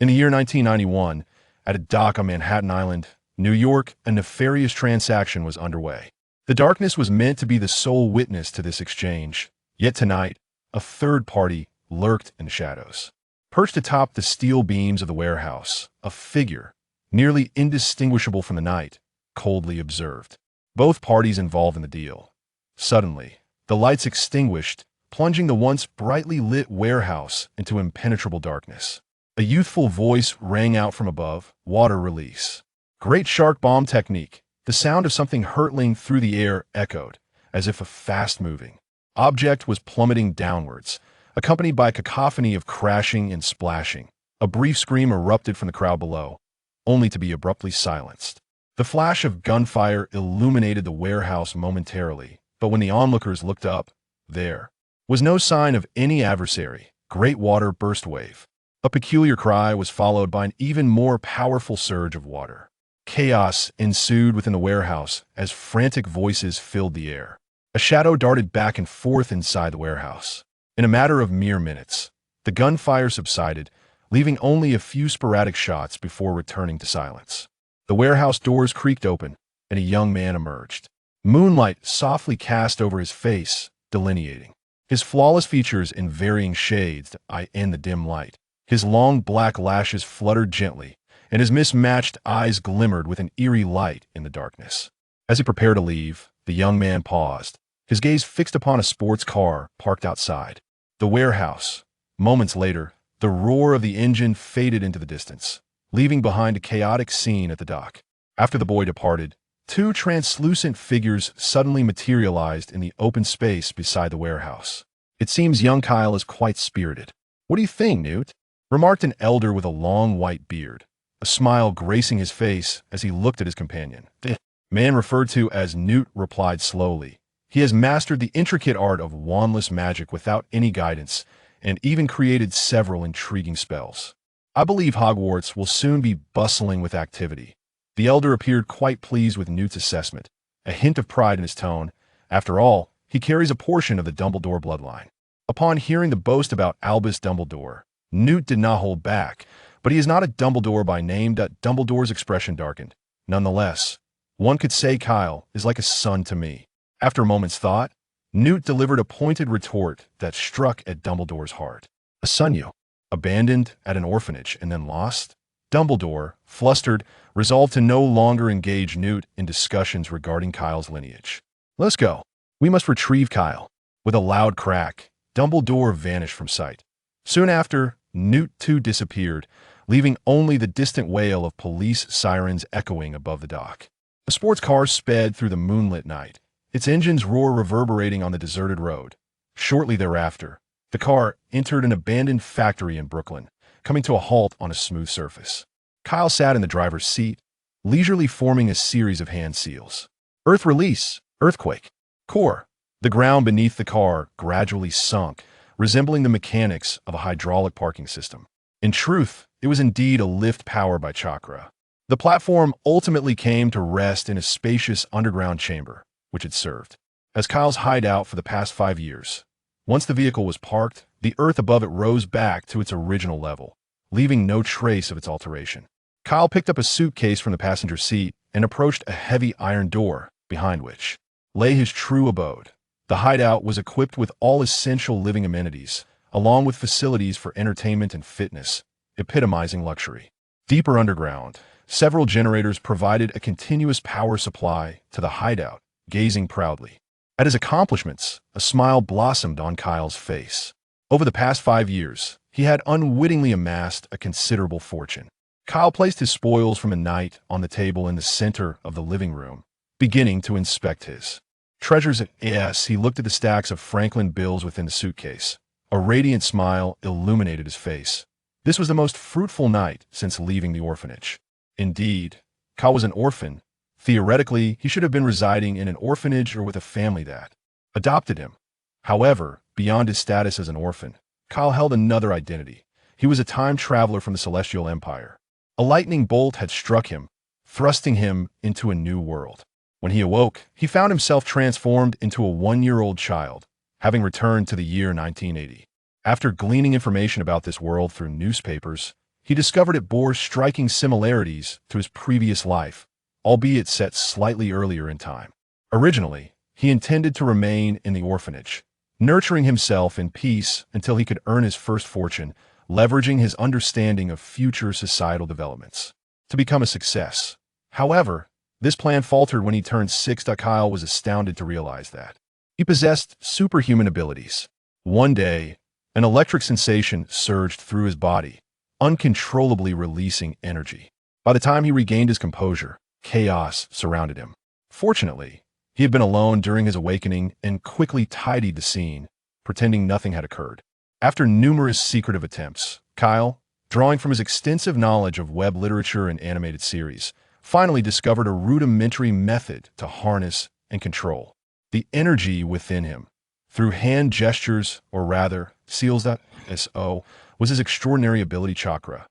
In the year 1991, at a dock on Manhattan Island, New York, a nefarious transaction was underway. The darkness was meant to be the sole witness to this exchange, yet tonight, a third party lurked in the shadows. Perched atop the steel beams of the warehouse, a figure, nearly indistinguishable from the night, coldly observed. Both parties involved in the deal. Suddenly, the lights extinguished, plunging the once brightly lit warehouse into impenetrable darkness. A youthful voice rang out from above, "Water release." Great shark bomb technique. The sound of something hurtling through the air echoed, as if a fast-moving object was plummeting downwards, accompanied by a cacophony of crashing and splashing. A brief scream erupted from the crowd below, only to be abruptly silenced. The flash of gunfire illuminated the warehouse momentarily, but when the onlookers looked up, there was no sign of any adversary. Great water burst wave. A peculiar cry was followed by an even more powerful surge of water. Chaos ensued within the warehouse as frantic voices filled the air. A shadow darted back and forth inside the warehouse. In a matter of mere minutes, the gunfire subsided, leaving only a few sporadic shots before returning to silence. The warehouse doors creaked open, and a young man emerged. Moonlight softly cast over his face, delineating his flawless features in varying shades in the dim light. His long black lashes fluttered gently, and his mismatched eyes glimmered with an eerie light in the darkness. As he prepared to leave, the young man paused, his gaze fixed upon a sports car parked outside the warehouse. Moments later, the roar of the engine faded into the distance, leaving behind a chaotic scene at the dock. After the boy departed, two translucent figures suddenly materialized in the open space beside the warehouse. "It seems young Kyle is quite spirited. What do you think, Newt?" remarked an elder with a long white beard, a smile gracing his face as he looked at his companion. The man referred to as Newt replied slowly. He has mastered the intricate art of wandless magic without any guidance, and even created several intriguing spells. I believe Hogwarts will soon be bustling with activity. The elder appeared quite pleased with Newt's assessment, a hint of pride in his tone. After all, he carries a portion of the Dumbledore bloodline. Upon hearing the boast about Albus Dumbledore, Newt did not hold back, but he is not a Dumbledore by name. Dumbledore's expression darkened. Nonetheless, one could say Kyle is like a son to me. After a moment's thought, Newt delivered a pointed retort that struck at Dumbledore's heart. "A son you? Abandoned at an orphanage and then lost?" Dumbledore, flustered, resolved to no longer engage Newt in discussions regarding Kyle's lineage. "Let's go. We must retrieve Kyle." With a loud crack, Dumbledore vanished from sight. Soon after, Newt too disappeared, leaving only the distant wail of police sirens echoing above the dock. The sports car sped through the moonlit night, its engine's roar reverberating on the deserted road. Shortly thereafter, the car entered an abandoned factory in Brooklyn, coming to a halt on a smooth surface. Kyle sat in the driver's seat, leisurely forming a series of hand seals. Earth release, earthquake, core. The ground beneath the car gradually sunk, resembling the mechanics of a hydraulic parking system. In truth, it was indeed a lift powered by chakra. The platform ultimately came to rest in a spacious underground chamber, which had served as Kyle's hideout for the past 5 years. Once the vehicle was parked, the earth above it rose back to its original level, leaving no trace of its alteration. Kyle picked up a suitcase from the passenger seat and approached a heavy iron door, behind which lay his true abode. The hideout was equipped with all essential living amenities, along with facilities for entertainment and fitness, epitomizing luxury. Deeper underground, several generators provided a continuous power supply to the hideout, gazing proudly at his accomplishments. A smile blossomed on Kyle's face. Over the past 5 years, he had unwittingly amassed a considerable fortune. Kyle placed his spoils from the night on the table in the center of the living room, beginning to inspect his treasures. He looked at the stacks of Franklin bills within the suitcase. A radiant smile illuminated his face. This was the most fruitful night since leaving the orphanage. Indeed, Kyle was an orphan. Theoretically, he should have been residing in an orphanage or with a family that adopted him. However, beyond his status as an orphan, Kyle held another identity. He was a time traveler from the Celestial Empire. A lightning bolt had struck him, thrusting him into a new world. When he awoke, he found himself transformed into a 1-year-old child, having returned to the year 1980. After gleaning information about this world through newspapers, he discovered it bore striking similarities to his previous life, albeit set slightly earlier in time. Originally, he intended to remain in the orphanage, nurturing himself in peace until he could earn his first fortune, leveraging his understanding of future societal developments to become a success. However, this plan faltered when he turned 6. Kyle was astounded to realize that he possessed superhuman abilities. One day, an electric sensation surged through his body, uncontrollably releasing energy. By the time he regained his composure, chaos surrounded him. Fortunately, he had been alone during his awakening and quickly tidied the scene, pretending nothing had occurred. After numerous secretive attempts, Kyle, drawing from his extensive knowledge of web literature and animated series, finally discovered a rudimentary method to harness and control the energy within him. Through hand gestures, or rather, seals.so, was his extraordinary ability chakra.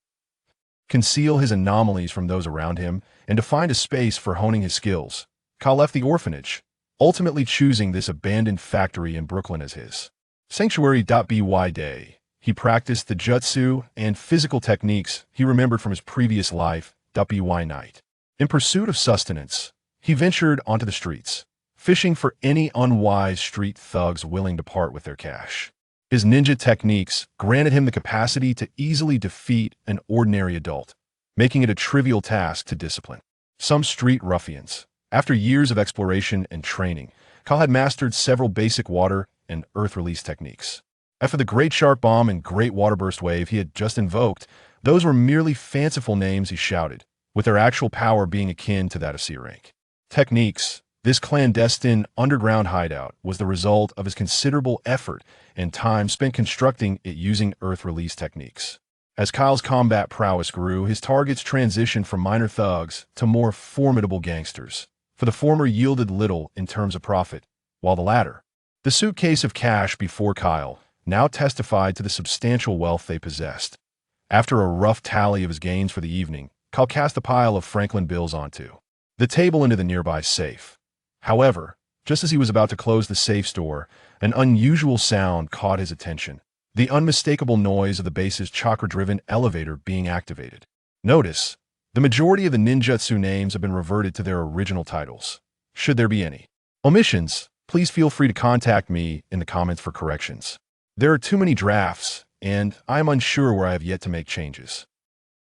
Conceal his anomalies from those around him, and to find a space for honing his skills. Kyle left the orphanage, ultimately choosing this abandoned factory in Brooklyn as his sanctuary.by day. He practiced the jutsu and physical techniques he remembered from his previous life, by night. In pursuit of sustenance, he ventured onto the streets, fishing for any unwise street thugs willing to part with their cash. His ninja techniques granted him the capacity to easily defeat an ordinary adult, making it a trivial task to discipline some street ruffians. After years of exploration and training, Kyle had mastered several basic water and earth release techniques. After the Great Shark Bomb and Great Waterburst Wave he had just invoked, those were merely fanciful names he shouted, with their actual power being akin to that of C-rank. Techniques. This clandestine underground hideout was the result of his considerable effort and time spent constructing it using earth release techniques. As Kyle's combat prowess grew, his targets transitioned from minor thugs to more formidable gangsters. For the former yielded little in terms of profit, while the latter, the suitcase of cash before Kyle, now testified to the substantial wealth they possessed. After a rough tally of his gains for the evening, Kyle cast a pile of Franklin bills onto the table into the nearby safe. However, just as he was about to close the safe door, an unusual sound caught his attention. The unmistakable noise of the base's chakra-driven elevator being activated. Notice, the majority of the ninjutsu names have been reverted to their original titles. Should there be any omissions, please feel free to contact me in the comments for corrections. There are too many drafts, and I am unsure where I have yet to make changes.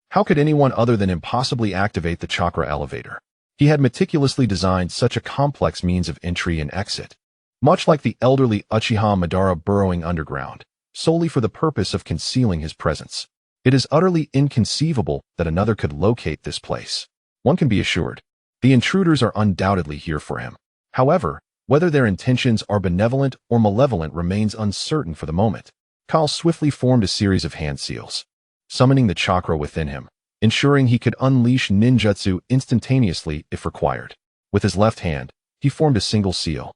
How could anyone other than him possibly activate the chakra elevator? He had meticulously designed such a complex means of entry and exit, much like the elderly Uchiha Madara burrowing underground, solely for the purpose of concealing his presence. It is utterly inconceivable that another could locate this place. One can be assured, the intruders are undoubtedly here for him. However, whether their intentions are benevolent or malevolent remains uncertain for the moment. Kyle swiftly formed a series of hand seals, summoning the chakra within him, ensuring he could unleash ninjutsu instantaneously if required. With his left hand, he formed a single seal,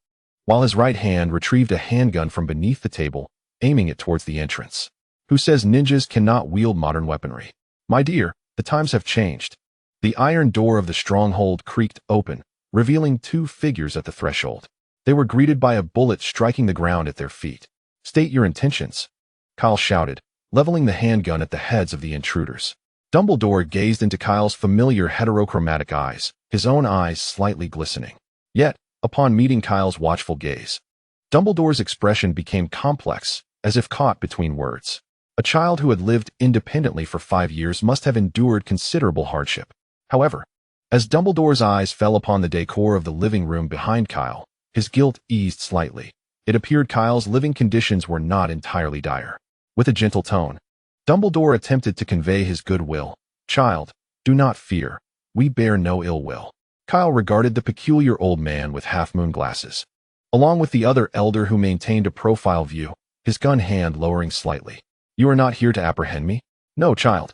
while his right hand retrieved a handgun from beneath the table, aiming it towards the entrance. Who says ninjas cannot wield modern weaponry? My dear, the times have changed. The iron door of the stronghold creaked open, revealing two figures at the threshold. They were greeted by a bullet striking the ground at their feet. State your intentions, Kyle shouted, leveling the handgun at the heads of the intruders. Dumbledore gazed into Kyle's familiar heterochromatic eyes, his own eyes slightly glistening. Yet, upon meeting Kyle's watchful gaze, Dumbledore's expression became complex, as if caught between words. A child who had lived independently for 5 years must have endured considerable hardship. However, as Dumbledore's eyes fell upon the decor of the living room behind Kyle, his guilt eased slightly. It appeared Kyle's living conditions were not entirely dire. With a gentle tone, Dumbledore attempted to convey his goodwill. Child, do not fear. We bear no ill will. Kyle regarded the peculiar old man with half-moon glasses, along with the other elder who maintained a profile view, his gun hand lowering slightly. You are not here to apprehend me? No, child.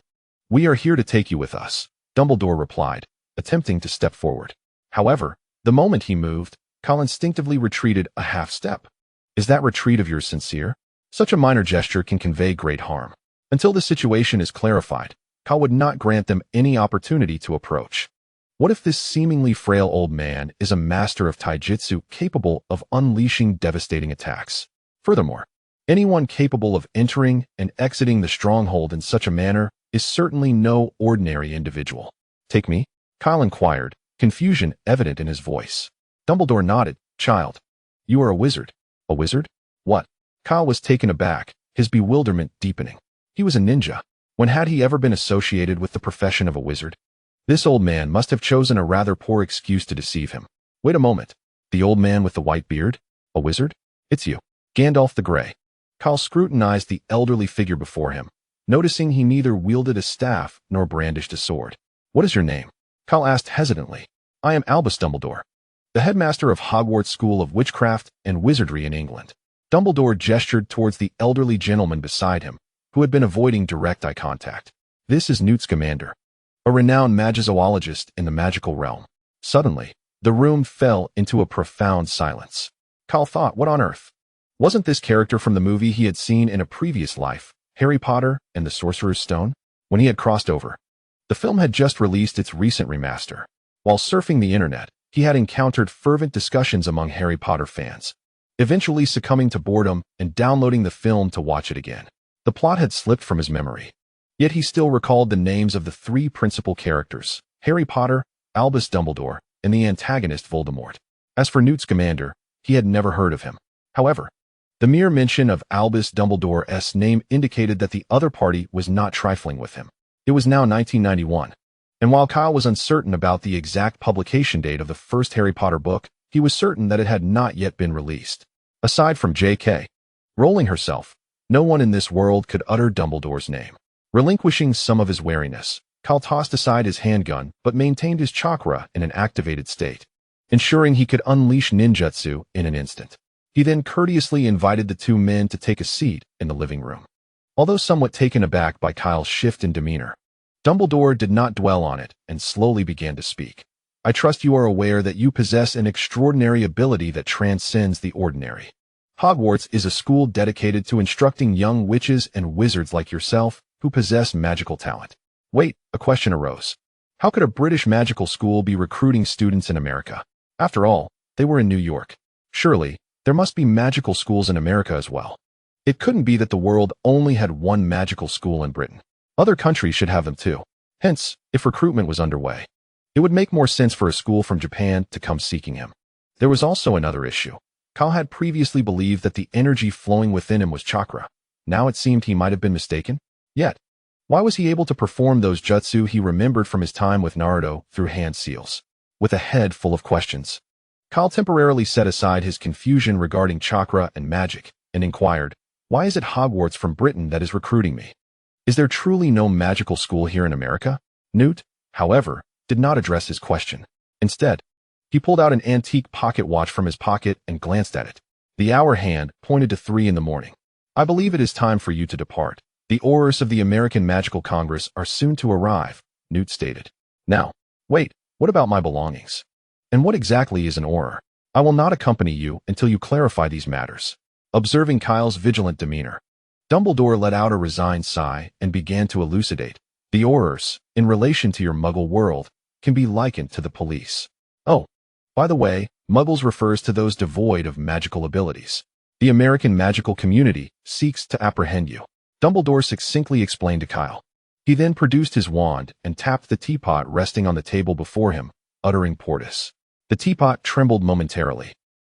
We are here to take you with us, Dumbledore replied, attempting to step forward. However, the moment he moved, Kyle instinctively retreated a half step. Is that retreat of yours sincere? Such a minor gesture can convey great harm. Until the situation is clarified, Kyle would not grant them any opportunity to approach. What if this seemingly frail old man is a master of taijutsu capable of unleashing devastating attacks? Furthermore, anyone capable of entering and exiting the stronghold in such a manner is certainly no ordinary individual. Take me? Kyle inquired, confusion evident in his voice. Dumbledore nodded. Child, you are a wizard. A wizard? What? Kyle was taken aback, his bewilderment deepening. He was a ninja. When had he ever been associated with the profession of a wizard? This old man must have chosen a rather poor excuse to deceive him. Wait a moment. The old man with the white beard? A wizard? It's you. Gandalf the Grey. Kyle scrutinized the elderly figure before him, noticing he neither wielded a staff nor brandished a sword. What is your name? Kyle asked hesitantly. I am Albus Dumbledore, the headmaster of Hogwarts School of Witchcraft and Wizardry in England. Dumbledore gestured towards the elderly gentleman beside him, who had been avoiding direct eye contact. This is Newt Scamander, a renowned magizoologist in the magical realm. Suddenly, the room fell into a profound silence. Kyle thought, what on earth? Wasn't this character from the movie he had seen in a previous life, Harry Potter and the Sorcerer's Stone? When he had crossed over, the film had just released its recent remaster. While surfing the internet, he had encountered fervent discussions among Harry Potter fans, eventually succumbing to boredom and downloading the film to watch it again. The plot had slipped from his memory, yet he still recalled the names of the three principal characters, Harry Potter, Albus Dumbledore, and the antagonist Voldemort. As for Newt Scamander, he had never heard of him. However, the mere mention of Albus Dumbledore's name indicated that the other party was not trifling with him. It was now 1991, and while Kyle was uncertain about the exact publication date of the first Harry Potter book, he was certain that it had not yet been released. Aside from J.K. Rowling herself, no one in this world could utter Dumbledore's name. Relinquishing some of his wariness, Kyle tossed aside his handgun but maintained his chakra in an activated state, ensuring he could unleash ninjutsu in an instant. He then courteously invited the two men to take a seat in the living room. Although somewhat taken aback by Kyle's shift in demeanor, Dumbledore did not dwell on it and slowly began to speak. I trust you are aware that you possess an extraordinary ability that transcends the ordinary. Hogwarts is a school dedicated to instructing young witches and wizards like yourself who possess magical talent. Wait, a question arose. How could a British magical school be recruiting students in America? After all, they were in New York. Surely, there must be magical schools in America as well. It couldn't be that the world only had one magical school in Britain. Other countries should have them too. Hence, if recruitment was underway, it would make more sense for a school from Japan to come seeking him. There was also another issue. Kyle had previously believed that the energy flowing within him was chakra. Now it seemed he might have been mistaken. Yet, why was he able to perform those jutsu he remembered from his time with Naruto through hand seals? With a head full of questions, Kyle temporarily set aside his confusion regarding chakra and magic and inquired, why is it Hogwarts from Britain that is recruiting me? Is there truly no magical school here in America? Newt, however, did not address his question. Instead, he pulled out an antique pocket watch from his pocket and glanced at it. The hour hand pointed to 3 a.m. I believe it is time for you to depart. The Aurors of the American Magical Congress are soon to arrive, Newt stated. Now, wait, what about my belongings? And what exactly is an Auror? I will not accompany you until you clarify these matters. Observing Kyle's vigilant demeanor, Dumbledore let out a resigned sigh and began to elucidate. The Aurors, in relation to your Muggle world, can be likened to the police. Oh, by the way, Muggles refers to those devoid of magical abilities. The American magical community seeks to apprehend you, Dumbledore succinctly explained to Kyle. He then produced his wand and tapped the teapot resting on the table before him, uttering Portus. The teapot trembled momentarily,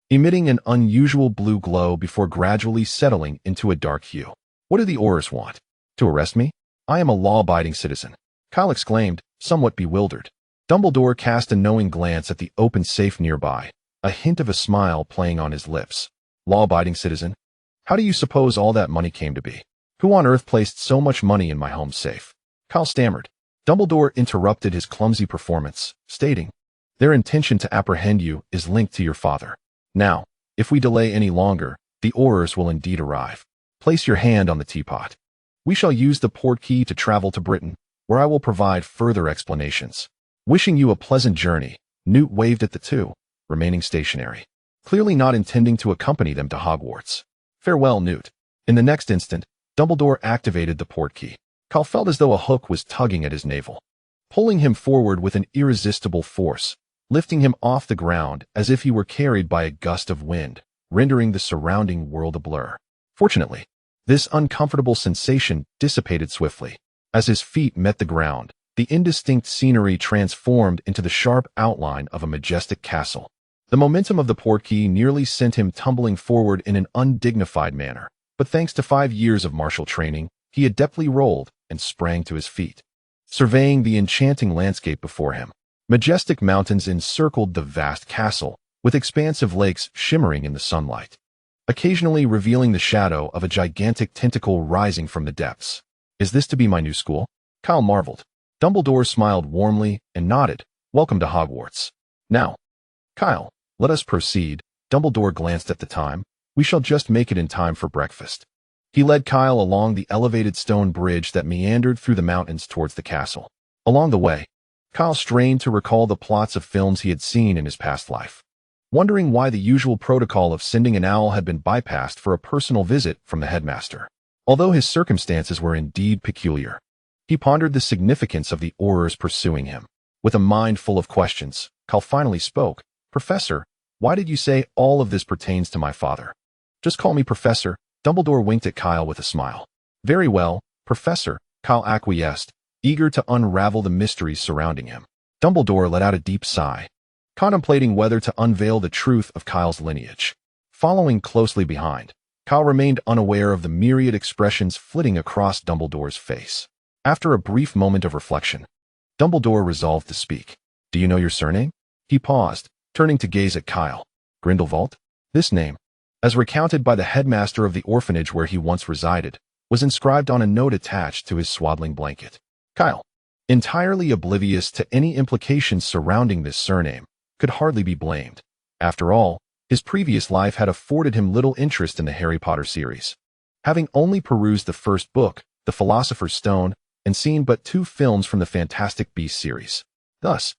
emitting an unusual blue glow before gradually settling into a dark hue. What do the Aurors want? To arrest me? I am a law-abiding citizen, Kyle exclaimed, somewhat bewildered. Dumbledore cast a knowing glance at the open safe nearby, a hint of a smile playing on his lips. Law-abiding citizen? How do you suppose all that money came to be? Who on earth placed so much money in my home safe? Kyle stammered. Dumbledore interrupted his clumsy performance, stating, their intention to apprehend you is linked to your father. Now, if we delay any longer, the Aurors will indeed arrive. Place your hand on the teapot. We shall use the port key to travel to Britain, where I will provide further explanations. Wishing you a pleasant journey, Newt waved at the two, remaining stationary, clearly not intending to accompany them to Hogwarts. Farewell, Newt. In the next instant, Dumbledore activated the port key. Kyle felt as though a hook was tugging at his navel, pulling him forward with an irresistible force, lifting him off the ground as if he were carried by a gust of wind, rendering the surrounding world a blur. Fortunately, this uncomfortable sensation dissipated swiftly. As his feet met the ground, the indistinct scenery transformed into the sharp outline of a majestic castle. The momentum of the portkey nearly sent him tumbling forward in an undignified manner, but thanks to 5 years of martial training, he adeptly rolled and sprang to his feet, surveying the enchanting landscape before him. Majestic mountains encircled the vast castle, with expansive lakes shimmering in the sunlight, occasionally revealing the shadow of a gigantic tentacle rising from the depths. "Is this to be my new school?" Kyle marveled. Dumbledore smiled warmly and nodded. "Welcome to Hogwarts. Now, Kyle, let us proceed." Dumbledore glanced at the time. "We shall just make it in time for breakfast." He led Kyle along the elevated stone bridge that meandered through the mountains towards the castle. Along the way, Kyle strained to recall the plots of films he had seen in his past life, wondering why the usual protocol of sending an owl had been bypassed for a personal visit from the headmaster. Although his circumstances were indeed peculiar, he pondered the significance of the Aurors pursuing him. With a mind full of questions, Kyle finally spoke. "Professor, why did you say all of this pertains to my father?" "Just call me Professor." Dumbledore winked at Kyle with a smile. "Very well, Professor," Kyle acquiesced, eager to unravel the mysteries surrounding him. Dumbledore let out a deep sigh, contemplating whether to unveil the truth of Kyle's lineage. Following closely behind, Kyle remained unaware of the myriad expressions flitting across Dumbledore's face. After a brief moment of reflection, Dumbledore resolved to speak. "Do you know your surname?" He paused, turning to gaze at Kyle. "Grindelwald?" This name, as recounted by the headmaster of the orphanage where he once resided, was inscribed on a note attached to his swaddling blanket. Kyle, entirely oblivious to any implications surrounding this surname, could hardly be blamed. After all, his previous life had afforded him little interest in the Harry Potter series. Having only perused the first book, The Philosopher's Stone, and seen but 2 films from the Fantastic Beasts series. Thus,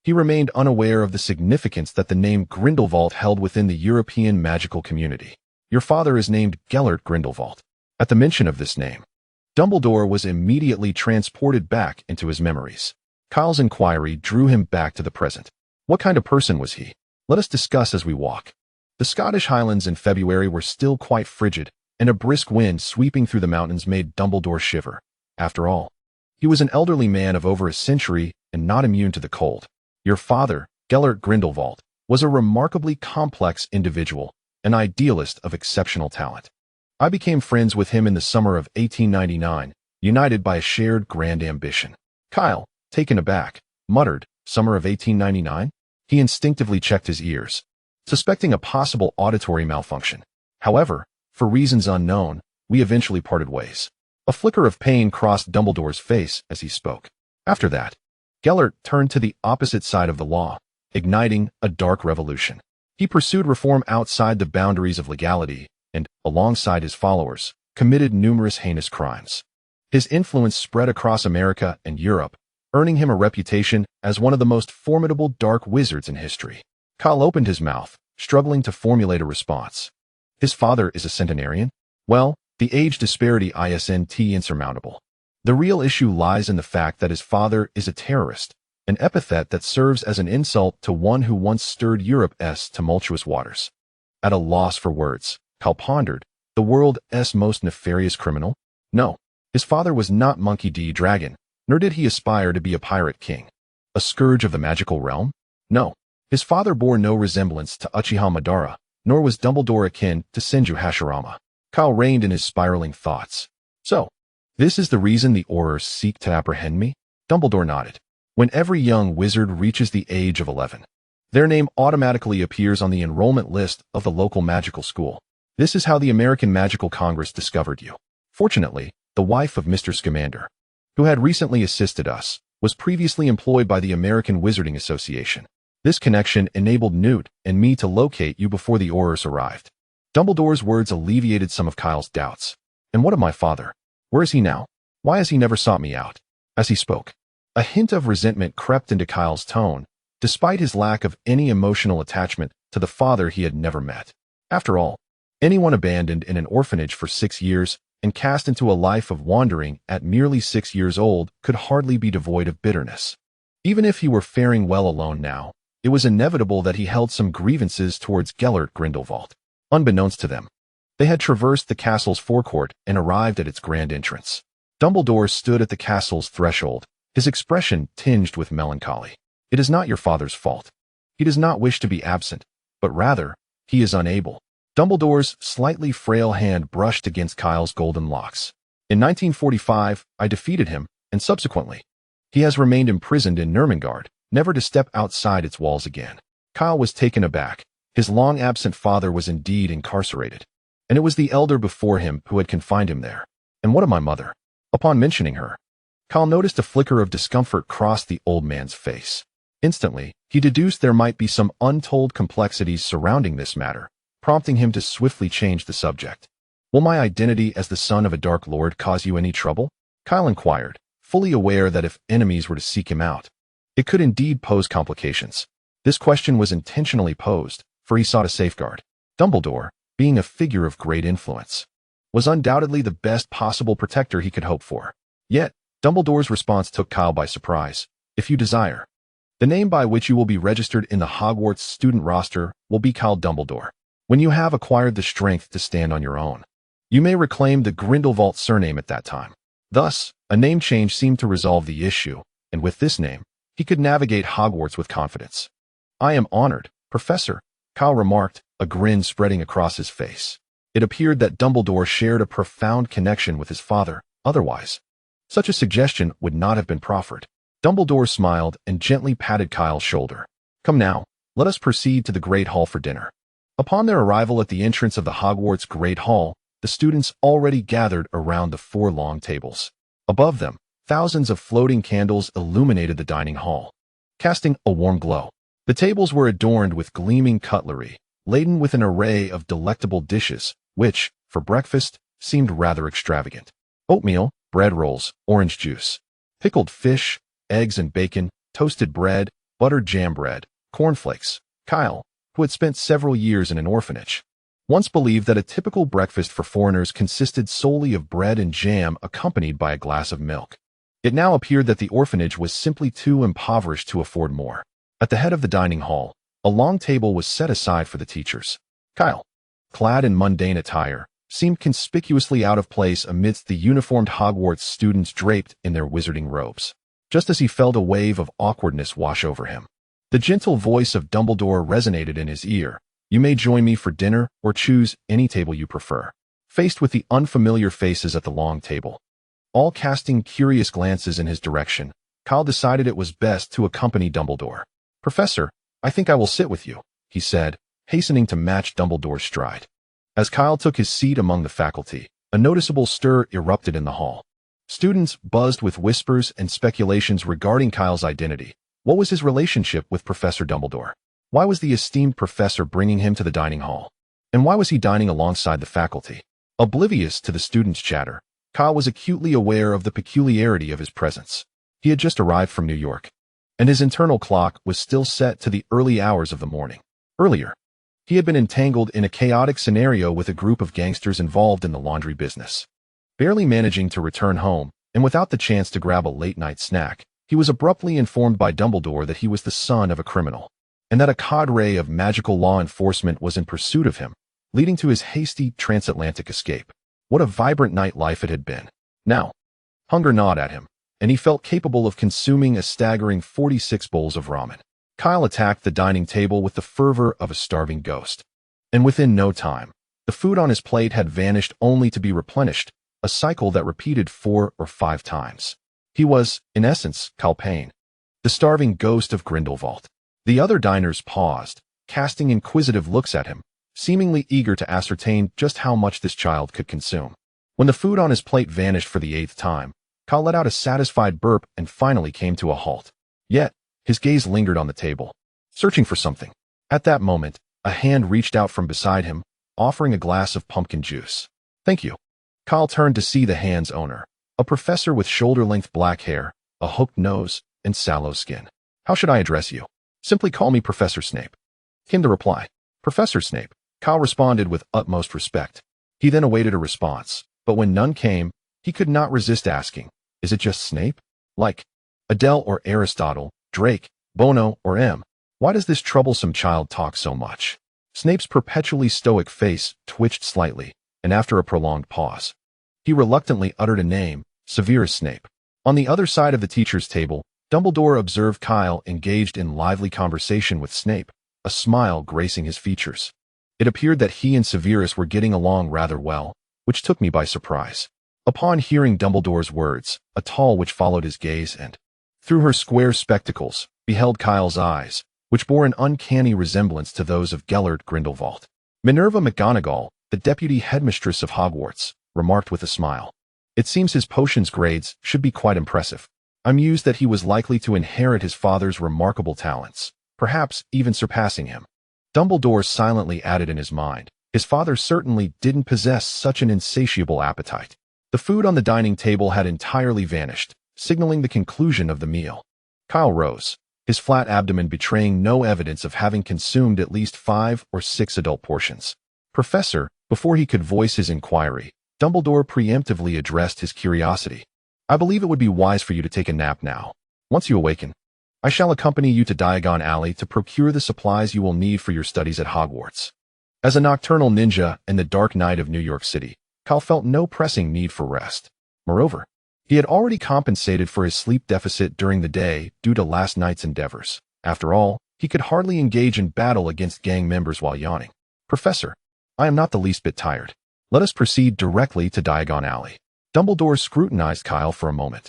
he remained unaware of the significance that the name Grindelwald held within the European magical community. "Your father is named Gellert Grindelwald." At the mention of this name, Dumbledore was immediately transported back into his memories. Kyle's inquiry drew him back to the present. What kind of person was he? Let us discuss as we walk. The Scottish Highlands in February were still quite frigid, and a brisk wind sweeping through the mountains made Dumbledore shiver. After all, he was an elderly man of over a century and not immune to the cold. "Your father, Gellert Grindelwald, was a remarkably complex individual, an idealist of exceptional talent. I became friends with him in the summer of 1899, united by a shared grand ambition." Kyle, taken aback, muttered, "Summer of 1899? He instinctively checked his ears, suspecting a possible auditory malfunction. However, for reasons unknown, we eventually parted ways. A flicker of pain crossed Dumbledore's face as he spoke. After that, Gellert turned to the opposite side of the law, igniting a dark revolution. He pursued reform outside the boundaries of legality and, alongside his followers, committed numerous heinous crimes. His influence spread across America and Europe, earning him a reputation as one of the most formidable dark wizards in history. Kyle opened his mouth, struggling to formulate a response. His father is a centenarian? Well, the age disparity isn't insurmountable. The real issue lies in the fact that his father is a terrorist, an epithet that serves as an insult to one who once stirred Europe's tumultuous waters. At a loss for words, Kyle pondered, the world's most nefarious criminal? No, his father was not Monkey D. Dragon, nor did he aspire to be a pirate king. A scourge of the magical realm? No, his father bore no resemblance to Uchiha Madara, nor was Dumbledore akin to Senju Hashirama. Kyle reined in his spiraling thoughts. So, this is the reason the Aurors seek to apprehend me? Dumbledore nodded. When every young wizard reaches the age of 11, their name automatically appears on the enrollment list of the local magical school. This is how the American Magical Congress discovered you. Fortunately, the wife of Mr. Scamander, who had recently assisted us, was previously employed by the American Wizarding Association. This connection enabled Newt and me to locate you before the Aurors arrived. Dumbledore's words alleviated some of Kyle's doubts. And what of my father? Where is he now? Why has he never sought me out? As he spoke, a hint of resentment crept into Kyle's tone, despite his lack of any emotional attachment to the father he had never met. After all, anyone abandoned in an orphanage for 6 years and cast into a life of wandering at merely 6 years old could hardly be devoid of bitterness. Even if he were faring well alone now, it was inevitable that he held some grievances towards Gellert Grindelwald. Unbeknownst to them, they had traversed the castle's forecourt and arrived at its grand entrance. Dumbledore stood at the castle's threshold, his expression tinged with melancholy. It is not your father's fault. He does not wish to be absent, but rather, he is unable. Dumbledore's slightly frail hand brushed against Kyle's golden locks. In 1945, I defeated him, and subsequently, he has remained imprisoned in Nurmengard, never to step outside its walls again. Kyle was taken aback. His long-absent father was indeed incarcerated, and it was the elder before him who had confined him there. And what of my mother? Upon mentioning her, Kyle noticed a flicker of discomfort cross the old man's face. Instantly, he deduced there might be some untold complexities surrounding this matter, prompting him to swiftly change the subject. Will my identity as the son of a Dark Lord cause you any trouble? Kyle inquired, fully aware that if enemies were to seek him out, it could indeed pose complications. This question was intentionally posed, for he sought a safeguard. Dumbledore, being a figure of great influence, was undoubtedly the best possible protector he could hope for. Yet, Dumbledore's response took Kyle by surprise. If you desire, the name by which you will be registered in the Hogwarts student roster will be Kyle Dumbledore. When you have acquired the strength to stand on your own, you may reclaim the Grindelwald surname at that time. Thus, a name change seemed to resolve the issue, and with this name, he could navigate Hogwarts with confidence. I am honored, Professor, Kyle remarked, a grin spreading across his face. It appeared that Dumbledore shared a profound connection with his father. Otherwise, such a suggestion would not have been proffered. Dumbledore smiled and gently patted Kyle's shoulder. Come now, let us proceed to the Great Hall for dinner. Upon their arrival at the entrance of the Hogwarts Great Hall, the students already gathered around the 4 long tables. Above them, thousands of floating candles illuminated the dining hall, casting a warm glow. The tables were adorned with gleaming cutlery, laden with an array of delectable dishes, which, for breakfast, seemed rather extravagant. Oatmeal, bread rolls, orange juice, pickled fish, eggs and bacon, toasted bread, buttered jam bread, cornflakes. Kyle, who had spent several years in an orphanage, once believed that a typical breakfast for foreigners consisted solely of bread and jam accompanied by a glass of milk. It now appeared that the orphanage was simply too impoverished to afford more. At the head of the dining hall, a long table was set aside for the teachers. Kyle, clad in mundane attire, seemed conspicuously out of place amidst the uniformed Hogwarts students draped in their wizarding robes. Just as he felt a wave of awkwardness wash over him, the gentle voice of Dumbledore resonated in his ear. You may join me for dinner or choose any table you prefer. Faced with the unfamiliar faces at the long table, all casting curious glances in his direction, Kyle decided it was best to accompany Dumbledore. Professor, I think I will sit with you, he said, hastening to match Dumbledore's stride. As Kyle took his seat among the faculty, a noticeable stir erupted in the hall. Students buzzed with whispers and speculations regarding Kyle's identity. What was his relationship with Professor Dumbledore? Why was the esteemed professor bringing him to the dining hall? And why was he dining alongside the faculty? Oblivious to the students' chatter, Kyle was acutely aware of the peculiarity of his presence. He had just arrived from New York, and his internal clock was still set to the early hours of the morning. Earlier, he had been entangled in a chaotic scenario with a group of gangsters involved in the laundry business. Barely managing to return home, and without the chance to grab a late-night snack, he was abruptly informed by Dumbledore that he was the son of a criminal, and that a cadre of magical law enforcement was in pursuit of him, leading to his hasty transatlantic escape. What a vibrant night life it had been. Now, hunger gnawed at him, and he felt capable of consuming a staggering 46 bowls of ramen. Kyle attacked the dining table with the fervor of a starving ghost, and within no time, the food on his plate had vanished only to be replenished, a cycle that repeated 4 or 5 times. He was, in essence, Kyle Payne, the starving ghost of Grindelwald. The other diners paused, casting inquisitive looks at him, seemingly eager to ascertain just how much this child could consume. When the food on his plate vanished for the 8th time, Kyle let out a satisfied burp and finally came to a halt. Yet, his gaze lingered on the table, searching for something. At that moment, a hand reached out from beside him, offering a glass of pumpkin juice. Thank you. Kyle turned to see the hand's owner, a professor with shoulder-length black hair, a hooked nose, and sallow skin. How should I address you? Simply call me Professor Snape, came the reply. Professor Snape, Kyle responded with utmost respect. He then awaited a response, but when none came, he could not resist asking, is it just Snape? Like Adele or Aristotle, Drake, Bono or M? Why does this troublesome child talk so much? Snape's perpetually stoic face twitched slightly, and after a prolonged pause, he reluctantly uttered a name, Severus Snape. On the other side of the teacher's table, Dumbledore observed Kyle engaged in lively conversation with Snape, a smile gracing his features. It appeared that he and Severus were getting along rather well, which took me by surprise. Upon hearing Dumbledore's words, a tall witch followed his gaze and, through her square spectacles, beheld Kyle's eyes, which bore an uncanny resemblance to those of Gellert Grindelwald. Minerva McGonagall, the deputy headmistress of Hogwarts, remarked with a smile. It seems his potions grades should be quite impressive. I mused that he was likely to inherit his father's remarkable talents, perhaps even surpassing him. Dumbledore silently added in his mind, his father certainly didn't possess such an insatiable appetite. The food on the dining table had entirely vanished, signaling the conclusion of the meal. Kyle rose, his flat abdomen betraying no evidence of having consumed at least 5 or 6 adult portions. Professor, before he could voice his inquiry, Dumbledore preemptively addressed his curiosity. I believe it would be wise for you to take a nap now. Once you awaken, I shall accompany you to Diagon Alley to procure the supplies you will need for your studies at Hogwarts. As a nocturnal ninja in the dark night of New York City, Kyle felt no pressing need for rest. Moreover, he had already compensated for his sleep deficit during the day due to last night's endeavors. After all, he could hardly engage in battle against gang members while yawning. Professor, I am not the least bit tired. Let us proceed directly to Diagon Alley. Dumbledore scrutinized Kyle for a moment,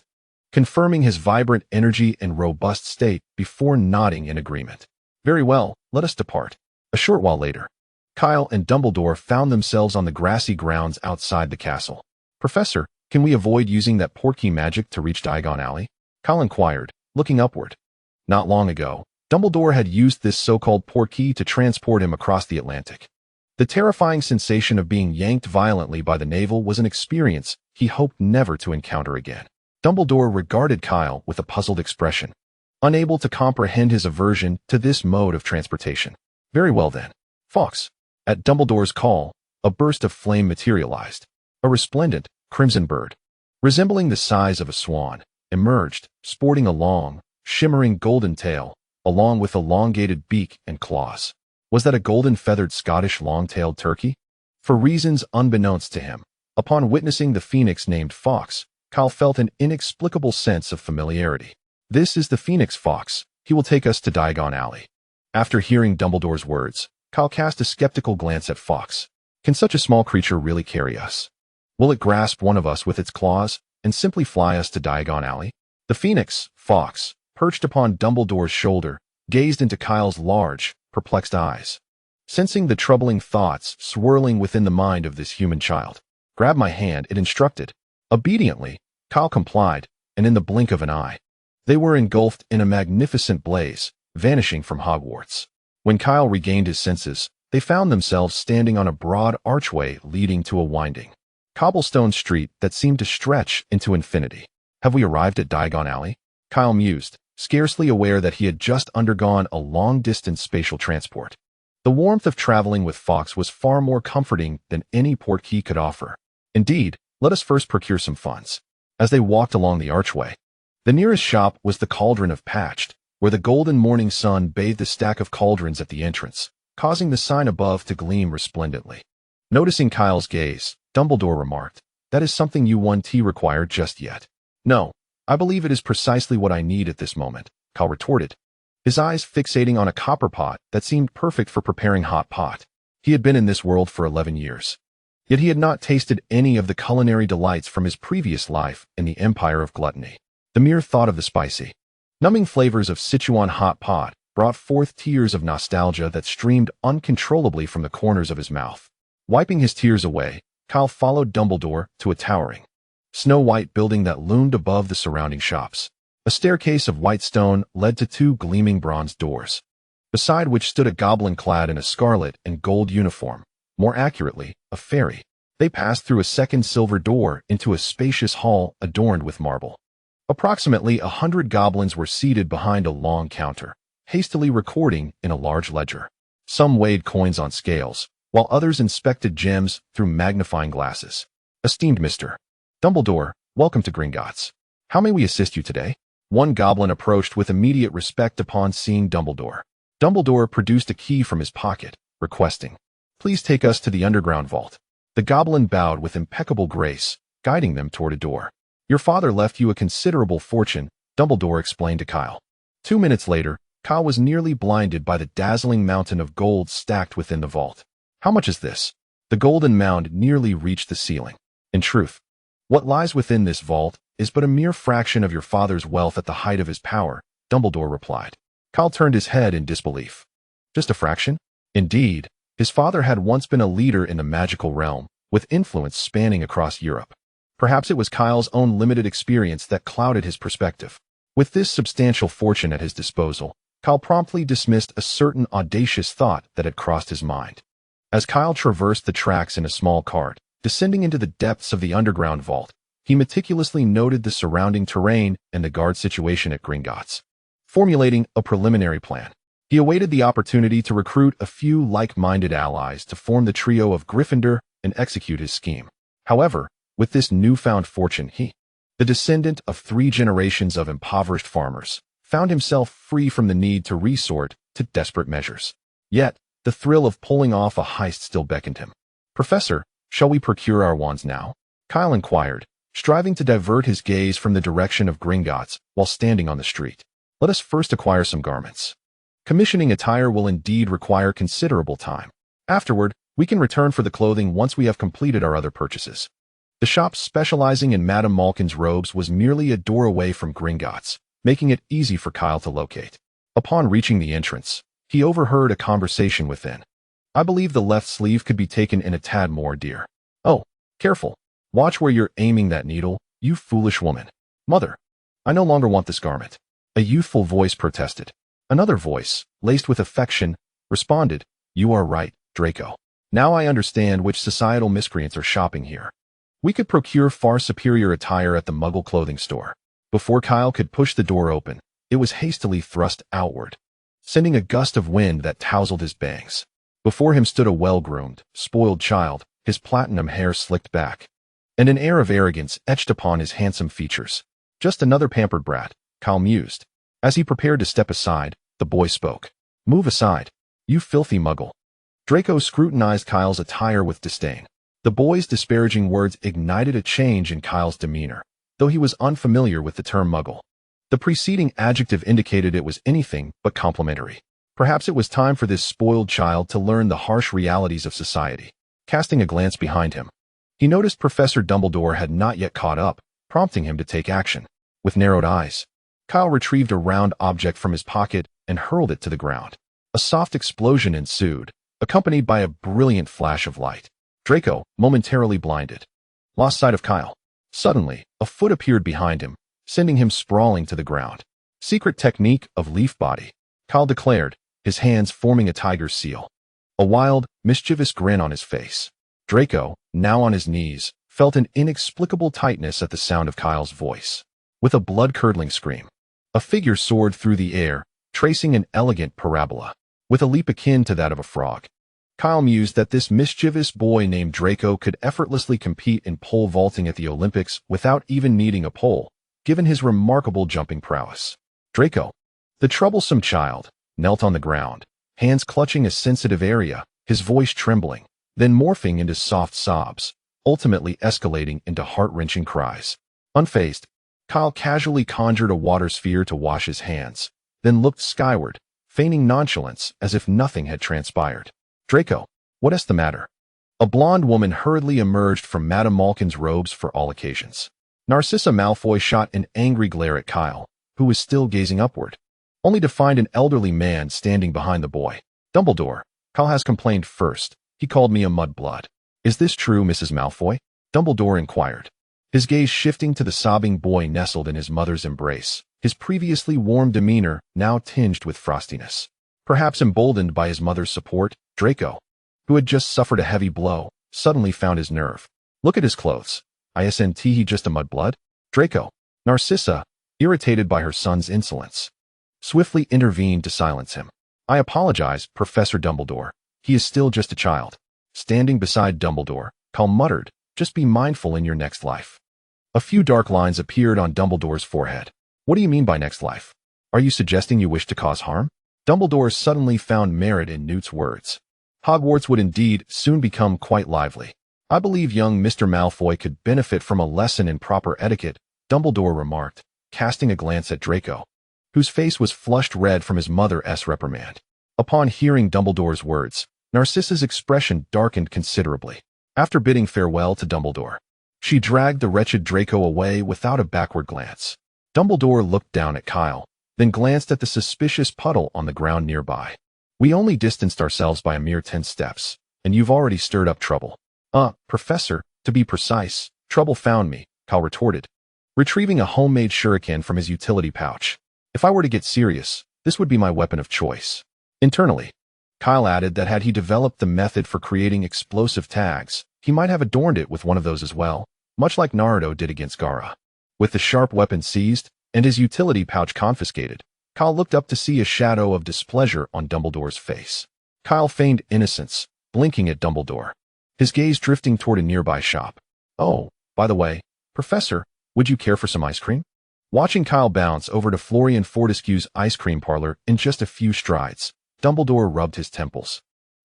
confirming his vibrant energy and robust state before nodding in agreement. Very well, let us depart. A short while later, Kyle and Dumbledore found themselves on the grassy grounds outside the castle. Professor, can we avoid using that portkey magic to reach Diagon Alley? Kyle inquired, looking upward. Not long ago, Dumbledore had used this so-called portkey to transport him across the Atlantic. The terrifying sensation of being yanked violently by the navel was an experience he hoped never to encounter again. Dumbledore regarded Kyle with a puzzled expression, unable to comprehend his aversion to this mode of transportation. Very well then. Fawkes. At Dumbledore's call, a burst of flame materialized. A resplendent, crimson bird, resembling the size of a swan, emerged, sporting a long, shimmering golden tail, along with elongated beak and claws. Was that a golden-feathered Scottish long-tailed turkey? For reasons unbeknownst to him, upon witnessing the phoenix named Fawkes, Kyle felt an inexplicable sense of familiarity. This is the Phoenix Fawkes. He will take us to Diagon Alley. After hearing Dumbledore's words, Kyle cast a skeptical glance at Fawkes. Can such a small creature really carry us? Will it grasp one of us with its claws and simply fly us to Diagon Alley? The Phoenix Fawkes, perched upon Dumbledore's shoulder, gazed into Kyle's large, perplexed eyes, sensing the troubling thoughts swirling within the mind of this human child. Grab my hand, it instructed. Obediently, Kyle complied, and in the blink of an eye, they were engulfed in a magnificent blaze, vanishing from Hogwarts. When Kyle regained his senses, they found themselves standing on a broad archway leading to a winding, cobblestone street that seemed to stretch into infinity. Have we arrived at Diagon Alley? Kyle mused, scarcely aware that he had just undergone a long-distance spatial transport. The warmth of traveling with Fawkes was far more comforting than any portkey could offer. Indeed, let us first procure some funds. As they walked along the archway, the nearest shop was the Cauldron of Patched, where the golden morning sun bathed the stack of cauldrons at the entrance, causing the sign above to gleam resplendently. Noticing Kyle's gaze, Dumbledore remarked, "That is something you won't require just yet." "No, I believe it is precisely what I need at this moment," Kyle retorted, his eyes fixating on a copper pot that seemed perfect for preparing hot pot. He had been in this world for 11 years. Yet he had not tasted any of the culinary delights from his previous life in the Empire of Gluttony. The mere thought of the spicy, numbing flavors of Sichuan hot pot brought forth tears of nostalgia that streamed uncontrollably from the corners of his mouth. Wiping his tears away, Kyle followed Dumbledore to a towering, snow-white building that loomed above the surrounding shops. A staircase of white stone led to 2 gleaming bronze doors, beside which stood a goblin clad in a scarlet and gold uniform, more accurately, a fairy. They passed through a second silver door into a spacious hall adorned with marble. Approximately 100 goblins were seated behind a long counter, hastily recording in a large ledger. Some weighed coins on scales, while others inspected gems through magnifying glasses. "Esteemed Mr. Dumbledore, welcome to Gringotts. How may we assist you today?" One goblin approached with immediate respect upon seeing Dumbledore. Dumbledore produced a key from his pocket, requesting, "Please take us to the underground vault." The goblin bowed with impeccable grace, guiding them toward a door. Your father left you a considerable fortune, Dumbledore explained to Kyle. 2 minutes later, Kyle was nearly blinded by the dazzling mountain of gold stacked within the vault. How much is this? The golden mound nearly reached the ceiling. In truth, what lies within this vault is but a mere fraction of your father's wealth at the height of his power, Dumbledore replied. Kyle turned his head in disbelief. Just a fraction? Indeed, his father had once been a leader in the magical realm, with influence spanning across Europe. Perhaps it was Kyle's own limited experience that clouded his perspective. With this substantial fortune at his disposal, Kyle promptly dismissed a certain audacious thought that had crossed his mind. As Kyle traversed the tracks in a small cart, descending into the depths of the underground vault, he meticulously noted the surrounding terrain and the guard situation at Gringotts. Formulating a preliminary plan, he awaited the opportunity to recruit a few like-minded allies to form the trio of Gryffindor and execute his scheme. However, with this newfound fortune, he, the descendant of 3 generations of impoverished farmers, found himself free from the need to resort to desperate measures. Yet, the thrill of pulling off a heist still beckoned him. Professor, shall we procure our wands now? Kyle inquired, striving to divert his gaze from the direction of Gringotts while standing on the street. Let us first acquire some garments. Commissioning attire will indeed require considerable time. Afterward, we can return for the clothing once we have completed our other purchases. The shop specializing in Madame Malkin's robes was merely a door away from Gringotts, making it easy for Kyle to locate. Upon reaching the entrance, he overheard a conversation within. I believe the left sleeve could be taken in a tad more, dear. Oh, careful. Watch where you're aiming that needle, you foolish woman. Mother, I no longer want this garment. A youthful voice protested. Another voice, laced with affection, responded, You are right, Draco. Now I understand which societal miscreants are shopping here. We could procure far superior attire at the Muggle clothing store. Before Kyle could push the door open, it was hastily thrust outward, sending a gust of wind that tousled his bangs. Before him stood a well-groomed, spoiled child, his platinum hair slicked back, and an air of arrogance etched upon his handsome features. Just another pampered brat, Kyle mused. As he prepared to step aside, the boy spoke. Move aside, you filthy Muggle. Draco scrutinized Kyle's attire with disdain. The boy's disparaging words ignited a change in Kyle's demeanor, though he was unfamiliar with the term Muggle. The preceding adjective indicated it was anything but complimentary. Perhaps it was time for this spoiled child to learn the harsh realities of society. Casting a glance behind him, he noticed Professor Dumbledore had not yet caught up, prompting him to take action. With narrowed eyes, Kyle retrieved a round object from his pocket and hurled it to the ground. A soft explosion ensued, accompanied by a brilliant flash of light. Draco, momentarily blinded, lost sight of Kyle. Suddenly, a foot appeared behind him, sending him sprawling to the ground. Secret technique of leaf body, Kyle declared, his hands forming a tiger's seal. A wild, mischievous grin on his face. Draco, now on his knees, felt an inexplicable tightness at the sound of Kyle's voice. With a blood-curdling scream, a figure soared through the air, tracing an elegant parabola. With a leap akin to that of a frog, Kyle mused that this mischievous boy named Draco could effortlessly compete in pole vaulting at the Olympics without even needing a pole, given his remarkable jumping prowess. Draco, the troublesome child, knelt on the ground, hands clutching a sensitive area, his voice trembling, then morphing into soft sobs, ultimately escalating into heart-wrenching cries. Unfazed, Kyle casually conjured a water sphere to wash his hands, then looked skyward, feigning nonchalance as if nothing had transpired. Draco, what is the matter? A blonde woman hurriedly emerged from Madame Malkin's robes for all occasions. Narcissa Malfoy shot an angry glare at Kyle, who was still gazing upward, only to find an elderly man standing behind the boy. Dumbledore, Kyle has complained first. He called me a mudblood. Is this true, Mrs. Malfoy? Dumbledore inquired, his gaze shifting to the sobbing boy nestled in his mother's embrace, his previously warm demeanor now tinged with frostiness. Perhaps emboldened by his mother's support, Draco, who had just suffered a heavy blow, suddenly found his nerve. Look at his clothes. Isn't he just a mudblood? Draco, Narcissa, irritated by her son's insolence, swiftly intervened to silence him. I apologize, Professor Dumbledore. He is still just a child. Standing beside Dumbledore, Kyle muttered, just be mindful in your next life. A few dark lines appeared on Dumbledore's forehead. What do you mean by next life? Are you suggesting you wish to cause harm? Dumbledore suddenly found merit in Newt's words. Hogwarts would indeed soon become quite lively. I believe young Mr. Malfoy could benefit from a lesson in proper etiquette, Dumbledore remarked, casting a glance at Draco, whose face was flushed red from his mother's reprimand. Upon hearing Dumbledore's words, Narcissa's expression darkened considerably. After bidding farewell to Dumbledore, she dragged the wretched Draco away without a backward glance. Dumbledore looked down at Kyle, then glanced at the suspicious puddle on the ground nearby. We only distanced ourselves by a mere 10 steps, and you've already stirred up trouble. Professor, to be precise, trouble found me, Kyle retorted, retrieving a homemade shuriken from his utility pouch. If I were to get serious, this would be my weapon of choice. Internally, Kyle added that had he developed the method for creating explosive tags, he might have adorned it with one of those as well, much like Naruto did against Gaara. With the sharp weapon seized and his utility pouch confiscated, Kyle looked up to see a shadow of displeasure on Dumbledore's face. Kyle feigned innocence, blinking at Dumbledore, his gaze drifting toward a nearby shop. Oh, by the way, Professor, would you care for some ice cream? Watching Kyle bounce over to Florian Fortescue's ice cream parlor in just a few strides, Dumbledore rubbed his temples,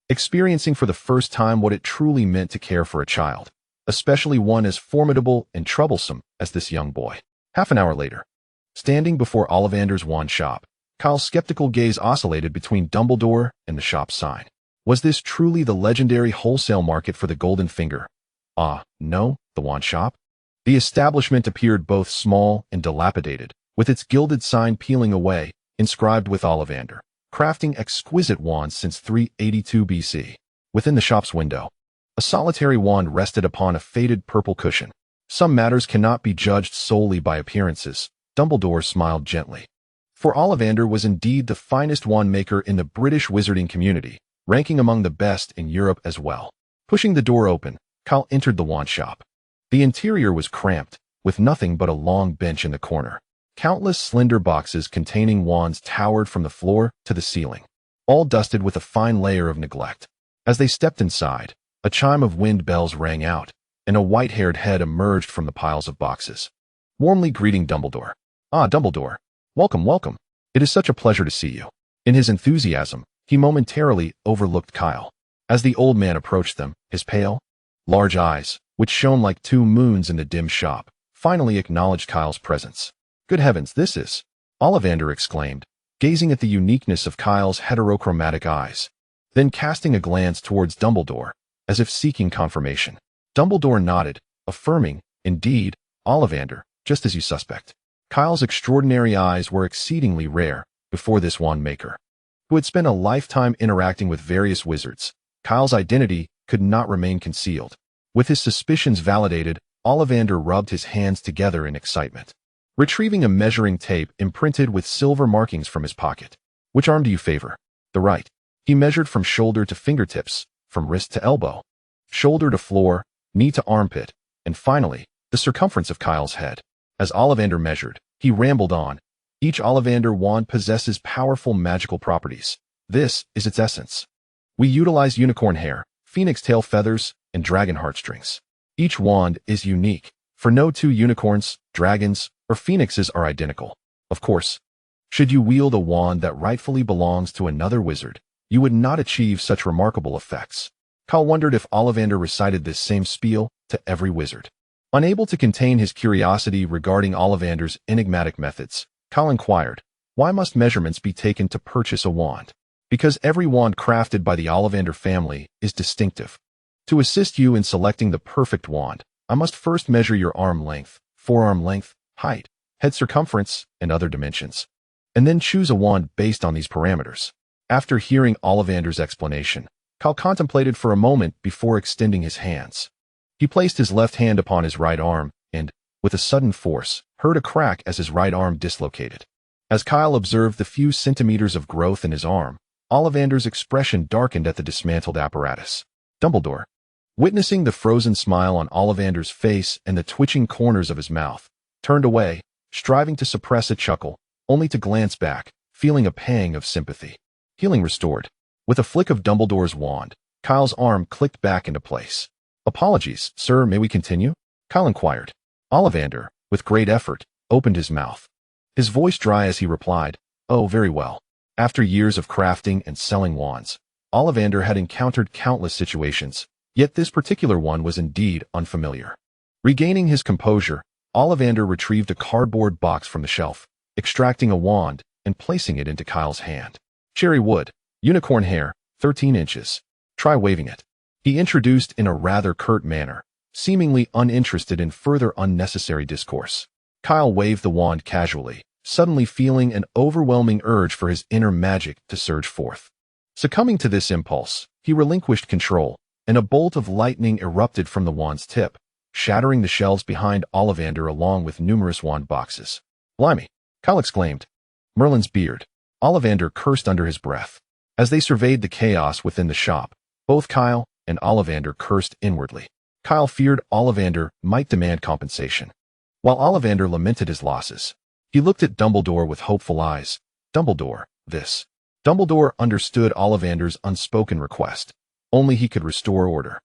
experiencing for the first time what it truly meant to care for a child, especially one as formidable and troublesome as this young boy. Half an hour later, standing before Ollivander's wand shop, Kyle's skeptical gaze oscillated between Dumbledore and the shop's sign. Was this truly the legendary wholesale market for the Golden Finger? No, the wand shop. The establishment appeared both small and dilapidated, with its gilded sign peeling away, inscribed with Ollivander, crafting exquisite wands since 382 BC. Within the shop's window, a solitary wand rested upon a faded purple cushion. Some matters cannot be judged solely by appearances, Dumbledore smiled gently. For Ollivander was indeed the finest wand maker in the British wizarding community, ranking among the best in Europe as well. Pushing the door open, Kyle entered the wand shop. The interior was cramped, with nothing but a long bench in the corner. Countless slender boxes containing wands towered from the floor to the ceiling, all dusted with a fine layer of neglect. As they stepped inside, a chime of wind bells rang out, and a white-haired head emerged from the piles of boxes, warmly greeting Dumbledore. Dumbledore. Welcome, welcome. It is such a pleasure to see you. In his enthusiasm, he momentarily overlooked Kyle. As the old man approached them, his pale, large eyes, which shone like 2 moons in the dim shop, finally acknowledged Kyle's presence. Good heavens, this is... Ollivander exclaimed, gazing at the uniqueness of Kyle's heterochromatic eyes, then casting a glance towards Dumbledore, as if seeking confirmation. Dumbledore nodded, affirming, indeed, Ollivander, just as you suspect. Kyle's extraordinary eyes were exceedingly rare before this wand maker, who had spent a lifetime interacting with various wizards. Kyle's identity could not remain concealed. With his suspicions validated, Ollivander rubbed his hands together in excitement, retrieving a measuring tape imprinted with silver markings from his pocket. Which arm do you favor? The right. He measured from shoulder to fingertips, from wrist to elbow, shoulder to floor, knee to armpit, and finally, the circumference of Kyle's head. As Ollivander measured, he rambled on. Each Ollivander wand possesses powerful magical properties. This is its essence. We utilize unicorn hair, phoenix tail feathers, and dragon heartstrings. Each wand is unique, for no 2 unicorns, dragons, or phoenixes are identical. Of course, should you wield a wand that rightfully belongs to another wizard, you would not achieve such remarkable effects. Kyle wondered if Ollivander recited this same spiel to every wizard. Unable to contain his curiosity regarding Ollivander's enigmatic methods, Kyle inquired, why must measurements be taken to purchase a wand? Because every wand crafted by the Ollivander family is distinctive. To assist you in selecting the perfect wand, I must first measure your arm length, forearm length, height, head circumference, and other dimensions, and then choose a wand based on these parameters. After hearing Ollivander's explanation, Kyle contemplated for a moment before extending his hands. He placed his left hand upon his right arm and, with a sudden force, heard a crack as his right arm dislocated. As Kyle observed the few centimeters of growth in his arm, Ollivander's expression darkened at the dismantled apparatus. Dumbledore, witnessing the frozen smile on Ollivander's face and the twitching corners of his mouth, turned away, striving to suppress a chuckle, only to glance back, feeling a pang of sympathy. Healing restored. With a flick of Dumbledore's wand, Kyle's arm clicked back into place. Apologies, sir, may we continue? Kyle inquired. Ollivander, with great effort, opened his mouth, his voice dry as he replied, oh, very well. After years of crafting and selling wands, Ollivander had encountered countless situations, yet this particular one was indeed unfamiliar. Regaining his composure, Ollivander retrieved a cardboard box from the shelf, extracting a wand and placing it into Kyle's hand. Cherry wood, unicorn hair, 13 inches. Try waving it. He introduced in a rather curt manner, seemingly uninterested in further unnecessary discourse. Kyle waved the wand casually, suddenly feeling an overwhelming urge for his inner magic to surge forth. Succumbing to this impulse, he relinquished control, and a bolt of lightning erupted from the wand's tip, shattering the shelves behind Ollivander along with numerous wand boxes. "Blimey!" Kyle exclaimed. Merlin's beard. Ollivander cursed under his breath. As they surveyed the chaos within the shop, both Kyle and Ollivander cursed inwardly. Kyle feared Ollivander might demand compensation. While Ollivander lamented his losses, he looked at Dumbledore with hopeful eyes. Dumbledore, this. Dumbledore understood Ollivander's unspoken request. Only he could restore order.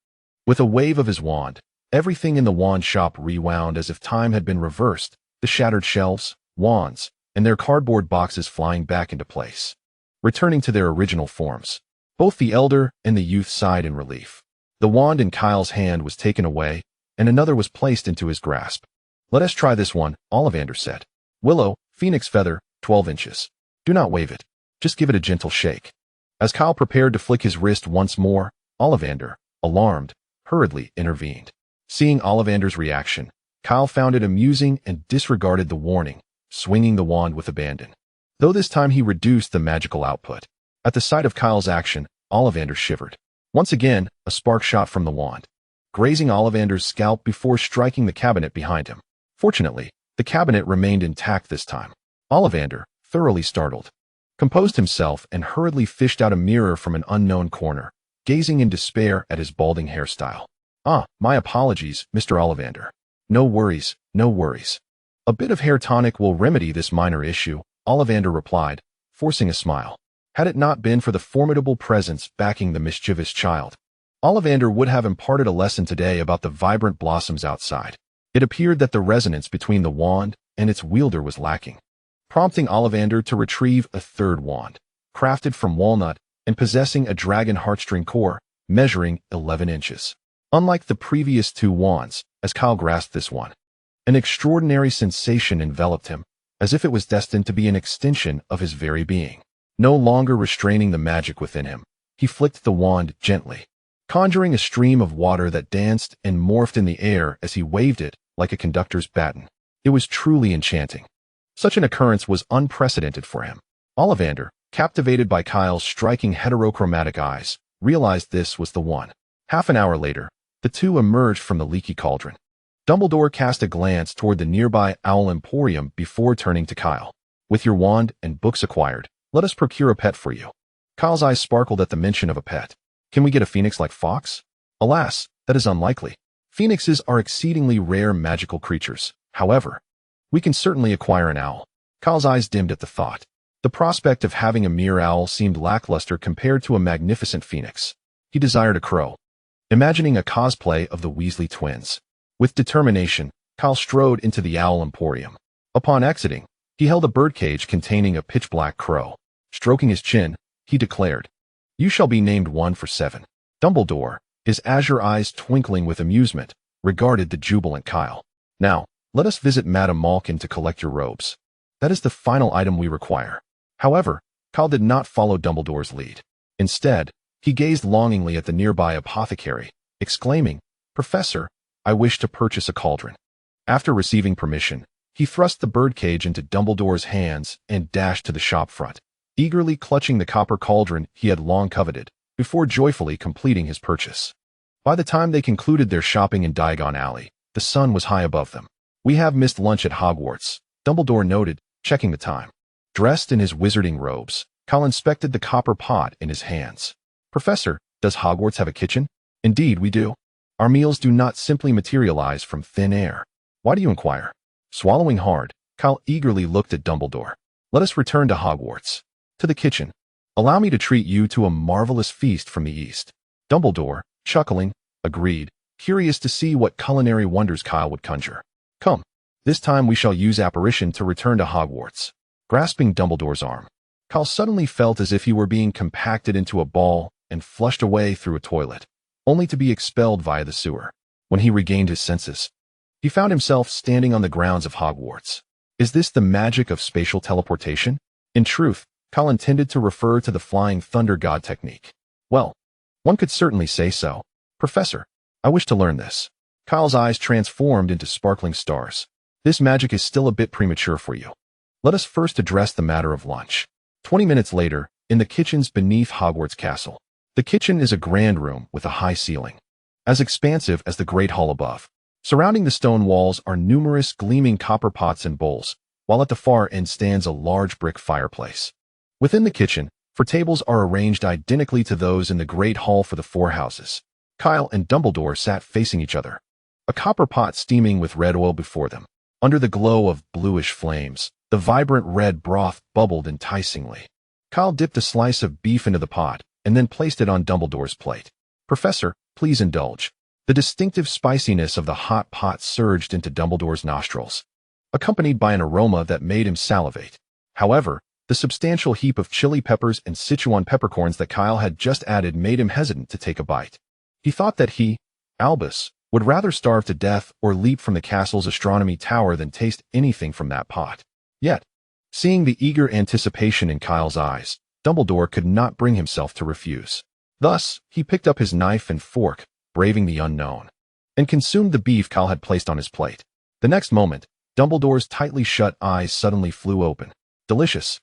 With a wave of his wand, everything in the wand shop rewound as if time had been reversed, the shattered shelves, wands, and their cardboard boxes flying back into place. Returning to their original forms, both the elder and the youth sighed in relief. The wand in Kyle's hand was taken away, and another was placed into his grasp. "Let us try this one," Ollivander said. "Willow, phoenix feather, 12 inches. Do not wave it. Just give it a gentle shake." As Kyle prepared to flick his wrist once more, Ollivander, alarmed, hurriedly intervened. Seeing Ollivander's reaction, Kyle found it amusing and disregarded the warning, swinging the wand with abandon. Though this time he reduced the magical output. At the sight of Kyle's action, Ollivander shivered. Once again, a spark shot from the wand, grazing Ollivander's scalp before striking the cabinet behind him. Fortunately, the cabinet remained intact this time. Ollivander, thoroughly startled, composed himself and hurriedly fished out a mirror from an unknown corner, gazing in despair at his balding hairstyle. "Ah, my apologies, Mr. Ollivander." "No worries, no worries. A bit of hair tonic will remedy this minor issue," Ollivander replied, forcing a smile. Had it not been for the formidable presence backing the mischievous child, Ollivander would have imparted a lesson today about the vibrant blossoms outside. It appeared that the resonance between the wand and its wielder was lacking, prompting Ollivander to retrieve a third wand, crafted from walnut and possessing a dragon heartstring core, measuring 11 inches. Unlike the previous two wands, as Kyle grasped this one, an extraordinary sensation enveloped him, as if it was destined to be an extension of his very being. No longer restraining the magic within him, he flicked the wand gently, conjuring a stream of water that danced and morphed in the air as he waved it like a conductor's baton. It was truly enchanting. Such an occurrence was unprecedented for him. Ollivander, captivated by Kyle's striking heterochromatic eyes, realized this was the one. Half an hour later, the two emerged from the leaky cauldron. Dumbledore cast a glance toward the nearby Owl Emporium before turning to Kyle. "With your wand and books acquired, let us procure a pet for you." Kyle's eyes sparkled at the mention of a pet. "Can we get a phoenix like Fox?" "Alas, that is unlikely. Phoenixes are exceedingly rare magical creatures. However, we can certainly acquire an owl." Kyle's eyes dimmed at the thought. The prospect of having a mere owl seemed lackluster compared to a magnificent phoenix. He desired a crow, imagining a cosplay of the Weasley twins. With determination, Kyle strode into the Owl Emporium. Upon exiting, he held a birdcage containing a pitch-black crow. Stroking his chin, he declared, "You shall be named 1 for 7. Dumbledore, his azure eyes twinkling with amusement, regarded the jubilant Kyle. "Now, let us visit Madame Malkin to collect your robes. That is the final item we require." However, Kyle did not follow Dumbledore's lead. Instead, he gazed longingly at the nearby apothecary, exclaiming, "Professor, I wish to purchase a cauldron." After receiving permission, he thrust the birdcage into Dumbledore's hands and dashed to the shop front, eagerly clutching the copper cauldron he had long coveted, before joyfully completing his purchase. By the time they concluded their shopping in Diagon Alley, the sun was high above them. "We have missed lunch at Hogwarts," Dumbledore noted, checking the time. Dressed in his wizarding robes, Kyle inspected the copper pot in his hands. "Professor, does Hogwarts have a kitchen?" "Indeed, we do. Our meals do not simply materialize from thin air." "Why do you inquire?" Swallowing hard, Kyle eagerly looked at Dumbledore. "Let us return to Hogwarts. To the kitchen. Allow me to treat you to a marvelous feast from the East." Dumbledore, chuckling, agreed, curious to see what culinary wonders Kyle would conjure. "Come. This time we shall use apparition to return to Hogwarts." Grasping Dumbledore's arm, Kyle suddenly felt as if he were being compacted into a ball and flushed away through a toilet, only to be expelled via the sewer. When he regained his senses, He found himself standing on the grounds of Hogwarts. Is this the magic of spatial teleportation? In truth, Kyle intended to refer to the flying thunder god technique. Well, one could certainly say so. Professor, I wish to learn this. Kyle's eyes transformed into sparkling stars. This magic is still a bit premature for you. Let us first address the matter of lunch. 20 minutes later, in the kitchens beneath Hogwarts Castle. The kitchen is a grand room with a high ceiling, as expansive as the great hall above. Surrounding the stone walls are numerous gleaming copper pots and bowls, while at the far end stands a large brick fireplace. Within the kitchen, four tables are arranged identically to those in the great hall for the four houses. Kyle and Dumbledore sat facing each other, a copper pot steaming with red oil before them. Under the glow of bluish flames, the vibrant red broth bubbled enticingly. Kyle dipped a slice of beef into the pot and then placed it on Dumbledore's plate. Professor, please indulge. The distinctive spiciness of the hot pot surged into Dumbledore's nostrils, accompanied by an aroma that made him salivate. However, the substantial heap of chili peppers and Sichuan peppercorns that Kyle had just added made him hesitant to take a bite. He thought that he, Albus, would rather starve to death or leap from the castle's astronomy tower than taste anything from that pot. Yet, seeing the eager anticipation in Kyle's eyes, Dumbledore could not bring himself to refuse. Thus, he picked up his knife and fork, braving the unknown, and consumed the beef Kyle had placed on his plate. The next moment, Dumbledore's tightly shut eyes suddenly flew open. Delicious.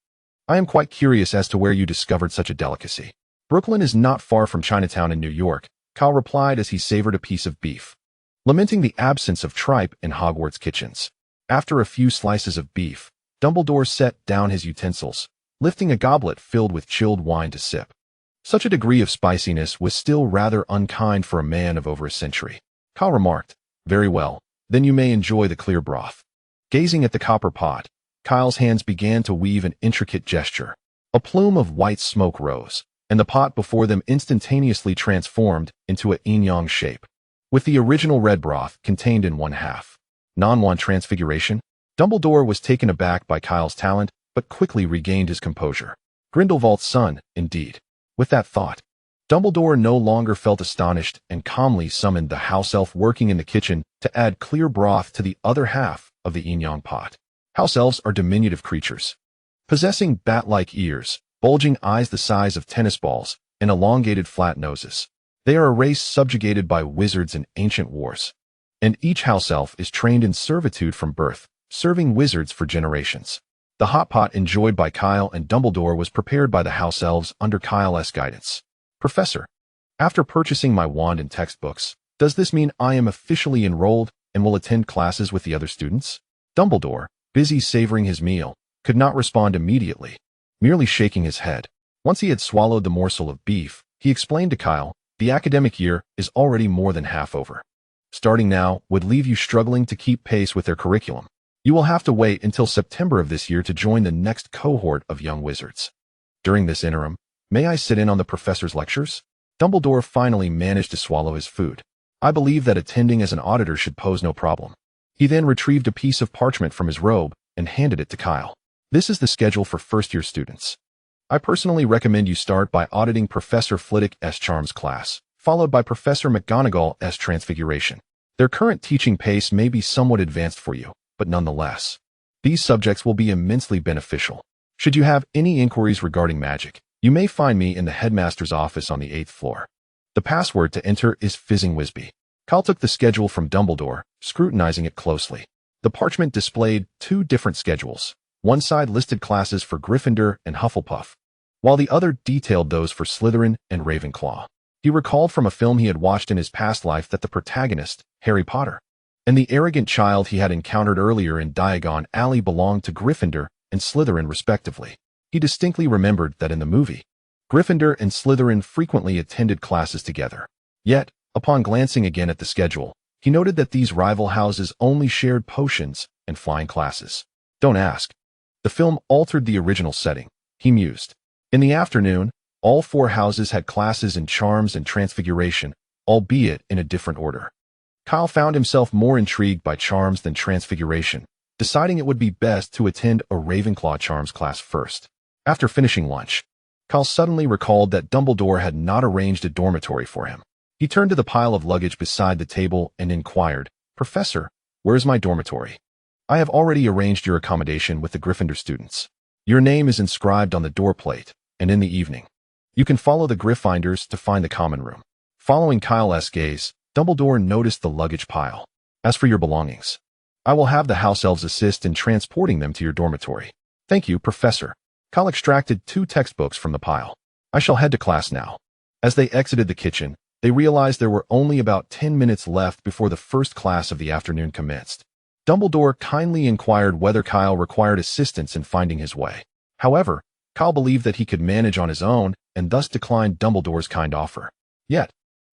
I am quite curious as to where you discovered such a delicacy. Brooklyn is not far from Chinatown in New York, Kyle replied as he savored a piece of beef, lamenting the absence of tripe in Hogwarts kitchens. After a few slices of beef, Dumbledore set down his utensils, lifting a goblet filled with chilled wine to sip. Such a degree of spiciness was still rather unkind for a man of over a century. Kyle remarked, "Very well, then you may enjoy the clear broth." Gazing at the copper pot, Kyle's hands began to weave an intricate gesture. A plume of white smoke rose, and the pot before them instantaneously transformed into a yin-yang shape, with the original red broth contained in one half. Non-one transfiguration? Dumbledore was taken aback by Kyle's talent, but quickly regained his composure. Grindelwald's son, indeed. With that thought, Dumbledore no longer felt astonished and calmly summoned the house elf working in the kitchen to add clear broth to the other half of the yin-yang pot. House elves are diminutive creatures, possessing bat-like ears, bulging eyes the size of tennis balls, and elongated flat noses. They are a race subjugated by wizards in ancient wars, and each house elf is trained in servitude from birth, serving wizards for generations. The hot pot enjoyed by Kyle and Dumbledore was prepared by the house elves under Kyle's guidance. Professor, after purchasing my wand and textbooks, does this mean I am officially enrolled and will attend classes with the other students? Dumbledore, busy savoring his meal, could not respond immediately, merely shaking his head. Once he had swallowed the morsel of beef, he explained to Kyle, the academic year is already more than half over. Starting now would leave you struggling to keep pace with their curriculum. You will have to wait until September of this year to join the next cohort of young wizards. During this interim, may I sit in on the professor's lectures? Dumbledore finally managed to swallow his food. I believe that attending as an auditor should pose no problem. He then retrieved a piece of parchment from his robe and handed it to Kyle. This is the schedule for first-year students. I personally recommend you start by auditing Professor Flitwick's Charms class, followed by Professor McGonagall's Transfiguration. Their current teaching pace may be somewhat advanced for you, but nonetheless, these subjects will be immensely beneficial. Should you have any inquiries regarding magic, you may find me in the headmaster's office on the 8th floor. The password to enter is Fizzing Wisby. Kyle took the schedule from Dumbledore, scrutinizing it closely. The parchment displayed two different schedules. One side listed classes for Gryffindor and Hufflepuff, while the other detailed those for Slytherin and Ravenclaw. He recalled from a film he had watched in his past life that the protagonist, Harry Potter, and the arrogant child he had encountered earlier in Diagon Alley belonged to Gryffindor and Slytherin respectively. He distinctly remembered that in the movie, Gryffindor and Slytherin frequently attended classes together. Yet, upon glancing again at the schedule, he noted that these rival houses only shared potions and flying classes. Don't ask. The film altered the original setting, he mused. In the afternoon, all four houses had classes in Charms and Transfiguration, albeit in a different order. Kyle found himself more intrigued by Charms than Transfiguration, deciding it would be best to attend a Ravenclaw Charms class first. After finishing lunch, Kyle suddenly recalled that Dumbledore had not arranged a dormitory for him. He turned to the pile of luggage beside the table and inquired, "Professor, Where's my dormitory? I have already arranged your accommodation with the Gryffindor students. Your name is inscribed on the door plate, and in the evening, you can follow the Gryffindors to find the common room. Following Kyle's gaze, Dumbledore noticed the luggage pile. As for your belongings, I will have the house elves assist in transporting them to your dormitory. Thank you, Professor. Kyle extracted 2 textbooks from the pile. I shall head to class now. As they exited the kitchen, they realized there were only about 10 minutes left before the first class of the afternoon commenced. Dumbledore kindly inquired whether Kyle required assistance in finding his way. However, Kyle believed that he could manage on his own and thus declined Dumbledore's kind offer. Yet,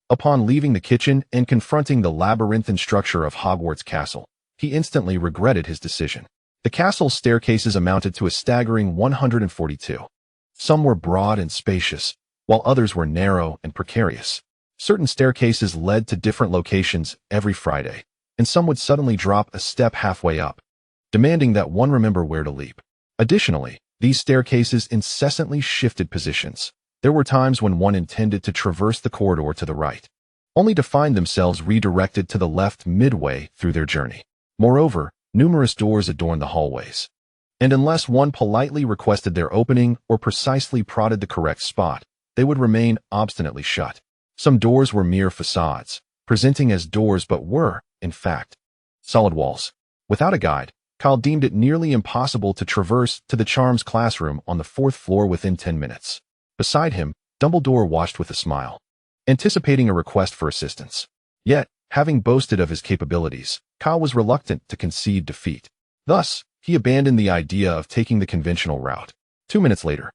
upon leaving the kitchen and confronting the labyrinthine structure of Hogwarts Castle, he instantly regretted his decision. The castle's staircases amounted to a staggering 142. Some were broad and spacious, while others were narrow and precarious. Certain staircases led to different locations every Friday, and some would suddenly drop a step halfway up, demanding that one remember where to leap. Additionally, these staircases incessantly shifted positions. There were times when one intended to traverse the corridor to the right, only to find themselves redirected to the left midway through their journey. Moreover, numerous doors adorned the hallways, and unless one politely requested their opening or precisely prodded the correct spot, they would remain obstinately shut. Some doors were mere facades, presenting as doors but were, in fact, solid walls. Without a guide, Kyle deemed it nearly impossible to traverse to the Charms classroom on the 4th floor within 10 minutes. Beside him, Dumbledore watched with a smile, anticipating a request for assistance. Yet, having boasted of his capabilities, Kyle was reluctant to concede defeat. Thus, he abandoned the idea of taking the conventional route. 2 minutes later,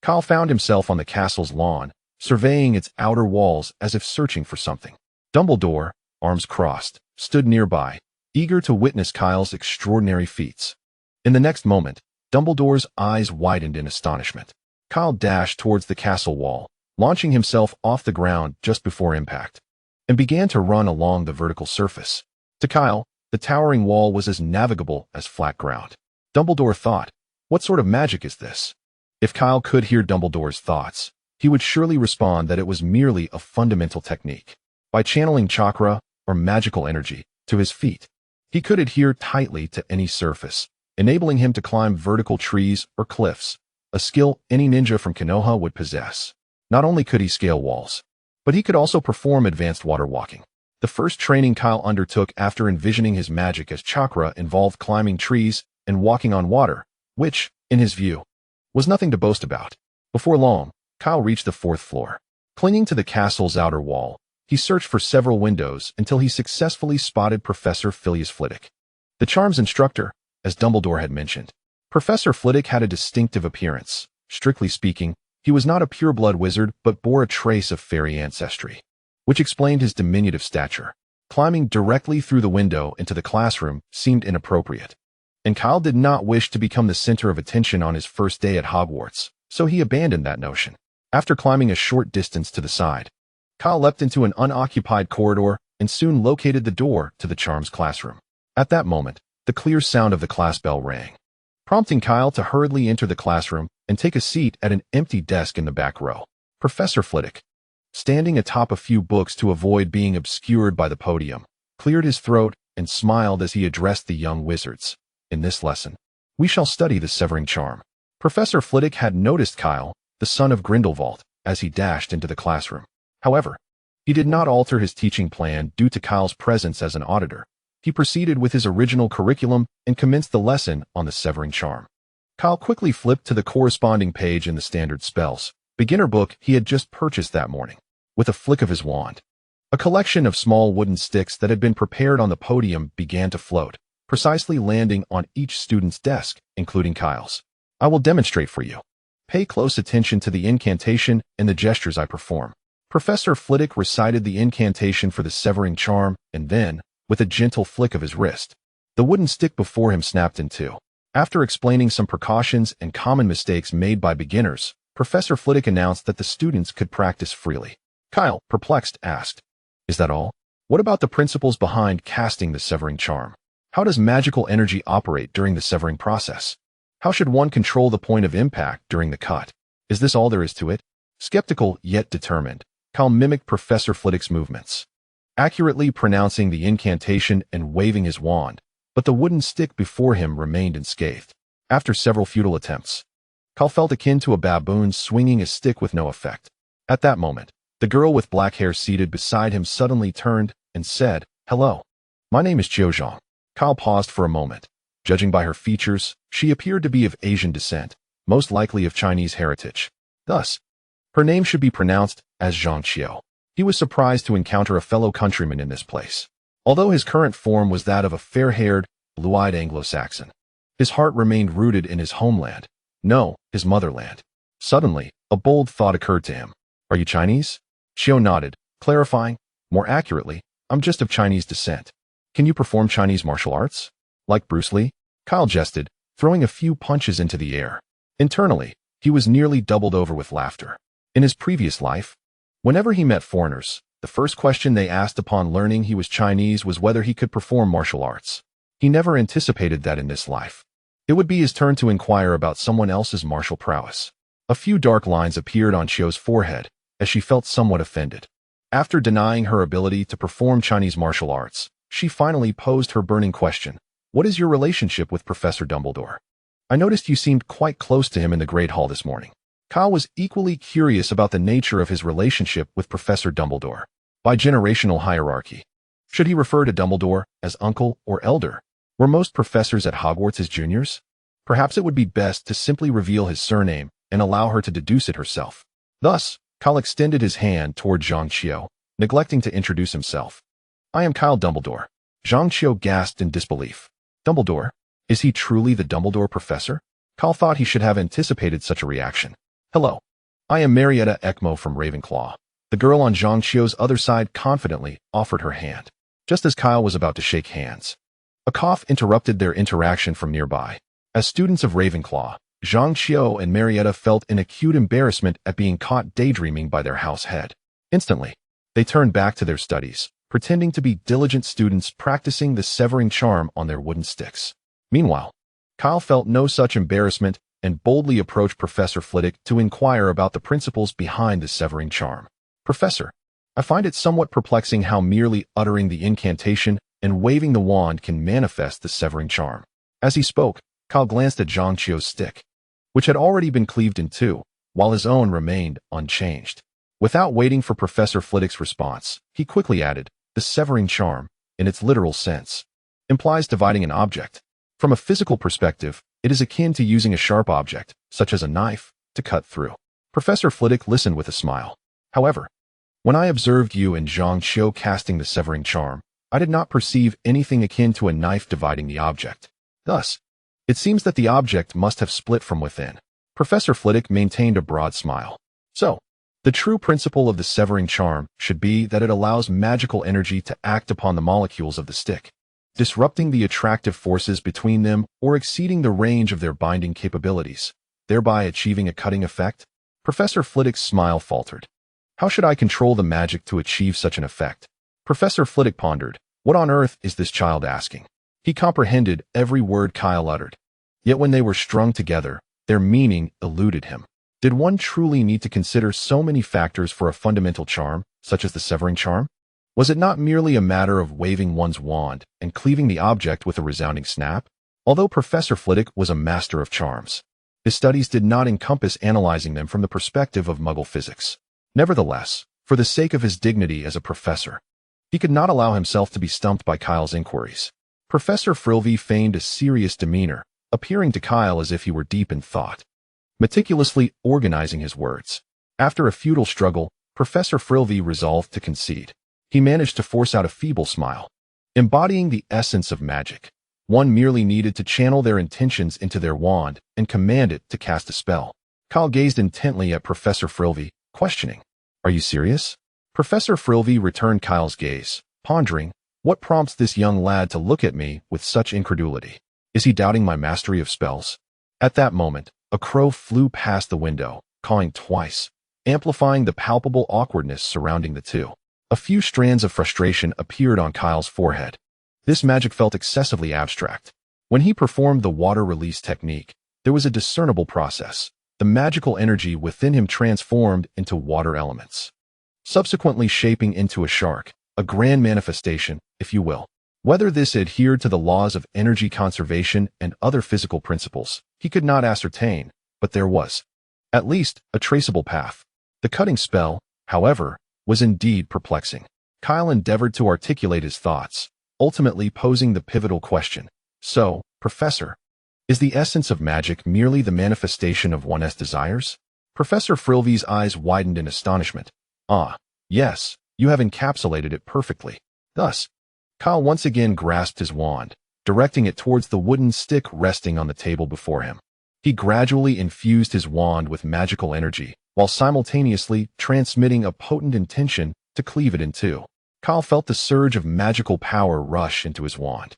Kyle found himself on the castle's lawn, surveying its outer walls as if searching for something. Dumbledore, arms crossed, stood nearby, eager to witness Kyle's extraordinary feats. In the next moment, Dumbledore's eyes widened in astonishment. Kyle dashed towards the castle wall, launching himself off the ground just before impact, and began to run along the vertical surface. To Kyle, the towering wall was as navigable as flat ground. Dumbledore thought, what sort of magic is this? If Kyle could hear Dumbledore's thoughts, he would surely respond that it was merely a fundamental technique. By channeling chakra, or magical energy, to his feet, he could adhere tightly to any surface, enabling him to climb vertical trees or cliffs, a skill any ninja from Konoha would possess. Not only could he scale walls, but he could also perform advanced water walking. The first training Kyle undertook after envisioning his magic as chakra involved climbing trees and walking on water, which, in his view, was nothing to boast about. Before long, Kyle reached the 4th floor. Clinging to the castle's outer wall, he searched for several windows until he successfully spotted Professor Phileas Flitwick, the charms instructor, as Dumbledore had mentioned. Professor Flitwick had a distinctive appearance. Strictly speaking, he was not a pure-blood wizard but bore a trace of fairy ancestry, which explained his diminutive stature. Climbing directly through the window into the classroom seemed inappropriate, and Kyle did not wish to become the center of attention on his first day at Hogwarts, so he abandoned that notion. After climbing a short distance to the side, Kyle leapt into an unoccupied corridor and soon located the door to the Charms classroom. At that moment, the clear sound of the class bell rang, prompting Kyle to hurriedly enter the classroom and take a seat at an empty desk in the back row. Professor Flitwick, standing atop a few books to avoid being obscured by the podium, cleared his throat and smiled as he addressed the young wizards. In this lesson, we shall study the Severing Charm. Professor Flitwick had noticed Kyle, the son of Grindelwald, as he dashed into the classroom. However, he did not alter his teaching plan due to Kyle's presence as an auditor. He proceeded with his original curriculum and commenced the lesson on the Severing Charm. Kyle quickly flipped to the corresponding page in the standard spells beginner book he had just purchased that morning. With a flick of his wand, a collection of small wooden sticks that had been prepared on the podium began to float, precisely landing on each student's desk, including Kyle's. I will demonstrate for you. Pay close attention to the incantation and the gestures I perform. Professor Flitwick recited the incantation for the Severing Charm, and then, with a gentle flick of his wrist, the wooden stick before him snapped in two. After explaining some precautions and common mistakes made by beginners, Professor Flitwick announced that the students could practice freely. Kyle, perplexed, asked, "Is that all? What about the principles behind casting the Severing Charm? How does magical energy operate during the severing process? How should one control the point of impact during the cut? Is this all there is to it?" Skeptical yet determined, Kyle mimicked Professor Flitwick's movements. accurately pronouncing the incantation and waving his wand, but the wooden stick before him remained unscathed. After several futile attempts, Kyle felt akin to a baboon swinging a stick with no effect. At that moment, the girl with black hair seated beside him suddenly turned and said, "Hello. My name is Jiao Zhang." Kyle paused for a moment. Judging by her features, she appeared to be of Asian descent, most likely of Chinese heritage. Thus, her name should be pronounced as Zhang Qiu. He was surprised to encounter a fellow countryman in this place. Although his current form was that of a fair-haired, blue-eyed Anglo-Saxon, his heart remained rooted in his homeland. No, his motherland. Suddenly, a bold thought occurred to him. "Are you Chinese?" Qiu nodded, clarifying, "More accurately, I'm just of Chinese descent. Can you perform Chinese martial arts? Like Bruce Lee?" Kyle jested, throwing a few punches into the air. Internally, he was nearly doubled over with laughter. In his previous life, whenever he met foreigners, the first question they asked upon learning he was Chinese was whether he could perform martial arts. He never anticipated that in this life it would be his turn to inquire about someone else's martial prowess. A few dark lines appeared on Qiu's forehead as she felt somewhat offended. After denying her ability to perform Chinese martial arts, she finally posed her burning question. "What is your relationship with Professor Dumbledore? I noticed you seemed quite close to him in the Great Hall this morning." Kyle was equally curious about the nature of his relationship with Professor Dumbledore. By generational hierarchy, should he refer to Dumbledore as uncle or elder? Were most professors at Hogwarts his juniors? Perhaps it would be best to simply reveal his surname and allow her to deduce it herself. Thus, Kyle extended his hand toward Zhang Qiu, neglecting to introduce himself. "I am Kyle Dumbledore." Zhang Qiu gasped in disbelief. "Dumbledore? Is he truly the Dumbledore professor?" Kyle thought he should have anticipated such a reaction. "Hello. I am Marietta Ekmo from Ravenclaw." The girl on Zhang Qiu's other side confidently offered her hand. Just as Kyle was about to shake hands, a cough interrupted their interaction from nearby. As students of Ravenclaw, Zhang Qiu and Marietta felt an acute embarrassment at being caught daydreaming by their house head. Instantly, they turned back to their studies, pretending to be diligent students practicing the severing charm on their wooden sticks. Meanwhile, Kyle felt no such embarrassment and boldly approached Professor Flitwick to inquire about the principles behind the severing charm. "Professor, I find it somewhat perplexing how merely uttering the incantation and waving the wand can manifest the severing charm." As he spoke, Kyle glanced at Zhang Qiu's stick, which had already been cleaved in two, while his own remained unchanged. Without waiting for Professor Flitwick's response, he quickly added, "The severing charm, in its literal sense, implies dividing an object. From a physical perspective, it is akin to using a sharp object, such as a knife, to cut through." Professor Flitwick listened with a smile. "However, when I observed you and Zhang Qiu casting the severing charm, I did not perceive anything akin to a knife dividing the object. Thus, it seems that the object must have split from within." Professor Flitwick maintained a broad smile. "So, the true principle of the severing charm should be that it allows magical energy to act upon the molecules of the stick, disrupting the attractive forces between them or exceeding the range of their binding capabilities, thereby achieving a cutting effect?" Professor Flitwick's smile faltered. "How should I control the magic to achieve such an effect?" Professor Flitwick pondered. What on earth is this child asking? He comprehended every word Kyle uttered. Yet when they were strung together, their meaning eluded him. Did one truly need to consider so many factors for a fundamental charm, such as the severing charm? Was it not merely a matter of waving one's wand and cleaving the object with a resounding snap? Although Professor Flitwick was a master of charms, his studies did not encompass analyzing them from the perspective of Muggle physics. Nevertheless, for the sake of his dignity as a professor, he could not allow himself to be stumped by Kyle's inquiries. Professor Frilvey feigned a serious demeanor, appearing to Kyle as if he were deep in thought, meticulously organizing his words. After a futile struggle, Professor Frilvey resolved to concede. He managed to force out a feeble smile. Embodying the essence of magic, one merely needed to channel their intentions into their wand and command it to cast a spell. Kyle gazed intently at Professor Frilvey, questioning, "Are you serious?" Professor Frilvey returned Kyle's gaze, pondering, "What prompts this young lad to look at me with such incredulity? Is he doubting my mastery of spells?" At that moment, a crow flew past the window, cawing twice, amplifying the palpable awkwardness surrounding the two. A few strands of frustration appeared on Kyle's forehead. This magic felt excessively abstract. When he performed the water release technique, there was a discernible process. The magical energy within him transformed into water elements, subsequently shaping into a shark, a grand manifestation, if you will. Whether this adhered to the laws of energy conservation and other physical principles, he could not ascertain, but there was, at least, a traceable path. The cutting spell, however, was indeed perplexing. Kyle endeavored to articulate his thoughts, ultimately posing the pivotal question. So, Professor, is the essence of magic merely the manifestation of one's desires? Professor Frilvy's eyes widened in astonishment. Ah, yes, you have encapsulated it perfectly. Thus, Kyle once again grasped his wand, directing it towards the wooden stick resting on the table before him. He gradually infused his wand with magical energy, while simultaneously transmitting a potent intention to cleave it in two. Kyle felt the surge of magical power rush into his wand,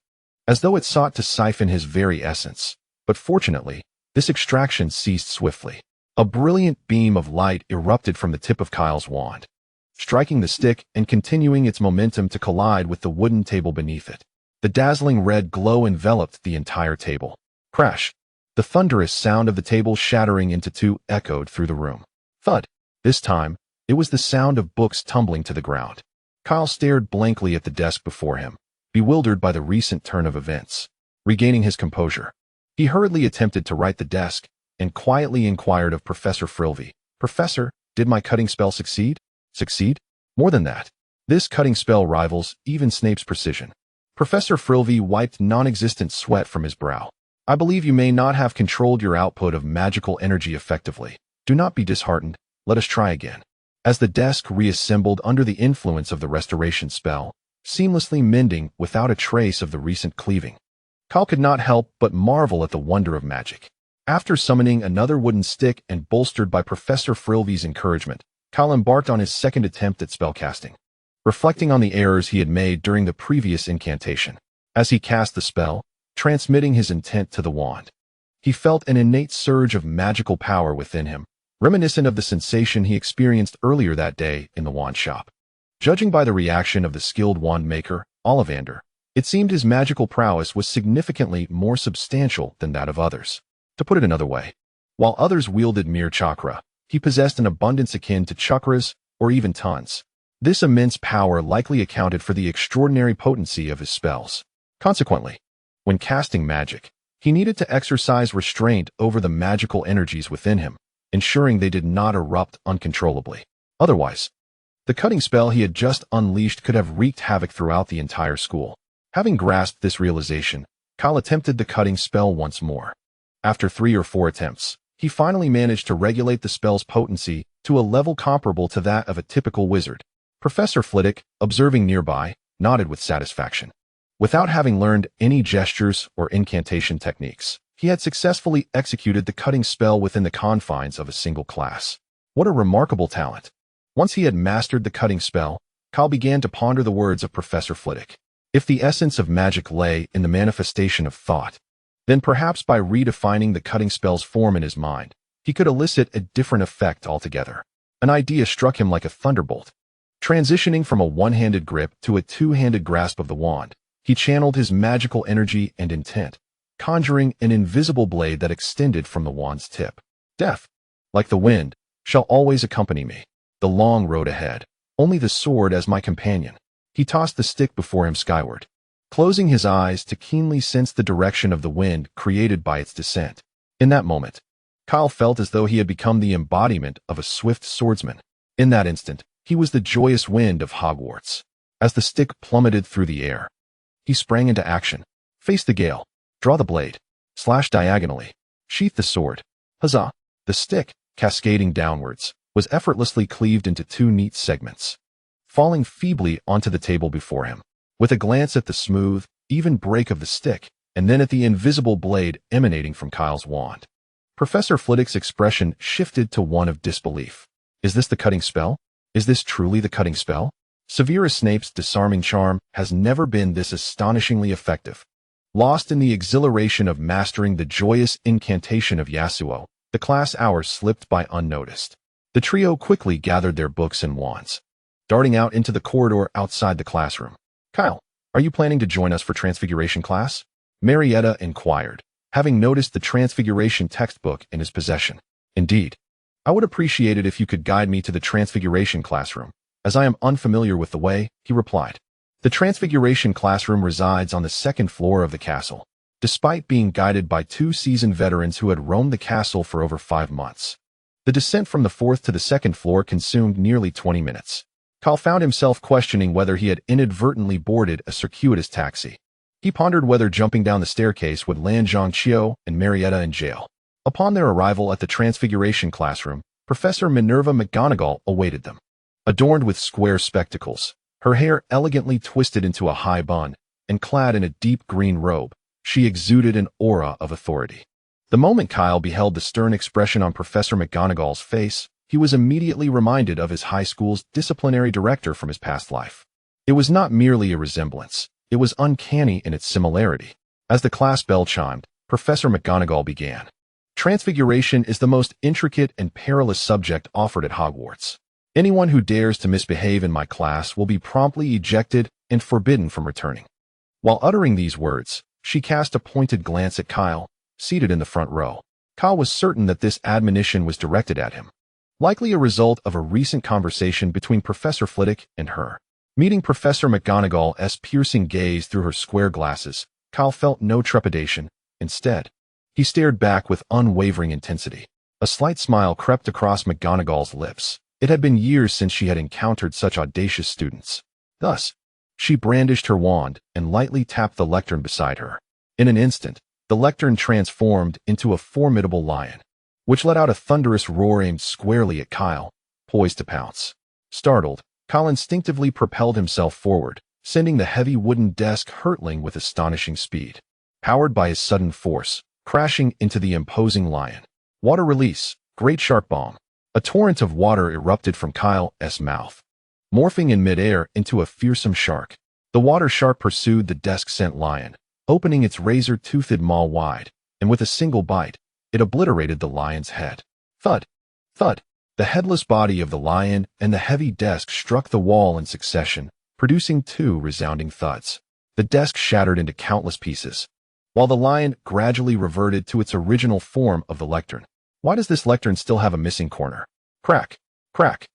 as though it sought to siphon his very essence. But fortunately, this extraction ceased swiftly. A brilliant beam of light erupted from the tip of Kyle's wand, striking the stick and continuing its momentum to collide with the wooden table beneath it. The dazzling red glow enveloped the entire table. Crash! The thunderous sound of the table shattering into two echoed through the room. Thud! This time, it was the sound of books tumbling to the ground. Kyle stared blankly at the desk before him, bewildered by the recent turn of events. Regaining his composure, he hurriedly attempted to right the desk and quietly inquired of Professor Frilvy, "Professor, did my cutting spell succeed?" Succeed? More than that. This cutting spell rivals even Snape's precision. Professor Frilvy wiped non-existent sweat from his brow. "I believe you may not have controlled your output of magical energy effectively. Do not be disheartened. Let us try again." As the desk reassembled under the influence of the restoration spell, seamlessly mending without a trace of the recent cleaving, Kyle could not help but marvel at the wonder of magic. After summoning another wooden stick and bolstered by Professor Frilvy's encouragement, Kyle embarked on his second attempt at spellcasting, reflecting on the errors he had made during the previous incantation. As he cast the spell, transmitting his intent to the wand, he felt an innate surge of magical power within him, reminiscent of the sensation he experienced earlier that day in the wand shop. Judging by the reaction of the skilled wand maker, Ollivander, it seemed his magical prowess was significantly more substantial than that of others. To put it another way, while others wielded mere chakra, he possessed an abundance akin to chakras or even tons. This immense power likely accounted for the extraordinary potency of his spells. Consequently, when casting magic, he needed to exercise restraint over the magical energies within him, ensuring they did not erupt uncontrollably. Otherwise, the cutting spell he had just unleashed could have wreaked havoc throughout the entire school. Having grasped this realization, Kyle attempted the cutting spell once more. After 3 or 4 attempts, he finally managed to regulate the spell's potency to a level comparable to that of a typical wizard. Professor Flitwick, observing nearby, nodded with satisfaction. Without having learned any gestures or incantation techniques, he had successfully executed the cutting spell within the confines of a single class. What a remarkable talent! Once he had mastered the cutting spell, Kyle began to ponder the words of Professor Flitwick. If the essence of magic lay in the manifestation of thought, then perhaps by redefining the cutting spell's form in his mind, he could elicit a different effect altogether. An idea struck him like a thunderbolt. Transitioning from a one-handed grip to a two-handed grasp of the wand, he channeled his magical energy and intent, conjuring an invisible blade that extended from the wand's tip. "Death, like the wind, shall always accompany me. The long road ahead, only the sword as my companion." He tossed the stick before him skyward, closing his eyes to keenly sense the direction of the wind created by its descent. In that moment, Kyle felt as though he had become the embodiment of a swift swordsman. In that instant, he was the joyous wind of Hogwarts. As the stick plummeted through the air, he sprang into action. Face the gale. Draw the blade. Slash diagonally. Sheath the sword. Huzzah! The stick, cascading downwards, was effortlessly cleaved into 2 neat segments, falling feebly onto the table before him. With a glance at the smooth, even break of the stick, and then at the invisible blade emanating from Kyle's wand, Professor Flitwick's expression shifted to one of disbelief. Is this the cutting spell? Is this truly the cutting spell? Severus Snape's disarming charm has never been this astonishingly effective. Lost in the exhilaration of mastering the joyous incantation of Yasuo, the class hours slipped by unnoticed. The trio quickly gathered their books and wands, darting out into the corridor outside the classroom. "Kyle, are you planning to join us for Transfiguration class?" Marietta inquired, having noticed the Transfiguration textbook in his possession. "Indeed. I would appreciate it if you could guide me to the Transfiguration classroom, As I am unfamiliar with the way, he replied. The Transfiguration classroom resides on the second floor of the castle, despite being guided by 2 seasoned veterans who had roamed the castle for over 5 months. The descent from the 4th to the 2nd floor consumed nearly 20 minutes. Kyle found himself questioning whether he had inadvertently boarded a circuitous taxi. He pondered whether jumping down the staircase would land Zhang Qiu and Marietta in jail. Upon their arrival at the Transfiguration classroom, Professor Minerva McGonagall awaited them. Adorned with square spectacles, her hair elegantly twisted into a high bun, and clad in a deep green robe, she exuded an aura of authority. The moment Kyle beheld the stern expression on Professor McGonagall's face, he was immediately reminded of his high school's disciplinary director from his past life. It was not merely a resemblance, it was uncanny in its similarity. As the class bell chimed, Professor McGonagall began. Transfiguration is the most intricate and perilous subject offered at Hogwarts. Anyone who dares to misbehave in my class will be promptly ejected and forbidden from returning. While uttering these words, she cast a pointed glance at Kyle, seated in the front row. Kyle was certain that this admonition was directed at him, likely a result of a recent conversation between Professor Flitwick and her. Meeting Professor McGonagall's piercing gaze through her square glasses, Kyle felt no trepidation. Instead, he stared back with unwavering intensity. A slight smile crept across McGonagall's lips. It had been years since she had encountered such audacious students. Thus, she brandished her wand and lightly tapped the lectern beside her. In an instant, the lectern transformed into a formidable lion, which let out a thunderous roar aimed squarely at Kyle, poised to pounce. Startled, Kyle instinctively propelled himself forward, sending the heavy wooden desk hurtling with astonishing speed. Powered by his sudden force, crashing into the imposing lion. Water release, great shark bomb. A torrent of water erupted from Kyle's mouth, morphing in midair into a fearsome shark. The water shark pursued the desk-sent lion, opening its razor-toothed maw wide, and with a single bite, it obliterated the lion's head. Thud! Thud! The headless body of the lion and the heavy desk struck the wall in succession, producing 2 resounding thuds. The desk shattered into countless pieces, while the lion gradually reverted to its original form of the lectern. Why does this lectern still have a missing corner? Crack! Crack!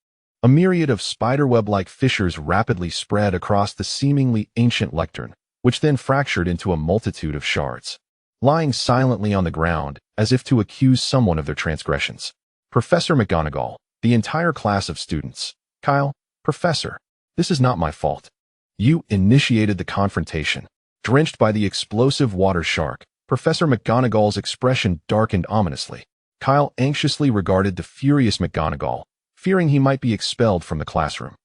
A myriad of spiderweb-like fissures rapidly spread across the seemingly ancient lectern, which then fractured into a multitude of shards. Lying silently on the ground, as if to accuse someone of their transgressions. Professor McGonagall, the entire class of students. Kyle, Professor, this is not my fault. You initiated the confrontation. Drenched by the explosive water shark, Professor McGonagall's expression darkened ominously. Kyle anxiously regarded the furious McGonagall, fearing he might be expelled from the classroom.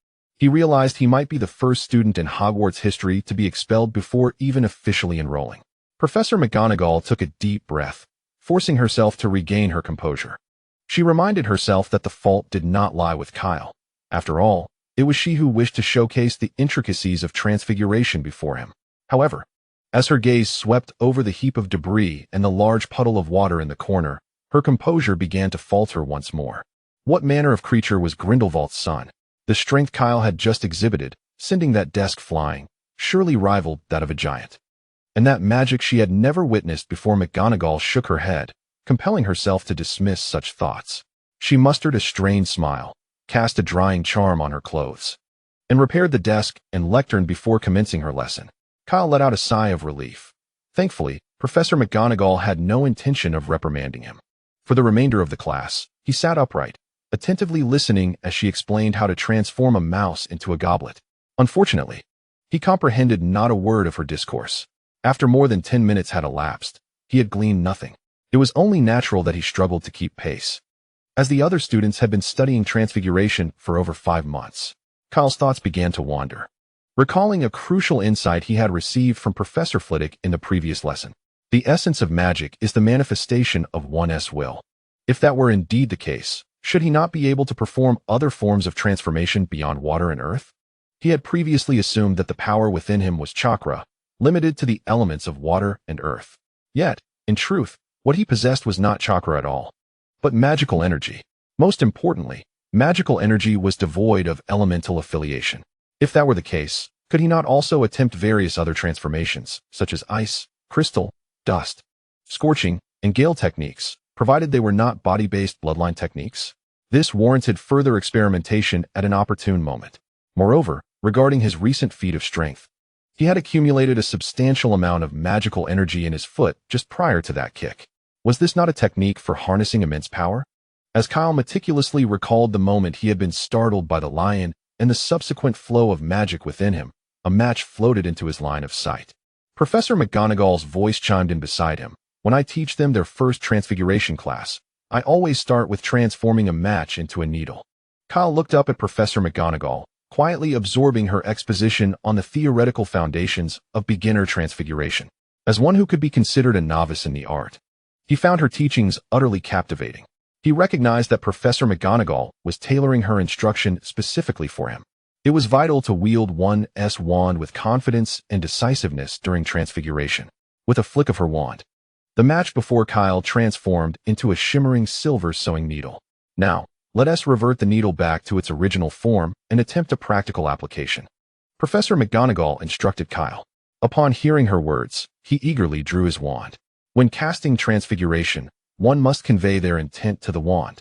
He realized he might be the first student in Hogwarts history to be expelled before even officially enrolling. Professor McGonagall took a deep breath, forcing herself to regain her composure. She reminded herself that the fault did not lie with Kyle. After all, it was she who wished to showcase the intricacies of transfiguration before him. However, as her gaze swept over the heap of debris and the large puddle of water in the corner, her composure began to falter once more. What manner of creature was Grindelwald's son? The strength Kyle had just exhibited, sending that desk flying, surely rivaled that of a giant. And that magic she had never witnessed before. McGonagall shook her head, compelling herself to dismiss such thoughts. She mustered a strained smile, cast a drying charm on her clothes, and repaired the desk and lectern before commencing her lesson. Kyle let out a sigh of relief. Thankfully, Professor McGonagall had no intention of reprimanding him. For the remainder of the class, he sat upright, attentively listening as she explained how to transform a mouse into a goblet. Unfortunately, he comprehended not a word of her discourse. After more than 10 minutes had elapsed, he had gleaned nothing. It was only natural that he struggled to keep pace, as the other students had been studying transfiguration for over 5 months. Kyle's thoughts began to wander, recalling a crucial insight he had received from Professor Flitwick in the previous lesson. The essence of magic is the manifestation of one's will. If that were indeed the case, should he not be able to perform other forms of transformation beyond water and earth? He had previously assumed that the power within him was chakra, limited to the elements of water and earth. Yet, in truth, what he possessed was not chakra at all, but magical energy. Most importantly, magical energy was devoid of elemental affiliation. If that were the case, could he not also attempt various other transformations, such as ice, crystal, dust, scorching, and gale techniques, provided they were not body-based bloodline techniques? This warranted further experimentation at an opportune moment. Moreover, regarding his recent feat of strength, he had accumulated a substantial amount of magical energy in his foot just prior to that kick. Was this not a technique for harnessing immense power? As Kyle meticulously recalled the moment he had been startled by the lion and the subsequent flow of magic within him, a match floated into his line of sight. Professor McGonagall's voice chimed in beside him. When I teach them their first transfiguration class, I always start with transforming a match into a needle. Kyle looked up at Professor McGonagall, quietly absorbing her exposition on the theoretical foundations of beginner transfiguration. As one who could be considered a novice in the art, he found her teachings utterly captivating. He recognized that Professor McGonagall was tailoring her instruction specifically for him. It was vital to wield one's wand with confidence and decisiveness during transfiguration. With a flick of her wand, the match before Kyle transformed into a shimmering silver sewing needle. Now, let us revert the needle back to its original form and attempt a practical application. Professor McGonagall instructed Kyle. Upon hearing her words, he eagerly drew his wand. When casting transfiguration, one must convey their intent to the wand,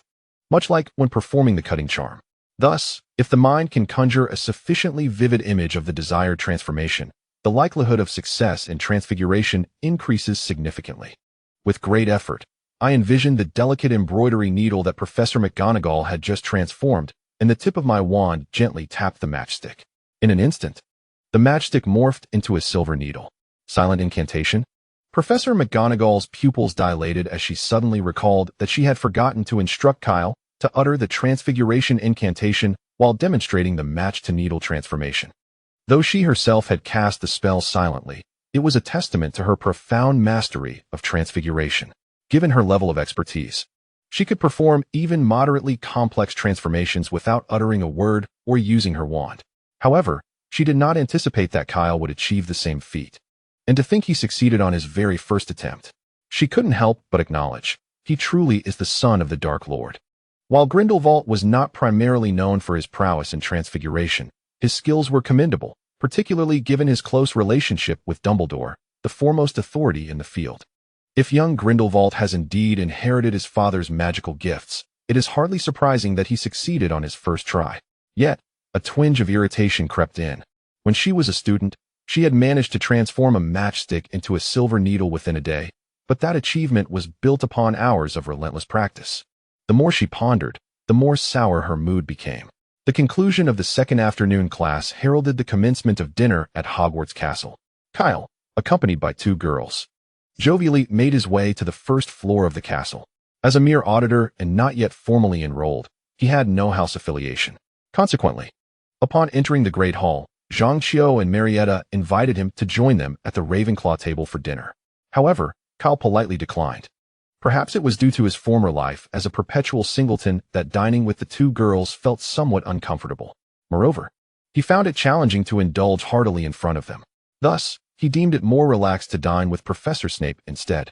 much like when performing the cutting charm. Thus, if the mind can conjure a sufficiently vivid image of the desired transformation, the likelihood of success in transfiguration increases significantly. With great effort, I envisioned the delicate embroidery needle that Professor McGonagall had just transformed, and the tip of my wand gently tapped the matchstick. In an instant, the matchstick morphed into a silver needle. Silent incantation? Professor McGonagall's pupils dilated as she suddenly recalled that she had forgotten to instruct Kyle to utter the transfiguration incantation while demonstrating the match-to-needle transformation. Though she herself had cast the spell silently, it was a testament to her profound mastery of transfiguration. Given her level of expertise, she could perform even moderately complex transformations without uttering a word or using her wand. However, she did not anticipate that Kyle would achieve the same feat. And to think he succeeded on his very first attempt. She couldn't help but acknowledge, he truly is the son of the Dark Lord. While Grindelwald was not primarily known for his prowess in transfiguration, his skills were commendable, particularly given his close relationship with Dumbledore, the foremost authority in the field. If young Grindelwald has indeed inherited his father's magical gifts, it is hardly surprising that he succeeded on his first try. Yet, a twinge of irritation crept in. When she was a student, she had managed to transform a matchstick into a silver needle within a day, but that achievement was built upon hours of relentless practice. The more she pondered, the more sour her mood became. The conclusion of the second afternoon class heralded the commencement of dinner at Hogwarts Castle. Kyle, accompanied by two girls, jovially made his way to the first floor of the castle. As a mere auditor and not yet formally enrolled, he had no house affiliation. Consequently, upon entering the Great Hall, Zhang Qiu and Marietta invited him to join them at the Ravenclaw table for dinner. However, Kyle politely declined. Perhaps it was due to his former life as a perpetual singleton that dining with the two girls felt somewhat uncomfortable. Moreover, he found it challenging to indulge heartily in front of them. Thus, he deemed it more relaxed to dine with Professor Snape instead.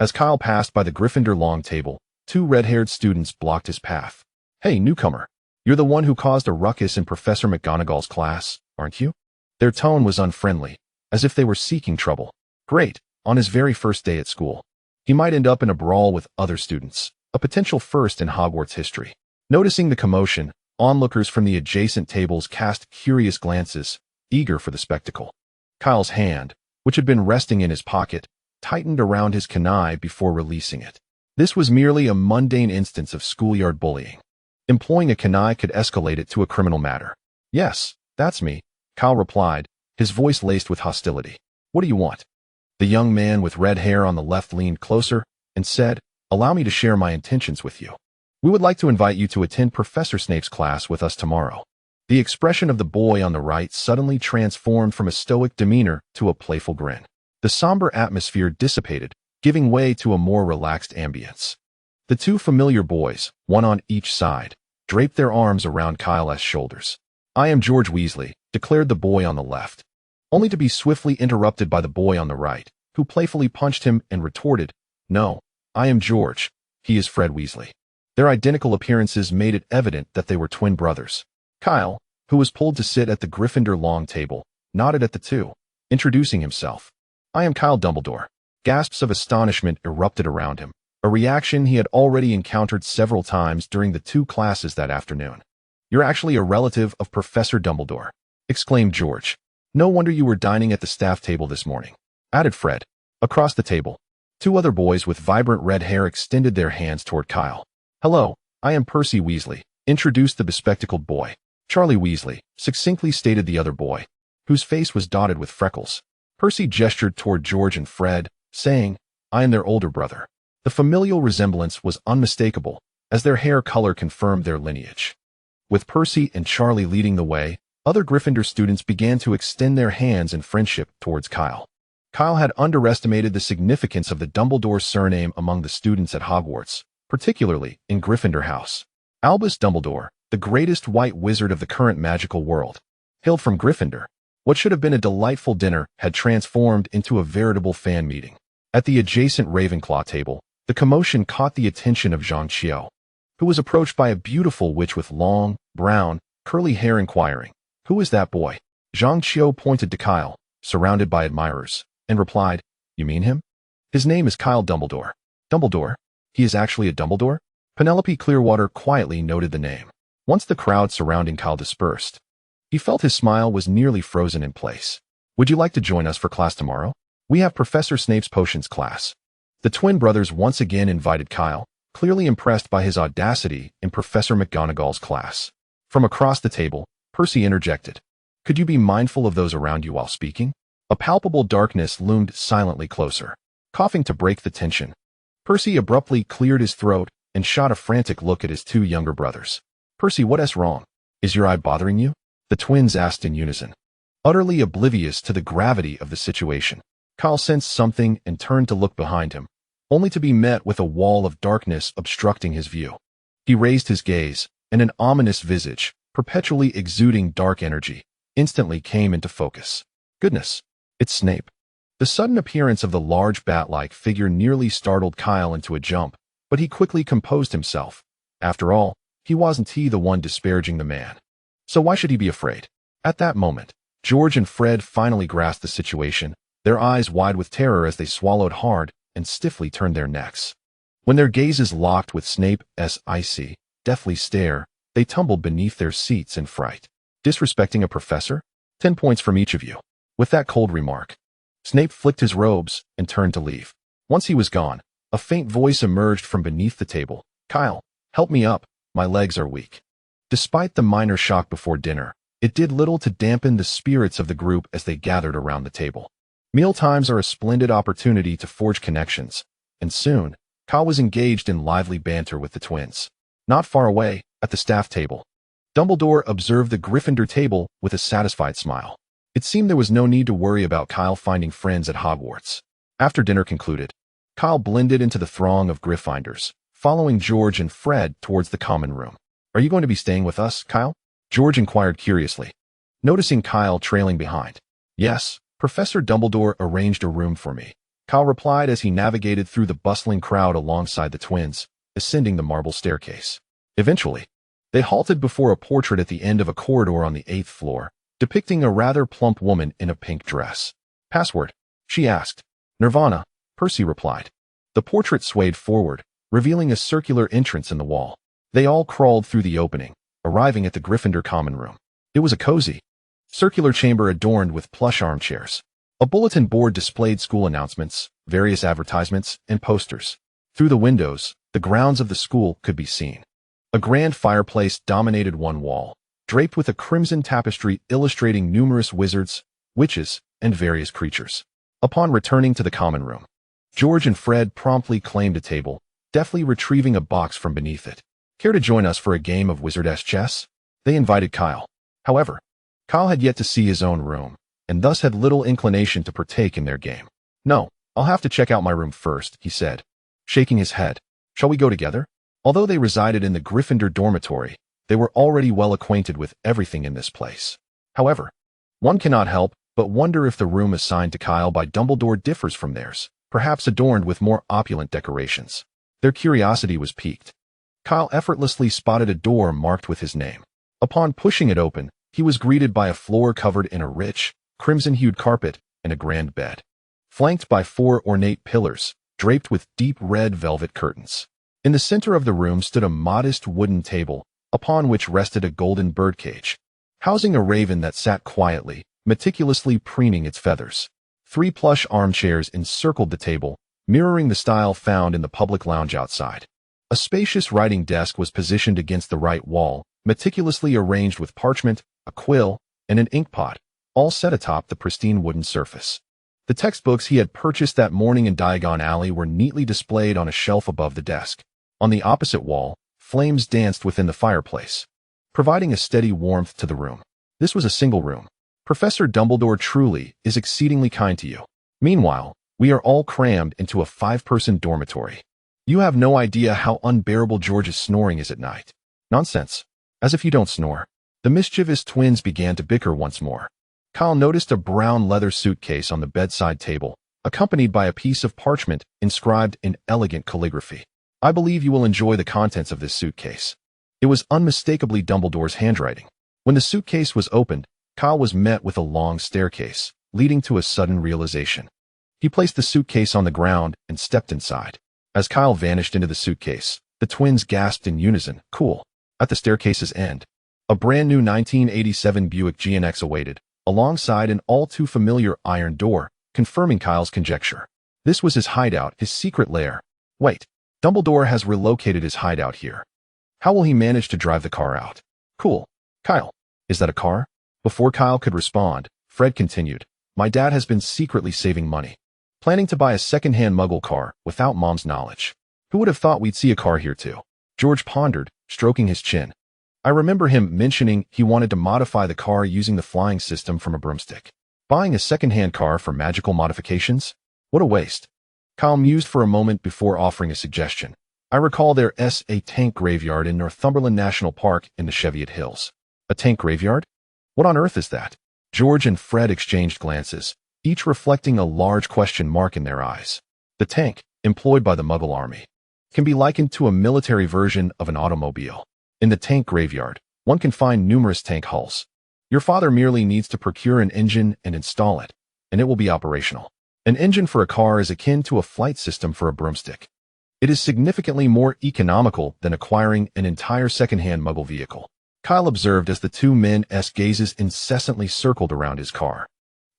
As Kyle passed by the Gryffindor long table, two red-haired students blocked his path. Hey, newcomer, you're the one who caused a ruckus in Professor McGonagall's class, aren't you? Their tone was unfriendly, as if they were seeking trouble. Great, on his very first day at school. He might end up in a brawl with other students, a potential first in Hogwarts history. Noticing the commotion, onlookers from the adjacent tables cast curious glances, eager for the spectacle. Kyle's hand, which had been resting in his pocket, tightened around his kunai before releasing it. This was merely a mundane instance of schoolyard bullying. Employing a kunai could escalate it to a criminal matter. Yes, that's me, Kyle replied, his voice laced with hostility. What do you want? The young man with red hair on the left leaned closer and said, allow me to share my intentions with you. We would like to invite you to attend Professor Snape's class with us tomorrow. The expression of the boy on the right suddenly transformed from a stoic demeanor to a playful grin. The somber atmosphere dissipated, giving way to a more relaxed ambience. The two familiar boys, one on each side, draped their arms around Kyle's shoulders. I am George Weasley, declared the boy on the left, only to be swiftly interrupted by the boy on the right, who playfully punched him and retorted, no, I am George, he is Fred Weasley. Their identical appearances made it evident that they were twin brothers. Kyle, who was pulled to sit at the Gryffindor long table, nodded at the two, introducing himself. I am Kyle Dumbledore. Gasps of astonishment erupted around him, a reaction he had already encountered several times during the two classes that afternoon. You're actually a relative of Professor Dumbledore, exclaimed George. No wonder you were dining at the staff table this morning, added Fred. Across the table, two other boys with vibrant red hair extended their hands toward Kyle. Hello, I am Percy Weasley, introduced the bespectacled boy. Charlie Weasley, succinctly stated the other boy, whose face was dotted with freckles. Percy gestured toward George and Fred, saying, I am their older brother. The familial resemblance was unmistakable, as their hair color confirmed their lineage. With Percy and Charlie leading the way, other Gryffindor students began to extend their hands in friendship towards Kyle. Kyle had underestimated the significance of the Dumbledore surname among the students at Hogwarts, particularly in Gryffindor House. Albus Dumbledore, the greatest white wizard of the current magical world, hailed from Gryffindor. What should have been a delightful dinner had transformed into a veritable fan meeting. At the adjacent Ravenclaw table, the commotion caught the attention of Zhang Qiu, who was approached by a beautiful witch with long, brown, curly hair inquiring, Who is that boy? Zhang Qiu pointed to Kyle, surrounded by admirers, and replied, You mean him? His name is Kyle Dumbledore. Dumbledore? He is actually a Dumbledore? Penelope Clearwater quietly noted the name. Once the crowd surrounding Kyle dispersed, he felt his smile was nearly frozen in place. Would you like to join us for class tomorrow? We have Professor Snape's potions class. The twin brothers once again invited Kyle, clearly impressed by his audacity in Professor McGonagall's class. From across the table, Percy interjected. Could you be mindful of those around you while speaking? A palpable darkness loomed silently closer. Coughing to break the tension, Percy abruptly cleared his throat and shot a frantic look at his two younger brothers. Percy, what's wrong? Is your eye bothering you? The twins asked in unison. Utterly oblivious to the gravity of the situation, Kyle sensed something and turned to look behind him, only to be met with a wall of darkness obstructing his view. He raised his gaze, and an ominous visage, perpetually exuding dark energy, instantly came into focus. Goodness, it's Snape. The sudden appearance of the large bat-like figure nearly startled Kyle into a jump, but he quickly composed himself. After all, wasn't he the one disparaging the man? So why should he be afraid? At that moment, George and Fred finally grasped the situation, their eyes wide with terror as they swallowed hard and stiffly turned their necks. When their gazes locked with Snape's icy, deathly stare, they tumbled beneath their seats in fright. Disrespecting a professor? 10 points from each of you. With that cold remark, Snape flicked his robes and turned to leave. Once he was gone, a faint voice emerged from beneath the table. Kyle, help me up, my legs are weak. Despite the minor shock before dinner, it did little to dampen the spirits of the group as they gathered around the table. Mealtimes are a splendid opportunity to forge connections, and soon, Kyle was engaged in lively banter with the twins. Not far away, at the staff table, Dumbledore observed the Gryffindor table with a satisfied smile. It seemed there was no need to worry about Kyle finding friends at Hogwarts. After dinner concluded, Kyle blended into the throng of Gryffindors, following George and Fred towards the common room. Are you going to be staying with us, Kyle? George inquired curiously, noticing Kyle trailing behind. Yes, Professor Dumbledore arranged a room for me, Kyle replied as he navigated through the bustling crowd alongside the twins, ascending the marble staircase. Eventually, they halted before a portrait at the end of a corridor on the 8th floor, depicting a rather plump woman in a pink dress. Password? She asked. Nirvana, Percy replied. The portrait swayed forward, revealing a circular entrance in the wall. They all crawled through the opening, arriving at the Gryffindor common room. It was a cozy, circular chamber adorned with plush armchairs. A bulletin board displayed school announcements, various advertisements, and posters. Through the windows, the grounds of the school could be seen. A grand fireplace dominated one wall, draped with a crimson tapestry illustrating numerous wizards, witches, and various creatures. Upon returning to the common room, George and Fred promptly claimed a table, deftly retrieving a box from beneath it. Care to join us for a game of wizardess chess? They invited Kyle. However, Kyle had yet to see his own room, and thus had little inclination to partake in their game. No, I'll have to check out my room first, he said, shaking his head. Shall we go together? Although they resided in the Gryffindor dormitory, they were already well acquainted with everything in this place. However, one cannot help but wonder if the room assigned to Kyle by Dumbledore differs from theirs, perhaps adorned with more opulent decorations. Their curiosity was piqued. Kyle effortlessly spotted a door marked with his name. Upon pushing it open, he was greeted by a floor covered in a rich, crimson-hued carpet and a grand bed, flanked by 4 ornate pillars, draped with deep red velvet curtains. In the center of the room stood a modest wooden table, upon which rested a golden birdcage, housing a raven that sat quietly, meticulously preening its feathers. 3 plush armchairs encircled the table, mirroring the style found in the public lounge outside. A spacious writing desk was positioned against the right wall, meticulously arranged with parchment, a quill, and an inkpot, all set atop the pristine wooden surface. The textbooks he had purchased that morning in Diagon Alley were neatly displayed on a shelf above the desk. On the opposite wall, flames danced within the fireplace, providing a steady warmth to the room. This was a single room. Professor Dumbledore truly is exceedingly kind to you. Meanwhile, we are all crammed into a 5-person dormitory. You have no idea how unbearable George's snoring is at night. Nonsense. As if you don't snore. The mischievous twins began to bicker once more. Kyle noticed a brown leather suitcase on the bedside table, accompanied by a piece of parchment inscribed in elegant calligraphy. I believe you will enjoy the contents of this suitcase. It was unmistakably Dumbledore's handwriting. When the suitcase was opened, Kyle was met with a long staircase, leading to a sudden realization. He placed the suitcase on the ground and stepped inside. As Kyle vanished into the suitcase, the twins gasped in unison, "Cool." At the staircase's end, a brand new 1987 Buick GNX awaited, alongside an all-too-familiar iron door, confirming Kyle's conjecture. This was his hideout, his secret lair. Wait, Dumbledore has relocated his hideout here. How will he manage to drive the car out? Cool. Kyle, is that a car? Before Kyle could respond, Fred continued, "My dad has been secretly saving money, planning to buy a second-hand Muggle car without Mom's knowledge. Who would have thought we'd see a car here too?" George pondered, stroking his chin. I remember him mentioning he wanted to modify the car using the flying system from a broomstick. Buying a second-hand car for magical modifications? What a waste. Kyle mused for a moment before offering a suggestion. I recall there's a tank graveyard in Northumberland National Park in the Cheviot Hills. A tank graveyard? What on earth is that? George and Fred exchanged glances, each reflecting a large question mark in their eyes. The tank, employed by the Muggle army, can be likened to a military version of an automobile. In the tank graveyard, one can find numerous tank hulls. Your father merely needs to procure an engine and install it, and it will be operational. An engine for a car is akin to a flight system for a broomstick. It is significantly more economical than acquiring an entire second-hand Muggle vehicle. Kyle observed as the two men's gazes incessantly circled around his car.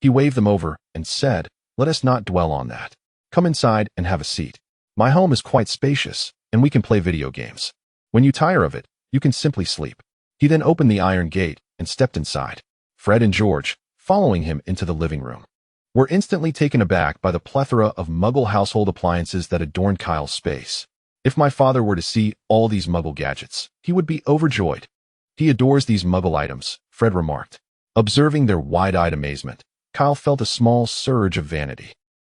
He waved them over and said, "Let us not dwell on that. Come inside and have a seat. My home is quite spacious, and we can play video games. When you tire of it, you can simply sleep." He then opened the iron gate and stepped inside. Fred and George, following him into the living room, were instantly taken aback by the plethora of Muggle household appliances that adorned Kyle's space. If my father were to see all these Muggle gadgets, he would be overjoyed. He adores these Muggle items, Fred remarked. Observing their wide-eyed amazement, Kyle felt a small surge of vanity.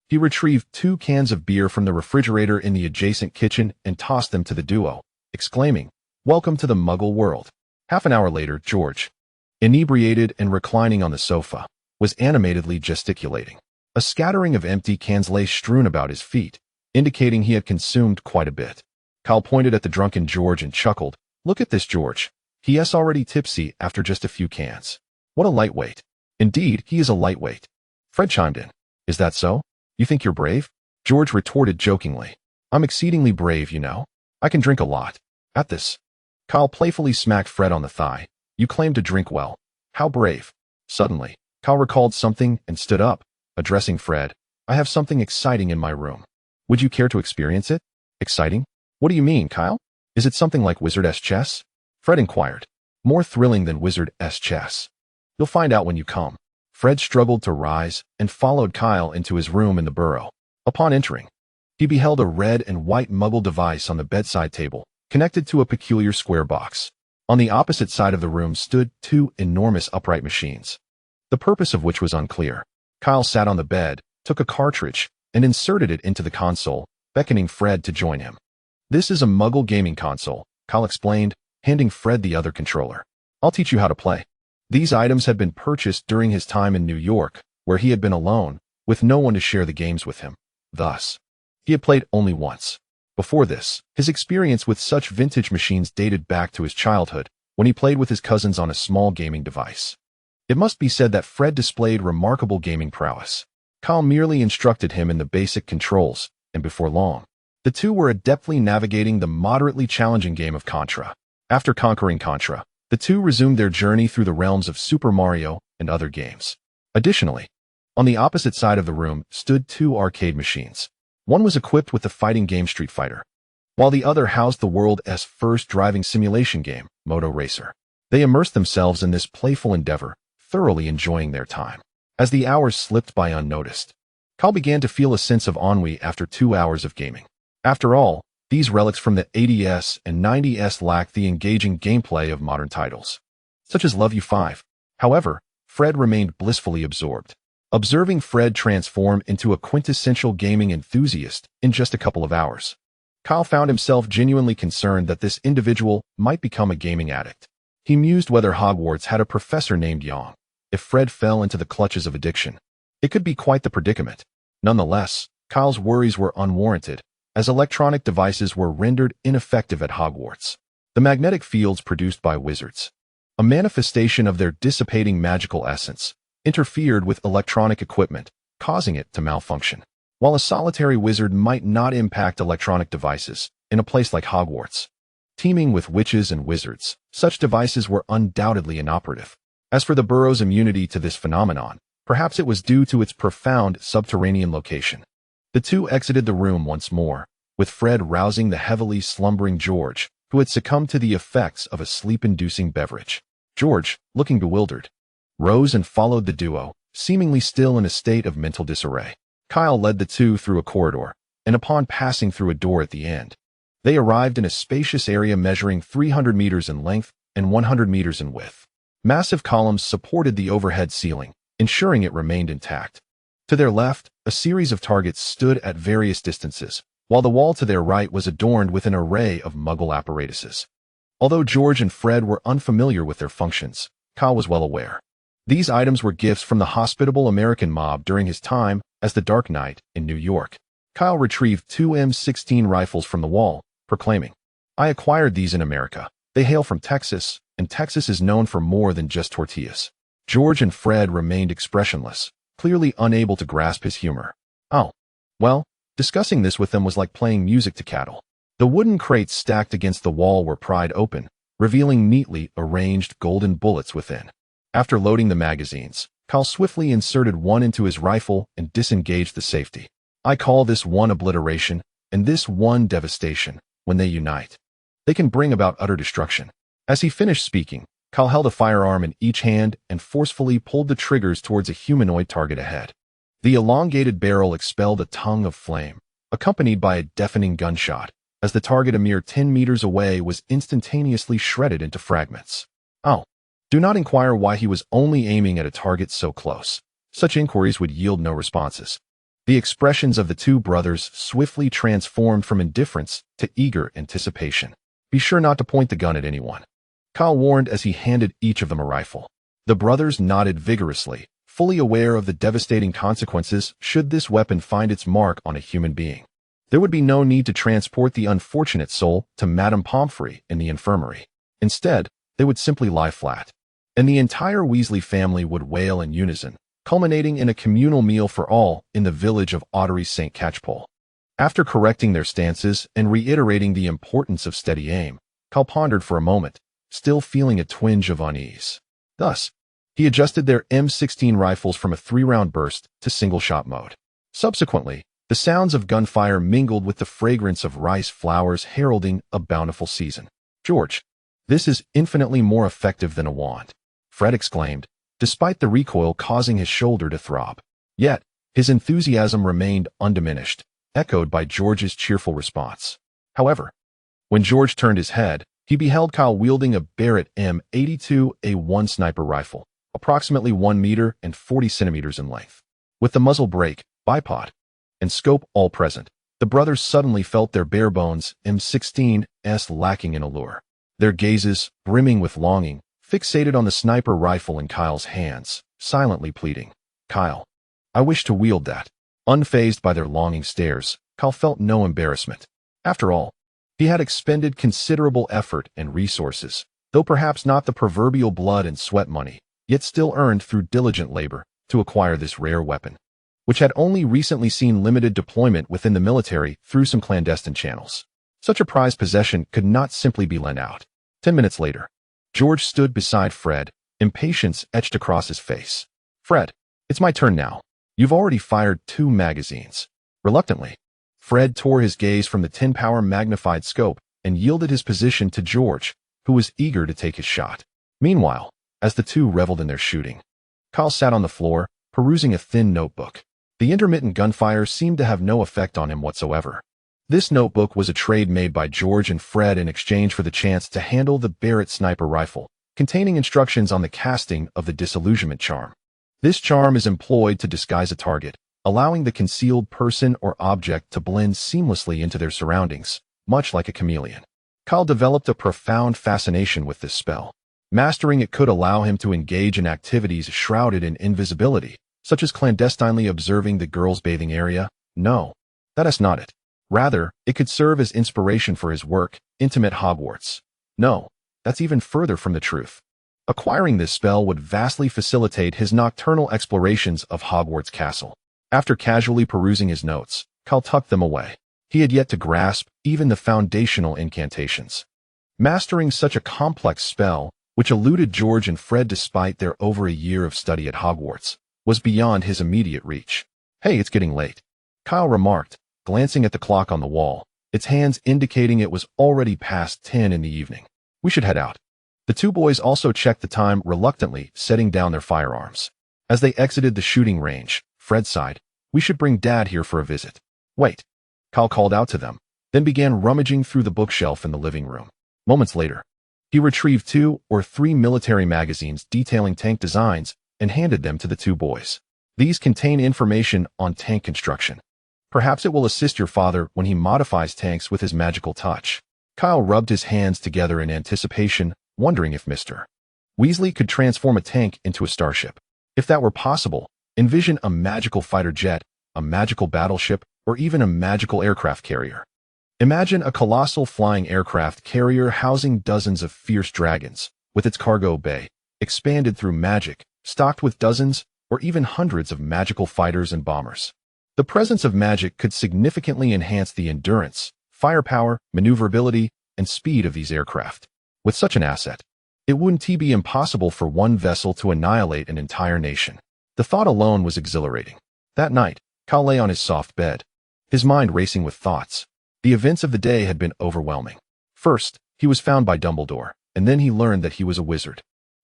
He retrieved 2 cans of beer from the refrigerator in the adjacent kitchen and tossed them to the duo, exclaiming, "Welcome to the Muggle world." Half an hour later, George, inebriated and reclining on the sofa, was animatedly gesticulating. A scattering of empty cans lay strewn about his feet, indicating he had consumed quite a bit. Kyle pointed at the drunken George and chuckled, "Look at this George. He is already tipsy after just a few cans. What a lightweight." "Indeed, he is a lightweight." Fred chimed in. "Is that so? You think you're brave?" George retorted jokingly. "I'm exceedingly brave, you know. I can drink a lot." At this, Kyle playfully smacked Fred on the thigh. "You claim to drink well. How brave." Suddenly, Kyle recalled something and stood up, addressing Fred. "I have something exciting in my room. Would you care to experience it?" "Exciting? What do you mean, Kyle? Is it something like Wizard's chess?" Fred inquired. "More thrilling than Wizard's chess. You'll find out when you come." Fred struggled to rise and followed Kyle into his room in the burrow. Upon entering, he beheld a red and white Muggle device on the bedside table, connected to a peculiar square box. On the opposite side of the room stood 2 enormous upright machines, the purpose of which was unclear. Kyle sat on the bed, took a cartridge, and inserted it into the console, beckoning Fred to join him. "This is a Muggle gaming console," Kyle explained, handing Fred the other controller. "I'll teach you how to play." These items had been purchased during his time in New York, where he had been alone, with no one to share the games with him. Thus, he had played only once. Before this, his experience with such vintage machines dated back to his childhood, when he played with his cousins on a small gaming device. It must be said that Fred displayed remarkable gaming prowess. Kyle merely instructed him in the basic controls, and before long, the two were adeptly navigating the moderately challenging game of Contra. After conquering Contra, the two resumed their journey through the realms of Super Mario and other games. Additionally, on the opposite side of the room stood two arcade machines. One was equipped with the fighting game Street Fighter, while the other housed the world's first driving simulation game, Moto Racer. They immersed themselves in this playful endeavor, thoroughly enjoying their time. As the hours slipped by unnoticed, Kyle began to feel a sense of ennui after 2 hours of gaming. After all, these relics from the 80s and 90s lacked the engaging gameplay of modern titles, such as Love You 5. However, Fred remained blissfully absorbed. Observing Fred transform into a quintessential gaming enthusiast in just a couple of hours, Kyle found himself genuinely concerned that this individual might become a gaming addict. He mused whether Hogwarts had a professor named Yang. If Fred fell into the clutches of addiction, it could be quite the predicament. Nonetheless, Kyle's worries were unwarranted, as electronic devices were rendered ineffective at Hogwarts. The magnetic fields produced by wizards, a manifestation of their dissipating magical essence, interfered with electronic equipment, causing it to malfunction. While a solitary wizard might not impact electronic devices, in a place like Hogwarts, teeming with witches and wizards, such devices were undoubtedly inoperative. As for the burrow's immunity to this phenomenon, perhaps it was due to its profound subterranean location. The two exited the room once more, with Fred rousing the heavily slumbering George, who had succumbed to the effects of a sleep-inducing beverage. George, looking bewildered, rose and followed the duo, seemingly still in a state of mental disarray. Kyle led the two through a corridor, and upon passing through a door at the end, they arrived in a spacious area measuring 300 meters in length and 100 meters in width. Massive columns supported the overhead ceiling, ensuring it remained intact. To their left, a series of targets stood at various distances, while the wall to their right was adorned with an array of Muggle apparatuses. Although George and Fred were unfamiliar with their functions, Kyle was well aware. These items were gifts from the hospitable American mob during his time as the Dark Knight in New York. Kyle retrieved two M16 rifles from the wall, proclaiming, "I acquired these in America. They hail from Texas, and Texas is known for more than just tortillas." George and Fred remained expressionless, clearly unable to grasp his humor. Oh, well, discussing this with them was like playing music to cattle. The wooden crates stacked against the wall were pried open, revealing neatly arranged golden bullets within. After loading the magazines, Kyle swiftly inserted one into his rifle and disengaged the safety. "I call this one obliteration, and this one devastation. When they unite, they can bring about utter destruction." As he finished speaking, Kyle held a firearm in each hand and forcefully pulled the triggers towards a humanoid target ahead. The elongated barrel expelled a tongue of flame, accompanied by a deafening gunshot, as the target a mere 10 meters away was instantaneously shredded into fragments. Oh, do not inquire why he was only aiming at a target so close. Such inquiries would yield no responses. The expressions of the two brothers swiftly transformed from indifference to eager anticipation. "Be sure not to point the gun at anyone," Kyle warned as he handed each of them a rifle. The brothers nodded vigorously, fully aware of the devastating consequences should this weapon find its mark on a human being. There would be no need to transport the unfortunate soul to Madame Pomfrey in the infirmary. Instead, they would simply lie flat, and the entire Weasley family would wail in unison, culminating in a communal meal for all in the village of Ottery St. Catchpole. After correcting their stances and reiterating the importance of steady aim, Kyle pondered for a moment, still feeling a twinge of unease. Thus, he adjusted their M16 rifles from a 3-round burst to single-shot mode. Subsequently, the sounds of gunfire mingled with the fragrance of rice flowers heralding a bountiful season. "George, this is infinitely more effective than a wand," Fred exclaimed, despite the recoil causing his shoulder to throb. Yet, his enthusiasm remained undiminished, echoed by George's cheerful response. However, when George turned his head, he beheld Kyle wielding a Barrett M82A1 sniper rifle, approximately 1 meter and 40 centimeters in length. With the muzzle brake, bipod, and scope all present, the brothers suddenly felt their bare-bones M16s lacking in allure. Their gazes, brimming with longing, fixated on the sniper rifle in Kyle's hands, silently pleading, "Kyle, I wish to wield that." Unfazed by their longing stares, Kyle felt no embarrassment. After all, he had expended considerable effort and resources, though perhaps not the proverbial blood and sweat money, yet still earned through diligent labor, to acquire this rare weapon, which had only recently seen limited deployment within the military through some clandestine channels. Such a prized possession could not simply be lent out. 10 minutes later, George stood beside Fred, impatience etched across his face. Fred, it's my turn now. You've already fired 2 magazines. Reluctantly, Fred tore his gaze from the 10-power magnified scope and yielded his position to George, who was eager to take his shot. Meanwhile, as the two reveled in their shooting, Kyle sat on the floor, perusing a thin notebook. The intermittent gunfire seemed to have no effect on him whatsoever. This notebook was a trade made by George and Fred in exchange for the chance to handle the Barrett sniper rifle, containing instructions on the casting of the disillusionment charm. This charm is employed to disguise a target, allowing the concealed person or object to blend seamlessly into their surroundings, much like a chameleon. Kyle developed a profound fascination with this spell. Mastering it could allow him to engage in activities shrouded in invisibility, such as clandestinely observing the girls' bathing area. No, that is not it. Rather, it could serve as inspiration for his work, Intimate Hogwarts. No, that's even further from the truth. Acquiring this spell would vastly facilitate his nocturnal explorations of Hogwarts Castle. After casually perusing his notes, Kyle tucked them away. He had yet to grasp even the foundational incantations. Mastering such a complex spell, which eluded George and Fred despite their over a year of study at Hogwarts, was beyond his immediate reach. Hey, it's getting late, Kyle remarked, glancing at the clock on the wall, its hands indicating it was already past 10 in the evening. We should head out. The two boys also checked the time reluctantly, setting down their firearms. As they exited the shooting range, Fred sighed, "We should bring Dad here for a visit." "Wait," Kyle called out to them, then began rummaging through the bookshelf in the living room. Moments later, he retrieved 2 or 3 military magazines detailing tank designs and handed them to the two boys. These contain information on tank construction. Perhaps it will assist your father when he modifies tanks with his magical touch. Kyle rubbed his hands together in anticipation, wondering if Mr. Weasley could transform a tank into a starship. If that were possible, envision a magical fighter jet, a magical battleship, or even a magical aircraft carrier. Imagine a colossal flying aircraft carrier housing dozens of fierce dragons, with its cargo bay expanded through magic, stocked with dozens or even hundreds of magical fighters and bombers. The presence of magic could significantly enhance the endurance, firepower, maneuverability, and speed of these aircraft. With such an asset, it wouldn't be impossible for one vessel to annihilate an entire nation. The thought alone was exhilarating. That night, Kyle lay on his soft bed, his mind racing with thoughts. The events of the day had been overwhelming. First, he was found by Dumbledore, and then he learned that he was a wizard.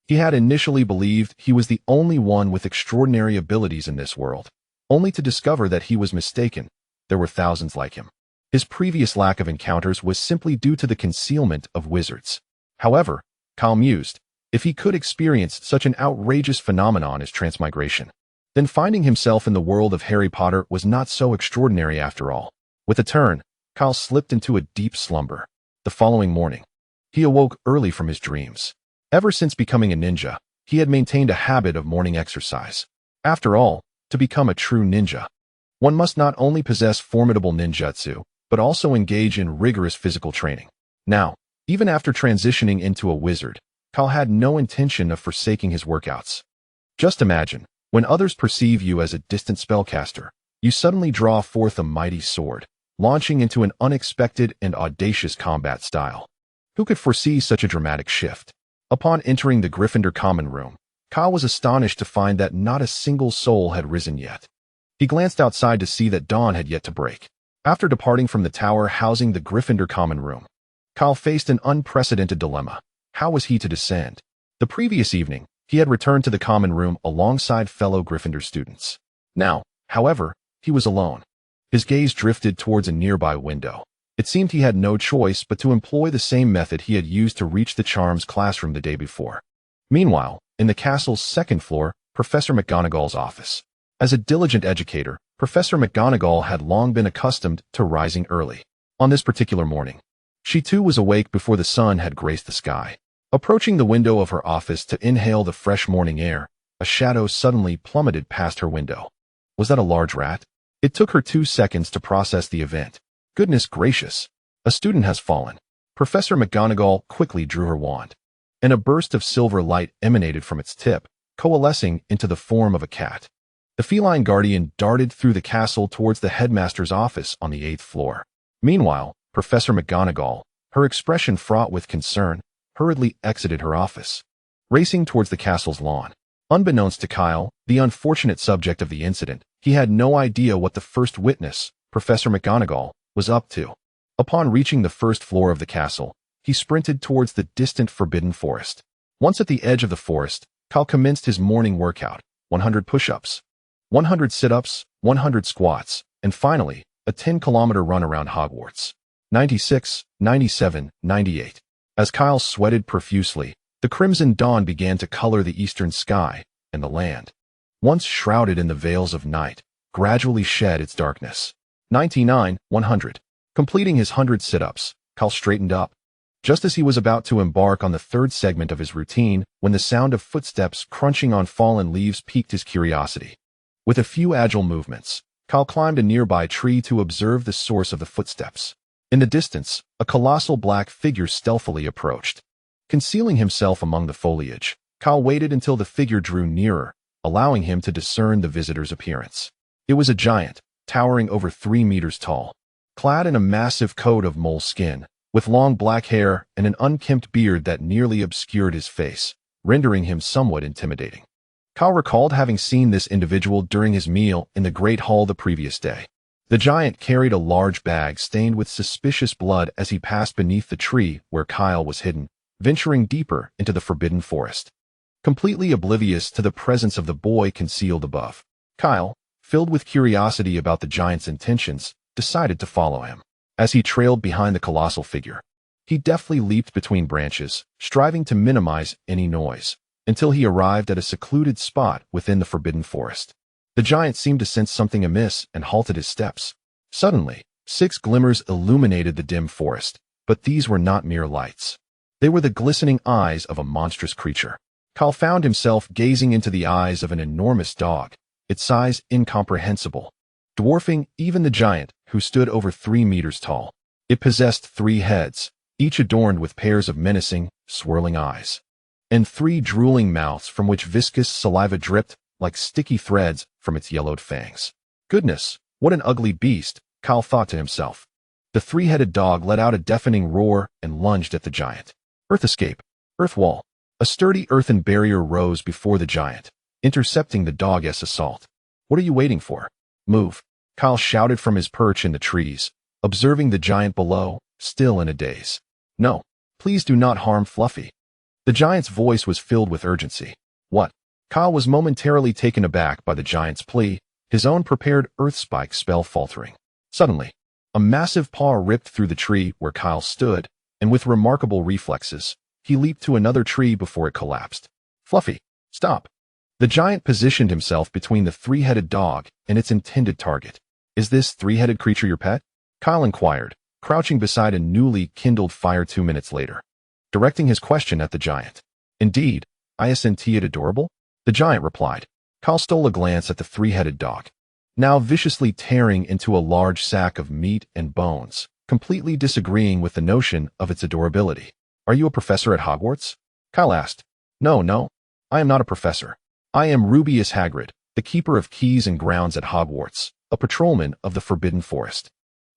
He had initially believed he was the only one with extraordinary abilities in this world, only to discover that he was mistaken. There were thousands like him. His previous lack of encounters was simply due to the concealment of wizards. However, Kyle mused, if he could experience such an outrageous phenomenon as transmigration, then finding himself in the world of Harry Potter was not so extraordinary after all. With a turn, Kyle slipped into a deep slumber. The following morning, he awoke early from his dreams. Ever since becoming a ninja, he had maintained a habit of morning exercise. After all, to become a true ninja, one must not only possess formidable ninjutsu, but also engage in rigorous physical training. Now, even after transitioning into a wizard, Kyle had no intention of forsaking his workouts. Just imagine, when others perceive you as a distant spellcaster, you suddenly draw forth a mighty sword, launching into an unexpected and audacious combat style. Who could foresee such a dramatic shift? Upon entering the Gryffindor common room, Kyle was astonished to find that not a single soul had risen yet. He glanced outside to see that dawn had yet to break. After departing from the tower housing the Gryffindor common room, Kyle faced an unprecedented dilemma. How was he to descend? The previous evening, he had returned to the common room alongside fellow Gryffindor students. Now, however, he was alone. His gaze drifted towards a nearby window. It seemed he had no choice but to employ the same method he had used to reach the charms classroom the day before. Meanwhile, in the castle's second floor, Professor McGonagall's office. As a diligent educator, Professor McGonagall had long been accustomed to rising early. On this particular morning, she too was awake before the sun had graced the sky. Approaching the window of her office to inhale the fresh morning air, a shadow suddenly plummeted past her window. Was that a large rat? It took her 2 seconds to process the event. Goodness gracious! A student has fallen. Professor McGonagall quickly drew her wand, and a burst of silver light emanated from its tip, coalescing into the form of a cat. The feline guardian darted through the castle towards the headmaster's office on the 8th floor. Meanwhile, Professor McGonagall, her expression fraught with concern, hurriedly exited her office, racing towards the castle's lawn. Unbeknownst to Kyle, the unfortunate subject of the incident, he had no idea what the first witness, Professor McGonagall, was up to. Upon reaching the first floor of the castle, he sprinted towards the distant forbidden forest. Once at the edge of the forest, Kyle commenced his morning workout: 100 push-ups, 100 sit-ups, 100 squats, and finally, a 10-kilometer run around Hogwarts. 96, 97, 98. As Kyle sweated profusely, the crimson dawn began to color the eastern sky, and the land, once shrouded in the veils of night, gradually shed its darkness. 99, 100. Completing his 100 sit-ups, Kyle straightened up, just as he was about to embark on the third segment of his routine, when the sound of footsteps crunching on fallen leaves piqued his curiosity. With a few agile movements, Kyle climbed a nearby tree to observe the source of the footsteps. In the distance, a colossal black figure stealthily approached. Concealing himself among the foliage, Kyle waited until the figure drew nearer, allowing him to discern the visitor's appearance. It was a giant, towering over 3 meters tall, clad in a massive coat of mole skin, with long black hair and an unkempt beard that nearly obscured his face, rendering him somewhat intimidating. Kyle recalled having seen this individual during his meal in the Great Hall the previous day. The giant carried a large bag stained with suspicious blood as he passed beneath the tree where Kyle was hidden, venturing deeper into the forbidden forest. Completely oblivious to the presence of the boy concealed above, Kyle, filled with curiosity about the giant's intentions, decided to follow him. As he trailed behind the colossal figure, he deftly leaped between branches, striving to minimize any noise, until he arrived at a secluded spot within the forbidden forest. The giant seemed to sense something amiss and halted his steps. Suddenly, 6 glimmers illuminated the dim forest, but these were not mere lights. They were the glistening eyes of a monstrous creature. Kyle found himself gazing into the eyes of an enormous dog, its size incomprehensible, dwarfing even the giant, who stood over 3 meters tall. It possessed 3 heads, each adorned with pairs of menacing, swirling eyes, and 3 drooling mouths from which viscous saliva dripped like sticky threads from its yellowed fangs. Goodness, what an ugly beast, Kyle thought to himself. The 3-headed dog let out a deafening roar and lunged at the giant. Earth escape. Earth wall. A sturdy earthen barrier rose before the giant, intercepting the dog's assault. What are you waiting for? Move, Kyle shouted from his perch in the trees, observing the giant below, still in a daze. No, please do not harm Fluffy. The giant's voice was filled with urgency. What? Kyle was momentarily taken aback by the giant's plea, his own prepared earth spike spell faltering. Suddenly, a massive paw ripped through the tree where Kyle stood, and with remarkable reflexes, he leaped to another tree before it collapsed. Fluffy, stop. The giant positioned himself between the 3-headed dog and its intended target. Is this 3-headed creature your pet? Kyle inquired, crouching beside a newly kindled fire 2 minutes later, directing his question at the giant. Indeed, isn't it adorable? The giant replied. Kyle stole a glance at the 3-headed dog, now viciously tearing into a large sack of meat and bones, completely disagreeing with the notion of its adorability. Are you a professor at Hogwarts? Kyle asked. No, I am not a professor. I am Rubius Hagrid, the keeper of keys and grounds at Hogwarts, a patrolman of the Forbidden Forest.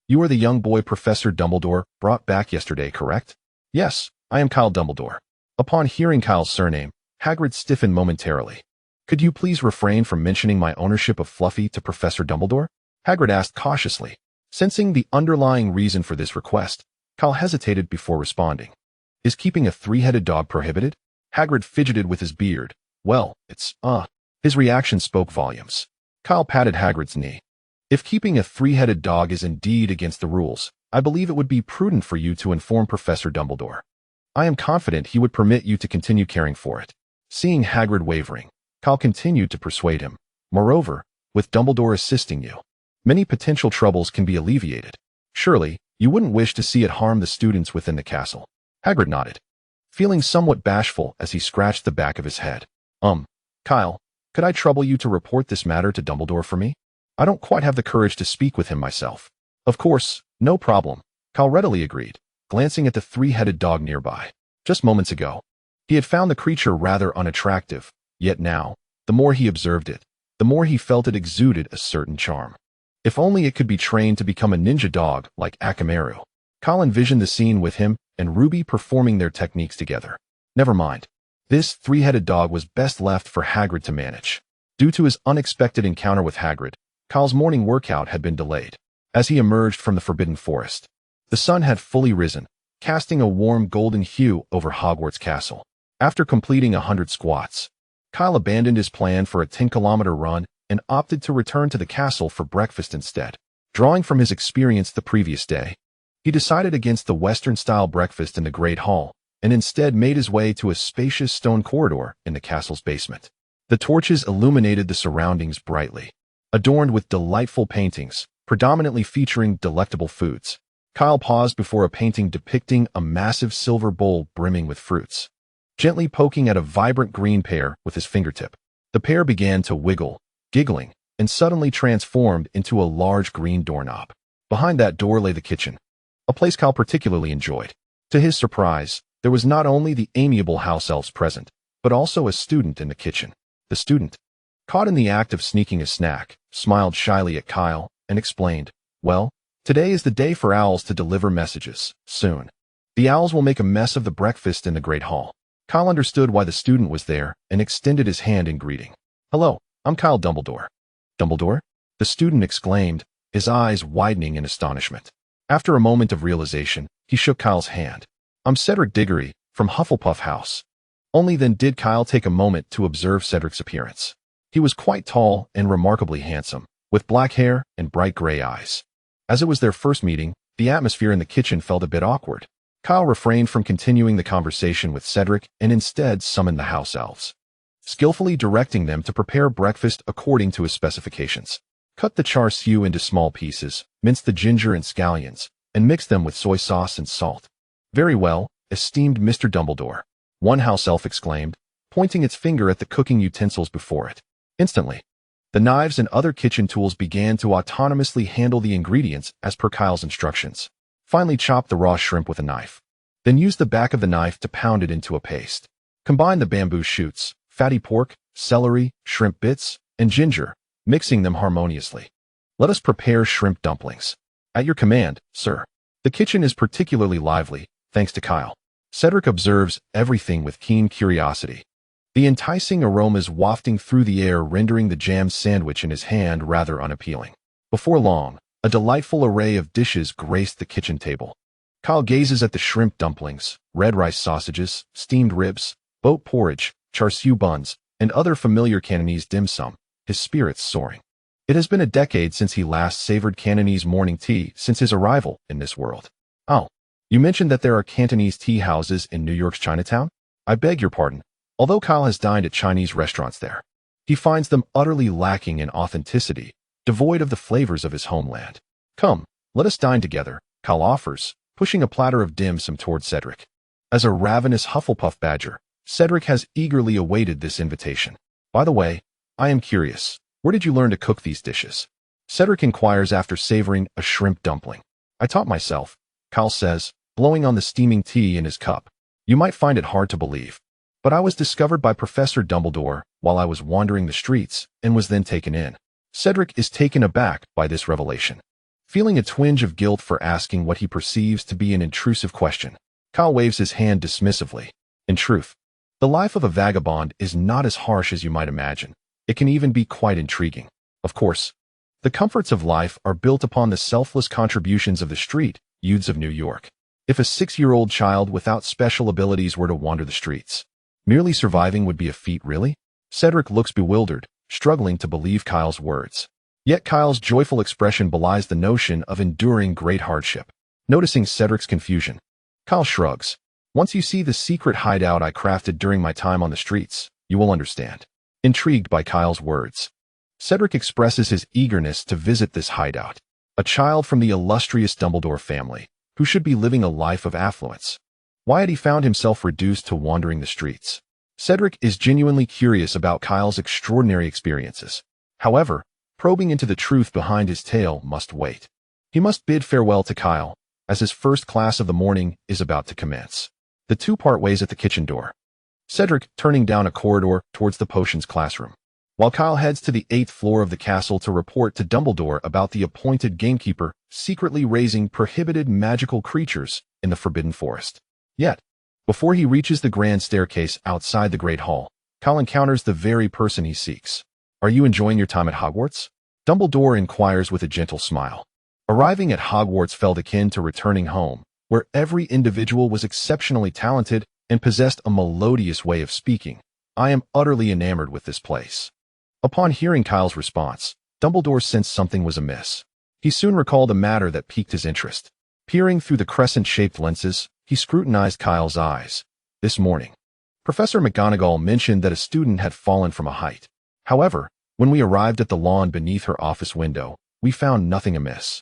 You are the young boy Professor Dumbledore brought back yesterday, correct? Yes, I am Kyle Dumbledore. Upon hearing Kyle's surname, Hagrid stiffened momentarily. Could you please refrain from mentioning my ownership of Fluffy to Professor Dumbledore? Hagrid asked cautiously. Sensing the underlying reason for this request, Kyle hesitated before responding. Is keeping a 3-headed dog prohibited? Hagrid fidgeted with his beard. Well, it's, His reaction spoke volumes. Kyle patted Hagrid's knee. If keeping a 3-headed dog is indeed against the rules, I believe it would be prudent for you to inform Professor Dumbledore. I am confident he would permit you to continue caring for it. Seeing Hagrid wavering, Kyle continued to persuade him. Moreover, with Dumbledore assisting you, many potential troubles can be alleviated. Surely, you wouldn't wish to see it harm the students within the castle. Hagrid nodded, feeling somewhat bashful as he scratched the back of his head. Kyle, could I trouble you to report this matter to Dumbledore for me? I don't quite have the courage to speak with him myself. Of course, no problem, Kyle readily agreed, glancing at the 3-headed dog nearby. Just moments ago, he had found the creature rather unattractive, yet now, the more he observed it, the more he felt it exuded a certain charm. If only it could be trained to become a ninja dog like Akamaru. Kyle envisioned the scene with him and Ruby performing their techniques together. Never mind. This three-headed dog was best left for Hagrid to manage. Due to his unexpected encounter with Hagrid, Kyle's morning workout had been delayed. As he emerged from the Forbidden Forest, the sun had fully risen, casting a warm golden hue over Hogwarts Castle. After completing 100 squats, Kyle abandoned his plan for a 10-kilometer run and opted to return to the castle for breakfast instead. Drawing from his experience the previous day, he decided against the Western-style breakfast in the Great Hall and instead made his way to a spacious stone corridor in the castle's basement. The torches illuminated the surroundings brightly, adorned with delightful paintings, predominantly featuring delectable foods. Kyle paused before a painting depicting a massive silver bowl brimming with fruits. Gently poking at a vibrant green pear with his fingertip, the pear began to wiggle, giggling, and suddenly transformed into a large green doorknob. Behind that door lay the kitchen, a place Kyle particularly enjoyed. To his surprise, there was not only the amiable house elves present, but also a student in the kitchen. The student, caught in the act of sneaking a snack, smiled shyly at Kyle and explained, "Well, today is the day for owls to deliver messages. Soon, the owls will make a mess of the breakfast in the Great Hall." Kyle understood why the student was there and extended his hand in greeting. "Hello, I'm Kyle Dumbledore." "Dumbledore?" the student exclaimed, his eyes widening in astonishment. After a moment of realization, he shook Kyle's hand. "I'm Cedric Diggory, from Hufflepuff House." Only then did Kyle take a moment to observe Cedric's appearance. He was quite tall and remarkably handsome, with black hair and bright gray eyes. As it was their first meeting, the atmosphere in the kitchen felt a bit awkward. Kyle refrained from continuing the conversation with Cedric and instead summoned the house elves, skillfully directing them to prepare breakfast according to his specifications. Cut the char siu into small pieces, mince the ginger and scallions, and mix them with soy sauce and salt. "Very well, esteemed Mr. Dumbledore," one house elf exclaimed, pointing its finger at the cooking utensils before it. Instantly, the knives and other kitchen tools began to autonomously handle the ingredients as per Kyle's instructions. Finally, chop the raw shrimp with a knife. Then use the back of the knife to pound it into a paste. Combine the bamboo shoots, fatty pork, celery, shrimp bits, and ginger, mixing them harmoniously. "Let us prepare shrimp dumplings." "At your command, sir." The kitchen is particularly lively, thanks to Kyle. Cedric observes everything with keen curiosity, the enticing aromas wafting through the air rendering the jammed sandwich in his hand rather unappealing. Before long, a delightful array of dishes graced the kitchen table. Kyle gazes at the shrimp dumplings, red rice sausages, steamed ribs, boat porridge, char siu buns, and other familiar Cantonese dim sum, his spirits soaring. It has been a decade since he last savored Cantonese morning tea since his arrival in this world. "Oh, you mentioned that there are Cantonese tea houses in New York's Chinatown? I beg your pardon." Although Kyle has dined at Chinese restaurants there, he finds them utterly lacking in authenticity, devoid of the flavors of his homeland. "Come, let us dine together," Kyle offers, pushing a platter of dim sum toward Cedric. As a ravenous Hufflepuff badger, Cedric has eagerly awaited this invitation. "By the way, I am curious, where did you learn to cook these dishes?" Cedric inquires after savoring a shrimp dumpling. "I taught myself," Kyle says, blowing on the steaming tea in his cup. "You might find it hard to believe, but I was discovered by Professor Dumbledore while I was wandering the streets and was then taken in." Cedric is taken aback by this revelation. Feeling a twinge of guilt for asking what he perceives to be an intrusive question, Kyle waves his hand dismissively. In truth, the life of a vagabond is not as harsh as you might imagine. It can even be quite intriguing. Of course, the comforts of life are built upon the selfless contributions of the street youths of New York. If a 6-year-old child without special abilities were to wander the streets, merely surviving would be a feat, really? Cedric looks bewildered, struggling to believe Kyle's words. Yet Kyle's joyful expression belies the notion of enduring great hardship. Noticing Cedric's confusion, Kyle shrugs. "Once you see the secret hideout I crafted during my time on the streets, you will understand." Intrigued by Kyle's words, Cedric expresses his eagerness to visit this hideout. A child from the illustrious Dumbledore family, who should be living a life of affluence. Why had he found himself reduced to wandering the streets? Cedric is genuinely curious about Kyle's extraordinary experiences. However, probing into the truth behind his tale must wait. He must bid farewell to Kyle, as his first class of the morning is about to commence. The two part ways at the kitchen door, Cedric turning down a corridor towards the potions classroom, while Kyle heads to the 8th floor of the castle to report to Dumbledore about the appointed gamekeeper secretly raising prohibited magical creatures in the Forbidden Forest. Yet, before he reaches the grand staircase outside the Great Hall, Kyle encounters the very person he seeks. "Are you enjoying your time at Hogwarts?" Dumbledore inquires with a gentle smile. Arriving at Hogwarts felt akin to returning home, where every individual was exceptionally talented and possessed a melodious way of speaking. "I am utterly enamored with this place." Upon hearing Kyle's response, Dumbledore sensed something was amiss. He soon recalled a matter that piqued his interest. Peering through the crescent-shaped lenses, he scrutinized Kyle's eyes. "This morning, Professor McGonagall mentioned that a student had fallen from a height. However, when we arrived at the lawn beneath her office window, we found nothing amiss."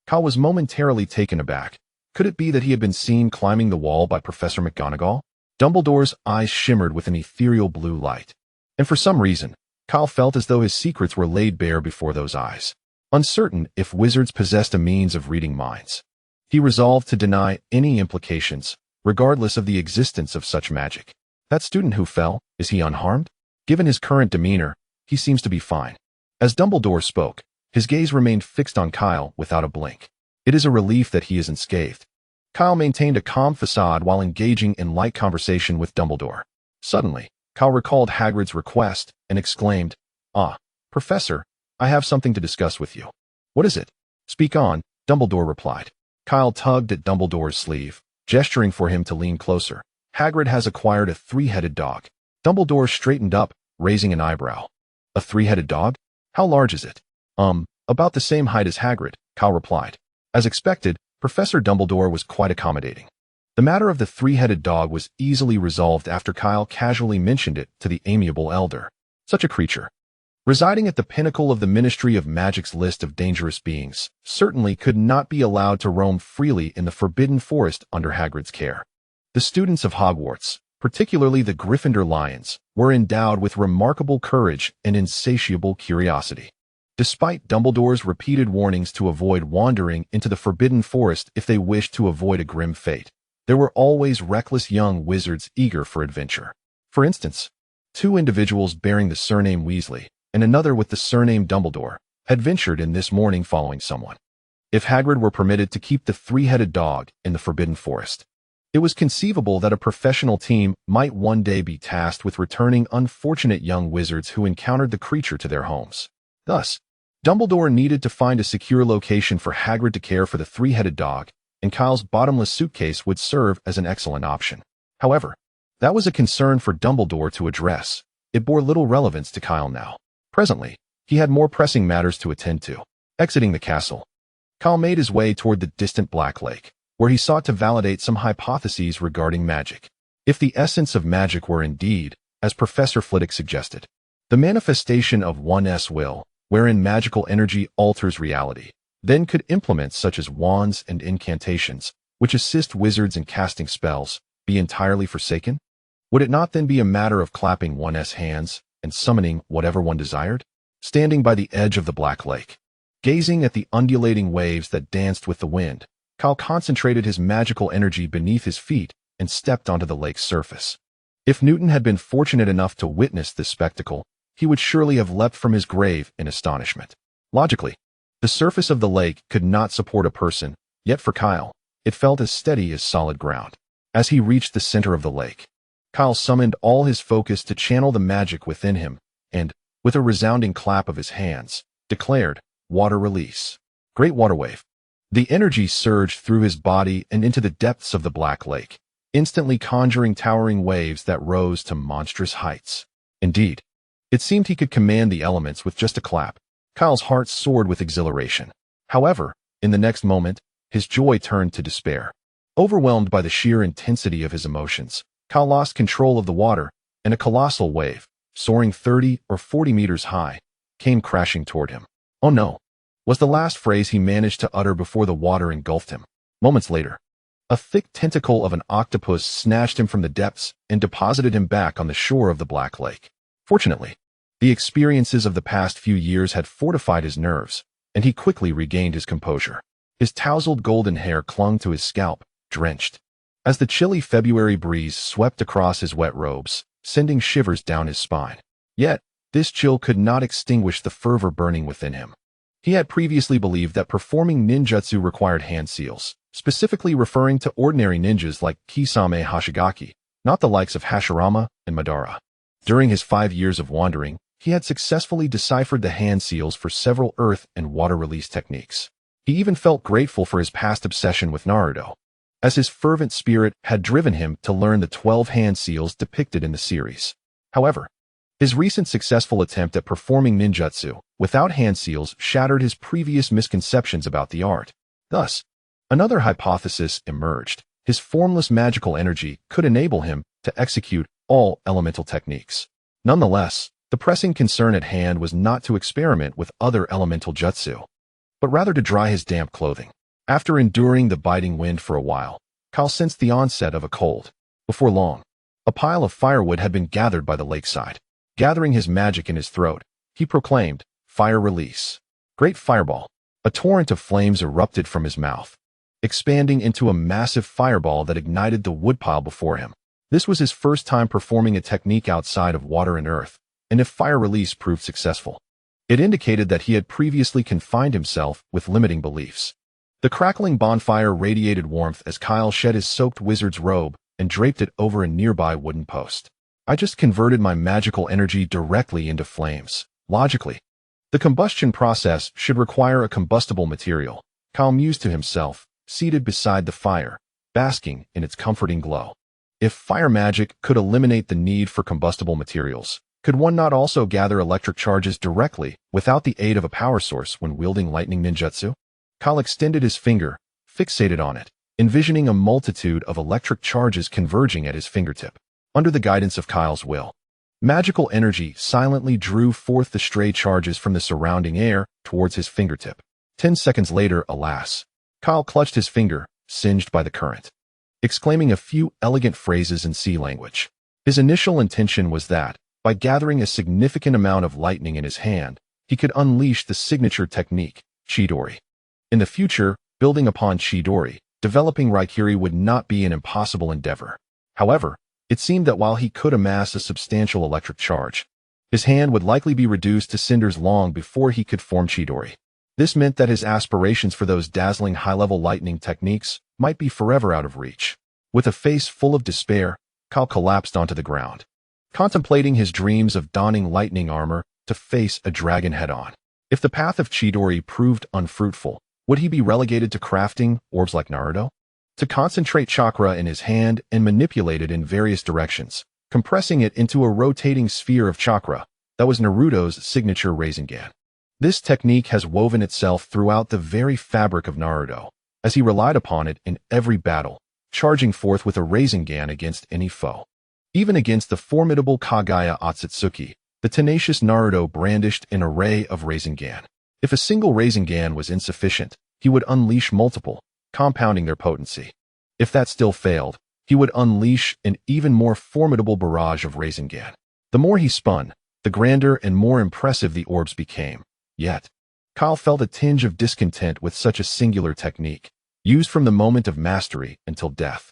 Kyle was momentarily taken aback. Could it be that he had been seen climbing the wall by Professor McGonagall? Dumbledore's eyes shimmered with an ethereal blue light. And for some reason, Kyle felt as though his secrets were laid bare before those eyes. Uncertain if wizards possessed a means of reading minds, he resolved to deny any implications, regardless of the existence of such magic. "That student who fell, is he unharmed?" Given his current demeanor, he seems to be fine. As Dumbledore spoke, his gaze remained fixed on Kyle without a blink. It is a relief that he is unscathed. Kyle maintained a calm facade while engaging in light conversation with Dumbledore. Suddenly, Kyle recalled Hagrid's request and exclaimed, "Ah, Professor, I have something to discuss with you." "What is it?" "Speak on," Dumbledore replied. Kyle tugged at Dumbledore's sleeve, gesturing for him to lean closer. "Hagrid has acquired a three-headed dog." Dumbledore straightened up, raising an eyebrow. "A three-headed dog? How large is it?" About the same height as Hagrid," Kyle replied. As expected, Professor Dumbledore was quite accommodating. The matter of the three-headed dog was easily resolved after Kyle casually mentioned it to the amiable elder. Such a creature, residing at the pinnacle of the Ministry of Magic's list of dangerous beings, certainly could not be allowed to roam freely in the Forbidden Forest under Hagrid's care. The students of Hogwarts, particularly the Gryffindor Lions, were endowed with remarkable courage and insatiable curiosity. Despite Dumbledore's repeated warnings to avoid wandering into the Forbidden Forest if they wished to avoid a grim fate, there were always reckless young wizards eager for adventure. For instance, 2 individuals bearing the surname Weasley and another with the surname Dumbledore had ventured in this morning following someone. If Hagrid were permitted to keep the three-headed dog in the Forbidden Forest, it was conceivable that a professional team might one day be tasked with returning unfortunate young wizards who encountered the creature to their homes. Thus, Dumbledore needed to find a secure location for Hagrid to care for the three-headed dog, and Kyle's bottomless suitcase would serve as an excellent option. However, that was a concern for Dumbledore to address. It bore little relevance to Kyle now. Presently, he had more pressing matters to attend to. Exiting the castle, Kyle made his way toward the distant Black Lake, where he sought to validate some hypotheses regarding magic. If the essence of magic were indeed, as Professor Flitwick suggested, the manifestation of one's will, wherein magical energy alters reality, then could implements such as wands and incantations, which assist wizards in casting spells, be entirely forsaken? Would it not then be a matter of clapping one's hands and summoning whatever one desired? Standing by the edge of the Black Lake, gazing at the undulating waves that danced with the wind, Kyle concentrated his magical energy beneath his feet and stepped onto the lake's surface. If Newton had been fortunate enough to witness this spectacle, he would surely have leapt from his grave in astonishment. Logically, the surface of the lake could not support a person, yet for Kyle, it felt as steady as solid ground. As he reached the center of the lake, Kyle summoned all his focus to channel the magic within him and, with a resounding clap of his hands, declared, "Water release." Great water wave. The energy surged through his body and into the depths of the Black Lake, instantly conjuring towering waves that rose to monstrous heights. Indeed, it seemed he could command the elements with just a clap. Kyle's heart soared with exhilaration. However, in the next moment, his joy turned to despair. Overwhelmed by the sheer intensity of his emotions, Kyle lost control of the water, and a colossal wave, soaring 30 or 40 meters high, came crashing toward him. "Oh no," was the last phrase he managed to utter before the water engulfed him. Moments later, a thick tentacle of an octopus snatched him from the depths and deposited him back on the shore of the Black Lake. Fortunately, the experiences of the past few years had fortified his nerves, and he quickly regained his composure. His tousled golden hair clung to his scalp, drenched, as the chilly February breeze swept across his wet robes, sending shivers down his spine. Yet, This chill could not extinguish the fervor burning within him. He had previously believed that performing ninjutsu required hand seals, specifically referring to ordinary ninjas like Kisame Hashigaki, not the likes of Hashirama and Madara. During his 5 years of wandering, he had successfully deciphered the hand seals for several earth and water release techniques. He even felt grateful for his past obsession with Naruto, as his fervent spirit had driven him to learn the 12 hand seals depicted in the series. However, his recent successful attempt at performing ninjutsu without hand seals shattered his previous misconceptions about the art. Thus, another hypothesis emerged. His formless magical energy could enable him to execute all elemental techniques. Nonetheless, the pressing concern at hand was not to experiment with other elemental jutsu, but rather to dry his damp clothing. After enduring the biting wind for a while, Kyle sensed the onset of a cold. Before long, a pile of firewood had been gathered by the lakeside. Gathering his magic in his throat, he proclaimed, "Fire release." Great fireball. A torrent of flames erupted from his mouth, expanding into a massive fireball that ignited the woodpile before him. This was his first time performing a technique outside of water and earth, and if fire release proved successful, it indicated that he had previously confined himself with limiting beliefs. The crackling bonfire radiated warmth as Kyle shed his soaked wizard's robe and draped it over a nearby wooden post. I just converted my magical energy directly into flames. Logically, the combustion process should require a combustible material, Kyle mused to himself, seated beside the fire, basking in its comforting glow. If fire magic could eliminate the need for combustible materials, could one not also gather electric charges directly without the aid of a power source when wielding lightning ninjutsu? Kyle extended his finger, fixated on it, envisioning a multitude of electric charges converging at his fingertip. Under the guidance of Kyle's will, magical energy silently drew forth the stray charges from the surrounding air towards his fingertip. 10 seconds later, alas, Kyle clutched his finger, singed by the current, exclaiming a few elegant phrases in sea language. His initial intention was that, by gathering a significant amount of lightning in his hand, he could unleash the signature technique, Chidori. In the future, building upon Chidori, developing Raikiri would not be an impossible endeavor. However, it seemed that while he could amass a substantial electric charge, his hand would likely be reduced to cinders long before he could form Chidori. This meant that his aspirations for those dazzling high-level lightning techniques might be forever out of reach. With a face full of despair, Kyle collapsed onto the ground, contemplating his dreams of donning lightning armor to face a dragon head-on. If the path of Chidori proved unfruitful, would he be relegated to crafting orbs like Naruto? To concentrate chakra in his hand and manipulate it in various directions, compressing it into a rotating sphere of chakra. That was Naruto's signature Rasengan. This technique has woven itself throughout the very fabric of Naruto, as he relied upon it in every battle, charging forth with a Rasengan against any foe. Even against the formidable Kagaya Otsutsuki, the tenacious Naruto brandished an array of Rasengan. If a single Rasengan was insufficient, he would unleash multiple, compounding their potency. If that still failed, he would unleash an even more formidable barrage of Rasengan. The more he spun, the grander and more impressive the orbs became. Yet, Kyle felt a tinge of discontent with such a singular technique, used from the moment of mastery until death.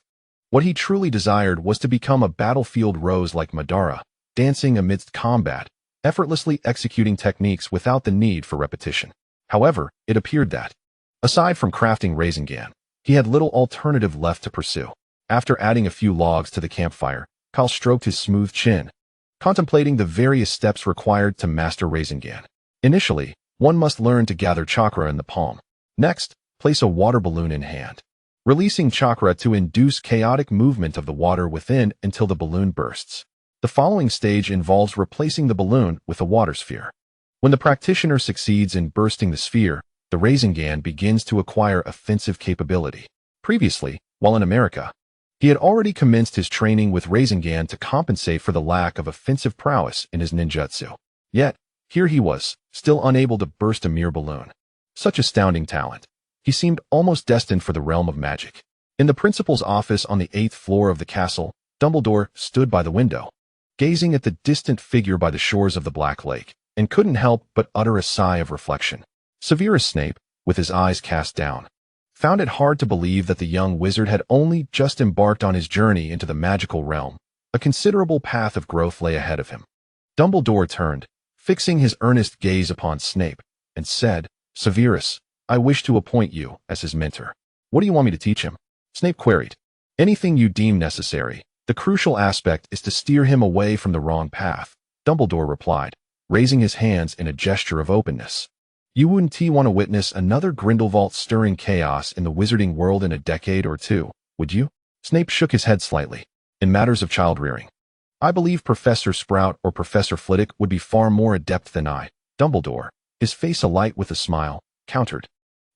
What he truly desired was to become a battlefield rose like Madara, dancing amidst combat, effortlessly executing techniques without the need for repetition. However, it appeared that, aside from crafting Rasengan, he had little alternative left to pursue. After adding a few logs to the campfire, Kyle stroked his smooth chin, contemplating the various steps required to master Rasengan. Initially, one must learn to gather chakra in the palm. Next, place a water balloon in hand, releasing chakra to induce chaotic movement of the water within until the balloon bursts. The following stage involves replacing the balloon with a water sphere. When the practitioner succeeds in bursting the sphere, the Rasengan begins to acquire offensive capability. Previously, while in America, he had already commenced his training with Rasengan to compensate for the lack of offensive prowess in his ninjutsu. Yet, here he was, still unable to burst a mere balloon. Such astounding talent. He seemed almost destined for the realm of magic. In the principal's office on the 8th floor of the castle, Dumbledore stood by the window, gazing at the distant figure by the shores of the Black Lake, and couldn't help but utter a sigh of reflection. Severus Snape, with his eyes cast down, found it hard to believe that the young wizard had only just embarked on his journey into the magical realm. A considerable path of growth lay ahead of him. Dumbledore turned, fixing his earnest gaze upon Snape, and said, "Severus, I wish to appoint you as his mentor." "What do you want me to teach him?" Snape queried. "Anything you deem necessary. The crucial aspect is to steer him away from the wrong path," Dumbledore replied, raising his hands in a gesture of openness. "You wouldn't want to witness another Grindelwald stirring chaos in the wizarding world in a decade or two, would you?" Snape shook his head slightly. "In matters of child-rearing, I believe Professor Sprout or Professor Flitwick would be far more adept than I." Dumbledore, his face alight with a smile, countered.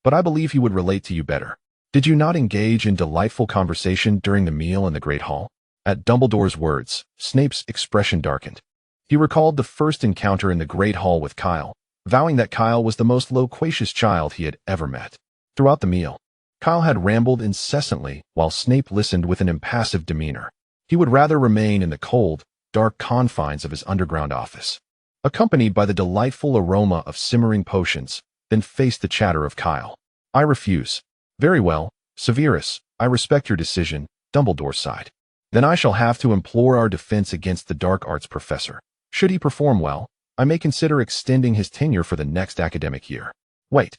"But I believe he would relate to you better. Did you not engage in delightful conversation during the meal in the Great Hall?" At Dumbledore's words, Snape's expression darkened. He recalled the first encounter in the Great Hall with Kyle, vowing that Kyle was the most loquacious child he had ever met. Throughout the meal, Kyle had rambled incessantly while Snape listened with an impassive demeanor. He would rather remain in the cold, dark confines of his underground office, accompanied by the delightful aroma of simmering potions, than face the chatter of Kyle. "I refuse." "Very well, Severus, I respect your decision," Dumbledore sighed. "Then I shall have to implore our defense against the dark arts professor. Should he perform well, I may consider extending his tenure for the next academic year." "Wait."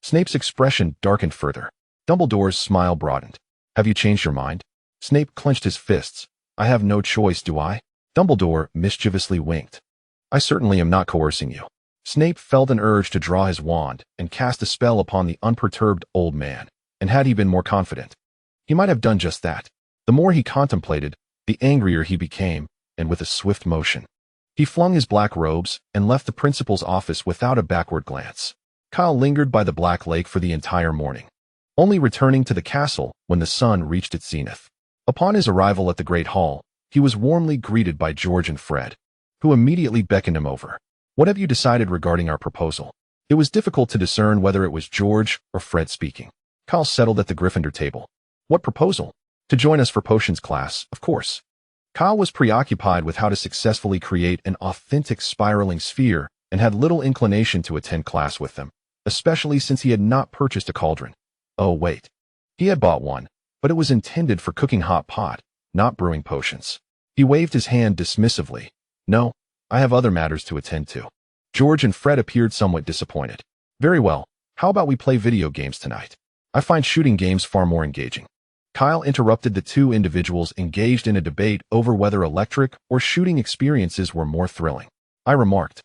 Snape's expression darkened further. Dumbledore's smile broadened. "Have you changed your mind?" Snape clenched his fists. "I have no choice, do I?" Dumbledore mischievously winked. "I certainly am not coercing you." Snape felt an urge to draw his wand and cast a spell upon the unperturbed old man, and had he been more confident, he might have done just that. The more he contemplated, the angrier he became, and with a swift motion, he flung his black robes and left the principal's office without a backward glance. Kyle lingered by the Black Lake for the entire morning, only returning to the castle when the sun reached its zenith. Upon his arrival at the Great Hall, he was warmly greeted by George and Fred, who immediately beckoned him over. "What have you decided regarding our proposal?" It was difficult to discern whether it was George or Fred speaking. Kyle settled at the Gryffindor table. "What proposal?" "To join us for potions class, of course." Kyle was preoccupied with how to successfully create an authentic spiraling sphere and had little inclination to attend class with them, especially since he had not purchased a cauldron. Oh, wait. He had bought one, but it was intended for cooking hot pot, not brewing potions. He waved his hand dismissively. "No, I have other matters to attend to." George and Fred appeared somewhat disappointed. "Very well, how about we play video games tonight? I find shooting games far more engaging." Kyle interrupted the two individuals engaged in a debate over whether electric or shooting experiences were more thrilling. "I remarked.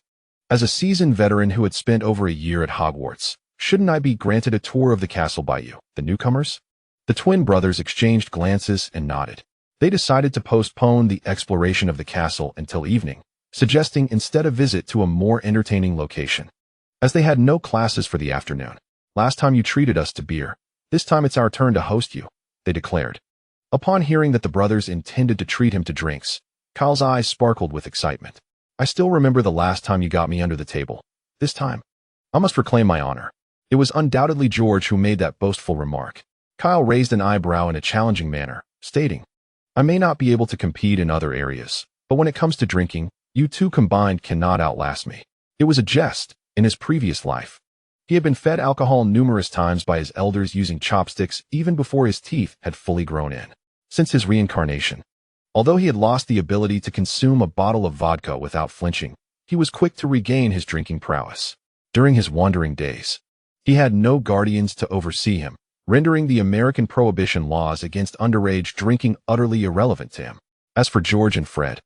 As a seasoned veteran who had spent over a year at Hogwarts, shouldn't I be granted a tour of the castle by you, the newcomers?" The twin brothers exchanged glances and nodded. They decided to postpone the exploration of the castle until evening, suggesting instead a visit to a more entertaining location. As they had no classes for the afternoon, "Last time you treated us to beer. This time it's our turn to host you," they declared. Upon hearing that the brothers intended to treat him to drinks, Kyle's eyes sparkled with excitement. "I still remember the last time you got me under the table. This time, I must reclaim my honor." It was undoubtedly George who made that boastful remark. Kyle raised an eyebrow in a challenging manner, stating, "I may not be able to compete in other areas, but when it comes to drinking, you two combined cannot outlast me." It was a jest. In his previous life, he had been fed alcohol numerous times by his elders using chopsticks even before his teeth had fully grown in. Since his reincarnation, although he had lost the ability to consume a bottle of vodka without flinching, he was quick to regain his drinking prowess. During his wandering days, he had no guardians to oversee him, rendering the American prohibition laws against underage drinking utterly irrelevant to him. As for George and Fred,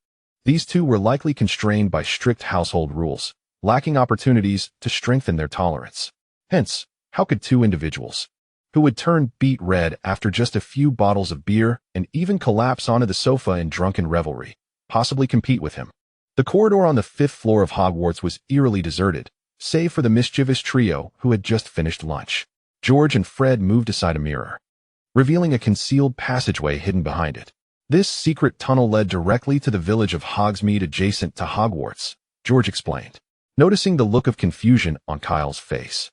these two were likely constrained by strict household rules, lacking opportunities to strengthen their tolerance. Hence, how could two individuals, who would turn beet red after just a few bottles of beer and even collapse onto the sofa in drunken revelry, possibly compete with him? The corridor on the 5th floor of Hogwarts was eerily deserted, save for the mischievous trio who had just finished lunch. George and Fred moved aside a mirror, revealing a concealed passageway hidden behind it. This secret tunnel led directly to the village of Hogsmeade adjacent to Hogwarts, George explained, noticing the look of confusion on Kyle's face.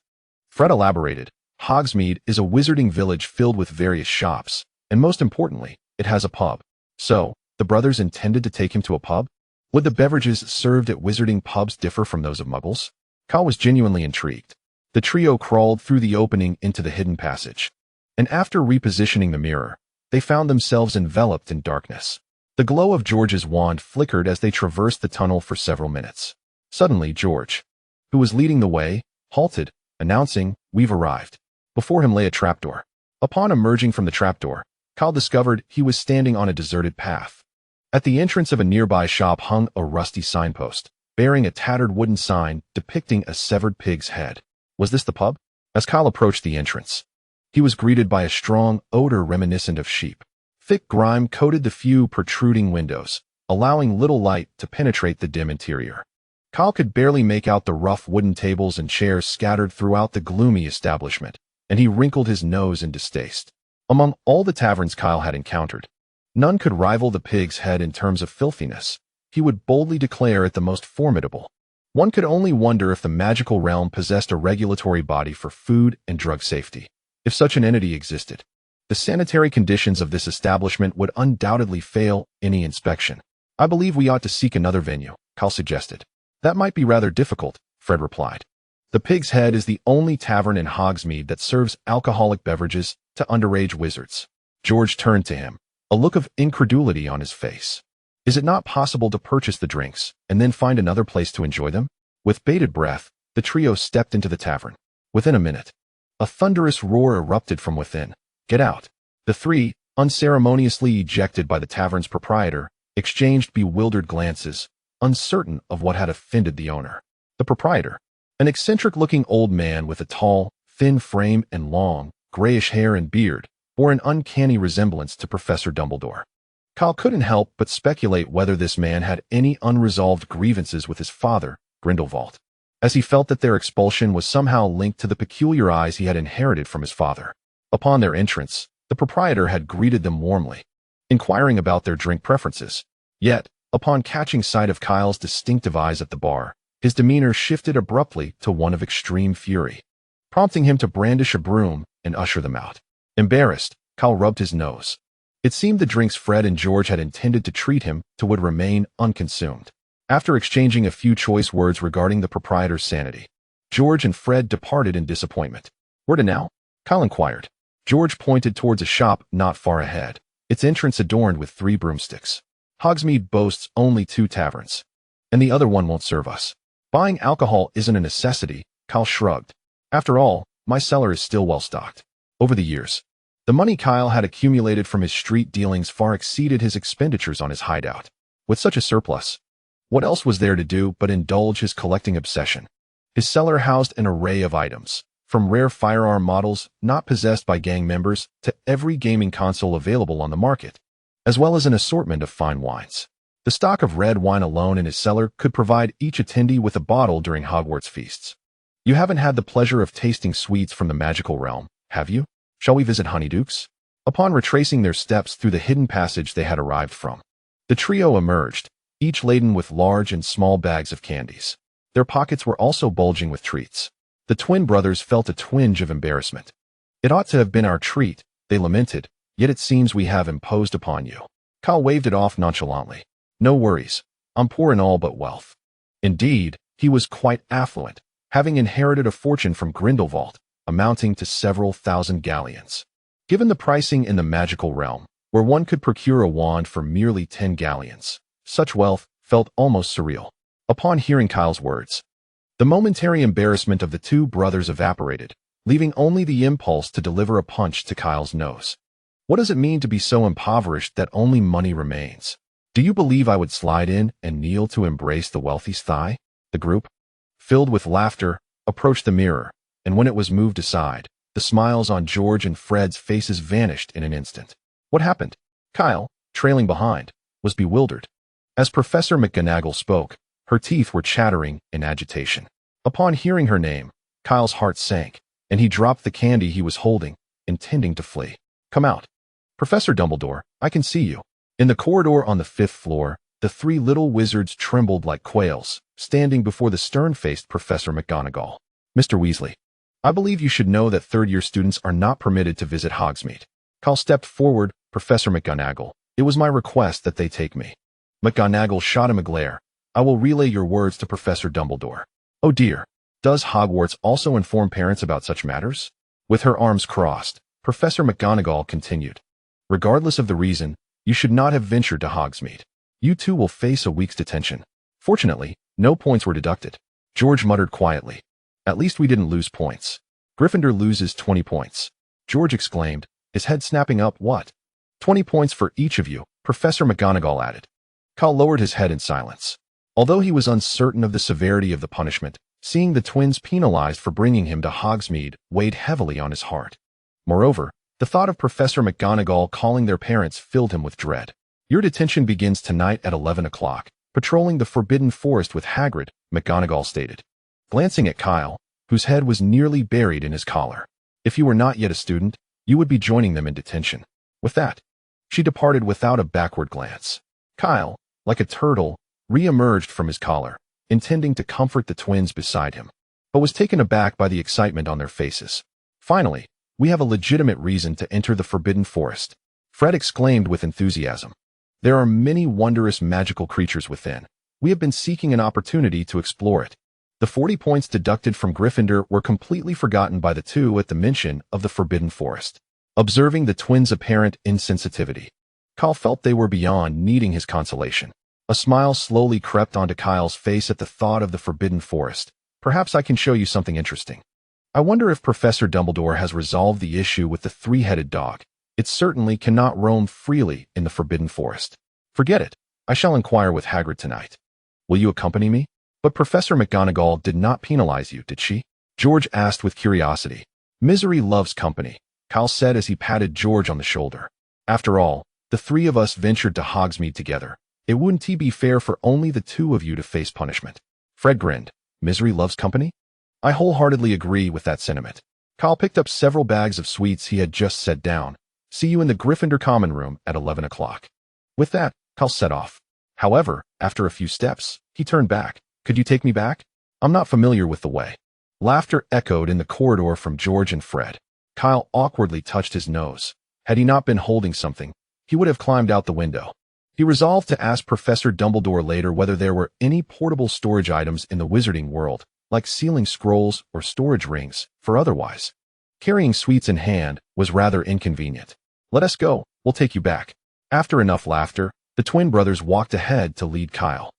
Fred elaborated, "Hogsmeade is a wizarding village filled with various shops, and most importantly, it has a pub." So, the brothers intended to take him to a pub? Would the beverages served at wizarding pubs differ from those of muggles? Kyle was genuinely intrigued. The trio crawled through the opening into the hidden passage, and after repositioning the mirror, they found themselves enveloped in darkness. The glow of George's wand flickered as they traversed the tunnel for several minutes. Suddenly, George, who was leading the way, halted, announcing, "We've arrived." Before him lay a trapdoor. Upon emerging from the trapdoor, Kyle discovered he was standing on a deserted path. At the entrance of a nearby shop hung a rusty signpost, bearing a tattered wooden sign depicting a severed pig's head. Was this the pub? As Kyle approached the entrance, he was greeted by a strong odor reminiscent of sheep. Thick grime coated the few protruding windows, allowing little light to penetrate the dim interior. Kyle could barely make out the rough wooden tables and chairs scattered throughout the gloomy establishment, and he wrinkled his nose in distaste. Among all the taverns Kyle had encountered, none could rival the Pig's Head in terms of filthiness. He would boldly declare it the most formidable. One could only wonder if the magical realm possessed a regulatory body for food and drug safety. If such an entity existed, the sanitary conditions of this establishment would undoubtedly fail any inspection. "I believe we ought to seek another venue," Kyle suggested. "That might be rather difficult," Fred replied. "The Pig's Head is the only tavern in Hogsmeade that serves alcoholic beverages to underage wizards." George turned to him, a look of incredulity on his face. "Is it not possible to purchase the drinks and then find another place to enjoy them?" With bated breath, the trio stepped into the tavern. Within a minute, a thunderous roar erupted from within. "Get out!" The three, unceremoniously ejected by the tavern's proprietor, exchanged bewildered glances, uncertain of what had offended the owner. The proprietor, an eccentric-looking old man with a tall, thin frame and long, grayish hair and beard, bore an uncanny resemblance to Professor Dumbledore. Kyle couldn't help but speculate whether this man had any unresolved grievances with his father, Grindelwald, as he felt that their expulsion was somehow linked to the peculiar eyes he had inherited from his father. Upon their entrance, the proprietor had greeted them warmly, inquiring about their drink preferences. Yet, upon catching sight of Kyle's distinctive eyes at the bar, his demeanor shifted abruptly to one of extreme fury, prompting him to brandish a broom and usher them out. Embarrassed, Kyle rubbed his nose. It seemed the drinks Fred and George had intended to treat him to would remain unconsumed. After exchanging a few choice words regarding the proprietor's sanity, George and Fred departed in disappointment. "Where to now?" Kyle inquired. George pointed towards a shop not far ahead, its entrance adorned with 3 broomsticks. "Hogsmeade boasts only 2 taverns, and the other one won't serve us. Buying alcohol isn't a necessity," Kyle shrugged. "After all, my cellar is still well stocked." Over the years, the money Kyle had accumulated from his street dealings far exceeded his expenditures on his hideout. With such a surplus, what else was there to do but indulge his collecting obsession? His cellar housed an array of items, from rare firearm models not possessed by gang members to every gaming console available on the market, as well as an assortment of fine wines. The stock of red wine alone in his cellar could provide each attendee with a bottle during Hogwarts feasts. "You haven't had the pleasure of tasting sweets from the magical realm, have you? Shall we visit Honeyduke's?" Upon retracing their steps through the hidden passage they had arrived from, the trio emerged, each laden with large and small bags of candies. Their pockets were also bulging with treats. The twin brothers felt a twinge of embarrassment. "It ought to have been our treat," they lamented, "yet it seems we have imposed upon you." Kyle waved it off nonchalantly. "No worries. I'm poor in all but wealth." Indeed, he was quite affluent, having inherited a fortune from Grindelwald, amounting to several thousand galleons. Given the pricing in the magical realm, where one could procure a wand for merely 10 galleons, such wealth felt almost surreal. Upon hearing Kyle's words, the momentary embarrassment of the 2 brothers evaporated, leaving only the impulse to deliver a punch to Kyle's nose. "What does it mean to be so impoverished that only money remains? Do you believe I would slide in and kneel to embrace the wealthy's thigh?" The group, filled with laughter, approached the mirror, and when it was moved aside, the smiles on George and Fred's faces vanished in an instant. What happened? Kyle, trailing behind, was bewildered. As Professor McGonagall spoke, her teeth were chattering in agitation. Upon hearing her name, Kyle's heart sank, and he dropped the candy he was holding, intending to flee. "Come out. Professor Dumbledore, I can see you." In the corridor on the 5th floor, the 3 little wizards trembled like quails, standing before the stern-faced Professor McGonagall. "Mr. Weasley, I believe you should know that third-year students are not permitted to visit Hogsmeade." Kyle stepped forward. "Professor McGonagall, it was my request that they take me." McGonagall shot him a glare. "I will relay your words to Professor Dumbledore." "Oh dear. Does Hogwarts also inform parents about such matters?" With her arms crossed, Professor McGonagall continued. "Regardless of the reason, you should not have ventured to Hogsmeade. You 2 will face a week's detention. Fortunately, No points were deducted. George muttered quietly. At least we didn't lose points. Gryffindor loses 20 points. George exclaimed, his head snapping up. What? 20 points for each of you, Professor McGonagall added. Cal lowered his head in silence. Although he was uncertain of the severity of the punishment, seeing the twins penalized for bringing him to Hogsmeade weighed heavily on his heart. Moreover, the thought of Professor McGonagall calling their parents filled him with dread. Your detention begins tonight at 11 o'clock, patrolling the Forbidden Forest with Hagrid, McGonagall stated, glancing at Kyle, whose head was nearly buried in his collar. If you were not yet a student, you would be joining them in detention. With that, she departed without a backward glance. Kyle, like a turtle, re-emerged from his collar, intending to comfort the twins beside him, but was taken aback by the excitement on their faces. Finally, we have a legitimate reason to enter the Forbidden Forest, Fred exclaimed with enthusiasm. There are many wondrous magical creatures within. We have been seeking an opportunity to explore it. The 40 points deducted from Gryffindor were completely forgotten by the two at the mention of the Forbidden Forest. Observing the twins' apparent insensitivity, Kyle felt they were beyond needing his consolation. A smile slowly crept onto Kyle's face at the thought of the Forbidden Forest. Perhaps I can show you something interesting. I wonder if Professor Dumbledore has resolved the issue with the three-headed dog. It certainly cannot roam freely in the Forbidden Forest. Forget it. I shall inquire with Hagrid tonight. Will you accompany me? But Professor McGonagall did not penalize you, did she? George asked with curiosity. Misery loves company, Kyle said as he patted George on the shoulder. After all, the three of us ventured to Hogsmeade together. It wouldn't be fair for only the two of you to face punishment. Fred grinned. Misery loves company? I wholeheartedly agree with that sentiment. Kyle picked up several bags of sweets he had just set down. See you in the Gryffindor common room at 11 o'clock. With that, Kyle set off. However, after a few steps, he turned back. Could you take me back? I'm not familiar with the way. Laughter echoed in the corridor from George and Fred. Kyle awkwardly touched his nose. Had he not been holding something, he would have climbed out the window. He resolved to ask Professor Dumbledore later whether there were any portable storage items in the wizarding world, like sealing scrolls or storage rings, for otherwise. Carrying sweets in hand was rather inconvenient. Let us go, we'll take you back. After enough laughter, the twin brothers walked ahead to lead Kyle.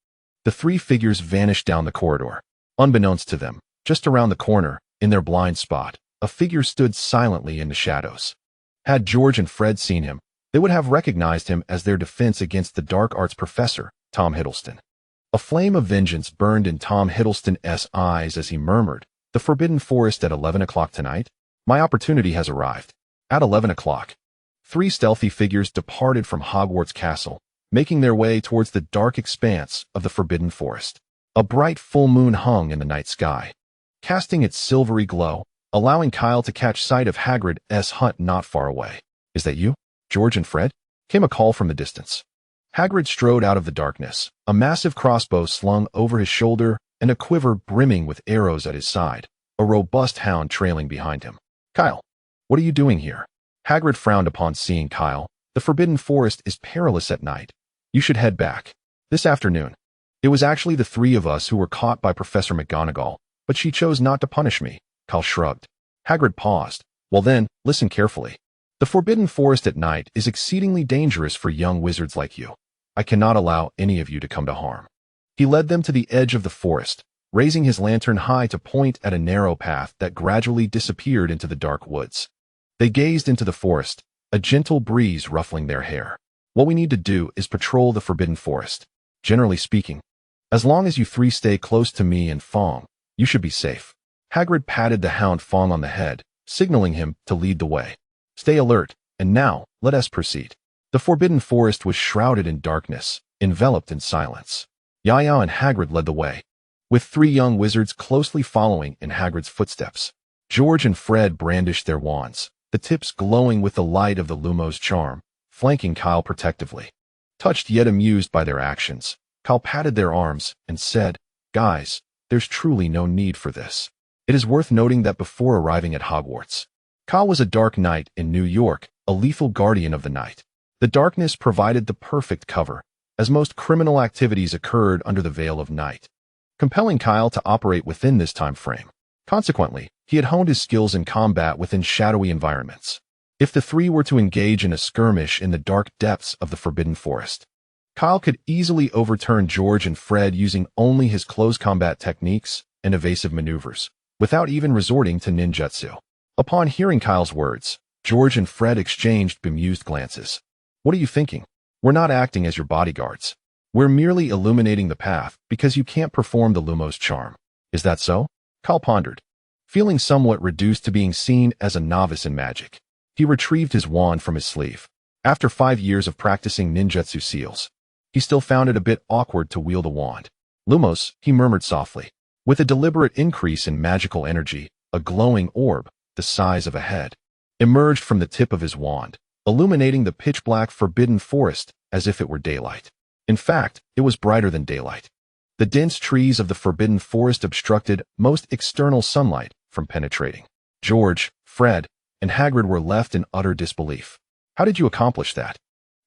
The three figures vanished down the corridor. Unbeknownst to them, just around the corner, in their blind spot, a figure stood silently in the shadows. Had George and Fred seen him, they would have recognized him as their defense against the dark arts professor, Tom Hiddleston. A flame of vengeance burned in Tom Hiddleston's eyes as he murmured, The Forbidden Forest at 11 o'clock tonight? My opportunity has arrived. At 11 o'clock, three stealthy figures departed from Hogwarts Castle, making their way towards the dark expanse of the Forbidden Forest. A bright full moon hung in the night sky, casting its silvery glow, allowing Kyle to catch sight of Hagrid's hut not far away. Is that you, George and Fred? Came a call from the distance. Hagrid strode out of the darkness, a massive crossbow slung over his shoulder and a quiver brimming with arrows at his side, a robust hound trailing behind him. Kyle, what are you doing here? Hagrid frowned upon seeing Kyle. The Forbidden Forest is perilous at night. You should head back. This afternoon. It was actually the three of us who were caught by Professor McGonagall, but she chose not to punish me. Kyle shrugged. Hagrid paused. Well then, listen carefully. The Forbidden Forest at night is exceedingly dangerous for young wizards like you. I cannot allow any of you to come to harm. He led them to the edge of the forest, raising his lantern high to point at a narrow path that gradually disappeared into the dark woods. They gazed into the forest, a gentle breeze ruffling their hair. What we need to do is patrol the Forbidden Forest. Generally speaking, as long as you three stay close to me and Fong, you should be safe. Hagrid patted the hound Fong on the head, signaling him to lead the way. Stay alert, and now, let us proceed. The Forbidden Forest was shrouded in darkness, enveloped in silence. Yaya and Hagrid led the way, with three young wizards closely following in Hagrid's footsteps. George and Fred brandished their wands, the tips glowing with the light of the Lumos charm, flanking Kyle protectively. Touched yet amused by their actions, Kyle patted their arms and said, Guys, there's truly no need for this. It is worth noting that before arriving at Hogwarts, Kyle was a dark knight in New York, a lethal guardian of the night. The darkness provided the perfect cover, as most criminal activities occurred under the veil of night, compelling Kyle to operate within this time frame. Consequently, he had honed his skills in combat within shadowy environments. If the three were to engage in a skirmish in the dark depths of the Forbidden Forest, Kyle could easily overturn George and Fred using only his close combat techniques and evasive maneuvers, without even resorting to ninjutsu. Upon hearing Kyle's words, George and Fred exchanged bemused glances. What are you thinking? We're not acting as your bodyguards. We're merely illuminating the path because you can't perform the Lumos charm. Is that so? Kyle pondered, feeling somewhat reduced to being seen as a novice in magic. He retrieved his wand from his sleeve. After 5 years of practicing ninjutsu seals, he still found it a bit awkward to wield a wand. Lumos, he murmured softly. With a deliberate increase in magical energy, a glowing orb, the size of a head, emerged from the tip of his wand, illuminating the pitch-black forbidden forest as if it were daylight. In fact, it was brighter than daylight. The dense trees of the forbidden forest obstructed most external sunlight from penetrating. George, Fred, and Hagrid were left in utter disbelief. How did you accomplish that?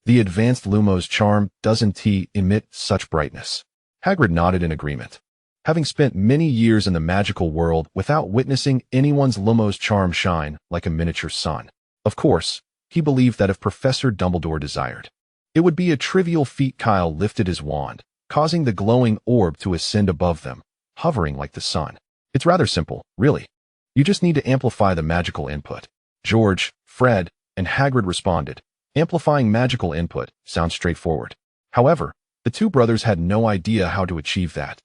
The advanced Lumos charm doesn't emit such brightness. Hagrid nodded in agreement. Having spent many years in the magical world without witnessing anyone's Lumos charm shine like a miniature sun, of course, he believed that if Professor Dumbledore desired, it would be a trivial feat. Kyle lifted his wand, causing the glowing orb to ascend above them, hovering like the sun. It's rather simple, really. You just need to amplify the magical input. George, Fred, and Hagrid responded. Amplifying magical input sounds straightforward. However, the two brothers had no idea how to achieve that,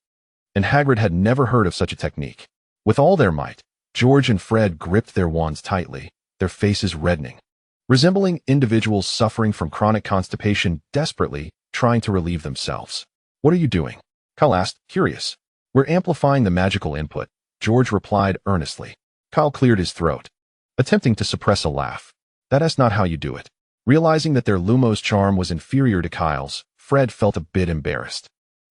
and Hagrid had never heard of such a technique. With all their might, George and Fred gripped their wands tightly, their faces reddening, resembling individuals suffering from chronic constipation, desperately trying to relieve themselves. What are you doing? Kyle asked, curious. We're amplifying the magical input, George replied earnestly. Kyle cleared his throat, attempting to suppress a laugh. That's not how you do it. Realizing that their Lumos charm was inferior to Kyle's, Fred felt a bit embarrassed.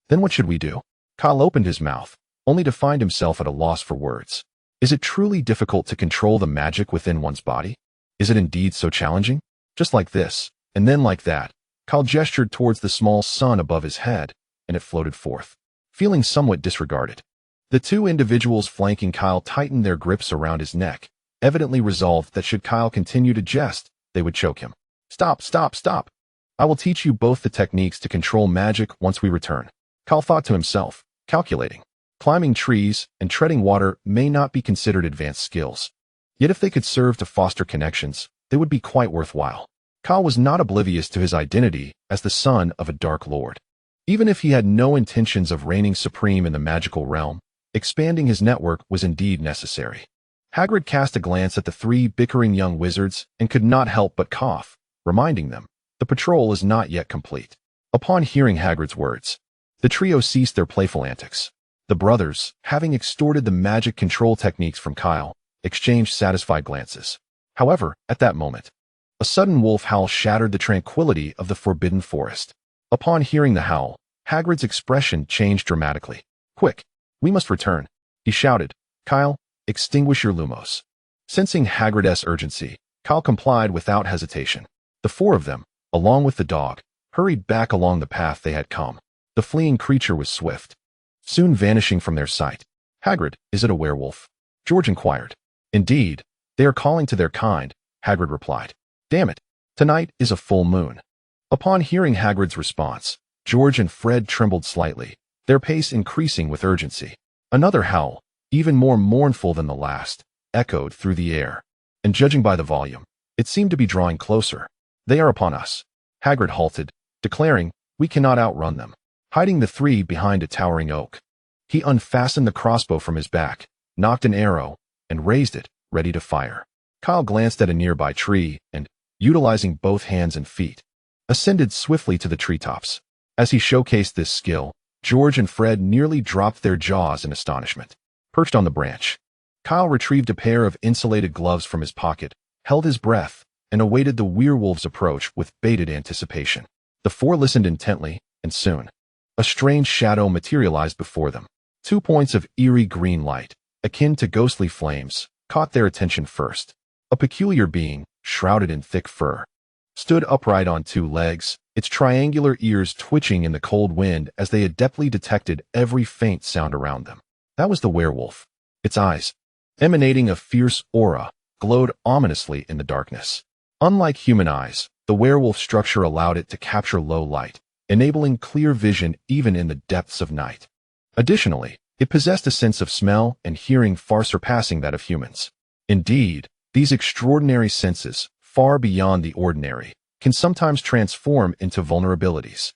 Then what should we do? Kyle opened his mouth, only to find himself at a loss for words. Is it truly difficult to control the magic within one's body? Is it indeed so challenging? Just like this, and then like that. Kyle gestured towards the small sun above his head, and it floated forth. Feeling somewhat disregarded, the two individuals flanking Kyle tightened their grips around his neck, evidently resolved that should Kyle continue to jest, they would choke him. Stop, stop, stop. I will teach you both the techniques to control magic once we return. Kyle thought to himself, calculating. Climbing trees and treading water may not be considered advanced skills. Yet if they could serve to foster connections, they would be quite worthwhile. Kyle was not oblivious to his identity as the son of a Dark Lord. Even if he had no intentions of reigning supreme in the magical realm, expanding his network was indeed necessary. Hagrid cast a glance at the three bickering young wizards and could not help but cough, reminding them, the patrol is not yet complete. Upon hearing Hagrid's words, the trio ceased their playful antics. The brothers, having extorted the magic control techniques from Kyle, exchanged satisfied glances. However, at that moment, a sudden wolf howl shattered the tranquility of the forbidden forest. Upon hearing the howl, Hagrid's expression changed dramatically. Quick, we must return, he shouted. Kyle, extinguish your Lumos. Sensing Hagrid's urgency, Kyle complied without hesitation. The four of them, along with the dog, hurried back along the path they had come. The fleeing creature was swift, soon vanishing from their sight. Hagrid, is it a werewolf? George inquired. Indeed, they are calling to their kind, Hagrid replied. Damn it, tonight is a full moon. Upon hearing Hagrid's response, George and Fred trembled slightly, their pace increasing with urgency. Another howl, even more mournful than the last, echoed through the air, and judging by the volume, it seemed to be drawing closer. They are upon us. Hagrid halted, declaring, we cannot outrun them. Hiding the three behind a towering oak, he unfastened the crossbow from his back, knocked an arrow, and raised it, ready to fire. Kyle glanced at a nearby tree and, utilizing both hands and feet, ascended swiftly to the treetops. As he showcased this skill, George and Fred nearly dropped their jaws in astonishment. Perched on the branch, Kyle retrieved a pair of insulated gloves from his pocket, held his breath, and awaited the werewolf's approach with bated anticipation. The four listened intently, and soon, a strange shadow materialized before them. 2 points of eerie green light, akin to ghostly flames, caught their attention first. A peculiar being, shrouded in thick fur, stood upright on 2 legs, its triangular ears twitching in the cold wind as they adeptly detected every faint sound around them. That was the werewolf. Its eyes, emanating a fierce aura, glowed ominously in the darkness. Unlike human eyes, the werewolf structure allowed it to capture low light, enabling clear vision even in the depths of night. Additionally, it possessed a sense of smell and hearing far surpassing that of humans. Indeed, these extraordinary senses, far beyond the ordinary, can sometimes transform into vulnerabilities.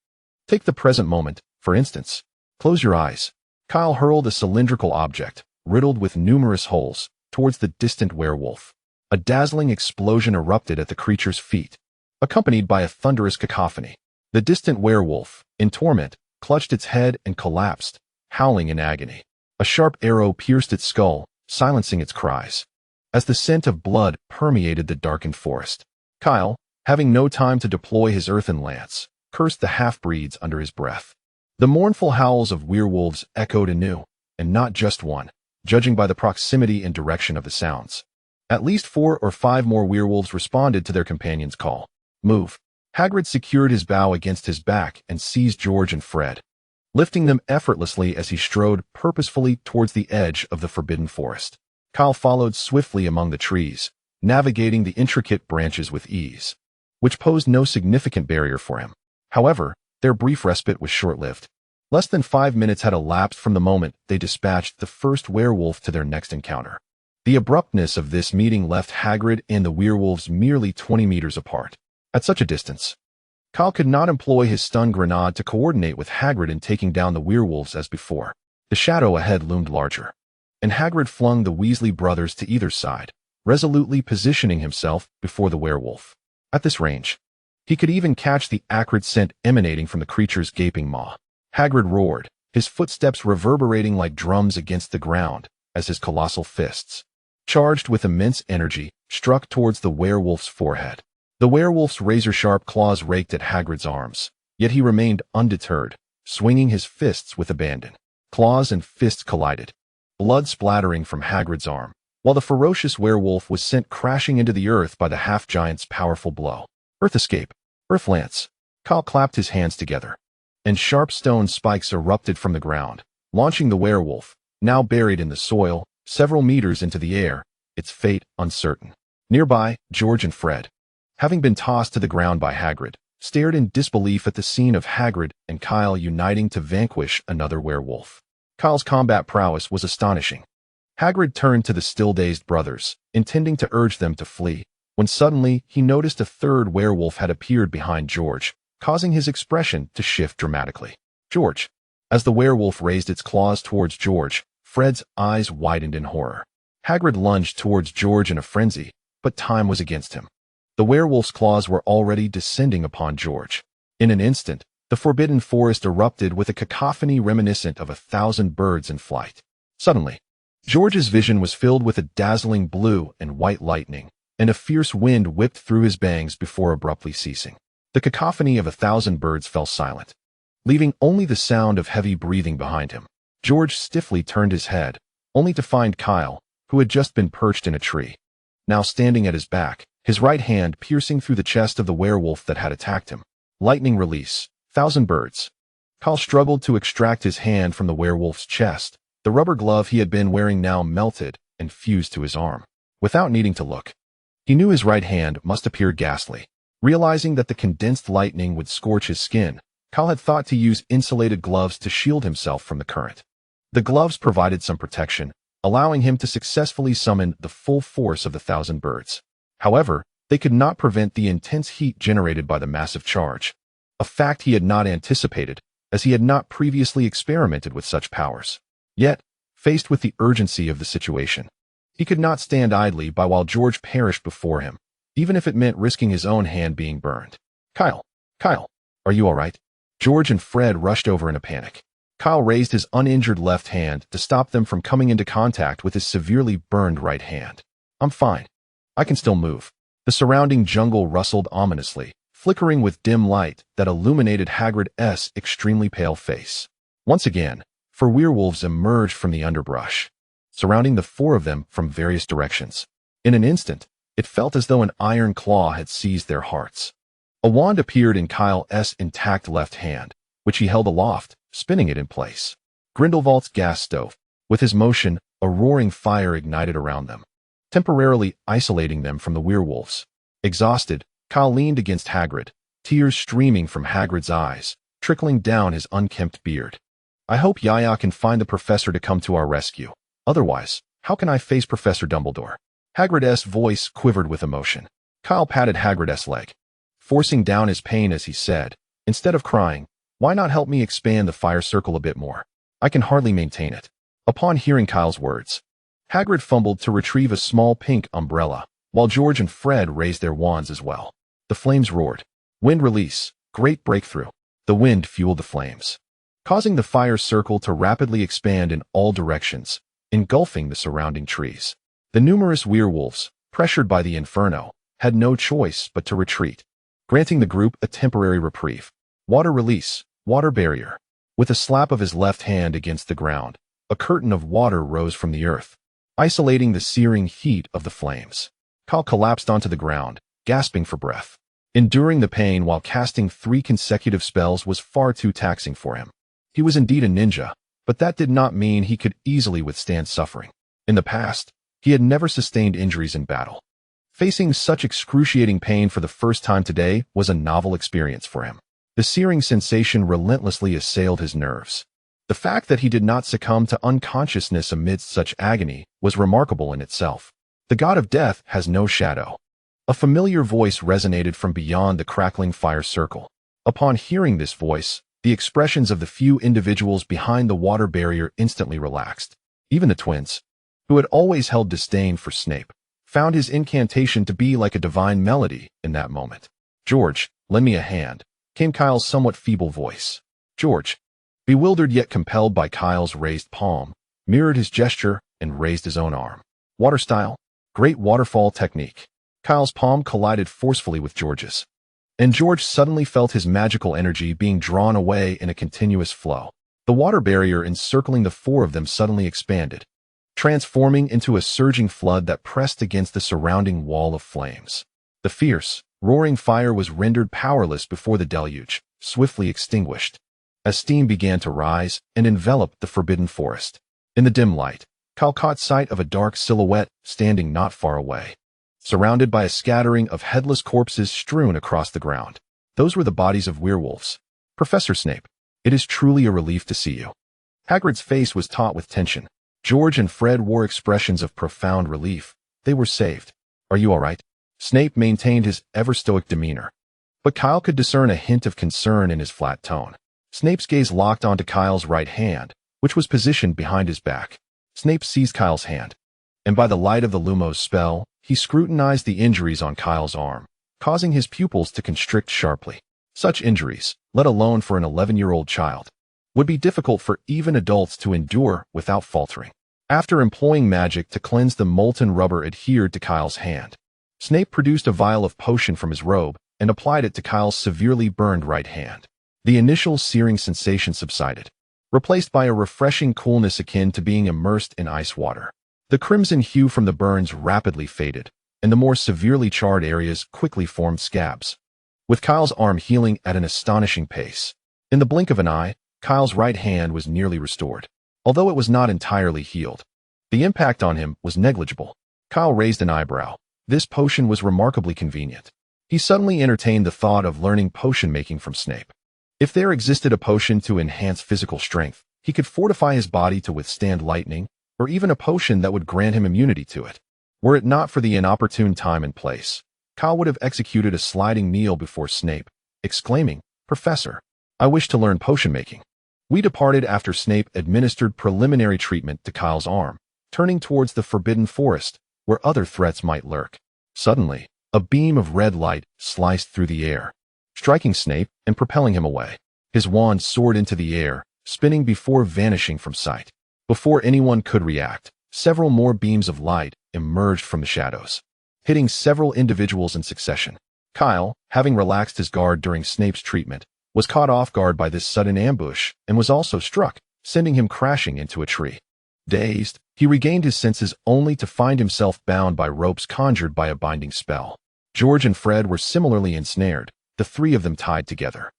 Take the present moment, for instance. Close your eyes. Kyle hurled a cylindrical object, riddled with numerous holes, towards the distant werewolf. A dazzling explosion erupted at the creature's feet, accompanied by a thunderous cacophony. The distant werewolf, in torment, clutched its head and collapsed, howling in agony. A sharp arrow pierced its skull, silencing its cries. As the scent of blood permeated the darkened forest, Kyle, having no time to deploy his earthen lance, cursed the half-breeds under his breath. The mournful howls of werewolves echoed anew, and not just one, judging by the proximity and direction of the sounds. At least 4 or 5 more werewolves responded to their companion's call. Move. Hagrid secured his bow against his back and seized George and Fred, lifting them effortlessly as he strode purposefully towards the edge of the forbidden forest. Kyle followed swiftly among the trees, navigating the intricate branches with ease, which posed no significant barrier for him. However, their brief respite was short-lived. Less than 5 minutes had elapsed from the moment they dispatched the first werewolf to their next encounter. The abruptness of this meeting left Hagrid and the werewolves merely 20 meters apart. At such a distance, Kyle could not employ his stun grenade to coordinate with Hagrid in taking down the werewolves as before. The shadow ahead loomed larger, and Hagrid flung the Weasley brothers to either side, resolutely positioning himself before the werewolf. At this range, he could even catch the acrid scent emanating from the creature's gaping maw. Hagrid roared, his footsteps reverberating like drums against the ground as his colossal fists, charged with immense energy, struck towards the werewolf's forehead. The werewolf's razor-sharp claws raked at Hagrid's arms, yet he remained undeterred, swinging his fists with abandon. Claws and fists collided, blood splattering from Hagrid's arm, while the ferocious werewolf was sent crashing into the earth by the half-giant's powerful blow. Earth escape. Earth lance. Kyle clapped his hands together, and sharp stone spikes erupted from the ground, launching the werewolf, now buried in the soil, several meters into the air, its fate uncertain. Nearby, George and Fred, having been tossed to the ground by Hagrid, stared in disbelief at the scene of Hagrid and Kyle uniting to vanquish another werewolf. Kyle's combat prowess was astonishing. Hagrid turned to the still-dazed brothers, intending to urge them to flee, when suddenly he noticed a third werewolf had appeared behind George, causing his expression to shift dramatically. George. As the werewolf raised its claws towards George, Fred's eyes widened in horror. Hagrid lunged towards George in a frenzy, but time was against him. The werewolf's claws were already descending upon George. In an instant, the forbidden forest erupted with a cacophony reminiscent of 1,000 birds in flight. Suddenly, George's vision was filled with a dazzling blue and white lightning, and a fierce wind whipped through his bangs before abruptly ceasing. The cacophony of 1,000 birds fell silent, leaving only the sound of heavy breathing behind him. George stiffly turned his head, only to find Kyle, who had just been perched in a tree, now standing at his back, his right hand piercing through the chest of the werewolf that had attacked him. Lightning release. 1,000 birds. Kyle struggled to extract his hand from the werewolf's chest. The rubber glove he had been wearing now melted and fused to his arm. Without needing to look, he knew his right hand must appear ghastly. Realizing that the condensed lightning would scorch his skin, Kyle had thought to use insulated gloves to shield himself from the current. The gloves provided some protection, allowing him to successfully summon the full force of the 1,000 birds. However, they could not prevent the intense heat generated by the massive charge, a fact he had not anticipated, as he had not previously experimented with such powers. Yet, faced with the urgency of the situation, he could not stand idly by while George perished before him, even if it meant risking his own hand being burned. Kyle, are you all right? George and Fred rushed over in a panic. Kyle raised his uninjured left hand to stop them from coming into contact with his severely burned right hand. I'm fine. I can still move. The surrounding jungle rustled ominously, flickering with dim light that illuminated Hagrid's extremely pale face. Once again, 4 werewolves emerged from the underbrush, surrounding the 4 of them from various directions. In an instant, it felt as though an iron claw had seized their hearts. A wand appeared in Kyle's intact left hand, which he held aloft, spinning it in place. Grindelwald's gas stove. With his motion, a roaring fire ignited around them, temporarily isolating them from the werewolves. Exhausted, Kyle leaned against Hagrid, tears streaming from Hagrid's eyes, trickling down his unkempt beard. I hope Yaya can find the professor to come to our rescue. Otherwise, how can I face Professor Dumbledore? Hagrid's voice quivered with emotion. Kyle patted Hagrid's leg, forcing down his pain as he said, instead of crying, why not help me expand the fire circle a bit more? I can hardly maintain it. Upon hearing Kyle's words, Hagrid fumbled to retrieve a small pink umbrella, while George and Fred raised their wands as well. The flames roared. Wind release. Great breakthrough. The wind fueled the flames, causing the fire circle to rapidly expand in all directions, engulfing the surrounding trees. The numerous werewolves, pressured by the inferno, had no choice but to retreat, granting the group a temporary reprieve. Water release. Water barrier. With a slap of his left hand against the ground, a curtain of water rose from the earth, isolating the searing heat of the flames. Kyle collapsed onto the ground, gasping for breath. Enduring the pain while casting 3 consecutive spells was far too taxing for him. He was indeed a ninja, but that did not mean he could easily withstand suffering. In the past, he had never sustained injuries in battle. Facing such excruciating pain for the first time today was a novel experience for him. The searing sensation relentlessly assailed his nerves. The fact that he did not succumb to unconsciousness amidst such agony was remarkable in itself. The god of death has no shadow. A familiar voice resonated from beyond the crackling fire circle. Upon hearing this voice, the expressions of the few individuals behind the water barrier instantly relaxed. Even the twins, who had always held disdain for Snape, found his incantation to be like a divine melody in that moment. George, lend me a hand, came Kyle's somewhat feeble voice. George, bewildered yet compelled by Kyle's raised palm, mirrored his gesture and raised his own arm. Water style, great waterfall technique. Kyle's palm collided forcefully with George's, and George suddenly felt his magical energy being drawn away in a continuous flow. The water barrier encircling the 4 of them suddenly expanded, transforming into a surging flood that pressed against the surrounding wall of flames. The fierce, roaring fire was rendered powerless before the deluge, swiftly extinguished, as steam began to rise and envelop the forbidden forest. In the dim light, Kyle caught sight of a dark silhouette standing not far away, surrounded by a scattering of headless corpses strewn across the ground. Those were the bodies of werewolves. Professor Snape, it is truly a relief to see you. Hagrid's face was taut with tension. George and Fred wore expressions of profound relief. They were saved. Are you all right? Snape maintained his ever-stoic demeanor, but Kyle could discern a hint of concern in his flat tone. Snape's gaze locked onto Kyle's right hand, which was positioned behind his back. Snape seized Kyle's hand, and by the light of the Lumos spell, he scrutinized the injuries on Kyle's arm, causing his pupils to constrict sharply. Such injuries, let alone for an 11-year-old child, would be difficult for even adults to endure without faltering. After employing magic to cleanse the molten rubber adhered to Kyle's hand, Snape produced a vial of potion from his robe and applied it to Kyle's severely burned right hand. The initial searing sensation subsided, replaced by a refreshing coolness akin to being immersed in ice water. The crimson hue from the burns rapidly faded, and the more severely charred areas quickly formed scabs, with Kyle's arm healing at an astonishing pace. In the blink of an eye, Kyle's right hand was nearly restored, although it was not entirely healed. The impact on him was negligible. Kyle raised an eyebrow. This potion was remarkably convenient. He suddenly entertained the thought of learning potion making from Snape. If there existed a potion to enhance physical strength, he could fortify his body to withstand lightning, or even a potion that would grant him immunity to it. Were it not for the inopportune time and place, Kyle would have executed a sliding kneel before Snape, exclaiming, "Professor, I wish to learn potion making." We departed after Snape administered preliminary treatment to Kyle's arm, turning towards the forbidden forest, where other threats might lurk. Suddenly, a beam of red light sliced through the air, striking Snape and propelling him away. His wand soared into the air, spinning before vanishing from sight. Before anyone could react, several more beams of light emerged from the shadows, hitting several individuals in succession. Kyle, having relaxed his guard during Snape's treatment, was caught off guard by this sudden ambush and was also struck, sending him crashing into a tree. Dazed, he regained his senses only to find himself bound by ropes conjured by a binding spell. George and Fred were similarly ensnared, the 3 of them tied together.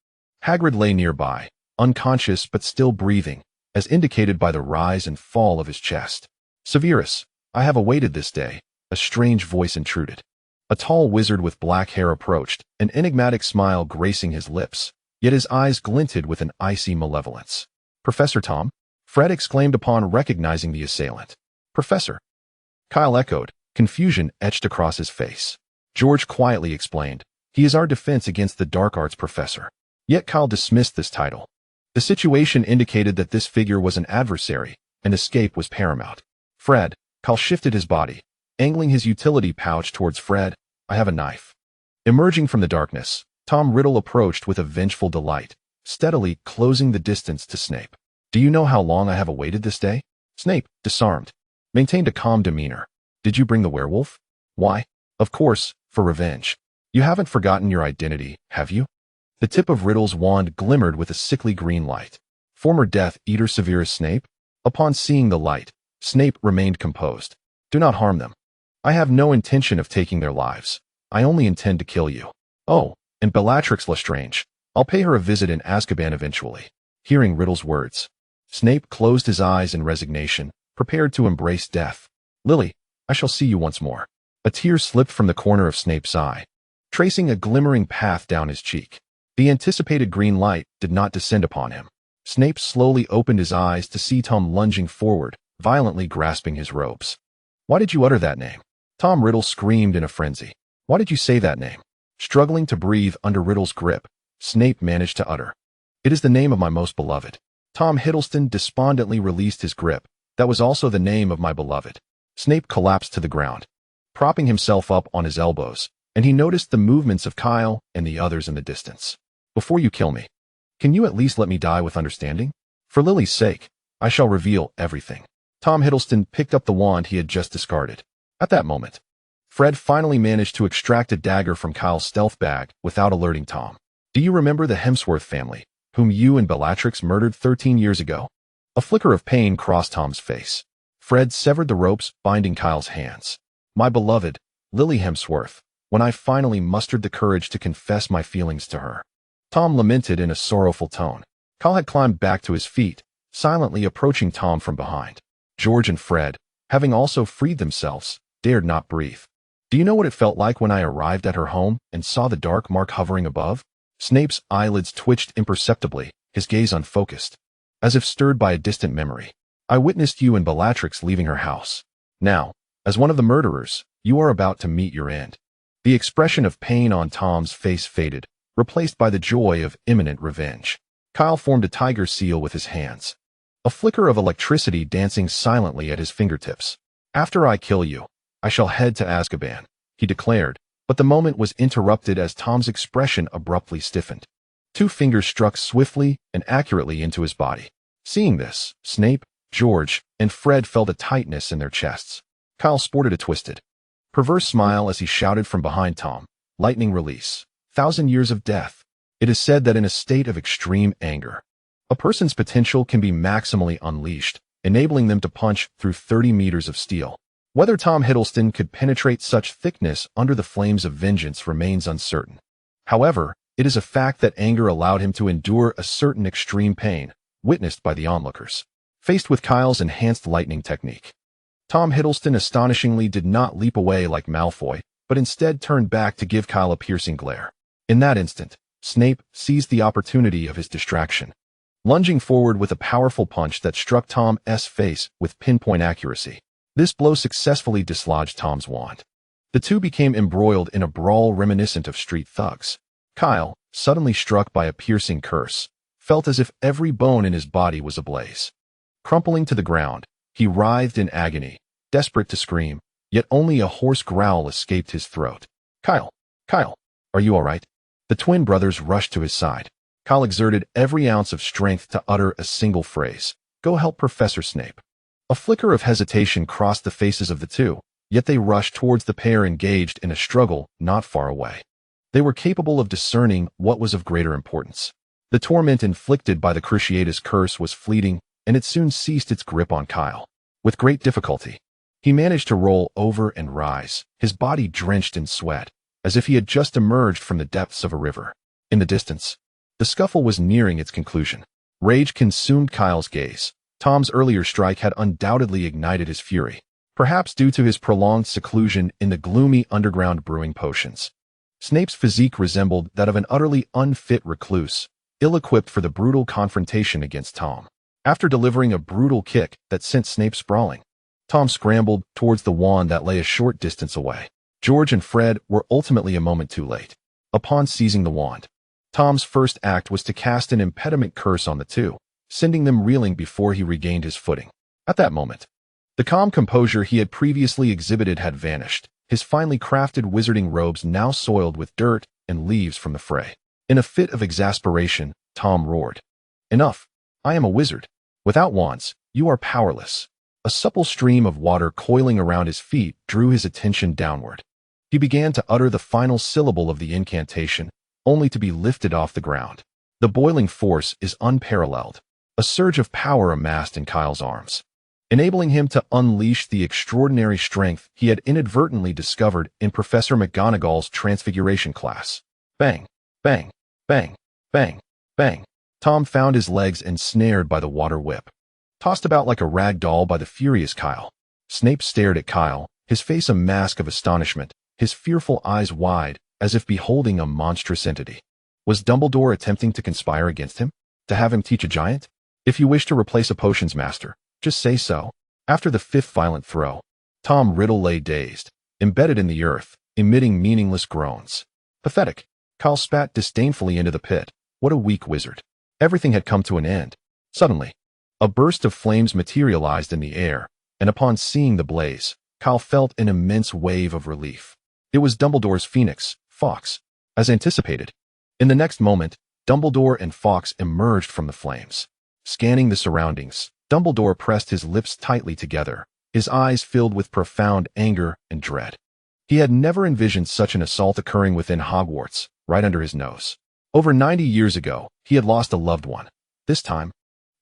Hagrid lay nearby, unconscious but still breathing, as indicated by the rise and fall of his chest. "Severus, I have awaited this day," a strange voice intruded. A tall wizard with black hair approached, an enigmatic smile gracing his lips. yet his eyes glinted with an icy malevolence. "Professor Tom?" Fred exclaimed upon recognizing the assailant. "Professor?" Kyle echoed, confusion etched across his face. George quietly explained, "He is our defense against the dark arts professor." Yet Kyle dismissed this title. The situation indicated that this figure was an adversary, and escape was paramount. "Fred," Kyle shifted his body, angling his utility pouch towards Fred. "I have a knife." Emerging from the darkness, Tom Riddle approached with a vengeful delight, steadily closing the distance to Snape. "Do you know how long I have awaited this day?" Snape, disarmed, maintained a calm demeanor. "Did you bring the werewolf?" "Why? Of course, for revenge. You haven't forgotten your identity, have you?" The tip of Riddle's wand glimmered with a sickly green light. "Former Death Eater Severus Snape?" Upon seeing the light, Snape remained composed. "Do not harm them. I have no intention of taking their lives. I only intend to kill you. Oh, and Bellatrix Lestrange. I'll pay her a visit in Azkaban eventually." Hearing Riddle's words, Snape closed his eyes in resignation, prepared to embrace death. "Lily, I shall see you once more." A tear slipped from the corner of Snape's eye, tracing a glimmering path down his cheek. The anticipated green light did not descend upon him. Snape slowly opened his eyes to see Tom lunging forward, violently grasping his robes. "Why did you utter that name?" Tom Riddle screamed in a frenzy. "Why did you say that name?" Struggling to breathe under Riddle's grip, Snape managed to utter, "It is the name of my most beloved." Tom Hiddleston despondently released his grip. "That was also the name of my beloved." Snape collapsed to the ground, propping himself up on his elbows, and he noticed the movements of Kyle and the others in the distance. "Before you kill me, can you at least let me die with understanding? For Lily's sake, I shall reveal everything." Tom Hiddleston picked up the wand he had just discarded. At that moment, Fred finally managed to extract a dagger from Kyle's stealth bag without alerting Tom. "Do you remember the Hemsworth family, whom you and Bellatrix murdered 13 years ago?" A flicker of pain crossed Tom's face. Fred severed the ropes binding Kyle's hands. "My beloved, Lily Hemsworth, when I finally mustered the courage to confess my feelings to her." Tom lamented in a sorrowful tone. Kyle had climbed back to his feet, silently approaching Tom from behind. George and Fred, having also freed themselves, dared not breathe. "Do you know what it felt like when I arrived at her home and saw the dark mark hovering above?" Snape's eyelids twitched imperceptibly, his gaze unfocused, as if stirred by a distant memory. "I witnessed you and Bellatrix leaving her house. Now, as one of the murderers, you are about to meet your end." The expression of pain on Tom's face faded, replaced by the joy of imminent revenge. Kyle formed a tiger seal with his hands, a flicker of electricity dancing silently at his fingertips. "After I kill you, I shall head to Azkaban," he declared, but the moment was interrupted as Tom's expression abruptly stiffened. Two fingers struck swiftly and accurately into his body. Seeing this, Snape, George, and Fred felt a tightness in their chests. Kyle sported a twisted, perverse smile as he shouted from behind Tom, "Lightning release. 1,000 years of death." It is said that in a state of extreme anger, a person's potential can be maximally unleashed, enabling them to punch through 30 meters of steel. Whether Tom Hiddleston could penetrate such thickness under the flames of vengeance remains uncertain. However, it is a fact that anger allowed him to endure a certain extreme pain, witnessed by the onlookers. Faced with Kyle's enhanced lightning technique, Tom Hiddleston astonishingly did not leap away like Malfoy, but instead turned back to give Kyle a piercing glare. In that instant, Snape seized the opportunity of his distraction, lunging forward with a powerful punch that struck Tom's face with pinpoint accuracy. This blow successfully dislodged Tom's wand. The two became embroiled in a brawl reminiscent of street thugs. Kyle, suddenly struck by a piercing curse, felt as if every bone in his body was ablaze. Crumpling to the ground, he writhed in agony, desperate to scream, yet only a hoarse growl escaped his throat. Kyle, are you all right?" The twin brothers rushed to his side. Kyle exerted every ounce of strength to utter a single phrase, "Go help Professor Snape." A flicker of hesitation crossed the faces of the two, yet they rushed towards the pair engaged in a struggle not far away. They were capable of discerning what was of greater importance. The torment inflicted by the Cruciatus curse was fleeting, and it soon ceased its grip on Kyle. With great difficulty, he managed to roll over and rise, his body drenched in sweat, as if he had just emerged from the depths of a river. In the distance, the scuffle was nearing its conclusion. Rage consumed Kyle's gaze. Tom's earlier strike had undoubtedly ignited his fury, perhaps due to his prolonged seclusion in the gloomy underground brewing potions. Snape's physique resembled that of an utterly unfit recluse, ill-equipped for the brutal confrontation against Tom. After delivering a brutal kick that sent Snape sprawling, Tom scrambled towards the wand that lay a short distance away. George and Fred were ultimately a moment too late. Upon seizing the wand, Tom's first act was to cast an impediment curse on the two, sending them reeling before he regained his footing. At that moment, the calm composure he had previously exhibited had vanished, his finely crafted wizarding robes now soiled with dirt and leaves from the fray. In a fit of exasperation, Tom roared, "Enough! I am a wizard. Without wands, you are powerless." A supple stream of water coiling around his feet drew his attention downward. He began to utter the final syllable of the incantation, only to be lifted off the ground. The boiling force is unparalleled. A surge of power amassed in Kyle's arms, enabling him to unleash the extraordinary strength he had inadvertently discovered in Professor McGonagall's Transfiguration class. Bang, bang, bang, bang, bang. Tom found his legs ensnared by the water whip, tossed about like a rag doll by the furious Kyle. Snape stared at Kyle, his face a mask of astonishment, his fearful eyes wide, as if beholding a monstrous entity. Was Dumbledore attempting to conspire against him? To have him teach a giant? If you wish to replace a potions master, just say so. After the fifth violent throw, Tom Riddle lay dazed, embedded in the earth, emitting meaningless groans. Pathetic. Kyle spat disdainfully into the pit. What a weak wizard. Everything had come to an end. Suddenly, a burst of flames materialized in the air, and upon seeing the blaze, Kyle felt an immense wave of relief. It was Dumbledore's Phoenix, Fawkes, as anticipated. In the next moment, Dumbledore and Fawkes emerged from the flames. Scanning the surroundings, Dumbledore pressed his lips tightly together, his eyes filled with profound anger and dread. He had never envisioned such an assault occurring within Hogwarts, right under his nose. Over 90 years ago, he had lost a loved one. This time,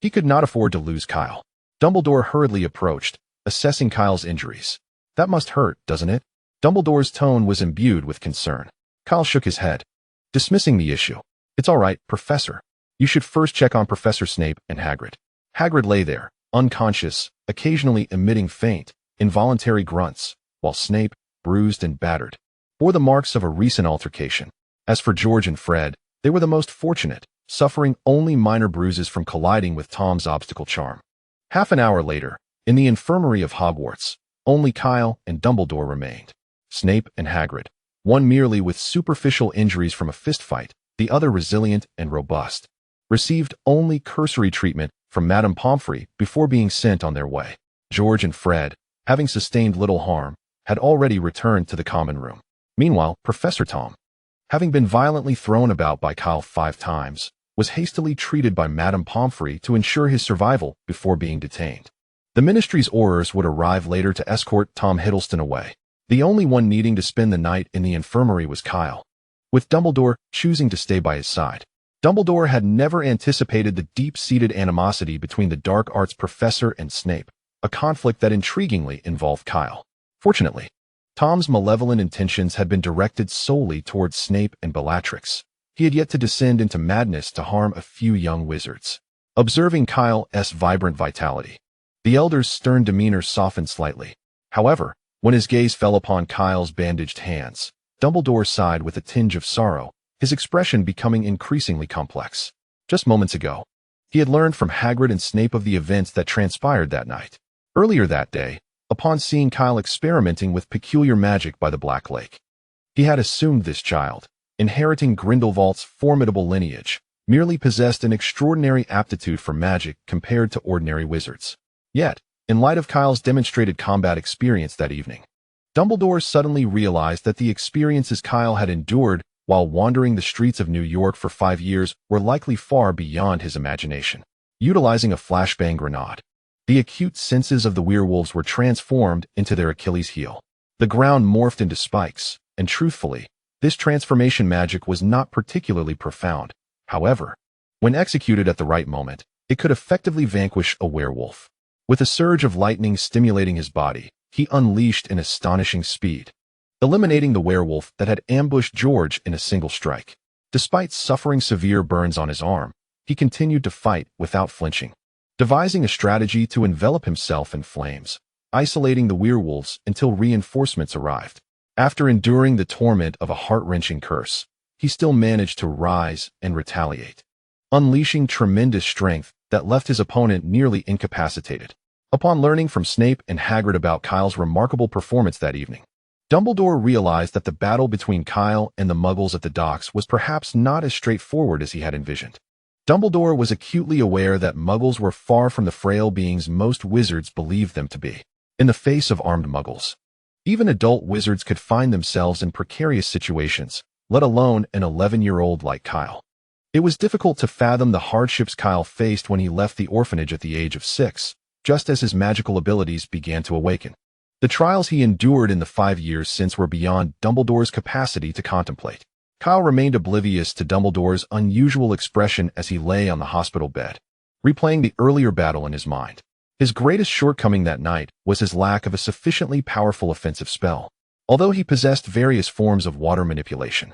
he could not afford to lose Kyle. Dumbledore hurriedly approached, assessing Kyle's injuries. That must hurt, doesn't it? Dumbledore's tone was imbued with concern. Kyle shook his head, dismissing the issue. It's all right, Professor. You should first check on Professor Snape and Hagrid. Hagrid lay there, unconscious, occasionally emitting faint, involuntary grunts, while Snape, bruised and battered, bore the marks of a recent altercation. As for George and Fred, they were the most fortunate, suffering only minor bruises from colliding with Tom's obstacle charm. Half an hour later, in the infirmary of Hogwarts, only Kyle and Dumbledore remained. Snape and Hagrid, one merely with superficial injuries from a fistfight, the other resilient and robust, received only cursory treatment from Madame Pomfrey before being sent on their way. George and Fred, having sustained little harm, had already returned to the common room. Meanwhile, Professor Tom, having been violently thrown about by Kyle 5 times, was hastily treated by Madame Pomfrey to ensure his survival before being detained. The Ministry's Aurors would arrive later to escort Tom Hiddleston away. The only one needing to spend the night in the infirmary was Kyle, with Dumbledore choosing to stay by his side. Dumbledore had never anticipated the deep-seated animosity between the dark arts professor and Snape, a conflict that intriguingly involved Kyle. Fortunately, Tom's malevolent intentions had been directed solely towards Snape and Bellatrix. He had yet to descend into madness to harm a few young wizards. Observing Kyle's vibrant vitality, the elder's stern demeanor softened slightly. However, when his gaze fell upon Kyle's bandaged hands, Dumbledore sighed with a tinge of sorrow, his expression becoming increasingly complex. Just moments ago, he had learned from Hagrid and Snape of the events that transpired that night. Earlier that day, upon seeing Kyle experimenting with peculiar magic by the Black Lake, he had assumed this child, inheriting Grindelwald's formidable lineage, merely possessed an extraordinary aptitude for magic compared to ordinary wizards. Yet, in light of Kyle's demonstrated combat experience that evening, Dumbledore suddenly realized that the experiences Kyle had endured while wandering the streets of New York for 5 years were likely far beyond his imagination. Utilizing a flashbang grenade, the acute senses of the werewolves were transformed into their Achilles heel. The ground morphed into spikes, and truthfully, this transformation magic was not particularly profound. However, when executed at the right moment, it could effectively vanquish a werewolf. With a surge of lightning stimulating his body, he unleashed an astonishing speed, eliminating the werewolf that had ambushed George in a single strike. Despite suffering severe burns on his arm, he continued to fight without flinching, devising a strategy to envelop himself in flames, isolating the werewolves until reinforcements arrived. After enduring the torment of a heart-wrenching curse, he still managed to rise and retaliate. unleashing tremendous strength that left his opponent nearly incapacitated. Upon learning from Snape and Hagrid about Kyle's remarkable performance that evening, Dumbledore realized that the battle between Kyle and the Muggles at the docks was perhaps not as straightforward as he had envisioned. Dumbledore was acutely aware that Muggles were far from the frail beings most wizards believed them to be. In the face of armed Muggles, even adult wizards could find themselves in precarious situations, let alone an 11-year-old like Kyle. It was difficult to fathom the hardships Kyle faced when he left the orphanage at the age of 6, just as his magical abilities began to awaken. The trials he endured in the 5 years since were beyond Dumbledore's capacity to contemplate. Kyle remained oblivious to Dumbledore's unusual expression as he lay on the hospital bed, replaying the earlier battle in his mind. His greatest shortcoming that night was his lack of a sufficiently powerful offensive spell, although he possessed various forms of water manipulation.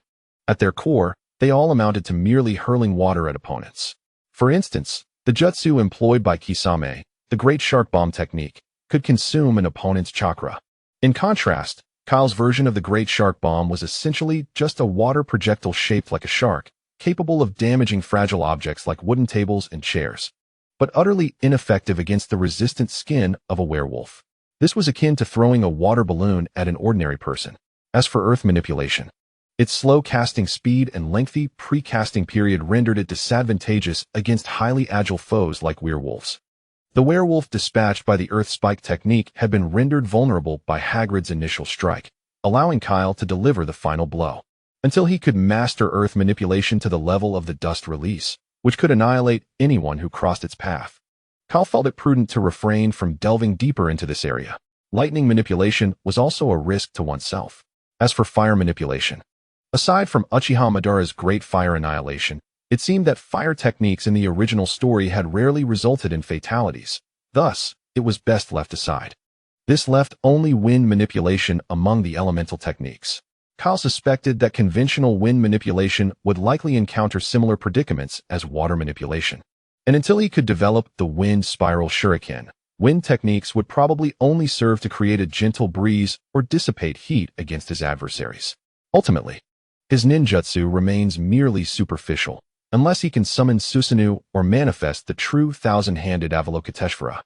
At their core, they all amounted to merely hurling water at opponents. For instance, the jutsu employed by Kisame, the Great Shark Bomb technique, could consume an opponent's chakra. In contrast, Kyle's version of the Great Shark Bomb was essentially just a water projectile shaped like a shark, capable of damaging fragile objects like wooden tables and chairs, but utterly ineffective against the resistant skin of a werewolf. This was akin to throwing a water balloon at an ordinary person. As for earth manipulation, its slow casting speed and lengthy pre-casting period rendered it disadvantageous against highly agile foes like werewolves. The werewolf dispatched by the Earth Spike technique had been rendered vulnerable by Hagrid's initial strike, allowing Kyle to deliver the final blow. Until he could master Earth manipulation to the level of the Dust Release, which could annihilate anyone who crossed its path, Kyle felt it prudent to refrain from delving deeper into this area. Lightning manipulation was also a risk to oneself. As for fire manipulation, aside from Uchiha Madara's Great Fire Annihilation, it seemed that fire techniques in the original story had rarely resulted in fatalities. Thus, it was best left aside. This left only wind manipulation among the elemental techniques. Kyle suspected that conventional wind manipulation would likely encounter similar predicaments as water manipulation. And until he could develop the wind spiral shuriken, wind techniques would probably only serve to create a gentle breeze or dissipate heat against his adversaries. Ultimately, his ninjutsu remains merely superficial, unless he can summon Susanoo or manifest the true thousand-handed Avalokiteshvara.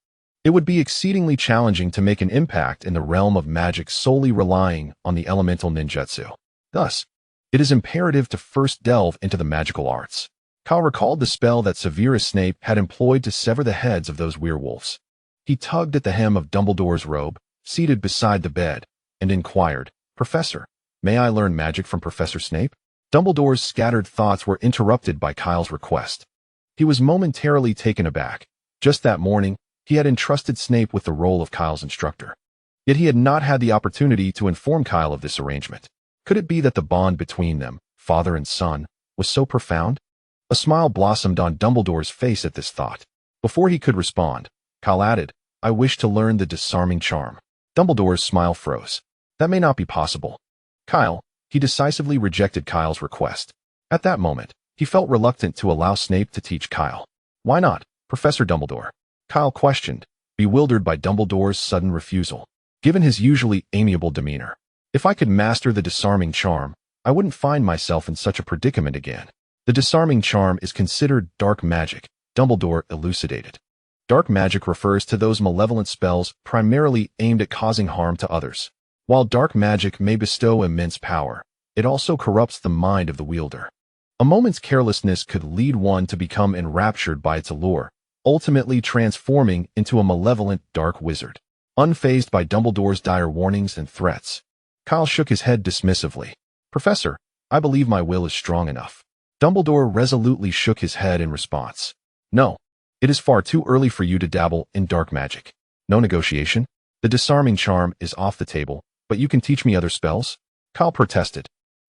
It would be exceedingly challenging to make an impact in the realm of magic solely relying on the elemental ninjutsu. Thus, it is imperative to first delve into the magical arts. Kyle recalled the spell that Severus Snape had employed to sever the heads of those werewolves. He tugged at the hem of Dumbledore's robe, seated beside the bed, and inquired, "Professor, may I learn magic from Professor Snape?" Dumbledore's scattered thoughts were interrupted by Kyle's request. He was momentarily taken aback. Just that morning, he had entrusted Snape with the role of Kyle's instructor. Yet he had not had the opportunity to inform Kyle of this arrangement. Could it be that the bond between them, father and son, was so profound? A smile blossomed on Dumbledore's face at this thought. Before he could respond, Kyle added, "I wish to learn the disarming charm." Dumbledore's smile froze. That may not be possible. Kyle, he decisively rejected Kyle's request. At that moment, he felt reluctant to allow Snape to teach Kyle. "Why not, Professor Dumbledore?" Kyle questioned, bewildered by Dumbledore's sudden refusal. Given his usually amiable demeanor, if I could master the disarming charm, I wouldn't find myself in such a predicament again. The disarming charm is considered dark magic, Dumbledore elucidated. Dark magic refers to those malevolent spells primarily aimed at causing harm to others. While dark magic may bestow immense power, it also corrupts the mind of the wielder. A moment's carelessness could lead one to become enraptured by its allure, ultimately transforming into a malevolent dark wizard. Unfazed by Dumbledore's dire warnings and threats, Kyle shook his head dismissively. "Professor, I believe my will is strong enough." Dumbledore resolutely shook his head in response. "No, it is far too early for you to dabble in dark magic. No negotiation. The disarming charm is off the table. But you can teach me other spells?" Kyle protested.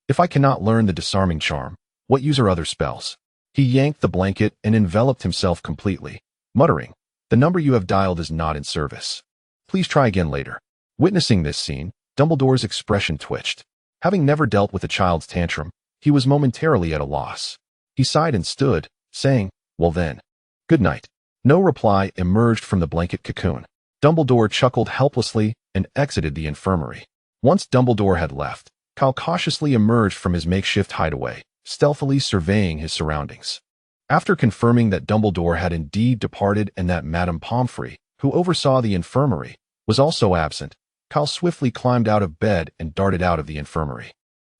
"If I cannot learn the disarming charm, what use are other spells?" He yanked the blanket and enveloped himself completely, muttering, "The number you have dialed is not in service. Please try again later." Witnessing this scene, Dumbledore's expression twitched. Having never dealt with a child's tantrum, he was momentarily at a loss. He sighed and stood, saying, "Well then, good night." No reply emerged from the blanket cocoon. Dumbledore chuckled helplessly and exited the infirmary. Once Dumbledore had left, Kyle cautiously emerged from his makeshift hideaway, stealthily surveying his surroundings. After confirming that Dumbledore had indeed departed and that Madame Pomfrey, who oversaw the infirmary, was also absent, Kyle swiftly climbed out of bed and darted out of the infirmary.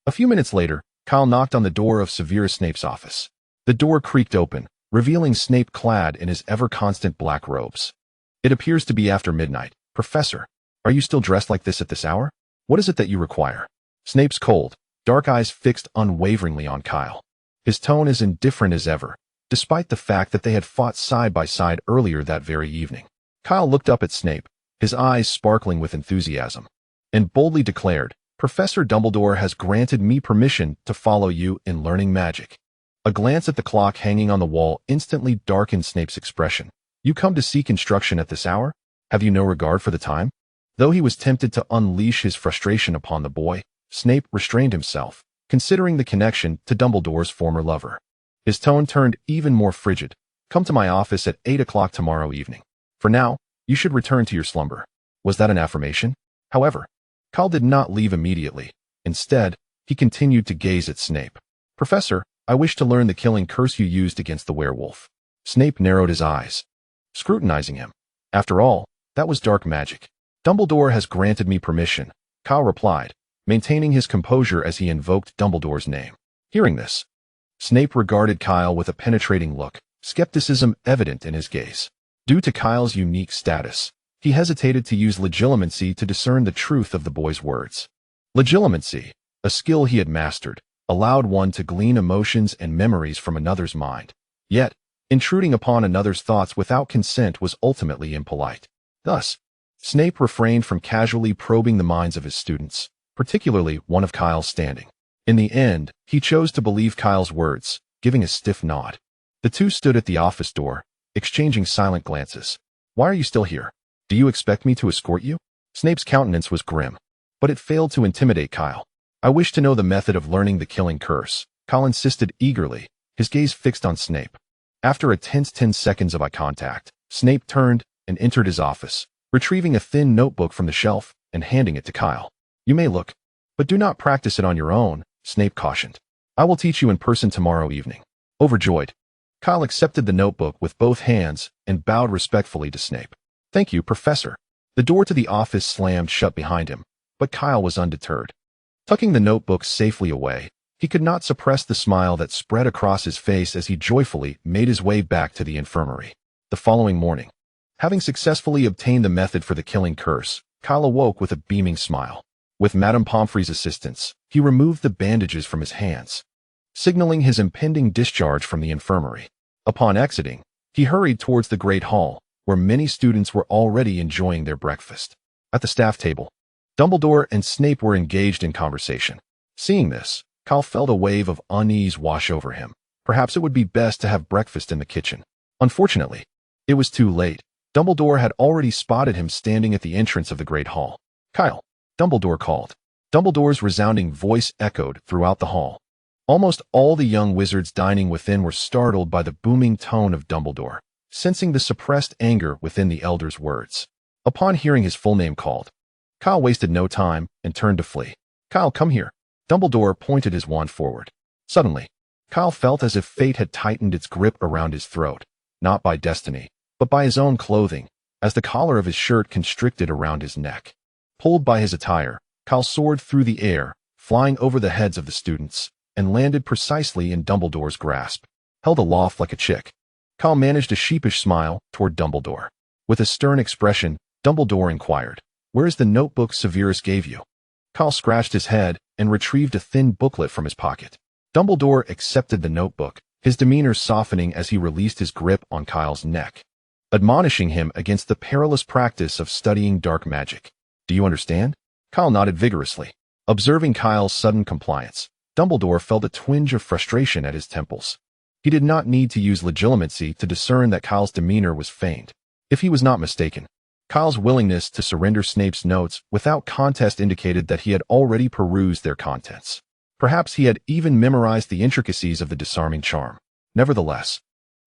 A few minutes later, Kyle knocked on the door of Severus Snape's office. The door creaked open, revealing Snape clad in his ever-constant black robes. "It appears to be after midnight. Professor, are you still dressed like this at this hour? What is it that you require?" Snape's cold, dark eyes fixed unwaveringly on Kyle. His tone as indifferent as ever, despite the fact that they had fought side by side earlier that very evening. Kyle looked up at Snape, his eyes sparkling with enthusiasm, and boldly declared, "Professor Dumbledore has granted me permission to follow you in learning magic." A glance at the clock hanging on the wall instantly darkened Snape's expression. "You come to seek instruction at this hour? Have you no regard for the time?" Though he was tempted to unleash his frustration upon the boy, Snape restrained himself, considering the connection to Dumbledore's former lover. His tone turned even more frigid. "Come to my office at 8 o'clock tomorrow evening. For now, you should return to your slumber." Was that an affirmation? However, Kyle did not leave immediately. Instead, he continued to gaze at Snape. "Professor, I wish to learn the killing curse you used against the werewolf." Snape narrowed his eyes, scrutinizing him. "After all, that was dark magic." "Dumbledore has granted me permission," Kyle replied, maintaining his composure as he invoked Dumbledore's name. Hearing this, Snape regarded Kyle with a penetrating look, skepticism evident in his gaze. Due to Kyle's unique status, he hesitated to use legilimency to discern the truth of the boy's words. Legilimency, a skill he had mastered, allowed one to glean emotions and memories from another's mind. Yet, intruding upon another's thoughts without consent was ultimately impolite. Thus, Snape refrained from casually probing the minds of his students, particularly one of Kyle's standing. In the end, he chose to believe Kyle's words, giving a stiff nod. The two stood at the office door, exchanging silent glances. "Why are you still here? Do you expect me to escort you?" Snape's countenance was grim, but it failed to intimidate Kyle. "I wish to know the method of learning the killing curse," Kyle insisted eagerly, his gaze fixed on Snape. After a tense 10 seconds of eye contact, Snape turned and entered his office, retrieving a thin notebook from the shelf and handing it to Kyle. "You may look, but do not practice it on your own," Snape cautioned. "I will teach you in person tomorrow evening." Overjoyed, Kyle accepted the notebook with both hands and bowed respectfully to Snape. "Thank you, Professor." The door to the office slammed shut behind him, but Kyle was undeterred. Tucking the notebook safely away, he could not suppress the smile that spread across his face as he joyfully made his way back to the infirmary. The following morning, having successfully obtained the method for the killing curse, Kyle awoke with a beaming smile. With Madame Pomfrey's assistance, he removed the bandages from his hands, signaling his impending discharge from the infirmary. Upon exiting, he hurried towards the Great Hall, where many students were already enjoying their breakfast. At the staff table, Dumbledore and Snape were engaged in conversation. Seeing this, Kyle felt a wave of unease wash over him. Perhaps it would be best to have breakfast in the kitchen. Unfortunately, it was too late. Dumbledore had already spotted him standing at the entrance of the Great Hall. "Kyle," Dumbledore called. Dumbledore's resounding voice echoed throughout the hall. Almost all the young wizards dining within were startled by the booming tone of Dumbledore, sensing the suppressed anger within the elder's words. Upon hearing his full name called, Kyle wasted no time and turned to flee. "Kyle, come here." Dumbledore pointed his wand forward. Suddenly, Kyle felt as if fate had tightened its grip around his throat, not by destiny, but by his own clothing, as the collar of his shirt constricted around his neck. Pulled by his attire, Kyle soared through the air, flying over the heads of the students, and landed precisely in Dumbledore's grasp. Held aloft like a chick, Kyle managed a sheepish smile toward Dumbledore. With a stern expression, Dumbledore inquired, "Where is the notebook Severus gave you?" Kyle scratched his head and retrieved a thin booklet from his pocket. Dumbledore accepted the notebook, his demeanor softening as he released his grip on Kyle's neck, admonishing him against the perilous practice of studying dark magic. "Do you understand?" Kyle nodded vigorously. Observing Kyle's sudden compliance, Dumbledore felt a twinge of frustration at his temples. He did not need to use legilimency to discern that Kyle's demeanor was feigned. If he was not mistaken, Kyle's willingness to surrender Snape's notes without contest indicated that he had already perused their contents. Perhaps he had even memorized the intricacies of the disarming charm. Nevertheless,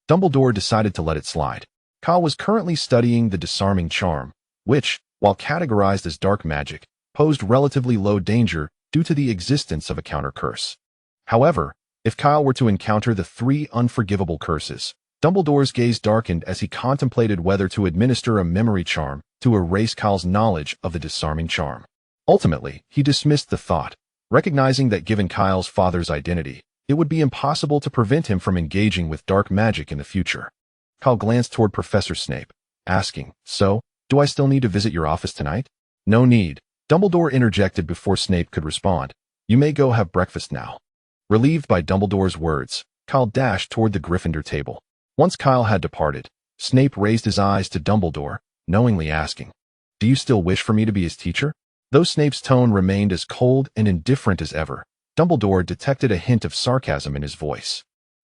Dumbledore decided to let it slide. Kyle was currently studying the disarming charm, which, while categorized as dark magic, posed relatively low danger due to the existence of a counter curse. However, If Kyle were to encounter the three unforgivable curses, Dumbledore's gaze darkened as he contemplated whether to administer a memory charm to erase Kyle's knowledge of the disarming charm. Ultimately, he dismissed the thought, recognizing that given Kyle's father's identity, it would be impossible to prevent him from engaging with dark magic in the future. Kyle glanced toward Professor Snape, asking, "So, do I still need to visit your office tonight?" "No need," Dumbledore interjected before Snape could respond. "You may go have breakfast now." Relieved by Dumbledore's words, Kyle dashed toward the Gryffindor table. Once Kyle had departed, Snape raised his eyes to Dumbledore, knowingly asking, "Do you still wish for me to be his teacher?" Though Snape's tone remained as cold and indifferent as ever, Dumbledore detected a hint of sarcasm in his voice.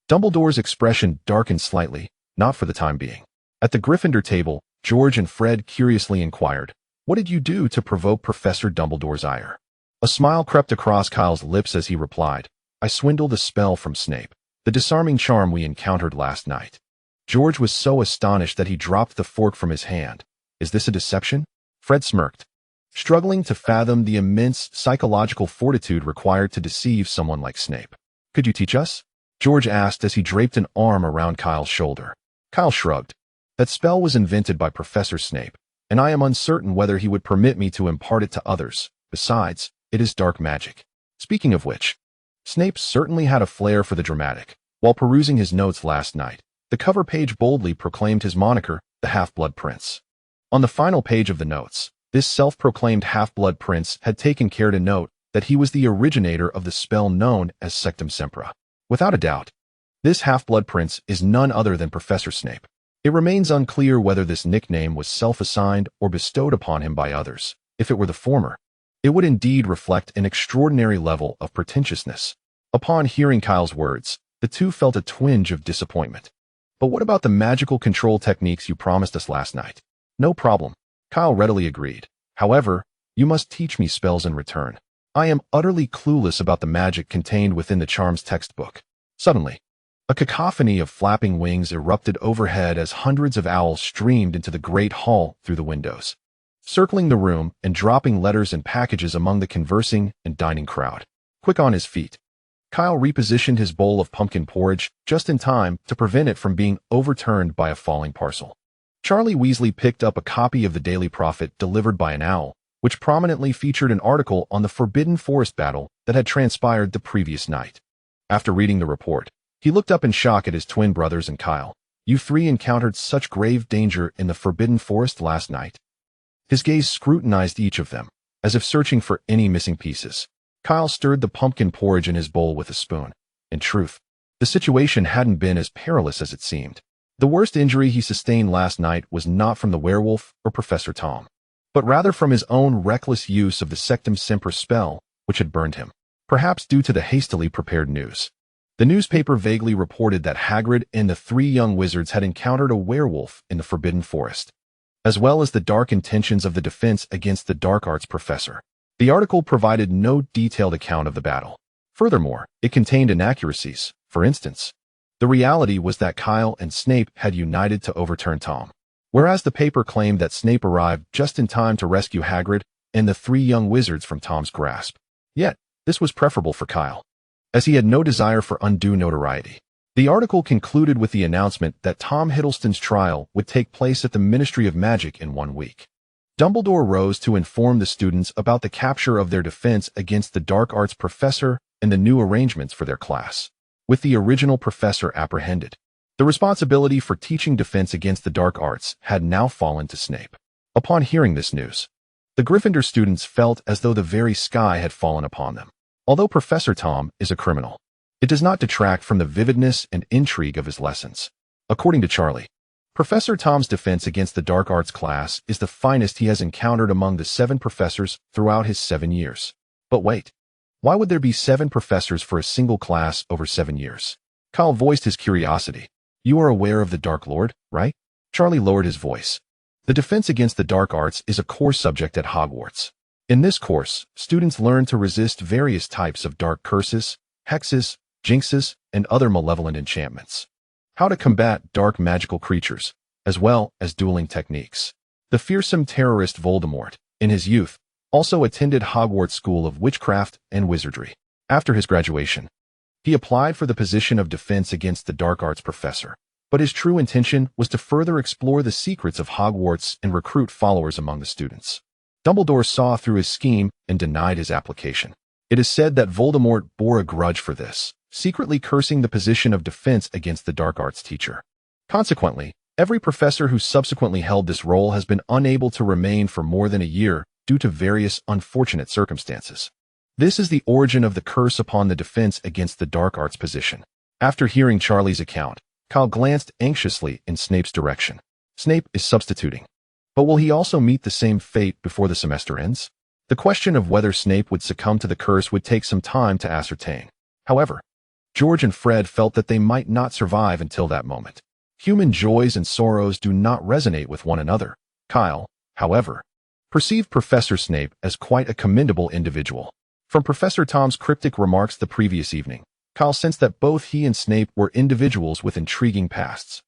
Dumbledore's expression darkened slightly, not for the time being. At the Gryffindor table, George and Fred curiously inquired, "What did you do to provoke Professor Dumbledore's ire?" A smile crept across Kyle's lips as he replied, "I swindled a spell from Snape, the disarming charm we encountered last night." George was so astonished that he dropped the fork from his hand. "Is this a deception?" Fred smirked, struggling to fathom the immense psychological fortitude required to deceive someone like Snape. "Could you teach us?" George asked as he draped an arm around Kyle's shoulder. Kyle shrugged. "That spell was invented by Professor Snape, and I am uncertain whether he would permit me to impart it to others. Besides, it is dark magic." Speaking of which, Snape certainly had a flair for the dramatic. While perusing his notes last night, the cover page boldly proclaimed his moniker, the Half-Blood Prince. On the final page of the notes, this self-proclaimed Half-Blood Prince had taken care to note that he was the originator of the spell known as Sectum Sempra. Without a doubt, this Half-Blood Prince is none other than Professor Snape. It remains unclear whether this nickname was self-assigned or bestowed upon him by others. If it were the former, it would indeed reflect an extraordinary level of pretentiousness. Upon hearing Kyle's words, the two felt a twinge of disappointment. "But what about the magical control techniques you promised us last night?" "No problem," Kyle readily agreed. "However, you must teach me spells in return. I am utterly clueless about the magic contained within the charms textbook." Suddenly, a cacophony of flapping wings erupted overhead as hundreds of owls streamed into the great hall through the windows, circling the room and dropping letters and packages among the conversing and dining crowd. Quick on his feet, Kyle repositioned his bowl of pumpkin porridge just in time to prevent it from being overturned by a falling parcel. Charlie Weasley picked up a copy of the Daily Prophet delivered by an owl, which prominently featured an article on the Forbidden Forest battle that had transpired the previous night. After reading the report, he looked up in shock at his twin brothers and Kyle. "You three encountered such grave danger in the Forbidden Forest last night?" His gaze scrutinized each of them, as if searching for any missing pieces. Kyle stirred the pumpkin porridge in his bowl with a spoon. In truth, the situation hadn't been as perilous as it seemed. The worst injury he sustained last night was not from the werewolf or Professor Tom, but rather from his own reckless use of the Sectum Sempra spell, which had burned him, perhaps due to the hastily prepared news. The newspaper vaguely reported that Hagrid and the three young wizards had encountered a werewolf in the Forbidden Forest, as well as the dark intentions of the defense against the dark arts professor. The article provided no detailed account of the battle. Furthermore, it contained inaccuracies. For instance, the reality was that Kyle and Snape had united to overturn Tom, whereas the paper claimed that Snape arrived just in time to rescue Hagrid and the three young wizards from Tom's grasp. Yet, this was preferable for Kyle, as he had no desire for undue notoriety. The article concluded with the announcement that Tom Hiddleston's trial would take place at the Ministry of Magic in 1 week. Dumbledore rose to inform the students about the capture of their defense against the dark arts professor and the new arrangements for their class. With the original professor apprehended, the responsibility for teaching defense against the dark arts had now fallen to Snape. Upon hearing this news, the Gryffindor students felt as though the very sky had fallen upon them. Although Professor Tom is a criminal, it does not detract from the vividness and intrigue of his lessons. According to Charlie, Professor Tom's defense against the dark arts class is the finest he has encountered among the 7 professors throughout his 7 years. But wait, why would there be 7 professors for a single class over 7 years? Kyle voiced his curiosity. "You are aware of the Dark Lord, right?" Charlie lowered his voice. "The defense against the dark arts is a core subject at Hogwarts. In this course, students learn to resist various types of dark curses, hexes, jinxes, and other malevolent enchantments. How to combat dark magical creatures, as well as dueling techniques. The fearsome terrorist Voldemort, in his youth, also attended Hogwarts School of Witchcraft and Wizardry. After his graduation, He applied for the position of defense against the dark arts professor, but his true intention was to further explore the secrets of Hogwarts and recruit followers among the students. Dumbledore saw through his scheme and denied his application. It is said that Voldemort bore a grudge for this, secretly cursing the position of defense against the dark arts teacher. Consequently, every professor who subsequently held this role has been unable to remain for more than a year due to various unfortunate circumstances. This is the origin of the curse upon the defense against the dark arts position. After hearing Charlie's account, Kyle glanced anxiously in Snape's direction. Snape is substituting. But will he also meet the same fate before the semester ends? The question of whether Snape would succumb to the curse would take some time to ascertain. However, George and Fred felt that they might not survive until that moment. Human joys and sorrows do not resonate with one another. Kyle, however, perceived Professor Snape as quite a commendable individual. From Professor Tom's cryptic remarks the previous evening, Kyle sensed that both he and Snape were individuals with intriguing pasts.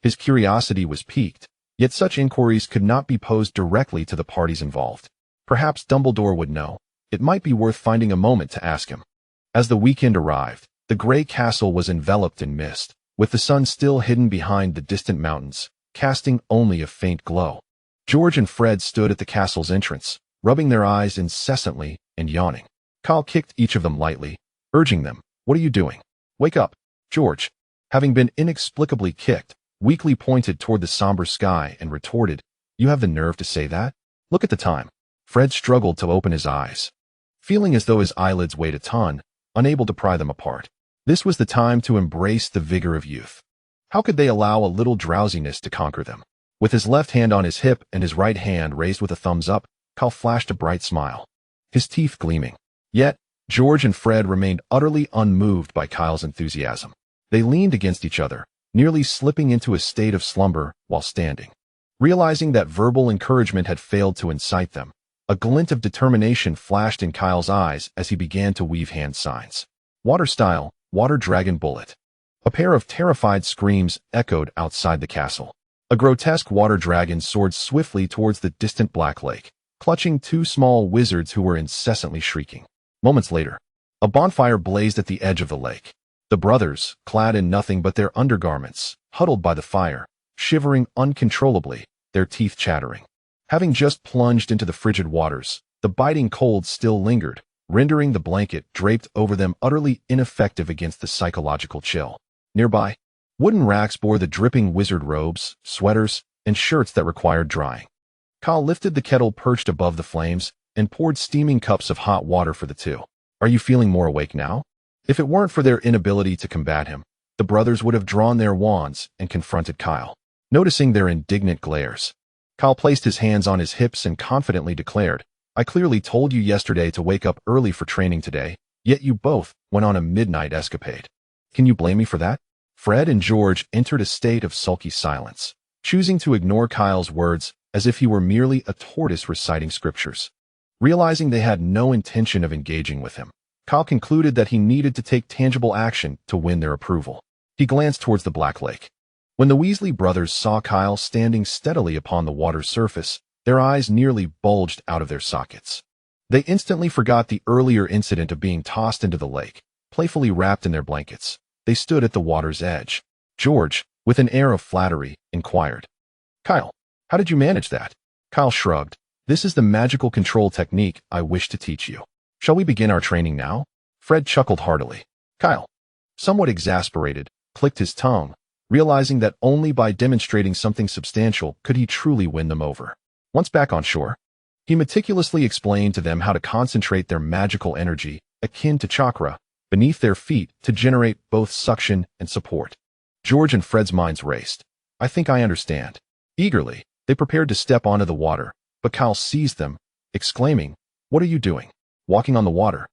His curiosity was piqued, yet such inquiries could not be posed directly to the parties involved. Perhaps Dumbledore would know. It might be worth finding a moment to ask him. As the weekend arrived, the gray castle was enveloped in mist, with the sun still hidden behind the distant mountains, casting only a faint glow. George and Fred stood at the castle's entrance, rubbing their eyes incessantly and yawning. Kyle kicked each of them lightly, urging them, "What are you doing? Wake up." George, having been inexplicably kicked, weakly pointed toward the somber sky and retorted, "You have the nerve to say that? Look at the time." Fred struggled to open his eyes, feeling as though his eyelids weighed a ton, unable to pry them apart. This was the time to embrace the vigor of youth. How could they allow a little drowsiness to conquer them? With his left hand on his hip and his right hand raised with a thumbs up, Kyle flashed a bright smile, his teeth gleaming. Yet, George and Fred remained utterly unmoved by Kyle's enthusiasm. They leaned against each other, nearly slipping into a state of slumber while standing. Realizing that verbal encouragement had failed to incite them, a glint of determination flashed in Kyle's eyes as he began to weave hand signs. Water style, water dragon bullet. A pair of terrified screams echoed outside the castle. A grotesque water dragon soared swiftly towards the distant Black Lake, clutching two small wizards who were incessantly shrieking. Moments later, a bonfire blazed at the edge of the lake. The brothers, clad in nothing but their undergarments, huddled by the fire, shivering uncontrollably, their teeth chattering. Having just plunged into the frigid waters, the biting cold still lingered, rendering the blanket draped over them utterly ineffective against the psychological chill. Nearby, wooden racks bore the dripping wizard robes, sweaters, and shirts that required drying. Kyle lifted the kettle perched above the flames and poured steaming cups of hot water for the two. "Are you feeling more awake now?" If it weren't for their inability to combat him, the brothers would have drawn their wands and confronted Kyle. Noticing their indignant glares, Kyle placed his hands on his hips and confidently declared, "I clearly told you yesterday to wake up early for training today, yet you both went on a midnight escapade. Can you blame me for that?" Fred and George entered a state of sulky silence, choosing to ignore Kyle's words as if he were merely a tortoise reciting scriptures. Realizing they had no intention of engaging with him, Kyle concluded that he needed to take tangible action to win their approval. He glanced towards the Black Lake. When the Weasley brothers saw Kyle standing steadily upon the water's surface, their eyes nearly bulged out of their sockets. They instantly forgot the earlier incident of being tossed into the lake, playfully wrapped in their blankets. They stood at the water's edge. George, with an air of flattery, inquired, "Kyle, how did you manage that?" Kyle shrugged. "This is the magical control technique I wish to teach you. Shall we begin our training now?" Fred chuckled heartily. Kyle, somewhat exasperated, clicked his tongue, realizing that only by demonstrating something substantial could he truly win them over. Once back on shore, he meticulously explained to them how to concentrate their magical energy, akin to chakra, beneath their feet to generate both suction and support. George and Fred's minds raced. "I think I understand." Eagerly, they prepared to step onto the water, but Kyle seized them, exclaiming, "What are you doing? Walking on the water?"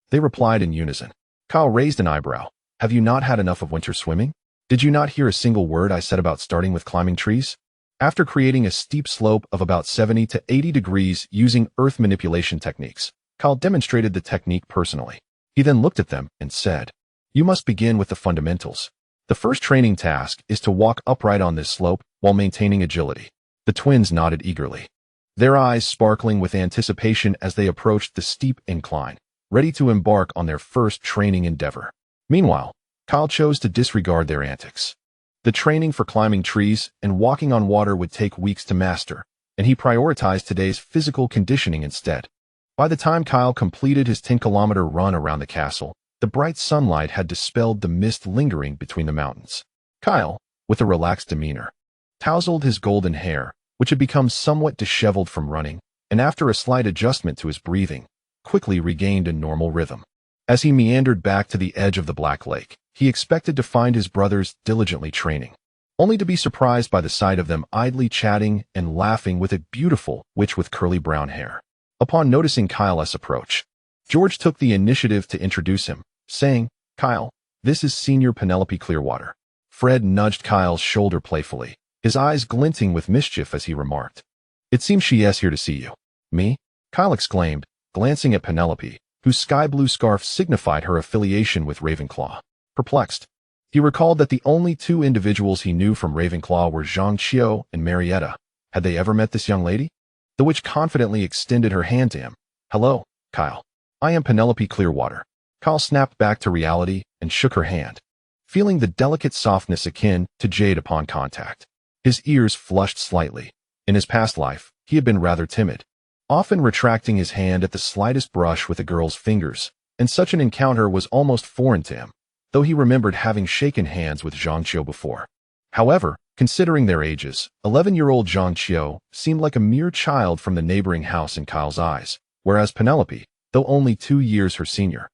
They replied in unison. Kyle raised an eyebrow. "Have you not had enough of winter swimming? Did you not hear a single word I said about starting with climbing trees?" After creating a steep slope of about 70 to 80 degrees using earth manipulation techniques, Kyle demonstrated the technique personally. He then looked at them and said, "You must begin with the fundamentals. The first training task is to walk upright on this slope while maintaining agility." The twins nodded eagerly, their eyes sparkling with anticipation as they approached the steep incline, ready to embark on their first training endeavor. Meanwhile, Kyle chose to disregard their antics. The training for climbing trees and walking on water would take weeks to master, and he prioritized today's physical conditioning instead. By the time Kyle completed his 10-kilometer run around the castle, the bright sunlight had dispelled the mist lingering between the mountains. Kyle, with a relaxed demeanor, tousled his golden hair, which had become somewhat disheveled from running, and after a slight adjustment to his breathing, quickly regained a normal rhythm. As he meandered back to the edge of the Black Lake, he expected to find his brothers diligently training, only to be surprised by the sight of them idly chatting and laughing with a beautiful witch with curly brown hair. Upon noticing Kyle's approach, George took the initiative to introduce him, saying, "Kyle, this is Senior Penelope Clearwater." Fred nudged Kyle's shoulder playfully, his eyes glinting with mischief as he remarked, "It seems she is here to see you." "Me?" Kyle exclaimed, glancing at Penelope, whose sky-blue scarf signified her affiliation with Ravenclaw. Perplexed, he recalled that the only two individuals he knew from Ravenclaw were Zhang Qiu and Marietta. Had they ever met this young lady? The witch confidently extended her hand to him. "Hello, Kyle. I am Penelope Clearwater." Kyle snapped back to reality and shook her hand, feeling the delicate softness akin to jade upon contact. His ears flushed slightly. In his past life, he had been rather timid, often retracting his hand at the slightest brush with a girl's fingers, and such an encounter was almost foreign to him, though he remembered having shaken hands with Zhang Qiu before. However, considering their ages, 11-year-old Zhang Qiu seemed like a mere child from the neighboring house in Kyle's eyes, whereas Penelope, though only 2 years her senior,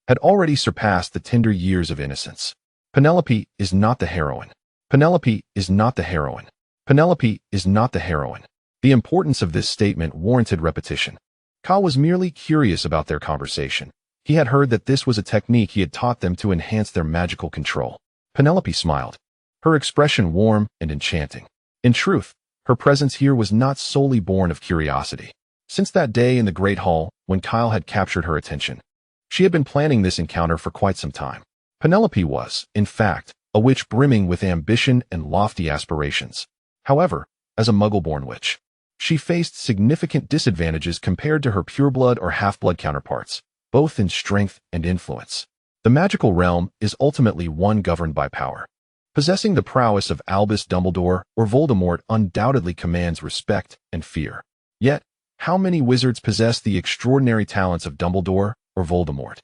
had already surpassed the tender years of innocence. Penelope is not the heroine. Penelope is not the heroine. Penelope is not the heroine. The importance of this statement warranted repetition. Kyle was merely curious about their conversation. He had heard that this was a technique he had taught them to enhance their magical control. Penelope smiled, her expression warm and enchanting. In truth, her presence here was not solely born of curiosity. Since that day in the Great Hall, when Kyle had captured her attention, she had been planning this encounter for quite some time. Penelope was, in fact, a witch brimming with ambition and lofty aspirations. However, as a Muggle-born witch, she faced significant disadvantages compared to her pureblood or half-blood counterparts, both in strength and influence. The magical realm is ultimately one governed by power. Possessing the prowess of Albus Dumbledore or Voldemort undoubtedly commands respect and fear. Yet, how many wizards possess the extraordinary talents of Dumbledore or Voldemort?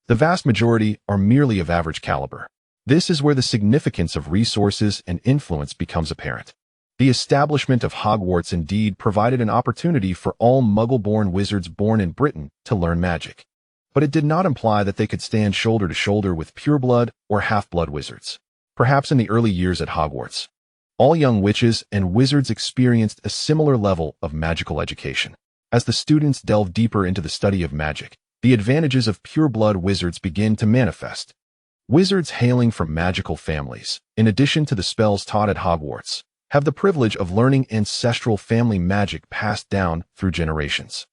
The vast majority are merely of average caliber. This is where the significance of resources and influence becomes apparent. The establishment of Hogwarts indeed provided an opportunity for all Muggle-born wizards born in Britain to learn magic. But it did not imply that they could stand shoulder to shoulder with pureblood or half-blood wizards. Perhaps in the early years at Hogwarts, all young witches and wizards experienced a similar level of magical education. As the students delved deeper into the study of magic, the advantages of pureblood wizards begin to manifest. Wizards hailing from magical families, in addition to the spells taught at Hogwarts, have the privilege of learning ancestral family magic passed down through generations.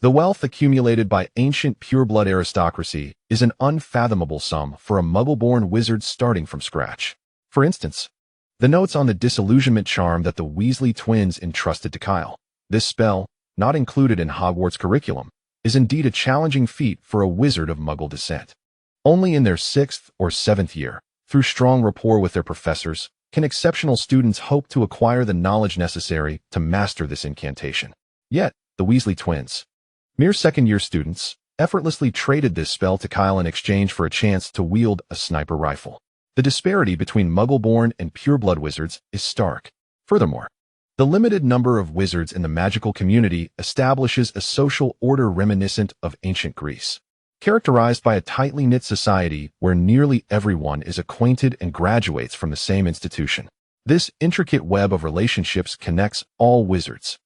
The wealth accumulated by ancient pureblood aristocracy is an unfathomable sum for a Muggle-born wizard starting from scratch. For instance, the notes on the disillusionment charm that the Weasley twins entrusted to Kyle. This spell, not included in Hogwarts curriculum, is indeed a challenging feat for a wizard of Muggle descent. Only in their 6th or 7th year, through strong rapport with their professors, can exceptional students hope to acquire the knowledge necessary to master this incantation. Yet, the Weasley twins, mere second-year students, effortlessly traded this spell to Kyle in exchange for a chance to wield a sniper rifle. The disparity between Muggle-born and pureblood wizards is stark. Furthermore, the limited number of wizards in the magical community establishes a social order reminiscent of ancient Greece, characterized by a tightly knit society where nearly everyone is acquainted and graduates from the same institution. This intricate web of relationships connects all wizards,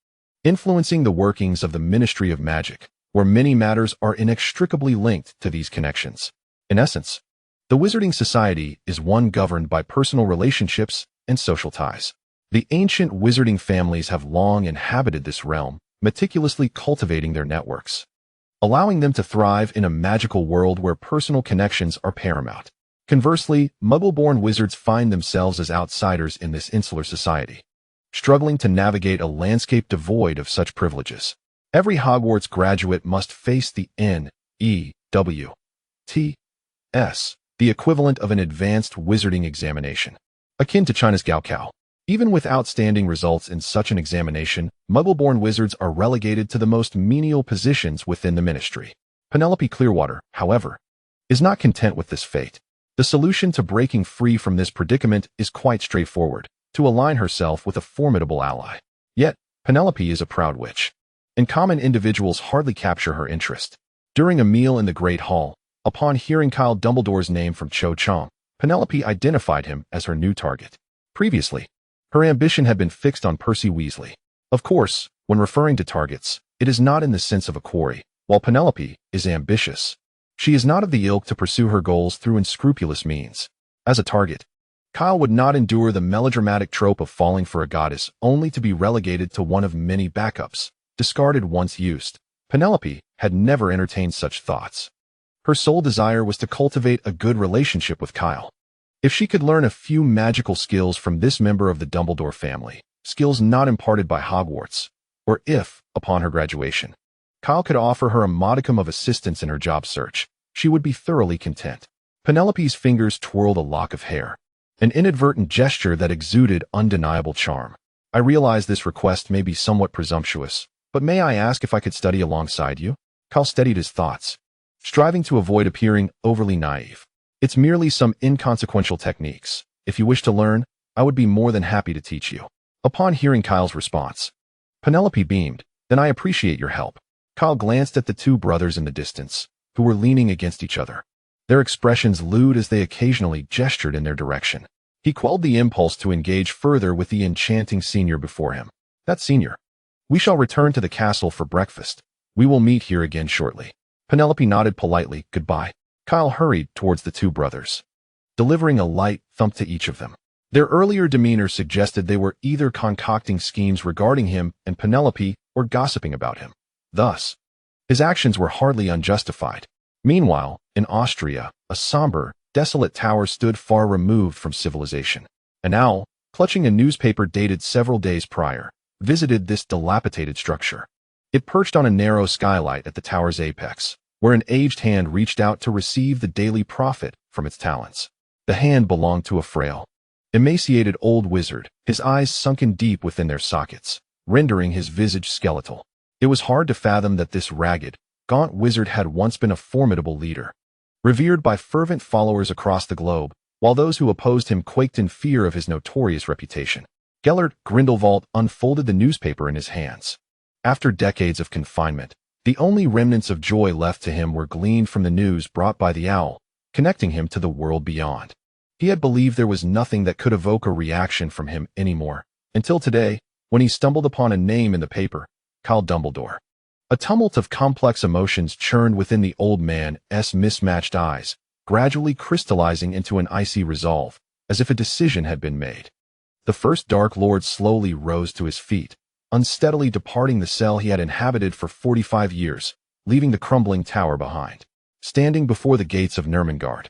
influencing the workings of the Ministry of Magic, where many matters are inextricably linked to these connections. In essence, the Wizarding Society is one governed by personal relationships and social ties. The ancient wizarding families have long inhabited this realm, meticulously cultivating their networks, allowing them to thrive in a magical world where personal connections are paramount. Conversely, Muggle-born wizards find themselves as outsiders in this insular society, struggling to navigate a landscape devoid of such privileges. Every Hogwarts graduate must face the N-E-W-T-S the equivalent of an advanced wizarding examination, akin to China's Gaokao. Even with outstanding results in such an examination, Muggle-born wizards are relegated to the most menial positions within the ministry. Penelope Clearwater, however, is not content with this fate. The solution to breaking free from this predicament is quite straightforward: to align herself with a formidable ally. Yet, Penelope is a proud witch, and common individuals hardly capture her interest. During a meal in the Great Hall, upon hearing Kyle Dumbledore's name from Cho Chang, Penelope identified him as her new target. Previously, her ambition had been fixed on Percy Weasley. Of course, when referring to targets, it is not in the sense of a quarry. While Penelope is ambitious, she is not of the ilk to pursue her goals through unscrupulous means. As a target, Kyle would not endure the melodramatic trope of falling for a goddess only to be relegated to one of many backups, discarded once used. Penelope had never entertained such thoughts. Her sole desire was to cultivate a good relationship with Kyle. If she could learn a few magical skills from this member of the Dumbledore family, skills not imparted by Hogwarts, or if, upon her graduation, Kyle could offer her a modicum of assistance in her job search, she would be thoroughly content. Penelope's fingers twirled a lock of hair, an inadvertent gesture that exuded undeniable charm. I realize this request may be somewhat presumptuous, but may I ask if I could study alongside you? Kyle steadied his thoughts, striving to avoid appearing overly naive. It's merely some inconsequential techniques. If you wish to learn, I would be more than happy to teach you. Upon hearing Kyle's response, Penelope beamed. Then I appreciate your help. Kyle glanced at the two brothers in the distance, who were leaning against each other, their expressions lewd as they occasionally gestured in their direction. He quelled the impulse to engage further with the enchanting senior before him. That senior. We shall return to the castle for breakfast. We will meet here again shortly. Penelope nodded politely. Goodbye. Kyle hurried towards the two brothers, delivering a light thump to each of them. Their earlier demeanor suggested they were either concocting schemes regarding him and Penelope or gossiping about him. Thus, his actions were hardly unjustified. Meanwhile, in Austria, a somber, desolate tower stood far removed from civilization. An owl, clutching a newspaper dated several days prior, visited this dilapidated structure. It perched on a narrow skylight at the tower's apex, where an aged hand reached out to receive the daily profit from its talents. The hand belonged to a frail, emaciated old wizard, his eyes sunken deep within their sockets, rendering his visage skeletal. It was hard to fathom that this ragged, gaunt wizard had once been a formidable leader, revered by fervent followers across the globe, while those who opposed him quaked in fear of his notorious reputation. Gellert Grindelwald unfolded the newspaper in his hands. After decades of confinement, the only remnants of joy left to him were gleaned from the news brought by the owl, connecting him to the world beyond. He had believed there was nothing that could evoke a reaction from him anymore, until today, when he stumbled upon a name in the paper, Kyle Dumbledore. A tumult of complex emotions churned within the old man's mismatched eyes, gradually crystallizing into an icy resolve, as if a decision had been made. The first Dark Lord slowly rose to his feet, unsteadily departing the cell he had inhabited for 45 years, leaving the crumbling tower behind. Standing before the gates of Nurmengard,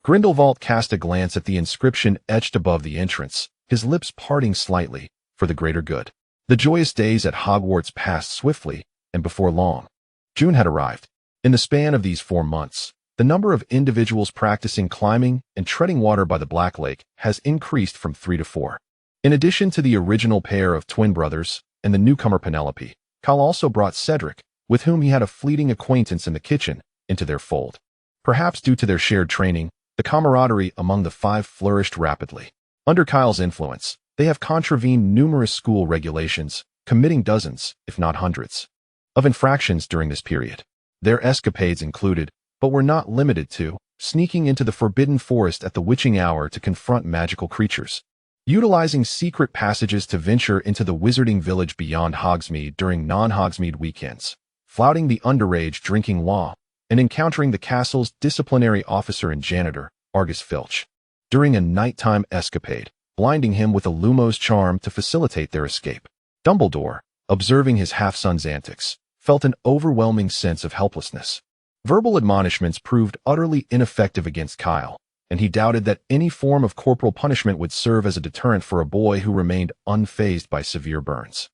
Grindelwald cast a glance at the inscription etched above the entrance, his lips parting slightly, for the greater good. The joyous days at Hogwarts passed swiftly, and before long, June had arrived. In the span of these 4 months, the number of individuals practicing climbing and treading water by the Black Lake has increased from 3 to 4. In addition to the original pair of twin brothers and the newcomer Penelope, Kyle also brought Cedric, with whom he had a fleeting acquaintance in the kitchen, into their fold. Perhaps due to their shared training, the camaraderie among the 5 flourished rapidly. Under Kyle's influence, they have contravened numerous school regulations, committing dozens, if not hundreds, of infractions during this period. Their escapades included, but were not limited to, sneaking into the forbidden forest at the witching hour to confront magical creatures, utilizing secret passages to venture into the wizarding village beyond Hogsmeade during non-Hogsmeade weekends, flouting the underage drinking law, and encountering the castle's disciplinary officer and janitor, Argus Filch, during a nighttime escapade, blinding him with a Lumos charm to facilitate their escape. Dumbledore, observing his half-son's antics, felt an overwhelming sense of helplessness. Verbal admonishments proved utterly ineffective against Kyle, and he doubted that any form of corporal punishment would serve as a deterrent for a boy who remained unfazed by severe burns.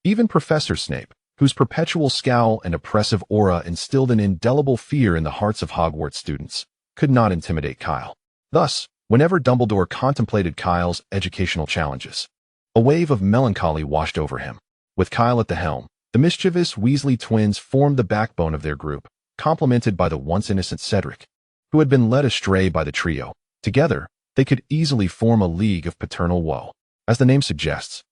Even Professor Snape, whose perpetual scowl and oppressive aura instilled an indelible fear in the hearts of Hogwarts students, could not intimidate Kyle. Thus, whenever Dumbledore contemplated Kyle's educational challenges, a wave of melancholy washed over him. With Kyle at the helm, the mischievous Weasley twins formed the backbone of their group, complemented by the once innocent Cedric, who had been led astray by the trio. Together, they could easily form a league of paternal woe. As the name suggests,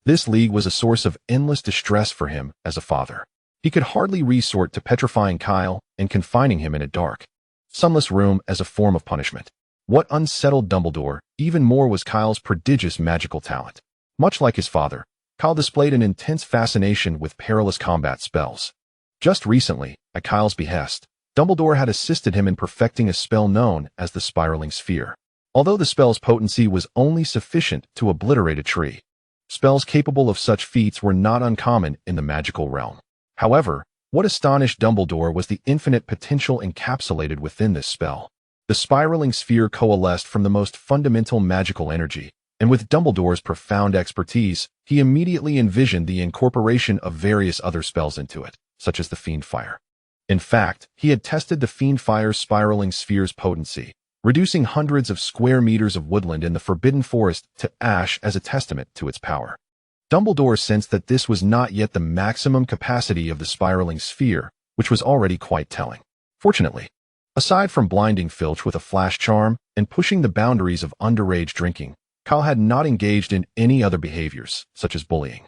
this league was a source of endless distress for him as a father. He could hardly resort to petrifying Kyle and confining him in a dark, sunless room as a form of punishment. What unsettled Dumbledore even more was Kyle's prodigious magical talent. Much like his father, Kyle displayed an intense fascination with perilous combat spells. Just recently, at Kyle's behest, Dumbledore had assisted him in perfecting a spell known as the Spiraling Sphere. Although the spell's potency was only sufficient to obliterate a tree, spells capable of such feats were not uncommon in the magical realm. However, what astonished Dumbledore was the infinite potential encapsulated within this spell. The Spiraling Sphere coalesced from the most fundamental magical energy, and with Dumbledore's profound expertise, he immediately envisioned the incorporation of various other spells into it, such as the Fiend Fire. In fact, he had tested the Fiend Fire's Spiraling Sphere's potency, reducing hundreds of square meters of woodland in the Forbidden Forest to ash as a testament to its power. Dumbledore sensed that this was not yet the maximum capacity of the Spiraling Sphere, which was already quite telling. Fortunately, aside from blinding Filch with a flash charm and pushing the boundaries of underage drinking, Kyle had not engaged in any other behaviors, such as bullying,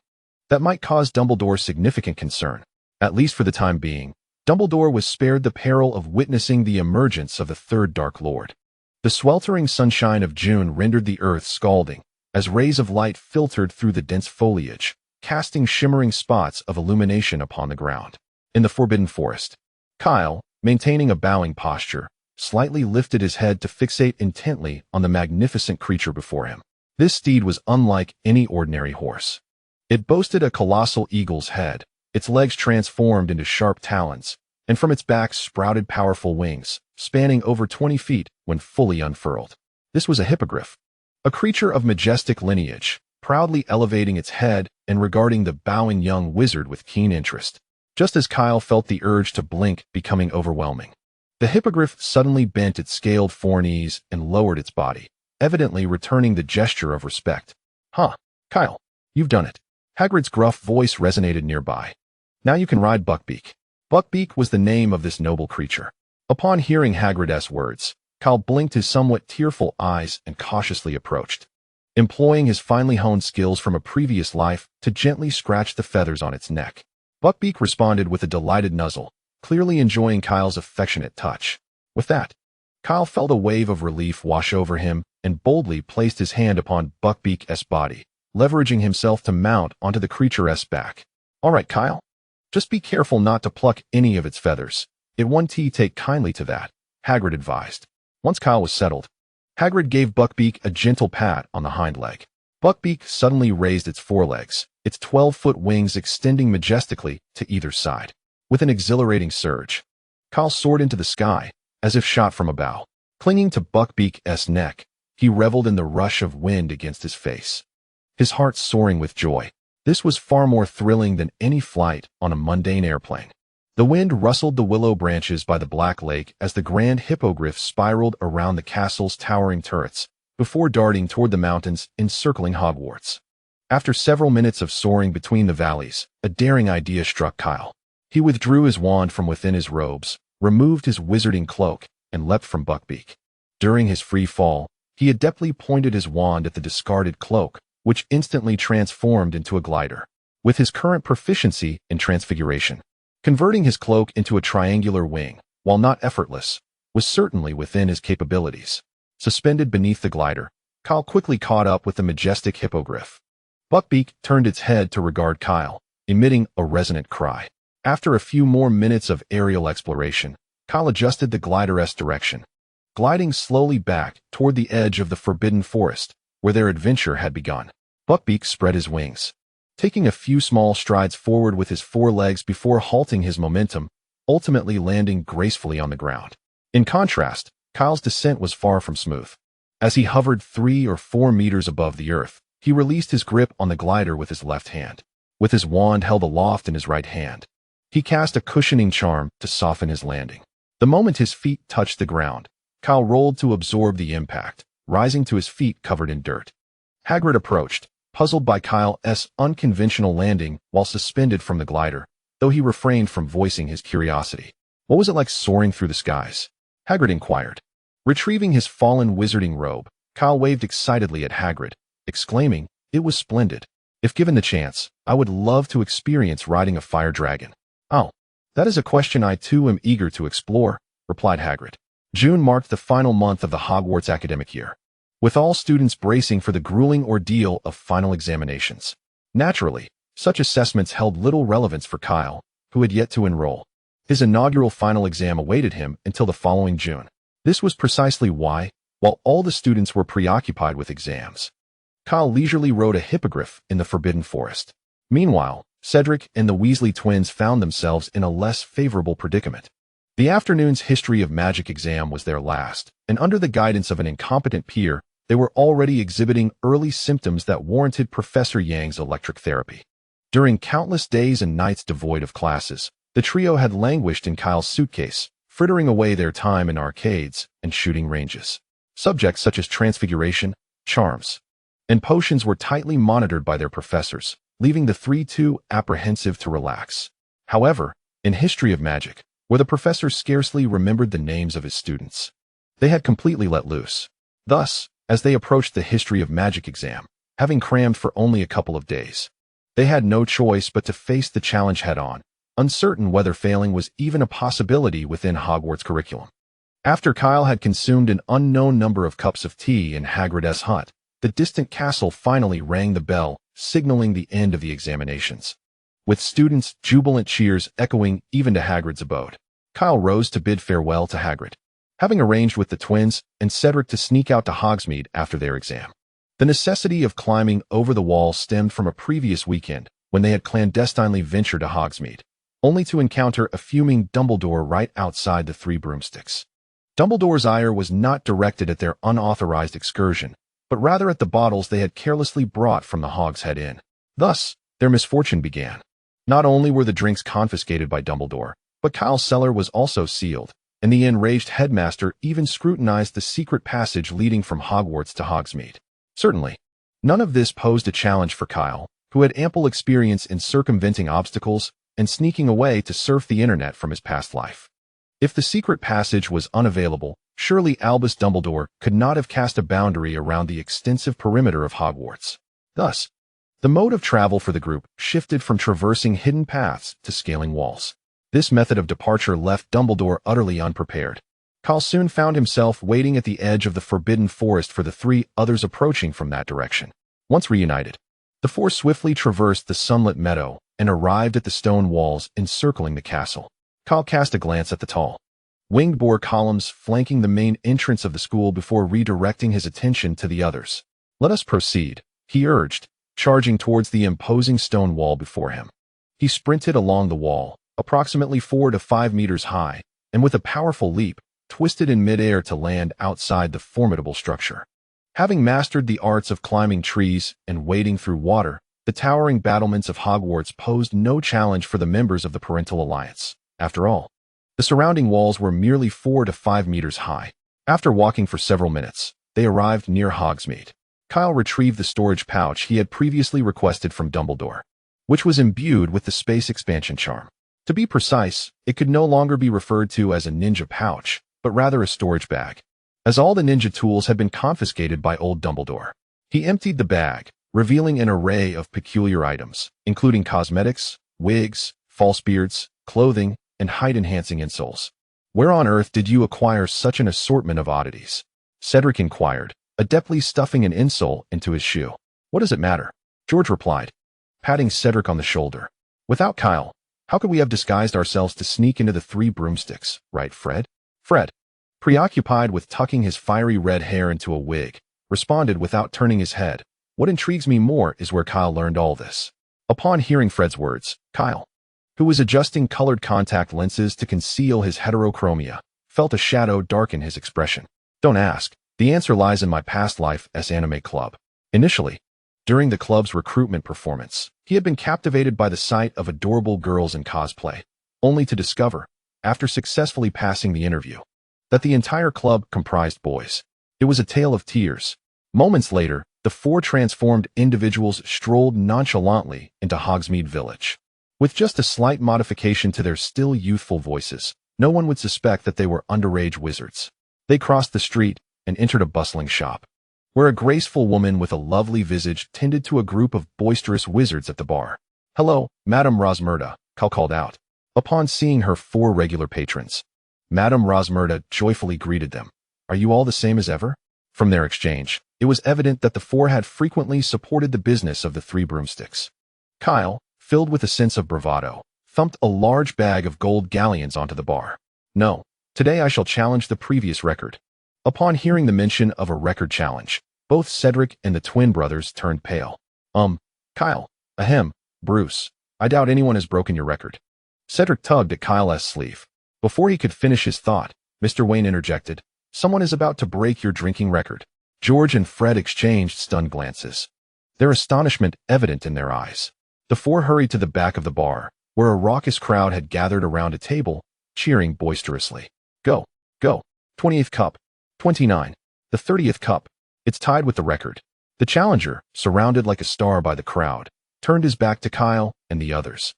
that might cause Dumbledore significant concern. At least for the time being, Dumbledore was spared the peril of witnessing the emergence of the Third Dark Lord. The sweltering sunshine of June rendered the earth scalding, as rays of light filtered through the dense foliage, casting shimmering spots of illumination upon the ground. In the Forbidden Forest, Kyle, maintaining a bowing posture, slightly lifted his head to fixate intently on the magnificent creature before him. This steed was unlike any ordinary horse. It boasted a colossal eagle's head, its legs transformed into sharp talons, and from its back sprouted powerful wings, spanning over 20 feet when fully unfurled. This was a hippogriff, a creature of majestic lineage, proudly elevating its head and regarding the bowing young wizard with keen interest. Just as Kyle felt the urge to blink becoming overwhelming, the hippogriff suddenly bent its scaled forknees and lowered its body, evidently returning the gesture of respect. "Huh, Kyle, you've done it." Hagrid's gruff voice resonated nearby. "Now you can ride Buckbeak." Buckbeak was the name of this noble creature. Upon hearing Hagrid's words, Kyle blinked his somewhat tearful eyes and cautiously approached, employing his finely honed skills from a previous life to gently scratch the feathers on its neck. Buckbeak responded with a delighted nuzzle, clearly enjoying Kyle's affectionate touch. With that, Kyle felt a wave of relief wash over him and boldly placed his hand upon Buckbeak's body, leveraging himself to mount onto the creature's back. "All right, Kyle. Just be careful not to pluck any of its feathers. It won't take kindly to that," Hagrid advised. Once Kyle was settled, Hagrid gave Buckbeak a gentle pat on the hind leg. Buckbeak suddenly raised its forelegs, its 12-foot wings extending majestically to either side. With an exhilarating surge, Kyle soared into the sky, as if shot from a bow. Clinging to Buckbeak's neck, he reveled in the rush of wind against his face, his heart soaring with joy. This was far more thrilling than any flight on a mundane airplane. The wind rustled the willow branches by the Black Lake as the grand hippogriff spiraled around the castle's towering turrets, before darting toward the mountains encircling Hogwarts. After several minutes of soaring between the valleys, a daring idea struck Kyle. He withdrew his wand from within his robes, removed his wizarding cloak, and leapt from Buckbeak. During his free fall, he adeptly pointed his wand at the discarded cloak, which instantly transformed into a glider. With his current proficiency in transfiguration, converting his cloak into a triangular wing, while not effortless, was certainly within his capabilities. Suspended beneath the glider, Kyle quickly caught up with the majestic hippogriff. Buckbeak turned its head to regard Kyle, emitting a resonant cry. After a few more minutes of aerial exploration, Kyle adjusted the glider's direction, gliding slowly back toward the edge of the Forbidden Forest, where their adventure had begun. Buckbeak spread his wings, taking a few small strides forward with his forelegs before halting his momentum, ultimately landing gracefully on the ground. In contrast, Kyle's descent was far from smooth. As he hovered 3 or 4 meters above the earth, he released his grip on the glider with his left hand. With his wand held aloft in his right hand, he cast a cushioning charm to soften his landing. The moment his feet touched the ground, Kyle rolled to absorb the impact, rising to his feet covered in dirt. Hagrid approached, puzzled by Kyle's unconventional landing while suspended from the glider, though he refrained from voicing his curiosity. What was it like soaring through the skies? Hagrid inquired. Retrieving his fallen wizarding robe, Kyle waved excitedly at Hagrid, exclaiming, "It was splendid. If given the chance, I would love to experience riding a fire dragon." "Oh, that is a question I too am eager to explore," replied Hagrid. June marked the final month of the Hogwarts academic year, with all students bracing for the grueling ordeal of final examinations. Naturally, such assessments held little relevance for Kyle, who had yet to enroll. His inaugural final exam awaited him until the following June. This was precisely why, while all the students were preoccupied with exams, Kyle leisurely rode a hippogriff in the Forbidden Forest. Meanwhile, Cedric and the Weasley twins found themselves in a less favorable predicament. The afternoon's History of Magic exam was their last, and under the guidance of an incompetent peer, they were already exhibiting early symptoms that warranted Professor Yang's electric therapy. During countless days and nights devoid of classes, the trio had languished in Kyle's suitcase, frittering away their time in arcades and shooting ranges. Subjects such as transfiguration, charms, and potions were tightly monitored by their professors, leaving the three too apprehensive to relax. However, in History of Magic, where the professor scarcely remembered the names of his students, they had completely let loose. Thus, as they approached the History of Magic exam, having crammed for only a couple of days, they had no choice but to face the challenge head-on, uncertain whether failing was even a possibility within Hogwarts' curriculum. After Kyle had consumed an unknown number of cups of tea in Hagrid's hut, the distant castle finally rang the bell, signaling the end of the examinations. With students' jubilant cheers echoing even to Hagrid's abode, Kyle rose to bid farewell to Hagrid, having arranged with the twins and Cedric to sneak out to Hogsmeade after their exam. The necessity of climbing over the wall stemmed from a previous weekend when they had clandestinely ventured to Hogsmeade, only to encounter a fuming Dumbledore right outside the Three Broomsticks. Dumbledore's ire was not directed at their unauthorized excursion, but rather at the bottles they had carelessly brought from the Hogshead Inn. Thus, their misfortune began. Not only were the drinks confiscated by Dumbledore, but Kyle's cellar was also sealed, and the enraged headmaster even scrutinized the secret passage leading from Hogwarts to Hogsmeade. Certainly, none of this posed a challenge for Kyle, who had ample experience in circumventing obstacles and sneaking away to surf the internet from his past life. If the secret passage was unavailable, surely Albus Dumbledore could not have cast a boundary around the extensive perimeter of Hogwarts. Thus, the mode of travel for the group shifted from traversing hidden paths to scaling walls. This method of departure left Dumbledore utterly unprepared. Kyle soon found himself waiting at the edge of the Forbidden Forest for the three others approaching from that direction. Once reunited, the four swiftly traversed the sunlit meadow and arrived at the stone walls encircling the castle. Kyle cast a glance at the tall, winged boar columns flanking the main entrance of the school before redirecting his attention to the others. "Let us proceed," he urged, charging towards the imposing stone wall before him. He sprinted along the wall, approximately 4 to 5 meters high, and with a powerful leap, twisted in midair to land outside the formidable structure. Having mastered the arts of climbing trees and wading through water, the towering battlements of Hogwarts posed no challenge for the members of the Parental Alliance. After all, the surrounding walls were merely 4 to 5 meters high. After walking for several minutes, they arrived near Hogsmeade. Kyle retrieved the storage pouch he had previously requested from Dumbledore, which was imbued with the space expansion charm. To be precise, it could no longer be referred to as a ninja pouch, but rather a storage bag, as all the ninja tools had been confiscated by old Dumbledore. He emptied the bag, revealing an array of peculiar items, including cosmetics, wigs, false beards, clothing, and height-enhancing insoles. "Where on earth did you acquire such an assortment of oddities?" Cedric inquired, adeptly stuffing an insole into his shoe. "What does it matter?" George replied, patting Cedric on the shoulder. "Without Kyle, how could we have disguised ourselves to sneak into the Three Broomsticks, right, Fred?" Fred, preoccupied with tucking his fiery red hair into a wig, responded without turning his head, "What intrigues me more is where Kyle learned all this." Upon hearing Fred's words, Kyle, who was adjusting colored contact lenses to conceal his heterochromia, felt a shadow darken his expression. "Don't ask. The answer lies in my past life as anime club." Initially, during the club's recruitment performance, he had been captivated by the sight of adorable girls in cosplay, only to discover, after successfully passing the interview, that the entire club comprised boys. It was a tale of tears. Moments later, the four transformed individuals strolled nonchalantly into Hogsmeade Village. With just a slight modification to their still youthful voices, no one would suspect that they were underage wizards. They crossed the street and entered a bustling shop, where a graceful woman with a lovely visage tended to a group of boisterous wizards at the bar. "Hello, Madame Rosmerta," Cal called out. Upon seeing her four regular patrons, Madame Rosmerta joyfully greeted them. "Are you all the same as ever?" From their exchange, it was evident that the four had frequently supported the business of the Three Broomsticks. Kyle, filled with a sense of bravado, thumped a large bag of gold galleons onto the bar. "No, today I shall challenge the previous record." Upon hearing the mention of a record challenge, both Cedric and the twin brothers turned pale. Kyle, ahem, Bruce, I doubt anyone has broken your record." Cedric tugged at Kyle's sleeve. Before he could finish his thought, Mr. Wayne interjected, "Someone is about to break your drinking record." George and Fred exchanged stunned glances, their astonishment evident in their eyes. The four hurried to the back of the bar, where a raucous crowd had gathered around a table, cheering boisterously. "Go, go, 20th cup, 29, the 30th cup." It's tied with the record. The challenger, surrounded like a star by the crowd, turned his back to Kyle and the others.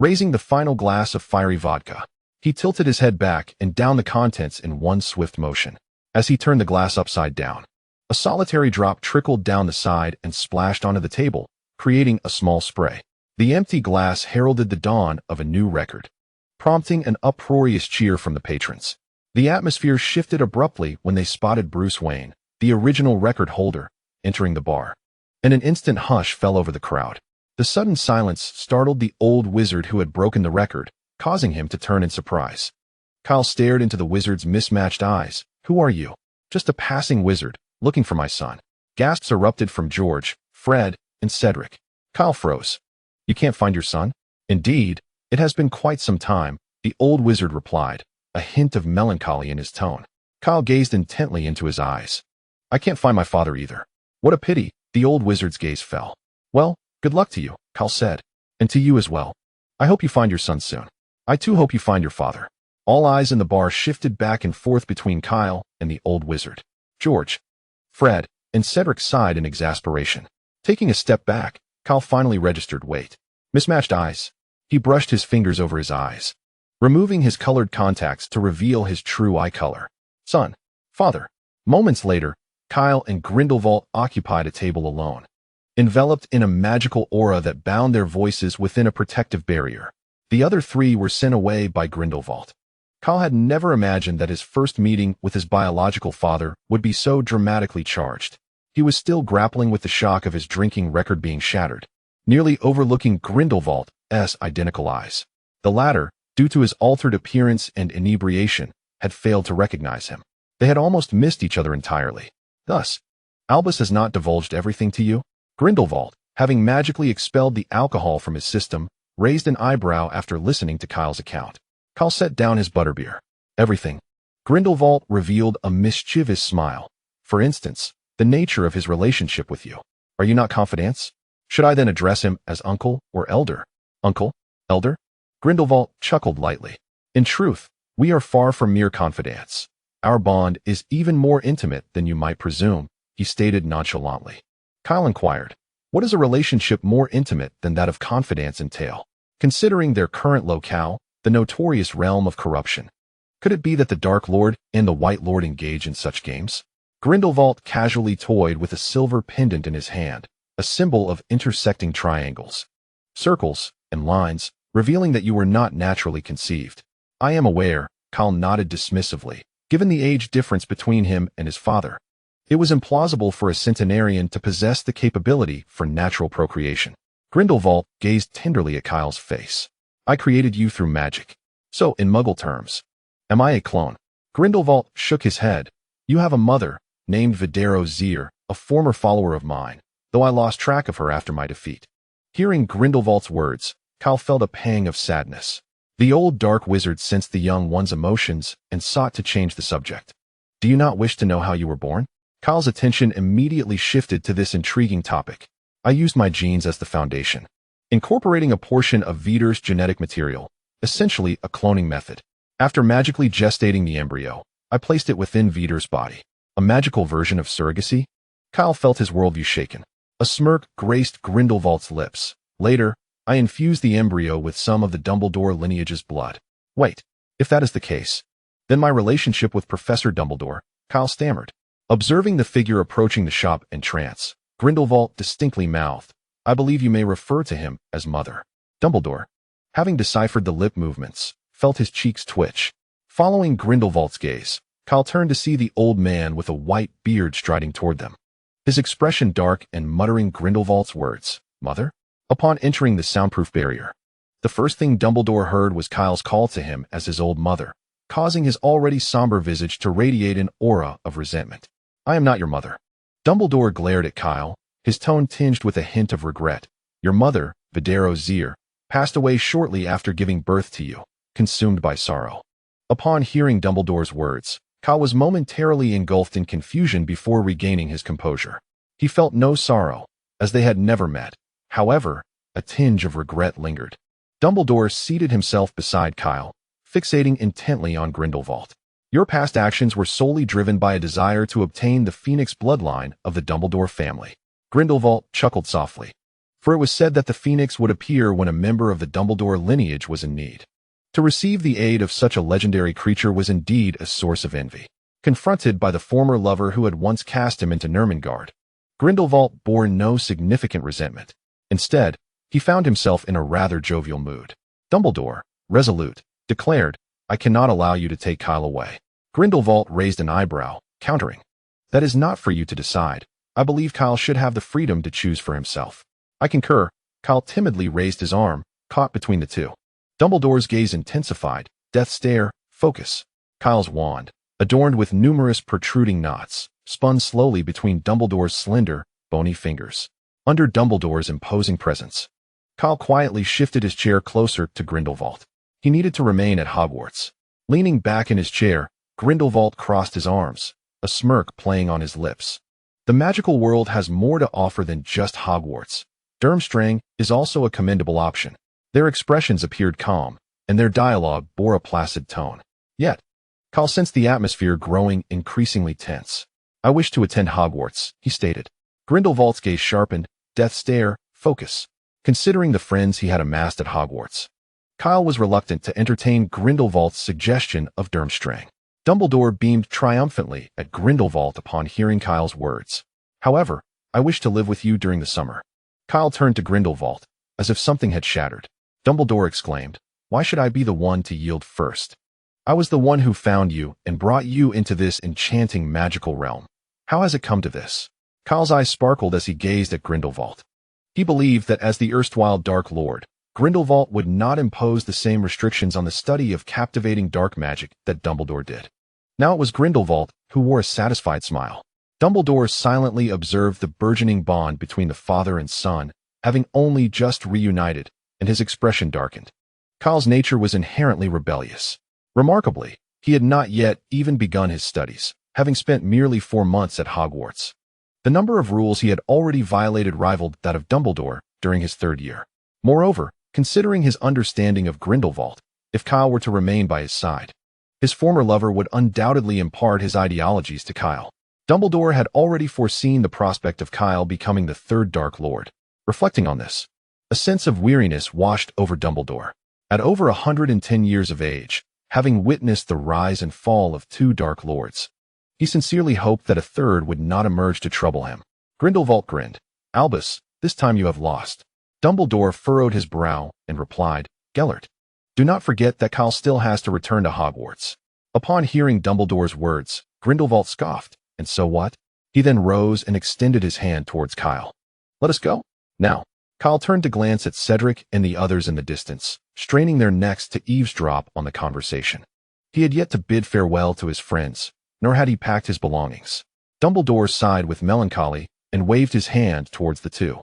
Raising the final glass of fiery vodka, he tilted his head back and downed the contents in one swift motion. As he turned the glass upside down, a solitary drop trickled down the side and splashed onto the table, creating a small spray. The empty glass heralded the dawn of a new record, prompting an uproarious cheer from the patrons. The atmosphere shifted abruptly when they spotted Bruce Wayne, the original record holder, entering the bar. And an instant hush fell over the crowd. The sudden silence startled the old wizard who had broken the record, causing him to turn in surprise. Kyle stared into the wizard's mismatched eyes. "Who are you?" "Just a passing wizard, looking for my son." Gasps erupted from George, Fred, and Cedric. Kyle froze. "You can't find your son?" "Indeed, it has been quite some time," the old wizard replied, a hint of melancholy in his tone. Kyle gazed intently into his eyes. "I can't find my father either." "What a pity," the old wizard's gaze fell. "Well, good luck to you," Kyle said. "And to you as well. I hope you find your son soon." "I too hope you find your father." All eyes in the bar shifted back and forth between Kyle and the old wizard. George, Fred, and Cedric sighed in exasperation. Taking a step back, Kyle finally registered weight. Mismatched eyes. He brushed his fingers over his eyes, removing his colored contacts to reveal his true eye color. Son, father. Moments later, Kyle and Grindelwald occupied a table alone, enveloped in a magical aura that bound their voices within a protective barrier. The other three were sent away by Grindelwald. Kyle had never imagined that his first meeting with his biological father would be so dramatically charged. He was still grappling with the shock of his drinking record being shattered, nearly overlooking Grindelwald's identical eyes. The latter, due to his altered appearance and inebriation, had failed to recognize him. They had almost missed each other entirely. Thus, Albus has not divulged everything to you? Grindelwald, having magically expelled the alcohol from his system, raised an eyebrow after listening to Kyle's account. Kyle set down his butterbeer. Everything. Grindelwald revealed a mischievous smile. For instance, the nature of his relationship with you. Are you not confidants? Should I then address him as uncle or elder? Uncle? Elder? Grindelwald chuckled lightly. In truth, we are far from mere confidants. Our bond is even more intimate than you might presume, he stated nonchalantly. Kyle inquired, what does a relationship more intimate than that of confidants entail? Considering their current locale, the notorious realm of corruption. Could it be that the Dark Lord and the White Lord engage in such games? Grindelwald casually toyed with a silver pendant in his hand, a symbol of intersecting triangles, circles, and lines, revealing that you were not naturally conceived. I am aware, Kyle nodded dismissively, given the age difference between him and his father. It was implausible for a centenarian to possess the capability for natural procreation. Grindelwald gazed tenderly at Kyle's face. I created you through magic. So, in Muggle terms, am I a clone? Grindelwald shook his head. You have a mother, named Videro Zier, a former follower of mine, though I lost track of her after my defeat. Hearing Grindelwald's words, Kyle felt a pang of sadness. The old dark wizard sensed the young one's emotions and sought to change the subject. Do you not wish to know how you were born? Kyle's attention immediately shifted to this intriguing topic. I used my genes as the foundation, incorporating a portion of Vider's genetic material, essentially a cloning method. After magically gestating the embryo, I placed it within Veter's body. A magical version of surrogacy? Kyle felt his worldview shaken. A smirk graced Grindelwald's lips. Later, I infused the embryo with some of the Dumbledore lineage's blood. Wait, if that is the case, then my relationship with Professor Dumbledore, Kyle stammered. Observing the figure approaching the shop in trance, Grindelwald distinctly mouthed, I believe you may refer to him as Mother. Dumbledore, having deciphered the lip movements, felt his cheeks twitch. Following Grindelwald's gaze, Kyle turned to see the old man with a white beard striding toward them. His expression dark and muttering Grindelwald's words, Mother? Upon entering the soundproof barrier, the first thing Dumbledore heard was Kyle's call to him as his old mother, causing his already somber visage to radiate an aura of resentment. I am not your mother. Dumbledore glared at Kyle, his tone tinged with a hint of regret. Your mother, Videro Zir, passed away shortly after giving birth to you, consumed by sorrow. Upon hearing Dumbledore's words, Kyle was momentarily engulfed in confusion before regaining his composure. He felt no sorrow, as they had never met. However, a tinge of regret lingered. Dumbledore seated himself beside Kyle, fixating intently on Grindelwald. Your past actions were solely driven by a desire to obtain the Phoenix bloodline of the Dumbledore family. Grindelwald chuckled softly, for it was said that the Phoenix would appear when a member of the Dumbledore lineage was in need. To receive the aid of such a legendary creature was indeed a source of envy. Confronted by the former lover who had once cast him into Nurmengard, Grindelwald bore no significant resentment. Instead, he found himself in a rather jovial mood. Dumbledore, resolute, declared, I cannot allow you to take Kyle away. Grindelwald raised an eyebrow, countering. That is not for you to decide. I believe Kyle should have the freedom to choose for himself. I concur. Kyle timidly raised his arm, caught between the two. Dumbledore's gaze intensified, death stare, focus. Kyle's wand, adorned with numerous protruding knots, spun slowly between Dumbledore's slender, bony fingers. Under Dumbledore's imposing presence, Kyle quietly shifted his chair closer to Grindelwald. He needed to remain at Hogwarts. Leaning back in his chair, Grindelwald crossed his arms, a smirk playing on his lips. The magical world has more to offer than just Hogwarts. Durmstrang is also a commendable option. Their expressions appeared calm, and their dialogue bore a placid tone. Yet, Kyle sensed the atmosphere growing increasingly tense. I wish to attend Hogwarts, he stated. Grindelwald's gaze sharpened, death stare, focus. Considering the friends he had amassed at Hogwarts, Kyle was reluctant to entertain Grindelwald's suggestion of Durmstrang. Dumbledore beamed triumphantly at Grindelwald upon hearing Kyle's words. However, I wish to live with you during the summer. Kyle turned to Grindelwald, as if something had shattered. Dumbledore exclaimed, Why should I be the one to yield first? I was the one who found you and brought you into this enchanting magical realm. How has it come to this? Kyle's eyes sparkled as he gazed at Grindelwald. He believed that as the erstwhile Dark Lord, Grindelwald would not impose the same restrictions on the study of captivating dark magic that Dumbledore did. Now it was Grindelwald who wore a satisfied smile. Dumbledore silently observed the burgeoning bond between the father and son, having only just reunited, and his expression darkened. Kyle's nature was inherently rebellious. Remarkably, he had not yet even begun his studies, having spent merely 4 months at Hogwarts. The number of rules he had already violated rivaled that of Dumbledore during his 3rd year. Moreover, considering his understanding of Grindelwald, if Kyle were to remain by his side, his former lover would undoubtedly impart his ideologies to Kyle. Dumbledore had already foreseen the prospect of Kyle becoming the 3rd Dark Lord. Reflecting on this, a sense of weariness washed over Dumbledore. At over 110 years of age, having witnessed the rise and fall of 2 Dark Lords, he sincerely hoped that a 3rd would not emerge to trouble him. Grindelwald grinned. Albus, this time you have lost. Dumbledore furrowed his brow and replied, Gellert, do not forget that Kyle still has to return to Hogwarts. Upon hearing Dumbledore's words, Grindelwald scoffed. And so what? He then rose and extended his hand towards Kyle. Let us go. Now, Kyle turned to glance at Cedric and the others in the distance, straining their necks to eavesdrop on the conversation. He had yet to bid farewell to his friends, nor had he packed his belongings. Dumbledore sighed with melancholy and waved his hand towards the two.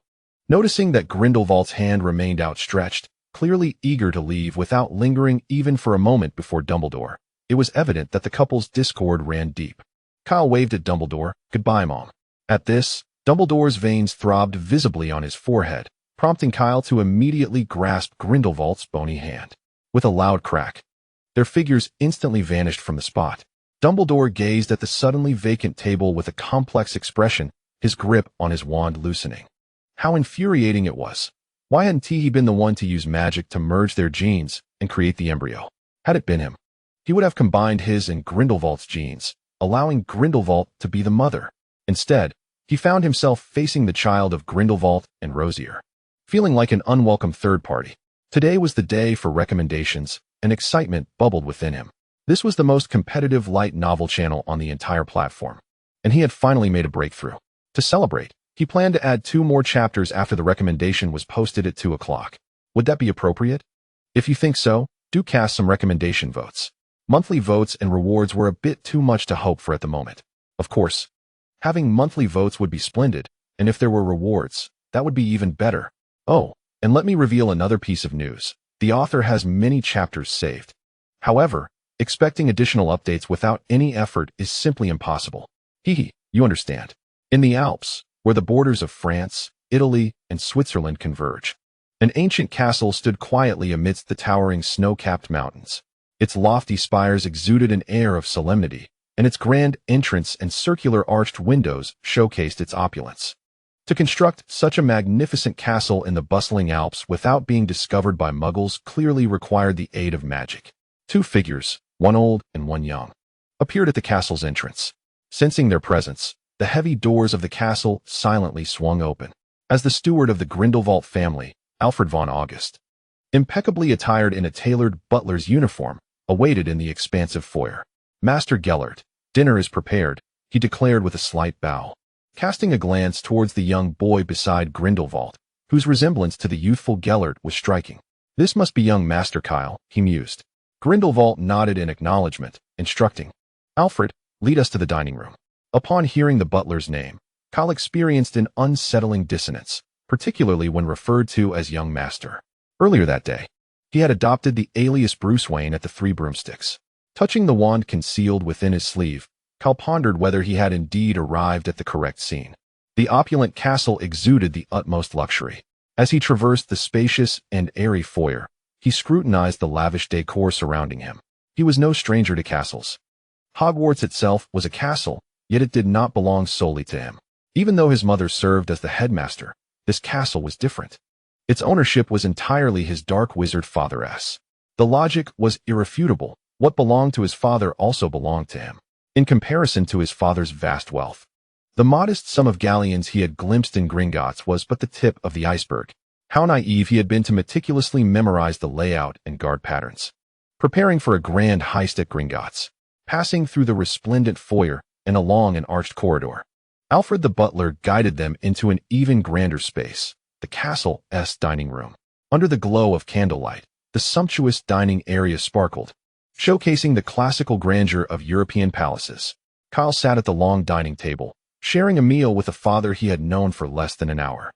Noticing that Grindelwald's hand remained outstretched, clearly eager to leave without lingering even for a moment before Dumbledore, it was evident that the couple's discord ran deep. Kyle waved at Dumbledore, Goodbye, Mom. At this, Dumbledore's veins throbbed visibly on his forehead, prompting Kyle to immediately grasp Grindelwald's bony hand. With a loud crack, their figures instantly vanished from the spot. Dumbledore gazed at the suddenly vacant table with a complex expression, his grip on his wand loosening. How infuriating it was. Why hadn't he been the one to use magic to merge their genes and create the embryo? Had it been him, he would have combined his and Grindelwald's genes, allowing Grindelwald to be the mother. Instead, he found himself facing the child of Grindelwald and Rosier, feeling like an unwelcome third party. Today was the day for recommendations, and excitement bubbled within him. This was the most competitive light novel channel on the entire platform, and he had finally made a breakthrough. To celebrate, he planned to add 2 more chapters after the recommendation was posted at 2 o'clock. Would that be appropriate? If you think so, do cast some recommendation votes. Monthly votes and rewards were a bit too much to hope for at the moment. Of course, having monthly votes would be splendid, and if there were rewards, that would be even better. Oh, and let me reveal another piece of news. The author has many chapters saved. However, expecting additional updates without any effort is simply impossible. You understand. In the Alps, where the borders of France, Italy, and Switzerland converge, an ancient castle stood quietly amidst the towering snow-capped mountains. Its lofty spires exuded an air of solemnity, and its grand entrance and circular arched windows showcased its opulence. To construct such a magnificent castle in the bustling Alps without being discovered by Muggles clearly required the aid of magic. 2 figures, one old and one young, appeared at the castle's entrance. Sensing their presence, the heavy doors of the castle silently swung open. As the steward of the Grindelwald family, Alfred von August, impeccably attired in a tailored butler's uniform, awaited in the expansive foyer. "Master Gellert, dinner is prepared," he declared with a slight bow, casting a glance towards the young boy beside Grindelwald, whose resemblance to the youthful Gellert was striking. "This must be young Master Kyle," he mused. Grindelwald nodded in acknowledgement, instructing, "Alfred, lead us to the dining room." Upon hearing the butler's name, Kyle experienced an unsettling dissonance, particularly when referred to as young master. Earlier that day, he had adopted the alias Bruce Wayne at the Three Broomsticks. Touching the wand concealed within his sleeve, Kyle pondered whether he had indeed arrived at the correct scene. The opulent castle exuded the utmost luxury. As he traversed the spacious and airy foyer, he scrutinized the lavish decor surrounding him. He was no stranger to castles. Hogwarts itself was a castle, yet it did not belong solely to him. Even though his mother served as the headmaster, this castle was different. Its ownership was entirely his dark wizard father's. The logic was irrefutable. What belonged to his father also belonged to him. In comparison to his father's vast wealth, the modest sum of galleons he had glimpsed in Gringotts was but the tip of the iceberg. How naive he had been to meticulously memorize the layout and guard patterns. Preparing for a grand heist at Gringotts, passing through the resplendent foyer and along an arched corridor, Alfred the butler guided them into an even grander space, the castle's dining room. Under the glow of candlelight, the sumptuous dining area sparkled, showcasing the classical grandeur of European palaces. Kyle sat at the long dining table, sharing a meal with a father he had known for less than an hour,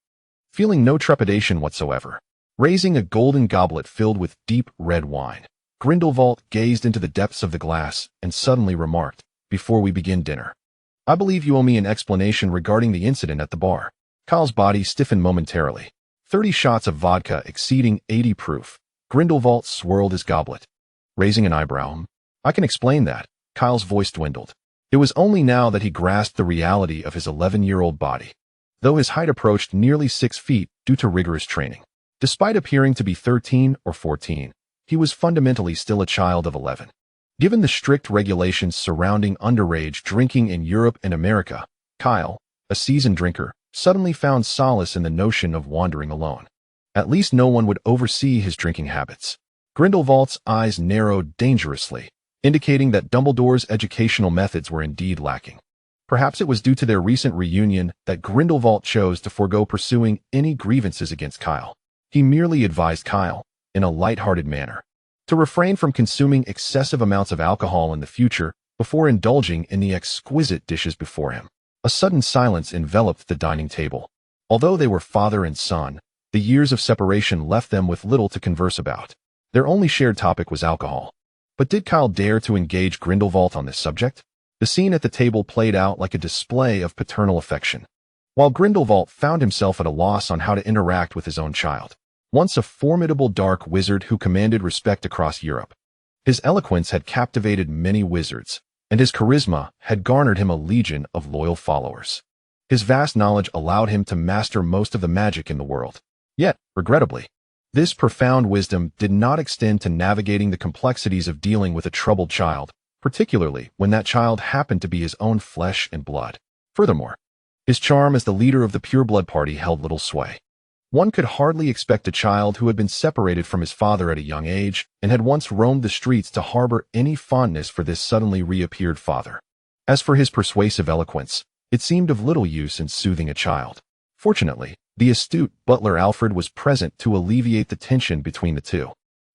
feeling no trepidation whatsoever. Raising a golden goblet filled with deep red wine, Grindelwald gazed into the depths of the glass and suddenly remarked, "Before we begin dinner, I believe you owe me an explanation regarding the incident at the bar." Kyle's body stiffened momentarily. 30 shots of vodka exceeding 80 proof. Grindelwald swirled his goblet, raising an eyebrow. "I can explain that." Kyle's voice dwindled. It was only now that he grasped the reality of his 11-year-old body. Though his height approached nearly 6 feet due to rigorous training, despite appearing to be 13 or 14, he was fundamentally still a child of 11. Given the strict regulations surrounding underage drinking in Europe and America, Kyle, a seasoned drinker, suddenly found solace in the notion of wandering alone. At least no one would oversee his drinking habits. Grindelwald's eyes narrowed dangerously, indicating that Dumbledore's educational methods were indeed lacking. Perhaps it was due to their recent reunion that Grindelwald chose to forego pursuing any grievances against Kyle. He merely advised Kyle, in a light-hearted manner, to refrain from consuming excessive amounts of alcohol in the future before indulging in the exquisite dishes before him. A sudden silence enveloped the dining table. Although they were father and son, the years of separation left them with little to converse about. Their only shared topic was alcohol. But did Kyle dare to engage Grindelwald on this subject? The scene at the table played out like a display of paternal affection, while Grindelwald found himself at a loss on how to interact with his own child. Once a formidable dark wizard who commanded respect across Europe, his eloquence had captivated many wizards, and his charisma had garnered him a legion of loyal followers. His vast knowledge allowed him to master most of the magic in the world. Yet, regrettably, this profound wisdom did not extend to navigating the complexities of dealing with a troubled child, particularly when that child happened to be his own flesh and blood. Furthermore, his charm as the leader of the pureblood party held little sway. One could hardly expect a child who had been separated from his father at a young age and had once roamed the streets to harbor any fondness for this suddenly reappeared father. As for his persuasive eloquence, it seemed of little use in soothing a child. Fortunately, the astute butler Alfred was present to alleviate the tension between the two.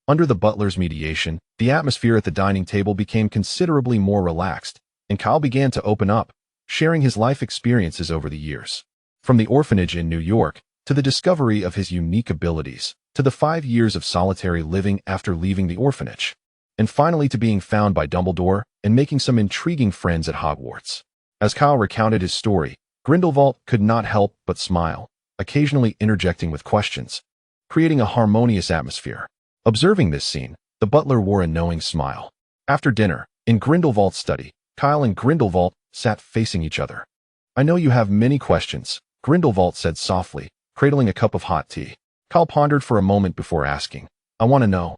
Under the butler's mediation, the atmosphere at the dining table became considerably more relaxed, and Kyle began to open up, sharing his life experiences over the years. From the orphanage in New York, to the discovery of his unique abilities, to the 5 years of solitary living after leaving the orphanage, and finally to being found by Dumbledore and making some intriguing friends at Hogwarts. As Kyle recounted his story, Grindelwald could not help but smile, occasionally interjecting with questions, creating a harmonious atmosphere. Observing this scene, the butler wore a knowing smile. After dinner, in Grindelwald's study, Kyle and Grindelwald sat facing each other. "I know you have many questions," Grindelwald said softly, cradling a cup of hot tea. Kyle pondered for a moment before asking, "I want to know.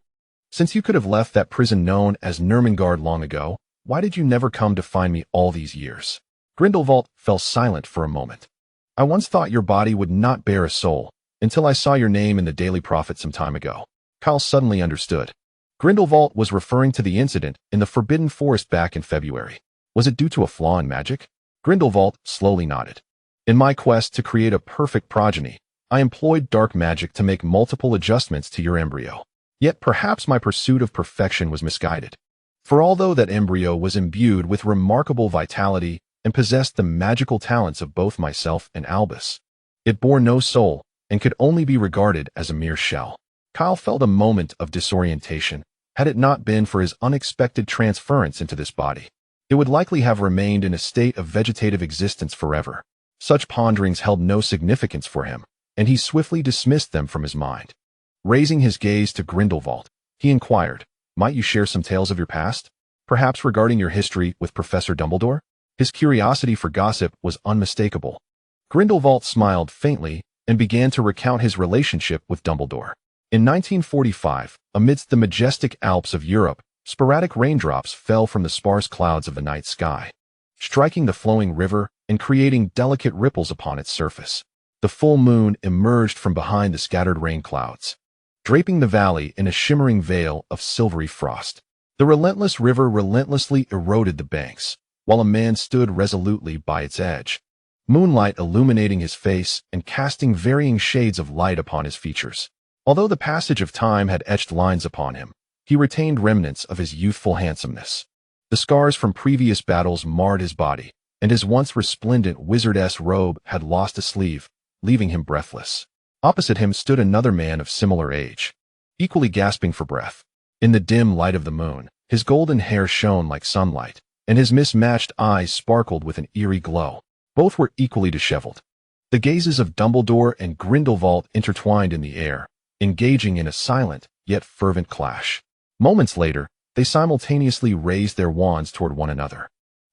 Since you could have left that prison known as Nurmengard long ago, why did you never come to find me all these years?" Grindelwald fell silent for a moment. "I once thought your body would not bear a soul, until I saw your name in the Daily Prophet some time ago." Kyle suddenly understood. Grindelwald was referring to the incident in the Forbidden Forest back in February. Was it due to a flaw in magic? Grindelwald slowly nodded. "In my quest to create a perfect progeny, I employed dark magic to make multiple adjustments to your embryo. Yet perhaps my pursuit of perfection was misguided. For although that embryo was imbued with remarkable vitality and possessed the magical talents of both myself and Albus, it bore no soul and could only be regarded as a mere shell." Kyle felt a moment of disorientation. Had it not been for his unexpected transference into this body, it would likely have remained in a state of vegetative existence forever. Such ponderings held no significance for him, and he swiftly dismissed them from his mind. Raising his gaze to Grindelwald, he inquired, "Might you share some tales of your past? Perhaps regarding your history with Professor Dumbledore?" His curiosity for gossip was unmistakable. Grindelwald smiled faintly and began to recount his relationship with Dumbledore. In 1945, amidst the majestic Alps of Europe, sporadic raindrops fell from the sparse clouds of the night sky, striking the flowing river and creating delicate ripples upon its surface. The full moon emerged from behind the scattered rain clouds, draping the valley in a shimmering veil of silvery frost. The relentless river relentlessly eroded the banks, while a man stood resolutely by its edge, moonlight illuminating his face and casting varying shades of light upon his features. Although the passage of time had etched lines upon him, he retained remnants of his youthful handsomeness. The scars from previous battles marred his body, and his once resplendent wizardess robe had lost a sleeve, leaving him breathless. Opposite him stood another man of similar age, equally gasping for breath. In the dim light of the moon, his golden hair shone like sunlight, and his mismatched eyes sparkled with an eerie glow. Both were equally disheveled. The gazes of Dumbledore and Grindelwald intertwined in the air, engaging in a silent yet fervent clash. Moments later, they simultaneously raised their wands toward one another.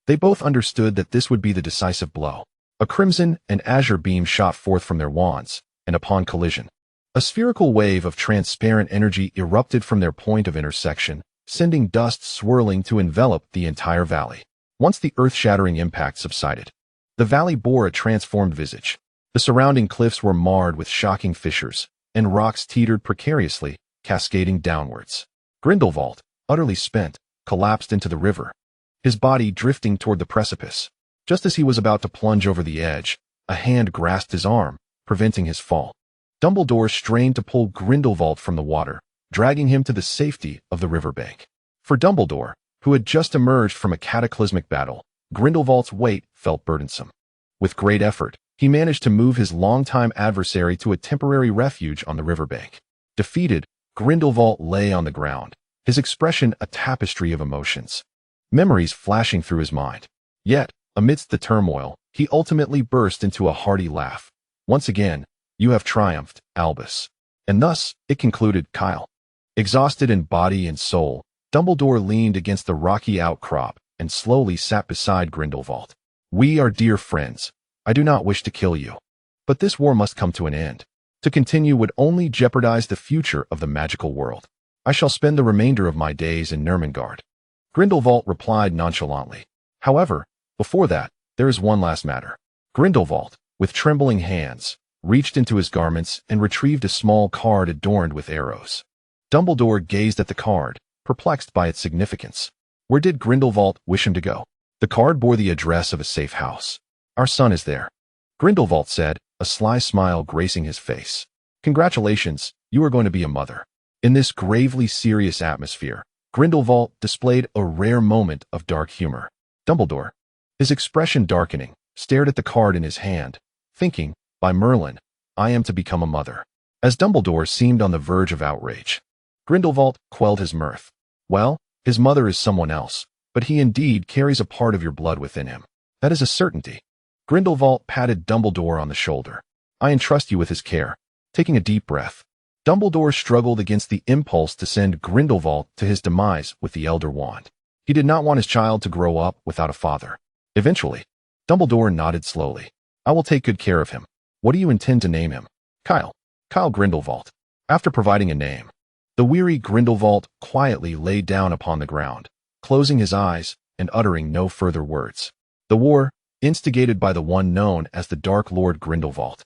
They both understood that this would be the decisive blow. A crimson and azure beam shot forth from their wands, and upon collision, a spherical wave of transparent energy erupted from their point of intersection, sending dust swirling to envelop the entire valley. Once the earth-shattering impact subsided, the valley bore a transformed visage. The surrounding cliffs were marred with shocking fissures, and rocks teetered precariously, cascading downwards. Grindelwald, utterly spent, collapsed into the river, his body drifting toward the precipice. Just as he was about to plunge over the edge, a hand grasped his arm, preventing his fall. Dumbledore strained to pull Grindelwald from the water, dragging him to the safety of the riverbank. For Dumbledore, who had just emerged from a cataclysmic battle, Grindelwald's weight felt burdensome. With great effort, he managed to move his longtime adversary to a temporary refuge on the riverbank. Defeated, Grindelwald lay on the ground, his expression a tapestry of emotions, memories flashing through his mind. Yet, amidst the turmoil, he ultimately burst into a hearty laugh. "Once again, you have triumphed, Albus." And thus, it concluded, Kyle. Exhausted in body and soul, Dumbledore leaned against the rocky outcrop and slowly sat beside Grindelwald. "We are dear friends. I do not wish to kill you. But this war must come to an end. To continue would only jeopardize the future of the magical world. I shall spend the remainder of my days in Nurmengard." Grindelwald replied nonchalantly. "However, before that, there is one last matter." Grindelwald, with trembling hands, reached into his garments and retrieved a small card adorned with arrows. Dumbledore gazed at the card, perplexed by its significance. Where did Grindelwald wish him to go? The card bore the address of a safe house. "Our son is there," Grindelwald said, a sly smile gracing his face. "Congratulations, you are going to be a mother." In this gravely serious atmosphere, Grindelwald displayed a rare moment of dark humor. Dumbledore, his expression darkening, stared at the card in his hand, thinking, "By Merlin, I am to become a mother." As Dumbledore seemed on the verge of outrage, Grindelwald quelled his mirth. "Well, his mother is someone else, but he indeed carries a part of your blood within him. That is a certainty." Grindelwald patted Dumbledore on the shoulder. "I entrust you with his care." Taking a deep breath, Dumbledore struggled against the impulse to send Grindelwald to his demise with the Elder Wand. He did not want his child to grow up without a father. Eventually, Dumbledore nodded slowly. "I will take good care of him. What do you intend to name him?" "Kyle. Kyle Grindelwald." After providing a name, the weary Grindelwald quietly lay down upon the ground, closing his eyes and uttering no further words. The war, instigated by the one known as the Dark Lord Grindelwald,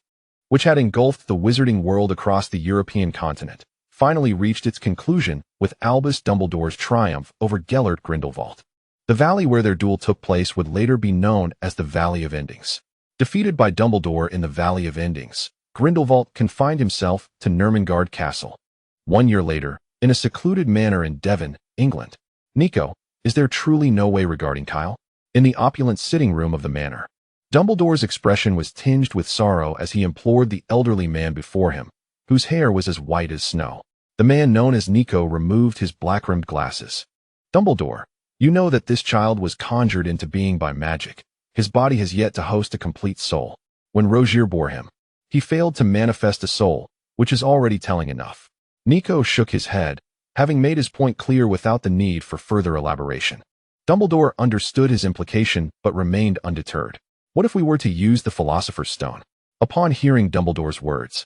which had engulfed the wizarding world across the European continent, finally reached its conclusion with Albus Dumbledore's triumph over Gellert Grindelwald. The valley where their duel took place would later be known as the Valley of Endings. Defeated by Dumbledore in the Valley of Endings, Grindelwald confined himself to Nurmengard Castle. 1 year later, in a secluded manor in Devon, England. "Nico, is there truly no way regarding Kyle?" In the opulent sitting room of the manor, Dumbledore's expression was tinged with sorrow as he implored the elderly man before him, whose hair was as white as snow. The man known as Nico removed his black-rimmed glasses. "Dumbledore, you know that this child was conjured into being by magic. His body has yet to host a complete soul. When Rogier bore him, he failed to manifest a soul, which is already telling enough." Nico shook his head, having made his point clear without the need for further elaboration. Dumbledore understood his implication but remained undeterred. "What if we were to use the Philosopher's Stone?" Upon hearing Dumbledore's words,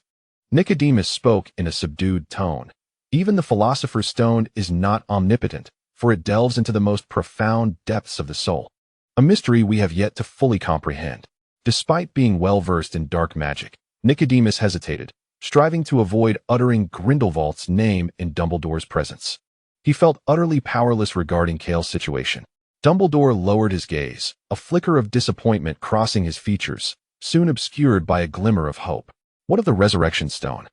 Nicodemus spoke in a subdued tone. "Even the Philosopher's Stone is not omnipotent, for it delves into the most profound depths of the soul, a mystery we have yet to fully comprehend." Despite being well-versed in dark magic, Nicodemus hesitated, striving to avoid uttering Grindelwald's name in Dumbledore's presence. He felt utterly powerless regarding Cale's situation. Dumbledore lowered his gaze, a flicker of disappointment crossing his features, soon obscured by a glimmer of hope. "What of the Resurrection Stone?"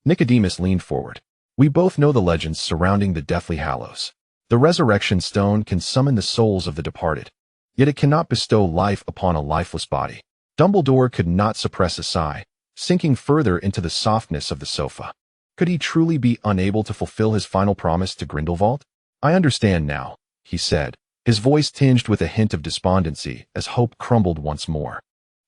Nicodemus leaned forward. "We both know the legends surrounding the Deathly Hallows. The Resurrection Stone can summon the souls of the departed, yet it cannot bestow life upon a lifeless body." Dumbledore could not suppress a sigh, sinking further into the softness of the sofa. Could he truly be unable to fulfill his final promise to Grindelwald? "I understand now," he said, his voice tinged with a hint of despondency as hope crumbled once more.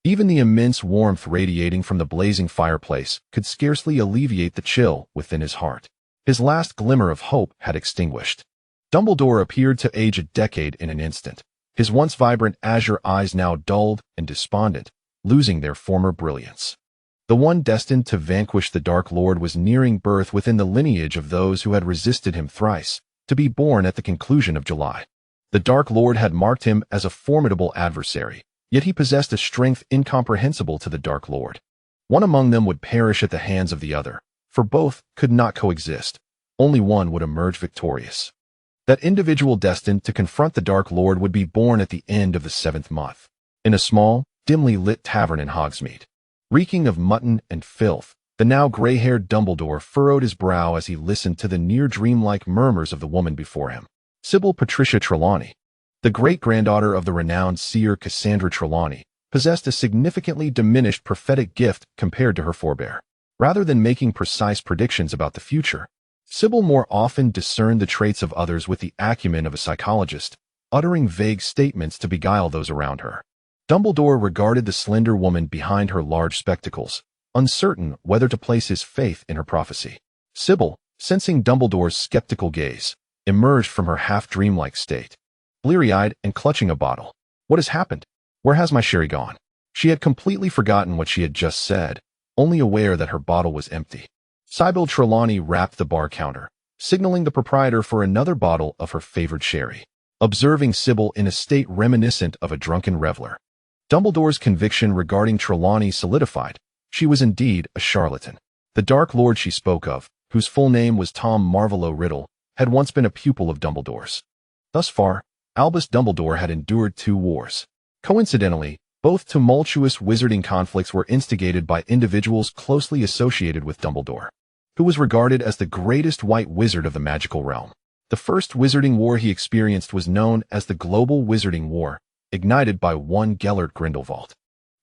Even the immense warmth radiating from the blazing fireplace could scarcely alleviate the chill within his heart. His last glimmer of hope had extinguished. Dumbledore appeared to age a decade in an instant, his once vibrant azure eyes now dulled and despondent, losing their former brilliance. The one destined to vanquish the Dark Lord was nearing birth within the lineage of those who had resisted him thrice, to be born at the conclusion of July. The Dark Lord had marked him as a formidable adversary, yet he possessed a strength incomprehensible to the Dark Lord. One among them would perish at the hands of the other, for both could not coexist. Only one would emerge victorious. That individual destined to confront the Dark Lord would be born at the end of the 7th month, in a small, dimly lit tavern in Hogsmeade. Reeking of mutton and filth, the now gray-haired Dumbledore furrowed his brow as he listened to the near-dreamlike murmurs of the woman before him. Sybil Patricia Trelawney, the great-granddaughter of the renowned seer Cassandra Trelawney, possessed a significantly diminished prophetic gift compared to her forebear. Rather than making precise predictions about the future, Sybil more often discerned the traits of others with the acumen of a psychologist, uttering vague statements to beguile those around her. Dumbledore regarded the slender woman behind her large spectacles, uncertain whether to place his faith in her prophecy. Sybil, sensing Dumbledore's skeptical gaze, emerged from her half-dreamlike state. bleary-eyed and clutching a bottle. What has happened? Where has my sherry gone? She had completely forgotten what she had just said, only aware that her bottle was empty. Sybil Trelawney rapped the bar counter, signaling the proprietor for another bottle of her favorite sherry, observing Sybil in a state reminiscent of a drunken reveler. Dumbledore's conviction regarding Trelawney solidified. She was indeed a charlatan. The Dark Lord she spoke of, whose full name was Tom Marvolo Riddle, had once been a pupil of Dumbledore's. Thus far, Albus Dumbledore had endured 2 wars. Coincidentally, both tumultuous wizarding conflicts were instigated by individuals closely associated with Dumbledore, who was regarded as the greatest white wizard of the magical realm. The first wizarding war he experienced was known as the Global Wizarding War, ignited by one Gellert Grindelwald.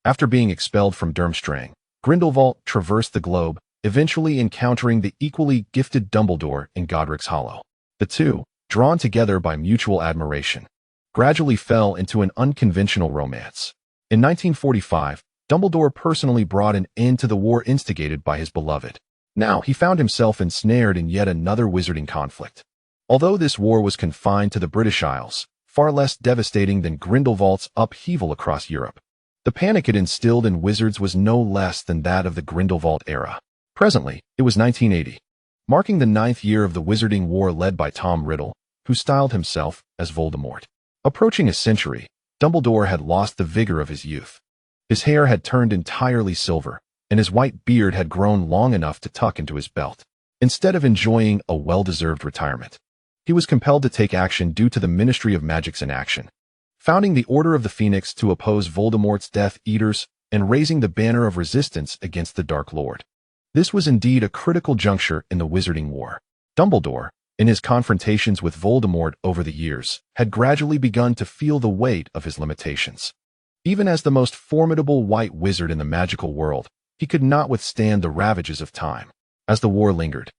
After being expelled from Durmstrang, Grindelwald traversed the globe, eventually encountering the equally gifted Dumbledore in Godric's Hollow. The two, drawn together by mutual admiration, gradually fell into an unconventional romance. In 1945, Dumbledore personally brought an end to the war instigated by his beloved. Now he found himself ensnared in yet another wizarding conflict. Although this war was confined to the British Isles, far less devastating than Grindelwald's upheaval across Europe, the panic it instilled in wizards was no less than that of the Grindelwald era. Presently, it was 1980, marking the 9th year of the Wizarding War led by Tom Riddle, who styled himself as Voldemort. Approaching a century, Dumbledore had lost the vigor of his youth. His hair had turned entirely silver, and his white beard had grown long enough to tuck into his belt. Instead of enjoying a well-deserved retirement, he was compelled to take action due to the Ministry of Magic's inaction, founding the Order of the Phoenix to oppose Voldemort's Death Eaters and raising the banner of resistance against the Dark Lord. This was indeed a critical juncture in the Wizarding War. Dumbledore, in his confrontations with Voldemort over the years, had gradually begun to feel the weight of his limitations. Even as the most formidable white wizard in the magical world, he could not withstand the ravages of time. As the war lingered,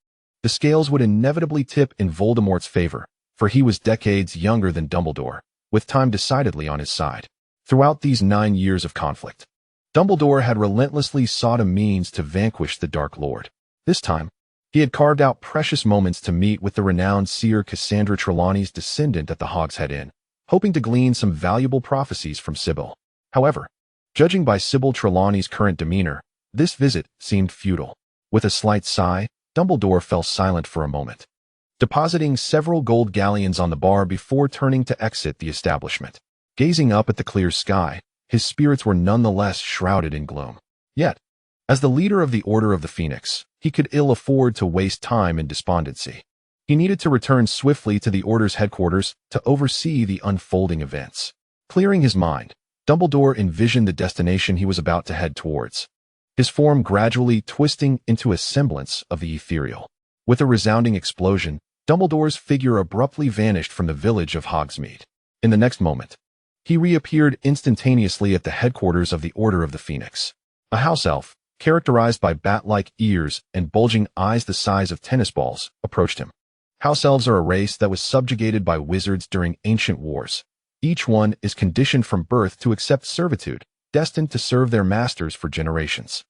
the scales would inevitably tip in Voldemort's favor, for he was decades younger than Dumbledore, with time decidedly on his side. Throughout these 9 years of conflict, Dumbledore had relentlessly sought a means to vanquish the Dark Lord. This time, he had carved out precious moments to meet with the renowned seer Cassandra Trelawney's descendant at the Hogshead Inn, hoping to glean some valuable prophecies from Sybil. However, judging by Sybil Trelawney's current demeanor, this visit seemed futile. With a slight sigh, Dumbledore fell silent for a moment, depositing several gold galleons on the bar before turning to exit the establishment. Gazing up at the clear sky, his spirits were nonetheless shrouded in gloom. Yet, as the leader of the Order of the Phoenix, he could ill afford to waste time in despondency. He needed to return swiftly to the Order's headquarters to oversee the unfolding events. Clearing his mind, Dumbledore envisioned the destination he was about to head towards, his form gradually twisting into a semblance of the ethereal. With a resounding explosion, Dumbledore's figure abruptly vanished from the village of Hogsmeade. In the next moment, he reappeared instantaneously at the headquarters of the Order of the Phoenix. A house elf, characterized by bat-like ears and bulging eyes the size of tennis balls, approached him. House elves are a race that was subjugated by wizards during ancient wars. Each one is conditioned from birth to accept servitude, destined to serve their masters for generations.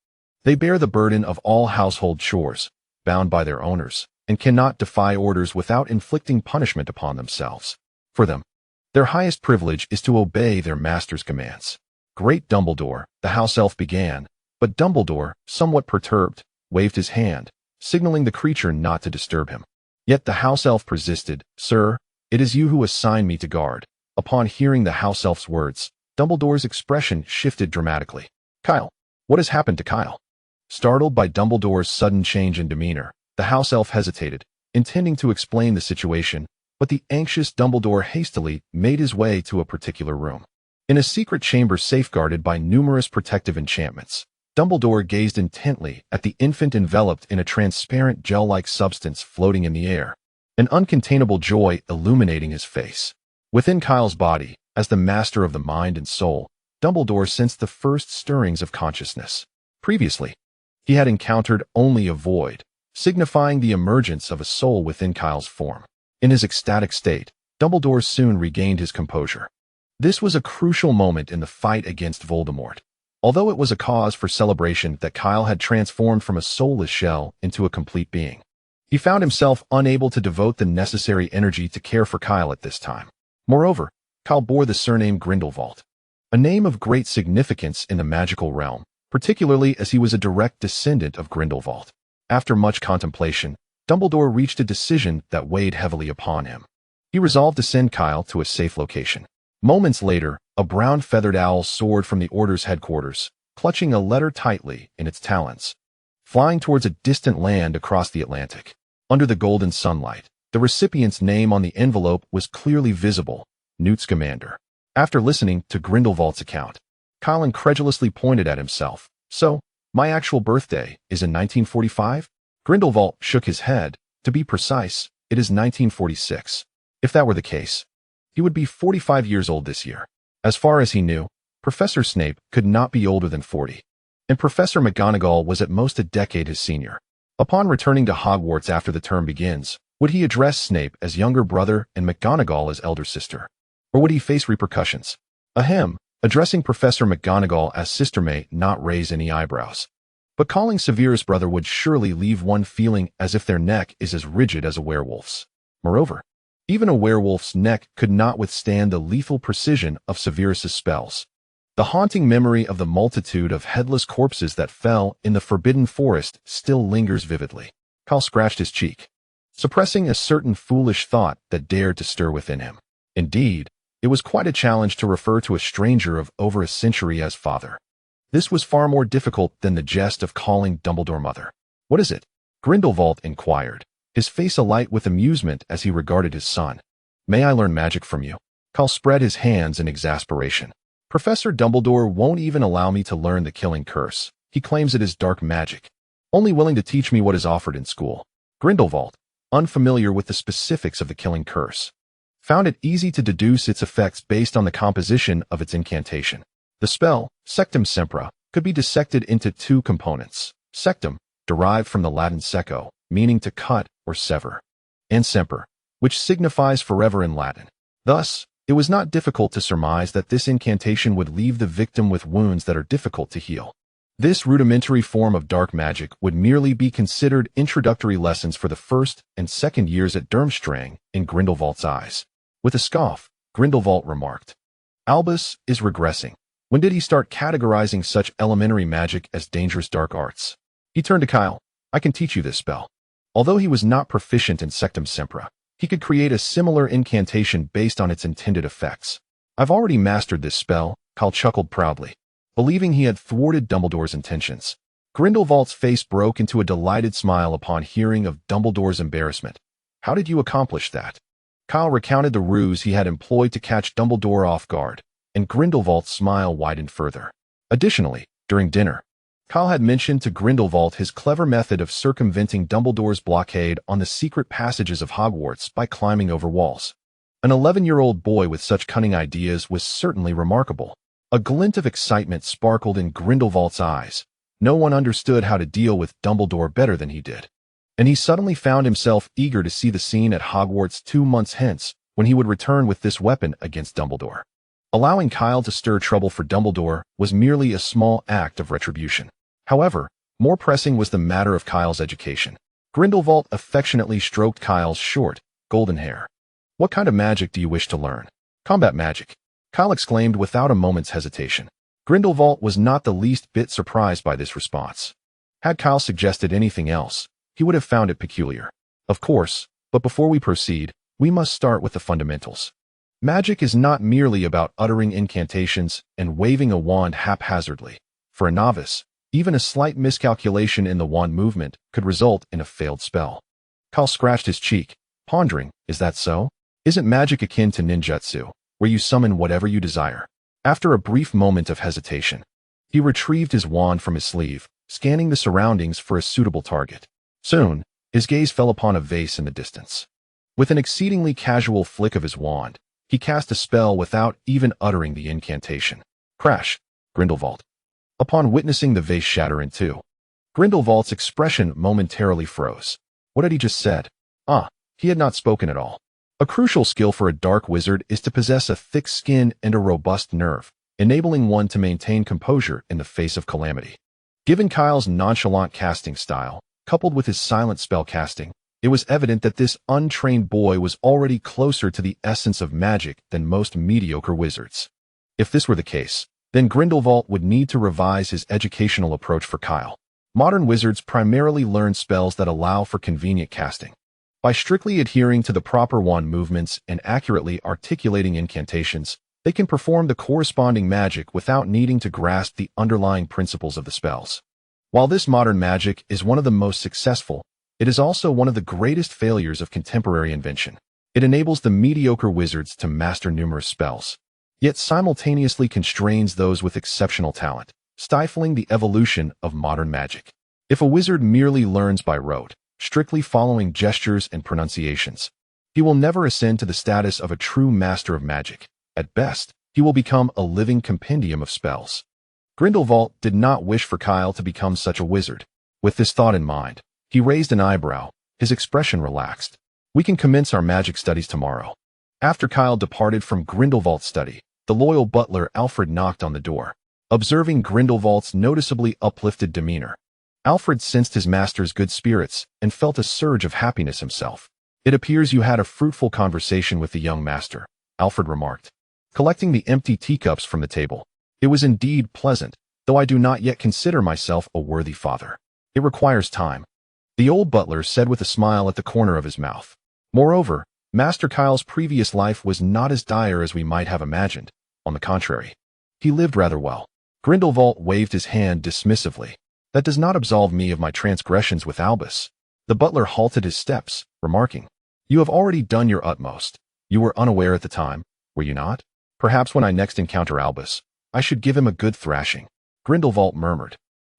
They bear the burden of all household chores, bound by their owners, and cannot defy orders without inflicting punishment upon themselves. For them, their highest privilege is to obey their master's commands. Great Dumbledore, the house elf began, but Dumbledore, somewhat perturbed, waved his hand, signaling the creature not to disturb him. Yet the house elf persisted. "Sir, it is you who assign me to guard." Upon hearing the house elf's words, Dumbledore's expression shifted dramatically. "Kyle, what has happened to Kyle?" Startled by Dumbledore's sudden change in demeanor, the house elf hesitated, intending to explain the situation, but the anxious Dumbledore hastily made his way to a particular room. In a secret chamber safeguarded by numerous protective enchantments, Dumbledore gazed intently at the infant enveloped in a transparent gel-like substance floating in the air, an uncontainable joy illuminating his face. Within Kyle's body, as the master of the mind and soul, Dumbledore sensed the first stirrings of consciousness. Previously, he had encountered only a void, signifying the emergence of a soul within Kyle's form. In his ecstatic state, Dumbledore soon regained his composure. This was a crucial moment in the fight against Voldemort, although it was a cause for celebration that Kyle had transformed from a soulless shell into a complete being. He found himself unable to devote the necessary energy to care for Kyle at this time. Moreover, Kyle bore the surname Grindelwald, a name of great significance in the magical realm, particularly as he was a direct descendant of Grindelwald. After much contemplation, Dumbledore reached a decision that weighed heavily upon him. He resolved to send Kyle to a safe location. Moments later, a brown feathered owl soared from the Order's headquarters, clutching a letter tightly in its talons, flying towards a distant land across the Atlantic. Under the golden sunlight, the recipient's name on the envelope was clearly visible: Newt Scamander. After listening to Grindelwald's account, Kyle incredulously pointed at himself. So, my actual birthday is in 1945? Grindelwald shook his head. To be precise, it is 1946. If that were the case, he would be 45 years old this year. As far as he knew, Professor Snape could not be older than 40, and Professor McGonagall was at most a decade his senior. Upon returning to Hogwarts after the term begins, would he address Snape as younger brother and McGonagall as elder sister? Or would he face repercussions? Ahem, addressing Professor McGonagall as sister may not raise any eyebrows. But calling Severus brother would surely leave one feeling as if their neck is as rigid as a werewolf's. Moreover, even a werewolf's neck could not withstand the lethal precision of Severus's spells. The haunting memory of the multitude of headless corpses that fell in the Forbidden Forest still lingers vividly. Kyle scratched his cheek, suppressing a certain foolish thought that dared to stir within him. Indeed, it was quite a challenge to refer to a stranger of over a century as father. This was far more difficult than the jest of calling Dumbledore mother. What is it? Grindelwald inquired, his face alight with amusement as he regarded his son. May I learn magic from you? Kyle spread his hands in exasperation. Professor Dumbledore won't even allow me to learn the killing curse. He claims it is dark magic, only willing to teach me what is offered in school. Grindelwald, unfamiliar with the specifics of the killing curse, found it easy to deduce its effects based on the composition of its incantation. The spell, Sectum Sempra, could be dissected into two components. Sectum, derived from the Latin secco, meaning to cut or sever, and semper, which signifies forever in Latin. Thus, it was not difficult to surmise that this incantation would leave the victim with wounds that are difficult to heal. This rudimentary form of dark magic would merely be considered introductory lessons for the first and second years at Durmstrang in Grindelwald's eyes. With a scoff, Grindelwald remarked, "Albus is regressing. When did he start categorizing such elementary magic as dangerous dark arts?" He turned to Kyle. "I can teach you this spell." Although he was not proficient in Sectum Sempra, he could create a similar incantation based on its intended effects. "I've already mastered this spell," Kyle chuckled proudly, believing he had thwarted Dumbledore's intentions. Grindelwald's face broke into a delighted smile upon hearing of Dumbledore's embarrassment. "How did you accomplish that?" Kyle recounted the ruse he had employed to catch Dumbledore off guard, and Grindelwald's smile widened further. Additionally, during dinner, Kyle had mentioned to Grindelwald his clever method of circumventing Dumbledore's blockade on the secret passages of Hogwarts by climbing over walls. An 11-year-old boy with such cunning ideas was certainly remarkable. A glint of excitement sparkled in Grindelwald's eyes. No one understood how to deal with Dumbledore better than he did. And he suddenly found himself eager to see the scene at Hogwarts 2 months hence, when he would return with this weapon against Dumbledore. Allowing Kyle to stir trouble for Dumbledore was merely a small act of retribution. However, more pressing was the matter of Kyle's education. Grindelwald affectionately stroked Kyle's short, golden hair. "What kind of magic do you wish to learn?" "Combat magic," Kyle exclaimed without a moment's hesitation. Grindelwald was not the least bit surprised by this response. Had Kyle suggested anything else, he would have found it peculiar. "Of course, but before we proceed, we must start with the fundamentals. Magic is not merely about uttering incantations and waving a wand haphazardly. For a novice, even a slight miscalculation in the wand movement could result in a failed spell." Kyle scratched his cheek, pondering, "Is that so? Isn't magic akin to ninjutsu, where you summon whatever you desire?" After a brief moment of hesitation, he retrieved his wand from his sleeve, scanning the surroundings for a suitable target. Soon, his gaze fell upon a vase in the distance. With an exceedingly casual flick of his wand, he cast a spell without even uttering the incantation. Crash! Grindelwald. Upon witnessing the vase shatter in two, Grindelwald's expression momentarily froze. What had he just said? He had not spoken at all. A crucial skill for a dark wizard is to possess a thick skin and a robust nerve, enabling one to maintain composure in the face of calamity. Given Kyle's nonchalant casting style, coupled with his silent spell casting, It was evident that this untrained boy was already closer to the essence of magic than most mediocre wizards. If this were the case, then Grindelwald would need to revise his educational approach for Kyle. Modern wizards primarily learn spells that allow for convenient casting. By strictly adhering to the proper wand movements and accurately articulating incantations, they can perform the corresponding magic without needing to grasp the underlying principles of the spells. While this modern magic is one of the most successful, it is also one of the greatest failures of contemporary invention. It enables the mediocre wizards to master numerous spells, yet simultaneously constrains those with exceptional talent, stifling the evolution of modern magic. If a wizard merely learns by rote, strictly following gestures and pronunciations, he will never ascend to the status of a true master of magic. At best, he will become a living compendium of spells. Grindelwald did not wish for Kyle to become such a wizard. With this thought in mind, he raised an eyebrow, his expression relaxed. We can commence our magic studies tomorrow. After Kyle departed from Grindelwald's study, the loyal butler Alfred knocked on the door. Observing Grindelwald's noticeably uplifted demeanor, Alfred sensed his master's good spirits and felt a surge of happiness himself. "It appears you had a fruitful conversation with the young master," Alfred remarked, collecting the empty teacups from the table. "It was indeed pleasant, though I do not yet consider myself a worthy father. It requires time," the old butler said with a smile at the corner of his mouth. Moreover, Master Kyle's previous life was not as dire as we might have imagined. On the contrary, he lived rather well. Grindelwald waved his hand dismissively. "That does not absolve me of my transgressions with Albus." The butler halted his steps, remarking, "You have already done your utmost. You were unaware at the time, were you not? Perhaps when I next encounter Albus, I should give him a good thrashing." Grindelwald murmured.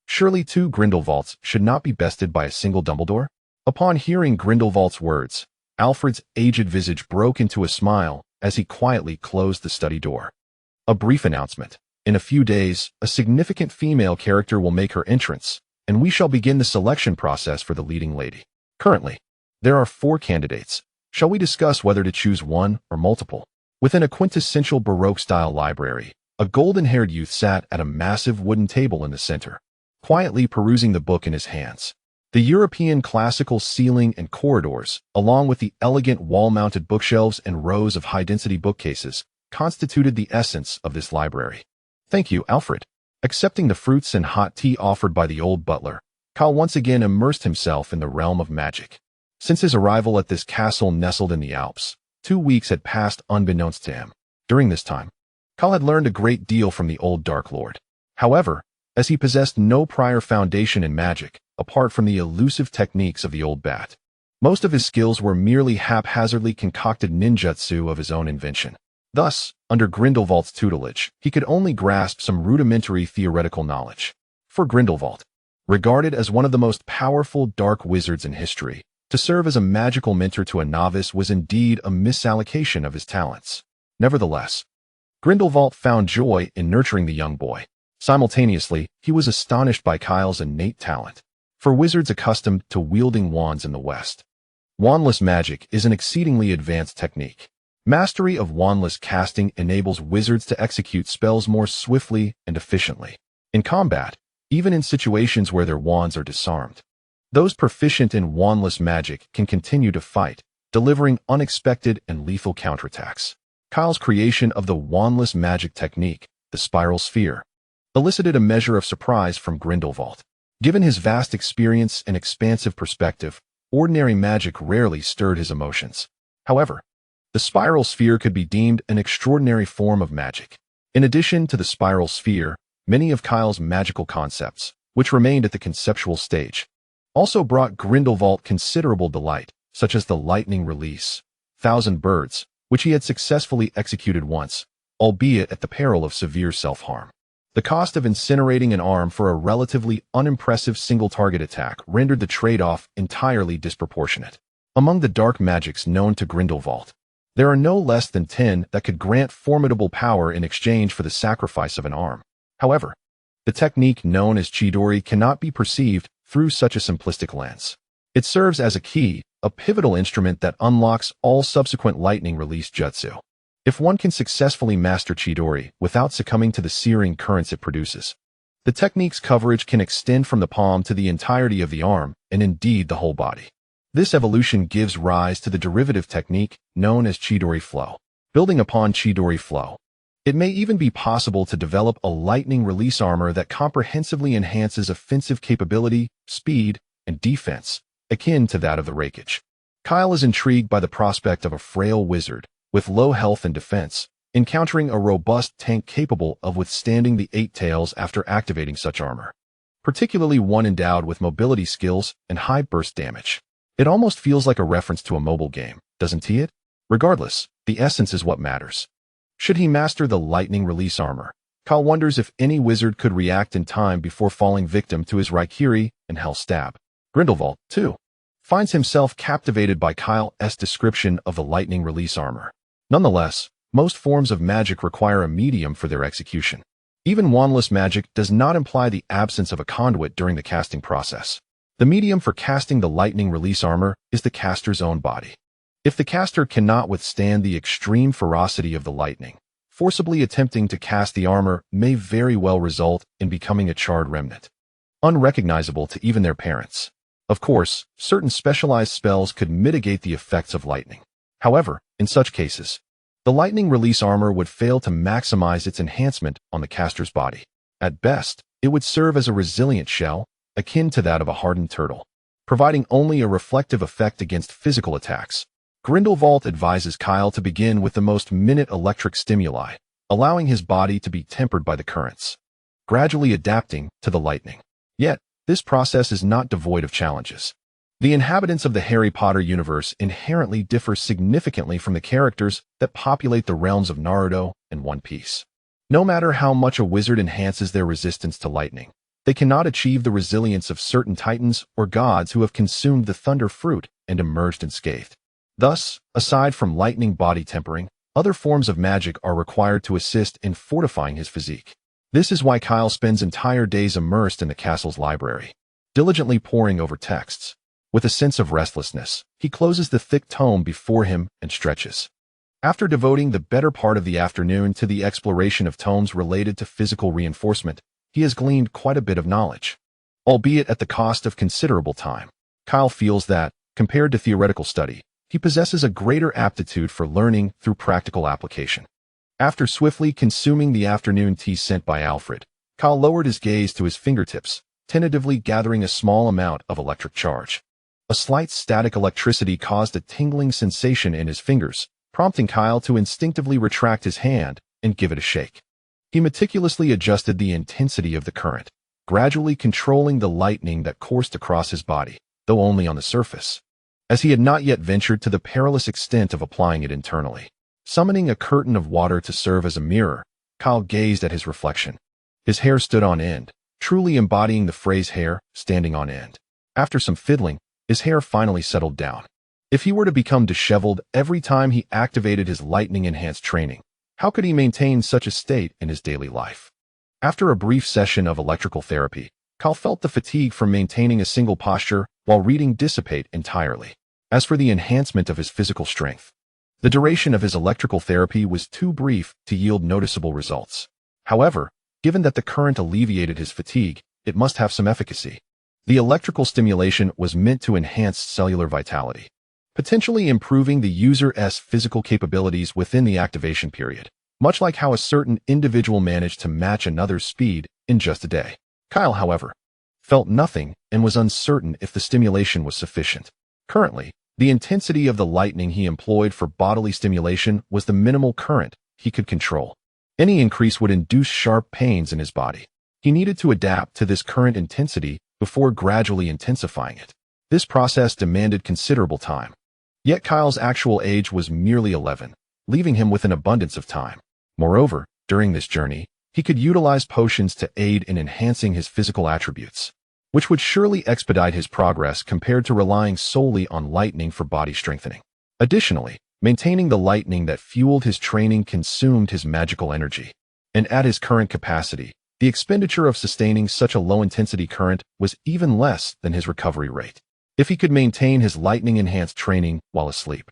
Surely 2 Grindelwalds should not be bested by a single Dumbledore? Upon hearing Grindelwald's words, Alfred's aged visage broke into a smile as he quietly closed the study door. A brief announcement. In a few days, a significant female character will make her entrance, and we shall begin the selection process for the leading lady. Currently, there are 4 candidates. Shall we discuss whether to choose one or multiple? Within a quintessential Baroque-style library, a golden-haired youth sat at a massive wooden table in the center, quietly perusing the book in his hands. The European classical ceiling and corridors, along with the elegant wall-mounted bookshelves and rows of high-density bookcases, constituted the essence of this library. "Thank you, Alfred." Accepting the fruits and hot tea offered by the old butler, Kyle once again immersed himself in the realm of magic. Since his arrival at this castle nestled in the Alps, 2 weeks had passed unbeknownst to him. During this time, Kyle had learned a great deal from the old Dark Lord. However, as he possessed no prior foundation in magic, apart from the elusive techniques of the old bat, most of his skills were merely haphazardly concocted ninjutsu of his own invention. Thus, under Grindelwald's tutelage, he could only grasp some rudimentary theoretical knowledge. For Grindelwald, regarded as one of the most powerful dark wizards in history, to serve as a magical mentor to a novice was indeed a misallocation of his talents. Nevertheless, Grindelwald found joy in nurturing the young boy. Simultaneously, he was astonished by Kyle's innate talent. For wizards accustomed to wielding wands in the West, wandless magic is an exceedingly advanced technique. Mastery of wandless casting enables wizards to execute spells more swiftly and efficiently. In combat, even in situations where their wands are disarmed, those proficient in wandless magic can continue to fight, delivering unexpected and lethal counterattacks. Kyle's creation of the wandless magic technique, the spiral sphere, elicited a measure of surprise from Grindelwald. Given his vast experience and expansive perspective, ordinary magic rarely stirred his emotions. However, the spiral sphere could be deemed an extraordinary form of magic. In addition to the spiral sphere, many of Kyle's magical concepts, which remained at the conceptual stage, also brought Grindelwald considerable delight, such as the lightning release, 1,000 birds, which he had successfully executed once, albeit at the peril of severe self-harm. The cost of incinerating an arm for a relatively unimpressive single-target attack rendered the trade-off entirely disproportionate. Among the dark magics known to Grindelwald, there are no less than 10 that could grant formidable power in exchange for the sacrifice of an arm. However, the technique known as Chidori cannot be perceived through such a simplistic lens. It serves as a key, a pivotal instrument that unlocks all subsequent lightning release jutsu. If one can successfully master Chidori without succumbing to the searing currents it produces, the technique's coverage can extend from the palm to the entirety of the arm, and indeed the whole body. This evolution gives rise to the derivative technique known as Chidori flow. Building upon Chidori flow, it may even be possible to develop a lightning release armor that comprehensively enhances offensive capability, speed, and defense, akin to that of the Raikage. Kyle is intrigued by the prospect of a frail wizard with low health and defense, encountering a robust tank capable of withstanding the Eight Tails after activating such armor, particularly one endowed with mobility skills and high burst damage. It almost feels like a reference to a mobile game, doesn't it? Regardless, the essence is what matters. Should he master the lightning release armor, Kyle wonders if any wizard could react in time before falling victim to his Raikiri and Hell Stab. Grindelwald, too, finds himself captivated by Kyle's description of the lightning release armor. Nonetheless, most forms of magic require a medium for their execution. Even wandless magic does not imply the absence of a conduit during the casting process. The medium for casting the lightning release armor is the caster's own body. If the caster cannot withstand the extreme ferocity of the lightning, forcibly attempting to cast the armor may very well result in becoming a charred remnant, unrecognizable to even their parents. Of course, certain specialized spells could mitigate the effects of lightning. However, in such cases, the lightning release armor would fail to maximize its enhancement on the caster's body. At best, it would serve as a resilient shell, akin to that of a hardened turtle, providing only a reflective effect against physical attacks. Grindelwald advises Kyle to begin with the most minute electric stimuli, allowing his body to be tempered by the currents, gradually adapting to the lightning. Yet, this process is not devoid of challenges. The inhabitants of the Harry Potter universe inherently differ significantly from the characters that populate the realms of Naruto and One Piece. No matter how much a wizard enhances their resistance to lightning, they cannot achieve the resilience of certain titans or gods who have consumed the thunder fruit and emerged unscathed. Thus, aside from lightning body tempering, other forms of magic are required to assist in fortifying his physique. This is why Kyle spends entire days immersed in the castle's library, diligently poring over texts. With a sense of restlessness, he closes the thick tome before him and stretches. After devoting the better part of the afternoon to the exploration of tomes related to physical reinforcement, he has gleaned quite a bit of knowledge. Albeit at the cost of considerable time, Kyle feels that, compared to theoretical study, he possesses a greater aptitude for learning through practical application. After swiftly consuming the afternoon tea sent by Alfred, Kyle lowered his gaze to his fingertips, tentatively gathering a small amount of electric charge. A slight static electricity caused a tingling sensation in his fingers, prompting Kyle to instinctively retract his hand and give it a shake. He meticulously adjusted the intensity of the current, gradually controlling the lightning that coursed across his body, though only on the surface, as he had not yet ventured to the perilous extent of applying it internally. Summoning a curtain of water to serve as a mirror, Kyle gazed at his reflection. His hair stood on end, truly embodying the phrase hair standing on end. After some fiddling, his hair finally settled down. If he were to become disheveled every time he activated his lightning-enhanced training, how could he maintain such a state in his daily life? After a brief session of electrical therapy, Kyle felt the fatigue from maintaining a single posture while reading dissipate entirely. As for the enhancement of his physical strength, the duration of his electrical therapy was too brief to yield noticeable results. However, given that the current alleviated his fatigue, it must have some efficacy. The electrical stimulation was meant to enhance cellular vitality, potentially improving the user's physical capabilities within the activation period, much like how a certain individual managed to match another's speed in just a day. Kyle, however, felt nothing and was uncertain if the stimulation was sufficient. Currently, the intensity of the lightning he employed for bodily stimulation was the minimal current he could control. Any increase would induce sharp pains in his body. He needed to adapt to this current intensity before gradually intensifying it. This process demanded considerable time. Yet Kyle's actual age was merely 11, leaving him with an abundance of time. Moreover, during this journey, he could utilize potions to aid in enhancing his physical attributes, which would surely expedite his progress compared to relying solely on lightning for body strengthening. Additionally, maintaining the lightning that fueled his training consumed his magical energy, and at his current capacity, the expenditure of sustaining such a low-intensity current was even less than his recovery rate. If he could maintain his lightning-enhanced training while asleep,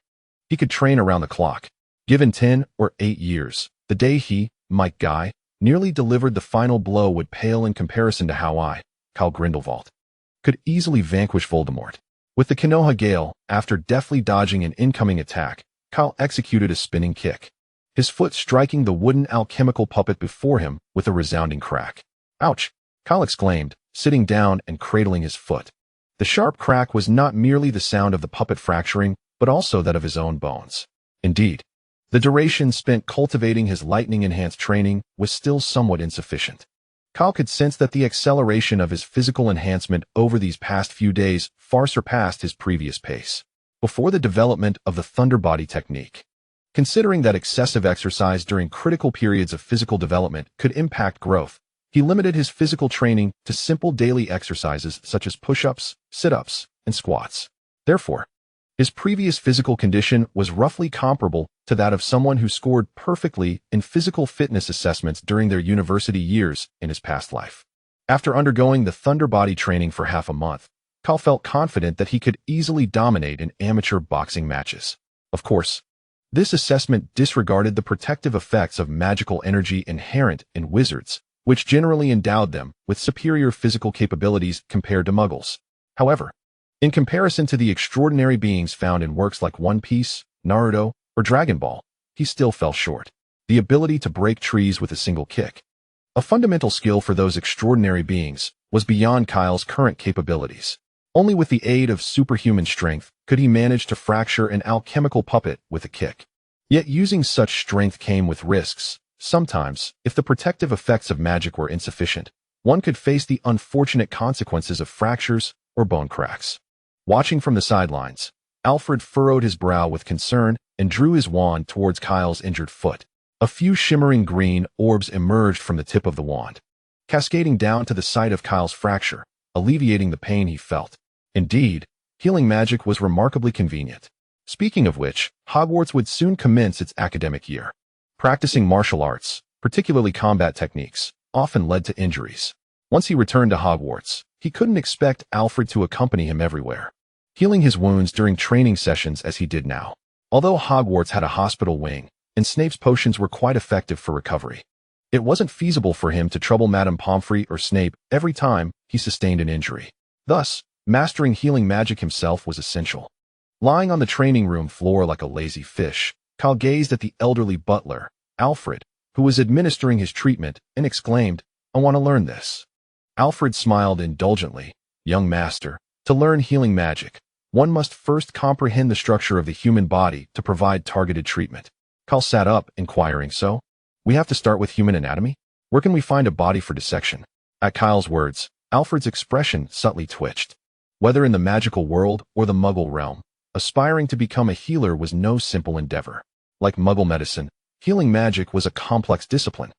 he could train around the clock. Given 10 or 8 years, the day he, Mike Guy, nearly delivered the final blow would pale in comparison to how I, Kyle Grindelwald, could easily vanquish Voldemort. With the Konoha Gale, after deftly dodging an incoming attack, Kyle executed a spinning kick, his foot striking the wooden alchemical puppet before him with a resounding crack. "Ouch!" Kyle exclaimed, sitting down and cradling his foot. The sharp crack was not merely the sound of the puppet fracturing, but also that of his own bones. Indeed, the duration spent cultivating his lightning-enhanced training was still somewhat insufficient. Kyle could sense that the acceleration of his physical enhancement over these past few days far surpassed his previous pace. Before the development of the Thunder Body technique, considering that excessive exercise during critical periods of physical development could impact growth, he limited his physical training to simple daily exercises such as push-ups, sit-ups, and squats. Therefore, his previous physical condition was roughly comparable to that of someone who scored perfectly in physical fitness assessments during their university years in his past life. After undergoing the Thunder Body training for half a month, Kyle felt confident that he could easily dominate in amateur boxing matches. Of course, this assessment disregarded the protective effects of magical energy inherent in wizards, which generally endowed them with superior physical capabilities compared to muggles. However, in comparison to the extraordinary beings found in works like One Piece, Naruto, or Dragon Ball, he still fell short. The ability to break trees with a single kick, a fundamental skill for those extraordinary beings, was beyond Kyle's current capabilities. Only with the aid of superhuman strength could he manage to fracture an alchemical puppet with a kick. Yet using such strength came with risks. Sometimes, if the protective effects of magic were insufficient, one could face the unfortunate consequences of fractures or bone cracks. Watching from the sidelines, Alfred furrowed his brow with concern and drew his wand towards Kyle's injured foot. A few shimmering green orbs emerged from the tip of the wand, cascading down to the site of Kyle's fracture, alleviating the pain he felt. Indeed, healing magic was remarkably convenient. Speaking of which, Hogwarts would soon commence its academic year. Practicing martial arts, particularly combat techniques, often led to injuries. Once he returned to Hogwarts, he couldn't expect Alfred to accompany him everywhere, healing his wounds during training sessions as he did now. Although Hogwarts had a hospital wing, and Snape's potions were quite effective for recovery, it wasn't feasible for him to trouble Madame Pomfrey or Snape every time he sustained an injury. Thus, mastering healing magic himself was essential. Lying on the training room floor like a lazy fish, Kyle gazed at the elderly butler, Alfred, who was administering his treatment, and exclaimed, "I want to learn this." Alfred smiled indulgently. "Young master, to learn healing magic, one must first comprehend the structure of the human body to provide targeted treatment." Kyle sat up, inquiring, "So, we have to start with human anatomy? Where can we find a body for dissection?" At Kyle's words, Alfred's expression subtly twitched. Whether in the magical world or the Muggle realm, aspiring to become a healer was no simple endeavor. Like Muggle medicine, healing magic was a complex discipline.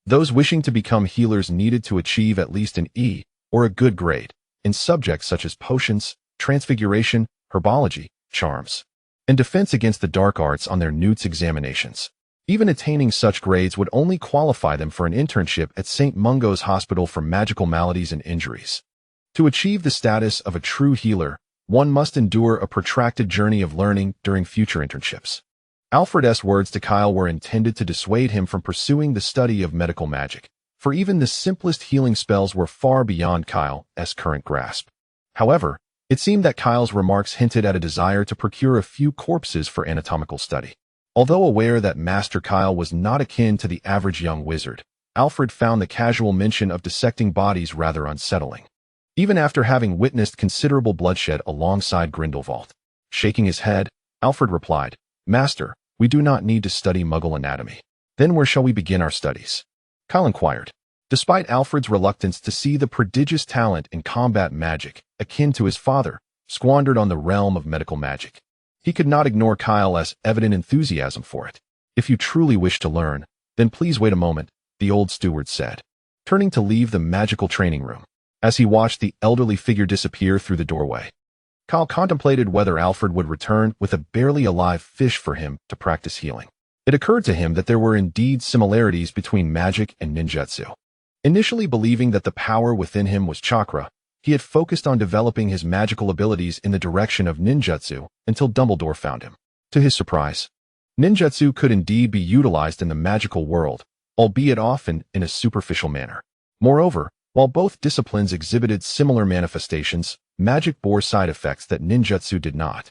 Those wishing to become healers needed to achieve at least an E, or a good grade, in subjects such as potions, transfiguration, herbology, charms, and defense against the dark arts on their Newt's examinations. Even attaining such grades would only qualify them for an internship at St. Mungo's Hospital for Magical Maladies and Injuries. To achieve the status of a true healer, one must endure a protracted journey of learning during future internships. Alfred's words to Kyle were intended to dissuade him from pursuing the study of medical magic, for even the simplest healing spells were far beyond Kyle's current grasp. However, it seemed that Kyle's remarks hinted at a desire to procure a few corpses for anatomical study. Although aware that Master Kyle was not akin to the average young wizard, Alfred found the casual mention of dissecting bodies rather unsettling. Even after having witnessed considerable bloodshed alongside Grindelwald. Shaking his head, Alfred replied, "Master, we do not need to study Muggle anatomy." "Then where shall we begin our studies?" Kyle inquired. Despite Alfred's reluctance to see the prodigious talent in combat magic, akin to his father, squandered on the realm of medical magic, he could not ignore Kyle's evident enthusiasm for it. "If you truly wish to learn, then please wait a moment," the old steward said, turning to leave the magical training room. As he watched the elderly figure disappear through the doorway, Kyle contemplated whether Alfred would return with a barely alive fish for him to practice healing. It occurred to him that there were indeed similarities between magic and ninjutsu. Initially believing that the power within him was chakra, he had focused on developing his magical abilities in the direction of ninjutsu until Dumbledore found him. To his surprise, ninjutsu could indeed be utilized in the magical world, albeit often in a superficial manner. Moreover, While both disciplines exhibited similar manifestations, magic bore side effects that ninjutsu did not,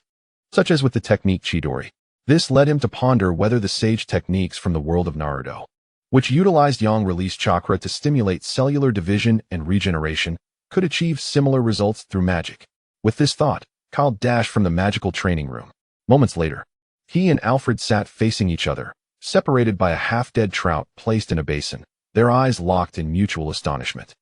such as with the technique Chidori. This led him to ponder whether the sage techniques from the world of Naruto, which utilized yang-release chakra to stimulate cellular division and regeneration, could achieve similar results through magic. With this thought, Kyle dashed from the magical training room. Moments later, he and Alfred sat facing each other, separated by a half-dead trout placed in a basin, their eyes locked in mutual astonishment.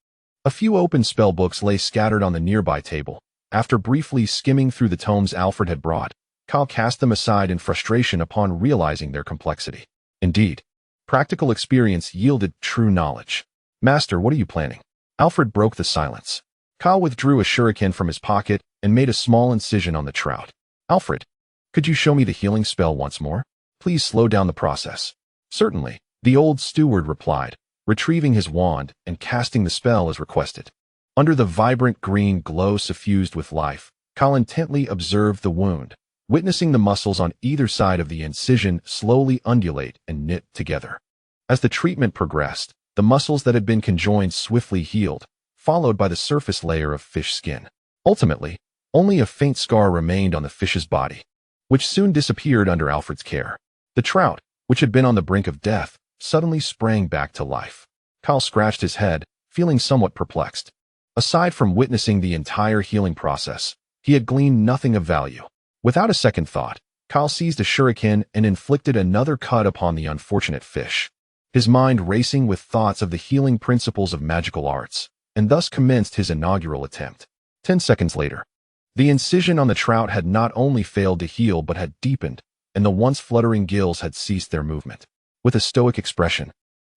A few open spell books lay scattered on the nearby table. After briefly skimming through the tomes Alfred had brought, Kyle cast them aside in frustration upon realizing their complexity. Indeed, practical experience yielded true knowledge. Master, what are you planning? Alfred broke the silence. Kyle withdrew a shuriken from his pocket and made a small incision on the trout. Alfred, could you show me the healing spell once more? Please slow down the process. Certainly, the old steward replied, retrieving his wand and casting the spell as requested. Under the vibrant green glow suffused with life, Kyle intently observed the wound, witnessing the muscles on either side of the incision slowly undulate and knit together. As the treatment progressed, the muscles that had been conjoined swiftly healed, followed by the surface layer of fish skin. Ultimately, only a faint scar remained on the fish's body, which soon disappeared under Alfred's care. The trout, which had been on the brink of death, suddenly sprang back to life. Kyle scratched his head, feeling somewhat perplexed. Aside from witnessing the entire healing process, he had gleaned nothing of value. Without a second thought, Kyle seized a shuriken and inflicted another cut upon the unfortunate fish, his mind racing with thoughts of the healing principles of magical arts, and thus commenced his inaugural attempt. 10 seconds later, the incision on the trout had not only failed to heal but had deepened, and the once fluttering gills had ceased their movement. With a stoic expression,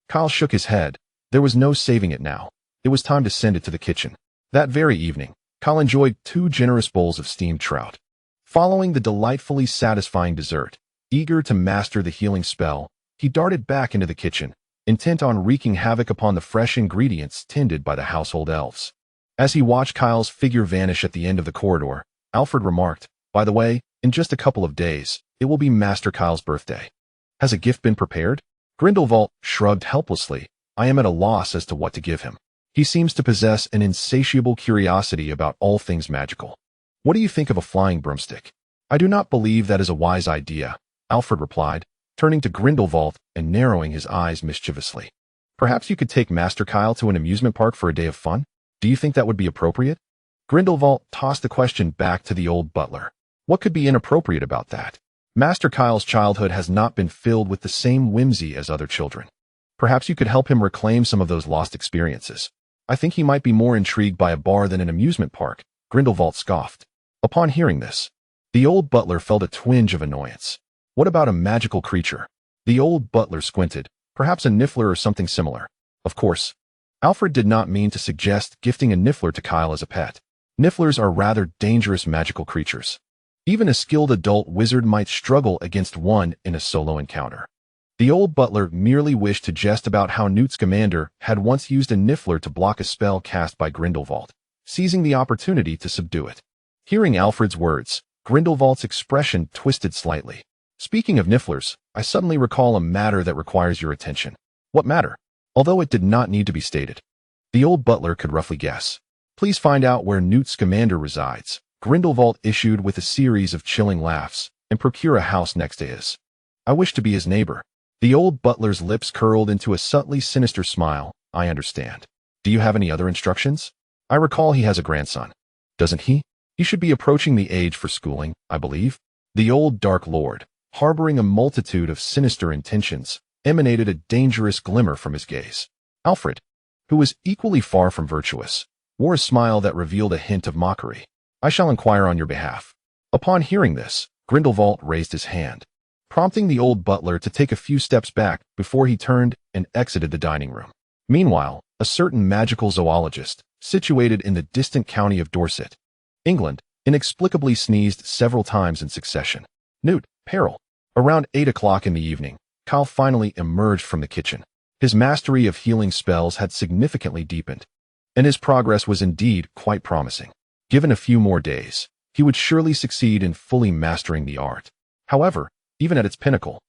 Kyle shook his head. There was no saving it now. It was time to send it to the kitchen. That very evening, Kyle enjoyed 2 generous bowls of steamed trout. Following the delightfully satisfying dessert, eager to master the healing spell, he darted back into the kitchen, intent on wreaking havoc upon the fresh ingredients tended by the household elves. As he watched Kyle's figure vanish at the end of the corridor, Alfred remarked, "By the way, in just a couple of days, it will be Master Kyle's birthday. Has a gift been prepared?" Grindelwald shrugged helplessly. "I am at a loss as to what to give him. He seems to possess an insatiable curiosity about all things magical. What do you think of a flying broomstick?" "I do not believe that is a wise idea," Alfred replied, turning to Grindelwald and narrowing his eyes mischievously. "Perhaps you could take Master Kyle to an amusement park for a day of fun? Do you think that would be appropriate?" Grindelwald tossed the question back to the old butler. What could be inappropriate about that? Master Kyle's childhood has not been filled with the same whimsy as other children. Perhaps you could help him reclaim some of those lost experiences. "I think he might be more intrigued by a bar than an amusement park," Grindelwald scoffed. Upon hearing this, the old butler felt a twinge of annoyance. "What about a magical creature?" The old butler squinted. "Perhaps a niffler or something similar." Of course, Alfred did not mean to suggest gifting a niffler to Kyle as a pet. Nifflers are rather dangerous magical creatures. Even a skilled adult wizard might struggle against one in a solo encounter. The old butler merely wished to jest about how Newt Scamander had once used a niffler to block a spell cast by Grindelwald, seizing the opportunity to subdue it. Hearing Alfred's words, Grindelwald's expression twisted slightly. "Speaking of nifflers, I suddenly recall a matter that requires your attention." "What matter?" Although it did not need to be stated, the old butler could roughly guess. "Please find out where Newt Scamander resides," Grindelwald issued with a series of chilling laughs, "and procure a house next to his." "I wish to be his neighbor." The old butler's lips curled into a subtly sinister smile. "I understand. Do you have any other instructions?" "I recall he has a grandson." "Doesn't he? He should be approaching the age for schooling, I believe." The old Dark Lord, harboring a multitude of sinister intentions, emanated a dangerous glimmer from his gaze. Alfred, who was equally far from virtuous, wore a smile that revealed a hint of mockery. "I shall inquire on your behalf." Upon hearing this, Grindelwald raised his hand, prompting the old butler to take a few steps back before he turned and exited the dining room. Meanwhile, a certain magical zoologist, situated in the distant county of Dorset, England, inexplicably sneezed several times in succession. Newt, peril. Around 8 o'clock in the evening, Kyle finally emerged from the kitchen. His mastery of healing spells had significantly deepened, and his progress was indeed quite promising. Given a few more days, he would surely succeed in fully mastering the art. However, even at its pinnacle,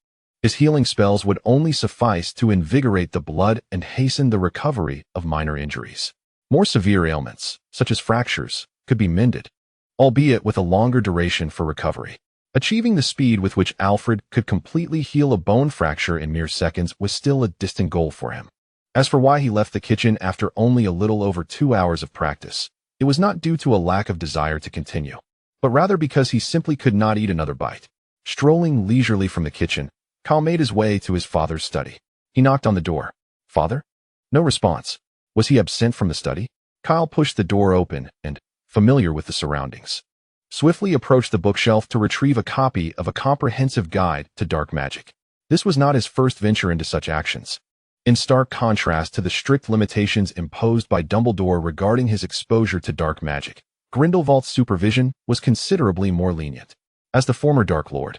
his healing spells would only suffice to invigorate the blood and hasten the recovery of minor injuries. More severe ailments, such as fractures, could be mended, albeit with a longer duration for recovery. Achieving the speed with which Alfred could completely heal a bone fracture in mere seconds was still a distant goal for him. As for why he left the kitchen after only a little over 2 hours of practice, it was not due to a lack of desire to continue, but rather because he simply could not eat another bite. Strolling leisurely from the kitchen, Kyle made his way to his father's study. He knocked on the door. "Father?" No response. Was he absent from the study? Kyle pushed the door open and, familiar with the surroundings, swiftly approached the bookshelf to retrieve a copy of a comprehensive guide to dark magic. This was not his first venture into such actions. In stark contrast to the strict limitations imposed by Dumbledore regarding his exposure to dark magic, Grindelwald's supervision was considerably more lenient. As the former Dark Lord,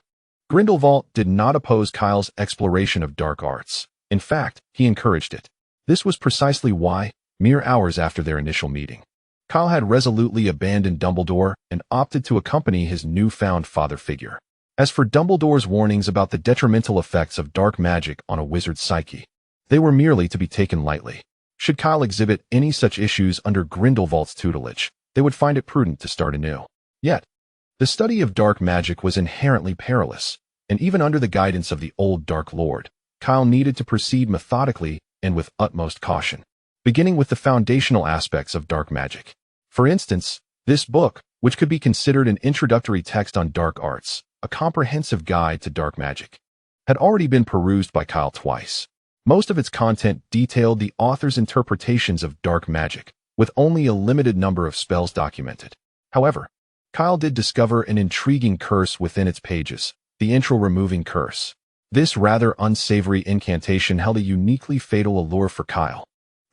Grindelwald did not oppose Kyle's exploration of dark arts. In fact, he encouraged it. This was precisely why, mere hours after their initial meeting, Kyle had resolutely abandoned Dumbledore and opted to accompany his newfound father figure. As for Dumbledore's warnings about the detrimental effects of dark magic on a wizard's psyche, they were merely to be taken lightly. Should Kyle exhibit any such issues under Grindelwald's tutelage, they would find it prudent to start anew. Yet, the study of dark magic was inherently perilous, and even under the guidance of the old Dark Lord, Kyle needed to proceed methodically and with utmost caution, beginning with the foundational aspects of dark magic. For instance, this book, which could be considered an introductory text on dark arts, a comprehensive guide to dark magic, had already been perused by Kyle twice. Most of its content detailed the author's interpretations of dark magic, with only a limited number of spells documented. However, Kyle did discover an intriguing curse within its pages, the intro-removing curse. This rather unsavory incantation held a uniquely fatal allure for Kyle,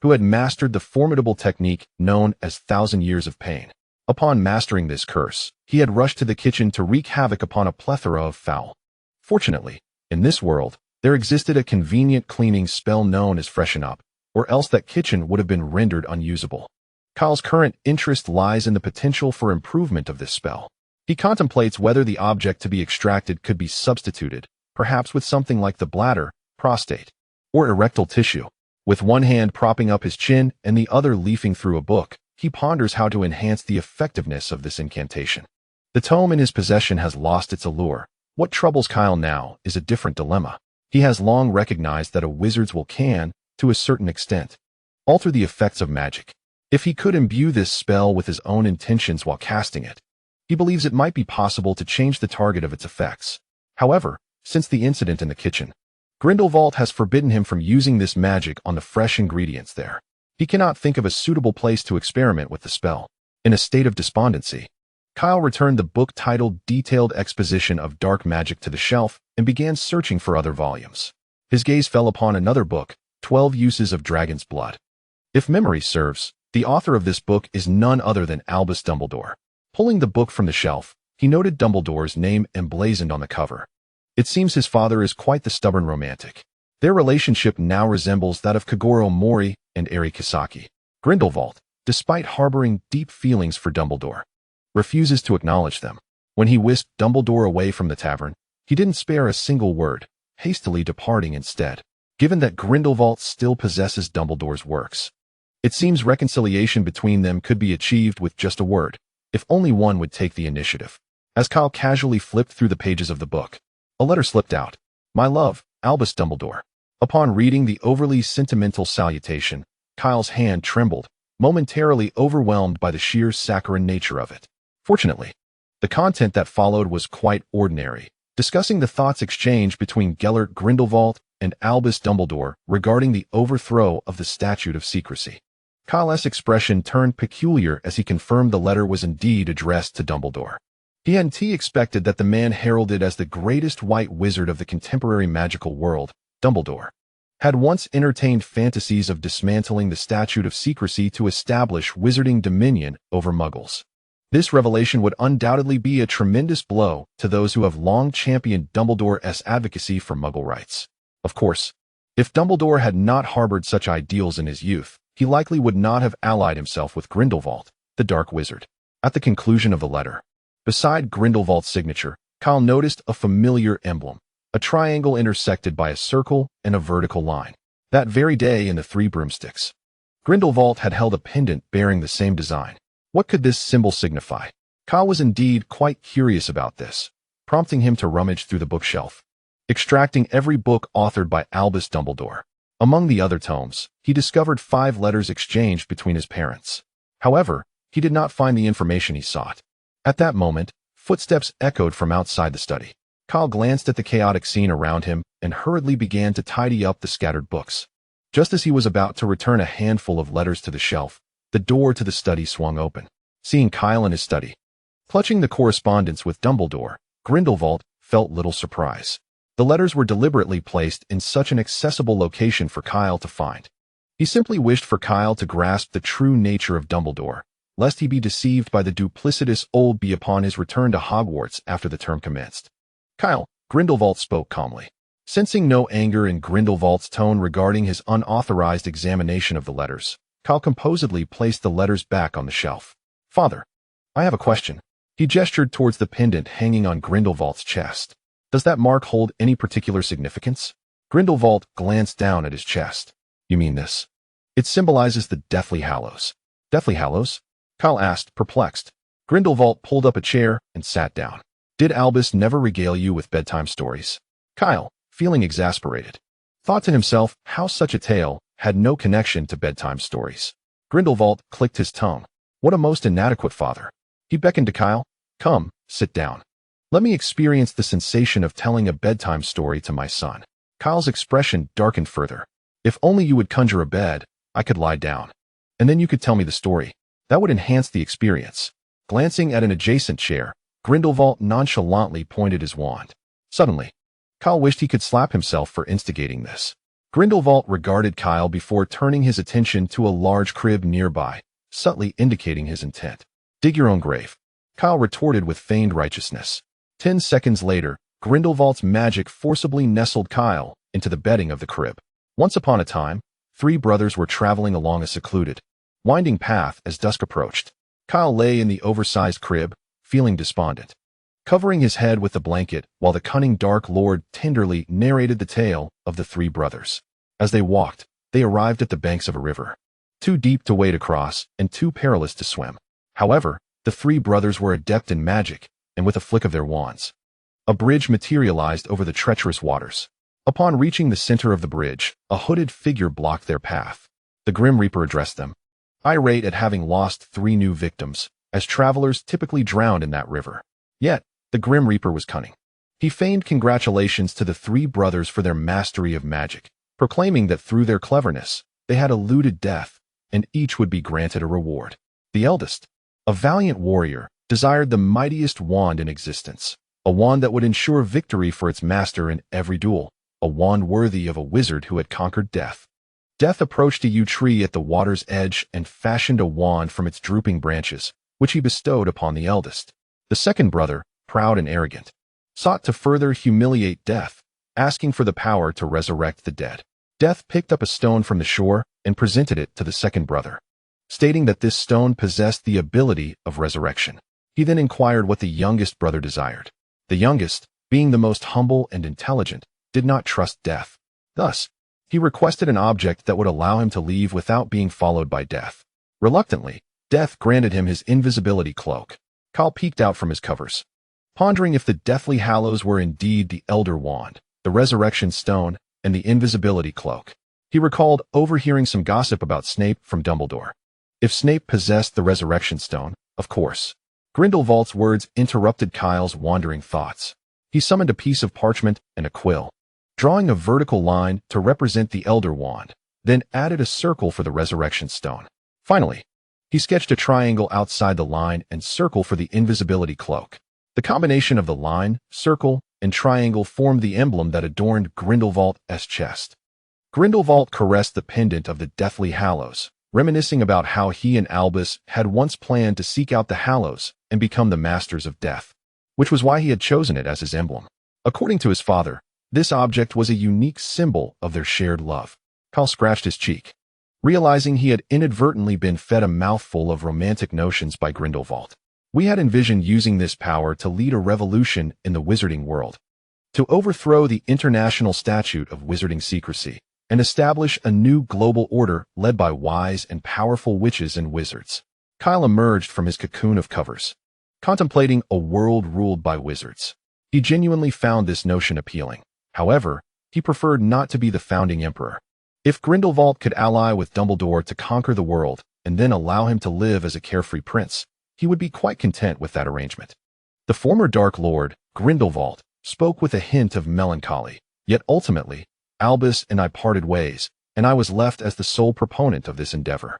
who had mastered the formidable technique known as 1,000 Years of Pain. Upon mastering this curse, he had rushed to the kitchen to wreak havoc upon a plethora of foul. Fortunately, in this world, there existed a convenient cleaning spell known as Freshen Up, or else that kitchen would have been rendered unusable. Kyle's current interest lies in the potential for improvement of this spell. He contemplates whether the object to be extracted could be substituted, perhaps with something like the bladder, prostate, or erectile tissue. With one hand propping up his chin and the other leafing through a book, he ponders how to enhance the effectiveness of this incantation. The tome in his possession has lost its allure. What troubles Kyle now is a different dilemma. He has long recognized that a wizard's will can, to a certain extent, alter the effects of magic. If he could imbue this spell with his own intentions while casting it, he believes it might be possible to change the target of its effects. However, since the incident in the kitchen, Grindelwald has forbidden him from using this magic on the fresh ingredients there. He cannot think of a suitable place to experiment with the spell. In a state of despondency, Kyle returned the book titled Detailed Exposition of Dark Magic to the shelf and began searching for other volumes. His gaze fell upon another book, 12 Uses of Dragon's Blood. If memory serves, the author of this book is none other than Albus Dumbledore. Pulling the book from the shelf, he noted Dumbledore's name emblazoned on the cover. It seems his father is quite the stubborn romantic. Their relationship now resembles that of Kagoro Mori and Eri Kisaki. Grindelwald, despite harboring deep feelings for Dumbledore, refuses to acknowledge them. When he whisked Dumbledore away from the tavern, he didn't spare a single word, hastily departing instead. Given that Grindelwald still possesses Dumbledore's works, it seems reconciliation between them could be achieved with just a word, if only one would take the initiative. As Kyle casually flipped through the pages of the book, a letter slipped out. "My love, Albus Dumbledore." Upon reading the overly sentimental salutation, Kyle's hand trembled, momentarily overwhelmed by the sheer saccharine nature of it. Fortunately, the content that followed was quite ordinary, discussing the thoughts exchanged between Gellert Grindelwald and Albus Dumbledore regarding the overthrow of the Statute of Secrecy. Kyle's expression turned peculiar as he confirmed the letter was indeed addressed to Dumbledore. He hadn't expected that the man heralded as the greatest white wizard of the contemporary magical world, Dumbledore, had once entertained fantasies of dismantling the Statute of Secrecy to establish wizarding dominion over Muggles. This revelation would undoubtedly be a tremendous blow to those who have long championed Dumbledore's advocacy for Muggle rights. Of course, if Dumbledore had not harbored such ideals in his youth, he likely would not have allied himself with Grindelwald, the Dark Wizard. At the conclusion of the letter, beside Grindelwald's signature, Kyle noticed a familiar emblem, a triangle intersected by a circle and a vertical line. That very day in the Three Broomsticks, Grindelwald had held a pendant bearing the same design. What could this symbol signify? Kyle was indeed quite curious about this, prompting him to rummage through the bookshelf, extracting every book authored by Albus Dumbledore. Among the other tomes, he discovered 5 letters exchanged between his parents. However, he did not find the information he sought. At that moment, footsteps echoed from outside the study. Kyle glanced at the chaotic scene around him and hurriedly began to tidy up the scattered books. Just as he was about to return a handful of letters to the shelf, the door to the study swung open. Seeing Kyle in his study, clutching the correspondence with Dumbledore, Grindelwald felt little surprise. The letters were deliberately placed in such an accessible location for Kyle to find. He simply wished for Kyle to grasp the true nature of Dumbledore, lest he be deceived by the duplicitous old bee upon his return to Hogwarts after the term commenced. Kyle, Grindelwald spoke calmly. Sensing no anger in Grindelwald's tone regarding his unauthorized examination of the letters, Kyle composedly placed the letters back on the shelf. Father, I have a question. He gestured towards the pendant hanging on Grindelwald's chest. Does that mark hold any particular significance? Grindelwald glanced down at his chest. You mean this? It symbolizes the Deathly Hallows. Deathly Hallows? Kyle asked, perplexed. Grindelwald pulled up a chair and sat down. Did Albus never regale you with bedtime stories? Kyle, feeling exasperated, thought to himself how such a tale had no connection to bedtime stories. Grindelwald clicked his tongue. What a most inadequate father. He beckoned to Kyle. Come, sit down. Let me experience the sensation of telling a bedtime story to my son. Kyle's expression darkened further. If only you would conjure a bed, I could lie down. And then you could tell me the story. That would enhance the experience. Glancing at an adjacent chair, Grindelwald nonchalantly pointed his wand. Suddenly, Kyle wished he could slap himself for instigating this. Grindelwald regarded Kyle before turning his attention to a large crib nearby, subtly indicating his intent. Dig your own grave. Kyle retorted with feigned righteousness. 10 seconds later, Grindelwald's magic forcibly nestled Kyle into the bedding of the crib. Once upon a time, 3 brothers were traveling along a secluded, winding path as dusk approached. Kyle lay in the oversized crib, feeling despondent, covering his head with the blanket while the cunning Dark Lord tenderly narrated the tale of the 3 brothers. As they walked, they arrived at the banks of a river, too deep to wade across and too perilous to swim. However, the 3 brothers were adept in magic, and with a flick of their wands, a bridge materialized over the treacherous waters. Upon reaching the center of the bridge, a hooded figure blocked their path. The Grim Reaper addressed them, irate at having lost 3 new victims, as travelers typically drowned in that river. Yet, the Grim Reaper was cunning. He feigned congratulations to the 3 brothers for their mastery of magic, proclaiming that through their cleverness, they had eluded death, and each would be granted a reward. The eldest, a valiant warrior, desired the mightiest wand in existence, a wand that would ensure victory for its master in every duel, a wand worthy of a wizard who had conquered death. Death approached a yew tree at the water's edge and fashioned a wand from its drooping branches, which he bestowed upon the eldest. The second brother, proud and arrogant, sought to further humiliate Death, asking for the power to resurrect the dead. Death picked up a stone from the shore and presented it to the second brother, stating that this stone possessed the ability of resurrection. He then inquired what the youngest brother desired. The youngest, being the most humble and intelligent, did not trust Death. Thus, he requested an object that would allow him to leave without being followed by Death. Reluctantly, Death granted him his invisibility cloak. Kyle peeked out from his covers, pondering if the Deathly Hallows were indeed the Elder Wand, the Resurrection Stone, and the Invisibility Cloak. He recalled overhearing some gossip about Snape from Dumbledore. If Snape possessed the Resurrection Stone, of course. Grindelwald's words interrupted Kyle's wandering thoughts. He summoned a piece of parchment and a quill, drawing a vertical line to represent the Elder Wand, then added a circle for the Resurrection Stone. Finally, he sketched a triangle outside the line and circle for the Invisibility Cloak. The combination of the line, circle, and triangle formed the emblem that adorned Grindelwald's chest. Grindelwald caressed the pendant of the Deathly Hallows, reminiscing about how he and Albus had once planned to seek out the Hallows and become the masters of death, which was why he had chosen it as his emblem. According to his father, this object was a unique symbol of their shared love. Kyle scratched his cheek, realizing he had inadvertently been fed a mouthful of romantic notions by Grindelwald. We had envisioned using this power to lead a revolution in the wizarding world, to overthrow the international statute of wizarding secrecy, and establish a new global order led by wise and powerful witches and wizards. Kyle emerged from his cocoon of covers, contemplating a world ruled by wizards. He genuinely found this notion appealing. However, he preferred not to be the founding emperor. If Grindelwald could ally with Dumbledore to conquer the world and then allow him to live as a carefree prince, he would be quite content with that arrangement. The former Dark Lord, Grindelwald, spoke with a hint of melancholy, yet ultimately, Albus and I parted ways, and I was left as the sole proponent of this endeavor.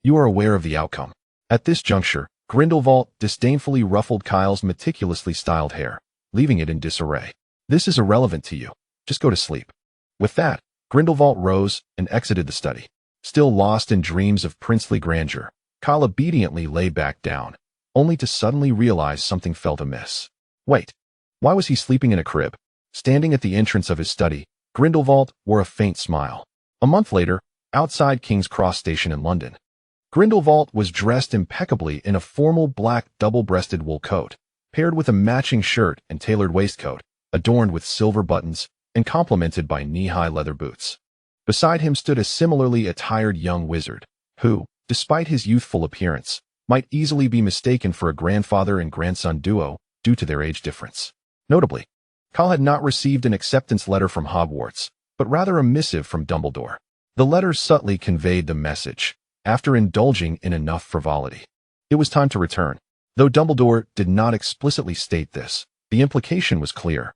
You are aware of the outcome. At this juncture, Grindelwald disdainfully ruffled Kyle's meticulously styled hair, leaving it in disarray. This is irrelevant to you. Just go to sleep. With that, Grindelwald rose and exited the study. Still lost in dreams of princely grandeur, Kyle obediently lay back down, only to suddenly realize something felt amiss. Wait, why was he sleeping in a crib? Standing at the entrance of his study, Grindelwald wore a faint smile. A month later, outside King's Cross Station in London, Grindelwald was dressed impeccably in a formal black double-breasted wool coat, paired with a matching shirt and tailored waistcoat, adorned with silver buttons and complemented by knee-high leather boots. Beside him stood a similarly attired young wizard, who, despite his youthful appearance, might easily be mistaken for a grandfather and grandson duo due to their age difference. Notably, Kyle had not received an acceptance letter from Hogwarts, but rather a missive from Dumbledore. The letter subtly conveyed the message, after indulging in enough frivolity. It was time to return. Though Dumbledore did not explicitly state this, the implication was clear.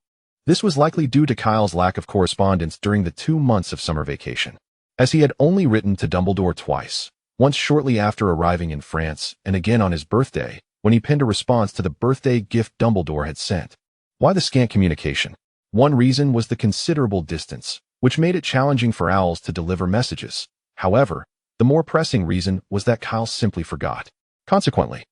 This was likely due to Kyle's lack of correspondence during the 2 months of summer vacation, as he had only written to Dumbledore twice, once shortly after arriving in France and again on his birthday, when he penned a response to the birthday gift Dumbledore had sent. Why the scant communication? One reason was the considerable distance, which made it challenging for owls to deliver messages. However, the more pressing reason was that Kyle simply forgot. Consequently,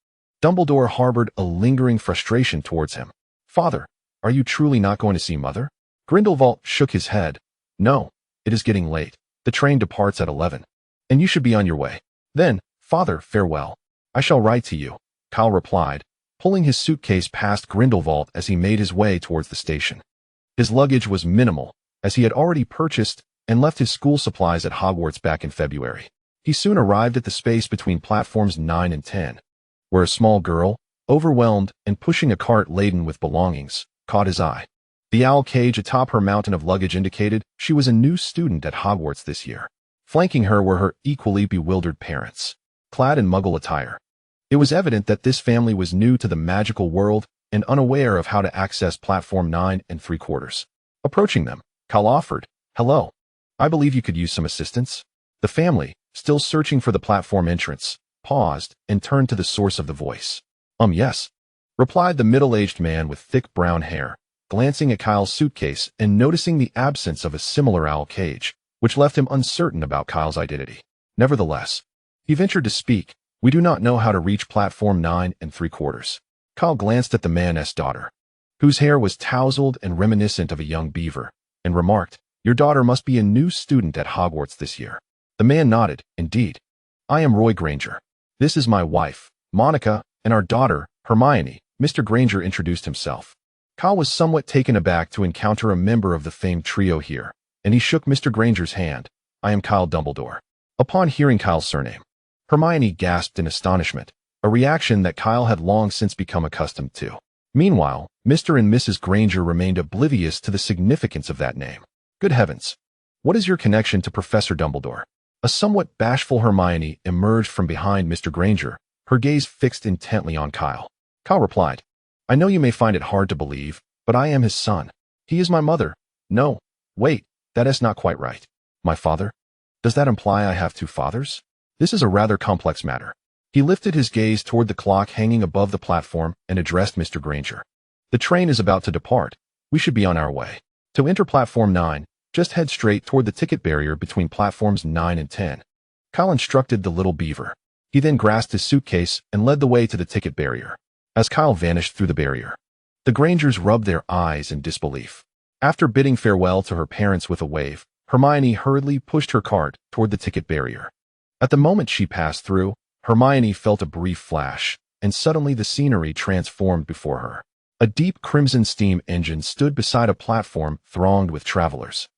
Dumbledore harbored a lingering frustration towards him. Father, are you truly not going to see Mother? Grindelwald shook his head. No, it is getting late. The train departs at 11. And you should be on your way. Then, Father, farewell. I shall write to you, Kyle replied, pulling his suitcase past Grindelwald as he made his way towards the station. His luggage was minimal, as he had already purchased and left his school supplies at Hogwarts back in February. He soon arrived at the space between platforms 9 and 10, where a small girl, overwhelmed and pushing a cart laden with belongings, caught his eye. The owl cage atop her mountain of luggage indicated she was a new student at Hogwarts this year. Flanking her were her equally bewildered parents, clad in Muggle attire. It was evident that this family was new to the magical world and unaware of how to access platform 9 3/4. Approaching them, Kyle offered, "Hello. I believe you could use some assistance." The family, still searching for the platform entrance, paused and turned to the source of the voice. Yes," replied the middle-aged man with thick brown hair, glancing at Kyle's suitcase and noticing the absence of a similar owl cage, which left him uncertain about Kyle's identity. Nevertheless, he ventured to speak. "We do not know how to reach platform 9 3/4. Kyle glanced at the man's daughter, whose hair was tousled and reminiscent of a young beaver, and remarked, "Your daughter must be a new student at Hogwarts this year." The man nodded. "Indeed. I am Roy Granger. This is my wife, Monica, and our daughter, Hermione." Mr. Granger introduced himself. Kyle was somewhat taken aback to encounter a member of the famed trio here, and he shook Mr. Granger's hand. "I am Kyle Dumbledore." Upon hearing Kyle's surname, Hermione gasped in astonishment, a reaction that Kyle had long since become accustomed to. Meanwhile, Mr. and Mrs. Granger remained oblivious to the significance of that name. "Good heavens! What is your connection to Professor Dumbledore?" A somewhat bashful Hermione emerged from behind Mr. Granger, her gaze fixed intently on Kyle. Kyle replied, "I know you may find it hard to believe, but I am his son. He is my mother." "No, wait, that is not quite right. My father? Does that imply I have two fathers? This is a rather complex matter." He lifted his gaze toward the clock hanging above the platform and addressed Mr. Granger. "The train is about to depart. We should be on our way. To enter platform 9, just head straight toward the ticket barrier between platforms 9 and 10. Kyle instructed the little beaver. He then grasped his suitcase and led the way to the ticket barrier. As Kyle vanished through the barrier, the Grangers rubbed their eyes in disbelief. After bidding farewell to her parents with a wave, Hermione hurriedly pushed her cart toward the ticket barrier. At the moment she passed through, Hermione felt a brief flash, and suddenly the scenery transformed before her. A deep crimson steam engine stood beside a platform thronged with travelers.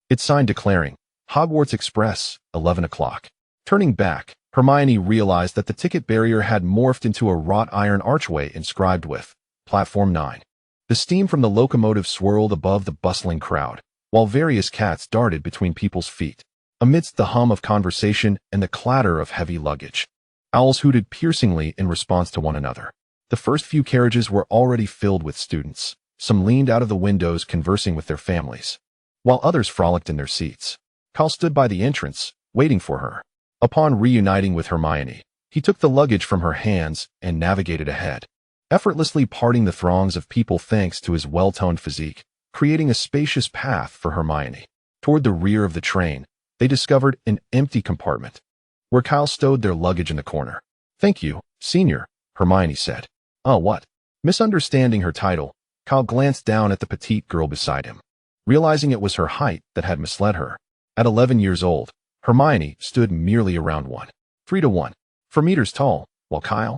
Its sign declaring, Hogwarts Express, 11 o'clock. Turning back, Hermione realized that the ticket barrier had morphed into a wrought iron archway inscribed with Platform 9. The steam from the locomotive swirled above the bustling crowd, while various cats darted between people's feet. Amidst the hum of conversation and the clatter of heavy luggage, owls hooted piercingly in response to one another. The first few carriages were already filled with students. Some leaned out of the windows conversing with their families, while others frolicked in their seats. Kyle stood by the entrance, waiting for her. Upon reuniting with Hermione, he took the luggage from her hands and navigated ahead, effortlessly parting the throngs of people thanks to his well-toned physique, creating a spacious path for Hermione. Toward the rear of the train, they discovered an empty compartment, where Kyle stowed their luggage in the corner. "Thank you, Senior," Hermione said. "Oh, what?" Misunderstanding her title, Kyle glanced down at the petite girl beside him, realizing it was her height that had misled her. At 11 years old, Hermione stood merely around 1.3 to 1.4 meters tall, while Kyle,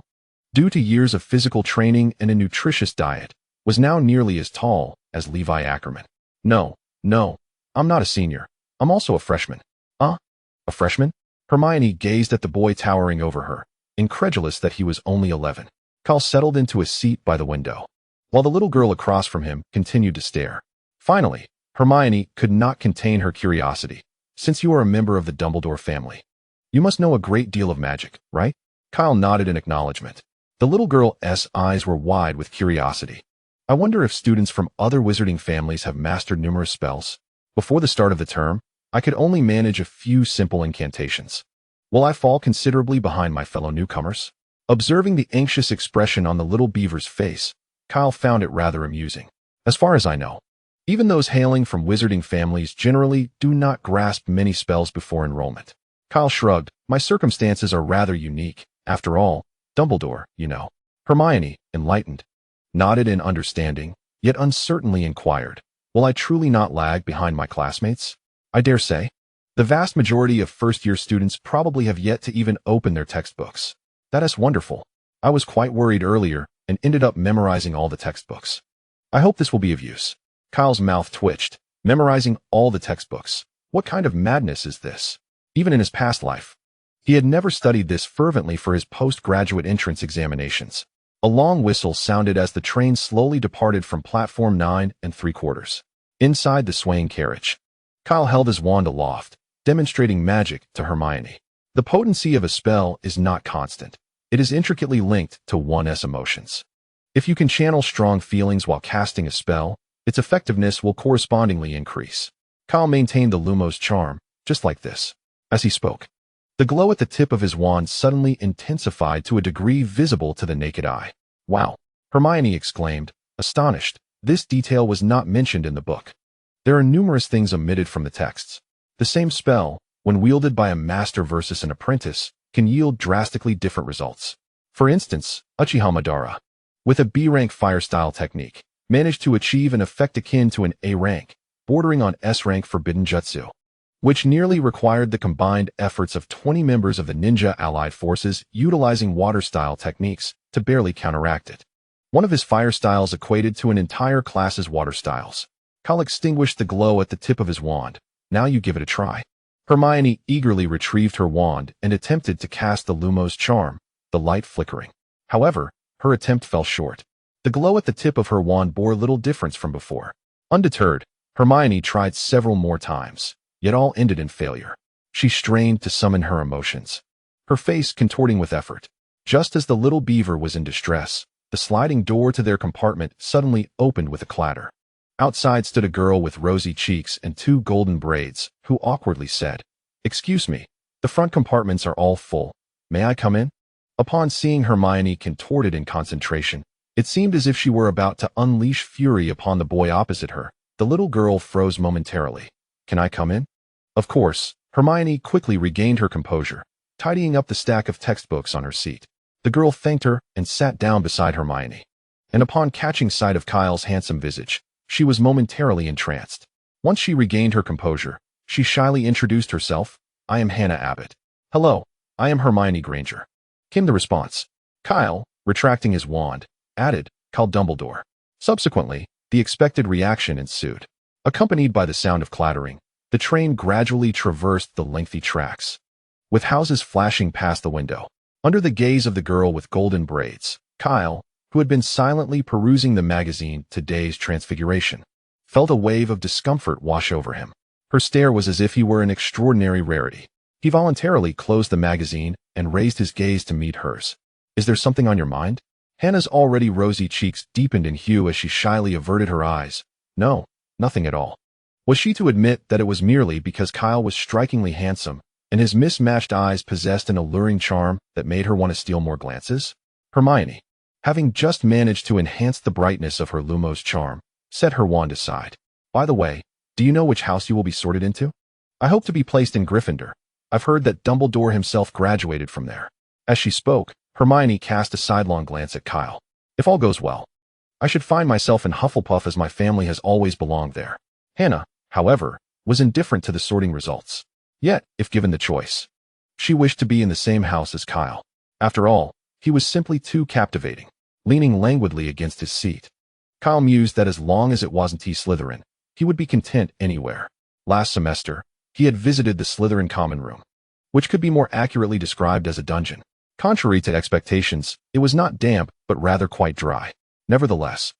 due to years of physical training and a nutritious diet, was now nearly as tall as Levi Ackerman. No, I'm not a senior. I'm also a freshman." A freshman?" Hermione gazed at the boy towering over her, incredulous that he was only 11. Kyle settled into a seat by the window, while the little girl across from him continued to stare. Finally, Hermione could not contain her curiosity. "Since you are a member of the Dumbledore family, you must know a great deal of magic, right?" Kyle nodded in acknowledgement. The little girl's eyes were wide with curiosity. "I wonder if students from other wizarding families have mastered numerous spells. Before the start of the term, I could only manage a few simple incantations. Will I fall considerably behind my fellow newcomers?" Observing the anxious expression on the little beaver's face, Kyle found it rather amusing. "As far as I know, even those hailing from wizarding families generally do not grasp many spells before enrollment." Kyle shrugged. "My circumstances are rather unique. After all, Dumbledore, you know." Hermione, enlightened, nodded in understanding, yet uncertainly inquired, "Will I truly not lag behind my classmates?" "I dare say. The vast majority of first-year students probably have yet to even open their textbooks." "That is wonderful. I was quite worried earlier and ended up memorizing all the textbooks. I hope this will be of use." Kyle's mouth twitched. Memorizing all the textbooks. What kind of madness is this? Even in his past life, he had never studied this fervently for his postgraduate entrance examinations. A long whistle sounded as the train slowly departed from platform 9 3/4. Inside the swaying carriage, Kyle held his wand aloft, demonstrating magic to Hermione. The potency of a spell is not constant. It is intricately linked to one's emotions. If you can channel strong feelings while casting a spell, its effectiveness will correspondingly increase. Kyle maintained the Lumos charm, just like this. As he spoke, the glow at the tip of his wand suddenly intensified to a degree visible to the naked eye. "Wow!" Hermione exclaimed, astonished. This detail was not mentioned in the book. There are numerous things omitted from the texts. The same spell, when wielded by a master versus an apprentice, can yield drastically different results. For instance, Uchiha Madara, with a B-rank fire style technique, managed to achieve an effect akin to an A rank, bordering on S-rank forbidden jutsu, which nearly required the combined efforts of 20 members of the ninja allied forces utilizing water-style techniques to barely counteract it. One of his fire styles equated to an entire class's water styles. Kyle extinguished the glow at the tip of his wand. "Now you give it a try." Hermione eagerly retrieved her wand and attempted to cast the Lumos charm, the light flickering. However, her attempt fell short. The glow at the tip of her wand bore little difference from before. Undeterred, Hermione tried several more times, yet all ended in failure. She strained to summon her emotions, her face contorting with effort. Just as the little beaver was in distress, the sliding door to their compartment suddenly opened with a clatter. Outside stood a girl with rosy cheeks and 2 golden braids, who awkwardly said, "Excuse me, the front compartments are all full. May I come in?" Upon seeing Hermione contorted in concentration, it seemed as if she were about to unleash fury upon the boy opposite her. The little girl froze momentarily. "Can I come in?" Of course. Hermione quickly regained her composure, tidying up the stack of textbooks on her seat. The girl thanked her and sat down beside Hermione. And upon catching sight of Kyle's handsome visage, she was momentarily entranced. Once she regained her composure, she shyly introduced herself. "I am Hannah Abbott." "Hello, I am Hermione Granger," came the response. Kyle, retracting his wand, added, "Call Dumbledore." Subsequently, the expected reaction ensued. Accompanied by the sound of clattering, the The train gradually traversed the lengthy tracks, with houses flashing past the window. Under the gaze of the girl with golden braids, Kyle, who had been silently perusing the magazine Today's Transfiguration, felt a wave of discomfort wash over him. Her stare was as if he were an extraordinary rarity. He voluntarily closed the magazine and raised his gaze to meet hers. "Is there something on your mind?" Hannah's already rosy cheeks deepened in hue as she shyly averted her eyes. "No, nothing at all." Was she to admit that it was merely because Kyle was strikingly handsome, and his mismatched eyes possessed an alluring charm that made her want to steal more glances? Hermione, having just managed to enhance the brightness of her Lumos charm, set her wand aside. "By the way, do you know which house you will be sorted into?" "I hope to be placed in Gryffindor. I've heard that Dumbledore himself graduated from there." As she spoke, Hermione cast a sidelong glance at Kyle. "If all goes well, I should find myself in Hufflepuff as my family has always belonged there." Hannah, however, was indifferent to the sorting results. Yet, if given the choice, she wished to be in the same house as Kyle. After all, he was simply too captivating. Leaning languidly against his seat, Kyle mused that as long as it wasn't Slytherin, he would be content anywhere. Last semester, he had visited the Slytherin common room, which could be more accurately described as a dungeon. Contrary to expectations, it was not damp, but rather quite dry. Nevertheless,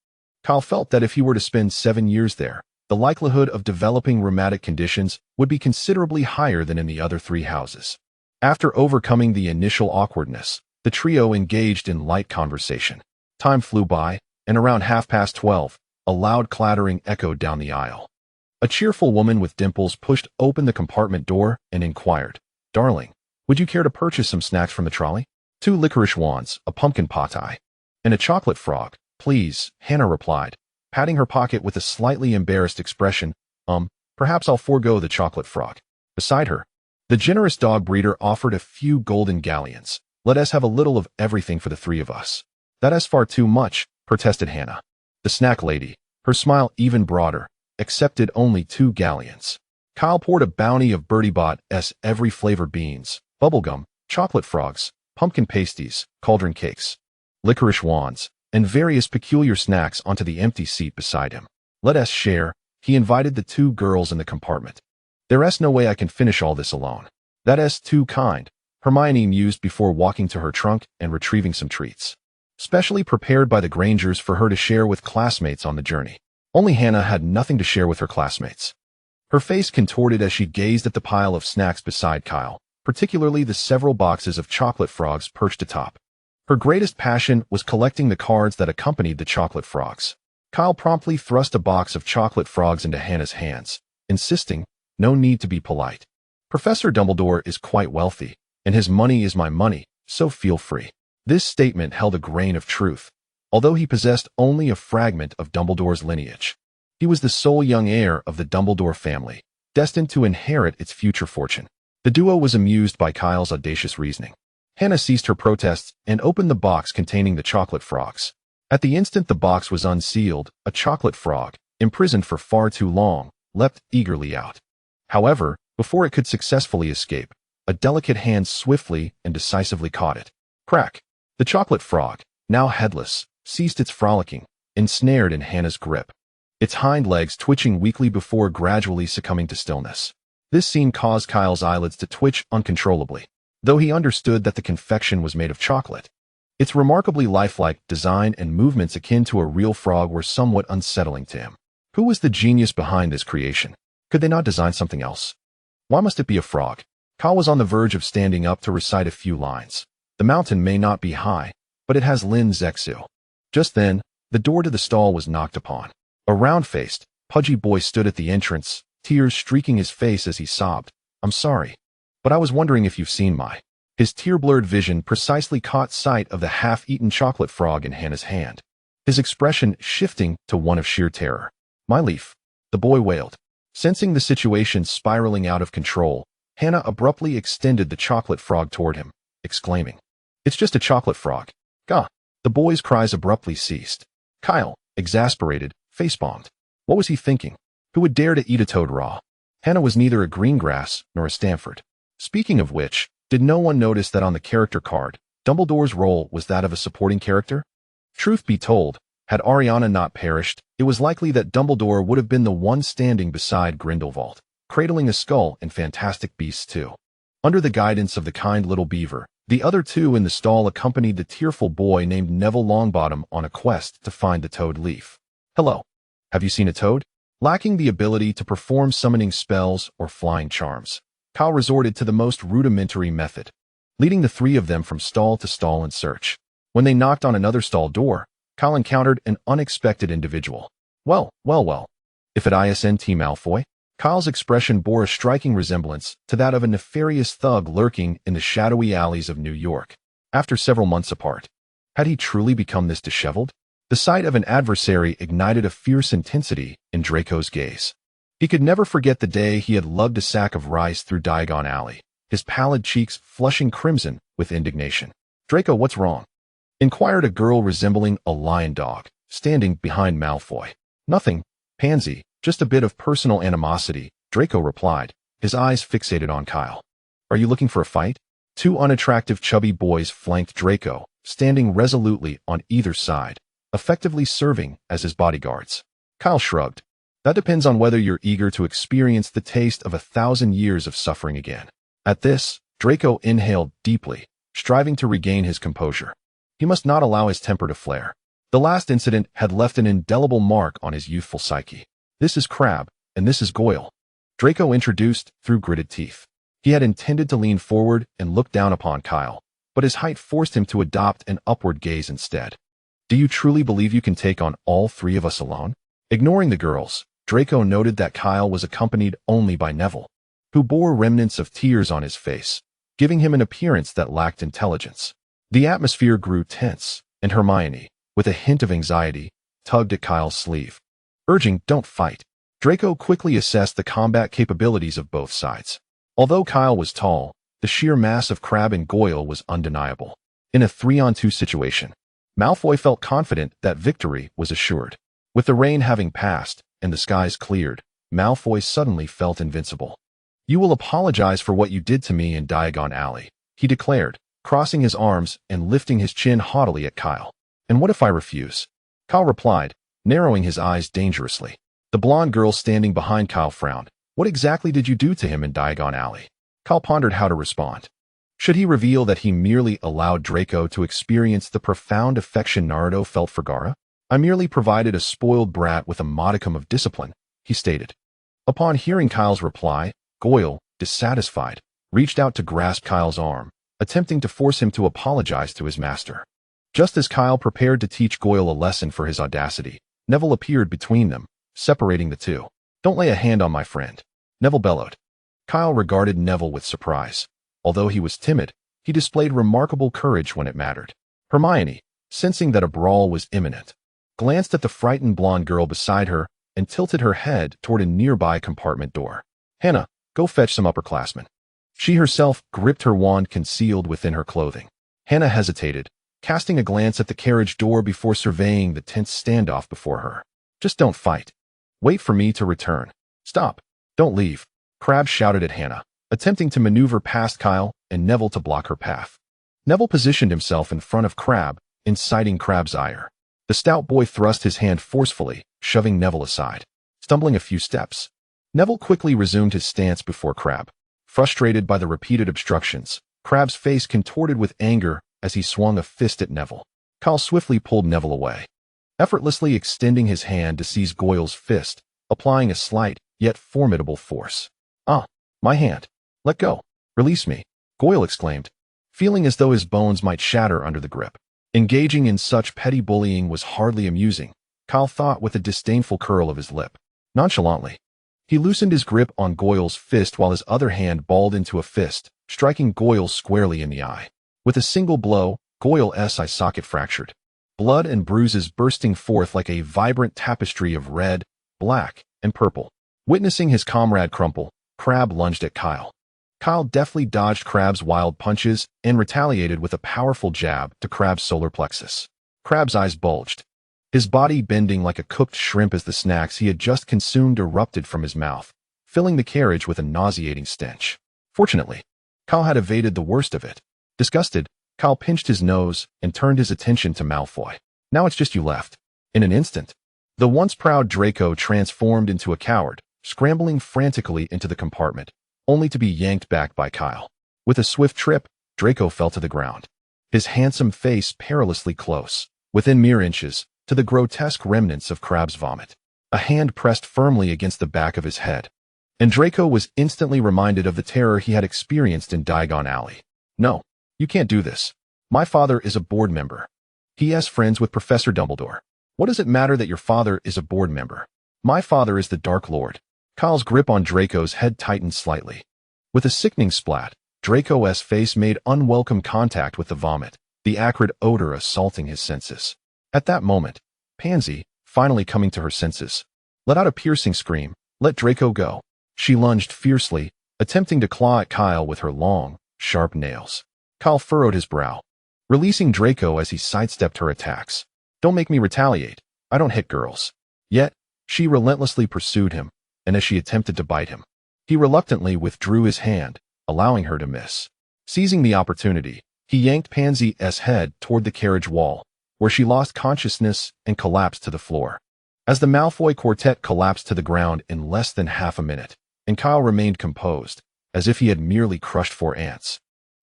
Kyle felt that if he were to spend 7 years there, the likelihood of developing rheumatic conditions would be considerably higher than in the other 3 houses. After overcoming the initial awkwardness, the trio engaged in light conversation. Time flew by, and around 12:30, a loud clattering echoed down the aisle. A cheerful woman with dimples pushed open the compartment door and inquired, "Darling, would you care to purchase some snacks from the trolley?" "2 licorice wands, a pumpkin pie, and a chocolate frog, please," Hannah replied, patting her pocket with a slightly embarrassed expression. Perhaps I'll forego the chocolate frog." Beside her, the generous dog breeder offered a few golden galleons. "Let us have a little of everything for the 3 of us." "That is far too much," protested Hannah. The snack lady, her smile even broader, accepted only 2 galleons. Kyle poured a bounty of Bertie Bott's every flavor: beans, bubblegum, chocolate frogs, pumpkin pasties, cauldron cakes, licorice wands, and various peculiar snacks onto the empty seat beside him. "Let us share," he invited the 2 girls in the compartment. "There's no way I can finish all this alone." "That's too kind," Hermione mused before walking to her trunk and retrieving some treats, specially prepared by the Grangers for her to share with classmates on the journey. Only Hannah had nothing to share with her classmates. Her face contorted as she gazed at the pile of snacks beside Kyle, particularly the several boxes of chocolate frogs perched atop. Her greatest passion was collecting the cards that accompanied the chocolate frogs. Kyle promptly thrust a box of chocolate frogs into Hannah's hands, insisting, "No need to be polite. Professor Dumbledore is quite wealthy, and his money is my money, so feel free." This statement held a grain of truth, although he possessed only a fragment of Dumbledore's lineage. He was the sole young heir of the Dumbledore family, destined to inherit its future fortune. The duo was amused by Kyle's audacious reasoning. Hannah ceased her protests and opened the box containing the chocolate frogs. At the instant the box was unsealed, a chocolate frog, imprisoned for far too long, leapt eagerly out. However, before it could successfully escape, a delicate hand swiftly and decisively caught it. Crack! The chocolate frog, now headless, ceased its frolicking, ensnared in Hannah's grip, its hind legs twitching weakly before gradually succumbing to stillness. This scene caused Kyle's eyelids to twitch uncontrollably, though he understood that the confection was made of chocolate. Its remarkably lifelike design and movements akin to a real frog were somewhat unsettling to him. Who was the genius behind this creation? Could they not design something else? Why must it be a frog? Kyle was on the verge of standing up to recite a few lines. "The mountain may not be high, but it has Lin Zexu." Just then, the door to the stall was knocked upon. A round-faced, pudgy boy stood at the entrance, tears streaking his face as he sobbed, "I'm sorry, but I was wondering if you've seen my..." His tear-blurred vision precisely caught sight of the half-eaten chocolate frog in Hannah's hand, his expression shifting to one of sheer terror. "My leaf," the boy wailed. Sensing the situation spiraling out of control, Hannah abruptly extended the chocolate frog toward him, exclaiming, "It's just a chocolate frog." "Gah!" The boy's cries abruptly ceased. Kyle, exasperated, face-bombed. What was he thinking? Who would dare to eat a toad raw? Hannah was neither a Greengrass nor a Stanford. Speaking of which, did no one notice that on the character card, Dumbledore's role was that of a supporting character? Truth be told, had Ariana not perished, it was likely that Dumbledore would have been the one standing beside Grindelwald. cradling a skull and fantastic beasts too. Under the guidance of the kind little beaver, the other two in the stall accompanied the tearful boy named Neville Longbottom on a quest to find the toad leaf. Hello. Have you seen a toad? Lacking the ability to perform summoning spells or flying charms, Kyle resorted to the most rudimentary method, leading the three of them from stall to stall in search. When they knocked on another stall door, Kyle encountered an unexpected individual. Well. If at ISNT Malfoy, Kyle's expression bore a striking resemblance to that of a nefarious thug lurking in the shadowy alleys of New York. After several months apart, had he truly become this disheveled? The sight of an adversary ignited a fierce intensity in Draco's gaze. He could never forget the day he had lugged a sack of rice through Diagon Alley, his pallid cheeks flushing crimson with indignation. "Draco, what's wrong?" inquired a girl resembling a lion dog, standing behind Malfoy. "Nothing, Pansy, just a bit of personal animosity," Draco replied, his eyes fixated on Kyle. "Are you looking for a fight?" Two unattractive chubby boys flanked Draco, standing resolutely on either side, effectively serving as his bodyguards. Kyle shrugged. "That depends on whether you're eager to experience the taste of 1,000 years of suffering again." At this, Draco inhaled deeply, striving to regain his composure. He must not allow his temper to flare. The last incident had left an indelible mark on his youthful psyche. "This is Crabbe, and this is Goyle," Draco introduced through gritted teeth. He had intended to lean forward and look down upon Kyle, but his height forced him to adopt an upward gaze instead. "Do you truly believe you can take on all three of us alone?" Ignoring the girls, Draco noted that Kyle was accompanied only by Neville, who bore remnants of tears on his face, giving him an appearance that lacked intelligence. The atmosphere grew tense, and Hermione, with a hint of anxiety, tugged at Kyle's sleeve, urging, "Don't fight." Draco quickly assessed the combat capabilities of both sides. Although Kyle was tall, the sheer mass of Crabbe and Goyle was undeniable. In a 3-on-2 situation, Malfoy felt confident that victory was assured. With the rain having passed and the skies cleared, Malfoy suddenly felt invincible. "You will apologize for what you did to me in Diagon Alley," he declared, crossing his arms and lifting his chin haughtily at Kyle. "And what if I refuse?" Kyle replied, narrowing his eyes dangerously. The blonde girl standing behind Kyle frowned. "What exactly did you do to him in Diagon Alley?" Kyle pondered how to respond. Should he reveal that he merely allowed Draco to experience the profound affection Naruto felt for Gaara? "I merely provided a spoiled brat with a modicum of discipline," he stated. Upon hearing Kyle's reply, Goyle, dissatisfied, reached out to grasp Kyle's arm, attempting to force him to apologize to his master. Just as Kyle prepared to teach Goyle a lesson for his audacity, Neville appeared between them, separating the two. "Don't lay a hand on my friend," Neville bellowed. Kyle regarded Neville with surprise. Although he was timid, he displayed remarkable courage when it mattered. Hermione, sensing that a brawl was imminent, glanced at the frightened blonde girl beside her and tilted her head toward a nearby compartment door. "Hannah, go fetch some upperclassmen." She herself gripped her wand concealed within her clothing. Hannah hesitated, casting a glance at the carriage door before surveying the tense standoff before her. "Just don't fight. Wait for me to return." "Stop. Don't leave," Crabbe shouted at Hannah, attempting to maneuver past Kyle and Neville to block her path. Neville positioned himself in front of Crabbe, inciting Crabbe's ire. The stout boy thrust his hand forcefully, shoving Neville aside. Stumbling a few steps, Neville quickly resumed his stance before Crabbe. Frustrated by the repeated obstructions, Crabbe's face contorted with anger as he swung a fist at Neville. Kyle swiftly pulled Neville away, effortlessly extending his hand to seize Goyle's fist, applying a slight yet formidable force. "Ah, my hand. Let go. Release me," Goyle exclaimed, feeling as though his bones might shatter under the grip. Engaging in such petty bullying was hardly amusing, Kyle thought with a disdainful curl of his lip. Nonchalantly, he loosened his grip on Goyle's fist while his other hand balled into a fist, striking Goyle squarely in the eye. With a single blow, Goyle's eye socket fractured, blood and bruises bursting forth like a vibrant tapestry of red, black, and purple. Witnessing his comrade crumple, Crabbe lunged at Kyle. Kyle deftly dodged Crabbe's wild punches and retaliated with a powerful jab to Crabbe's solar plexus. Crabbe's eyes bulged, his body bending like a cooked shrimp as the snacks he had just consumed erupted from his mouth, filling the carriage with a nauseating stench. Fortunately, Kyle had evaded the worst of it. Disgusted, Kyle pinched his nose and turned his attention to Malfoy. "Now it's just you left." In an instant, the once proud Draco transformed into a coward, scrambling frantically into the compartment, only to be yanked back by Kyle. With a swift trip, Draco fell to the ground, his handsome face perilously close, within mere inches, to the grotesque remnants of Crabbe's vomit. A hand pressed firmly against the back of his head, and Draco was instantly reminded of the terror he had experienced in Diagon Alley. No, you can't do this. My father is a board member. He is friends with Professor Dumbledore. What does it matter that your father is a board member? My father is the Dark Lord. Kyle's grip on Draco's head tightened slightly. With a sickening splat, Draco's face made unwelcome contact with the vomit, the acrid odor assaulting his senses. At that moment, Pansy, finally coming to her senses, let out a piercing scream. Let Draco go. She lunged fiercely, attempting to claw at Kyle with her long, sharp nails. Kyle furrowed his brow, releasing Draco as he sidestepped her attacks. Don't make me retaliate. I don't hit girls. Yet, she relentlessly pursued him, and as she attempted to bite him, he reluctantly withdrew his hand, allowing her to miss. Seizing the opportunity, he yanked Pansy's head toward the carriage wall, where she lost consciousness and collapsed to the floor. As the Malfoy quartet collapsed to the ground in less than half a minute, and Kyle remained composed, as if he had merely crushed 4 ants.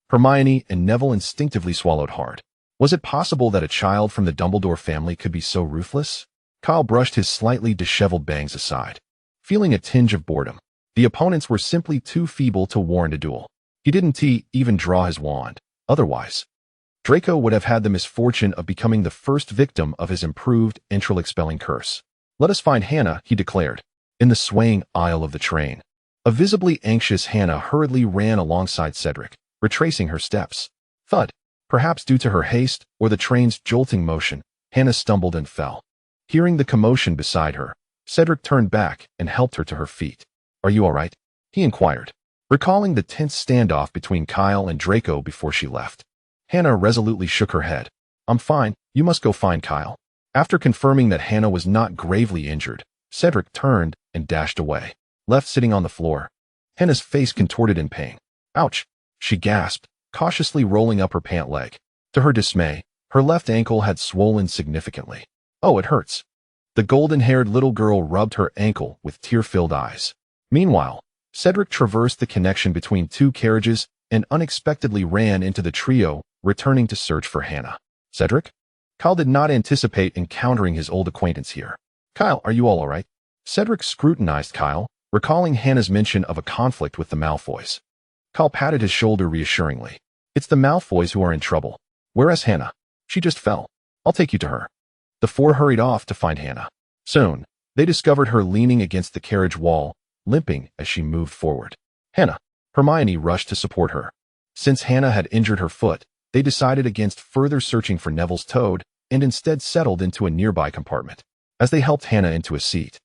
Hermione and Neville instinctively swallowed hard. Was it possible that a child from the Dumbledore family could be so ruthless? Kyle brushed his slightly disheveled bangs aside, feeling a tinge of boredom. The opponents were simply too feeble to warrant a duel. He didn't even draw his wand. Otherwise, Draco would have had the misfortune of becoming the first victim of his improved entral-expelling curse. Let us find Hannah, he declared, in the swaying aisle of the train. A visibly anxious Hannah hurriedly ran alongside Cedric, retracing her steps. Thud. Perhaps due to her haste or the train's jolting motion, Hannah stumbled and fell. Hearing the commotion beside her, Cedric turned back and helped her to her feet. Are you all right? He inquired, recalling the tense standoff between Kyle and Draco before she left. Hannah resolutely shook her head. I'm fine, you must go find Kyle. After confirming that Hannah was not gravely injured, Cedric turned and dashed away, left sitting on the floor. Hannah's face contorted in pain. Ouch, she gasped, cautiously rolling up her pant leg. To her dismay, her left ankle had swollen significantly. Oh, it hurts. The golden-haired little girl rubbed her ankle with tear-filled eyes. Meanwhile, Cedric traversed the connection between 2 carriages and unexpectedly ran into the trio, returning to search for Hannah. Cedric? Kyle did not anticipate encountering his old acquaintance here. Kyle, are you all right? Cedric scrutinized Kyle, recalling Hannah's mention of a conflict with the Malfoys. Kyle patted his shoulder reassuringly. It's the Malfoys who are in trouble. Where's Hannah? She just fell. I'll take you to her. The 4 hurried off to find Hannah. Soon, they discovered her leaning against the carriage wall, limping as she moved forward. Hannah. Hermione rushed to support her. Since Hannah had injured her foot, they decided against further searching for Neville's toad and instead settled into a nearby compartment. As they helped Hannah into a seat,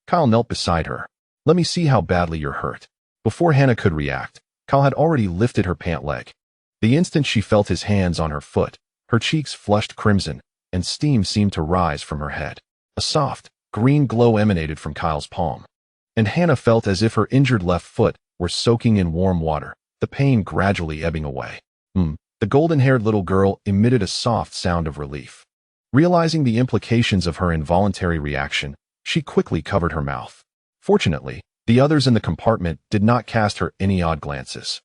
Kyle knelt beside her. Let me see how badly you're hurt. Before Hannah could react, Kyle had already lifted her pant leg. The instant she felt his hands on her foot, her cheeks flushed crimson, and steam seemed to rise from her head. A soft, green glow emanated from Kyle's palm, and Hannah felt as if her injured left foot were soaking in warm water, the pain gradually ebbing away. The golden-haired little girl emitted a soft sound of relief. Realizing the implications of her involuntary reaction, she quickly covered her mouth. Fortunately, the others in the compartment did not cast her any odd glances.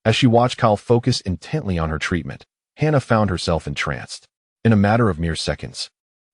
As she watched Kyle focus intently on her treatment, Hannah found herself entranced. In a matter of mere seconds,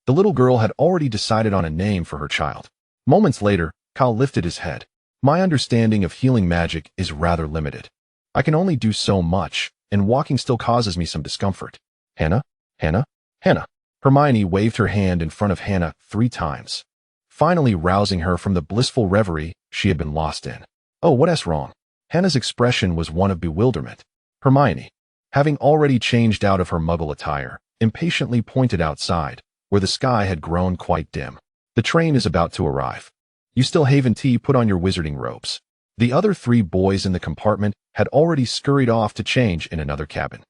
the little girl had already decided on a name for her child. Moments later, Kyle lifted his head. My understanding of healing magic is rather limited. I can only do so much, and walking still causes me some discomfort. Hannah? Hannah? Hannah. Hermione waved her hand in front of Hannah 3 times, finally rousing her from the blissful reverie she had been lost in. Oh, what's wrong? Hannah's expression was one of bewilderment. Hermione, having already changed out of her muggle attire, impatiently pointed outside, where the sky had grown quite dim. The train is about to arrive. You still haven't put on your wizarding robes. The other 3 boys in the compartment had already scurried off to change in another cabin,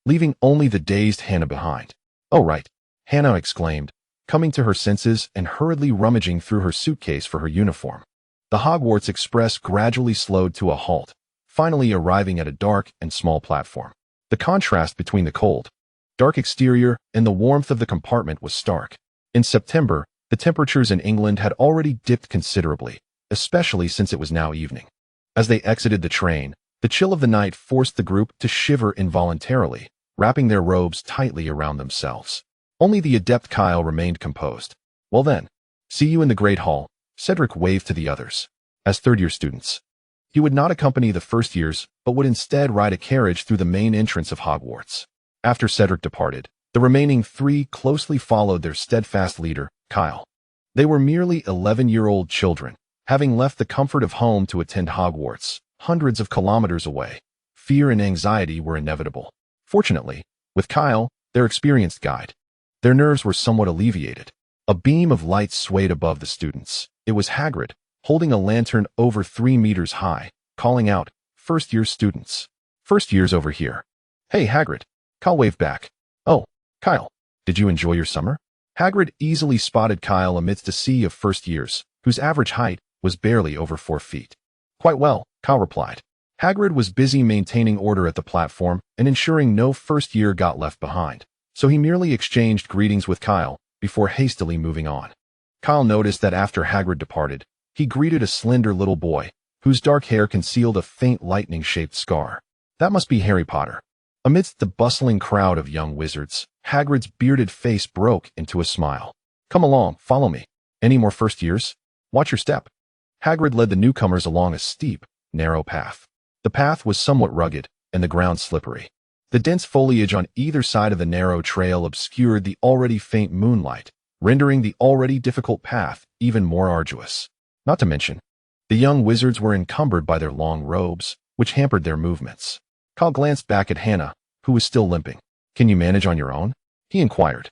leaving only the dazed Hannah behind. Oh, right, Hannah exclaimed, coming to her senses and hurriedly rummaging through her suitcase for her uniform. The Hogwarts Express gradually slowed to a halt, finally arriving at a dark and small platform. The contrast between the cold, dark exterior and the warmth of the compartment was stark. In September, the temperatures in England had already dipped considerably, especially since it was now evening. As they exited the train, the chill of the night forced the group to shiver involuntarily, wrapping their robes tightly around themselves. Only the adept Kyle remained composed. Well then, see you in the Great Hall, Cedric waved to the others. As third-year students, he would not accompany the first years, but would instead ride a carriage through the main entrance of Hogwarts. After Cedric departed, the remaining three closely followed their steadfast leader, Kyle. They were merely 11-year-old children, having left the comfort of home to attend Hogwarts, hundreds of kilometers away. Fear and anxiety were inevitable. Fortunately, with Kyle, their experienced guide, their nerves were somewhat alleviated. A beam of light swayed above the students. It was Hagrid, holding a lantern over 3 meters high, calling out, "First-year students. First years over here." "Hey, Hagrid." Kyle waved back. "Oh, Kyle, did you enjoy your summer?" Hagrid easily spotted Kyle amidst a sea of first years, whose average height was barely over 4 feet. "Quite well," Kyle replied. Hagrid was busy maintaining order at the platform and ensuring no first year got left behind, so he merely exchanged greetings with Kyle before hastily moving on. Kyle noticed that after Hagrid departed, he greeted a slender little boy, whose dark hair concealed a faint lightning-shaped scar. That must be Harry Potter. Amidst the bustling crowd of young wizards, Hagrid's bearded face broke into a smile. "Come along, follow me. Any more first years? Watch your step." Hagrid led the newcomers along a steep, narrow path. The path was somewhat rugged, and the ground slippery. The dense foliage on either side of the narrow trail obscured the already faint moonlight, rendering the already difficult path even more arduous. Not to mention, the young wizards were encumbered by their long robes, which hampered their movements. Kyle glanced back at Hannah, who was still limping. "Can you manage on your own?" he inquired.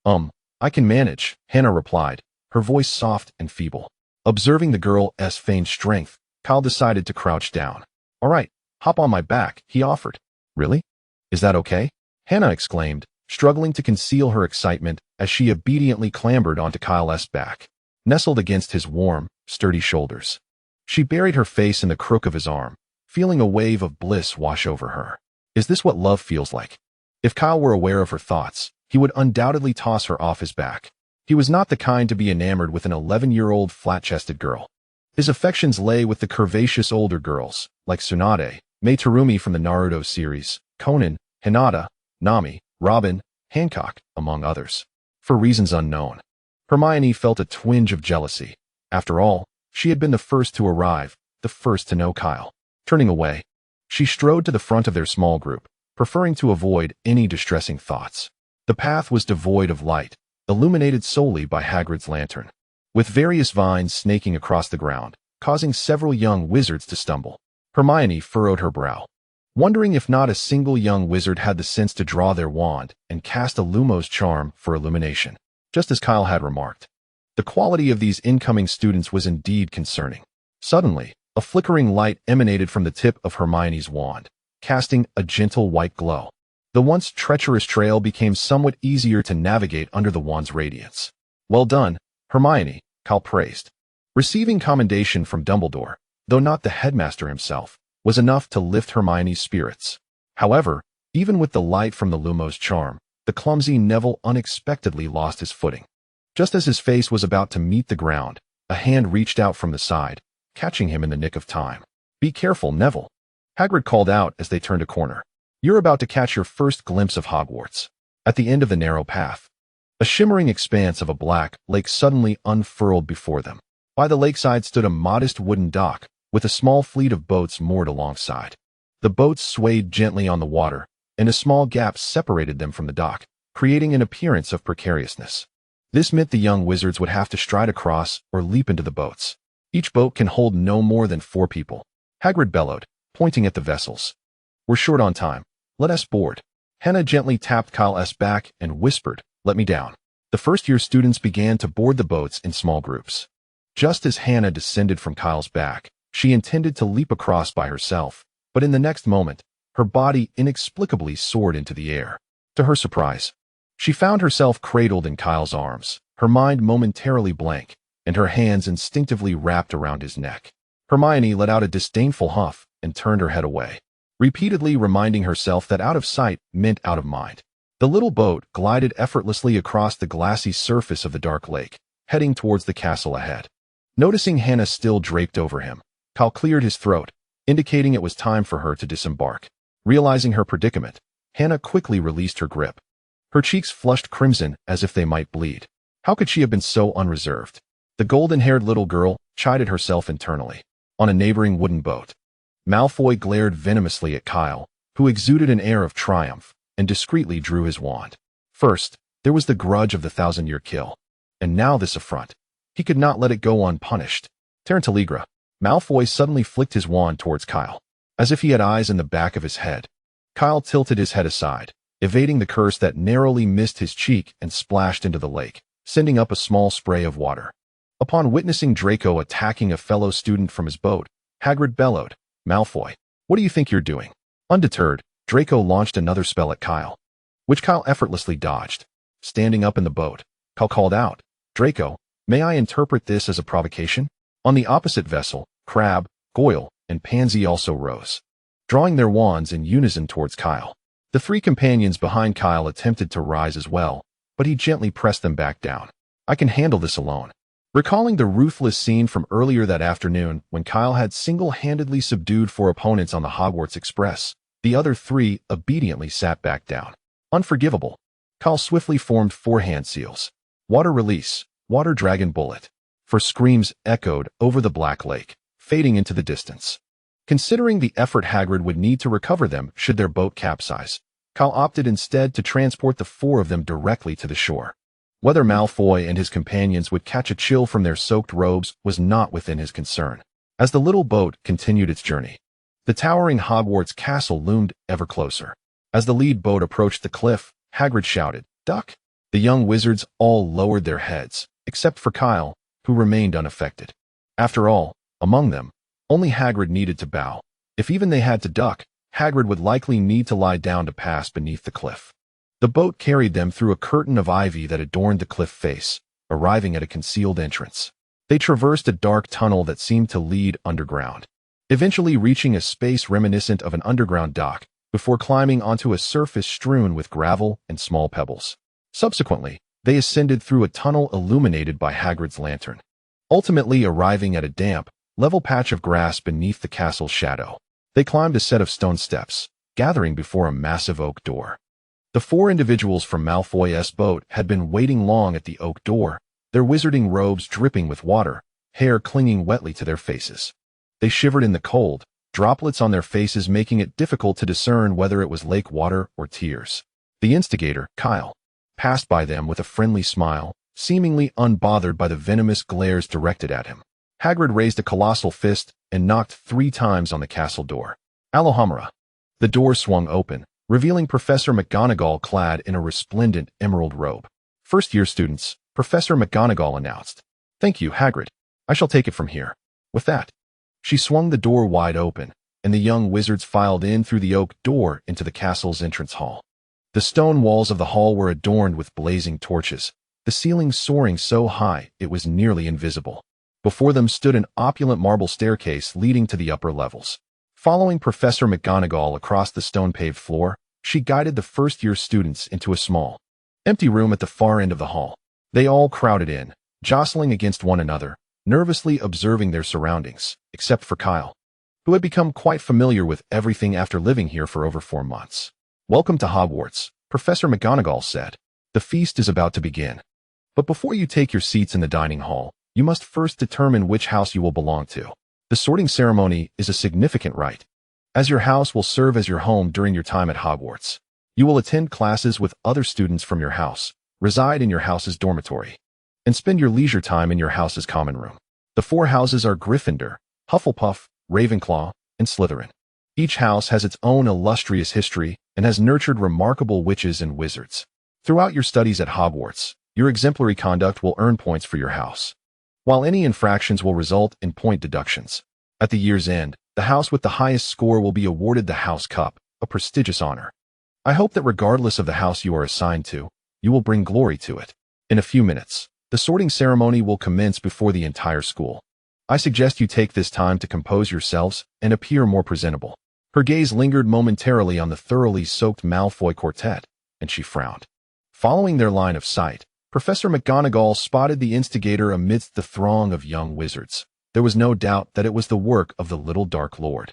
I can manage," Hannah replied, her voice soft and feeble. Observing the girl's feigned strength, Kyle decided to crouch down. "All right, hop on my back," he offered. "Really? Is that okay?" Hannah exclaimed, struggling to conceal her excitement as she obediently clambered onto Kyle's back, nestled against his warm, sturdy shoulders. She buried her face in the crook of his arm, feeling a wave of bliss wash over her. Is this what love feels like? If Kyle were aware of her thoughts, he would undoubtedly toss her off his back. He was not the kind to be enamored with an 11-year-old flat-chested girl. His affections lay with the curvaceous older girls, like Tsunade, Mei Terumi from the Naruto series, Conan, Hinata, Nami, Robin, Hancock, among others. For reasons unknown, Hermione felt a twinge of jealousy. After all, she had been the first to arrive, the first to know Kyle. Turning away, she strode to the front of their small group, preferring to avoid any distressing thoughts. The path was devoid of light, illuminated solely by Hagrid's lantern, with various vines snaking across the ground, causing several young wizards to stumble. Hermione furrowed her brow, wondering if not a single young wizard had the sense to draw their wand and cast a Lumos charm for illumination. Just as Kyle had remarked, the quality of these incoming students was indeed concerning. Suddenly, a flickering light emanated from the tip of Hermione's wand, casting a gentle white glow. The once treacherous trail became somewhat easier to navigate under the wand's radiance. "Well done, Hermione," Kyle praised. Receiving commendation from Dumbledore, though not the headmaster himself, was enough to lift Hermione's spirits. However, even with the light from the Lumos charm, the clumsy Neville unexpectedly lost his footing. Just as his face was about to meet the ground, a hand reached out from the side, catching him in the nick of time. "Be careful, Neville," Hagrid called out as they turned a corner. "You're about to catch your first glimpse of Hogwarts." At the end of the narrow path, a shimmering expanse of a black lake suddenly unfurled before them. By the lakeside stood a modest wooden dock, with a small fleet of boats moored alongside. The boats swayed gently on the water, and a small gap separated them from the dock, creating an appearance of precariousness. This meant the young wizards would have to stride across or leap into the boats. "Each boat can hold no more than 4 people," Hagrid bellowed, pointing at the vessels. "We're short on time. Let us board." Hannah gently tapped Kyle's back and whispered, "Let me down." The first-year students began to board the boats in small groups. Just as Hannah descended from Kyle's back, she intended to leap across by herself, but in the next moment, her body inexplicably soared into the air. To her surprise, she found herself cradled in Kyle's arms, her mind momentarily blank, and her hands instinctively wrapped around his neck. Hermione let out a disdainful huff and turned her head away, repeatedly reminding herself that out of sight meant out of mind. The little boat glided effortlessly across the glassy surface of the dark lake, heading towards the castle ahead. Noticing Hannah still draped over him, Kyle cleared his throat, indicating it was time for her to disembark. Realizing her predicament, Hannah quickly released her grip. Her cheeks flushed crimson as if they might bleed. How could she have been so unreserved? The golden-haired little girl chided herself internally. On a neighboring wooden boat, Malfoy glared venomously at Kyle, who exuded an air of triumph, and discreetly drew his wand. First, there was the grudge of the 1,000-year kill, and now this affront. He could not let it go unpunished. Tarantaligra. Malfoy suddenly flicked his wand towards Kyle, as if he had eyes in the back of his head. Kyle tilted his head aside, evading the curse that narrowly missed his cheek and splashed into the lake, sending up a small spray of water. Upon witnessing Draco attacking a fellow student from his boat, Hagrid bellowed, "Malfoy, what do you think you're doing?" Undeterred, Draco launched another spell at Kyle, which Kyle effortlessly dodged. Standing up in the boat, Kyle called out, "Draco, may I interpret this as a provocation?" On the opposite vessel, Crabbe, Goyle, and Pansy also rose, drawing their wands in unison towards Kyle. The three companions behind Kyle attempted to rise as well, but he gently pressed them back down. "I can handle this alone." Recalling the ruthless scene from earlier that afternoon when Kyle had single-handedly subdued 4 opponents on the Hogwarts Express, the other 3 obediently sat back down. Unforgivable. Kyle swiftly formed 4 hand seals. Water release, water dragon bullet. For screams echoed over the Black Lake, fading into the distance. Considering the effort Hagrid would need to recover them should their boat capsize, Kyle opted instead to transport the 4 of them directly to the shore. Whether Malfoy and his companions would catch a chill from their soaked robes was not within his concern. As the little boat continued its journey, the towering Hogwarts castle loomed ever closer. As the lead boat approached the cliff, Hagrid shouted, "Duck!" The young wizards all lowered their heads, except for Kyle, who remained unaffected. After all, among them, only Hagrid needed to bow. If even they had to duck, Hagrid would likely need to lie down to pass beneath the cliff. The boat carried them through a curtain of ivy that adorned the cliff face, arriving at a concealed entrance. They traversed a dark tunnel that seemed to lead underground, eventually reaching a space reminiscent of an underground dock before climbing onto a surface strewn with gravel and small pebbles. Subsequently, they ascended through a tunnel illuminated by Hagrid's lantern, ultimately arriving at a damp, level patch of grass beneath the castle's shadow. They climbed a set of stone steps, gathering before a massive oak door. The 4 individuals from Malfoy's boat had been waiting long at the oak door, their wizarding robes dripping with water, hair clinging wetly to their faces. They shivered in the cold, droplets on their faces making it difficult to discern whether it was lake water or tears. The instigator, Kyle, passed by them with a friendly smile, seemingly unbothered by the venomous glares directed at him. Hagrid raised a colossal fist and knocked 3 times on the castle door. Alohomora. The door swung open, revealing Professor McGonagall clad in a resplendent emerald robe. "First-year students," Professor McGonagall announced. "Thank you, Hagrid. I shall take it from here." With that, she swung the door wide open, and the young wizards filed in through the oak door into the castle's entrance hall. The stone walls of the hall were adorned with blazing torches, the ceiling soaring so high it was nearly invisible. Before them stood an opulent marble staircase leading to the upper levels. Following Professor McGonagall across the stone-paved floor, she guided the first-year students into a small, empty room at the far end of the hall. They all crowded in, jostling against one another, nervously observing their surroundings, except for Kyle, who had become quite familiar with everything after living here for over 4 months. "Welcome to Hogwarts," Professor McGonagall said. "The feast is about to begin. But before you take your seats in the dining hall, you must first determine which house you will belong to. The sorting ceremony is a significant rite, as your house will serve as your home during your time at Hogwarts. You will attend classes with other students from your house, reside in your house's dormitory, and spend your leisure time in your house's common room. The 4 houses are Gryffindor, Hufflepuff, Ravenclaw, and Slytherin. Each house has its own illustrious history and has nurtured remarkable witches and wizards. Throughout your studies at Hogwarts, your exemplary conduct will earn points for your house, while any infractions will result in point deductions. At the year's end, the house with the highest score will be awarded the House Cup, a prestigious honor. I hope that regardless of the house you are assigned to, you will bring glory to it. In a few minutes, the sorting ceremony will commence before the entire school. I suggest you take this time to compose yourselves and appear more presentable." Her gaze lingered momentarily on the thoroughly soaked Malfoy quartet, and she frowned. Following their line of sight, Professor McGonagall spotted the instigator amidst the throng of young wizards. There was no doubt that it was the work of the little Dark Lord.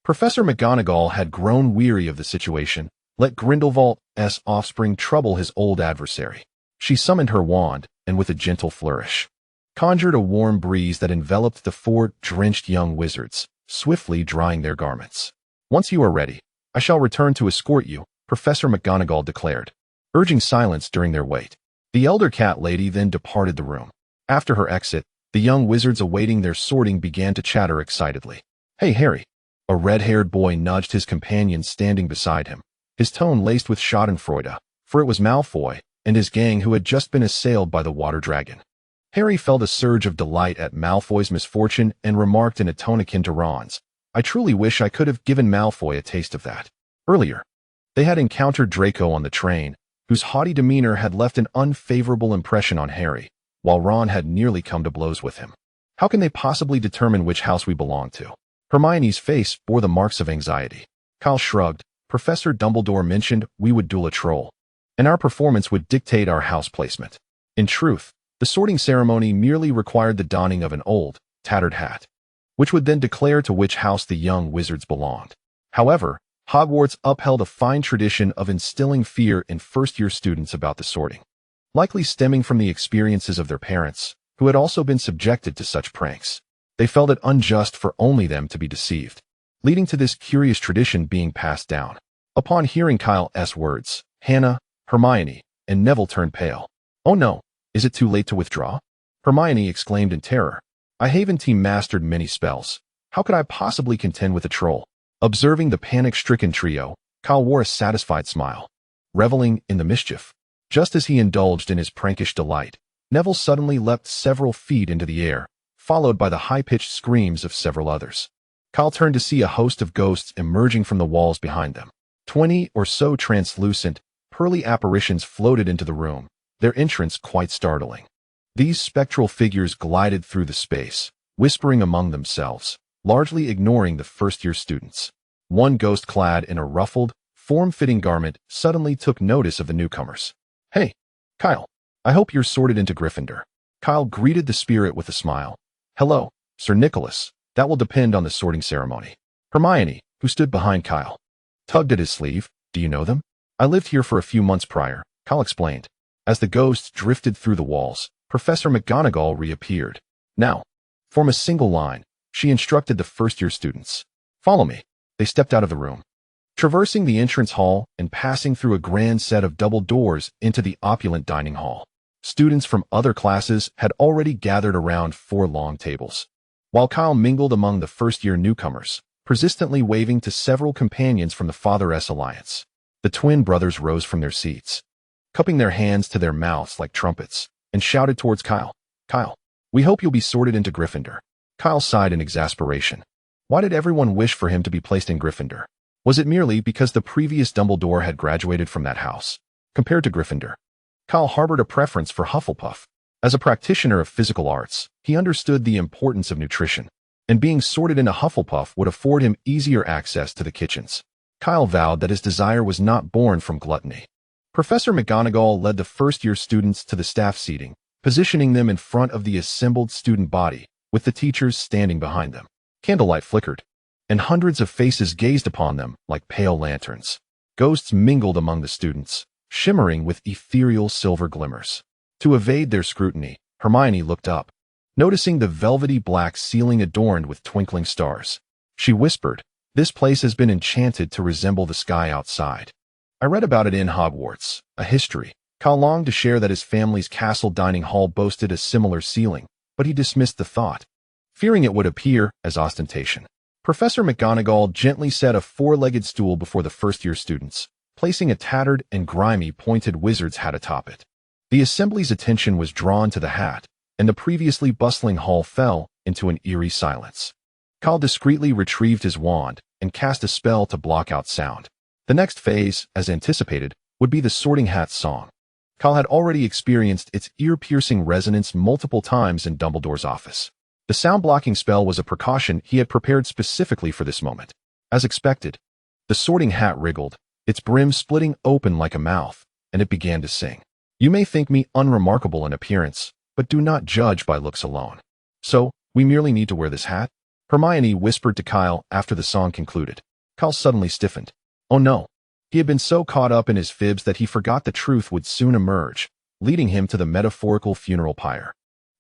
Professor McGonagall had grown weary of the situation. Let Grindelwald's offspring trouble his old adversary. She summoned her wand, and with a gentle flourish, conjured a warm breeze that enveloped the four drenched young wizards, swiftly drying their garments. "Once you are ready, I shall return to escort you," Professor McGonagall declared, urging silence during their wait. The elder cat lady then departed the room. After her exit, the young wizards awaiting their sorting began to chatter excitedly. "Hey, Harry." A red-haired boy nudged his companion standing beside him, his tone laced with schadenfreude, for it was Malfoy and his gang who had just been assailed by the water dragon. Harry felt a surge of delight at Malfoy's misfortune and remarked in a tone akin to Ron's, "I truly wish I could have given Malfoy a taste of that." Earlier, they had encountered Draco on the train, whose haughty demeanor had left an unfavorable impression on Harry, while Ron had nearly come to blows with him. "How can they possibly determine which house we belong to?" Hermione's face bore the marks of anxiety. Kyle shrugged. "Professor Dumbledore mentioned we would duel a troll, and our performance would dictate our house placement. In truth, the sorting ceremony merely required the donning of an old, tattered hat, which would then declare to which house the young wizards belonged. However, Hogwarts upheld a fine tradition of instilling fear in first-year students about the sorting, likely stemming from the experiences of their parents, who had also been subjected to such pranks. They felt it unjust for only them to be deceived, leading to this curious tradition being passed down. Upon hearing Kyle's words, Hannah, Hermione, and Neville turned pale. "Oh no, is it too late to withdraw?" Hermione exclaimed in terror. "I haven't mastered many spells. How could I possibly contend with a troll?" Observing the panic-stricken trio, Kyle wore a satisfied smile, reveling in the mischief. Just as he indulged in his prankish delight, Neville suddenly leapt several feet into the air, followed by the high-pitched screams of several others. Kyle turned to see a host of ghosts emerging from the walls behind them. 20 or so translucent, pearly apparitions floated into the room, their entrance quite startling. These spectral figures glided through the space, whispering among themselves, largely ignoring the first-year students. One ghost clad in a ruffled, form-fitting garment suddenly took notice of the newcomers. "Hey, Kyle, I hope you're sorted into Gryffindor." Kyle greeted the spirit with a smile. "Hello, Sir Nicholas. That will depend on the sorting ceremony." Hermione, who stood behind Kyle, tugged at his sleeve. "Do you know them?" "I lived here for a few months prior," Kyle explained. As the ghosts drifted through the walls, Professor McGonagall reappeared. "Now, form a single line," she instructed the first-year students. "Follow me." They stepped out of the room, traversing the entrance hall and passing through a grand set of double doors into the opulent dining hall. Students from other classes had already gathered around 4 long tables, while Kyle mingled among the first-year newcomers, persistently waving to several companions from the Father-S Alliance. The twin brothers rose from their seats, cupping their hands to their mouths like trumpets, and shouted towards Kyle. "Kyle, we hope you'll be sorted into Gryffindor." Kyle sighed in exasperation. Why did everyone wish for him to be placed in Gryffindor? Was it merely because the previous Dumbledore had graduated from that house? Compared to Gryffindor, Kyle harbored a preference for Hufflepuff. As a practitioner of physical arts, he understood the importance of nutrition, and being sorted into Hufflepuff would afford him easier access to the kitchens. Kyle vowed that his desire was not born from gluttony. Professor McGonagall led the first-year students to the staff seating, positioning them in front of the assembled student body, with the teachers standing behind them. Candlelight flickered, and hundreds of faces gazed upon them like pale lanterns. Ghosts mingled among the students, shimmering with ethereal silver glimmers. To evade their scrutiny, Hermione looked up, noticing the velvety black ceiling adorned with twinkling stars. She whispered, "This place has been enchanted to resemble the sky outside. I read about it in Hogwarts, a history." Kyle longed to share that his family's castle dining hall boasted a similar ceiling, but he dismissed the thought, fearing it would appear as ostentation. Professor McGonagall gently set a 4-legged stool before the first-year students, placing a tattered and grimy pointed wizard's hat atop it. The assembly's attention was drawn to the hat, and the previously bustling hall fell into an eerie silence. Kyle discreetly retrieved his wand and cast a spell to block out sound. The next phase, as anticipated, would be the Sorting Hat's song. Kyle had already experienced its ear-piercing resonance multiple times in Dumbledore's office. The sound-blocking spell was a precaution he had prepared specifically for this moment. As expected, the Sorting Hat wriggled, its brim splitting open like a mouth, and it began to sing. You may think me unremarkable in appearance, but do not judge by looks alone. So, we merely need to wear this hat? Hermione whispered to Kyle after the song concluded. Kyle suddenly stiffened. Oh no. He had been so caught up in his fibs that he forgot the truth would soon emerge, leading him to the metaphorical funeral pyre.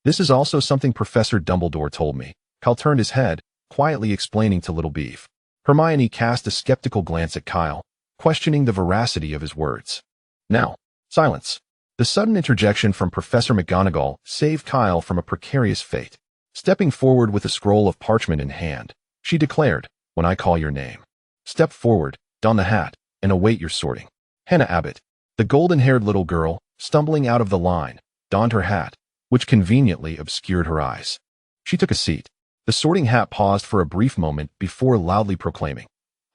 This is also something Professor Dumbledore told me. Kyle turned his head, quietly explaining to Little Beef. Hermione cast a skeptical glance at Kyle, questioning the veracity of his words. Now, silence. The sudden interjection from Professor McGonagall saved Kyle from a precarious fate. Stepping forward with a scroll of parchment in hand, she declared, when I call your name. Step forward, don the hat, and await your sorting. Hannah Abbott, the golden-haired little girl, stumbling out of the line, donned her hat, which conveniently obscured her eyes. She took a seat. The sorting hat paused for a brief moment before loudly proclaiming,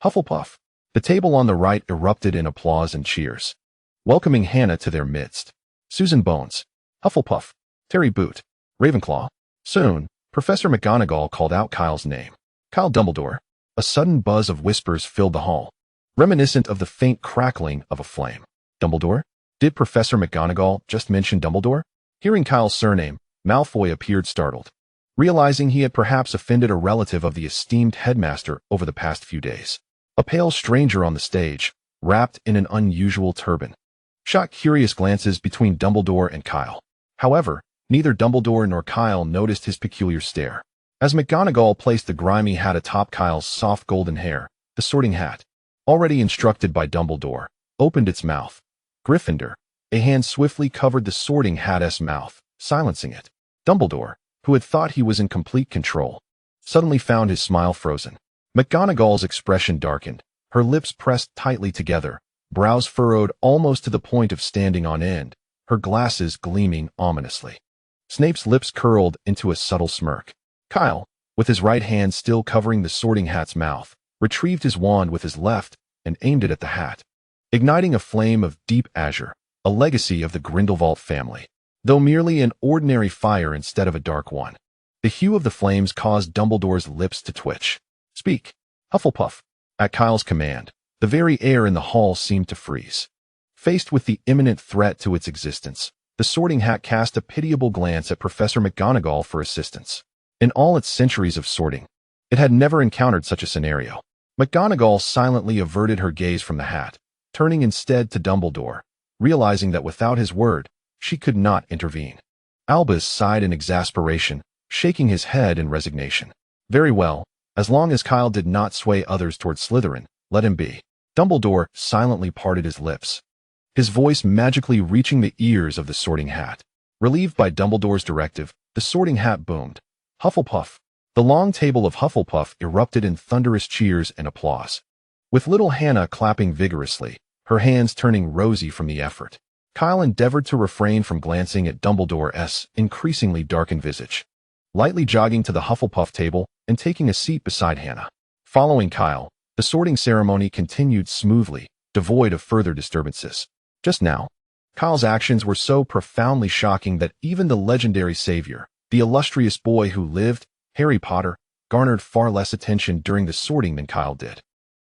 Hufflepuff. The table on the right erupted in applause and cheers, welcoming Hannah to their midst. Susan Bones, Hufflepuff, Terry Boot, Ravenclaw. Soon, Professor McGonagall called out Kyle's name. Kyle Dumbledore. A sudden buzz of whispers filled the hall, reminiscent of the faint crackling of a flame. Dumbledore? Did Professor McGonagall just mention Dumbledore? Hearing Kyle's surname, Malfoy appeared startled, realizing he had perhaps offended a relative of the esteemed headmaster over the past few days. A pale stranger on the stage, wrapped in an unusual turban, shot curious glances between Dumbledore and Kyle. However, neither Dumbledore nor Kyle noticed his peculiar stare. As McGonagall placed the grimy hat atop Kyle's soft golden hair, the sorting hat, already instructed by Dumbledore, opened its mouth. Gryffindor. A hand swiftly covered the sorting hat's mouth, silencing it. Dumbledore, who had thought he was in complete control, suddenly found his smile frozen. McGonagall's expression darkened, her lips pressed tightly together, brows furrowed almost to the point of standing on end, her glasses gleaming ominously. Snape's lips curled into a subtle smirk. Kyle, with his right hand still covering the sorting hat's mouth, retrieved his wand with his left and aimed it at the hat, igniting a flame of deep azure, a legacy of the Grindelwald family, though merely an ordinary fire instead of a dark one. The hue of the flames caused Dumbledore's lips to twitch. Speak, Hufflepuff. At Kyle's command, the very air in the hall seemed to freeze. Faced with the imminent threat to its existence, the sorting hat cast a pitiable glance at Professor McGonagall for assistance. In all its centuries of sorting, it had never encountered such a scenario. McGonagall silently averted her gaze from the hat, turning instead to Dumbledore, realizing that without his word, she could not intervene. Albus sighed in exasperation, shaking his head in resignation. Very well, as long as Kyle did not sway others toward Slytherin, let him be. Dumbledore silently parted his lips, his voice magically reaching the ears of the sorting hat. Relieved by Dumbledore's directive, the sorting hat boomed. Hufflepuff. The long table of Hufflepuff erupted in thunderous cheers and applause, with little Hannah clapping vigorously, her hands turning rosy from the effort. Kyle endeavored to refrain from glancing at Dumbledore's increasingly darkened visage, lightly jogging to the Hufflepuff table and taking a seat beside Hannah. Following Kyle, the sorting ceremony continued smoothly, devoid of further disturbances. Just now, Kyle's actions were so profoundly shocking that even the legendary savior, the illustrious boy who lived, Harry Potter, garnered far less attention during the sorting than Kyle did.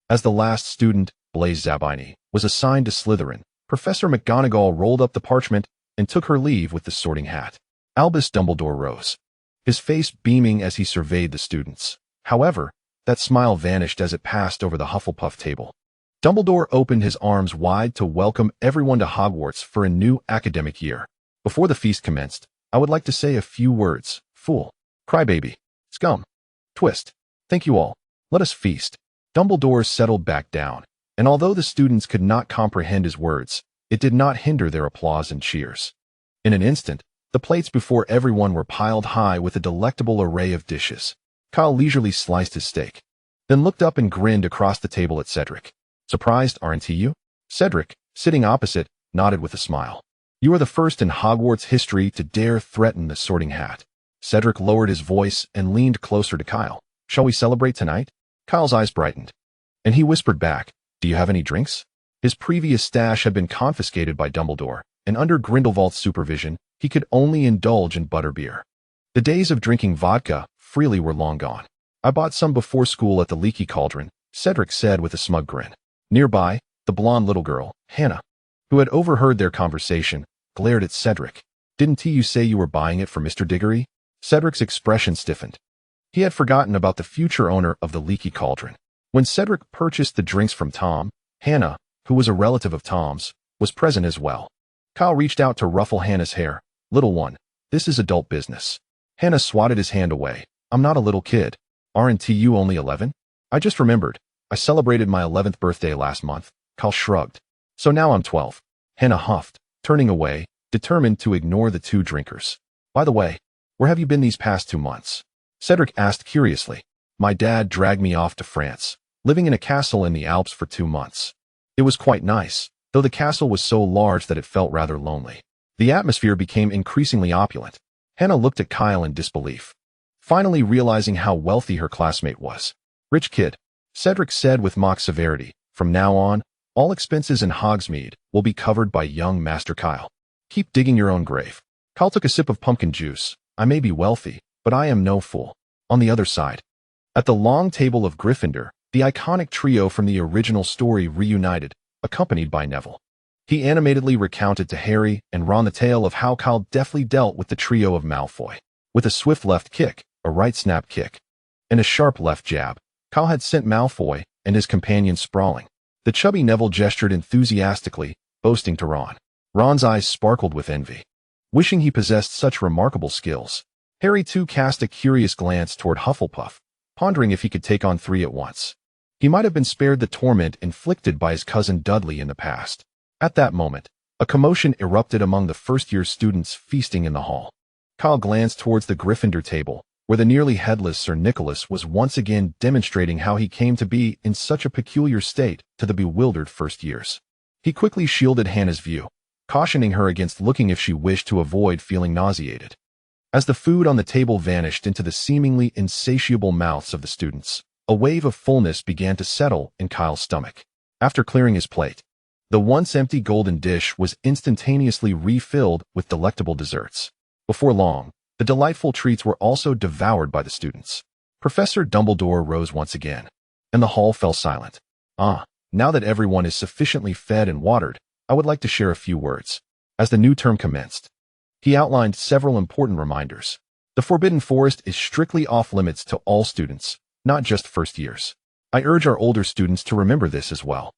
As the last student, Blaise Zabini, was assigned to Slytherin, Professor McGonagall rolled up the parchment and took her leave with the sorting hat. Albus Dumbledore rose, his face beaming as he surveyed the students. However, that smile vanished as it passed over the Hufflepuff table. Dumbledore opened his arms wide to welcome everyone to Hogwarts for a new academic year. Before the feast commenced, I would like to say a few words. Fool. Crybaby. Scum. Twist. Thank you all. Let us feast. Dumbledore settled back down, and although the students could not comprehend his words, it did not hinder their applause and cheers. In an instant, the plates before everyone were piled high with a delectable array of dishes. Kyle leisurely sliced his steak, then looked up and grinned across the table at Cedric. Surprised, aren't you? Cedric, sitting opposite, nodded with a smile. You are the first in Hogwarts history to dare threaten the sorting hat. Cedric lowered his voice and leaned closer to Kyle. Shall we celebrate tonight? Kyle's eyes brightened, and he whispered back, do you have any drinks? His previous stash had been confiscated by Dumbledore, and under Grindelwald's supervision, he could only indulge in butterbeer. The days of drinking vodka freely were long gone. I bought some before school at the Leaky Cauldron, Cedric said with a smug grin. Nearby, the blonde little girl, Hannah, who had overheard their conversation, glared at Cedric. "Didn't you say you were buying it for Mr. Diggory?" Cedric's expression stiffened. He had forgotten about the future owner of the leaky cauldron. When Cedric purchased the drinks from Tom, Hannah, who was a relative of Tom's, was present as well. Kyle reached out to ruffle Hannah's hair. "Little one, this is adult business." Hannah swatted his hand away. "I'm not a little kid. Aren't you only 11? "I just remembered. I celebrated my 11th birthday last month." Kyle shrugged. "So now I'm 12. Hannah huffed, turning away, determined to ignore the two drinkers. "By the way, where have you been these past 2 months?" Cedric asked curiously. "My dad dragged me off to France, living in a castle in the Alps for 2 months. It was quite nice, though the castle was so large that it felt rather lonely. The atmosphere became increasingly opulent." Hannah looked at Kyle in disbelief, finally realizing how wealthy her classmate was. "Rich kid," Cedric said with mock severity. "From now on, all expenses in Hogsmeade will be covered by young Master Kyle. Keep digging your own grave." Kyle took a sip of pumpkin juice. "I may be wealthy, but I am no fool." On the other side, at the long table of Gryffindor, the iconic trio from the original story reunited, accompanied by Neville. He animatedly recounted to Harry and Ron the tale of how Kyle deftly dealt with the trio of Malfoy. With a swift left kick, a right snap kick, and a sharp left jab, Kyle had sent Malfoy and his companion sprawling. The chubby Neville gestured enthusiastically, boasting to Ron. Ron's eyes sparkled with envy, wishing he possessed such remarkable skills. Harry too cast a curious glance toward Hufflepuff, pondering if he could take on 3 at once. He might have been spared the torment inflicted by his cousin Dudley in the past. At that moment, a commotion erupted among the first-year students feasting in the hall. Kyle glanced towards the Gryffindor table, where the nearly headless Sir Nicholas was once again demonstrating how he came to be in such a peculiar state to the bewildered first years. He quickly shielded Hannah's view, cautioning her against looking if she wished to avoid feeling nauseated. As the food on the table vanished into the seemingly insatiable mouths of the students, a wave of fullness began to settle in Kyle's stomach. After clearing his plate, the once empty golden dish was instantaneously refilled with delectable desserts. Before long, the delightful treats were also devoured by the students. Professor Dumbledore rose once again, and the hall fell silent. Now that everyone is sufficiently fed and watered, I would like to share a few words." As the new term commenced, he outlined several important reminders. The Forbidden Forest is strictly off-limits to all students, not just first years. I urge our older students to remember this as well.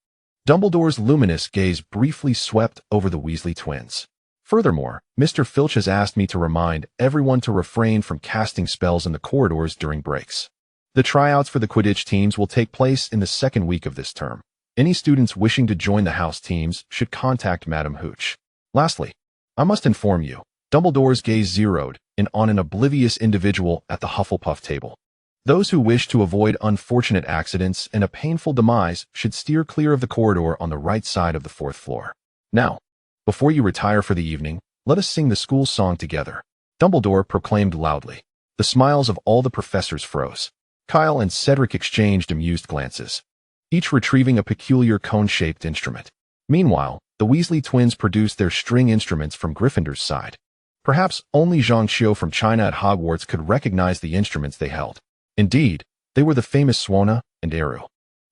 Dumbledore's luminous gaze briefly swept over the Weasley twins. Furthermore, Mr. Filch has asked me to remind everyone to refrain from casting spells in the corridors during breaks. The tryouts for the Quidditch teams will take place in the second week of this term. Any students wishing to join the house teams should contact Madam Hooch. Lastly, I must inform you, Dumbledore's gaze zeroed in on an oblivious individual at the Hufflepuff table. Those who wish to avoid unfortunate accidents and a painful demise should steer clear of the corridor on the right side of the 4th floor. Now, before you retire for the evening, let us sing the school song together," Dumbledore proclaimed loudly. The smiles of all the professors froze. Kyle and Cedric exchanged amused glances, each retrieving a peculiar cone-shaped instrument. Meanwhile, the Weasley twins produced their string instruments from Gryffindor's side. Perhaps only Zhang Xiu from China at Hogwarts could recognize the instruments they held. Indeed, they were the famous Swana and Eru.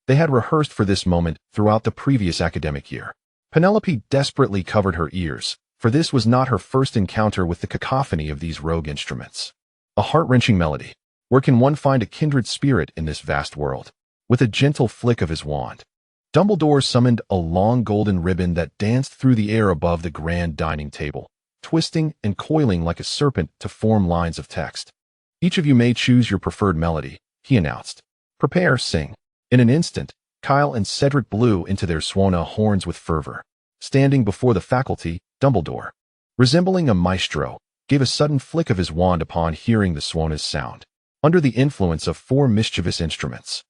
They had rehearsed for this moment throughout the previous academic year. Penelope desperately covered her ears, for this was not her first encounter with the cacophony of these rogue instruments. A heart-wrenching melody. Where can one find a kindred spirit in this vast world? With a gentle flick of his wand, Dumbledore summoned a long golden ribbon that danced through the air above the grand dining table, twisting and coiling like a serpent to form lines of text. "Each of you may choose your preferred melody," he announced. "Prepare, sing." In an instant, Kyle and Cedric blew into their Swana horns with fervor. Standing before the faculty, Dumbledore, resembling a maestro, gave a sudden flick of his wand upon hearing the Swana's sound. Under the influence of 4 mischievous instruments,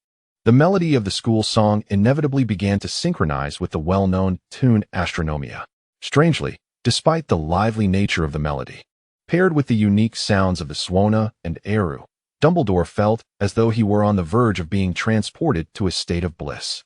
the melody of the school song inevitably began to synchronize with the well-known tune Astronomia. Strangely, despite the lively nature of the melody, paired with the unique sounds of the Swana and Eru, Dumbledore felt as though he were on the verge of being transported to a state of bliss.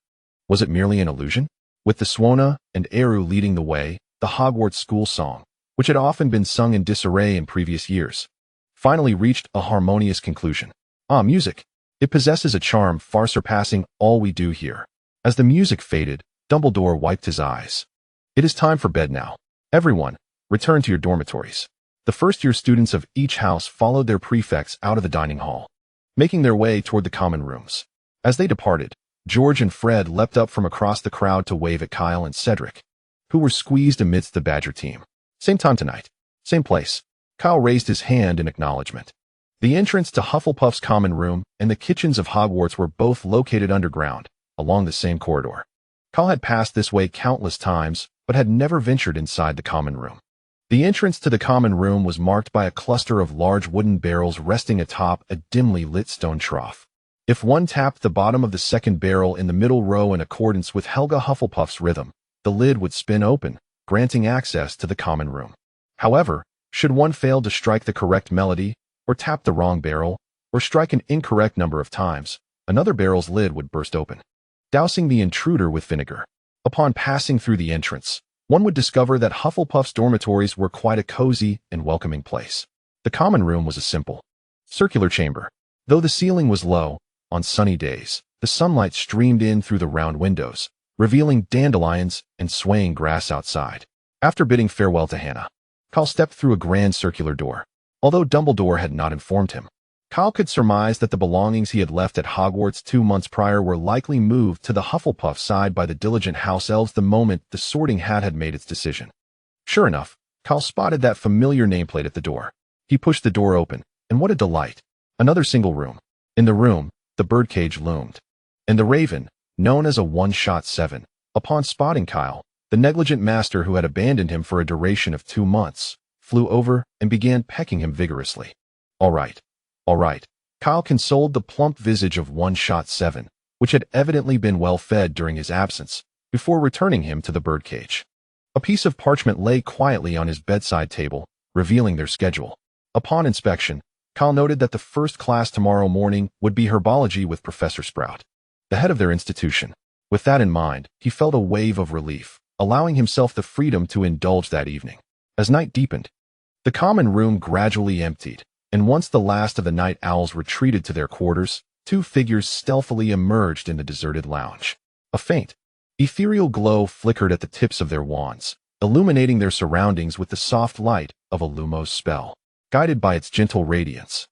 Was it merely an illusion? With the Swana and Eru leading the way, the Hogwarts school song, which had often been sung in disarray in previous years, finally reached a harmonious conclusion. Music. It possesses a charm far surpassing all we do here. As the music faded, Dumbledore wiped his eyes. "It is time for bed now. Everyone, Return to your dormitories. The first-year students of each house followed their prefects out of the dining hall, making their way toward the common rooms. As they departed, George and Fred leapt up from across the crowd to wave at Kyle and Cedric, who were squeezed amidst the Badger team. Same time tonight. Same place. Kyle raised his hand in acknowledgement. The entrance to Hufflepuff's common room and the kitchens of Hogwarts were both located underground, along the same corridor. Kyle had passed this way countless times, but had never ventured inside the common room. The entrance to the common room was marked by a cluster of large wooden barrels resting atop a dimly lit stone trough. If one tapped the bottom of the second barrel in the middle row in accordance with Helga Hufflepuff's rhythm, the lid would spin open, granting access to the common room. However, should one fail to strike the correct melody, or tap the wrong barrel, or strike an incorrect number of times, another barrel's lid would burst open, dousing the intruder with vinegar. Upon passing through the entrance, one would discover that Hufflepuff's dormitories were quite a cozy and welcoming place. The common room was a simple, circular chamber. Though the ceiling was low, on sunny days, the sunlight streamed in through the round windows, revealing dandelions and swaying grass outside. After bidding farewell to Hannah, Kyle stepped through a grand circular door. Although Dumbledore had not informed him, Kyle could surmise that the belongings he had left at Hogwarts 2 months prior were likely moved to the Hufflepuff side by the diligent house elves the moment the Sorting Hat had made its decision. Sure enough, Kyle spotted that familiar nameplate at the door. He pushed the door open, and what a delight! Another single room. In the room, the birdcage loomed. And the raven, known as a one-shot 7, upon spotting Kyle, the negligent master who had abandoned him for a duration of 2 months, flew over and began pecking him vigorously. All right. Kyle consoled the plump visage of one-shot 7, which had evidently been well fed during his absence, before returning him to the birdcage. A piece of parchment lay quietly on his bedside table, revealing their schedule. Upon inspection, Kyle noted that the first class tomorrow morning would be herbology with Professor Sprout, the head of their institution. With that in mind, he felt a wave of relief, allowing himself the freedom to indulge that evening. As night deepened, the common room gradually emptied, and once the last of the night owls retreated to their quarters, 2 figures stealthily emerged in the deserted lounge. A faint, ethereal glow flickered at the tips of their wands, illuminating their surroundings with the soft light of a Lumos spell. Guided by its gentle radiance,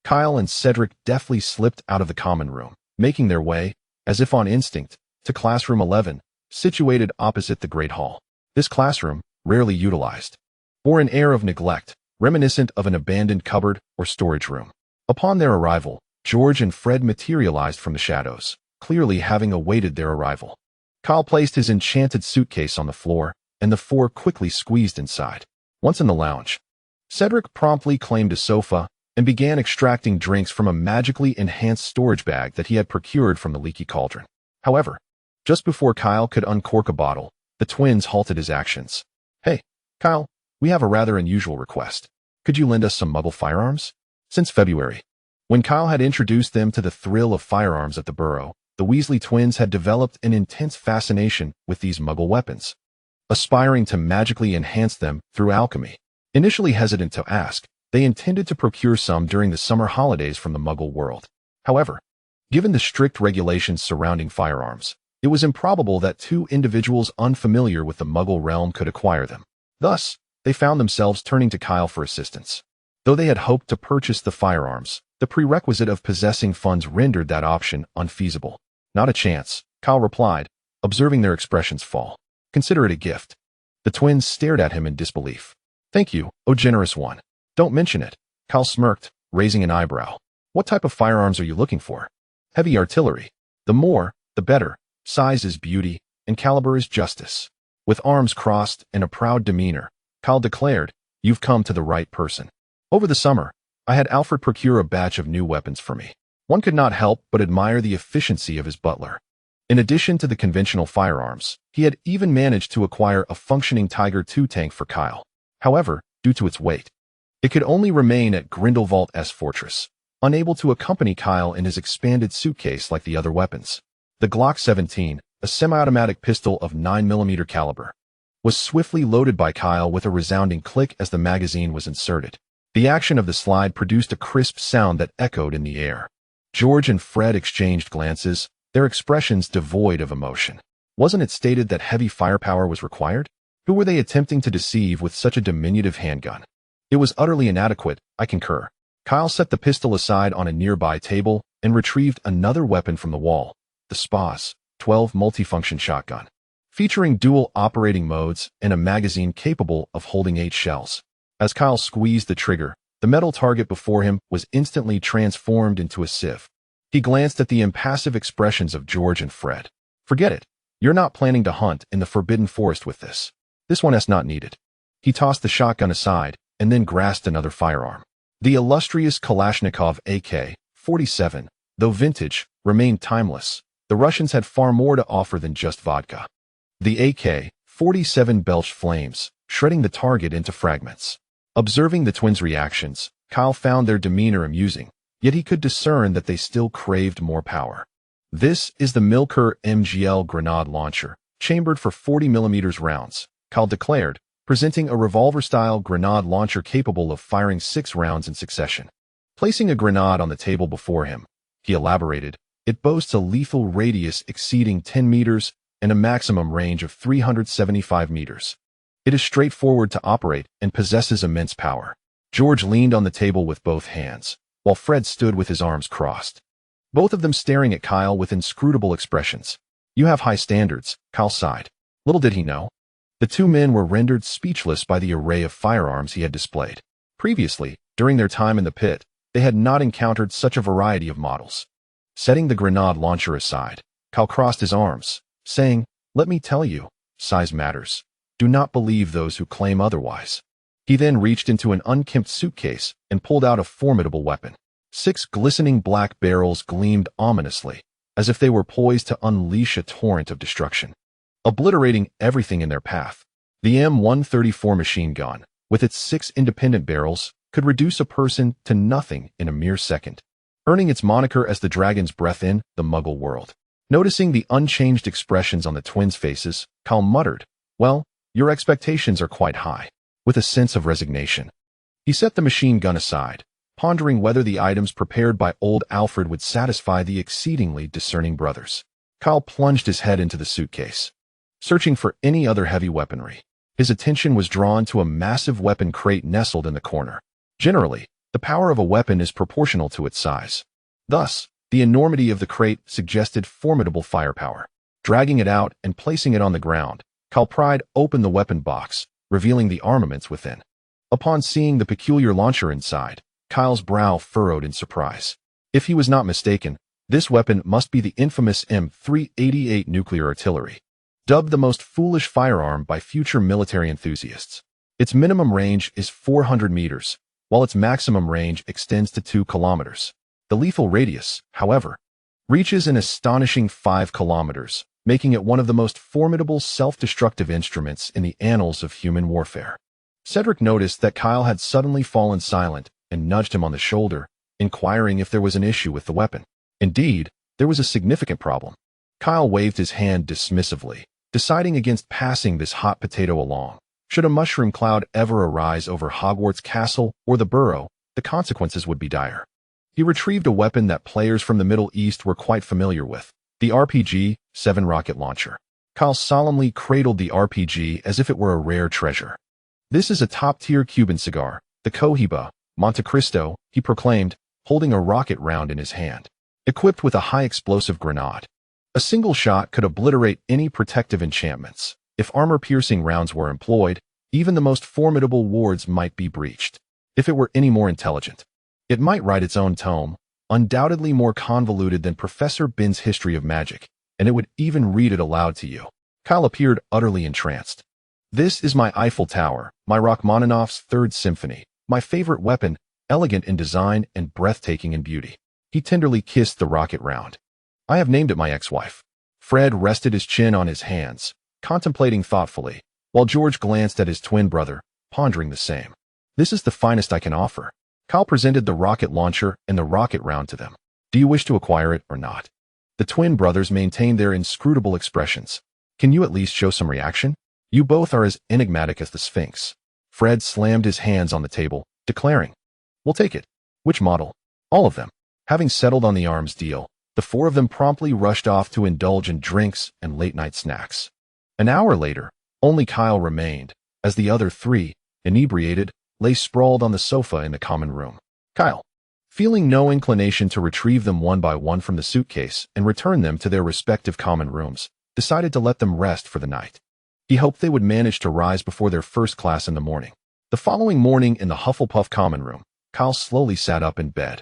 Kyle and Cedric deftly slipped out of the common room, making their way, as if on instinct, to classroom 11, situated opposite the Great Hall. This classroom, rarely utilized, bore an air of neglect, reminiscent of an abandoned cupboard or storage room. Upon their arrival, George and Fred materialized from the shadows, clearly having awaited their arrival. Kyle placed his enchanted suitcase on the floor, and the 4 quickly squeezed inside. Once in the lounge, Cedric promptly claimed a sofa and began extracting drinks from a magically enhanced storage bag that he had procured from the leaky cauldron. However, just before Kyle could uncork a bottle, the twins halted his actions. Hey, Kyle, we have a rather unusual request. Could you lend us some Muggle firearms? Since February, when Kyle had introduced them to the thrill of firearms at the Burrow, the Weasley twins had developed an intense fascination with these Muggle weapons, aspiring to magically enhance them through alchemy. Initially hesitant to ask, they intended to procure some during the summer holidays from the Muggle world. However, given the strict regulations surrounding firearms, it was improbable that 2 individuals unfamiliar with the Muggle realm could acquire them. Thus, they found themselves turning to Kyle for assistance. Though they had hoped to purchase the firearms, the prerequisite of possessing funds rendered that option unfeasible. Not a chance, Kyle replied, observing their expressions fall. Consider it a gift. The twins stared at him in disbelief. Thank you, oh generous one. Don't mention it, Kyle smirked, raising an eyebrow. What type of firearms are you looking for? Heavy artillery. The more, the better. Size is beauty, and caliber is justice. With arms crossed and a proud demeanor, Kyle declared, you've come to the right person. Over the summer, I had Alfred procure a batch of new weapons for me. One could not help but admire the efficiency of his butler. In addition to the conventional firearms, he had even managed to acquire a functioning Tiger II tank for Kyle. However, due to its weight, it could only remain at Grindelwald's fortress, unable to accompany Kyle in his expanded suitcase like the other weapons. The Glock 17, a semi-automatic pistol of 9mm caliber, was swiftly loaded by Kyle with a resounding click as the magazine was inserted. The action of the slide produced a crisp sound that echoed in the air. George and Fred exchanged glances, their expressions devoid of emotion. Wasn't it stated that heavy firepower was required? Who were they attempting to deceive with such a diminutive handgun? It was utterly inadequate, I concur. Kyle set the pistol aside on a nearby table and retrieved another weapon from the wall, the SPAS 12 multifunction shotgun, featuring dual operating modes and a magazine capable of holding 8 shells. As Kyle squeezed the trigger, the metal target before him was instantly transformed into a sieve. He glanced at the impassive expressions of George and Fred. Forget it. You're not planning to hunt in the Forbidden Forest with this. This one is not needed. He tossed the shotgun aside and then grasped another firearm. The illustrious Kalashnikov AK-47, though vintage, remained timeless. The Russians had far more to offer than just vodka. The AK-47 belched flames, shredding the target into fragments. Observing the twins' reactions, Kyle found their demeanor amusing, yet he could discern that they still craved more power. This is the Milker MGL grenade launcher, chambered for 40mm rounds, Kyle declared, presenting a revolver-style grenade launcher capable of firing 6 rounds in succession. Placing a grenade on the table before him, he elaborated, it boasts a lethal radius exceeding 10 meters and a maximum range of 375 meters. It is straightforward to operate and possesses immense power. George leaned on the table with both hands, while Fred stood with his arms crossed. Both of them staring at Kyle with inscrutable expressions. You have high standards, Kyle sighed. Little did he know. The two men were rendered speechless by the array of firearms he had displayed. Previously, during their time in the pit, they had not encountered such a variety of models. Setting the grenade launcher aside, Kyle crossed his arms, saying, Let me tell you, size matters. Do not believe those who claim otherwise. He then reached into an unkempt suitcase and pulled out a formidable weapon. 6 glistening black barrels gleamed ominously, as if they were poised to unleash a torrent of destruction, obliterating everything in their path. The M134 machine gun, with its 6 independent barrels, could reduce a person to nothing in a mere second, earning its moniker as the dragon's breath in the Muggle world. Noticing the unchanged expressions on the twins' faces, Kyle muttered, Well, your expectations are quite high, with a sense of resignation. He set the machine gun aside, pondering whether the items prepared by old Alfred would satisfy the exceedingly discerning brothers. Kyle plunged his head into the suitcase, searching for any other heavy weaponry. His attention was drawn to a massive weapon crate nestled in the corner. Generally, the power of a weapon is proportional to its size. Thus, the enormity of the crate suggested formidable firepower. Dragging it out and placing it on the ground, Kyle pried open the weapon box, revealing the armaments within. Upon seeing the peculiar launcher inside, Kyle's brow furrowed in surprise. If he was not mistaken, this weapon must be the infamous M388 nuclear artillery, dubbed the most foolish firearm by future military enthusiasts. Its minimum range is 400 meters, while its maximum range extends to 2 kilometers. The lethal radius, however, reaches an astonishing 5 kilometers, making it one of the most formidable self-destructive instruments in the annals of human warfare. Cedric noticed that Kyle had suddenly fallen silent and nudged him on the shoulder, inquiring if there was an issue with the weapon. Indeed, there was a significant problem. Kyle waved his hand dismissively, deciding against passing this hot potato along. Should a mushroom cloud ever arise over Hogwarts Castle or the Burrow, the consequences would be dire. He retrieved a weapon that players from the Middle East were quite familiar with, the RPG-7 rocket launcher. Kyle solemnly cradled the RPG as if it were a rare treasure. This is a top-tier Cuban cigar, the Cohiba, Monte Cristo, he proclaimed, holding a rocket round in his hand. Equipped with a high-explosive grenade, a single shot could obliterate any protective enchantments. If armor-piercing rounds were employed, even the most formidable wards might be breached. If it were any more intelligent, it might write its own tome, undoubtedly more convoluted than Professor Bin's History of Magic, and it would even read it aloud to you. Kyle appeared utterly entranced. This is my Eiffel Tower, my Rachmaninoff's Third Symphony, my favorite weapon, elegant in design and breathtaking in beauty. He tenderly kissed the rocket round. I have named it my ex-wife. Fred rested his chin on his hands, contemplating thoughtfully, while George glanced at his twin brother, pondering the same. This is the finest I can offer. Kyle presented the rocket launcher and the rocket round to them. Do you wish to acquire it or not? The twin brothers maintained their inscrutable expressions. Can you at least show some reaction? You both are as enigmatic as the Sphinx. Fred slammed his hands on the table, declaring, We'll take it. Which model? All of them. Having settled on the arms deal, the 4 of them promptly rushed off to indulge in drinks and late-night snacks. An hour later, Only Kyle remained, as the other three, inebriated, lay sprawled on the sofa in the common room. Kyle, feeling no inclination to retrieve them one by one from the suitcase and return them to their respective common rooms, decided to let them rest for the night. He hoped they would manage to rise before their first class in the morning. The following morning in the Hufflepuff common room, Kyle slowly sat up in bed,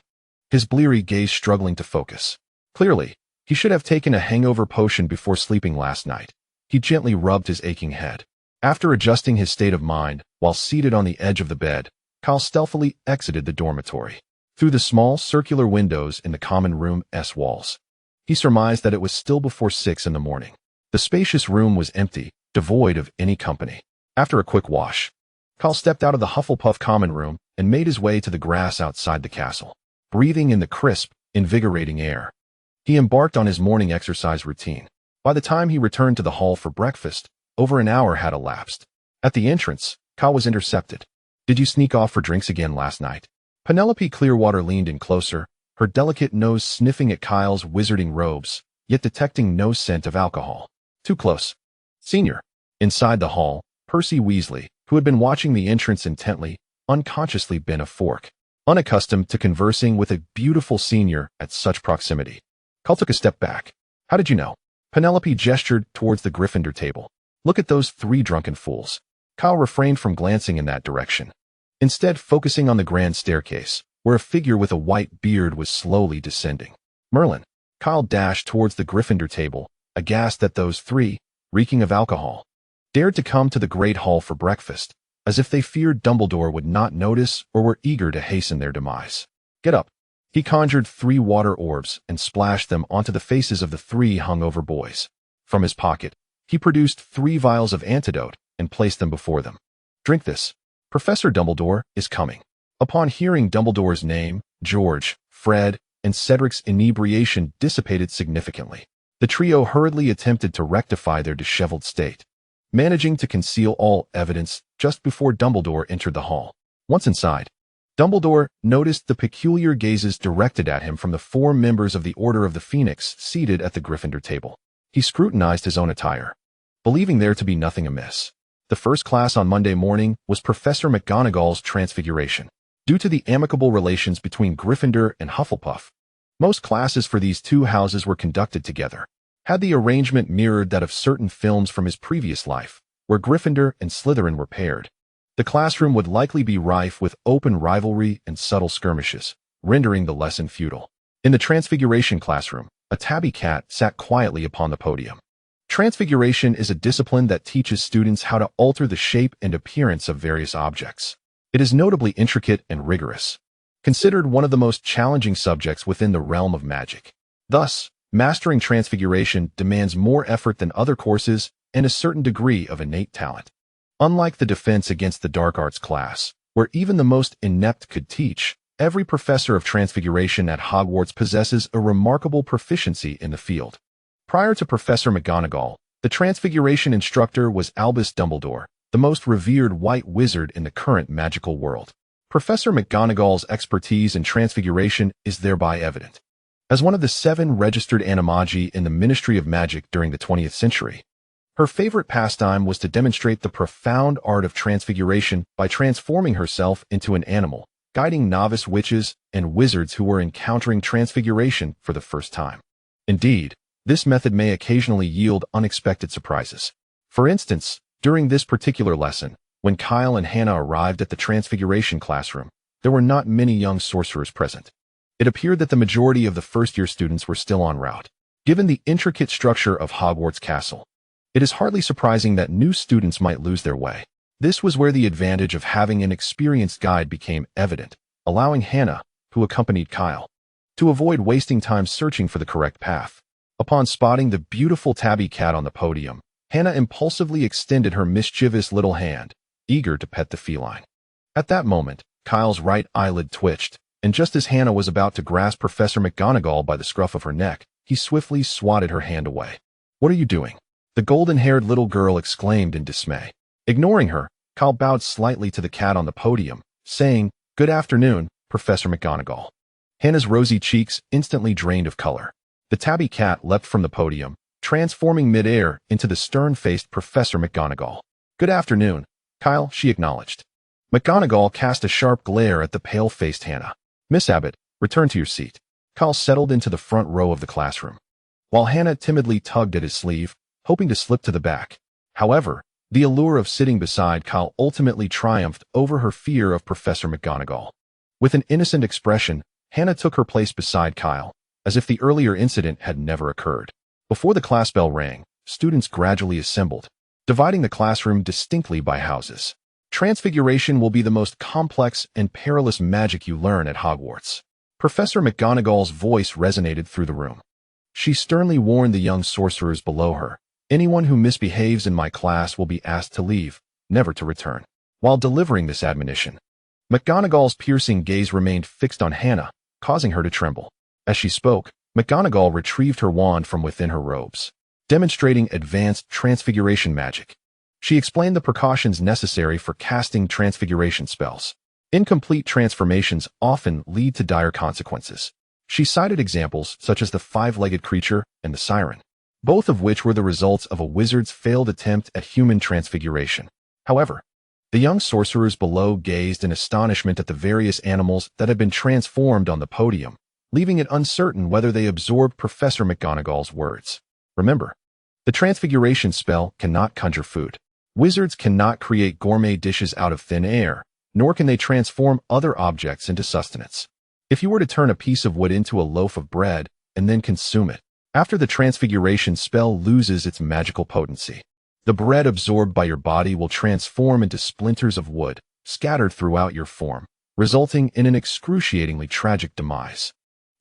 his bleary gaze struggling to focus. Clearly, he should have taken a hangover potion before sleeping last night. He gently rubbed his aching head. After adjusting his state of mind, while seated on the edge of the bed, Kyle stealthily exited the dormitory. Through the small, circular windows in the common room's walls, he surmised that it was still before 6 in the morning. The spacious room was empty, devoid of any company. After a quick wash, Kyle stepped out of the Hufflepuff common room and made his way to the grass outside the castle. Breathing in the crisp, invigorating air, he embarked on his morning exercise routine. By the time he returned to the hall for breakfast, over an hour had elapsed. At the entrance, Kyle was intercepted. "Did you sneak off for drinks again last night?" Penelope Clearwater leaned in closer, her delicate nose sniffing at Kyle's wizarding robes, yet detecting no scent of alcohol. "Too close, Senior." Inside the hall, Percy Weasley, who had been watching the entrance intently, unconsciously bent a fork, unaccustomed to conversing with a beautiful senior at such proximity. Kyle took a step back. "How did you know?" Penelope gestured towards the Gryffindor table. "Look at those 3 drunken fools." Kyle refrained from glancing in that direction, instead focusing on the grand staircase, where a figure with a white beard was slowly descending. "Merlin." Kyle dashed towards the Gryffindor table, aghast that those 3, reeking of alcohol, dared to come to the Great Hall for breakfast, as if they feared Dumbledore would not notice or were eager to hasten their demise. "Get up." He conjured 3 water orbs and splashed them onto the faces of the 3 hungover boys. From his pocket, he produced 3 vials of antidote and placed them before them. "Drink this. Professor Dumbledore is coming." Upon hearing Dumbledore's name, George, Fred, and Cedric's inebriation dissipated significantly. The trio hurriedly attempted to rectify their disheveled state, managing to conceal all evidence just before Dumbledore entered the hall. Once inside, Dumbledore noticed the peculiar gazes directed at him from the 4 members of the Order of the Phoenix seated at the Gryffindor table. He scrutinized his own attire, believing there to be nothing amiss. The first class on Monday morning was Professor McGonagall's Transfiguration. Due to the amicable relations between Gryffindor and Hufflepuff, most classes for these 2 houses were conducted together. Had the arrangement mirrored that of certain films from his previous life, where Gryffindor and Slytherin were paired, the classroom would likely be rife with open rivalry and subtle skirmishes, rendering the lesson futile. In the Transfiguration classroom, a tabby cat sat quietly upon the podium. Transfiguration is a discipline that teaches students how to alter the shape and appearance of various objects. It is notably intricate and rigorous, considered one of the most challenging subjects within the realm of magic. Thus, mastering Transfiguration demands more effort than other courses and a certain degree of innate talent. Unlike the Defense Against the Dark Arts class, where even the most inept could teach, every professor of Transfiguration at Hogwarts possesses a remarkable proficiency in the field. Prior to Professor McGonagall, the Transfiguration instructor was Albus Dumbledore, the most revered white wizard in the current magical world. Professor McGonagall's expertise in Transfiguration is thereby evident. As one of the 7 registered animagi in the Ministry of Magic during the 20th century, her favorite pastime was to demonstrate the profound art of transfiguration by transforming herself into an animal, guiding novice witches and wizards who were encountering transfiguration for the first time. Indeed, this method may occasionally yield unexpected surprises. For instance, during this particular lesson, when Kyle and Hannah arrived at the Transfiguration classroom, there were not many young sorcerers present. It appeared that the majority of the first-year students were still en route. Given the intricate structure of Hogwarts Castle, it is hardly surprising that new students might lose their way. This was where the advantage of having an experienced guide became evident, allowing Hannah, who accompanied Kyle, to avoid wasting time searching for the correct path. Upon spotting the beautiful tabby cat on the podium, Hannah impulsively extended her mischievous little hand, eager to pet the feline. At that moment, Kyle's right eyelid twitched, and just as Hannah was about to grasp Professor McGonagall by the scruff of her neck, he swiftly swatted her hand away. "What are you doing?" the golden-haired little girl exclaimed in dismay. Ignoring her, Kyle bowed slightly to the cat on the podium, saying, "Good afternoon, Professor McGonagall." Hannah's rosy cheeks instantly drained of color. The tabby cat leapt from the podium, transforming mid-air into the stern-faced Professor McGonagall. Good afternoon, Kyle, she acknowledged. McGonagall cast a sharp glare at the pale-faced Hannah. Miss Abbott, return to your seat. Kyle settled into the front row of the classroom, while Hannah timidly tugged at his sleeve, hoping to slip to the back. However, the allure of sitting beside Kyle ultimately triumphed over her fear of Professor McGonagall. With an innocent expression, Hannah took her place beside Kyle, as if the earlier incident had never occurred. Before the class bell rang, students gradually assembled, dividing the classroom distinctly by houses. Transfiguration will be the most complex and perilous magic you learn at Hogwarts. Professor McGonagall's voice resonated through the room. She sternly warned the young sorcerers below her, anyone who misbehaves in my class will be asked to leave, never to return. While delivering this admonition, McGonagall's piercing gaze remained fixed on Hannah, causing her to tremble. As she spoke, McGonagall retrieved her wand from within her robes, demonstrating advanced transfiguration magic. She explained the precautions necessary for casting transfiguration spells. Incomplete transformations often lead to dire consequences. She cited examples such as the five-legged creature and the siren, both of which were the results of a wizard's failed attempt at human transfiguration. However, the young sorcerers below gazed in astonishment at the various animals that had been transformed on the podium, leaving it uncertain whether they absorbed Professor McGonagall's words. Remember, the transfiguration spell cannot conjure food. Wizards cannot create gourmet dishes out of thin air, nor can they transform other objects into sustenance. If you were to turn a piece of wood into a loaf of bread and then consume it, after the transfiguration spell loses its magical potency, the bread absorbed by your body will transform into splinters of wood, scattered throughout your form, resulting in an excruciatingly tragic demise.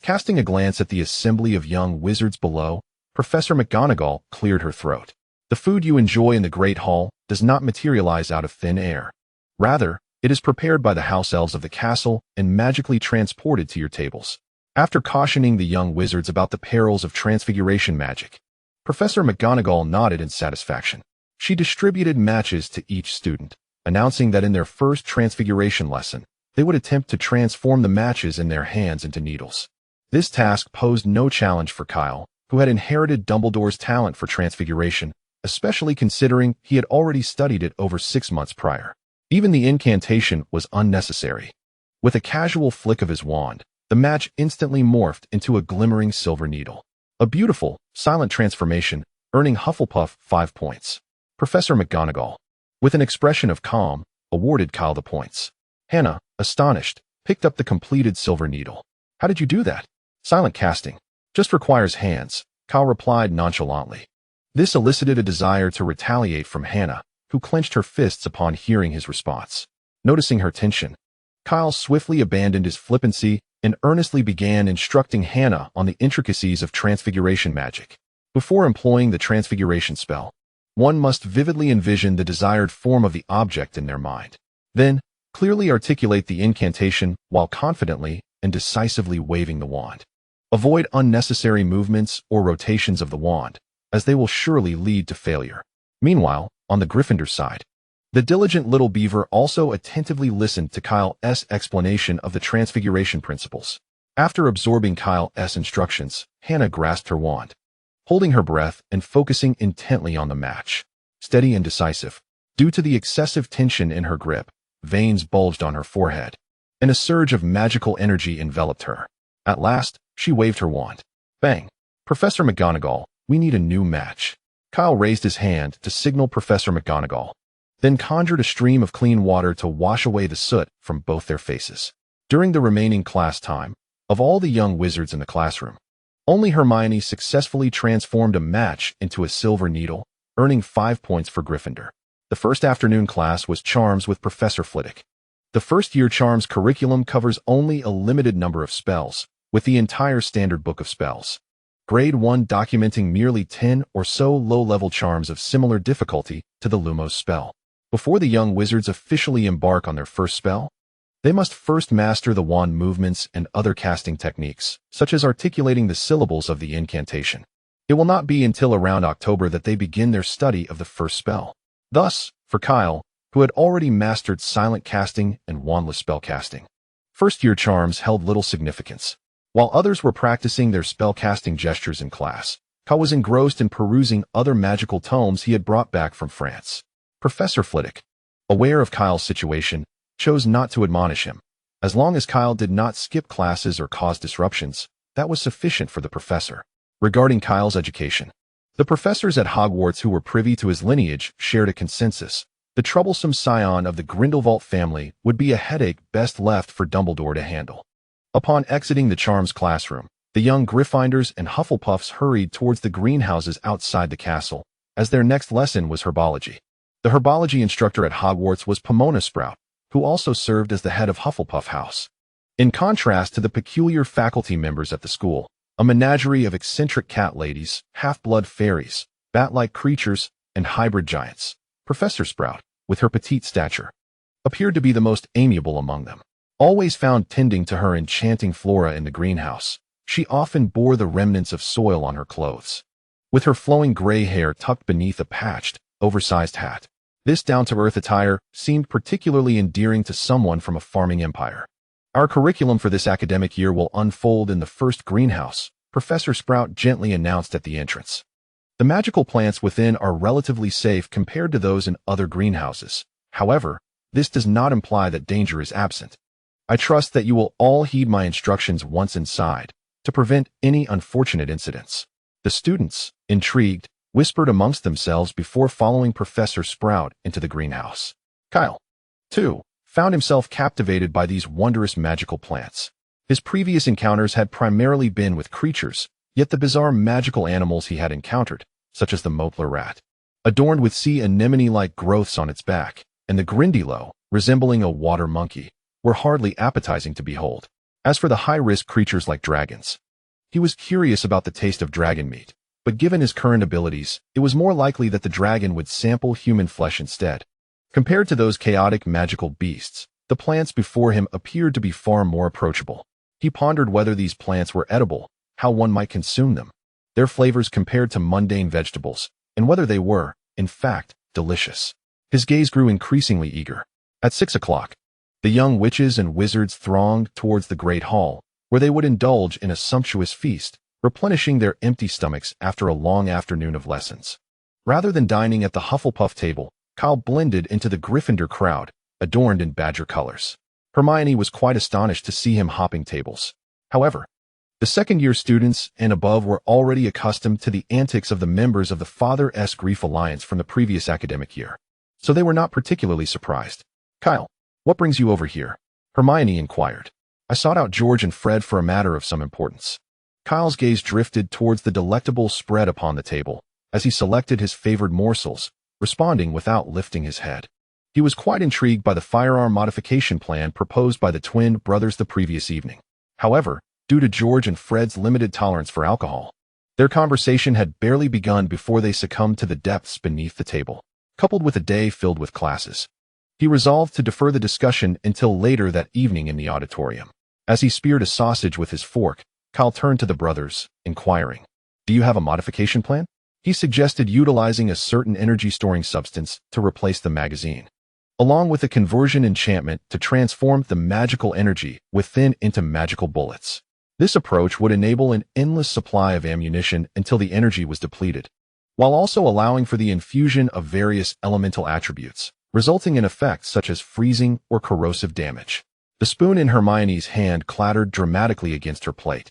Casting a glance at the assembly of young wizards below, Professor McGonagall cleared her throat. The food you enjoy in the Great Hall does not materialize out of thin air. Rather, it is prepared by the house elves of the castle and magically transported to your tables. After cautioning the young wizards about the perils of transfiguration magic, Professor McGonagall nodded in satisfaction. She distributed matches to each student, announcing that in their first transfiguration lesson, they would attempt to transform the matches in their hands into needles. This task posed no challenge for Kyle, who had inherited Dumbledore's talent for transfiguration, especially considering he had already studied it over 6 months prior. Even the incantation was unnecessary. With a casual flick of his wand, the match instantly morphed into a glimmering silver needle. A beautiful, silent transformation, earning Hufflepuff 5 points. Professor McGonagall, with an expression of calm, awarded Kyle the points. Hannah, astonished, picked up the completed silver needle. How did you do that? Silent casting. Just requires hands, Kyle replied nonchalantly. This elicited a desire to retaliate from Hannah, who clenched her fists upon hearing his response. Noticing her tension, Kyle swiftly abandoned his flippancy and earnestly began instructing Hannah on the intricacies of transfiguration magic. Before employing the transfiguration spell, one must vividly envision the desired form of the object in their mind. Then, clearly articulate the incantation while confidently and decisively waving the wand. Avoid unnecessary movements or rotations of the wand, as they will surely lead to failure. Meanwhile, on the Gryffindor side, the diligent little beaver also attentively listened to Kyle's explanation of the transfiguration principles. After absorbing Kyle's instructions, Hannah grasped her wand, holding her breath and focusing intently on the match. Steady and decisive, due to the excessive tension in her grip, veins bulged on her forehead, and a surge of magical energy enveloped her. At last, she waved her wand. Bang! Professor McGonagall, we need a new match. Kyle raised his hand to signal Professor McGonagall, then conjured a stream of clean water to wash away the soot from both their faces. During the remaining class time, of all the young wizards in the classroom, only Hermione successfully transformed a match into a silver needle, earning 5 points for Gryffindor. The first afternoon class was Charms with Professor Flitwick. The first-year Charms curriculum covers only a limited number of spells, with the entire standard book of spells. Grade 1 documenting merely 10 or so low-level charms of similar difficulty to the Lumos spell. Before the young wizards officially embark on their first spell, they must first master the wand movements and other casting techniques, such as articulating the syllables of the incantation. It will not be until around October that they begin their study of the first spell. Thus, for Kyle, who had already mastered silent casting and wandless spellcasting, first-year charms held little significance. While others were practicing their spellcasting gestures in class, Kyle was engrossed in perusing other magical tomes he had brought back from France. Professor Flitwick, aware of Kyle's situation, chose not to admonish him. As long as Kyle did not skip classes or cause disruptions, that was sufficient for the professor. Regarding Kyle's education, the professors at Hogwarts who were privy to his lineage shared a consensus. The troublesome scion of the Grindelwald family would be a headache best left for Dumbledore to handle. Upon exiting the Charms classroom, the young Gryffindors and Hufflepuffs hurried towards the greenhouses outside the castle, as their next lesson was herbology. The herbology instructor at Hogwarts was Pomona Sprout, who also served as the head of Hufflepuff House. In contrast to the peculiar faculty members at the school, a menagerie of eccentric cat ladies, half-blood fairies, bat-like creatures, and hybrid giants, Professor Sprout, with her petite stature, appeared to be the most amiable among them. Always found tending to her enchanting flora in the greenhouse, she often bore the remnants of soil on her clothes. With her flowing gray hair tucked beneath a patched, oversized hat, this down-to-earth attire seemed particularly endearing to someone from a farming empire. Our curriculum for this academic year will unfold in the first greenhouse, Professor Sprout gently announced at the entrance. The magical plants within are relatively safe compared to those in other greenhouses. However, this does not imply that danger is absent. I trust that you will all heed my instructions once inside, to prevent any unfortunate incidents. The students, intrigued, whispered amongst themselves before following Professor Sprout into the greenhouse. Kyle, too, found himself captivated by these wondrous magical plants. His previous encounters had primarily been with creatures, yet the bizarre magical animals he had encountered, such as the Mopler rat, adorned with sea anemone-like growths on its back, and the Grindylow, resembling a water monkey, were hardly appetizing to behold. As for the high-risk creatures like dragons, he was curious about the taste of dragon meat, but given his current abilities, it was more likely that the dragon would sample human flesh instead. Compared to those chaotic magical beasts, the plants before him appeared to be far more approachable. He pondered whether these plants were edible, how one might consume them, their flavors compared to mundane vegetables, and whether they were, in fact, delicious. His gaze grew increasingly eager. At 6 o'clock, the young witches and wizards thronged towards the great hall, where they would indulge in a sumptuous feast, replenishing their empty stomachs after a long afternoon of lessons. Rather than dining at the Hufflepuff table, Kyle blended into the Gryffindor crowd, adorned in badger colors. Hermione was quite astonished to see him hopping tables. However, the second-year students and above were already accustomed to the antics of the members of the Father-S Grief Alliance from the previous academic year, so they were not particularly surprised. Kyle, what brings you over here? Hermione inquired. I sought out George and Fred for a matter of some importance. Kyle's gaze drifted towards the delectable spread upon the table, as he selected his favored morsels, responding without lifting his head. He was quite intrigued by the firearm modification plan proposed by the twin brothers the previous evening. However, due to George and Fred's limited tolerance for alcohol, their conversation had barely begun before they succumbed to the depths beneath the table. Coupled with a day filled with classes, he resolved to defer the discussion until later that evening in the auditorium. As he speared a sausage with his fork, Kyle turned to the brothers, inquiring, "Do you have a modification plan?" He suggested utilizing a certain energy-storing substance to replace the magazine, along with a conversion enchantment to transform the magical energy within into magical bullets. This approach would enable an endless supply of ammunition until the energy was depleted, while also allowing for the infusion of various elemental attributes, resulting in effects such as freezing or corrosive damage. The spoon in Hermione's hand clattered dramatically against her plate,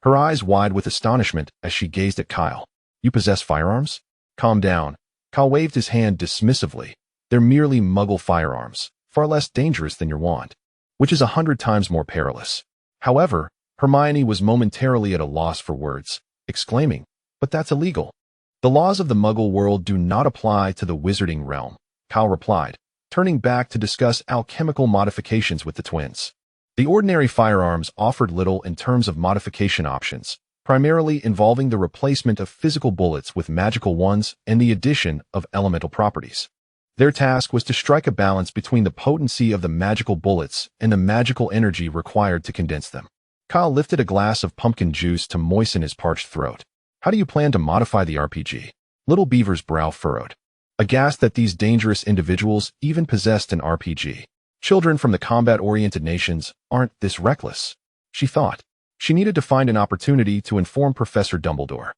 her eyes wide with astonishment as she gazed at Kyle. "You possess firearms?" "Calm down." Kyle waved his hand dismissively. "They're merely muggle firearms, far less dangerous than your wand, which is 100 times more perilous." However, Hermione was momentarily at a loss for words, exclaiming, "But that's illegal." "The laws of the muggle world do not apply to the wizarding realm," Kyle replied, turning back to discuss alchemical modifications with the twins. The ordinary firearms offered little in terms of modification options, primarily involving the replacement of physical bullets with magical ones and the addition of elemental properties. Their task was to strike a balance between the potency of the magical bullets and the magical energy required to condense them. Kyle lifted a glass of pumpkin juice to moisten his parched throat. "How do you plan to modify the RPG?" Little Beaver's brow furrowed, aghast that these dangerous individuals even possessed an RPG. Children from the combat-oriented nations aren't this reckless, she thought. She needed to find an opportunity to inform Professor Dumbledore.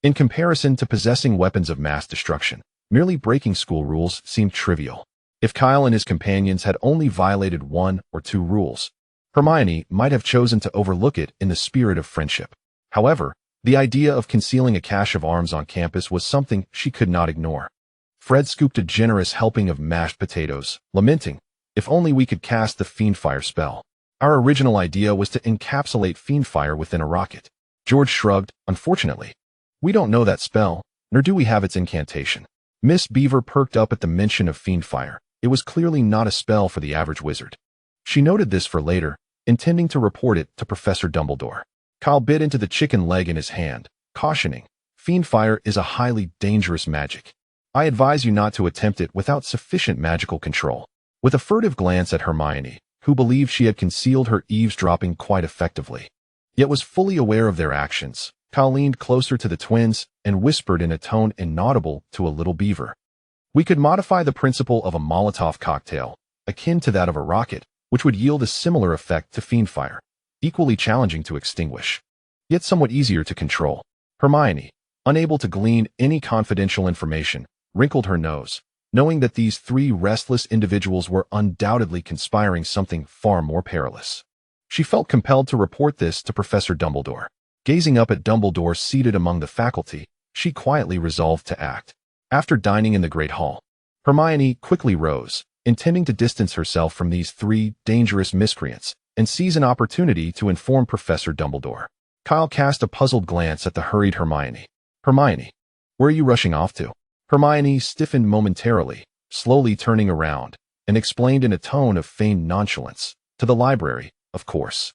In comparison to possessing weapons of mass destruction, Merely breaking school rules seemed trivial. If Kyle and his companions had only violated 1 or 2 rules, Hermione might have chosen to overlook it in the spirit of friendship. However, the idea of concealing a cache of arms on campus was something she could not ignore. Fred scooped a generous helping of mashed potatoes, lamenting, "If only we could cast the Fiendfire spell. Our original idea was to encapsulate Fiendfire within a rocket." George shrugged, "Unfortunately, we don't know that spell, nor do we have its incantation." Miss Beaver perked up at the mention of Fiendfire. It was clearly not a spell for the average wizard. She noted this for later, intending to report it to Professor Dumbledore. Kyle bit into the chicken leg in his hand, cautioning, "Fiendfire is a highly dangerous magic. I advise you not to attempt it without sufficient magical control." With a furtive glance at Hermione, who believed she had concealed her eavesdropping quite effectively, yet was fully aware of their actions, Kyle leaned closer to the twins and whispered in a tone inaudible to a little beaver, "We could modify the principle of a Molotov cocktail, akin to that of a rocket, which would yield a similar effect to Fiendfire, equally challenging to extinguish, yet somewhat easier to control." Hermione, unable to glean any confidential information, wrinkled her nose, knowing that these 3 restless individuals were undoubtedly conspiring something far more perilous. She felt compelled to report this to Professor Dumbledore. Gazing up at Dumbledore seated among the faculty, she quietly resolved to act. After dining in the Great Hall, Hermione quickly rose, intending to distance herself from these 3 dangerous miscreants and seize an opportunity to inform Professor Dumbledore. Kyle cast a puzzled glance at the hurried Hermione. "Hermione, where are you rushing off to?" Hermione stiffened momentarily, slowly turning around, and explained in a tone of feigned nonchalance, "To the library, of course.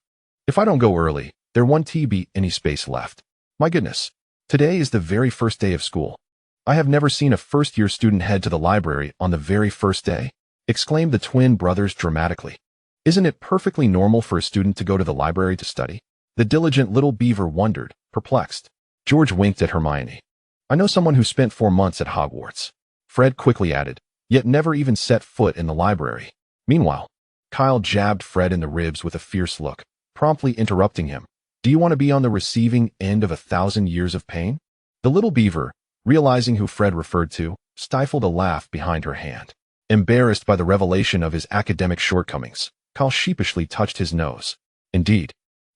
If I don't go early, there won't be any space left. My goodness, today is the very first day of school. I have never seen a first-year student head to the library on the very first day," exclaimed the twin brothers dramatically. "Isn't it perfectly normal for a student to go to the library to study?" The diligent little beaver wondered, perplexed. George winked at Hermione. "I know someone who spent 4 months at Hogwarts," Fred quickly added, "yet never even set foot in the library." Meanwhile, Kyle jabbed Fred in the ribs with a fierce look, promptly interrupting him. "Do you want to be on the receiving end of 1,000 years of pain?" The little beaver, realizing who Fred referred to, stifled a laugh behind her hand. Embarrassed by the revelation of his academic shortcomings, Kyle sheepishly touched his nose. Indeed,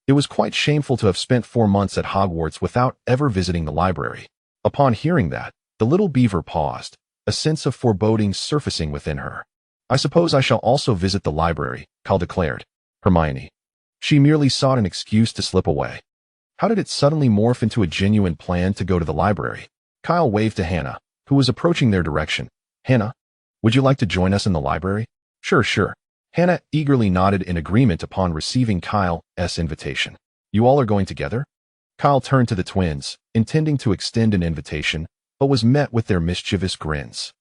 it was quite shameful to have spent 4 months at Hogwarts without ever visiting the library. Upon hearing that, the little beaver paused, a sense of foreboding surfacing within her. "I suppose I shall also visit the library," Kyle declared. Hermione. She merely sought an excuse to slip away. How did it suddenly morph into a genuine plan to go to the library? Kyle waved to Hannah, who was approaching their direction. "Hannah, would you like to join us in the library?" Sure. Hannah eagerly nodded in agreement upon receiving Kyle's invitation. "You all are going together?" Kyle turned to the twins, intending to extend an invitation, but was met with their mischievous grins.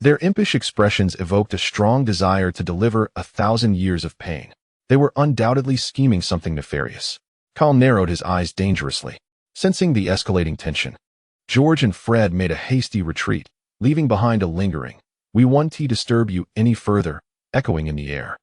Their impish expressions evoked a strong desire to deliver 1,000 years of pain. They were undoubtedly scheming something nefarious. Kyle narrowed his eyes dangerously, sensing the escalating tension. George and Fred made a hasty retreat, leaving behind a lingering, "We won't disturb you any further," echoing in the air.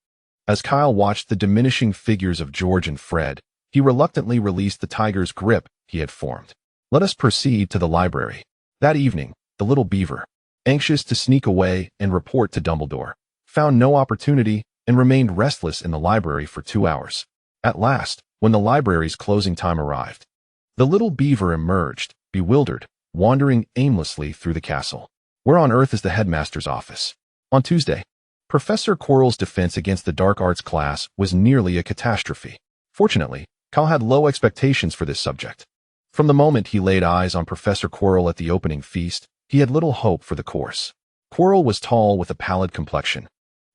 As Kyle watched the diminishing figures of George and Fred, he reluctantly released the tiger's grip he had formed. "Let us proceed to the library." That evening, the little beaver, anxious to sneak away and report to Dumbledore, found no opportunity and remained restless in the library for 2 hours. At last, when the library's closing time arrived, the little beaver emerged, bewildered, wandering aimlessly through the castle. Where on earth is the headmaster's office? On Tuesday, Professor Quirrell's defense against the dark arts class was nearly a catastrophe. Fortunately, Kyle had low expectations for this subject. From the moment he laid eyes on Professor Quirrell at the opening feast, he had little hope for the course. Quirrell was tall with a pallid complexion,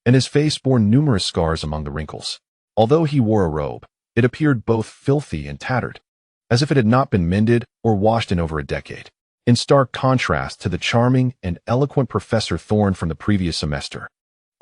and his face bore numerous scars among the wrinkles. Although he wore a robe, it appeared both filthy and tattered, as if it had not been mended or washed in over a decade, in stark contrast to the charming and eloquent Professor Thorne from the previous semester.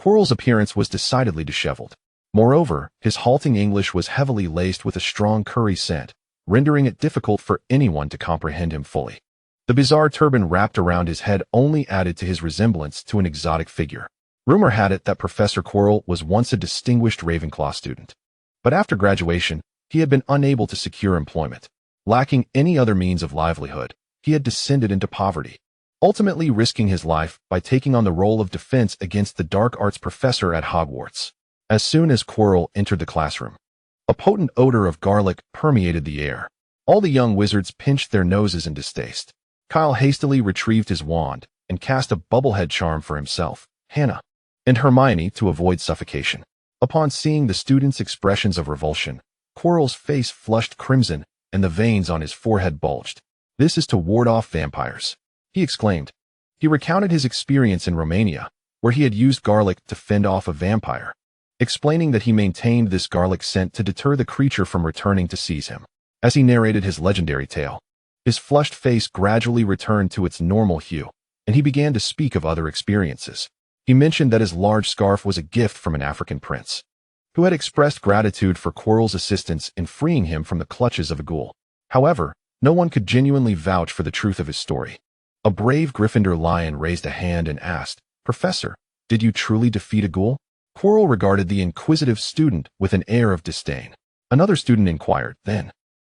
Quirrell's appearance was decidedly disheveled. Moreover, his halting English was heavily laced with a strong curry scent, rendering it difficult for anyone to comprehend him fully. The bizarre turban wrapped around his head only added to his resemblance to an exotic figure. Rumor had it that Professor Quirrell was once a distinguished Ravenclaw student, but after graduation, he had been unable to secure employment. Lacking any other means of livelihood, he had descended into poverty. ultimately risking his life by taking on the role of defense against the dark arts professor at Hogwarts. As soon as Quirrell entered the classroom, a potent odor of garlic permeated the air. All the young wizards pinched their noses in distaste. Kyle hastily retrieved his wand and cast a bubblehead charm for himself, Hannah, and Hermione to avoid suffocation. Upon seeing the students' expressions of revulsion, Quirrell's face flushed crimson and the veins on his forehead bulged. "This is to ward off vampires," he exclaimed. He recounted his experience in Romania, where he had used garlic to fend off a vampire, explaining that he maintained this garlic scent to deter the creature from returning to seize him. As he narrated his legendary tale, his flushed face gradually returned to its normal hue, and he began to speak of other experiences. He mentioned that his large scarf was a gift from an African prince, who had expressed gratitude for Quirrell's assistance in freeing him from the clutches of a ghoul. However, no one could genuinely vouch for the truth of his story. A brave Gryffindor lion raised a hand and asked, "Professor, did you truly defeat a ghoul?" Quirrell regarded the inquisitive student with an air of disdain. Another student inquired, then,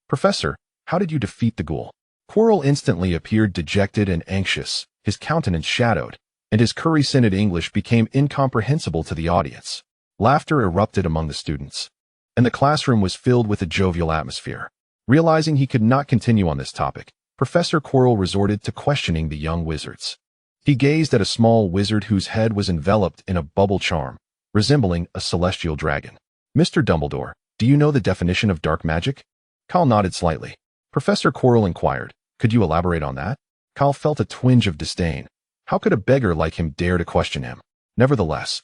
"Professor, how did you defeat the ghoul?" Quirrell instantly appeared dejected and anxious, his countenance shadowed, and his curry-scented English became incomprehensible to the audience. Laughter erupted among the students, and the classroom was filled with a jovial atmosphere. Realizing he could not continue on this topic, Professor Quirrell resorted to questioning the young wizards. He gazed at a small wizard whose head was enveloped in a bubble charm, resembling a celestial dragon. "Mr. Dumbledore, do you know the definition of dark magic?" Kyle nodded slightly. Professor Quirrell inquired, "Could you elaborate on that?" Kyle felt a twinge of disdain. How could a beggar like him dare to question him? Nevertheless,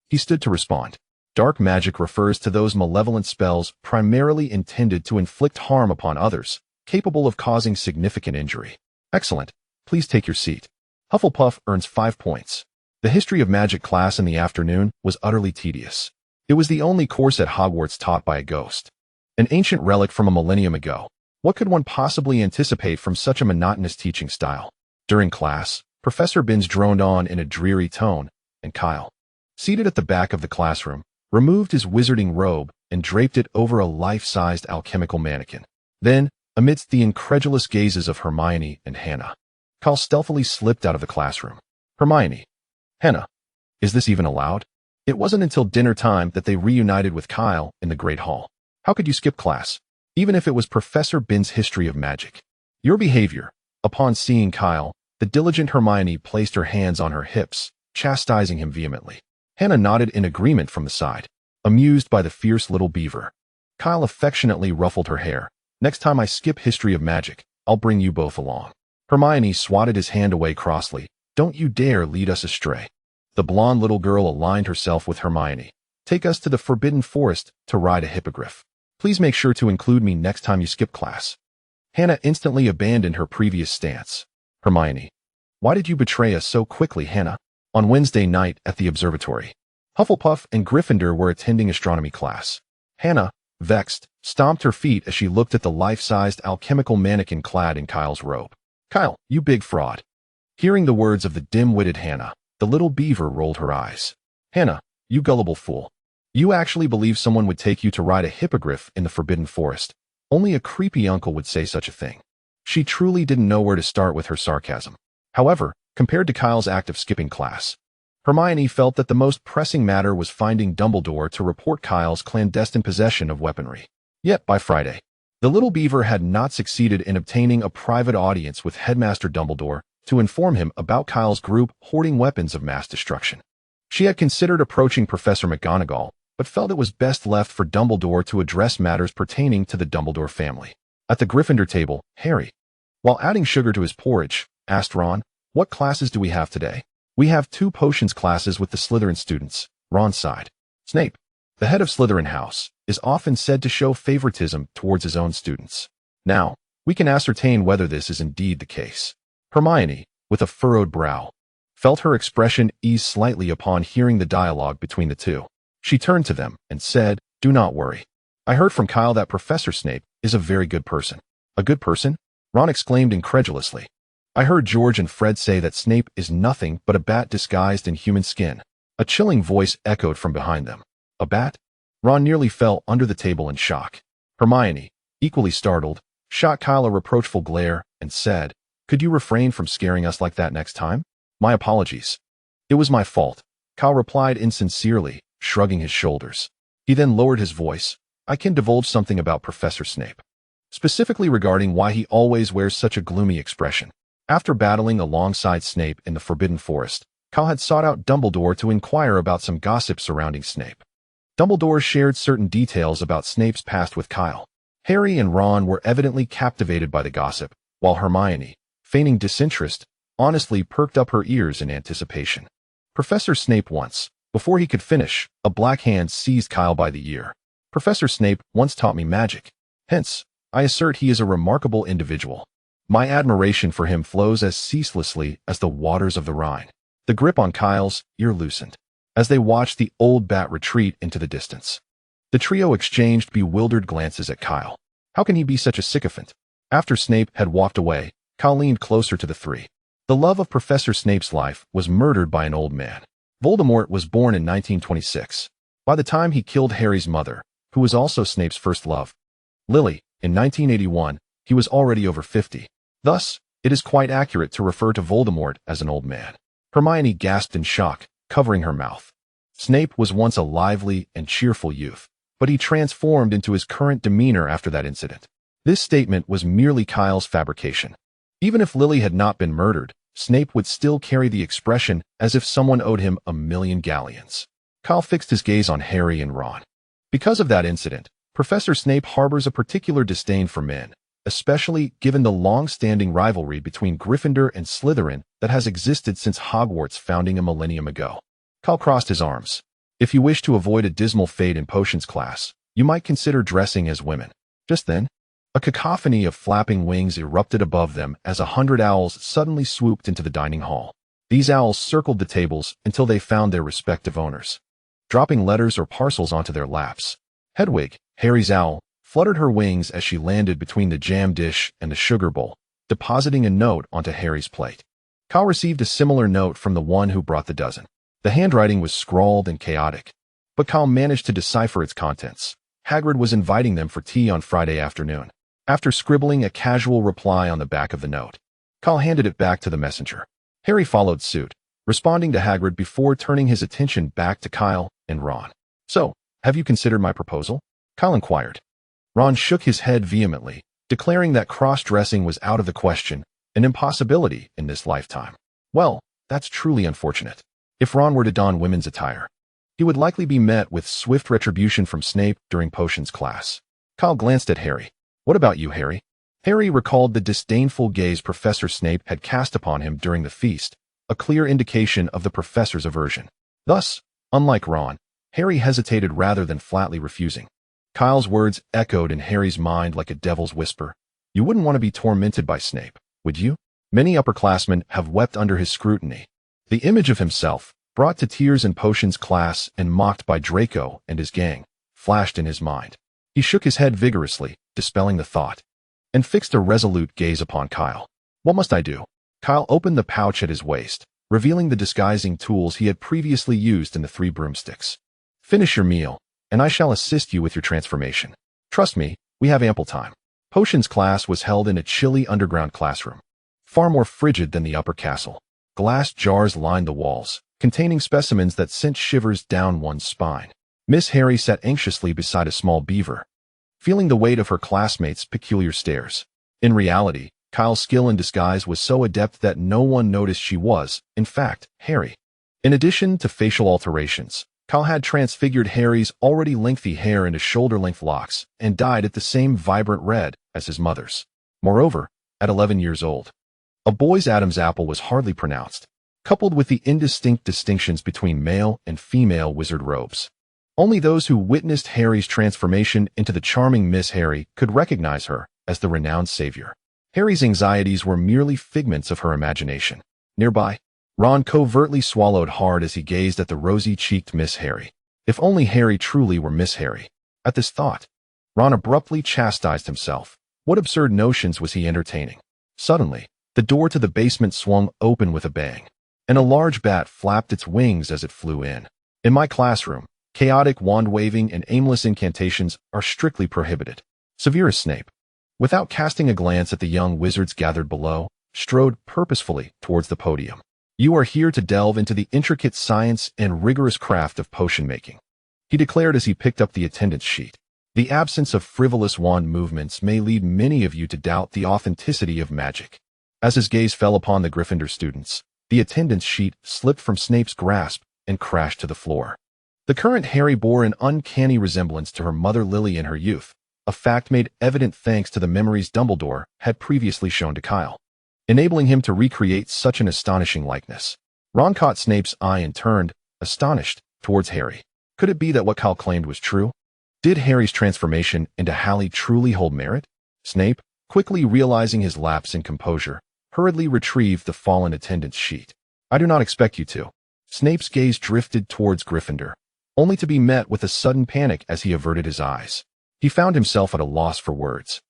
he stood to respond. Dark magic refers to those malevolent spells primarily intended to inflict harm upon others, capable of causing significant injury. Excellent. Please take your seat. Hufflepuff earns 5 points. The history of magic class in the afternoon was utterly tedious. It was the only course at Hogwarts taught by a ghost, an ancient relic from a millennium ago. What could one possibly anticipate from such a monotonous teaching style? During class, Professor Binns droned on in a dreary tone, and Kyle, seated at the back of the classroom, removed his wizarding robe and draped it over a life-sized alchemical mannequin. Then, amidst the incredulous gazes of Hermione and Hannah, Kyle stealthily slipped out of the classroom. "Hermione, Hannah, is this even allowed?" It wasn't until dinner time that they reunited with Kyle in the Great Hall. "How could you skip class, even if it was Professor Binns' history of magic?" "Your behavior." Upon seeing Kyle, the diligent Hermione placed her hands on her hips, chastising him vehemently. Hannah nodded in agreement from the side, amused by the fierce little beaver. Kyle affectionately ruffled her hair. "Next time I skip history of magic, I'll bring you both along." Hermione swatted his hand away crossly. "Don't you dare lead us astray." The blonde little girl aligned herself with Hermione. "Take us to the Forbidden Forest to ride a hippogriff. Please make sure to include me next time you skip class." Hannah instantly abandoned her previous stance. "Hermione, why did you betray us so quickly, Hannah?" On Wednesday night at the observatory, Hufflepuff and Gryffindor were attending astronomy class. Hannah, vexed, stomped her feet as she looked at the life-sized alchemical mannequin clad in Kyle's robe. "Kyle, you big fraud." Hearing the words of the dim-witted Hannah, the little beaver rolled her eyes. "Hannah, you gullible fool. You actually believe someone would take you to ride a hippogriff in the Forbidden Forest? Only a creepy uncle would say such a thing." She truly didn't know where to start with her sarcasm. However, compared to Kyle's act of skipping class, Hermione felt that the most pressing matter was finding Dumbledore to report Kyle's clandestine possession of weaponry. Yet by Friday, the little beaver had not succeeded in obtaining a private audience with Headmaster Dumbledore to inform him about Kyle's group hoarding weapons of mass destruction. She had considered approaching Professor McGonagall, but felt it was best left for Dumbledore to address matters pertaining to the Dumbledore family. At the Gryffindor table, Harry, while adding sugar to his porridge, asked Ron, "What classes do we have today?" "We have 2 potions classes with the Slytherin students," Ron sighed. Snape, the head of Slytherin House, is often said to show favoritism towards his own students. Now, we can ascertain whether this is indeed the case. Hermione, with a furrowed brow, felt her expression ease slightly upon hearing the dialogue between the two. She turned to them and said, "Do not worry. I heard from Kyle that Professor Snape is a very good person." "A good person?" Ron exclaimed incredulously. "I heard George and Fred say that Snape is nothing but a bat disguised in human skin." A chilling voice echoed from behind them. "A bat?" Ron nearly fell under the table in shock. Hermione, equally startled, shot Kyle a reproachful glare and said, Could you refrain from scaring us like that next time? My apologies. It was my fault, Cal replied insincerely, shrugging his shoulders. He then lowered his voice. I can divulge something about Professor Snape, specifically regarding why he always wears such a gloomy expression. After battling alongside Snape in the Forbidden Forest, Cal had sought out Dumbledore to inquire about some gossip surrounding Snape. Dumbledore shared certain details about Snape's past with Kyle. Harry and Ron were evidently captivated by the gossip, while Hermione, feigning disinterest, honestly perked up her ears in anticipation. Professor Snape once, before he could finish, a black hand seized Kyle by the ear. Professor Snape once taught me magic. Hence, I assert he is a remarkable individual. My admiration for him flows as ceaselessly as the waters of the Rhine. The grip on Kyle's ear loosened as they watched the old bat retreat into the distance. The trio exchanged bewildered glances at Kyle. How can he be such a sycophant? After Snape had walked away, Kyle leaned closer to the three. The love of Professor Snape's life was murdered by an old man. Voldemort was born in 1926. By the time he killed Harry's mother, who was also Snape's first love, Lily, in 1981, he was already over 50. Thus, it is quite accurate to refer to Voldemort as an old man. Hermione gasped in shock, covering her mouth. Snape was once a lively and cheerful youth, but he transformed into his current demeanor after that incident. This statement was merely Kyle's fabrication. Even if Lily had not been murdered, Snape would still carry the expression as if someone owed him 1,000,000 galleons. Kyle fixed his gaze on Harry and Ron. Because of that incident, Professor Snape harbors a particular disdain for men, especially given the long-standing rivalry between Gryffindor and Slytherin that has existed since Hogwarts' founding a millennium ago. Kyle crossed his arms. If you wish to avoid a dismal fate in potions class, you might consider dressing as women. Just then, a cacophony of flapping wings erupted above them as 100 owls suddenly swooped into the dining hall. These owls circled the tables until they found their respective owners, dropping letters or parcels onto their laps. Hedwig, Harry's owl, fluttered her wings as she landed between the jam dish and the sugar bowl, depositing a note onto Harry's plate. Kyle received a similar note from the one who brought the dozen. The handwriting was scrawled and chaotic, but Kyle managed to decipher its contents. Hagrid was inviting them for tea on Friday afternoon. After scribbling a casual reply on the back of the note, Kyle handed it back to the messenger. Harry followed suit, responding to Hagrid before turning his attention back to Kyle and Ron. So, have you considered my proposal? Kyle inquired. Ron shook his head vehemently, declaring that cross-dressing was out of the question, an impossibility in this lifetime. Well, that's truly unfortunate. If Ron were to don women's attire, he would likely be met with swift retribution from Snape during potions class. Kyle glanced at Harry. What about you, Harry? Harry recalled the disdainful gaze Professor Snape had cast upon him during the feast, a clear indication of the professor's aversion. Thus, unlike Ron, Harry hesitated rather than flatly refusing. Kyle's words echoed in Harry's mind like a devil's whisper. You wouldn't want to be tormented by Snape, would you? Many upperclassmen have wept under his scrutiny. The image of himself, brought to tears in potions class and mocked by Draco and his gang, flashed in his mind. He shook his head vigorously, dispelling the thought, and fixed a resolute gaze upon Kyle. What must I do? Kyle opened the pouch at his waist, revealing the disguising tools he had previously used in the 3 broomsticks. Finish your meal, and I shall assist you with your transformation. Trust me, we have ample time. Potions class was held in a chilly underground classroom, far more frigid than the upper castle. Glass jars lined the walls, containing specimens that sent shivers down one's spine. Miss Harry sat anxiously beside a small beaver, feeling the weight of her classmates' peculiar stares. In reality, Kyle's skill in disguise was so adept that no one noticed she was, in fact, Harry. In addition to facial alterations, Kyle had transfigured Harry's already lengthy hair into shoulder-length locks and dyed it the same vibrant red as his mother's. Moreover, at 11 years old, a boy's Adam's apple was hardly pronounced, coupled with the indistinct distinctions between male and female wizard robes. Only those who witnessed Harry's transformation into the charming Miss Harry could recognize her as the renowned savior. Harry's anxieties were merely figments of her imagination. Nearby, Ron covertly swallowed hard as he gazed at the rosy-cheeked Miss Harry. If only Harry truly were Miss Harry. At this thought, Ron abruptly chastised himself. What absurd notions was he entertaining? Suddenly, the door to the basement swung open with a bang, and a large bat flapped its wings as it flew in. In my classroom, chaotic wand-waving and aimless incantations are strictly prohibited. Severus Snape. Without casting a glance at the young wizards gathered below, strode purposefully towards the podium. "You are here to delve into the intricate science and rigorous craft of potion making," he declared as he picked up the attendance sheet. "The absence of frivolous wand movements may lead many of you to doubt the authenticity of magic." As his gaze fell upon the Gryffindor students, the attendance sheet slipped from Snape's grasp and crashed to the floor. The current Harry bore an uncanny resemblance to her mother Lily in her youth, a fact made evident thanks to the memories Dumbledore had previously shown to Kyle, enabling him to recreate such an astonishing likeness. Ron caught Snape's eye and turned, astonished, towards Harry. Could it be that what Kyle claimed was true? Did Harry's transformation into Hallie truly hold merit? Snape, quickly realizing his lapse in composure, hurriedly retrieved the fallen attendance sheet. "I do not expect you to." Snape's gaze drifted towards Gryffindor, only to be met with a sudden panic as he averted his eyes. He found himself at a loss for words,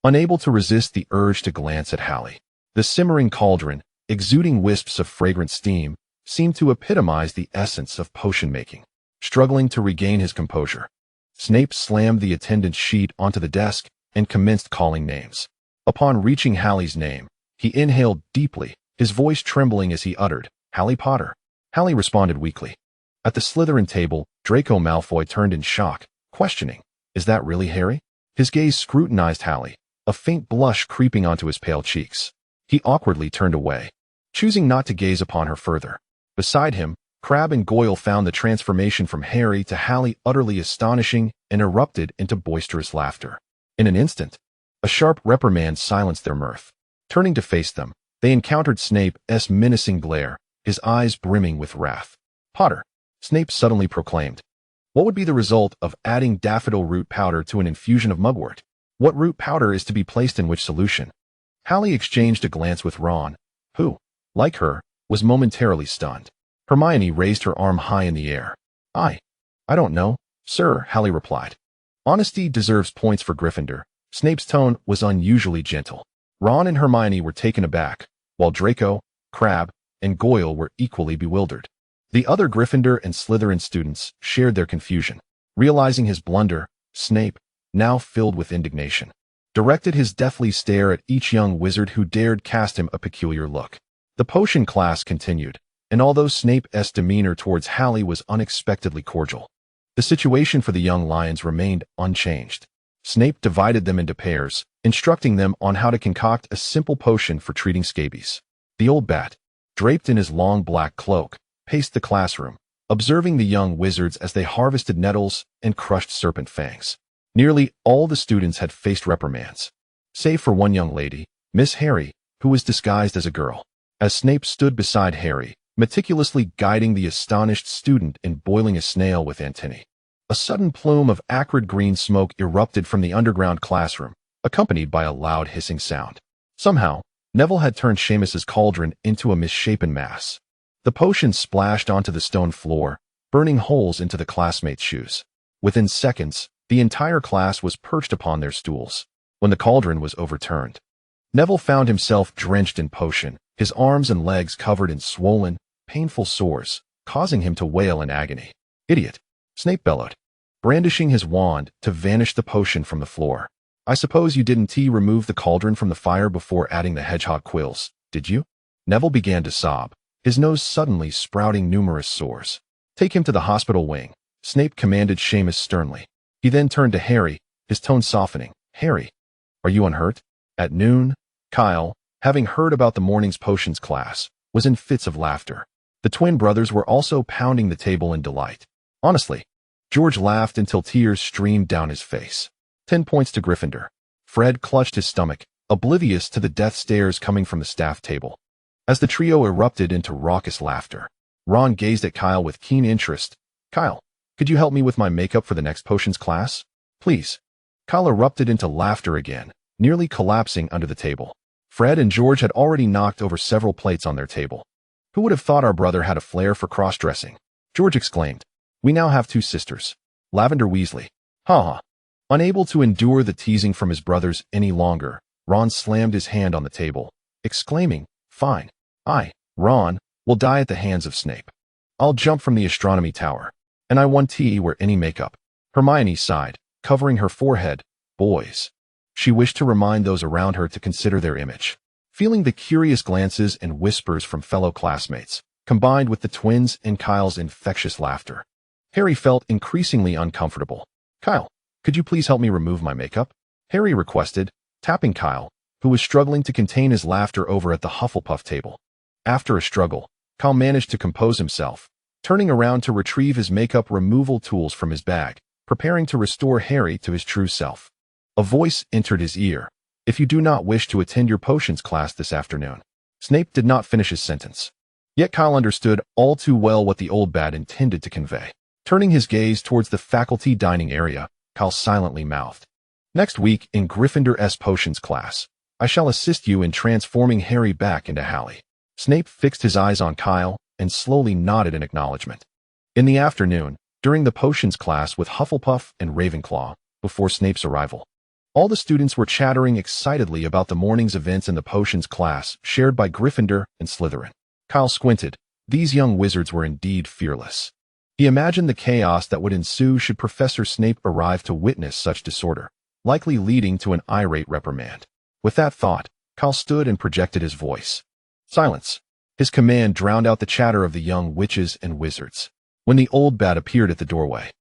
unable to resist the urge to glance at Hallie. The simmering cauldron, exuding wisps of fragrant steam, seemed to epitomize the essence of potion making. Struggling to regain his composure, Snape slammed the attendance sheet onto the desk and commenced calling names. Upon reaching Hallie's name, he inhaled deeply, his voice trembling as he uttered, "Hallie Potter." Hallie responded weakly. At the Slytherin table, Draco Malfoy turned in shock, questioning, "Is that really Harry?" His gaze scrutinized Hallie, a faint blush creeping onto his pale cheeks. He awkwardly turned away, choosing not to gaze upon her further. Beside him, Crabbe and Goyle found the transformation from Harry to Hallie utterly astonishing and erupted into boisterous laughter. In an instant, a sharp reprimand silenced their mirth. Turning to face them, they encountered Snape's menacing glare, his eyes brimming with wrath. "Potter," Snape suddenly proclaimed. "What would be the result of adding daffodil root powder to an infusion of mugwort? What root powder is to be placed in which solution?" Hallie exchanged a glance with Ron, who, like her, was momentarily stunned. Hermione raised her arm high in the air. I don't know, sir," Hallie replied. Honesty deserves points for Gryffindor. Snape's tone was unusually gentle. Ron and Hermione were taken aback, while Draco, Crabbe, and Goyle were equally bewildered. The other Gryffindor and Slytherin students shared their confusion. Realizing his blunder, Snape, now filled with indignation, directed his deathly stare at each young wizard who dared cast him a peculiar look. The potion class continued, and although Snape's demeanor towards Hallie was unexpectedly cordial, the situation for the young lions remained unchanged. Snape divided them into pairs, instructing them on how to concoct a simple potion for treating scabies. The old bat, draped in his long black cloak, paced the classroom, observing the young wizards as they harvested nettles and crushed serpent fangs. Nearly all the students had faced reprimands, save for one young lady, Miss Harry, who was disguised as a girl. As Snape stood beside Harry, meticulously guiding the astonished student in boiling a snail with antennae, a sudden plume of acrid green smoke erupted from the underground classroom, accompanied by a loud hissing sound. Somehow, Neville had turned Seamus's cauldron into a misshapen mass. The potion splashed onto the stone floor, burning holes into the classmates' shoes. Within seconds, the entire class was perched upon their stools. When the cauldron was overturned, Neville found himself drenched in potion, his arms and legs covered in swollen, painful sores, causing him to wail in agony. "Idiot!" Snape bellowed, brandishing his wand to vanish the potion from the floor. "I suppose you didn't remove the cauldron from the fire before adding the hedgehog quills, did you?" Neville began to sob, his nose suddenly sprouting numerous sores. "Take him to the hospital wing," Snape commanded Seamus sternly. He then turned to Harry, his tone softening. "Harry, are you unhurt?" At noon, Kyle, having heard about the morning's potions class, was in fits of laughter. The twin brothers were also pounding the table in delight. Honestly, George laughed until tears streamed down his face. 10 points to Gryffindor. Fred clutched his stomach, oblivious to the death stares coming from the staff table. As the trio erupted into raucous laughter, Ron gazed at Kyle with keen interest. "Kyle, could you help me with my makeup for the next potions class? Please." Kyle erupted into laughter again, nearly collapsing under the table. Fred and George had already knocked over several plates on their table. "Who would have thought our brother had a flair for cross-dressing?" George exclaimed. "We now have 2 sisters. Lavender Weasley." "Ha ha." Unable to endure the teasing from his brothers any longer, Ron slammed his hand on the table, exclaiming, "Fine. Ron, will die at the hands of Snape. I'll jump from the astronomy tower, and I won't wear any makeup." Hermione sighed, covering her forehead. Boys. She wished to remind those around her to consider their image. Feeling the curious glances and whispers from fellow classmates, combined with the twins and Kyle's infectious laughter, Harry felt increasingly uncomfortable. "Kyle, could you please help me remove my makeup?" Harry requested, tapping Kyle, who was struggling to contain his laughter over at the Hufflepuff table. After a struggle, Kyle managed to compose himself, turning around to retrieve his makeup removal tools from his bag, preparing to restore Harry to his true self. A voice entered his ear. "If you do not wish to attend your potions class this afternoon." Snape did not finish his sentence. Yet Kyle understood all too well what the old bat intended to convey. Turning his gaze towards the faculty dining area, Kyle silently mouthed, "Next week in Gryffindor's potions class, I shall assist you in transforming Harry back into Hallie." Snape fixed his eyes on Kyle and slowly nodded in acknowledgement. In the afternoon, during the potions class with Hufflepuff and Ravenclaw, before Snape's arrival, all the students were chattering excitedly about the morning's events in the potions class shared by Gryffindor and Slytherin. Kyle squinted. These young wizards were indeed fearless. He imagined the chaos that would ensue should Professor Snape arrive to witness such disorder, likely leading to an irate reprimand. With that thought, Kyle stood and projected his voice. "Silence." His command drowned out the chatter of the young witches and wizards. When the old bat appeared at the doorway,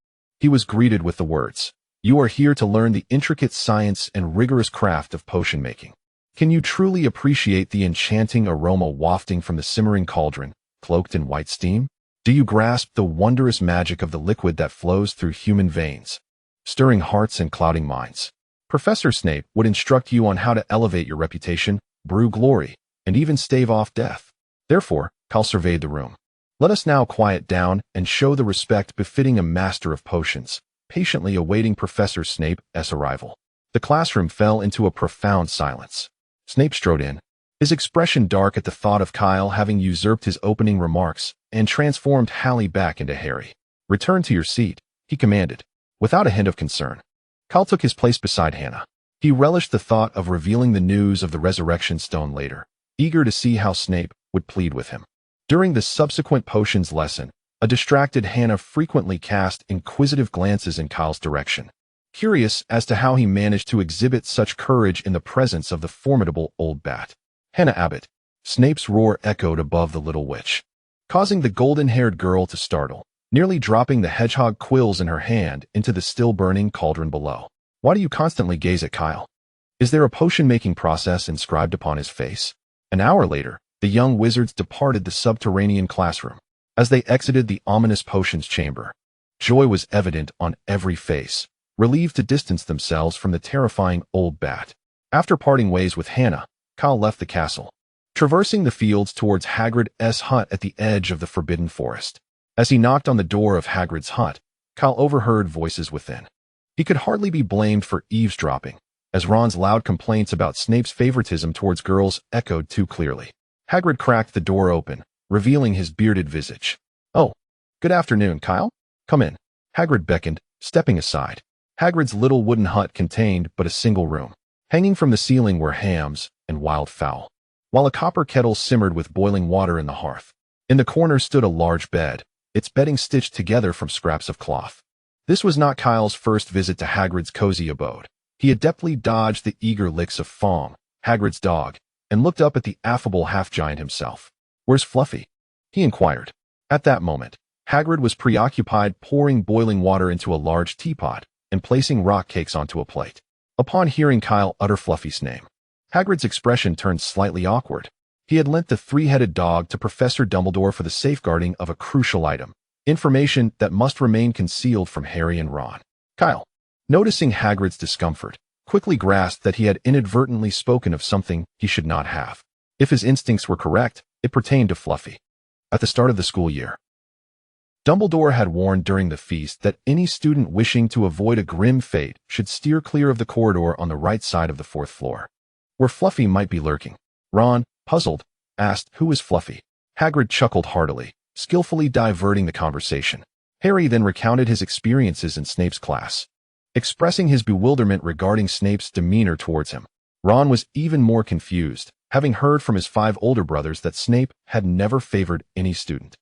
he was greeted with the words, "You are here to learn the intricate science and rigorous craft of potion making. Can you truly appreciate the enchanting aroma wafting from the simmering cauldron, cloaked in white steam? Do you grasp the wondrous magic of the liquid that flows through human veins, stirring hearts and clouding minds?" Professor Snape would instruct you on how to elevate your reputation, brew glory, and even stave off death. Therefore, Kyle surveyed the room. Let us now quiet down and show the respect befitting a master of potions, patiently awaiting Professor Snape's arrival. The classroom fell into a profound silence. Snape strode in, his expression dark at the thought of Kyle having usurped his opening remarks and transformed Hallie back into Harry. "Return to your seat," he commanded, without a hint of concern. Kyle took his place beside Hannah. He relished the thought of revealing the news of the resurrection stone later, eager to see how Snape would plead with him. During the subsequent potions lesson, a distracted Hannah frequently cast inquisitive glances in Kyle's direction, curious as to how he managed to exhibit such courage in the presence of the formidable old bat. "Hannah Abbott." Snape's roar echoed above the little witch, causing the golden-haired girl to startle, nearly dropping the hedgehog quills in her hand into the still-burning cauldron below. "Why do you constantly gaze at Kyle? Is there a potion-making process inscribed upon his face?" An hour later, the young wizards departed the subterranean classroom. As they exited the ominous potions chamber, joy was evident on every face, relieved to distance themselves from the terrifying old bat. After parting ways with Hannah, Kyle left the castle, traversing the fields towards Hagrid's hut at the edge of the Forbidden Forest. As he knocked on the door of Hagrid's hut, Kyle overheard voices within. He could hardly be blamed for eavesdropping, as Ron's loud complaints about Snape's favoritism towards girls echoed too clearly. Hagrid cracked the door open, revealing his bearded visage. "Oh, good afternoon, Kyle. Come in." Hagrid beckoned, stepping aside. Hagrid's little wooden hut contained but a single room. Hanging from the ceiling were hams and wild fowl, while a copper kettle simmered with boiling water in the hearth. In the corner stood a large bed, its bedding stitched together from scraps of cloth. This was not Kyle's first visit to Hagrid's cozy abode. He adeptly dodged the eager licks of Fong, Hagrid's dog, and looked up at the affable half-giant himself. "Where's Fluffy?" he inquired. At that moment, Hagrid was preoccupied pouring boiling water into a large teapot and placing rock cakes onto a plate. Upon hearing Kyle utter Fluffy's name, Hagrid's expression turned slightly awkward. He had lent the three-headed dog to Professor Dumbledore for the safeguarding of a crucial item, information that must remain concealed from Harry and Ron. Kyle, noticing Hagrid's discomfort, quickly grasped that he had inadvertently spoken of something he should not have. If his instincts were correct, it pertained to Fluffy. At the start of the school year, Dumbledore had warned during the feast that any student wishing to avoid a grim fate should steer clear of the corridor on the right side of the fourth floor, where Fluffy might be lurking. Ron, puzzled, asked, "Who is Fluffy?" Hagrid chuckled heartily, skillfully diverting the conversation. Harry then recounted his experiences in Snape's class, expressing his bewilderment regarding Snape's demeanor towards him. Ron was even more confused, having heard from his 5 older brothers that Snape had never favored any student,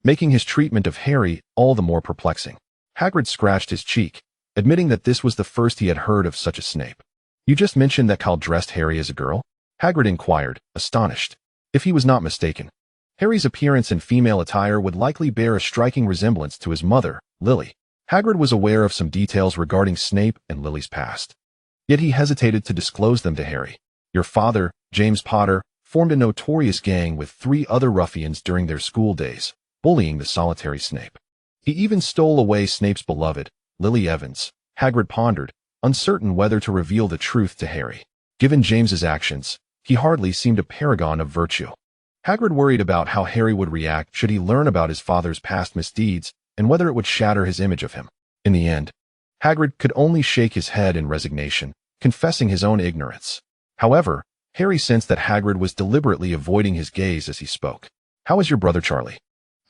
making his treatment of Harry all the more perplexing. Hagrid scratched his cheek, admitting that this was the first he had heard of such a Snape. "You just mentioned that Kyle dressed Harry as a girl?" Hagrid inquired, astonished. If he was not mistaken, Harry's appearance in female attire would likely bear a striking resemblance to his mother, Lily. Hagrid was aware of some details regarding Snape and Lily's past. Yet he hesitated to disclose them to Harry. Your father, James Potter, formed a notorious gang with 3 other ruffians during their school days, bullying the solitary Snape. He even stole away Snape's beloved, Lily Evans. Hagrid pondered, uncertain whether to reveal the truth to Harry. Given James's actions, he hardly seemed a paragon of virtue. Hagrid worried about how Harry would react should he learn about his father's past misdeeds and whether it would shatter his image of him. In the end, Hagrid could only shake his head in resignation, confessing his own ignorance. However, Harry sensed that Hagrid was deliberately avoiding his gaze as he spoke. How is your brother Charlie?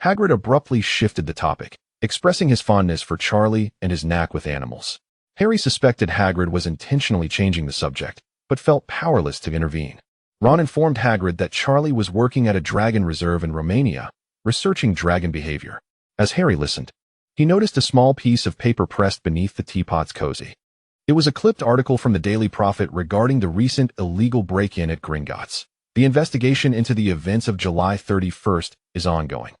Hagrid abruptly shifted the topic, expressing his fondness for Charlie and his knack with animals. Harry suspected Hagrid was intentionally changing the subject, but felt powerless to intervene. Ron informed Hagrid that Charlie was working at a dragon reserve in Romania, researching dragon behavior. As Harry listened, he noticed a small piece of paper pressed beneath the teapot's cozy. It was a clipped article from the Daily Prophet regarding the recent illegal break-in at Gringotts. The investigation into the events of July 31st is ongoing.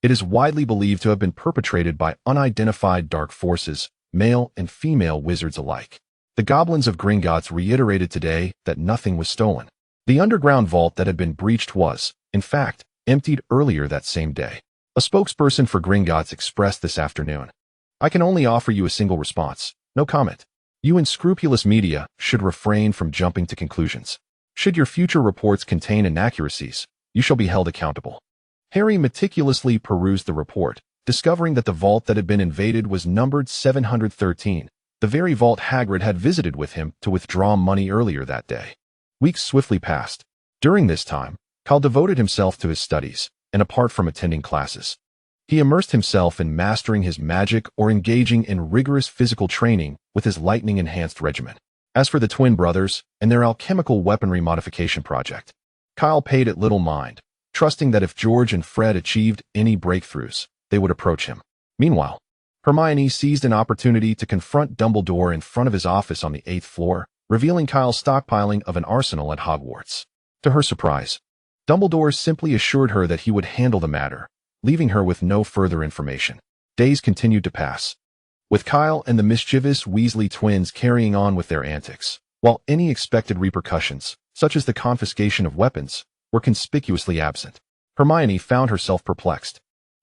It is widely believed to have been perpetrated by unidentified dark forces, male and female wizards alike. The goblins of Gringotts reiterated today that nothing was stolen. The underground vault that had been breached was, in fact, emptied earlier that same day. A spokesperson for Gringotts expressed this afternoon. I can only offer you a single response. No comment. You unscrupulous media should refrain from jumping to conclusions. Should your future reports contain inaccuracies, you shall be held accountable. Harry meticulously perused the report, discovering that the vault that had been invaded was numbered 713, the very vault Hagrid had visited with him to withdraw money earlier that day. Weeks swiftly passed. During this time, Kyle devoted himself to his studies, and apart from attending classes, he immersed himself in mastering his magic or engaging in rigorous physical training with his lightning-enhanced regimen. As for the twin brothers and their alchemical weaponry modification project, Kyle paid it little mind, trusting that if George and Fred achieved any breakthroughs, they would approach him. Meanwhile, Hermione seized an opportunity to confront Dumbledore in front of his office on the 8th floor, revealing Kyle's stockpiling of an arsenal at Hogwarts. To her surprise, Dumbledore simply assured her that he would handle the matter, leaving her with no further information. Days continued to pass, with Kyle and the mischievous Weasley twins carrying on with their antics, while any expected repercussions, such as the confiscation of weapons, were conspicuously absent. Hermione found herself perplexed.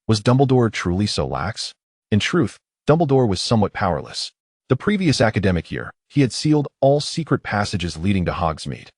Was Dumbledore truly so lax? In truth, Dumbledore was somewhat powerless. The previous academic year, he had sealed all secret passages leading to Hogsmeade.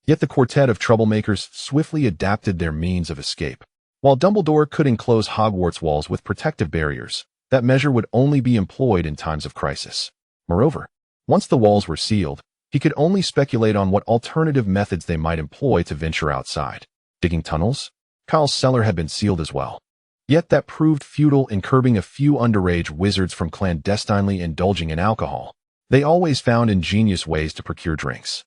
Yet the quartet of troublemakers swiftly adapted their means of escape. While Dumbledore could enclose Hogwarts walls with protective barriers, that measure would only be employed in times of crisis. Moreover, once the walls were sealed, he could only speculate on what alternative methods they might employ to venture outside. Digging tunnels? Kyle's cellar had been sealed as well. Yet that proved futile in curbing a few underage wizards from clandestinely indulging in alcohol. They always found ingenious ways to procure drinks,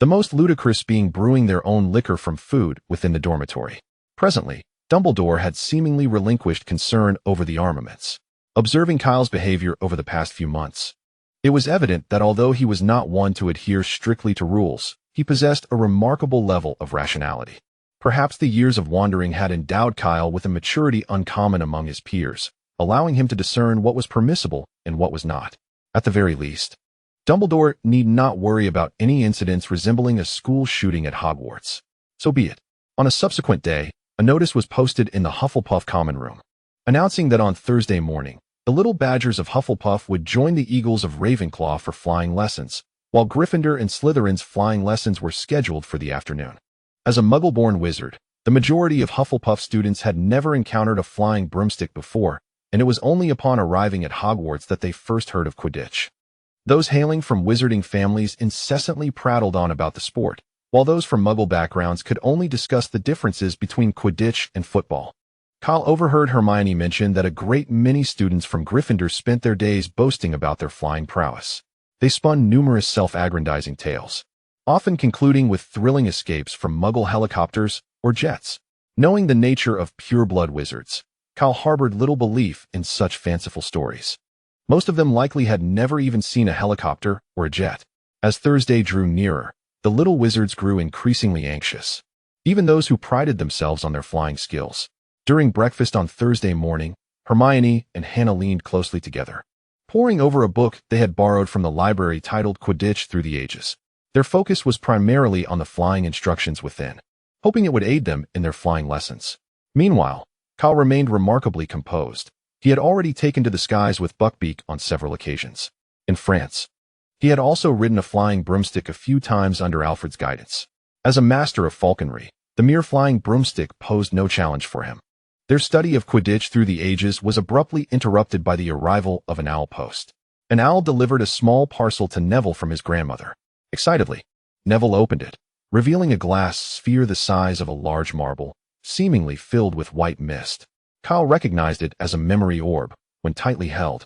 the most ludicrous being brewing their own liquor from food within the dormitory. Presently, Dumbledore had seemingly relinquished concern over the armaments. Observing Kyle's behavior over the past few months, it was evident that although he was not one to adhere strictly to rules, he possessed a remarkable level of rationality. Perhaps the years of wandering had endowed Kyle with a maturity uncommon among his peers, allowing him to discern what was permissible and what was not. At the very least, Dumbledore need not worry about any incidents resembling a school shooting at Hogwarts. So be it. On a subsequent day, a notice was posted in the Hufflepuff common room, announcing that on Thursday morning, the Little Badgers of Hufflepuff would join the Eagles of Ravenclaw for flying lessons, while Gryffindor and Slytherin's flying lessons were scheduled for the afternoon. As a Muggle-born wizard, the majority of Hufflepuff students had never encountered a flying broomstick before, and it was only upon arriving at Hogwarts that they first heard of Quidditch. Those hailing from wizarding families incessantly prattled on about the sport, while those from Muggle backgrounds could only discuss the differences between Quidditch and football. Kyle overheard Hermione mention that a great many students from Gryffindor spent their days boasting about their flying prowess. They spun numerous self-aggrandizing tales, often concluding with thrilling escapes from Muggle helicopters or jets. Knowing the nature of pure-blood wizards, Kyle harbored little belief in such fanciful stories. Most of them likely had never even seen a helicopter or a jet. As Thursday drew nearer, the little wizards grew increasingly anxious. Even those who prided themselves on their flying skills. During breakfast on Thursday morning, Hermione and Hannah leaned closely together, poring over a book they had borrowed from the library titled Quidditch Through the Ages. Their focus was primarily on the flying instructions within, hoping it would aid them in their flying lessons. Meanwhile, Kyle remained remarkably composed. He had already taken to the skies with Buckbeak on several occasions. In France, he had also ridden a flying broomstick a few times under Alfred's guidance. As a master of falconry, the mere flying broomstick posed no challenge for him. Their study of Quidditch Through the Ages was abruptly interrupted by the arrival of an owl post. An owl delivered a small parcel to Neville from his grandmother. Excitedly, Neville opened it, revealing a glass sphere the size of a large marble, seemingly filled with white mist. Kyle recognized it as a memory orb. When tightly held,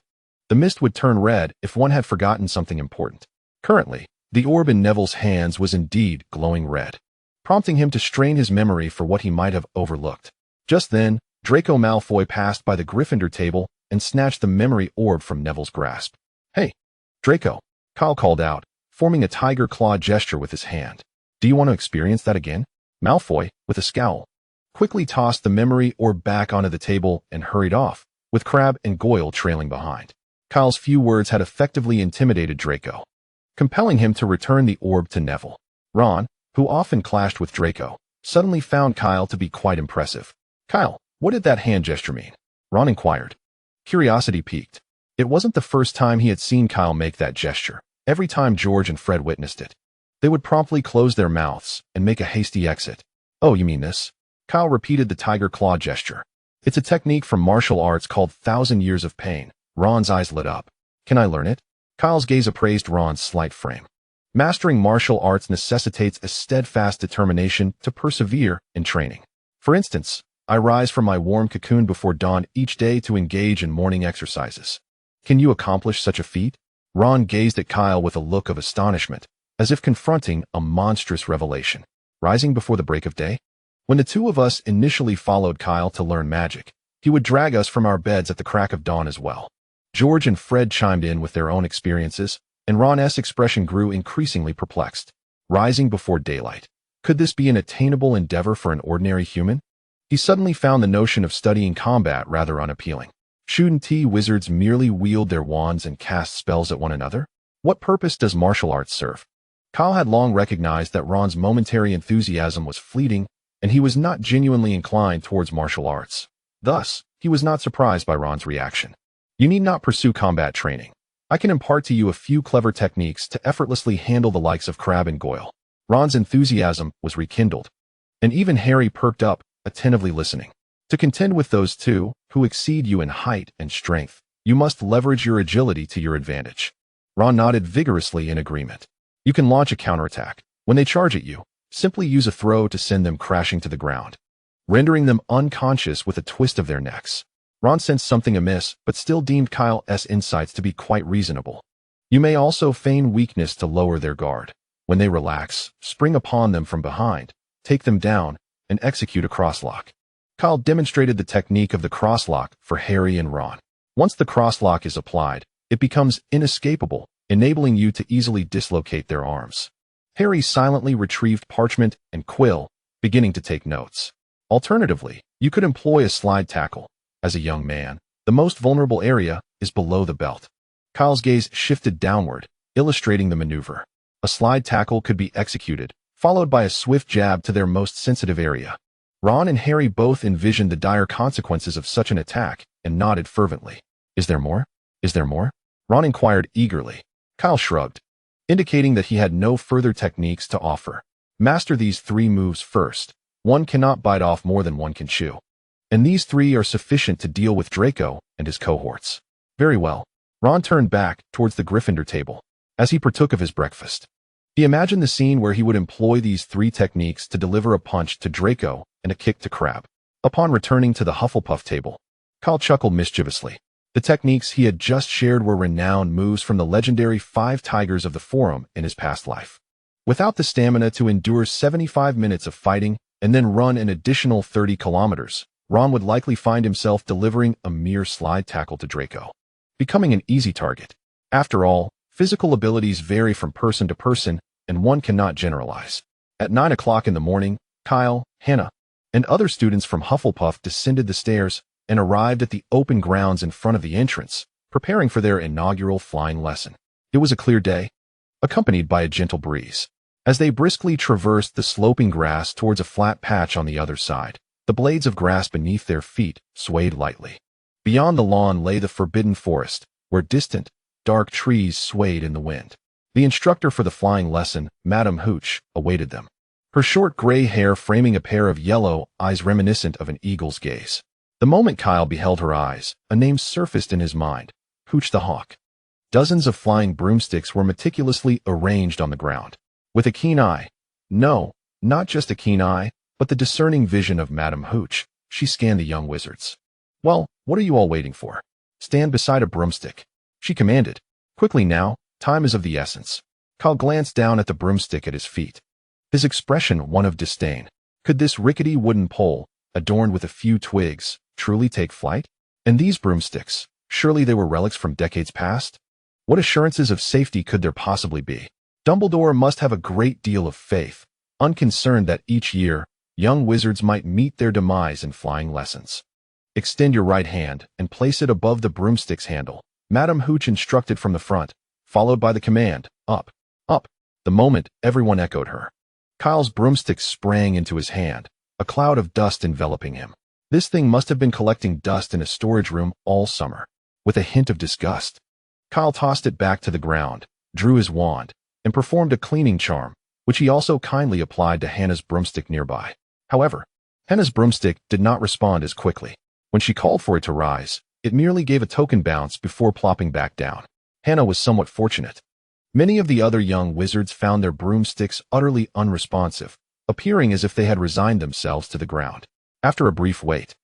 the mist would turn red if one had forgotten something important. Currently, the orb in Neville's hands was indeed glowing red, prompting him to strain his memory for what he might have overlooked. Just then, Draco Malfoy passed by the Gryffindor table and snatched the memory orb from Neville's grasp. "Hey, Draco," Kyle called out, forming a tiger claw gesture with his hand. "Do you want to experience that again?" Malfoy, with a scowl, quickly tossed the memory orb back onto the table and hurried off, with Crabbe and Goyle trailing behind. Kyle's few words had effectively intimidated Draco, compelling him to return the orb to Neville. Ron, who often clashed with Draco, suddenly found Kyle to be quite impressive. "Kyle, what did that hand gesture mean?" Ron inquired. Curiosity piqued. It wasn't the first time he had seen Kyle make that gesture. Every time George and Fred witnessed it, they would promptly close their mouths and make a hasty exit. "Oh, you mean this?" Kyle repeated the tiger claw gesture. "It's a technique from martial arts called 1,000 Years of Pain." Ron's eyes lit up. "Can I learn it?" Kyle's gaze appraised Ron's slight frame. Mastering martial arts necessitates a steadfast determination to persevere in training. "For instance, I rise from my warm cocoon before dawn each day to engage in morning exercises." "Can you accomplish such a feat?" Ron gazed at Kyle with a look of astonishment, as if confronting a monstrous revelation. "Rising before the break of day?" When the two of us initially followed Kyle to learn magic, he would drag us from our beds at the crack of dawn as well. George and Fred chimed in with their own experiences, and Ron's expression grew increasingly perplexed. Rising before daylight. Could this be an attainable endeavor for an ordinary human? He suddenly found the notion of studying combat rather unappealing. Shouldn't wizards merely wield their wands and cast spells at one another? What purpose does martial arts serve? Kyle had long recognized that Ron's momentary enthusiasm was fleeting, and he was not genuinely inclined towards martial arts. Thus, he was not surprised by Ron's reaction. "You need not pursue combat training. I can impart to you a few clever techniques to effortlessly handle the likes of Crabbe and Goyle." Ron's enthusiasm was rekindled, and even Harry perked up, attentively listening. "To contend with those two, who exceed you in height and strength, you must leverage your agility to your advantage." Ron nodded vigorously in agreement. "You can launch a counterattack. When they charge at you, simply use a throw to send them crashing to the ground, rendering them unconscious with a twist of their necks." Ron sensed something amiss, but still deemed Kyle's insights to be quite reasonable. "You may also feign weakness to lower their guard. When they relax, spring upon them from behind, take them down, and execute a crosslock." Kyle demonstrated the technique of the crosslock for Harry and Ron. Once the crosslock is applied, it becomes inescapable, enabling you to easily dislocate their arms. Harry silently retrieved parchment and quill, beginning to take notes. Alternatively, you could employ a slide tackle. As a young man, the most vulnerable area is below the belt. Kyle's gaze shifted downward, illustrating the maneuver. A slide tackle could be executed, followed by a swift jab to their most sensitive area. Ron and Harry both envisioned the dire consequences of such an attack and nodded fervently. "Is there more? Is there more?" Ron inquired eagerly. Kyle shrugged, indicating that he had no further techniques to offer. "Master these 3 moves first. One cannot bite off more than one can chew. And these 3 are sufficient to deal with Draco and his cohorts." "Very well." Ron turned back towards the Gryffindor table as he partook of his breakfast. He imagined the scene where he would employ these 3 techniques to deliver a punch to Draco and a kick to Crabbe. Upon returning to the Hufflepuff table, Kyle chuckled mischievously. The techniques he had just shared were renowned moves from the legendary 5 Tigers of the Forum in his past life. Without the stamina to endure 75 minutes of fighting and then run an additional 30 kilometers, Ron would likely find himself delivering a mere slide tackle to Draco, becoming an easy target. After all, physical abilities vary from person to person, and one cannot generalize. At 9 o'clock in the morning, Kyle, Hannah, and other students from Hufflepuff descended the stairs and arrived at the open grounds in front of the entrance, preparing for their inaugural flying lesson. It was a clear day, accompanied by a gentle breeze. As they briskly traversed the sloping grass towards a flat patch on the other side, the blades of grass beneath their feet swayed lightly. Beyond the lawn lay the forbidden forest, where distant, dark trees swayed in the wind. The instructor for the flying lesson, Madame Hooch, awaited them, her short gray hair framing a pair of yellow eyes reminiscent of an eagle's gaze. The moment Kyle beheld her eyes, a name surfaced in his mind: Hooch the Hawk. Dozens of flying broomsticks were meticulously arranged on the ground. With a keen eye, no, not just a keen eye, but the discerning vision of Madame Hooch, she scanned the young wizards. "Well, what are you all waiting for? Stand beside a broomstick," she commanded. "Quickly now, time is of the essence." Kyle glanced down at the broomstick at his feet, his expression one of disdain. Could this rickety wooden pole, adorned with a few twigs, truly take flight? And these broomsticks, surely they were relics from decades past? What assurances of safety could there possibly be? Dumbledore must have a great deal of faith, unconcerned that each year, young wizards might meet their demise in flying lessons. "Extend your right hand and place it above the broomstick's handle," Madame Hooch instructed from the front, followed by the command, "Up, up." The moment, everyone echoed her. Kyle's broomstick sprang into his hand, a cloud of dust enveloping him. This thing must have been collecting dust in a storage room all summer. With a hint of disgust, Kyle tossed it back to the ground, drew his wand, and performed a cleaning charm, which he also kindly applied to Hannah's broomstick nearby. However, Hannah's broomstick did not respond as quickly. When she called for it to rise, it merely gave a token bounce before plopping back down. Hannah was somewhat fortunate. Many of the other young wizards found their broomsticks utterly unresponsive, appearing as if they had resigned themselves to the ground. After a brief wait,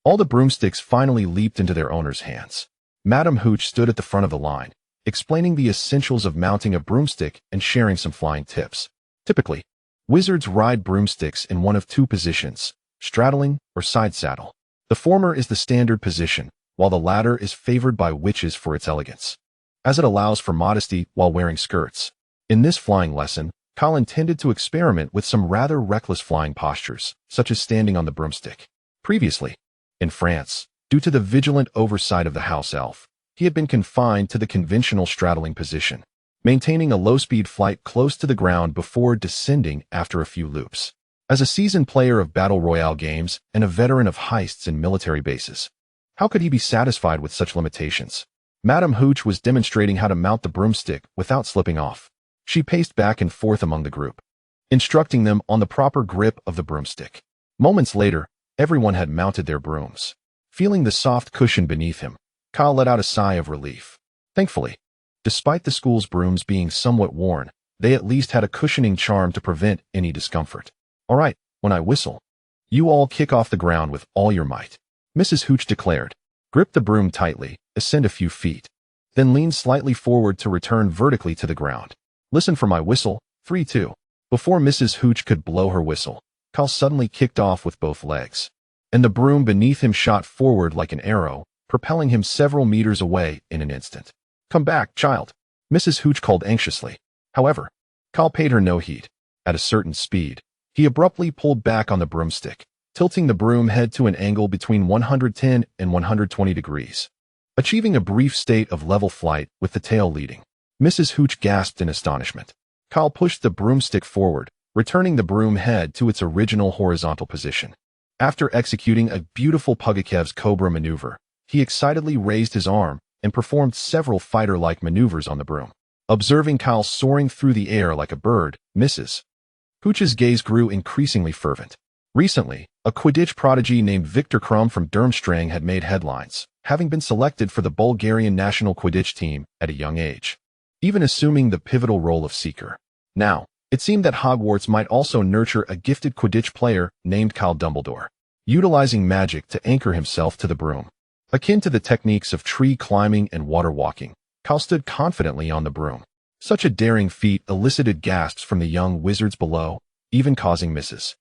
all the broomsticks finally leaped into their owners' hands. Madame Hooch stood at the front of the line, explaining the essentials of mounting a broomstick and sharing some flying tips. Typically, wizards ride broomsticks in one of two positions, straddling or side saddle. The former is the standard position, while the latter is favored by witches for its elegance, as it allows for modesty while wearing skirts. In this flying lesson, Kyle intended to experiment with some rather reckless flying postures, such as standing on the broomstick. Previously, in France, due to the vigilant oversight of the house elf, he had been confined to the conventional straddling position, maintaining a low-speed flight close to the ground before descending after a few loops. As a seasoned player of battle royale games and a veteran of heists and military bases, how could he be satisfied with such limitations? Madame Hooch was demonstrating how to mount the broomstick without slipping off. She paced back and forth among the group, instructing them on the proper grip of the broomstick. Moments later, everyone had mounted their brooms. Feeling the soft cushion beneath him, Kyle let out a sigh of relief. Thankfully, despite the school's brooms being somewhat worn, they at least had a cushioning charm to prevent any discomfort. "All right, when I whistle, you all kick off the ground with all your might," Mrs. Hooch declared. "Grip the broom tightly, ascend a few feet, then lean slightly forward to return vertically to the ground. Listen for my whistle, 3, 2. Before Mrs. Hooch could blow her whistle, Kyle suddenly kicked off with both legs, and the broom beneath him shot forward like an arrow, propelling him several meters away in an instant. "Come back, child," Mrs. Hooch called anxiously. However, Kyle paid her no heed. At a certain speed, he abruptly pulled back on the broomstick, tilting the broom head to an angle between 110 and 120 degrees, achieving a brief state of level flight with the tail leading. Mrs. Hooch gasped in astonishment. Kyle pushed the broomstick forward, returning the broom head to its original horizontal position. After executing a beautiful Pugakev's Cobra maneuver, he excitedly raised his arm and performed several fighter-like maneuvers on the broom. Observing Kyle soaring through the air like a bird, Mrs. Hooch's gaze grew increasingly fervent. Recently, a Quidditch prodigy named Victor Krum from Durmstrang had made headlines, having been selected for the Bulgarian national Quidditch team at a young age, even assuming the pivotal role of seeker. Now, it seemed that Hogwarts might also nurture a gifted Quidditch player named Kyle Dumbledore, utilizing magic to anchor himself to the broom. Akin to the techniques of tree climbing and water walking, Kyle stood confidently on the broom. Such a daring feat elicited gasps from the young wizards below, even causing Mrs.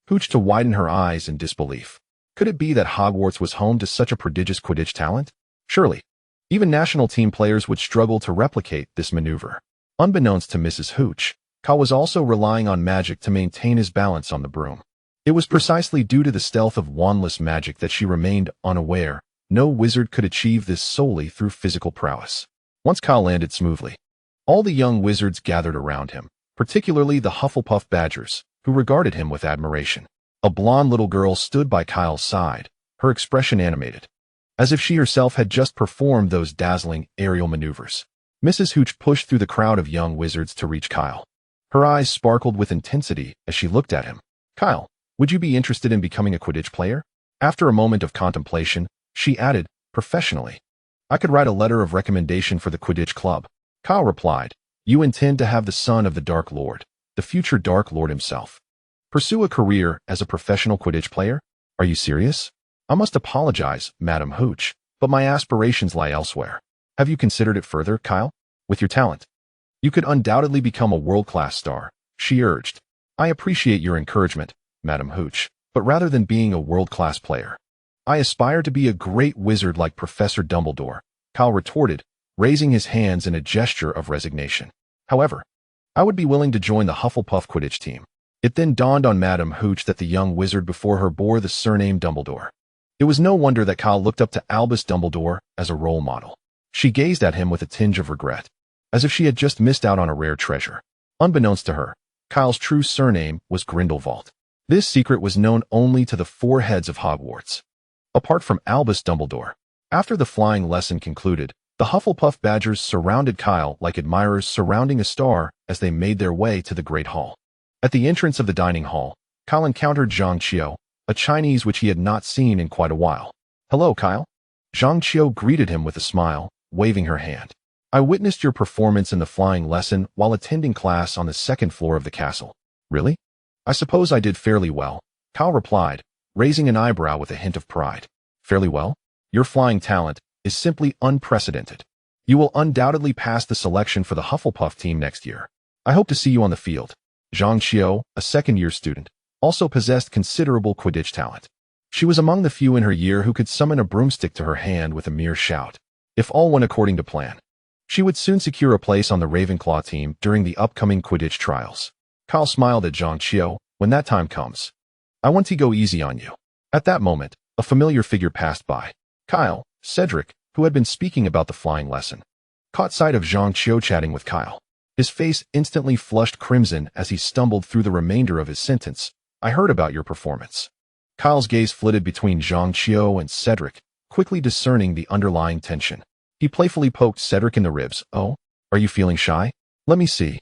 Hooch to widen her eyes in disbelief. Could it be that Hogwarts was home to such a prodigious Quidditch talent? Surely, even national team players would struggle to replicate this maneuver. Unbeknownst to Mrs. Hooch, Kyle was also relying on magic to maintain his balance on the broom. It was precisely due to the stealth of wandless magic that she remained unaware. No wizard could achieve this solely through physical prowess. Once Kyle landed smoothly, all the young wizards gathered around him, particularly the Hufflepuff Badgers, who regarded him with admiration. A blonde little girl stood by Kyle's side, her expression animated, as if she herself had just performed those dazzling aerial maneuvers. Mrs. Hooch pushed through the crowd of young wizards to reach Kyle. Her eyes sparkled with intensity as she looked at him. "Kyle, would you be interested in becoming a Quidditch player?" After a moment of contemplation, she added, professionally, "I could write a letter of recommendation for the Quidditch Club." Kyle replied, "You intend to have the son of the Dark Lord, the future Dark Lord himself, pursue a career as a professional Quidditch player? Are you serious?" "I must apologize, Madam Hooch, but my aspirations lie elsewhere." "Have you considered it further, Kyle? With your talent, you could undoubtedly become a world-class star," she urged. "I appreciate your encouragement, Madam Hooch, but rather than being a world-class player, I aspire to be a great wizard like Professor Dumbledore," Kyle retorted, raising his hands in a gesture of resignation. "However, I would be willing to join the Hufflepuff Quidditch team." It then dawned on Madam Hooch that the young wizard before her bore the surname Dumbledore. It was no wonder that Kyle looked up to Albus Dumbledore as a role model. She gazed at him with a tinge of regret, as if she had just missed out on a rare treasure. Unbeknownst to her, Kyle's true surname was Grindelwald. This secret was known only to the four heads of Hogwarts. Apart from Albus Dumbledore, after the flying lesson concluded, the Hufflepuff Badgers surrounded Kyle like admirers surrounding a star as they made their way to the Great Hall. At the entrance of the dining hall, Kyle encountered Zhang Qiu, a Chinese which he had not seen in quite a while. "Hello, Kyle." Zhang Qiu greeted him with a smile, waving her hand. "I witnessed your performance in the flying lesson while attending class on the second floor of the castle." "Really? I suppose I did fairly well," Kyle replied, raising an eyebrow with a hint of pride. "Fairly well? Your flying talent is simply unprecedented. You will undoubtedly pass the selection for the Hufflepuff team next year. I hope to see you on the field." Zhang Qiu, a second-year student, also possessed considerable Quidditch talent. She was among the few in her year who could summon a broomstick to her hand with a mere shout. If all went according to plan, she would soon secure a place on the Ravenclaw team during the upcoming Quidditch trials. Kyle smiled at Zhang Qiu. "When that time comes, I want to go easy on you." At that moment, a familiar figure passed by. Kyle, Cedric, who had been speaking about the flying lesson, caught sight of Zhang Qiu chatting with Kyle. His face instantly flushed crimson as he stumbled through the remainder of his sentence. "I heard about your performance." Kyle's gaze flitted between Zhang Qiu and Cedric, quickly discerning the underlying tension. He playfully poked Cedric in the ribs. "Oh, are you feeling shy? Let me see."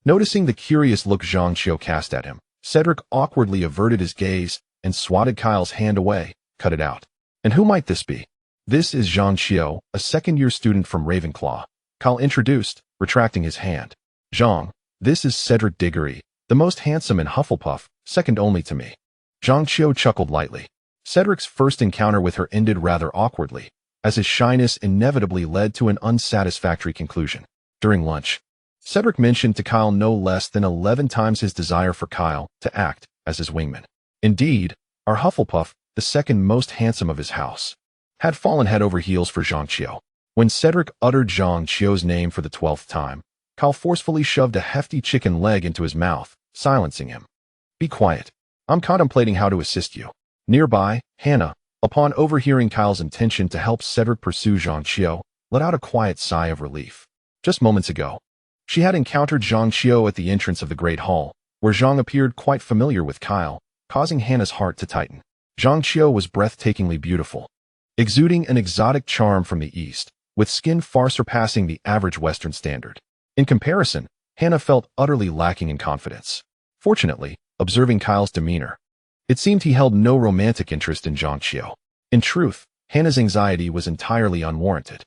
Noticing the curious look Zhang Qiu cast at him, Cedric awkwardly averted his gaze and swatted Kyle's hand away. "Cut it out." "And who might this be?" "This is Zhang Qiu, a second-year student from Ravenclaw," Kyle introduced, retracting his hand. "Zhang, this is Cedric Diggory, the most handsome in Hufflepuff, second only to me." Zhang Qiu chuckled lightly. Cedric's first encounter with her ended rather awkwardly, as his shyness inevitably led to an unsatisfactory conclusion. During lunch, Cedric mentioned to Kyle no less than 11 times his desire for Kyle to act as his wingman. Indeed, our Hufflepuff, the second most handsome of his house, had fallen head over heels for Zhang Qiu. When Cedric uttered Zhang Qiu's name for the 12th time, Kyle forcefully shoved a hefty chicken leg into his mouth, silencing him. "Be quiet. I'm contemplating how to assist you." Nearby, Hannah, upon overhearing Kyle's intention to help Cedric pursue Zhang Qiu, let out a quiet sigh of relief. Just moments ago, she had encountered Zhang Qiu at the entrance of the Great Hall, where Zhang appeared quite familiar with Kyle, causing Hannah's heart to tighten. Zhang Qiu was breathtakingly beautiful, exuding an exotic charm from the East, with skin far surpassing the average Western standard. In comparison, Hannah felt utterly lacking in confidence. Fortunately, observing Kyle's demeanor, it seemed he held no romantic interest in Zhang Qiu. In truth, Hannah's anxiety was entirely unwarranted.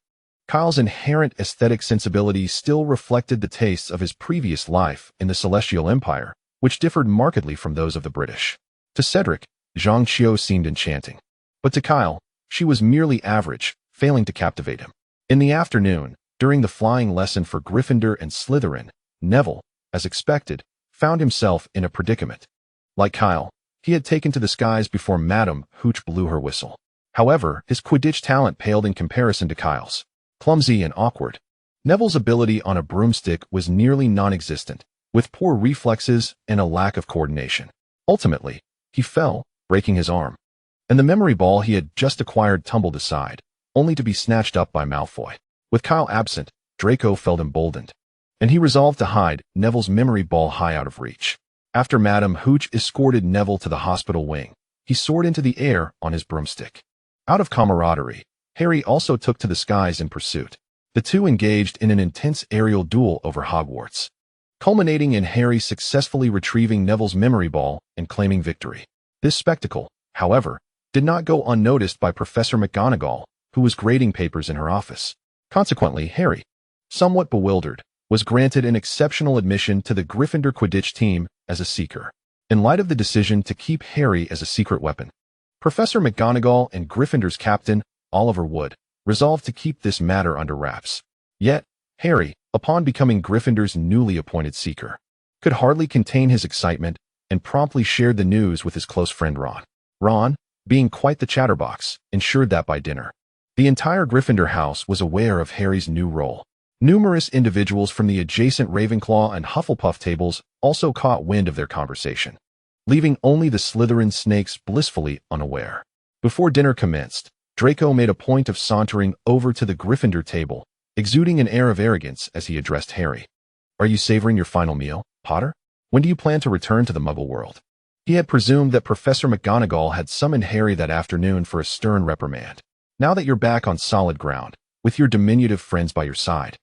Kyle's inherent aesthetic sensibilities still reflected the tastes of his previous life in the Celestial Empire, which differed markedly from those of the British. To Cedric, Zhang Qiu seemed enchanting. But to Kyle, she was merely average, failing to captivate him. In the afternoon, during the flying lesson for Gryffindor and Slytherin, Neville, as expected, found himself in a predicament. Like Kyle, he had taken to the skies before Madame Hooch blew her whistle. However, his Quidditch talent paled in comparison to Kyle's. Clumsy and awkward, Neville's ability on a broomstick was nearly non-existent, with poor reflexes and a lack of coordination. Ultimately, he fell, breaking his arm, and the memory ball he had just acquired tumbled aside, only to be snatched up by Malfoy. With Kyle absent, Draco felt emboldened, and he resolved to hide Neville's memory ball high out of reach. After Madame Hooch escorted Neville to the hospital wing, he soared into the air on his broomstick. Out of camaraderie, Harry also took to the skies in pursuit. The two engaged in an intense aerial duel over Hogwarts, culminating in Harry successfully retrieving Neville's memory ball and claiming victory. This spectacle, however, did not go unnoticed by Professor McGonagall, who was grading papers in her office. Consequently, Harry, somewhat bewildered, was granted an exceptional admission to the Gryffindor Quidditch team as a seeker. In light of the decision to keep Harry as a secret weapon, Professor McGonagall and Gryffindor's captain, Oliver Wood, resolved to keep this matter under wraps. Yet, Harry, upon becoming Gryffindor's newly appointed seeker, could hardly contain his excitement and promptly shared the news with his close friend Ron. Ron, being quite the chatterbox, ensured that by dinner, the entire Gryffindor house was aware of Harry's new role. Numerous individuals from the adjacent Ravenclaw and Hufflepuff tables also caught wind of their conversation, leaving only the Slytherin snakes blissfully unaware. Before dinner commenced, Draco made a point of sauntering over to the Gryffindor table, exuding an air of arrogance as he addressed Harry. "Are you savoring your final meal, Potter? When do you plan to return to the Muggle world?" He had presumed that Professor McGonagall had summoned Harry that afternoon for a stern reprimand. "Now that you're back on solid ground, with your diminutive friends by your side,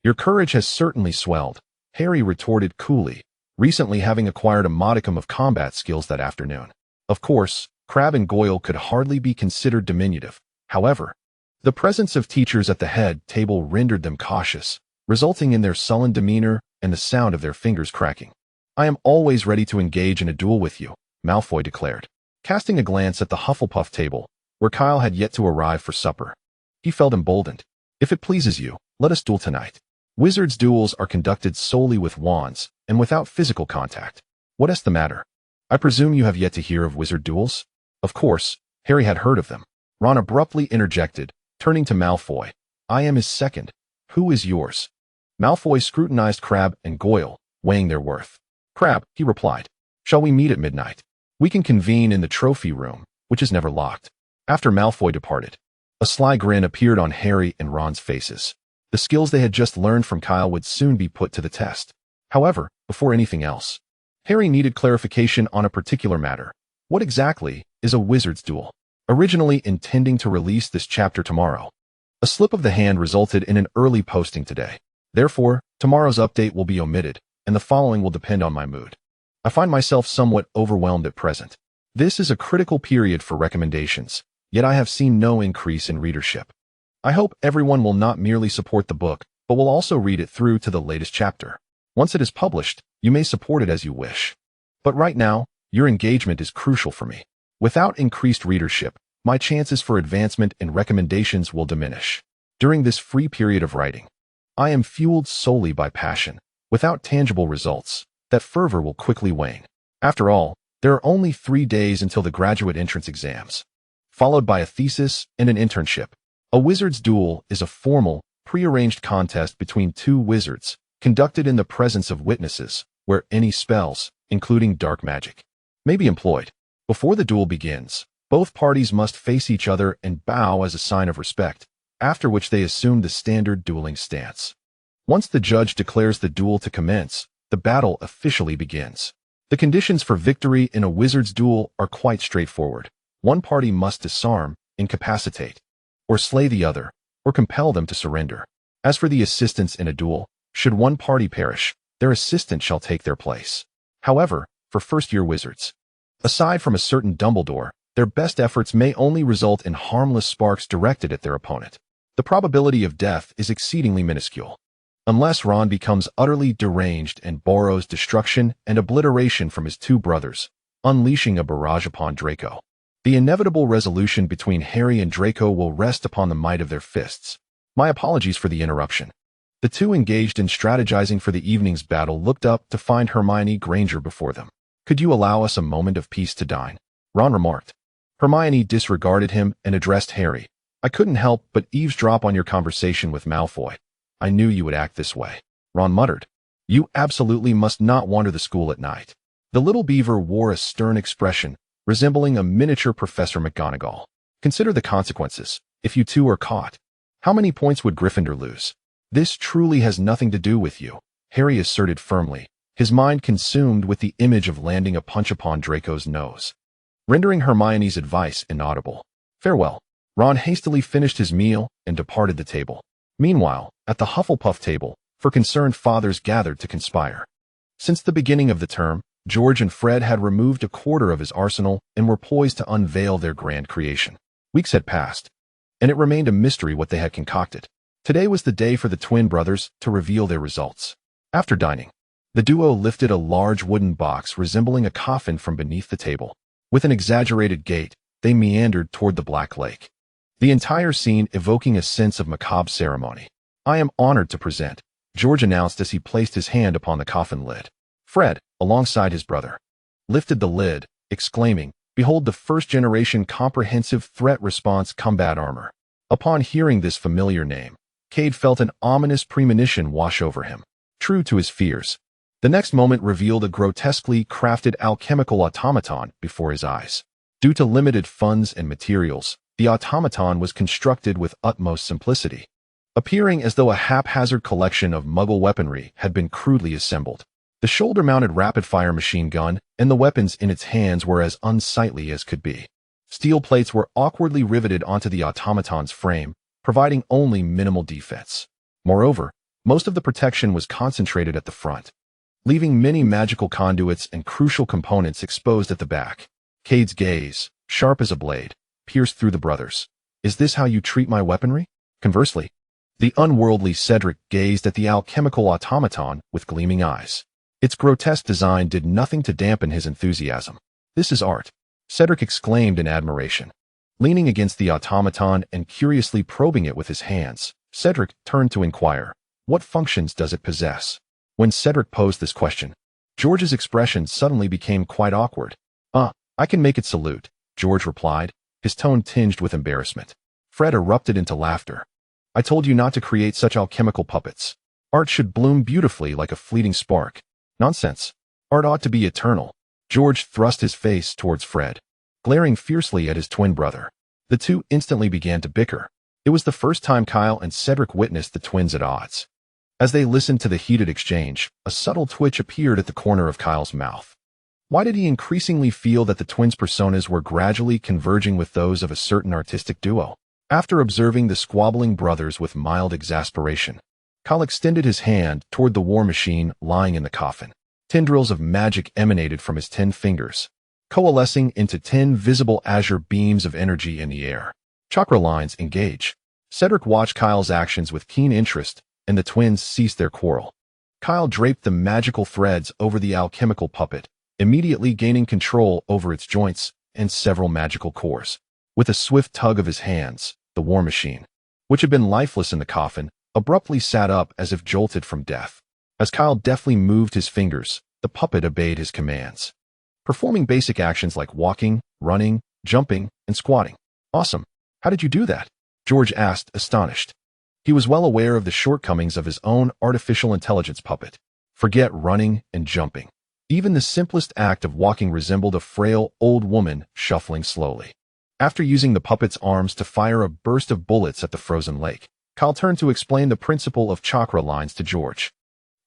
your courage has certainly swelled," Harry retorted coolly, recently having acquired a modicum of combat skills that afternoon. Of course, Crabbe and Goyle could hardly be considered diminutive. However, the presence of teachers at the head table rendered them cautious, resulting in their sullen demeanor and the sound of their fingers cracking. "I am always ready to engage in a duel with you," Malfoy declared, casting a glance at the Hufflepuff table, where Kyle had yet to arrive for supper. He felt emboldened. "If it pleases you, let us duel tonight." Wizards' duels are conducted solely with wands and without physical contact. "What is the matter? I presume you have yet to hear of wizard duels?" Of course, Harry had heard of them. Ron abruptly interjected, turning to Malfoy. "I am his second. Who is yours?" Malfoy scrutinized Crabbe and Goyle, weighing their worth. "Crabbe," he replied, "shall we meet at midnight? We can convene in the trophy room, which is never locked." After Malfoy departed, a sly grin appeared on Harry and Ron's faces. The skills they had just learned from Kyle would soon be put to the test. However, before anything else, Harry needed clarification on a particular matter. What exactly is a wizard's duel? Originally intending to release this chapter tomorrow, a slip of the hand resulted in an early posting today. Therefore, tomorrow's update will be omitted, and the following will depend on my mood. I find myself somewhat overwhelmed at present. This is a critical period for recommendations, yet I have seen no increase in readership. I hope everyone will not merely support the book, but will also read it through to the latest chapter. Once it is published, you may support it as you wish. But right now, your engagement is crucial for me. Without increased readership, my chances for advancement and recommendations will diminish. During this free period of writing, I am fueled solely by passion. Without tangible results, that fervor will quickly wane. After all, there are only 3 days until the graduate entrance exams, followed by a thesis and an internship. A wizard's duel is a formal, prearranged contest between two wizards, conducted in the presence of witnesses, where any spells, including dark magic, may be employed. Before the duel begins, both parties must face each other and bow as a sign of respect, after which they assume the standard dueling stance. Once the judge declares the duel to commence, the battle officially begins. The conditions for victory in a wizard's duel are quite straightforward. One party must disarm, incapacitate, or slay the other, or compel them to surrender. As for the assistants in a duel, should one party perish, their assistant shall take their place. However, for first-year wizards, aside from a certain Dumbledore, their best efforts may only result in harmless sparks directed at their opponent. The probability of death is exceedingly minuscule, unless Ron becomes utterly deranged and borrows destruction and obliteration from his two brothers, unleashing a barrage upon Draco. The inevitable resolution between Harry and Draco will rest upon the might of their fists. My apologies for the interruption. The two engaged in strategizing for the evening's battle looked up to find Hermione Granger before them. "Could you allow us a moment of peace to dine?" Ron remarked. Hermione disregarded him and addressed Harry. "I couldn't help but eavesdrop on your conversation with Malfoy. I knew you would act this way," Ron muttered. You absolutely must not wander the school at night. The little beaver wore a stern expression, resembling a miniature Professor McGonagall. Consider the consequences. If you two are caught, how many points would Gryffindor lose? This truly has nothing to do with you, Harry asserted firmly, his mind consumed with the image of landing a punch upon Draco's nose, rendering Hermione's advice inaudible. Farewell. Ron hastily finished his meal and departed the table. Meanwhile, at the Hufflepuff table, for concerned fathers gathered to conspire. Since the beginning of the term, George and Fred had removed a quarter of his arsenal and were poised to unveil their grand creation. Weeks had passed, and it remained a mystery what they had concocted. Today was the day for the twin brothers to reveal their results. After dining, the duo lifted a large wooden box resembling a coffin from beneath the table. With an exaggerated gait, they meandered toward the Black Lake, the entire scene evoking a sense of macabre ceremony. I am honored to present, George announced as he placed his hand upon the coffin lid. Fred, alongside his brother, lifted the lid, exclaiming, "Behold the first-generation comprehensive threat response combat armor." Upon hearing this familiar name, Cade felt an ominous premonition wash over him. True to his fears, the next moment revealed a grotesquely crafted alchemical automaton before his eyes. Due to limited funds and materials, the automaton was constructed with utmost simplicity, appearing as though a haphazard collection of Muggle weaponry had been crudely assembled. The shoulder-mounted rapid-fire machine gun and the weapons in its hands were as unsightly as could be. Steel plates were awkwardly riveted onto the automaton's frame, providing only minimal defense. Moreover, most of the protection was concentrated at the front, leaving many magical conduits and crucial components exposed at the back. Cade's gaze, sharp as a blade, pierced through the brothers. "Is this how you treat my weaponry?" Conversely, the unworldly Cedric gazed at the alchemical automaton with gleaming eyes. Its grotesque design did nothing to dampen his enthusiasm. "This is art," Cedric exclaimed in admiration. Leaning against the automaton and curiously probing it with his hands, Cedric turned to inquire, "What functions does it possess?" When Cedric posed this question, George's expression suddenly became quite awkward. I can make it salute," George replied, his tone tinged with embarrassment. Fred erupted into laughter. "I told you not to create such alchemical puppets. Art should bloom beautifully like a fleeting spark." "Nonsense. Art ought to be eternal." George thrust his face towards Fred, glaring fiercely at his twin brother. The two instantly began to bicker. It was the first time Kyle and Cedric witnessed the twins at odds. As they listened to the heated exchange, a subtle twitch appeared at the corner of Kyle's mouth. Why did he increasingly feel that the twins' personas were gradually converging with those of a certain artistic duo? After observing the squabbling brothers with mild exasperation, Kyle extended his hand toward the war machine lying in the coffin. Tendrils of magic emanated from his 10 fingers, coalescing into 10 visible azure beams of energy in the air. Chakra lines engage. Cedric watched Kyle's actions with keen interest, and the twins ceased their quarrel. Kyle draped the magical threads over the alchemical puppet, immediately gaining control over its joints and several magical cores. With a swift tug of his hands, the war machine, which had been lifeless in the coffin, abruptly sat up as if jolted from death. As Kyle deftly moved his fingers, the puppet obeyed his commands, performing basic actions like walking, running, jumping, and squatting. "Awesome. How did you do that?" George asked, astonished. He was well aware of the shortcomings of his own artificial intelligence puppet. Forget running and jumping. Even the simplest act of walking resembled a frail, old woman shuffling slowly. After using the puppet's arms to fire a burst of bullets at the frozen lake, Kyle turned to explain the principle of chakra lines to George.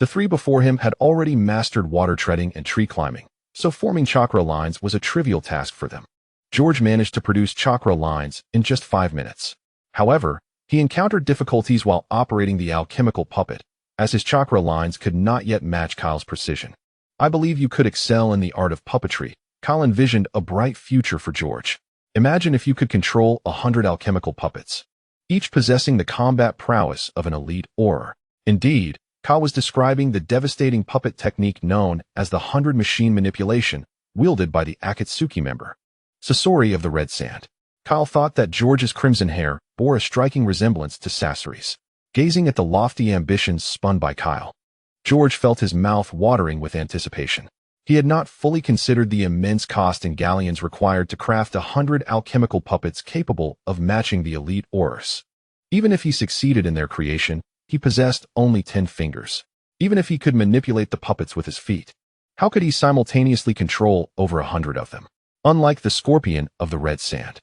The three before him had already mastered water treading and tree climbing, so forming chakra lines was a trivial task for them. George managed to produce chakra lines in just 5 minutes. However, he encountered difficulties while operating the alchemical puppet, as his chakra lines could not yet match Kyle's precision. "I believe you could excel in the art of puppetry." Kyle envisioned a bright future for George. Imagine if you could control 100 alchemical puppets, each possessing the combat prowess of an elite auror. Indeed, Kyle was describing the devastating puppet technique known as the 100 machine manipulation, wielded by the Akatsuki member, Sasori of the Red Sand. Kyle thought that George's crimson hair bore a striking resemblance to Sasori's. Gazing at the lofty ambitions spun by Kyle, George felt his mouth watering with anticipation. He had not fully considered the immense cost and galleons required to craft 100 alchemical puppets capable of matching the elite aurors. Even if he succeeded in their creation, he possessed only 10 fingers. even if he could manipulate the puppets with his feet. How could he simultaneously control over 100 of them? Unlike the scorpion of the red sand,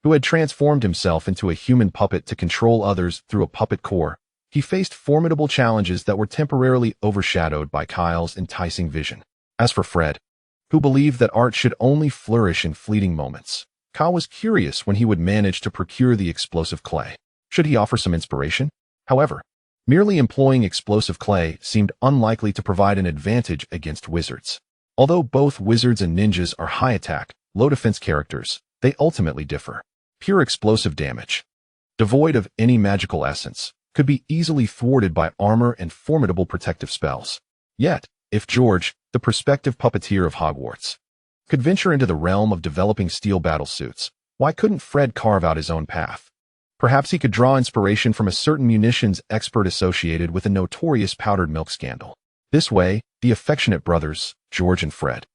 who had transformed himself into a human puppet to control others through a puppet core, he faced formidable challenges that were temporarily overshadowed by Kyle's enticing vision. As for Fred, who believed that art should only flourish in fleeting moments, Kyle was curious when he would manage to procure the explosive clay. Should he offer some inspiration? However, merely employing explosive clay seemed unlikely to provide an advantage against wizards. Although both wizards and ninjas are high attack, low defense characters, they ultimately differ. Pure explosive damage, devoid of any magical essence, could be easily thwarted by armor and formidable protective spells. Yet, if George, the prospective puppeteer of Hogwarts, could venture into the realm of developing steel battlesuits, why couldn't Fred carve out his own path? Perhaps he could draw inspiration from a certain munitions expert associated with a notorious powdered milk scandal. This way, the affectionate brothers, George and Fred,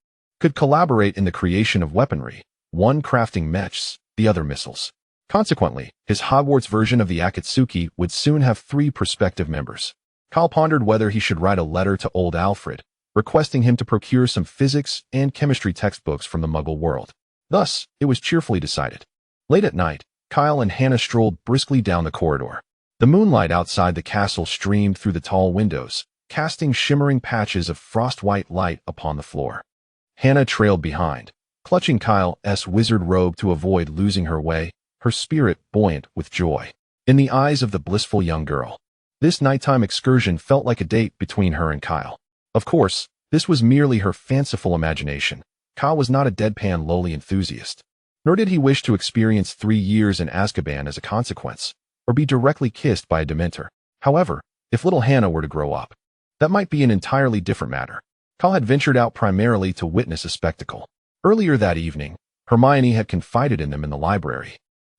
could collaborate in the creation of weaponry, one crafting mechs, the other missiles. Consequently, his Hogwarts version of the Akatsuki would soon have 3 prospective members. Kyle pondered whether he should write a letter to old Alfred, requesting him to procure some physics and chemistry textbooks from the Muggle world. Thus, it was cheerfully decided. Late at night, Kyle and Hannah strolled briskly down the corridor. The moonlight outside the castle streamed through the tall windows, casting shimmering patches of frost-white light upon the floor. Hannah trailed behind, clutching Kyle's wizard robe to avoid losing her way, her spirit buoyant with joy. In the eyes of the blissful young girl, this nighttime excursion felt like a date between her and Kyle. Of course, this was merely her fanciful imagination. Kyle was not a deadpan lowly enthusiast, nor did he wish to experience 3 years in Azkaban as a consequence, or be directly kissed by a Dementor. However, if little Hannah were to grow up, that might be an entirely different matter. Kyle had ventured out primarily to witness a spectacle. Earlier that evening, Hermione had confided in them in the library,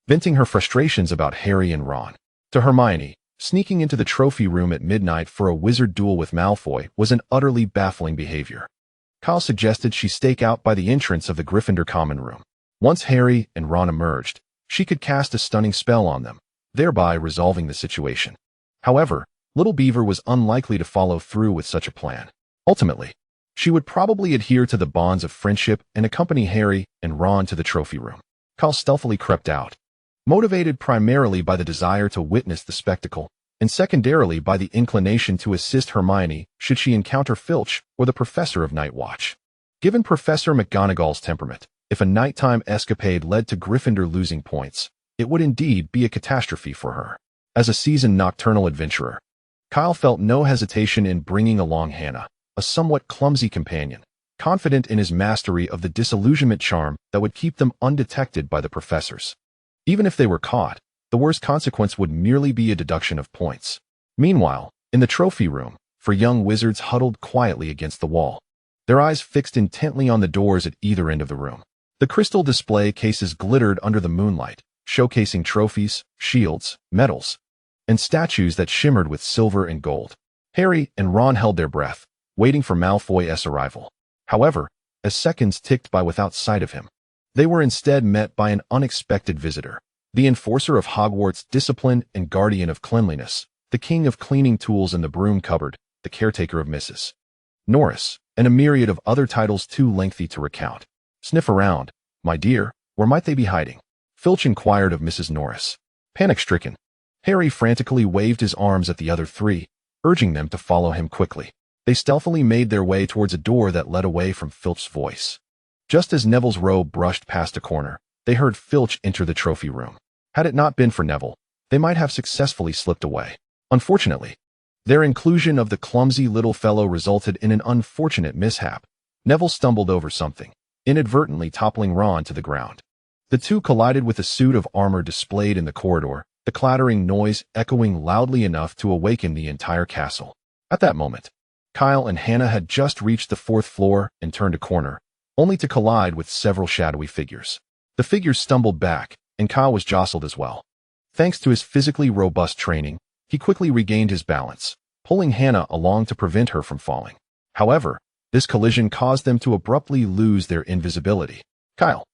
venting her frustrations about Harry and Ron. To Hermione, sneaking into the trophy room at midnight for a wizard duel with Malfoy was an utterly baffling behavior. Kyle suggested she stake out by the entrance of the Gryffindor common room. Once Harry and Ron emerged, she could cast a stunning spell on them, thereby resolving the situation. However, Little Beaver was unlikely to follow through with such a plan. Ultimately, she would probably adhere to the bonds of friendship and accompany Harry and Ron to the trophy room. Kyle stealthily crept out, motivated primarily by the desire to witness the spectacle, and secondarily by the inclination to assist Hermione should she encounter Filch or the Professor of Night Watch. Given Professor McGonagall's temperament, if a nighttime escapade led to Gryffindor losing points, it would indeed be a catastrophe for her. As a seasoned nocturnal adventurer, Kyle felt no hesitation in bringing along Hannah, a somewhat clumsy companion, confident in his mastery of the disillusionment charm that would keep them undetected by the professors. Even if they were caught, the worst consequence would merely be a deduction of points. Meanwhile, in the trophy room, 4 young wizards huddled quietly against the wall, their eyes fixed intently on the doors at either end of the room. The crystal display cases glittered under the moonlight, showcasing trophies, shields, medals, and statues that shimmered with silver and gold. Harry and Ron held their breath, waiting for Malfoy's arrival. However, as seconds ticked by without sight of him, they were instead met by an unexpected visitor, the enforcer of Hogwarts' discipline and guardian of cleanliness, the king of cleaning tools in the broom cupboard, the caretaker of Mrs. Norris, and a myriad of other titles too lengthy to recount. Sniff around, my dear, where might they be hiding? Filch inquired of Mrs. Norris. Panic-stricken, Harry frantically waved his arms at the other 3, urging them to follow him quickly. They stealthily made their way towards a door that led away from Filch's voice. Just as Neville's robe brushed past a corner, they heard Filch enter the trophy room. Had it not been for Neville, they might have successfully slipped away. Unfortunately, their inclusion of the clumsy little fellow resulted in an unfortunate mishap. Neville stumbled over something, inadvertently toppling Ron to the ground. The two collided with a suit of armor displayed in the corridor, the clattering noise echoing loudly enough to awaken the entire castle. At that moment, Kyle and Hannah had just reached the 4th floor and turned a corner, only to collide with several shadowy figures. The figures stumbled back, and Kyle was jostled as well. Thanks to his physically robust training, he quickly regained his balance, pulling Hannah along to prevent her from falling. However, this collision caused them to abruptly lose their invisibility. Kyle,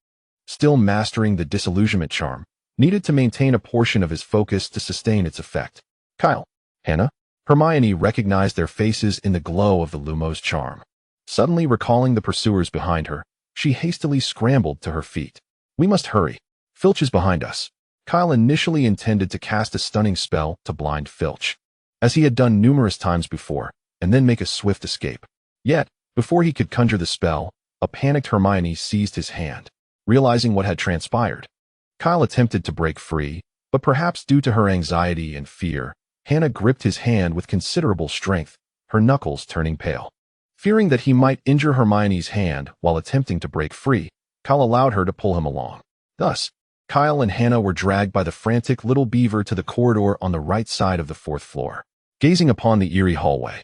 still mastering the disillusionment charm, needed to maintain a portion of his focus to sustain its effect. Kyle, Hannah, Hermione recognized their faces in the glow of the Lumos charm. Suddenly recalling the pursuers behind her, she hastily scrambled to her feet. We must hurry. Filch is behind us. Kyle initially intended to cast a stunning spell to blind Filch, as he had done numerous times before, and then make a swift escape. Yet, before he could conjure the spell, a panicked Hermione seized his hand. Realizing what had transpired, Kyle attempted to break free, but perhaps due to her anxiety and fear, Hannah gripped his hand with considerable strength, her knuckles turning pale. Fearing that he might injure Hermione's hand while attempting to break free, Kyle allowed her to pull him along. Thus, Kyle and Hannah were dragged by the frantic little beaver to the corridor on the right side of the 4th floor. Gazing upon the eerie hallway,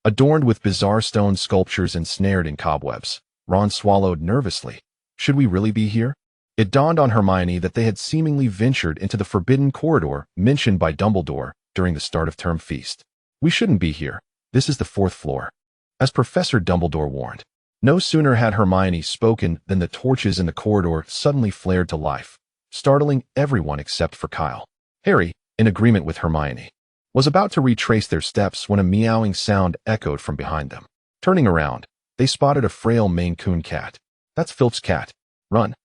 adorned with bizarre stone sculptures and snared in cobwebs, Ron swallowed nervously. Should we really be here? It dawned on Hermione that they had seemingly ventured into the forbidden corridor mentioned by Dumbledore during the start of term feast. We shouldn't be here. This is the 4th floor. As Professor Dumbledore warned. No sooner had Hermione spoken than the torches in the corridor suddenly flared to life, startling everyone except for Kyle. Harry, in agreement with Hermione, was about to retrace their steps when a meowing sound echoed from behind them. Turning around, they spotted a frail Maine Coon cat. That's Filch's cat. Run!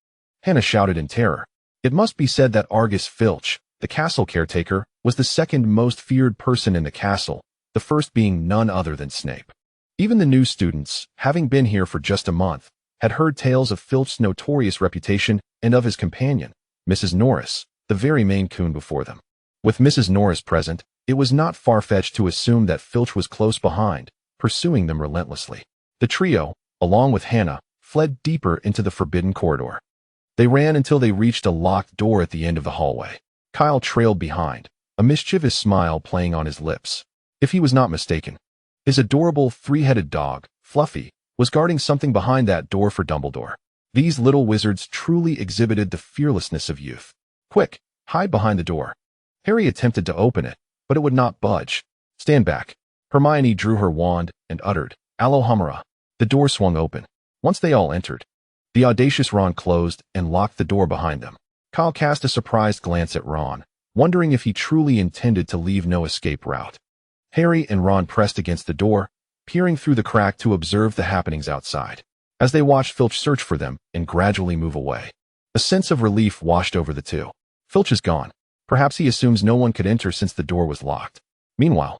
Hannah shouted in terror. It must be said that Argus Filch, the castle caretaker, was the second most feared person in the castle, the first being none other than Snape. Even the new students, having been here for just a month, had heard tales of Filch's notorious reputation and of his companion, Mrs. Norris, the very Maine Coon before them. With Mrs. Norris present, it was not far-fetched to assume that Filch was close behind, pursuing them relentlessly. The trio, along with Hannah, fled deeper into the forbidden corridor. They ran until they reached a locked door at the end of the hallway. Kyle trailed behind, a mischievous smile playing on his lips. If he was not mistaken, his adorable 3-headed dog, Fluffy, was guarding something behind that door for Dumbledore. These little wizards truly exhibited the fearlessness of youth. Quick, hide behind the door. Harry attempted to open it, but it would not budge. Stand back. Hermione drew her wand and uttered, Alohomora. The door swung open. Once they all entered, the audacious Ron closed and locked the door behind them. Kyle cast a surprised glance at Ron, wondering if he truly intended to leave no escape route. Harry and Ron pressed against the door, peering through the crack to observe the happenings outside. As they watched Filch search for them and gradually move away, a sense of relief washed over the two. Filch is gone. Perhaps he assumes no one could enter since the door was locked. Meanwhile,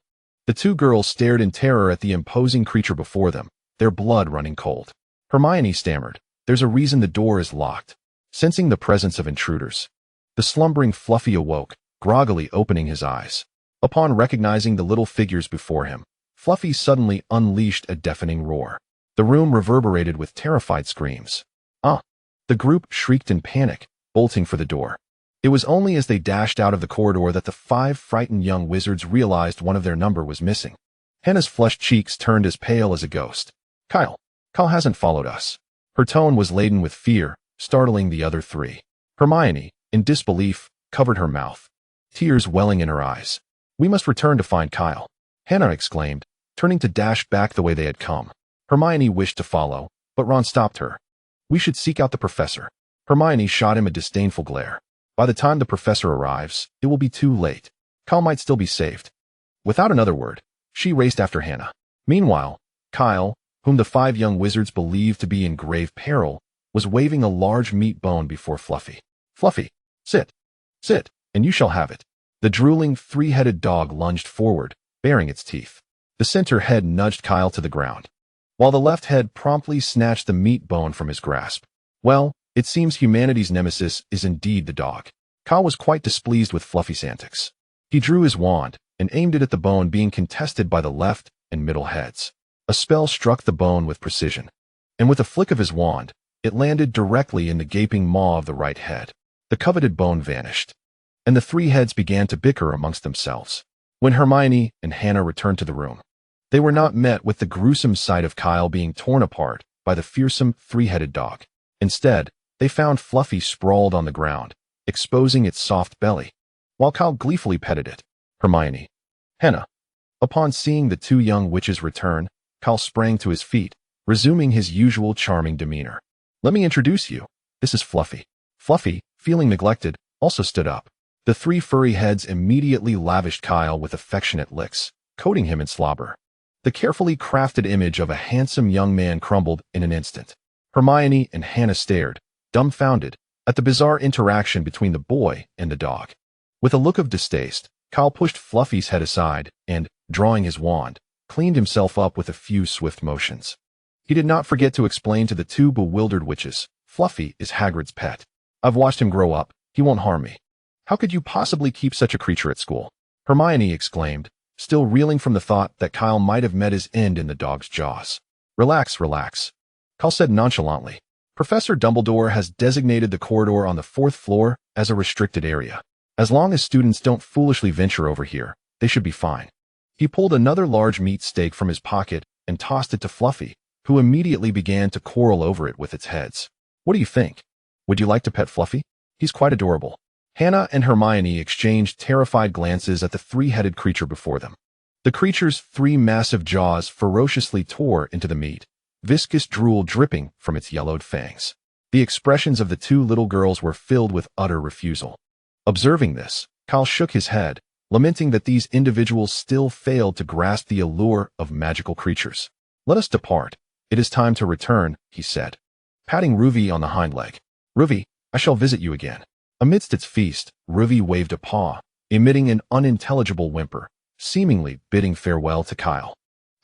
the two girls stared in terror at the imposing creature before them, their blood running cold. Hermione stammered, There's a reason the door is locked. Sensing the presence of intruders, the slumbering Fluffy awoke, groggily opening his eyes. Upon recognizing the little figures before him, Fluffy suddenly unleashed a deafening roar. The room reverberated with terrified screams. Ah! The group shrieked in panic, bolting for the door. It was only as they dashed out of the corridor that the 5 frightened young wizards realized one of their number was missing. Hannah's flushed cheeks turned as pale as a ghost. Kyle hasn't followed us. Her tone was laden with fear, startling the other 3. Hermione, in disbelief, covered her mouth, tears welling in her eyes. We must return to find Kyle, Hannah exclaimed, turning to dash back the way they had come. Hermione wished to follow, but Ron stopped her. We should seek out the professor. Hermione shot him a disdainful glare. By the time the professor arrives, it will be too late. Kyle might still be saved. Without another word, she raced after Hannah. Meanwhile, Kyle, whom the 5 young wizards believed to be in grave peril, was waving a large meat bone before Fluffy. Fluffy, sit, and you shall have it. The drooling 3-headed dog lunged forward, baring its teeth. The center head nudged Kyle to the ground, while the left head promptly snatched the meat bone from his grasp. Well, it seems humanity's nemesis is indeed the dog. Kyle was quite displeased with Fluffy's antics. He drew his wand and aimed it at the bone being contested by the left and middle heads. A spell struck the bone with precision, and with a flick of his wand, it landed directly in the gaping maw of the right head. The coveted bone vanished, and the 3 heads began to bicker amongst themselves. When Hermione and Hannah returned to the room, they were not met with the gruesome sight of Kyle being torn apart by the fearsome 3-headed dog. Instead, they found Fluffy sprawled on the ground, exposing its soft belly, while Kyle gleefully petted it. Hermione, Hannah. Upon seeing the 2 young witches return, Kyle sprang to his feet, resuming his usual charming demeanor. Let me introduce you. This is Fluffy. Fluffy, feeling neglected, also stood up. The 3 furry heads immediately lavished Kyle with affectionate licks, coating him in slobber. The carefully crafted image of a handsome young man crumbled in an instant. Hermione and Hannah stared, dumbfounded, at the bizarre interaction between the boy and the dog. With a look of distaste, Kyle pushed Fluffy's head aside and, drawing his wand, cleaned himself up with a few swift motions. He did not forget to explain to the two bewildered witches, Fluffy is Hagrid's pet. I've watched him grow up, he won't harm me. How could you possibly keep such a creature at school? Hermione exclaimed, still reeling from the thought that Kyle might have met his end in the dog's jaws. Relax, relax. Kyle said nonchalantly. Professor Dumbledore has designated the corridor on the 4th floor as a restricted area. As long as students don't foolishly venture over here, they should be fine. He pulled another large meat steak from his pocket and tossed it to Fluffy, who immediately began to quarrel over it with its heads. What do you think? Would you like to pet Fluffy? He's quite adorable. Hannah and Hermione exchanged terrified glances at the three-headed creature before them. The creature's 3 massive jaws ferociously tore into the meat, viscous drool dripping from its yellowed fangs. The expressions of the 2 little girls were filled with utter refusal. Observing this, Kyle shook his head, lamenting that these individuals still failed to grasp the allure of magical creatures. Let us depart. It is time to return, he said, patting Ruby on the hind leg. Ruby, I shall visit you again. Amidst its feast, Ruby waved a paw, emitting an unintelligible whimper, seemingly bidding farewell to Kyle.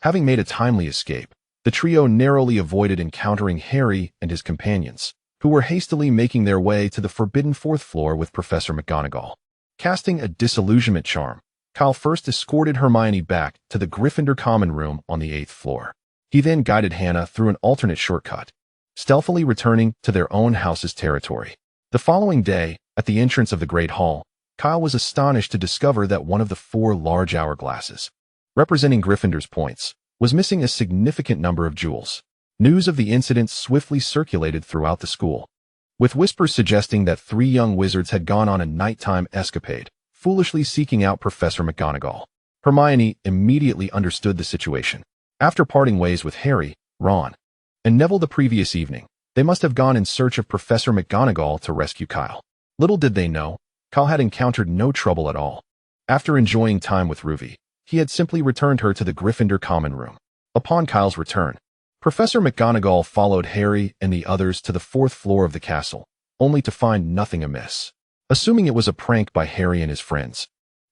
Having made a timely escape, the trio narrowly avoided encountering Harry and his companions, who were hastily making their way to the forbidden 4th floor with Professor McGonagall. Casting a disillusionment charm, Kyle first escorted Hermione back to the Gryffindor common room on the 8th floor. He then guided Hannah through an alternate shortcut, stealthily returning to their own house's territory. The following day, at the entrance of the Great Hall, Kyle was astonished to discover that one of the 4 large hourglasses, representing Gryffindor's points, was missing a significant number of jewels. News of the incident swiftly circulated throughout the school, with whispers suggesting that 3 young wizards had gone on a nighttime escapade, foolishly seeking out Professor McGonagall. Hermione immediately understood the situation. After parting ways with Harry, Ron, and Neville the previous evening, they must have gone in search of Professor McGonagall to rescue Kyle. Little did they know, Kyle had encountered no trouble at all. After enjoying time with Ruby, he had simply returned her to the Gryffindor common room. Upon Kyle's return, Professor McGonagall followed Harry and the others to the 4th floor of the castle, only to find nothing amiss. Assuming it was a prank by Harry and his friends,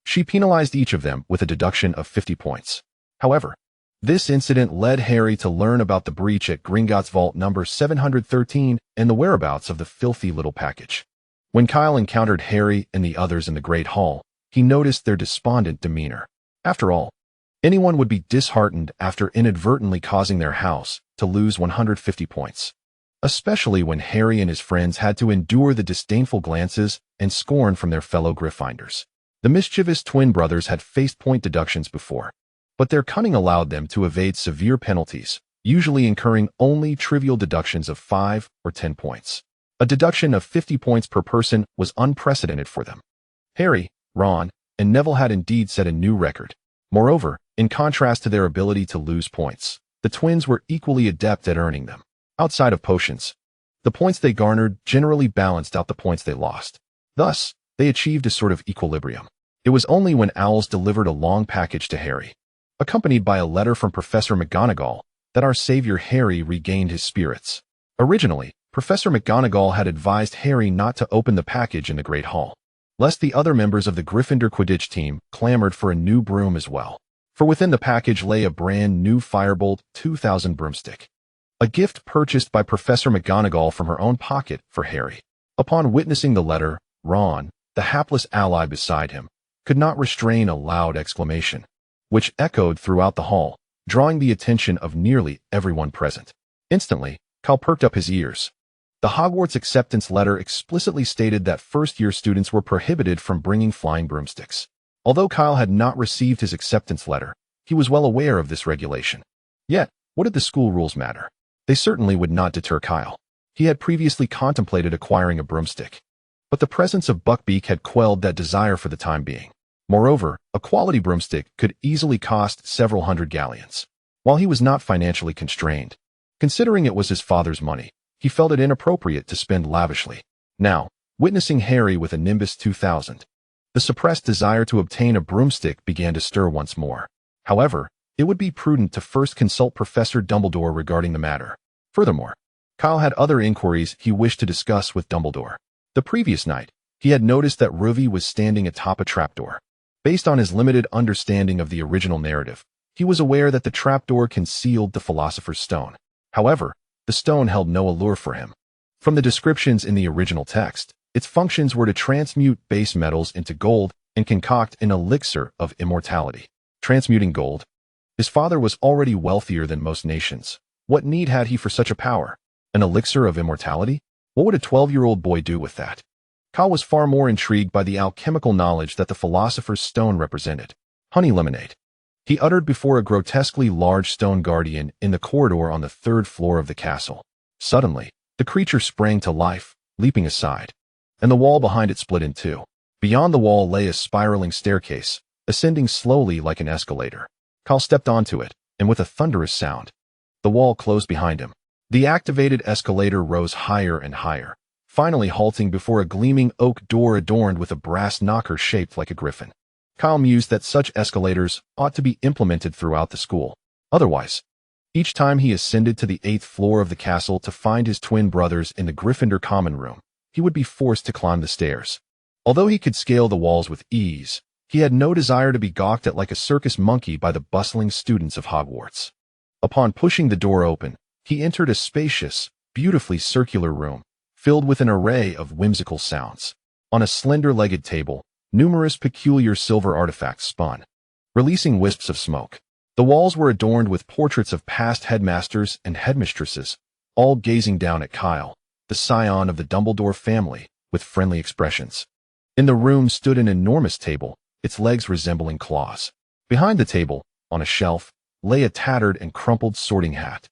she penalized each of them with a deduction of 50 points. However, this incident led Harry to learn about the breach at Gringotts Vault number 713 and the whereabouts of the filthy little package. When Kyle encountered Harry and the others in the Great Hall, he noticed their despondent demeanor. After all, anyone would be disheartened after inadvertently causing their house to lose 150 points, especially when Harry and his friends had to endure the disdainful glances and scorn from their fellow Gryffindors. The mischievous twin brothers had faced point deductions before, but their cunning allowed them to evade severe penalties, usually incurring only trivial deductions of 5 or 10 points. A deduction of 50 points per person was unprecedented for them. Harry, Ron, and Neville had indeed set a new record. Moreover, in contrast to their ability to lose points, the twins were equally adept at earning them. Outside of potions, the points they garnered generally balanced out the points they lost. Thus, they achieved a sort of equilibrium. It was only when Owls delivered a long package to Harry, accompanied by a letter from Professor McGonagall, that our savior Harry regained his spirits. Originally, Professor McGonagall had advised Harry not to open the package in the Great Hall, lest the other members of the Gryffindor Quidditch team clamored for a new broom as well. For within the package lay a brand new Firebolt 2000 broomstick, a gift purchased by Professor McGonagall from her own pocket for Harry. Upon witnessing the letter, Ron, the hapless ally beside him, could not restrain a loud exclamation, which echoed throughout the hall, drawing the attention of nearly everyone present. Instantly, Kyle perked up his ears. The Hogwarts acceptance letter explicitly stated that first-year students were prohibited from bringing flying broomsticks. Although Kyle had not received his acceptance letter, he was well aware of this regulation. Yet, what did the school rules matter? They certainly would not deter Kyle. He had previously contemplated acquiring a broomstick, but the presence of Buckbeak had quelled that desire for the time being. Moreover, a quality broomstick could easily cost several hundred galleons. While he was not financially constrained, considering it was his father's money, he felt it inappropriate to spend lavishly. Now, witnessing Harry with a Nimbus 2000, the suppressed desire to obtain a broomstick began to stir once more. However, it would be prudent to first consult Professor Dumbledore regarding the matter. Furthermore, Kyle had other inquiries he wished to discuss with Dumbledore. The previous night, he had noticed that Ruby was standing atop a trapdoor. Based on his limited understanding of the original narrative, he was aware that the trapdoor concealed the Philosopher's Stone. However, the stone held no allure for him. From the descriptions in the original text, its functions were to transmute base metals into gold and concoct an elixir of immortality. Transmuting gold? His father was already wealthier than most nations. What need had he for such a power? An elixir of immortality? What would a 12-year-old boy do with that? Kyle was far more intrigued by the alchemical knowledge that the Philosopher's Stone represented. Honey lemonade. He uttered before a grotesquely large stone guardian in the corridor on the 3rd floor of the castle. Suddenly, the creature sprang to life, leaping aside, and the wall behind it split in two. Beyond the wall lay a spiraling staircase, ascending slowly like an escalator. Kyle stepped onto it, and with a thunderous sound, the wall closed behind him. The activated escalator rose higher and higher, finally halting before a gleaming oak door adorned with a brass knocker shaped like a griffin. Kyle mused that such escalators ought to be implemented throughout the school. Otherwise, each time he ascended to the 8th floor of the castle to find his twin brothers in the Gryffindor common room, he would be forced to climb the stairs. Although he could scale the walls with ease, he had no desire to be gawked at like a circus monkey by the bustling students of Hogwarts. Upon pushing the door open, he entered a spacious, beautifully circular room, filled with an array of whimsical sounds. On a slender-legged table, numerous peculiar silver artifacts spun, releasing wisps of smoke. The walls were adorned with portraits of past headmasters and headmistresses, all gazing down at Kyle, the scion of the Dumbledore family, with friendly expressions. In the room stood an enormous table, its legs resembling claws. Behind the table, on a shelf, lay a tattered and crumpled sorting hat.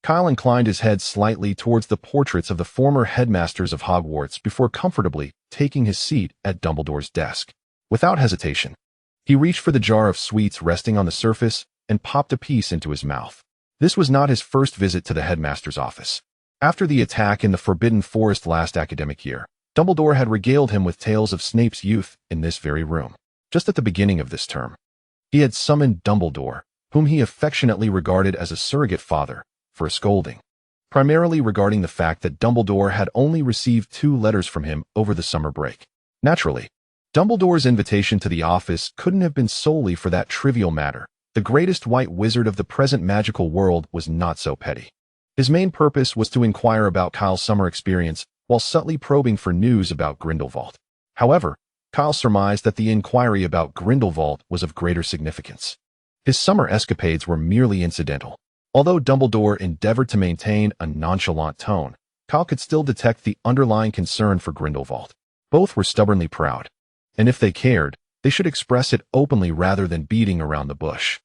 Kyle inclined his head slightly towards the portraits of the former headmasters of Hogwarts before comfortably taking his seat at Dumbledore's desk. Without hesitation, he reached for the jar of sweets resting on the surface and popped a piece into his mouth. This was not his first visit to the headmaster's office. After the attack in the Forbidden Forest last academic year, Dumbledore had regaled him with tales of Snape's youth in this very room. Just at the beginning of this term, he had summoned Dumbledore, whom he affectionately regarded as a surrogate father, for a scolding, primarily regarding the fact that Dumbledore had only received 2 letters from him over the summer break. Naturally, Dumbledore's invitation to the office couldn't have been solely for that trivial matter. The greatest white wizard of the present magical world was not so petty. His main purpose was to inquire about Kyle's summer experience while subtly probing for news about Grindelwald. However, Kyle surmised that the inquiry about Grindelwald was of greater significance. His summer escapades were merely incidental. Although Dumbledore endeavored to maintain a nonchalant tone, Kyle could still detect the underlying concern for Grindelwald. Both were stubbornly proud, and if they cared, they should express it openly rather than beating around the bush.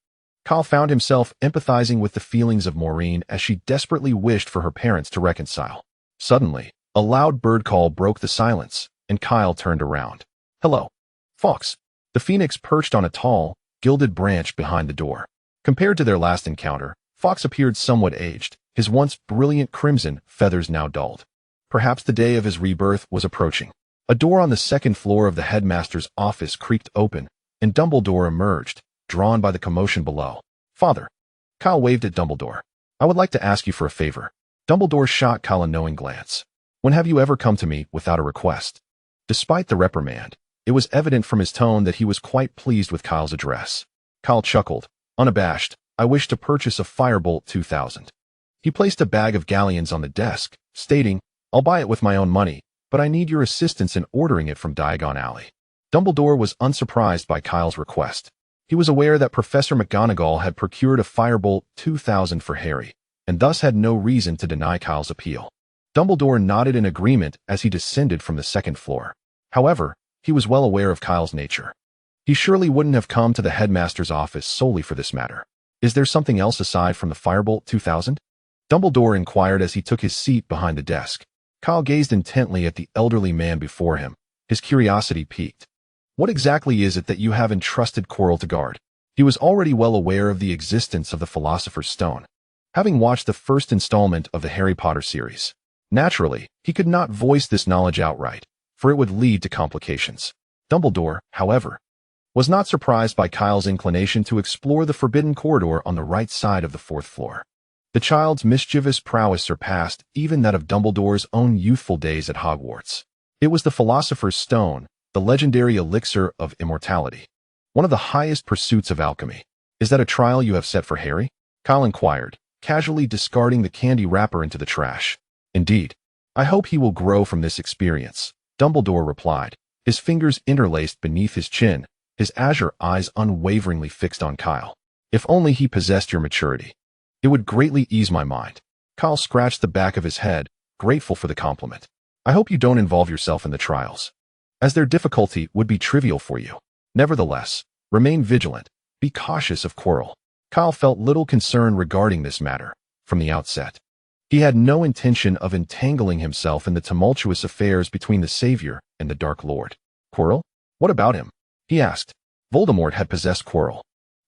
Kyle found himself empathizing with the feelings of Maureen as she desperately wished for her parents to reconcile. Suddenly, a loud bird call broke the silence, and Kyle turned around. "Hello, Fox." The phoenix perched on a tall, gilded branch behind the door. Compared to their last encounter, Fox appeared somewhat aged, his once brilliant crimson feathers now dulled. Perhaps the day of his rebirth was approaching. A door on the 2nd floor of the headmaster's office creaked open, and Dumbledore emerged, drawn by the commotion below. "Father." Kyle waved at Dumbledore. "I would like to ask you for a favor." Dumbledore shot Kyle a knowing glance. "When have you ever come to me without a request?" Despite the reprimand, it was evident from his tone that he was quite pleased with Kyle's address. Kyle chuckled, unabashed. "I wish to purchase a Firebolt 2000. He placed a bag of galleons on the desk, stating, "I'll buy it with my own money, but I need your assistance in ordering it from Diagon Alley." Dumbledore was unsurprised by Kyle's request. He was aware that Professor McGonagall had procured a Firebolt 2000 for Harry, and thus had no reason to deny Kyle's appeal. Dumbledore nodded in agreement as he descended from the 2nd floor. However, he was well aware of Kyle's nature. He surely wouldn't have come to the headmaster's office solely for this matter. "Is there something else aside from the Firebolt 2000? Dumbledore inquired as he took his seat behind the desk. Kyle gazed intently at the elderly man before him, his curiosity piqued. "What exactly is it that you have entrusted Quirrell to guard?" He was already well aware of the existence of the Philosopher's Stone, having watched the first installment of the Harry Potter series. Naturally, he could not voice this knowledge outright, for it would lead to complications. Dumbledore, however, was not surprised by Kyle's inclination to explore the forbidden corridor on the right side of the fourth floor. The child's mischievous prowess surpassed even that of Dumbledore's own youthful days at Hogwarts. It was the Philosopher's Stone, the legendary elixir of immortality. One of the highest pursuits of alchemy. Is that a trial you have set for Harry? Kyle inquired, casually discarding the candy wrapper into the trash. Indeed. I hope he will grow from this experience, Dumbledore replied, his fingers interlaced beneath his chin, his azure eyes unwaveringly fixed on Kyle. If only he possessed your maturity. It would greatly ease my mind. Kyle scratched the back of his head, grateful for the compliment. I hope you don't involve yourself in the trials, as their difficulty would be trivial for you. Nevertheless, remain vigilant. Be cautious of Quirrell. Kyle felt little concern regarding this matter from the outset. He had no intention of entangling himself in the tumultuous affairs between the Savior and the Dark Lord. Quirrell? What about him? He asked. Voldemort had possessed Quirrell.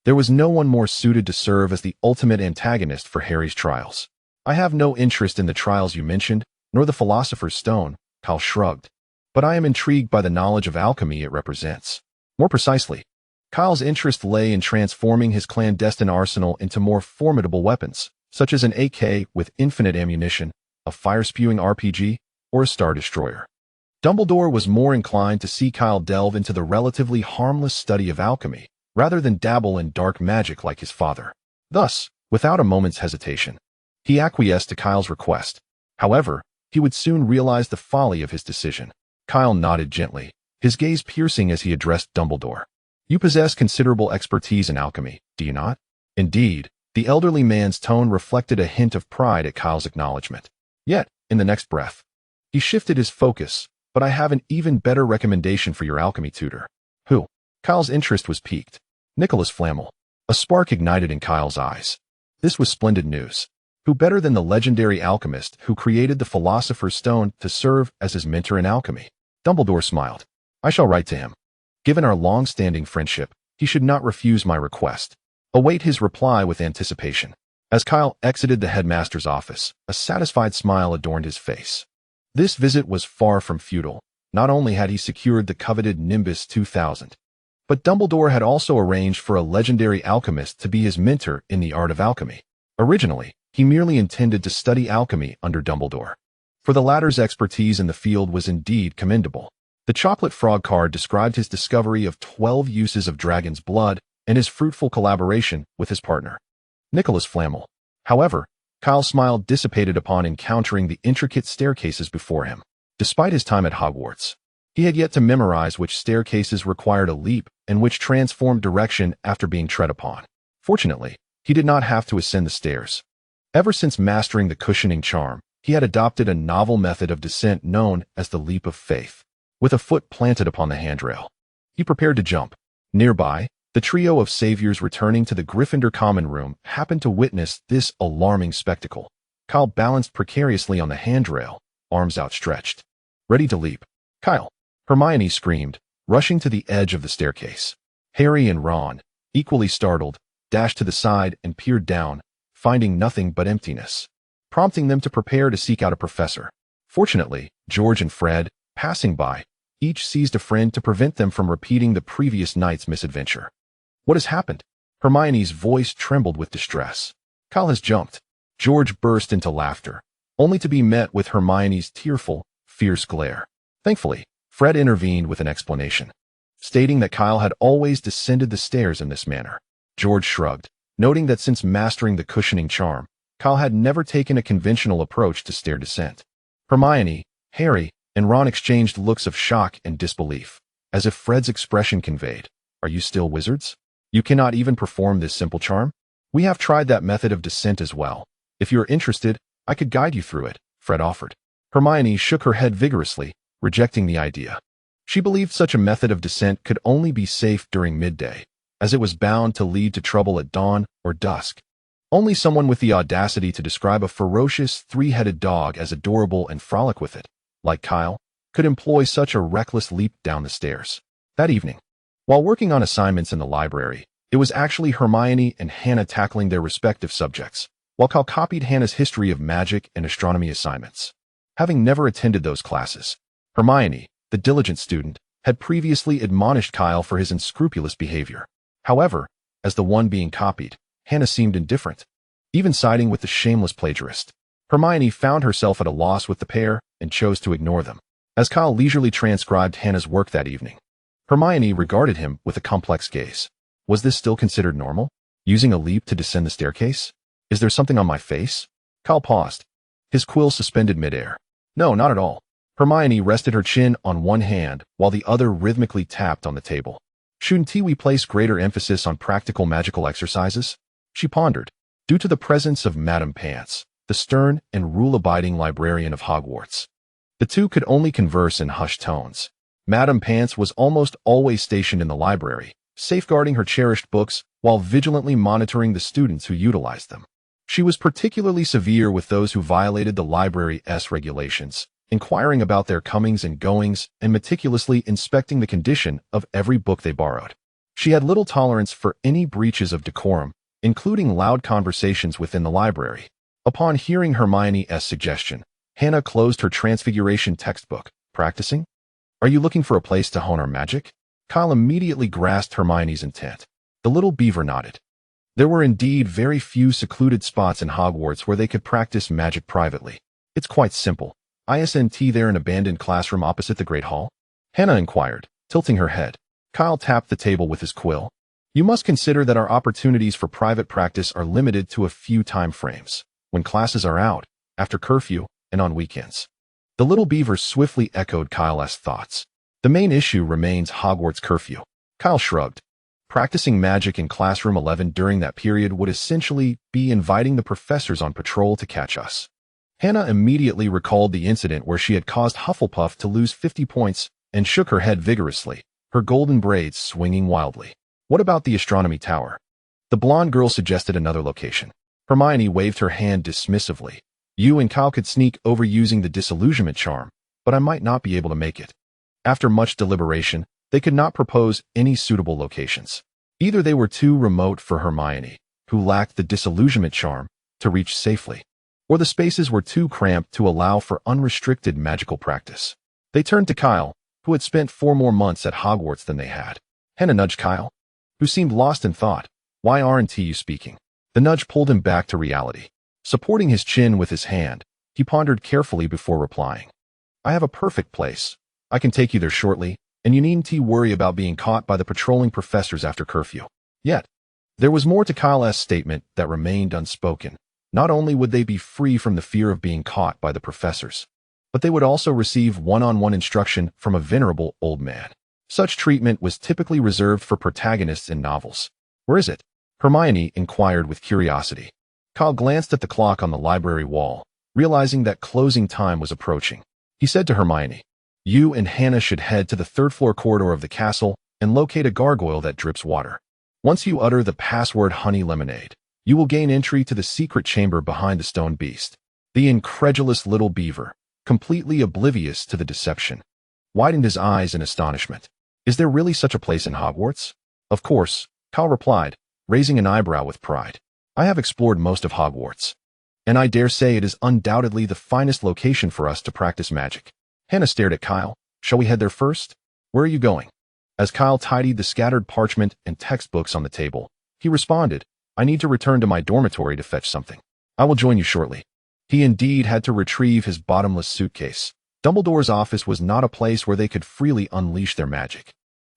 There was no one more suited to serve as the ultimate antagonist for Harry's trials. I have no interest in the trials you mentioned, nor the Philosopher's Stone, Kyle shrugged. But I am intrigued by the knowledge of alchemy it represents. More precisely, Kyle's interest lay in transforming his clandestine arsenal into more formidable weapons, such as an AK with infinite ammunition, a fire-spewing RPG, or a Star Destroyer. Dumbledore was more inclined to see Kyle delve into the relatively harmless study of alchemy, rather than dabble in dark magic like his father. Thus, without a moment's hesitation, he acquiesced to Kyle's request. However, he would soon realize the folly of his decision. Kyle nodded gently, his gaze piercing as he addressed Dumbledore. You possess considerable expertise in alchemy, do you not? Indeed, the elderly man's tone reflected a hint of pride at Kyle's acknowledgement. Yet, in the next breath, he shifted his focus. But I have an even better recommendation for your alchemy tutor. Who? Kyle's interest was piqued. Nicholas Flamel. A spark ignited in Kyle's eyes. This was splendid news. Who better than the legendary alchemist who created the Philosopher's Stone to serve as his mentor in alchemy? Dumbledore smiled. I shall write to him. Given our long-standing friendship, he should not refuse my request. Await his reply with anticipation. As Kyle exited the headmaster's office, a satisfied smile adorned his face. This visit was far from futile. Not only had he secured the coveted Nimbus 2000, but Dumbledore had also arranged for a legendary alchemist to be his mentor in the art of alchemy. Originally, he merely intended to study alchemy under Dumbledore, for the latter's expertise in the field was indeed commendable. The chocolate frog card described his discovery of 12 uses of dragon's blood and his fruitful collaboration with his partner, Nicholas Flamel. However, Kyle's smile dissipated upon encountering the intricate staircases before him. Despite his time at Hogwarts, he had yet to memorize which staircases required a leap and which transformed direction after being tread upon. Fortunately, he did not have to ascend the stairs. Ever since mastering the cushioning charm, he had adopted a novel method of descent known as the leap of faith. With a foot planted upon the handrail, he prepared to jump. Nearby, the trio of saviors returning to the Gryffindor common room happened to witness this alarming spectacle. Kyle balanced precariously on the handrail, arms outstretched, ready to leap. Kyle! Hermione screamed, rushing to the edge of the staircase. Harry and Ron, equally startled, dashed to the side and peered down, finding nothing but emptiness, prompting them to prepare to seek out a professor. Fortunately, George and Fred, passing by, each seized a friend to prevent them from repeating the previous night's misadventure. What has happened? Hermione's voice trembled with distress. Kyle has jumped. George burst into laughter, only to be met with Hermione's tearful, fierce glare. Thankfully, Fred intervened with an explanation, stating that Kyle had always descended the stairs in this manner. George shrugged, noting that since mastering the cushioning charm, Kyle had never taken a conventional approach to stair descent. Hermione, Harry, and Ron exchanged looks of shock and disbelief, as if Fred's expression conveyed, "Are you still wizards? You cannot even perform this simple charm? We have tried that method of descent as well. If you are interested, I could guide you through it," Fred offered. Hermione shook her head vigorously, rejecting the idea. She believed such a method of descent could only be safe during midday, as it was bound to lead to trouble at dawn or dusk. Only someone with the audacity to describe a ferocious, three-headed dog as adorable and frolic with it, like Kyle, could employ such a reckless leap down the stairs. That evening, while working on assignments in the library, it was actually Hermione and Hannah tackling their respective subjects, while Kyle copied Hannah's history of magic and astronomy assignments. Having never attended those classes, Hermione, the diligent student, had previously admonished Kyle for his unscrupulous behavior. However, as the one being copied, Hannah seemed indifferent, even siding with the shameless plagiarist. Hermione found herself at a loss with the pair and chose to ignore them. As Kyle leisurely transcribed Hannah's work that evening, Hermione regarded him with a complex gaze. Was this still considered normal? Using a leap to descend the staircase? Is there something on my face? Kyle paused, his quill suspended midair. No, not at all. Hermione rested her chin on one hand while the other rhythmically tapped on the table. Shouldn't we place greater emphasis on practical magical exercises? She pondered. Due to the presence of Madame Pants, the stern and rule-abiding librarian of Hogwarts, the two could only converse in hushed tones. Madame Pants was almost always stationed in the library, safeguarding her cherished books while vigilantly monitoring the students who utilized them. She was particularly severe with those who violated the library's regulations, inquiring about their comings and goings and meticulously inspecting the condition of every book they borrowed. She had little tolerance for any breaches of decorum, including loud conversations within the library. Upon hearing Hermione's suggestion, Hannah closed her Transfiguration textbook. Practicing? Are you looking for a place to hone our magic? Kyle immediately grasped Hermione's intent. The little beaver nodded. There were indeed very few secluded spots in Hogwarts where they could practice magic privately. It's quite simple. Isn't there an abandoned classroom opposite the Great Hall? Hannah inquired, tilting her head. Kyle tapped the table with his quill. You must consider that our opportunities for private practice are limited to a few time frames, when classes are out, after curfew, and on weekends. The little beaver swiftly echoed Kyle's thoughts. The main issue remains Hogwarts curfew. Kyle shrugged. Practicing magic in classroom 11 during that period would essentially be inviting the professors on patrol to catch us. Hannah immediately recalled the incident where she had caused Hufflepuff to lose 50 points and shook her head vigorously, her golden braids swinging wildly. What about the astronomy tower? The blonde girl suggested another location. Hermione waved her hand dismissively. You and Kyle could sneak over using the disillusionment charm, but I might not be able to make it. After much deliberation, they could not propose any suitable locations. Either they were too remote for Hermione, who lacked the disillusionment charm, to reach safely, or the spaces were too cramped to allow for unrestricted magical practice. They turned to Kyle, who had spent 4 more months at Hogwarts than they had. Hannah nudged Kyle, who seemed lost in thought. Why aren't you speaking? The nudge pulled him back to reality. Supporting his chin with his hand, he pondered carefully before replying. I have a perfect place. I can take you there shortly, and you needn't worry about being caught by the patrolling professors after curfew. Yet, there was more to Kyle's statement that remained unspoken. Not only would they be free from the fear of being caught by the professors, but they would also receive one-on-one instruction from a venerable old man. Such treatment was typically reserved for protagonists in novels. Where is it? Hermione inquired with curiosity. Kyle glanced at the clock on the library wall, realizing that closing time was approaching. He said to Hermione, You and Hannah should head to the 3rd floor corridor of the castle and locate a gargoyle that drips water. Once you utter the password honey lemonade, you will gain entry to the secret chamber behind the stone beast. The incredulous little beaver, completely oblivious to the deception, widened his eyes in astonishment. Is there really such a place in Hogwarts? Of course, Kyle replied, raising an eyebrow with pride. I have explored most of Hogwarts, and I dare say it is undoubtedly the finest location for us to practice magic. Hannah stared at Kyle. Shall we head there first? Where are you going? As Kyle tidied the scattered parchment and textbooks on the table, he responded, I need to return to my dormitory to fetch something. I will join you shortly. He indeed had to retrieve his bottomless suitcase. Dumbledore's office was not a place where they could freely unleash their magic.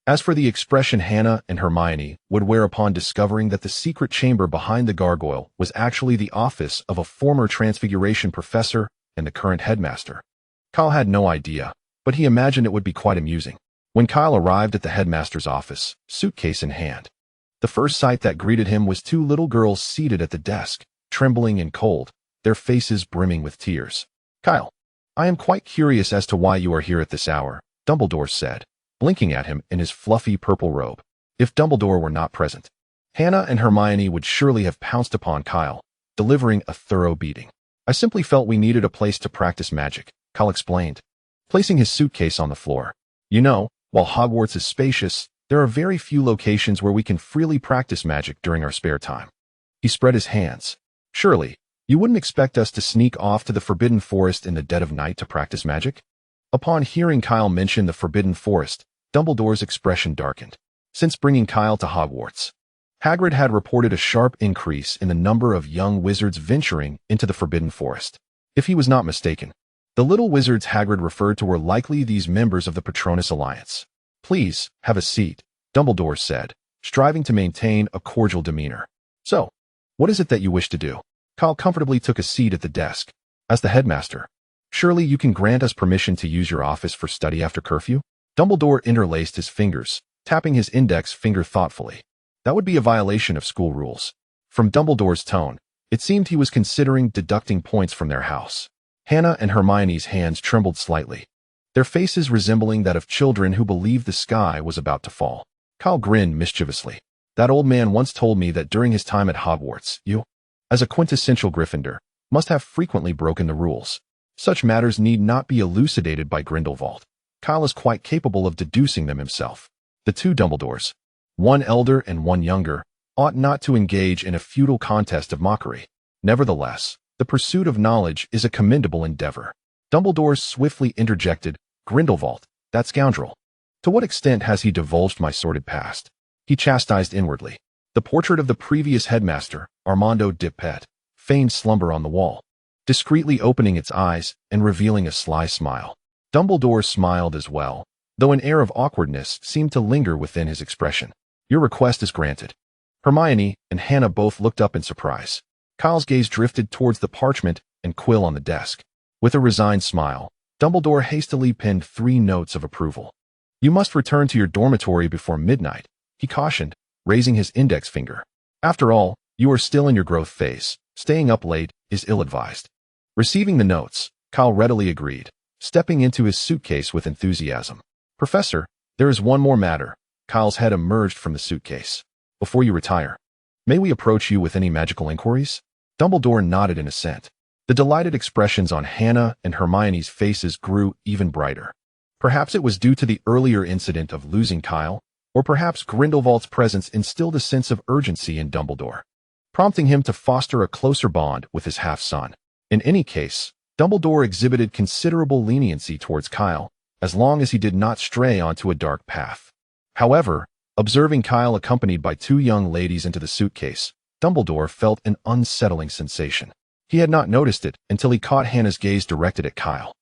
As for the expression Hannah and Hermione would wear upon discovering that the secret chamber behind the gargoyle was actually the office of a former Transfiguration professor and the current headmaster, Kyle had no idea, but he imagined it would be quite amusing. When Kyle arrived at the headmaster's office, suitcase in hand, the first sight that greeted him was 2 little girls seated at the desk, trembling and cold, their faces brimming with tears. Kyle, I am quite curious as to why you are here at this hour, Dumbledore said, blinking at him in his fluffy purple robe. If Dumbledore were not present, Hannah and Hermione would surely have pounced upon Kyle, delivering a thorough beating. I simply felt we needed a place to practice magic, Kyle explained, placing his suitcase on the floor. You know, while Hogwarts is spacious, there are very few locations where we can freely practice magic during our spare time. He spread his hands. Surely, you wouldn't expect us to sneak off to the Forbidden Forest in the dead of night to practice magic? Upon hearing Kyle mention the Forbidden Forest, Dumbledore's expression darkened. Since bringing Kyle to Hogwarts, Hagrid had reported a sharp increase in the number of young wizards venturing into the Forbidden Forest. If he was not mistaken, the little wizards Hagrid referred to were likely these members of the Patronus Alliance. "Please, have a seat," Dumbledore said, striving to maintain a cordial demeanor. "So, what is it that you wish to do?" Kyle comfortably took a seat at the desk. "As the headmaster, surely you can grant us permission to use your office for study after curfew?" Dumbledore interlaced his fingers, tapping his index finger thoughtfully. That would be a violation of school rules. From Dumbledore's tone, it seemed he was considering deducting points from their house. Hannah and Hermione's hands trembled slightly, their faces resembling that of children who believed the sky was about to fall. Kyle grinned mischievously. "That old man once told me that during his time at Hogwarts, you, as a quintessential Gryffindor, must have frequently broken the rules. Such matters need not be elucidated by Grindelwald. Kyle is quite capable of deducing them himself. The two Dumbledores, one elder and one younger, ought not to engage in a futile contest of mockery. Nevertheless, the pursuit of knowledge is a commendable endeavor." Dumbledore swiftly interjected, "Grindelwald, that scoundrel. To what extent has he divulged my sordid past?" He chastised inwardly. The portrait of the previous headmaster, Armando Dipet, feigned slumber on the wall, discreetly opening its eyes and revealing a sly smile. Dumbledore smiled as well, though an air of awkwardness seemed to linger within his expression. "Your request is granted." Hermione and Hannah both looked up in surprise. Kyle's gaze drifted towards the parchment and quill on the desk. With a resigned smile, Dumbledore hastily penned 3 notes of approval. "You must return to your dormitory before midnight," he cautioned, raising his index finger. "After all, you are still in your growth phase. Staying up late is ill-advised." Receiving the notes, Kyle readily agreed, stepping into his suitcase with enthusiasm. "Professor, there is one more matter." Kyle's head emerged from the suitcase. "Before you retire, may we approach you with any magical inquiries?" Dumbledore nodded in assent. The delighted expressions on Hannah and Hermione's faces grew even brighter. Perhaps it was due to the earlier incident of losing Kyle, or perhaps Grindelwald's presence instilled a sense of urgency in Dumbledore, prompting him to foster a closer bond with his half-son. In any case, Dumbledore exhibited considerable leniency towards Kyle, as long as he did not stray onto a dark path. However, observing Kyle accompanied by 2 young ladies into the suitcase, Dumbledore felt an unsettling sensation. He had not noticed it until he caught Hannah's gaze directed at Kyle.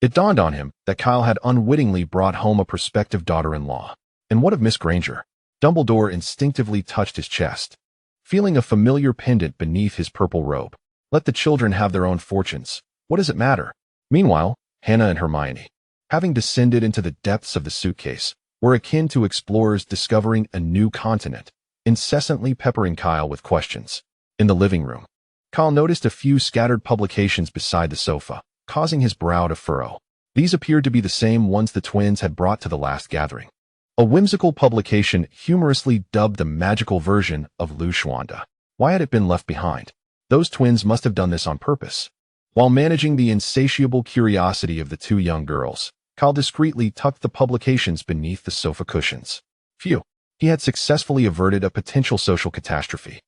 It dawned on him that Kyle had unwittingly brought home a prospective daughter-in-law. And what of Miss Granger? Dumbledore instinctively touched his chest, feeling a familiar pendant beneath his purple robe. Let the children have their own fortunes. What does it matter? Meanwhile, Hannah and Hermione, having descended into the depths of the suitcase, were akin to explorers discovering a new continent, incessantly peppering Kyle with questions. In the living room, Kyle noticed a few scattered publications beside the sofa, causing his brow to furrow. These appeared to be the same ones the twins had brought to the last gathering. A whimsical publication humorously dubbed the magical version of Lu Shwanda. Why had it been left behind? Those twins must have done this on purpose. While managing the insatiable curiosity of the 2 young girls, Kyle discreetly tucked the publications beneath the sofa cushions. Phew, he had successfully averted a potential social catastrophe.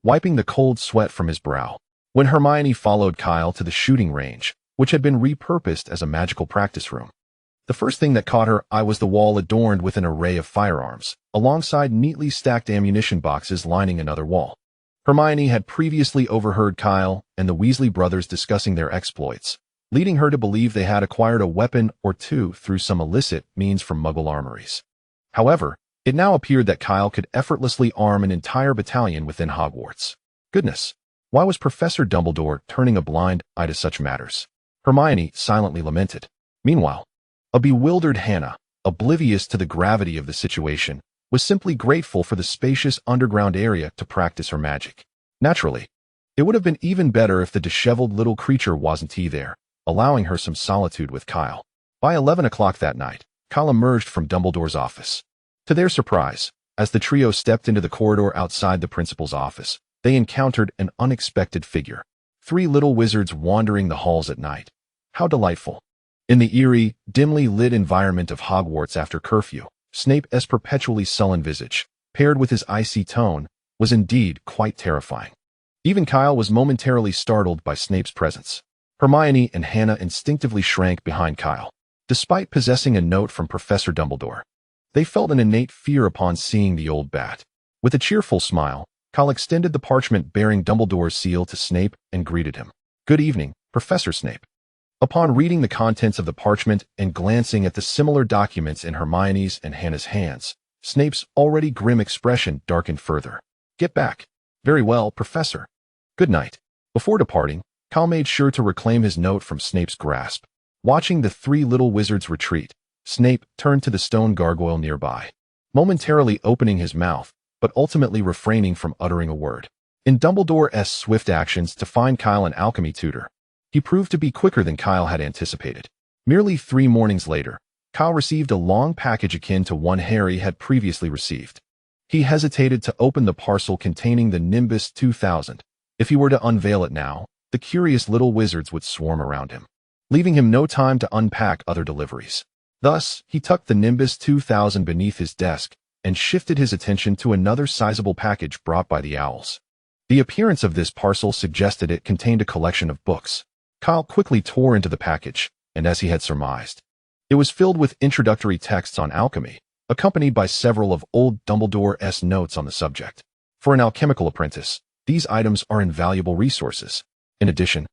Wiping the cold sweat from his brow, when Hermione followed Kyle to the shooting range, which had been repurposed as a magical practice room, the first thing that caught her eye was the wall adorned with an array of firearms, alongside neatly stacked ammunition boxes lining another wall. Hermione had previously overheard Kyle and the Weasley brothers discussing their exploits, leading her to believe they had acquired a weapon or 2 through some illicit means from Muggle armories. However, it now appeared that Kyle could effortlessly arm an entire battalion within Hogwarts. Goodness, why was Professor Dumbledore turning a blind eye to such matters? Hermione silently lamented. Meanwhile, a bewildered Hannah, oblivious to the gravity of the situation, was simply grateful for the spacious underground area to practice her magic. Naturally, it would have been even better if the disheveled little creature wasn't there, allowing her some solitude with Kyle. By 11 o'clock that night, Kyle emerged from Dumbledore's office. To their surprise, as the trio stepped into the corridor outside the principal's office, they encountered an unexpected figure. 3 little wizards wandering the halls at night. How delightful. In the eerie, dimly lit environment of Hogwarts after curfew, Snape's perpetually sullen visage, paired with his icy tone, was indeed quite terrifying. Even Kyle was momentarily startled by Snape's presence. Hermione and Hannah instinctively shrank behind Kyle, despite possessing a note from Professor Dumbledore. They felt an innate fear upon seeing the old bat. With a cheerful smile, Kyle extended the parchment bearing Dumbledore's seal to Snape and greeted him. "Good evening, Professor Snape." Upon reading the contents of the parchment and glancing at the similar documents in Hermione's and Hannah's hands, Snape's already grim expression darkened further. "Get back." "Very well, Professor. Good night." Before departing, Kyle made sure to reclaim his note from Snape's grasp. Watching the three little wizards retreat, Snape turned to the stone gargoyle nearby, momentarily opening his mouth, but ultimately refraining from uttering a word. In Dumbledore's swift actions to find Kyle an alchemy tutor, he proved to be quicker than Kyle had anticipated. Merely 3 mornings later, Kyle received a long package akin to one Harry had previously received. He hesitated to open the parcel containing the Nimbus 2000. If he were to unveil it now, the curious little wizards would swarm around him, leaving him no time to unpack other deliveries. Thus, he tucked the Nimbus 2000 beneath his desk and shifted his attention to another sizable package brought by the owls. The appearance of this parcel suggested it contained a collection of books. Kyle quickly tore into the package, and as he had surmised, it was filled with introductory texts on alchemy, accompanied by several of old Dumbledore's notes on the subject. For an alchemical apprentice, these items are invaluable resources. In addition,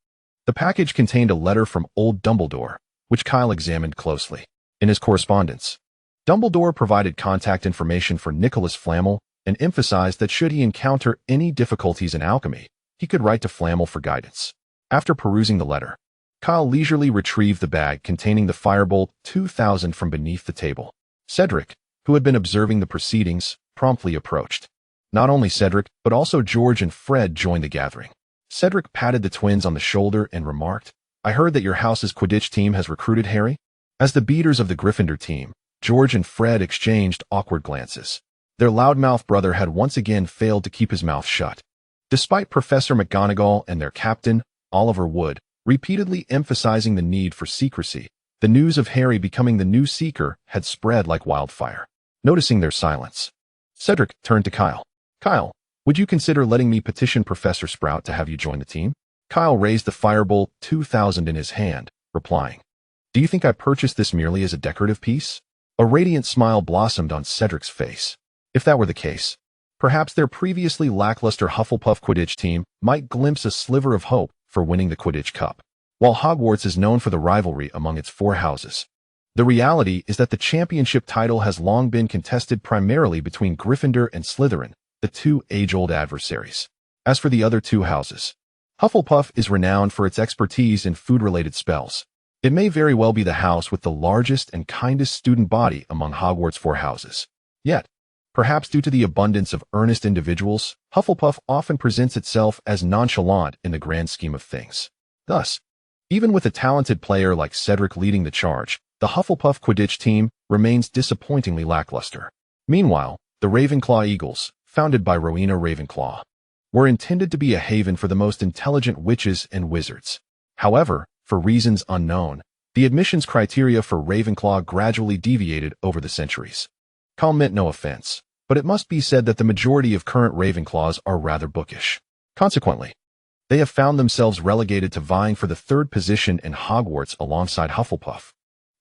the package contained a letter from old Dumbledore, which Kyle examined closely. In his correspondence, Dumbledore provided contact information for Nicholas Flamel and emphasized that should he encounter any difficulties in alchemy, he could write to Flamel for guidance. After perusing the letter, Kyle leisurely retrieved the bag containing the Firebolt 2000 from beneath the table. Cedric, who had been observing the proceedings, promptly approached. Not only Cedric, but also George and Fred joined the gathering. Cedric patted the twins on the shoulder and remarked, "I heard that your house's Quidditch team has recruited Harry?" As the beaters of the Gryffindor team, George and Fred exchanged awkward glances. Their loudmouth brother had once again failed to keep his mouth shut. Despite Professor McGonagall and their captain, Oliver Wood, repeatedly emphasizing the need for secrecy, the news of Harry becoming the new Seeker had spread like wildfire. Noticing their silence, Cedric turned to Kyle. "Kyle, would you consider letting me petition Professor Sprout to have you join the team?" Kyle raised the Firebolt 2000 in his hand, replying, "Do you think I purchased this merely as a decorative piece?" A radiant smile blossomed on Cedric's face. If that were the case, perhaps their previously lackluster Hufflepuff Quidditch team might glimpse a sliver of hope for winning the Quidditch Cup. While Hogwarts is known for the rivalry among its 4 houses, the reality is that the championship title has long been contested primarily between Gryffindor and Slytherin, the 2 age-old adversaries. As for the other 2 houses, Hufflepuff is renowned for its expertise in food-related spells. It may very well be the house with the largest and kindest student body among Hogwarts' 4 houses. Yet, perhaps due to the abundance of earnest individuals, Hufflepuff often presents itself as nonchalant in the grand scheme of things. Thus, even with a talented player like Cedric leading the charge, the Hufflepuff Quidditch team remains disappointingly lackluster. Meanwhile, the Ravenclaw Eagles, founded by Rowena Ravenclaw, were intended to be a haven for the most intelligent witches and wizards. However, for reasons unknown, the admissions criteria for Ravenclaw gradually deviated over the centuries. Kyle meant no offense, but it must be said that the majority of current Ravenclaws are rather bookish. Consequently, they have found themselves relegated to vying for the 3rd position in Hogwarts alongside Hufflepuff,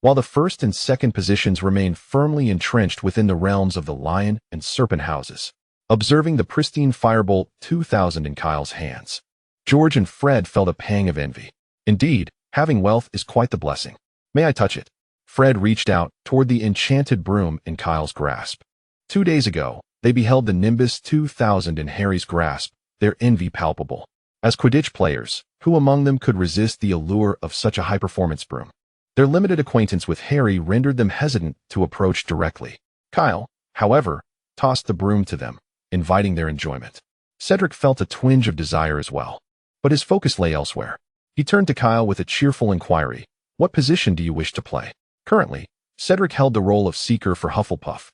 while the 1st and 2nd positions remain firmly entrenched within the realms of the Lion and Serpent houses. Observing the pristine Firebolt 2000 in Kyle's hands, George and Fred felt a pang of envy. Indeed, having wealth is quite the blessing. "May I touch it?" Fred reached out toward the enchanted broom in Kyle's grasp. 2 days ago, they beheld the Nimbus 2000 in Harry's grasp, their envy palpable. As Quidditch players, who among them could resist the allure of such a high-performance broom? Their limited acquaintance with Harry rendered them hesitant to approach directly. Kyle, however, tossed the broom to them, inviting their enjoyment. Cedric felt a twinge of desire as well, but his focus lay elsewhere. He turned to Kyle with a cheerful inquiry, "What position do you wish to play?" Currently, Cedric held the role of Seeker for Hufflepuff.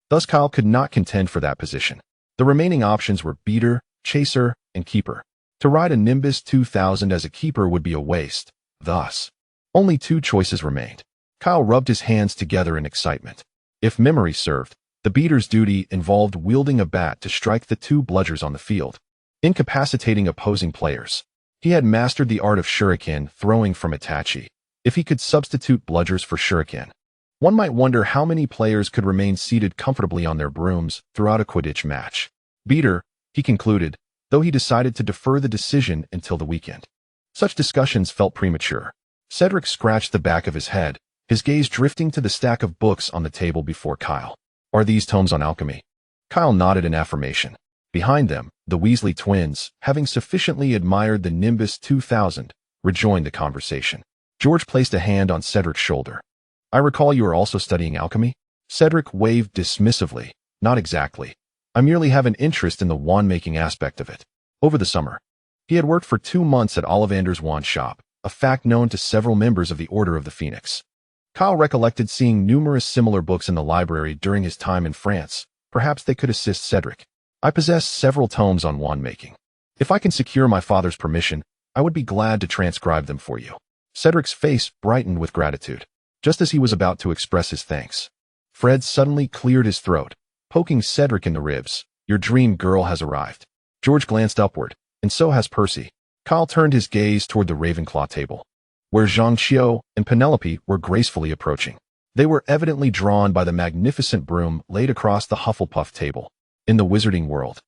Thus Kyle could not contend for that position. The remaining options were Beater, Chaser, and Keeper. To ride a Nimbus 2000 as a Keeper would be a waste. Thus, only 2 choices remained. Kyle rubbed his hands together in excitement. If memory served, the Beater's duty involved wielding a bat to strike the 2 bludgers on the field, incapacitating opposing players. He had mastered the art of shuriken throwing from Itachi. If he could substitute bludgers for shuriken, One might wonder how many players could remain seated comfortably on their brooms throughout a Quidditch match. Beater, he concluded, though he decided to defer the decision until the weekend. Such discussions felt premature. Cedric scratched the back of his head, his gaze drifting to the stack of books on the table before Kyle. Are these tomes on alchemy? Kyle nodded in affirmation. Behind them, the Weasley twins, having sufficiently admired the Nimbus 2000, rejoined the conversation. George placed a hand on Cedric's shoulder. I recall you are also studying alchemy? Cedric waved dismissively. Not exactly. I merely have an interest in the wand-making aspect of it. Over the summer, he had worked for 2 months at Ollivander's wand shop, a fact known to several members of the Order of the Phoenix. Kyle recollected seeing numerous similar books in the library during his time in France. Perhaps they could assist Cedric. I possess several tomes on wand-making. If I can secure my father's permission, I would be glad to transcribe them for you. Cedric's face brightened with gratitude. Just as he was about to express his thanks, Fred suddenly cleared his throat, poking Cedric in the ribs. Your dream girl has arrived. George glanced upward, and so has Percy. Kyle turned his gaze toward the Ravenclaw table, where Zhang Xiao and Penelope were gracefully approaching. They were evidently drawn by the magnificent broom laid across the Hufflepuff table. In the wizarding world,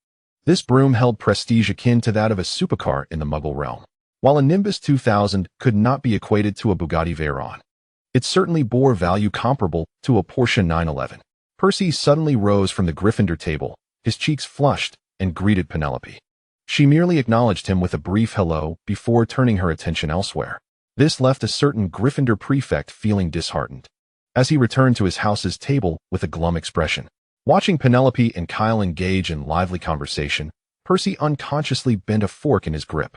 this broom held prestige akin to that of a supercar in the Muggle realm. While a Nimbus 2000 could not be equated to a Bugatti Veyron, it certainly bore value comparable to a Porsche 911. Percy suddenly rose from the Gryffindor table, his cheeks flushed, and greeted Penelope. She merely acknowledged him with a brief hello before turning her attention elsewhere. This left a certain Gryffindor prefect feeling disheartened, as he returned to his house's table with a glum expression. Watching Penelope and Kyle engage in lively conversation, Percy unconsciously bent a fork in his grip.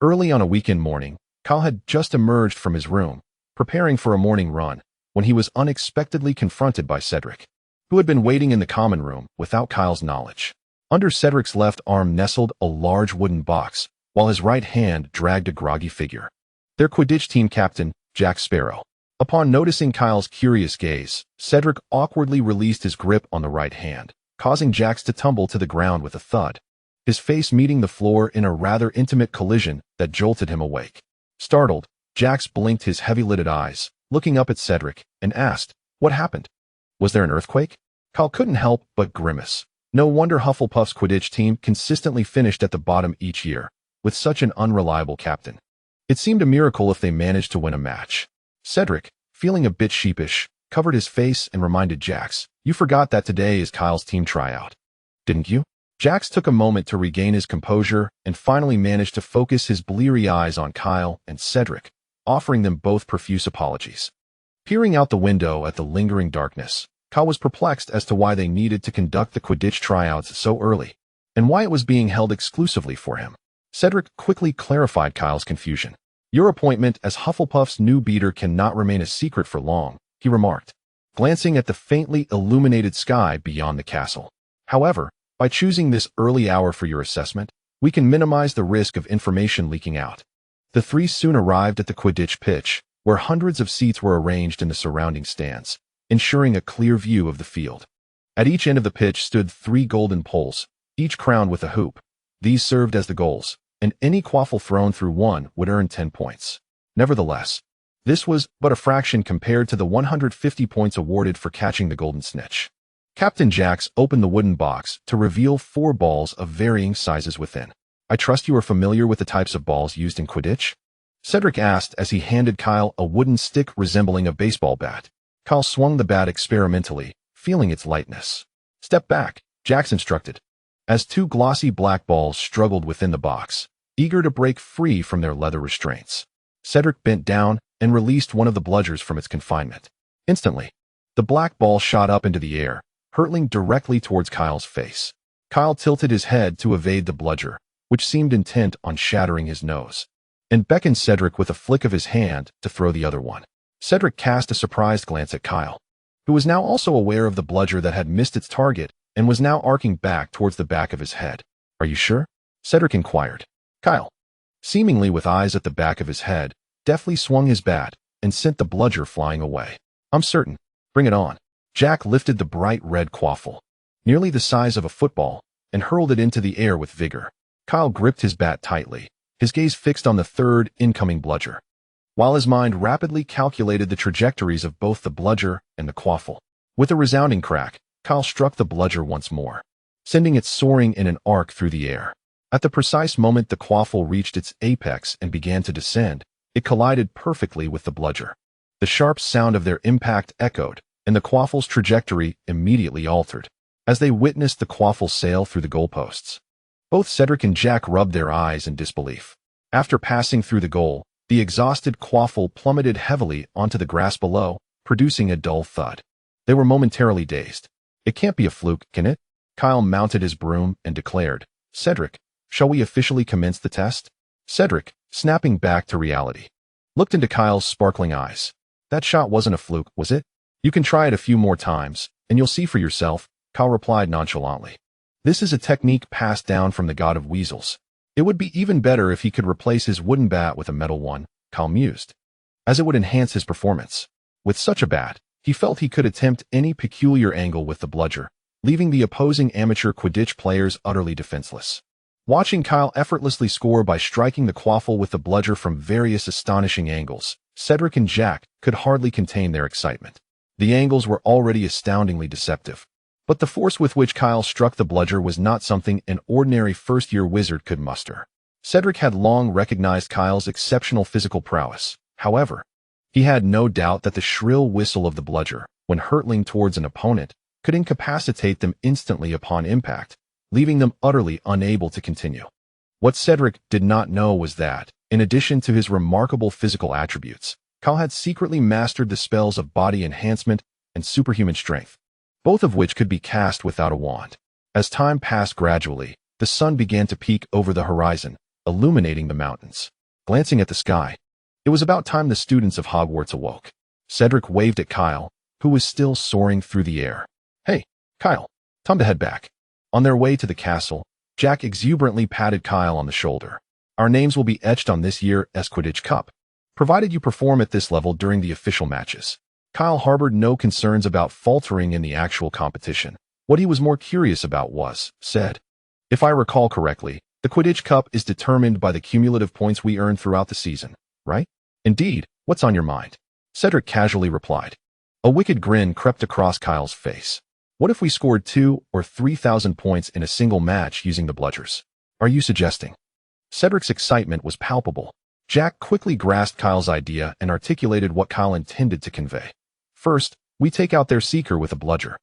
Early on a weekend morning, Kyle had just emerged from his room, preparing for a morning run, when he was unexpectedly confronted by Cedric, who had been waiting in the common room without Kyle's knowledge. Under Cedric's left arm nestled a large wooden box, while his right hand dragged a groggy figure. Their Quidditch team captain, Jack Sparrow. Upon noticing Kyle's curious gaze, Cedric awkwardly released his grip on the right hand, causing Jax to tumble to the ground with a thud, his face meeting the floor in a rather intimate collision that jolted him awake. Startled, Jax blinked his heavy-lidded eyes, looking up at Cedric, and asked, "What happened? Was there an earthquake?" Kyle couldn't help but grimace. No wonder Hufflepuff's Quidditch team consistently finished at the bottom each year, with such an unreliable captain. It seemed a miracle if they managed to win a match. Cedric, feeling a bit sheepish, covered his face and reminded Jax, "You forgot that today is Kyle's team tryout, didn't you?" Jax took a moment to regain his composure and finally managed to focus his bleary eyes on Kyle and Cedric, offering them both profuse apologies. Peering out the window at the lingering darkness, Kyle was perplexed as to why they needed to conduct the Quidditch tryouts so early, and why it was being held exclusively for him. Cedric quickly clarified Kyle's confusion. "Your appointment as Hufflepuff's new beater cannot remain a secret for long," he remarked, glancing at the faintly illuminated sky beyond the castle. "However, by choosing this early hour for your assessment, we can minimize the risk of information leaking out." The three soon arrived at the Quidditch pitch, where hundreds of seats were arranged in the surrounding stands, ensuring a clear view of the field. At each end of the pitch stood 3 golden poles, each crowned with a hoop. These served as the goals, and any quaffle thrown through one would earn 10 points. Nevertheless, this was but a fraction compared to the 150 points awarded for catching the golden snitch. Captain Jax opened the wooden box to reveal 4 balls of varying sizes within. "I trust you are familiar with the types of balls used in Quidditch?" Cedric asked as he handed Kyle a wooden stick resembling a baseball bat. Kyle swung the bat experimentally, feeling its lightness. "Step back," Jax instructed, as 2 glossy black balls struggled within the box, eager to break free from their leather restraints. Cedric bent down and released one of the bludgers from its confinement. Instantly, the black ball shot up into the air, hurtling directly towards Kyle's face. Kyle tilted his head to evade the bludger, which seemed intent on shattering his nose, and beckoned Cedric with a flick of his hand to throw the other one. Cedric cast a surprised glance at Kyle, who was now also aware of the bludger that had missed its target and was now arcing back towards the back of his head. "Are you sure?" Cedric inquired. Kyle, seemingly with eyes at the back of his head, deftly swung his bat and sent the bludger flying away. "I'm certain. Bring it on." Jack lifted the bright red quaffle, nearly the size of a football, and hurled it into the air with vigor. Kyle gripped his bat tightly, his gaze fixed on the 3rd incoming bludger. while his mind rapidly calculated the trajectories of both the bludger and the quaffle. With a resounding crack, Kyle struck the bludger once more, sending it soaring in an arc through the air. At the precise moment the quaffle reached its apex and began to descend, it collided perfectly with the bludger. The sharp sound of their impact echoed, and the quaffle's trajectory immediately altered, as they witnessed the quaffle sail through the goalposts. Both Cedric and Jack rubbed their eyes in disbelief. After passing through the goal, the exhausted quaffle plummeted heavily onto the grass below, producing a dull thud. They were momentarily dazed. "It can't be a fluke, can it?" Kyle mounted his broom and declared, "Cedric, shall we officially commence the test?" Cedric, snapping back to reality, looked into Kyle's sparkling eyes. "That shot wasn't a fluke, was it? You can try it a few more times, and you'll see for yourself," Kyle replied nonchalantly. "This is a technique passed down from the god of weasels. It would be even better if he could replace his wooden bat with a metal one," Kyle mused, "as it would enhance his performance. With such a bat, he felt he could attempt any peculiar angle with the bludger, leaving the opposing amateur Quidditch players utterly defenseless." Watching Kyle effortlessly score by striking the quaffle with the bludger from various astonishing angles, Cedric and Jack could hardly contain their excitement. The angles were already astoundingly deceptive, but the force with which Kyle struck the bludger was not something an ordinary first-year wizard could muster. Cedric had long recognized Kyle's exceptional physical prowess. However, he had no doubt that the shrill whistle of the bludger, when hurtling towards an opponent, could incapacitate them instantly upon impact, leaving them utterly unable to continue. What Cedric did not know was that, in addition to his remarkable physical attributes, Kyle had secretly mastered the spells of body enhancement and superhuman strength, both of which could be cast without a wand. As time passed gradually, the sun began to peek over the horizon, illuminating the mountains. Glancing at the sky, it was about time the students of Hogwarts awoke. Cedric waved at Kyle, who was still soaring through the air. "Hey, Kyle, time to head back." On their way to the castle, Jack exuberantly patted Kyle on the shoulder. "Our names will be etched on this year's Quidditch Cup, provided you perform at this level during the official matches." Kyle harbored no concerns about faltering in the actual competition. What he was more curious about was, said, "If I recall correctly, the Quidditch Cup is determined by the cumulative points we earn throughout the season, right?" "Indeed, what's on your mind?" Cedric casually replied. A wicked grin crept across Kyle's face. "What if we scored 2,000 or 3,000 points in a single match using the bludgers? Are you suggesting?" Cedric's excitement was palpable. Jack quickly grasped Kyle's idea and articulated what Kyle intended to convey. "First, we take out their seeker with a bludger,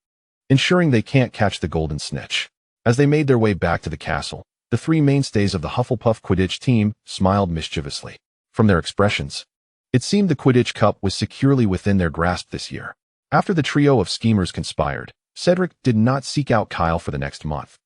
ensuring they can't catch the golden snitch." As they made their way back to the castle, the three mainstays of the Hufflepuff Quidditch team smiled mischievously. From their expressions, it seemed the Quidditch Cup was securely within their grasp this year. After the trio of schemers conspired, Cedric did not seek out Kyle for the next month,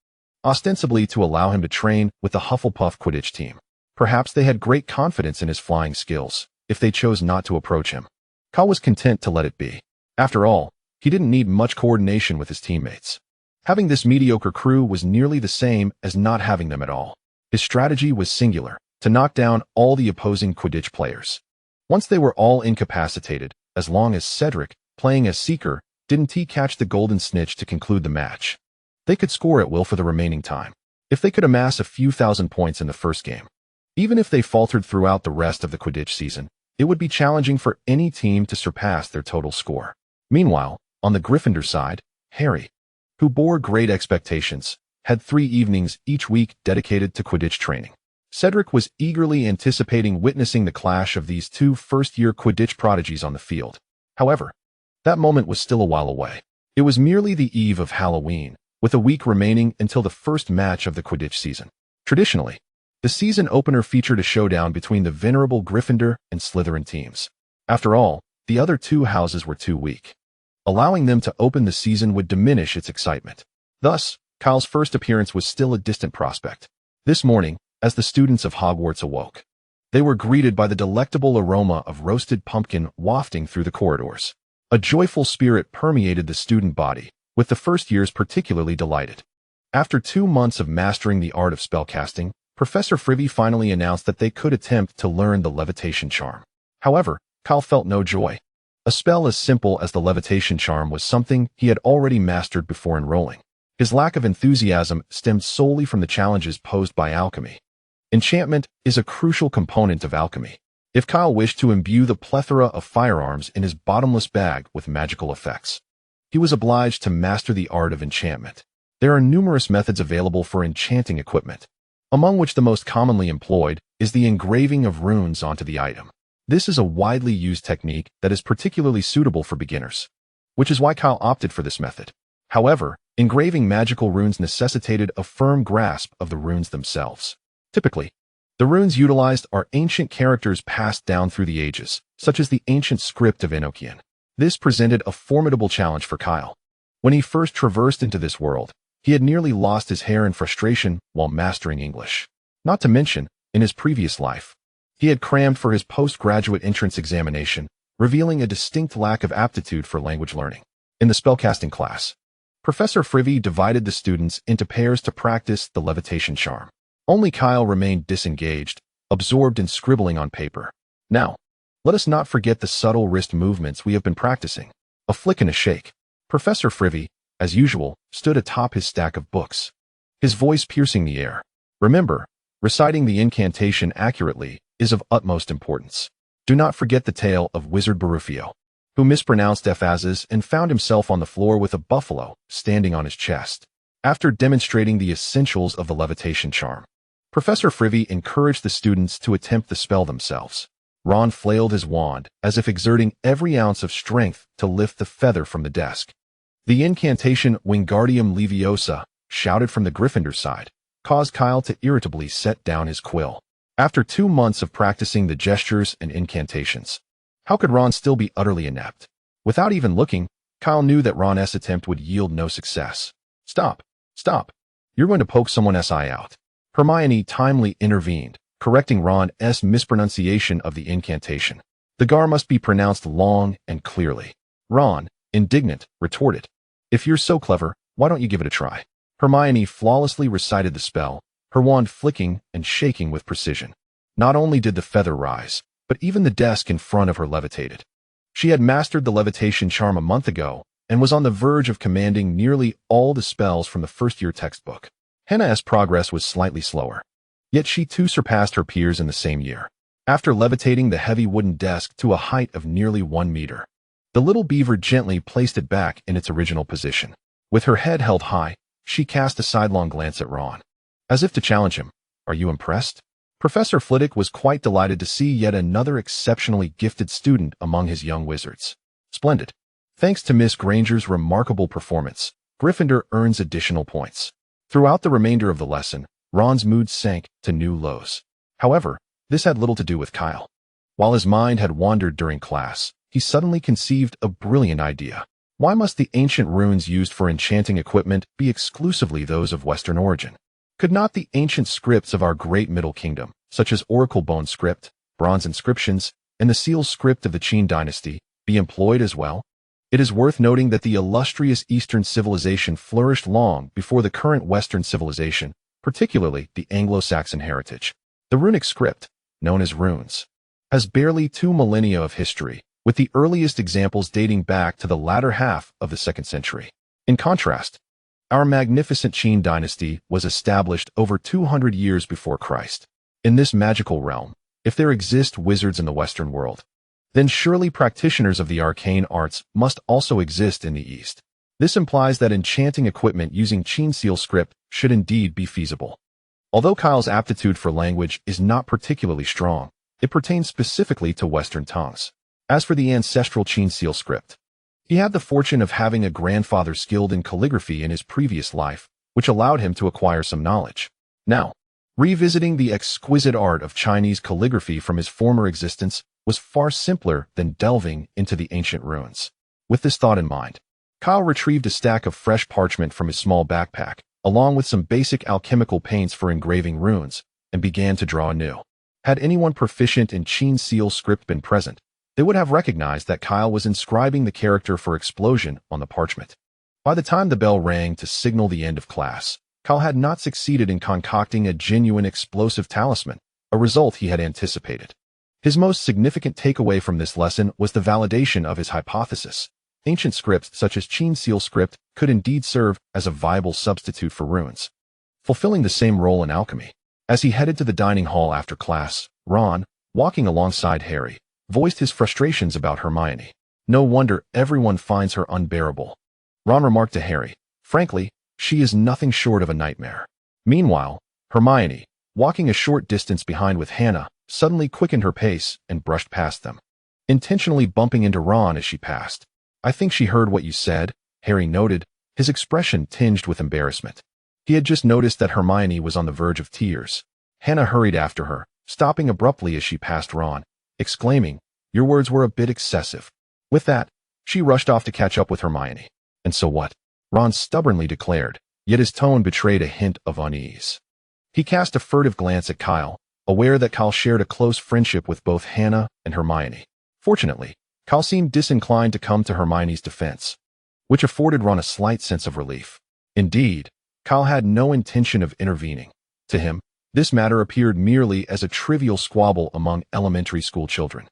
ostensibly to allow him to train with the Hufflepuff Quidditch team. Perhaps they had great confidence in his flying skills, if they chose not to approach him. Kyle was content to let it be. After all, he didn't need much coordination with his teammates. Having this mediocre crew was nearly the same as not having them at all. His strategy was singular, to knock down all the opposing Quidditch players. Once they were all incapacitated, as long as Cedric, playing as Seeker, didn't he catch the golden snitch to conclude the match, they could score at will for the remaining time. If they could amass a few thousand points in the first game, even if they faltered throughout the rest of the Quidditch season, it would be challenging for any team to surpass their total score. Meanwhile, on the Gryffindor side, Harry, who bore great expectations, had 3 evenings each week dedicated to Quidditch training. Cedric was eagerly anticipating witnessing the clash of these two first-year Quidditch prodigies on the field. However, that moment was still a while away. It was merely the eve of Halloween, with a week remaining until the first match of the Quidditch season. Traditionally, the season opener featured a showdown between the venerable Gryffindor and Slytherin teams. After all, the other two houses were too weak. Allowing them to open the season would diminish its excitement. Thus, Kyle's first appearance was still a distant prospect. This morning, as the students of Hogwarts awoke, they were greeted by the delectable aroma of roasted pumpkin wafting through the corridors. A joyful spirit permeated the student body, with the first years particularly delighted. After 2 months of mastering the art of spellcasting, Professor Frivy finally announced that they could attempt to learn the levitation charm. However, Kyle felt no joy. A spell as simple as the levitation charm was something he had already mastered before enrolling. His lack of enthusiasm stemmed solely from the challenges posed by alchemy. Enchantment is a crucial component of alchemy. if Kyle wished to imbue the plethora of firearms in his bottomless bag with magical effects. He was obliged to master the art of enchantment. There are numerous methods available for enchanting equipment, among which the most commonly employed is the engraving of runes onto the item. This is a widely used technique that is particularly suitable for beginners, which is why Kyle opted for this method. However, engraving magical runes necessitated a firm grasp of the runes themselves. Typically, the runes utilized are ancient characters passed down through the ages, such as the ancient script of Enochian. This presented a formidable challenge for Kyle. When he first traversed into this world, he had nearly lost his hair in frustration while mastering English. Not to mention, in his previous life, he had crammed for his postgraduate entrance examination, revealing a distinct lack of aptitude for language learning. In the spellcasting class, Professor Frivy divided the students into pairs to practice the levitation charm. Only Kyle remained disengaged, absorbed in scribbling on paper. Now, let us not forget the subtle wrist movements we have been practicing. A flick and a shake. Professor Frivy, as usual, stood atop his stack of books, his voice piercing the air. Remember, reciting the incantation accurately is of utmost importance. Do not forget the tale of Wizard Barufio, who mispronounced Faz's and found himself on the floor with a buffalo standing on his chest. After demonstrating the essentials of the levitation charm, Professor Frivy encouraged the students to attempt the spell themselves. Ron flailed his wand, as if exerting every ounce of strength to lift the feather from the desk. The incantation Wingardium Leviosa, shouted from the Gryffindor side, caused Kyle to irritably set down his quill. After 2 months of practicing the gestures and incantations, how could Ron still be utterly inept? Without even looking, Kyle knew that Ron's attempt would yield no success. Stop. Stop. You're going to poke someone's eye out. Hermione timely intervened, correcting Ron's mispronunciation of the incantation. The gar must be pronounced long and clearly. Ron, indignant, retorted, "If you're so clever, why don't you give it a try?" Hermione flawlessly recited the spell, her wand flicking and shaking with precision. Not only did the feather rise, but even the desk in front of her levitated. She had mastered the levitation charm a month ago and was on the verge of commanding nearly all the spells from the first-year textbook. Hannah's progress was slightly slower, yet she too surpassed her peers in the same year. After levitating the heavy wooden desk to a height of nearly 1 meter, the little beaver gently placed it back in its original position. With her head held high, she cast a sidelong glance at Ron, as if to challenge him. "Are you impressed?" Professor Flitwick was quite delighted to see yet another exceptionally gifted student among his young wizards. "Splendid. Thanks to Miss Granger's remarkable performance, Gryffindor earns additional points." Throughout the remainder of the lesson, Ron's mood sank to new lows. However, this had little to do with Kyle. While his mind had wandered during class, he suddenly conceived a brilliant idea. Why must the ancient runes used for enchanting equipment be exclusively those of Western origin? Could not the ancient scripts of our great Middle Kingdom, such as Oracle Bone script, bronze inscriptions, and the seal script of the Qin dynasty, be employed as well? It is worth noting that the illustrious Eastern civilization flourished long before the current Western civilization, particularly the Anglo-Saxon heritage. The runic script, known as runes, has barely 2 millennia of history, with the earliest examples dating back to the latter half of the 2nd century. In contrast, our magnificent Qin dynasty was established over 200 years before Christ. In this magical realm, if there exist wizards in the Western world, then surely practitioners of the arcane arts must also exist in the East. This implies that enchanting equipment using Qin seal script should indeed be feasible. Although Kyle's aptitude for language is not particularly strong, it pertains specifically to Western tongues. As for the ancestral Qin seal script, he had the fortune of having a grandfather skilled in calligraphy in his previous life, which allowed him to acquire some knowledge. Now, revisiting the exquisite art of Chinese calligraphy from his former existence was far simpler than delving into the ancient ruins. With this thought in mind, Kyle retrieved a stack of fresh parchment from his small backpack, along with some basic alchemical paints for engraving runes, and began to draw anew. Had anyone proficient in Qin seal script been present, they would have recognized that Kyle was inscribing the character for explosion on the parchment. By the time the bell rang to signal the end of class, Kyle had not succeeded in concocting a genuine explosive talisman, a result he had anticipated. His most significant takeaway from this lesson was the validation of his hypothesis. Ancient scripts such as Qin seal script could indeed serve as a viable substitute for runes, fulfilling the same role in alchemy. As he headed to the dining hall after class, Ron, walking alongside Harry, voiced his frustrations about Hermione. No wonder everyone finds her unbearable. Ron remarked to Harry, frankly, she is nothing short of a nightmare. Meanwhile, Hermione, walking a short distance behind with Hannah, suddenly quickened her pace and brushed past them, intentionally bumping into Ron as she passed. I think she heard what you said, Harry noted, his expression tinged with embarrassment. He had just noticed that Hermione was on the verge of tears. Hannah hurried after her, stopping abruptly as she passed Ron, exclaiming, "Your words were a bit excessive." With that, she rushed off to catch up with Hermione. "And so what?" Ron stubbornly declared, yet his tone betrayed a hint of unease. He cast a furtive glance at Kyle, aware that Kyle shared a close friendship with both Hannah and Hermione. Fortunately, Kyle seemed disinclined to come to Hermione's defense, which afforded Ron a slight sense of relief. Indeed, Kyle had no intention of intervening. To him, this matter appeared merely as a trivial squabble among elementary school children,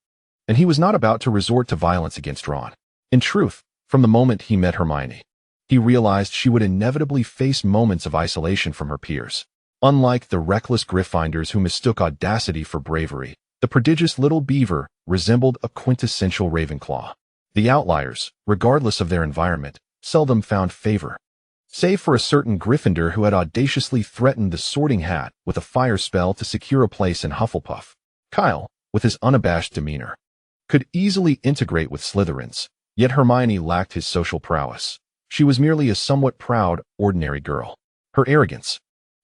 and he was not about to resort to violence against Ron. In truth, from the moment he met Hermione, he realized she would inevitably face moments of isolation from her peers. Unlike the reckless Gryffindors who mistook audacity for bravery, the prodigious little beaver resembled a quintessential Ravenclaw. The outliers, regardless of their environment, seldom found favor, save for a certain Gryffindor who had audaciously threatened the Sorting Hat with a fire spell to secure a place in Hufflepuff. Kyle, with his unabashed demeanor, could easily integrate with Slytherins, yet Hermione lacked his social prowess. She was merely a somewhat proud, ordinary girl. Her arrogance,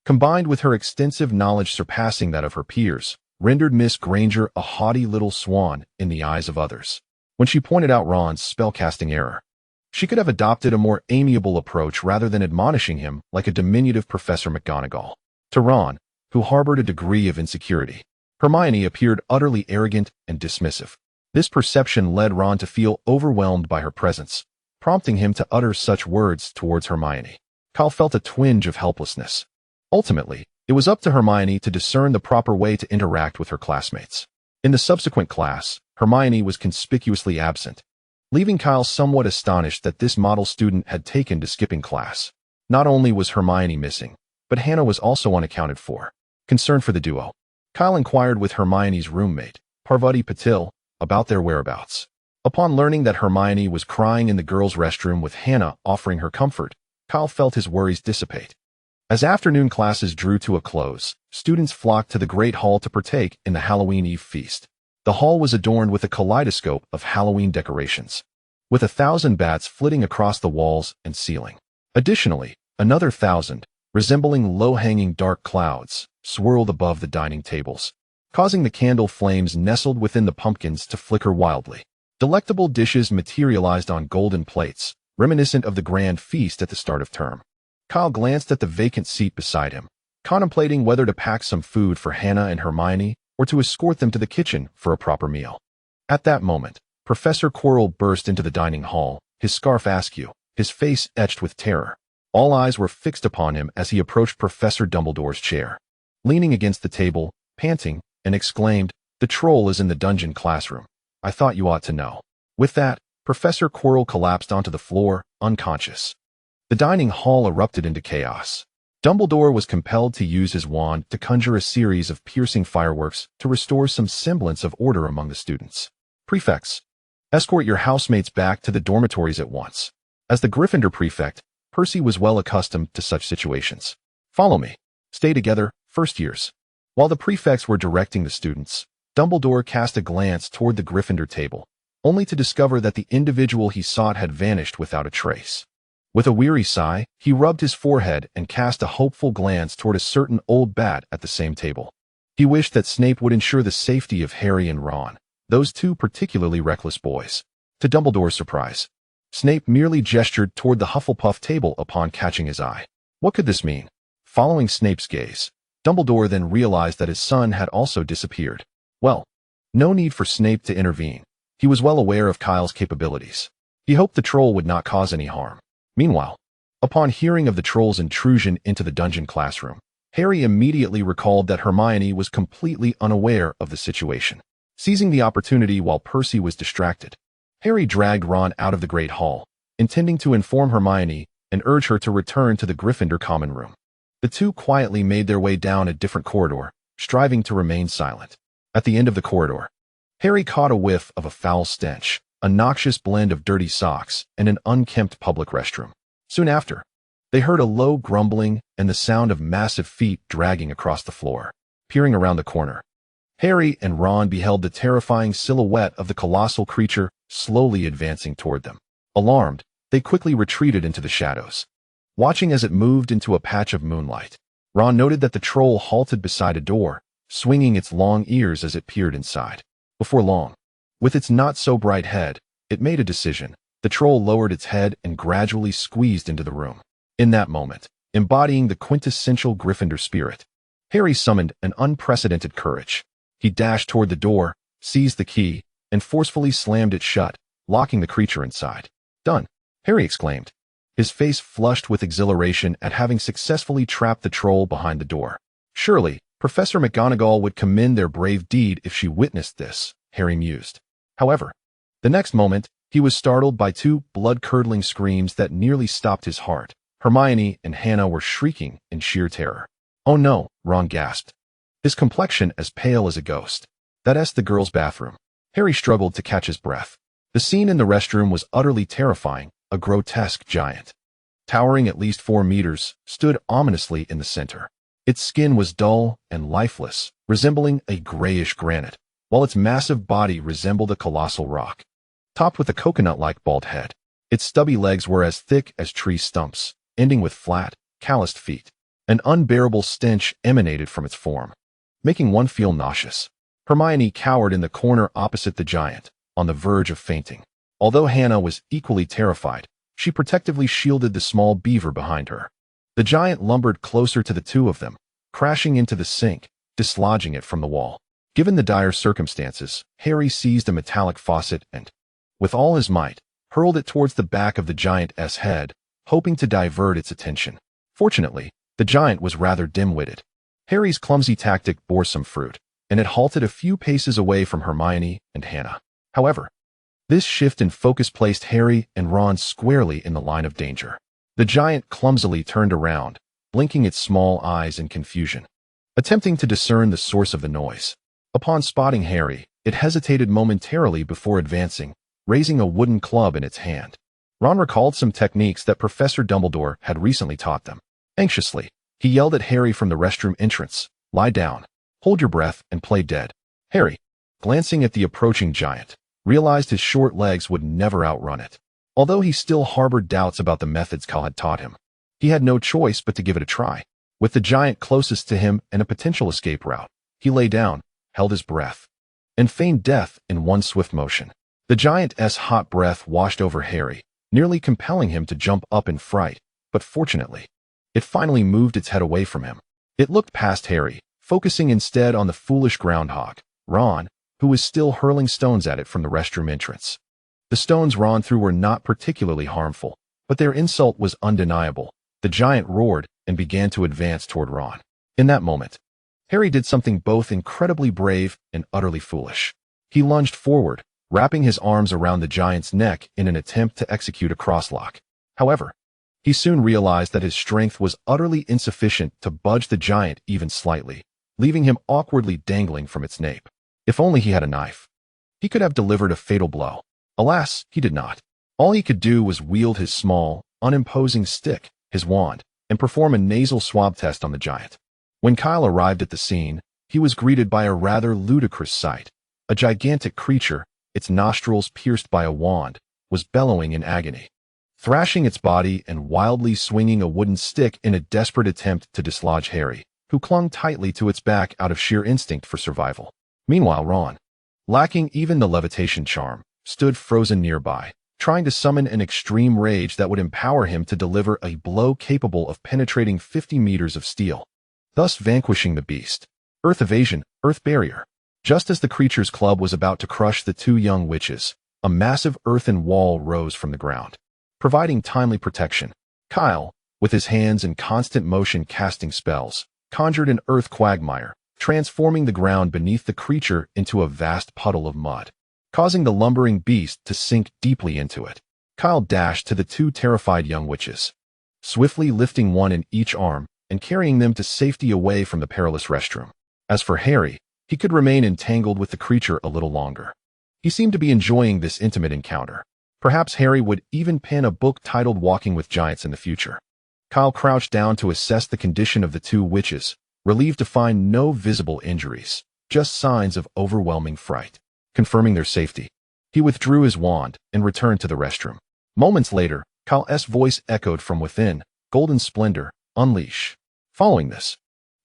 combined with her extensive knowledge surpassing that of her peers, rendered Miss Granger a haughty little swan in the eyes of others. When she pointed out Ron's spellcasting error, she could have adopted a more amiable approach rather than admonishing him like a diminutive Professor McGonagall. To Ron, who harbored a degree of insecurity, Hermione appeared utterly arrogant and dismissive. This perception led Ron to feel overwhelmed by her presence, prompting him to utter such words towards Hermione. Kyle felt a twinge of helplessness. Ultimately, it was up to Hermione to discern the proper way to interact with her classmates. In the subsequent class, Hermione was conspicuously absent, leaving Kyle somewhat astonished that this model student had taken to skipping class. Not only was Hermione missing, but Hannah was also unaccounted for. Concerned for the duo, Kyle inquired with Hermione's roommate, Parvati Patil, about their whereabouts. Upon learning that Hermione was crying in the girls' restroom with Hannah offering her comfort, Kyle felt his worries dissipate. As afternoon classes drew to a close, students flocked to the Great Hall to partake in the Halloween Eve feast. The hall was adorned with a kaleidoscope of Halloween decorations, with 1,000 bats flitting across the walls and ceiling. Additionally, another 1,000, resembling low-hanging dark clouds, swirled above the dining tables, causing the candle flames nestled within the pumpkins to flicker wildly. Delectable dishes materialized on golden plates, reminiscent of the grand feast at the start of term. Kyle glanced at the vacant seat beside him, contemplating whether to pack some food for Hannah and Hermione or to escort them to the kitchen for a proper meal. At that moment, Professor Quirrell burst into the dining hall, his scarf askew, his face etched with terror. All eyes were fixed upon him as he approached Professor Dumbledore's chair. Leaning against the table, panting, and exclaimed, "The troll is in the dungeon classroom. I thought you ought to know." With that, Professor Quirrell collapsed onto the floor, unconscious. The dining hall erupted into chaos. Dumbledore was compelled to use his wand to conjure a series of piercing fireworks to restore some semblance of order among the students. Prefects, escort your housemates back to the dormitories at once. As the Gryffindor prefect, Percy was well accustomed to such situations. Follow me. Stay together, first years. While the prefects were directing the students, Dumbledore cast a glance toward the Gryffindor table, only to discover that the individual he sought had vanished without a trace. With a weary sigh, he rubbed his forehead and cast a hopeful glance toward a certain old bat at the same table. He wished that Snape would ensure the safety of Harry and Ron, those two particularly reckless boys. To Dumbledore's surprise, Snape merely gestured toward the Hufflepuff table upon catching his eye. What could this mean? Following Snape's gaze, Dumbledore then realized that his son had also disappeared. Well, no need for Snape to intervene. He was well aware of Kyle's capabilities. He hoped the troll would not cause any harm. Meanwhile, upon hearing of the troll's intrusion into the dungeon classroom, Harry immediately recalled that Hermione was completely unaware of the situation. Seizing the opportunity while Percy was distracted, Harry dragged Ron out of the Great Hall, intending to inform Hermione and urge her to return to the Gryffindor common room. The two quietly made their way down a different corridor, striving to remain silent. At the end of the corridor, Harry caught a whiff of a foul stench, a noxious blend of dirty socks and an unkempt public restroom. Soon after, they heard a low grumbling and the sound of massive feet dragging across the floor. Peering around the corner, Harry and Ron beheld the terrifying silhouette of the colossal creature slowly advancing toward them. Alarmed, they quickly retreated into the shadows. Watching as it moved into a patch of moonlight, Ron noted that the troll halted beside a door, swinging its long ears as it peered inside. Before long, with its not-so-bright head, it made a decision. The troll lowered its head and gradually squeezed into the room. In that moment, embodying the quintessential Gryffindor spirit, Harry summoned an unprecedented courage. He dashed toward the door, seized the key, and forcefully slammed it shut, locking the creature inside. "Done!" Harry exclaimed, his face flushed with exhilaration at having successfully trapped the troll behind the door. Surely, Professor McGonagall would commend their brave deed if she witnessed this, Harry mused. However, the next moment, he was startled by two blood-curdling screams that nearly stopped his heart. Hermione and Hannah were shrieking in sheer terror. "Oh no," Ron gasped, his complexion as pale as a ghost. "That's the girls' bathroom." Harry struggled to catch his breath. The scene in the restroom was utterly terrifying. A grotesque giant, towering at least 4 meters, stood ominously in the center. Its skin was dull and lifeless, resembling a grayish granite, while its massive body resembled a colossal rock, topped with a coconut-like bald head. Its stubby legs were as thick as tree stumps, ending with flat, calloused feet. An unbearable stench emanated from its form, making one feel nauseous. Hermione cowered in the corner opposite the giant, on the verge of fainting. Although Hannah was equally terrified, she protectively shielded the small beaver behind her. The giant lumbered closer to the two of them, crashing into the sink, dislodging it from the wall. Given the dire circumstances, Harry seized a metallic faucet and, with all his might, hurled it towards the back of the giant's head, hoping to divert its attention. Fortunately, the giant was rather dim-witted. Harry's clumsy tactic bore some fruit, and it halted a few paces away from Hermione and Hannah. However, this shift in focus placed Harry and Ron squarely in the line of danger. The giant clumsily turned around, blinking its small eyes in confusion, attempting to discern the source of the noise. Upon spotting Harry, it hesitated momentarily before advancing, raising a wooden club in its hand. Ron recalled some techniques that Professor Dumbledore had recently taught them. Anxiously, he yelled at Harry from the restroom entrance, "Lie down, hold your breath, and play dead." Harry, glancing at the approaching giant, realized his short legs would never outrun it. Although he still harbored doubts about the methods Cal had taught him, he had no choice but to give it a try. With the giant closest to him and a potential escape route, he lay down, held his breath, and feigned death in one swift motion. The giant's hot breath washed over Harry, nearly compelling him to jump up in fright, but fortunately, it finally moved its head away from him. It looked past Harry, focusing instead on the foolish groundhog, Ron, who was still hurling stones at it from the restroom entrance. The stones Ron threw were not particularly harmful, but their insult was undeniable. The giant roared and began to advance toward Ron. In that moment, Harry did something both incredibly brave and utterly foolish. He lunged forward, wrapping his arms around the giant's neck in an attempt to execute a crosslock. However, he soon realized that his strength was utterly insufficient to budge the giant even slightly, leaving him awkwardly dangling from its nape. If only he had a knife, he could have delivered a fatal blow. Alas, he did not. All he could do was wield his small, unimposing stick, his wand, and perform a nasal swab test on the giant. When Kyle arrived at the scene, he was greeted by a rather ludicrous sight. A gigantic creature, its nostrils pierced by a wand, was bellowing in agony, thrashing its body and wildly swinging a wooden stick in a desperate attempt to dislodge Harry, who clung tightly to its back out of sheer instinct for survival. Meanwhile, Ron, lacking even the levitation charm, stood frozen nearby, trying to summon an extreme rage that would empower him to deliver a blow capable of penetrating 50 meters of steel, thus vanquishing the beast. Earth evasion, earth barrier. Just as the creature's club was about to crush the two young witches, a massive earthen wall rose from the ground, providing timely protection. Kyle, with his hands in constant motion casting spells, conjured an earth quagmire, transforming the ground beneath the creature into a vast puddle of mud, causing the lumbering beast to sink deeply into it. Kyle dashed to the two terrified young witches, swiftly lifting one in each arm and carrying them to safety away from the perilous restroom. As for Harry, He could remain entangled with the creature a little longer. He seemed to be enjoying this intimate encounter. Perhaps Harry would even pen a book titled Walking with Giants in the future. Kyle crouched down to assess the condition of the two witches, relieved to find no visible injuries, just signs of overwhelming fright. Confirming their safety, he withdrew his wand and returned to the restroom. Moments later, Kyle's voice echoed from within, "Golden Splendor, unleash." Following this,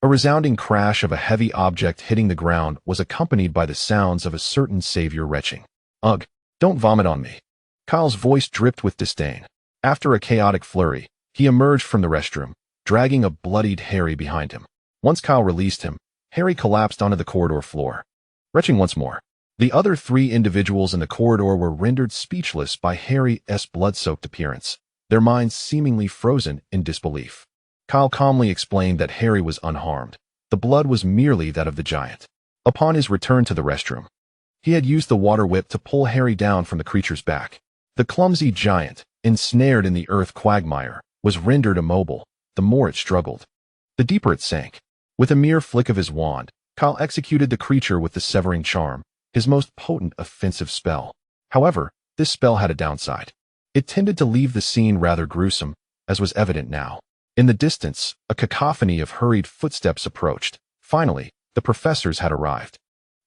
a resounding crash of a heavy object hitting the ground was accompanied by the sounds of a certain savior retching. "Ugh, don't vomit on me." Kyle's voice dripped with disdain. After a chaotic flurry, he emerged from the restroom, dragging a bloodied Harry behind him. Once Kyle released him, Harry collapsed onto the corridor floor, retching once more. The other three individuals in the corridor were rendered speechless by Harry's blood-soaked appearance, their minds seemingly frozen in disbelief. Kyle calmly explained that Harry was unharmed. The blood was merely that of the giant. Upon his return to the restroom, he had used the water whip to pull Harry down from the creature's back. The clumsy giant, ensnared in the earth quagmire, was rendered immobile the more it struggled, the deeper it sank. With a mere flick of his wand, Kyle executed the creature with the severing charm, his most potent offensive spell. However, this spell had a downside. It tended to leave the scene rather gruesome, as was evident now. In the distance, a cacophony of hurried footsteps approached. Finally, the professors had arrived.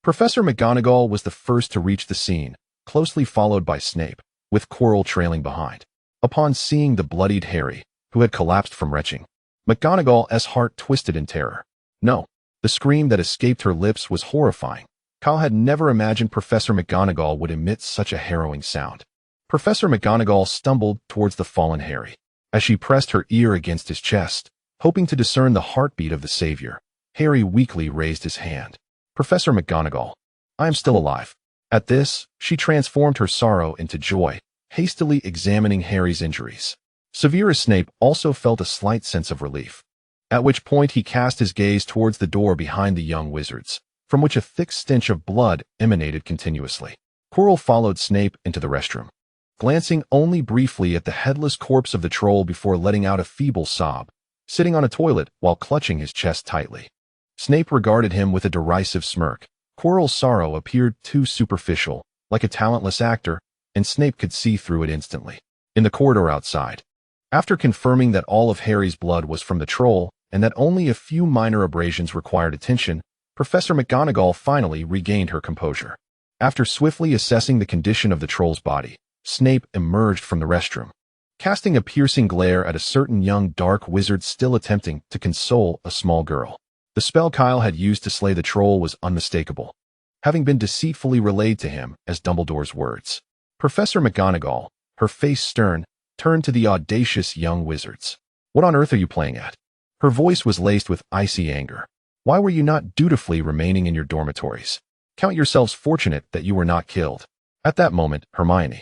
Professor McGonagall was the first to reach the scene, closely followed by Snape, with Quirrell trailing behind. Upon seeing the bloodied Harry, who had collapsed from retching, McGonagall's heart twisted in terror. No, the scream that escaped her lips was horrifying. Kyle had never imagined Professor McGonagall would emit such a harrowing sound. Professor McGonagall stumbled towards the fallen Harry. As she pressed her ear against his chest, hoping to discern the heartbeat of the savior, Harry weakly raised his hand. "Professor McGonagall, I am still alive." At this, she transformed her sorrow into joy, hastily examining Harry's injuries. Severus Snape also felt a slight sense of relief, at which point he cast his gaze towards the door behind the young wizards, from which a thick stench of blood emanated continuously. Quirrell followed Snape into the restroom, glancing only briefly at the headless corpse of the troll before letting out a feeble sob, sitting on a toilet while clutching his chest tightly. Snape regarded him with a derisive smirk. Quirrell's sorrow appeared too superficial, like a talentless actor, and Snape could see through it instantly. In the corridor outside, after confirming that all of Harry's blood was from the troll and that only a few minor abrasions required attention, Professor McGonagall finally regained her composure. After swiftly assessing the condition of the troll's body, Snape emerged from the restroom, casting a piercing glare at a certain young dark wizard still attempting to console a small girl. The spell Kyle had used to slay the troll was unmistakable, having been deceitfully relayed to him as Dumbledore's words. Professor McGonagall, her face stern, turned to the audacious young wizards. "What on earth are you playing at?" Her voice was laced with icy anger. "Why were you not dutifully remaining in your dormitories? Count yourselves fortunate that you were not killed." At that moment, Hermione,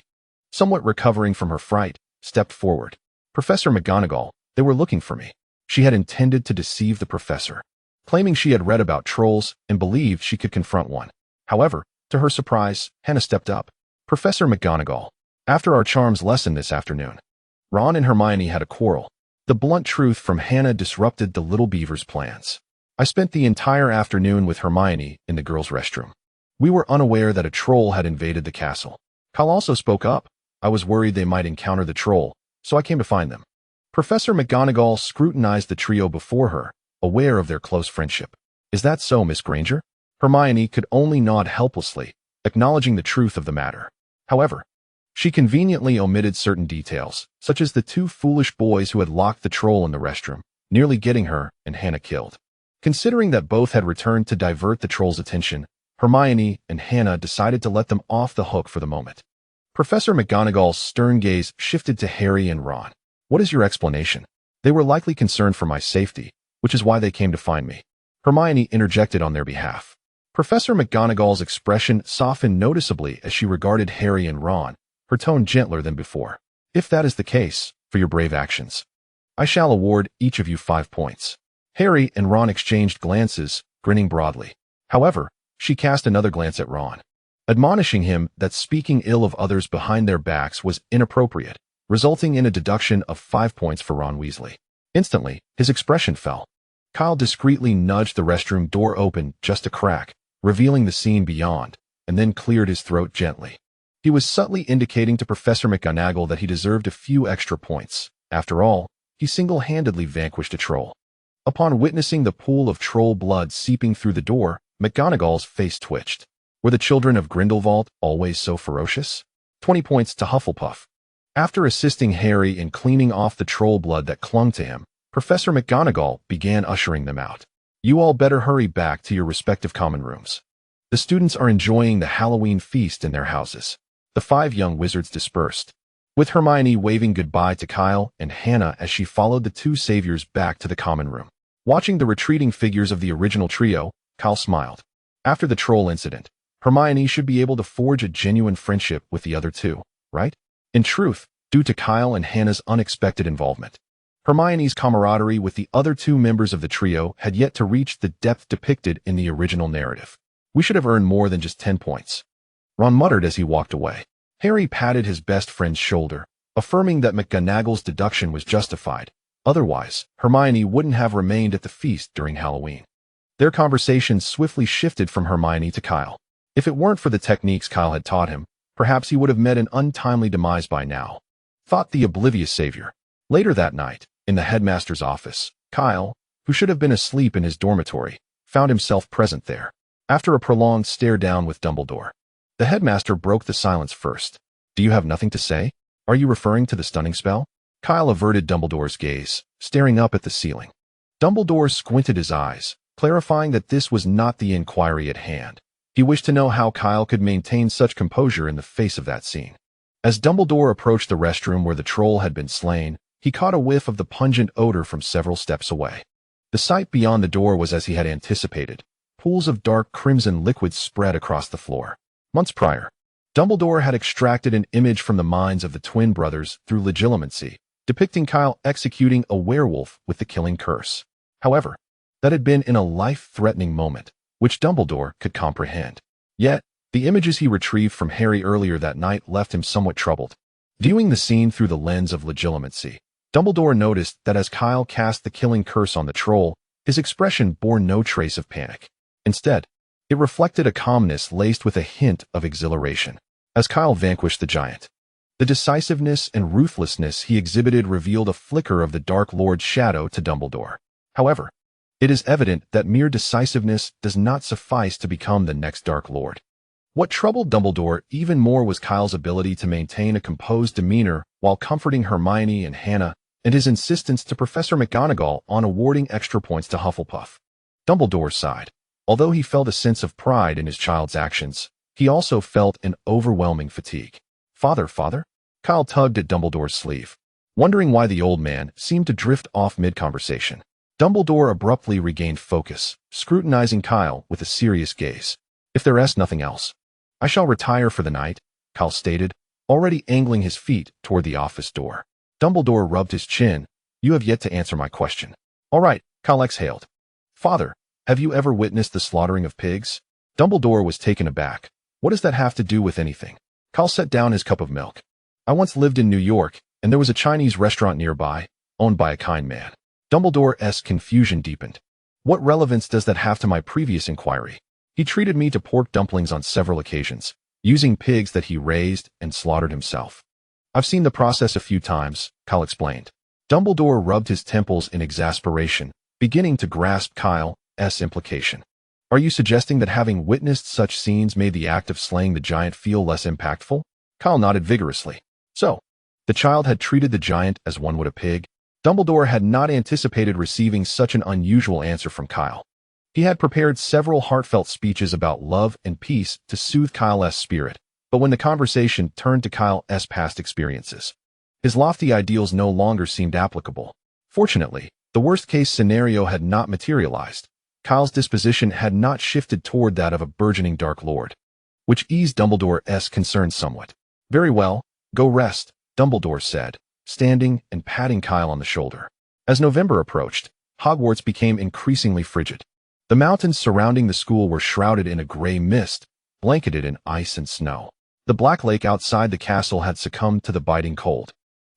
somewhat recovering from her fright, stepped forward. "Professor McGonagall, they were looking for me." She had intended to deceive the professor, claiming she had read about trolls and believed she could confront one. However, to her surprise, Hannah stepped up. "Professor McGonagall, after our charms lesson this afternoon, Ron and Hermione had a quarrel." The blunt truth from Hannah disrupted the little beaver's plans. "I spent the entire afternoon with Hermione in the girls' restroom. We were unaware that a troll had invaded the castle." Kyle also spoke up. "I was worried they might encounter the troll, so I came to find them." Professor McGonagall scrutinized the trio before her, aware of their close friendship. "Is that so, Miss Granger?" Hermione could only nod helplessly, acknowledging the truth of the matter. However, she conveniently omitted certain details, such as the two foolish boys who had locked the troll in the restroom, nearly getting her and Hannah killed. Considering that both had returned to divert the troll's attention, Hermione and Hannah decided to let them off the hook for the moment. Professor McGonagall's stern gaze shifted to Harry and Ron. "What is your explanation?" "They were likely concerned for my safety, which is why they came to find me." Hermione interjected on their behalf. Professor McGonagall's expression softened noticeably as she regarded Harry and Ron, her tone gentler than before. "If that is the case, for your brave actions, I shall award each of you 5 points." Harry and Ron exchanged glances, grinning broadly. However, she cast another glance at Ron, admonishing him that speaking ill of others behind their backs was inappropriate, resulting in a deduction of 5 points for Ron Weasley. Instantly, his expression fell. Kyle discreetly nudged the restroom door open just a crack, revealing the scene beyond, and then cleared his throat gently. He was subtly indicating to Professor McGonagall that he deserved a few extra points. After all, he single-handedly vanquished a troll. Upon witnessing the pool of troll blood seeping through the door, McGonagall's face twitched. Were the children of Grindelwald always so ferocious? 20 points to Hufflepuff. After assisting Harry in cleaning off the troll blood that clung to him, Professor McGonagall began ushering them out. You all better hurry back to your respective common rooms. The students are enjoying the Halloween feast in their houses. The 5 young wizards dispersed, with Hermione waving goodbye to Kyle and Hannah as she followed the 2 saviors back to the common room. Watching the retreating figures of the original trio, Kyle smiled. After the troll incident, Hermione should be able to forge a genuine friendship with the other 2, right? In truth, due to Kyle and Hannah's unexpected involvement, Hermione's camaraderie with the other 2 members of the trio had yet to reach the depth depicted in the original narrative. We should have earned more than just 10 points. Ron muttered as he walked away. Harry patted his best friend's shoulder, affirming that McGonagall's deduction was justified. Otherwise, Hermione wouldn't have remained at the feast during Halloween. Their conversation swiftly shifted from Hermione to Kyle. If it weren't for the techniques Kyle had taught him, perhaps he would have met an untimely demise by now, thought the oblivious savior. Later that night, in the headmaster's office, Kyle, who should have been asleep in his dormitory, found himself present there. After a prolonged stare down with Dumbledore, the headmaster broke the silence first. Do you have nothing to say? Are you referring to the stunning spell? Kyle averted Dumbledore's gaze, staring up at the ceiling. Dumbledore squinted his eyes, clarifying that this was not the inquiry at hand. He wished to know how Kyle could maintain such composure in the face of that scene. As Dumbledore approached the restroom where the troll had been slain, he caught a whiff of the pungent odor from several steps away. The sight beyond the door was as he had anticipated. Pools of dark crimson liquid spread across the floor. Months prior, Dumbledore had extracted an image from the minds of the twin brothers through legilimency, depicting Kyle executing a werewolf with the killing curse. However, that had been in a life-threatening moment, which Dumbledore could comprehend. Yet, the images he retrieved from Harry earlier that night left him somewhat troubled. Viewing the scene through the lens of legilimency, Dumbledore noticed that as Kyle cast the killing curse on the troll, his expression bore no trace of panic. Instead, it reflected a calmness laced with a hint of exhilaration. As Kyle vanquished the giant, the decisiveness and ruthlessness he exhibited revealed a flicker of the Dark Lord's shadow to Dumbledore. However, it is evident that mere decisiveness does not suffice to become the next Dark Lord. What troubled Dumbledore even more was Kyle's ability to maintain a composed demeanor while comforting Hermione and Hannah, and his insistence to Professor McGonagall on awarding extra points to Hufflepuff. Dumbledore sighed. Although he felt a sense of pride in his child's actions, he also felt an overwhelming fatigue. Father? Kyle tugged at Dumbledore's sleeve, wondering why the old man seemed to drift off mid-conversation. Dumbledore abruptly regained focus, scrutinizing Kyle with a serious gaze. If there is nothing else, I shall retire for the night, Kyle stated, already angling his feet toward the office door. Dumbledore rubbed his chin. You have yet to answer my question. All right, Kyle exhaled. Father, have you ever witnessed the slaughtering of pigs? Dumbledore was taken aback. What does that have to do with anything? Kyle set down his cup of milk. I once lived in New York, and there was a Chinese restaurant nearby, owned by a kind man. Dumbledore's confusion deepened. What relevance does that have to my previous inquiry? He treated me to pork dumplings on several occasions, using pigs that he raised and slaughtered himself. I've seen the process a few times, Kyle explained. Dumbledore rubbed his temples in exasperation, beginning to grasp Kyle's implication. Are you suggesting that having witnessed such scenes made the act of slaying the giant feel less impactful? Kyle nodded vigorously. So, the child had treated the giant as one would a pig? Dumbledore had not anticipated receiving such an unusual answer from Kyle. He had prepared several heartfelt speeches about love and peace to soothe Kyle's spirit, but when the conversation turned to Kyle's past experiences, his lofty ideals no longer seemed applicable. Fortunately, the worst-case scenario had not materialized. Kyle's disposition had not shifted toward that of a burgeoning Dark Lord, which eased Dumbledore's concerns somewhat. Very well, go rest, Dumbledore said, standing and patting Kyle on the shoulder. As November approached, Hogwarts became increasingly frigid. The mountains surrounding the school were shrouded in a gray mist, blanketed in ice and snow. The black lake outside the castle had succumbed to the biting cold,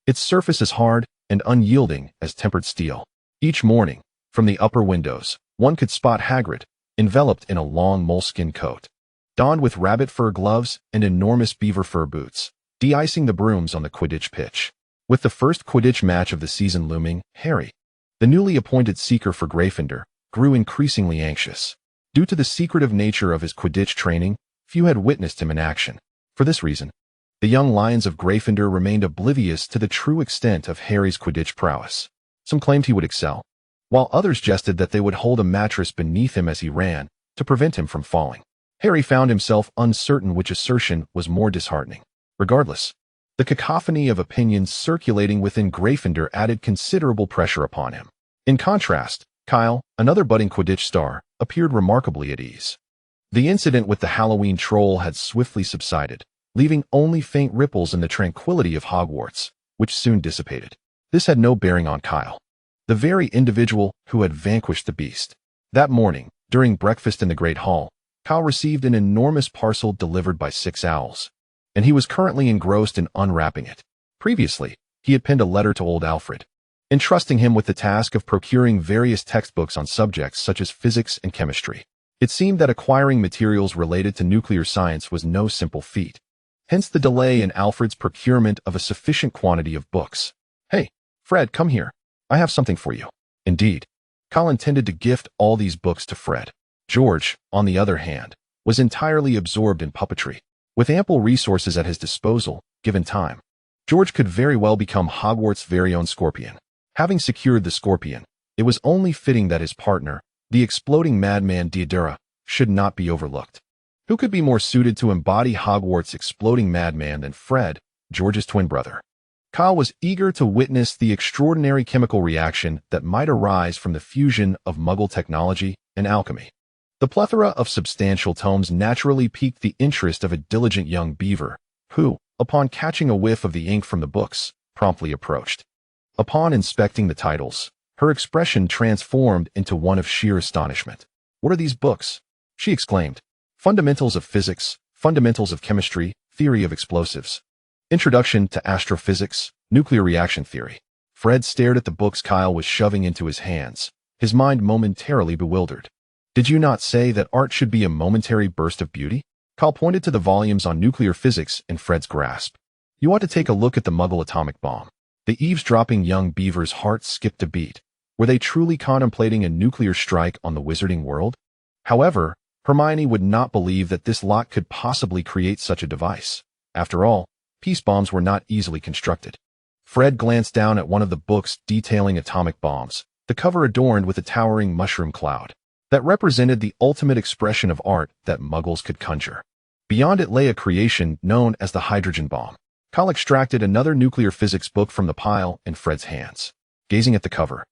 its surface as hard and unyielding as tempered steel. Each morning, from the upper windows, one could spot Hagrid, enveloped in a long moleskin coat, donned with rabbit fur gloves and enormous beaver fur boots, de-icing the brooms on the Quidditch pitch. With the first Quidditch match of the season looming, Harry, the newly appointed seeker for Gryffindor, grew increasingly anxious. Due to the secretive nature of his Quidditch training, few had witnessed him in action. For this reason, the young Lions of Gryffindor remained oblivious to the true extent of Harry's Quidditch prowess. Some claimed he would excel, while others jested that they would hold a mattress beneath him as he ran to prevent him from falling. Harry found himself uncertain which assertion was more disheartening. Regardless, the cacophony of opinions circulating within Gryffindor added considerable pressure upon him. In contrast, Kyle, another budding Quidditch star, appeared remarkably at ease. The incident with the Halloween troll had swiftly subsided, leaving only faint ripples in the tranquility of Hogwarts, which soon dissipated. This had no bearing on Kyle, the very individual who had vanquished the beast. That morning, during breakfast in the Great Hall, Kyle received an enormous parcel delivered by 6 owls, and he was currently engrossed in unwrapping it. Previously, he had penned a letter to old Alfred, entrusting him with the task of procuring various textbooks on subjects such as physics and chemistry. It seemed that acquiring materials related to nuclear science was no simple feat. Hence the delay in Alfred's procurement of a sufficient quantity of books. "Hey, Fred, come here. I have something for you." Indeed, Kyle intended to gift all these books to Fred. George, on the other hand, was entirely absorbed in puppetry. With ample resources at his disposal, given time, George could very well become Hogwarts' very own Scorpion. Having secured the Scorpion, it was only fitting that his partner, the exploding madman Deodara, should not be overlooked. Who could be more suited to embody Hogwarts' exploding madman than Fred, George's twin brother? Kyle was eager to witness the extraordinary chemical reaction that might arise from the fusion of Muggle technology and alchemy. The plethora of substantial tomes naturally piqued the interest of a diligent young beaver, who, upon catching a whiff of the ink from the books, promptly approached. Upon inspecting the titles, her expression transformed into one of sheer astonishment. "What are these books?" she exclaimed. "Fundamentals of Physics, Fundamentals of Chemistry, Theory of Explosives, Introduction to Astrophysics, Nuclear Reaction Theory." Fred stared at the books Kyle was shoving into his hands, his mind momentarily bewildered. "Did you not say that art should be a momentary burst of beauty?" Kyle pointed to the volumes on nuclear physics in Fred's grasp. "You ought to take a look at the Muggle atomic bomb." The eavesdropping young beaver's heart skipped a beat. Were they truly contemplating a nuclear strike on the wizarding world? However, Hermione would not believe that this lot could possibly create such a device. After all, peace bombs were not easily constructed. Fred glanced down at one of the books detailing atomic bombs, the cover adorned with a towering mushroom cloud that represented the ultimate expression of art that Muggles could conjure. Beyond it lay a creation known as the hydrogen bomb. Kyle extracted another nuclear physics book from the pile in Fred's hands. Gazing at the cover,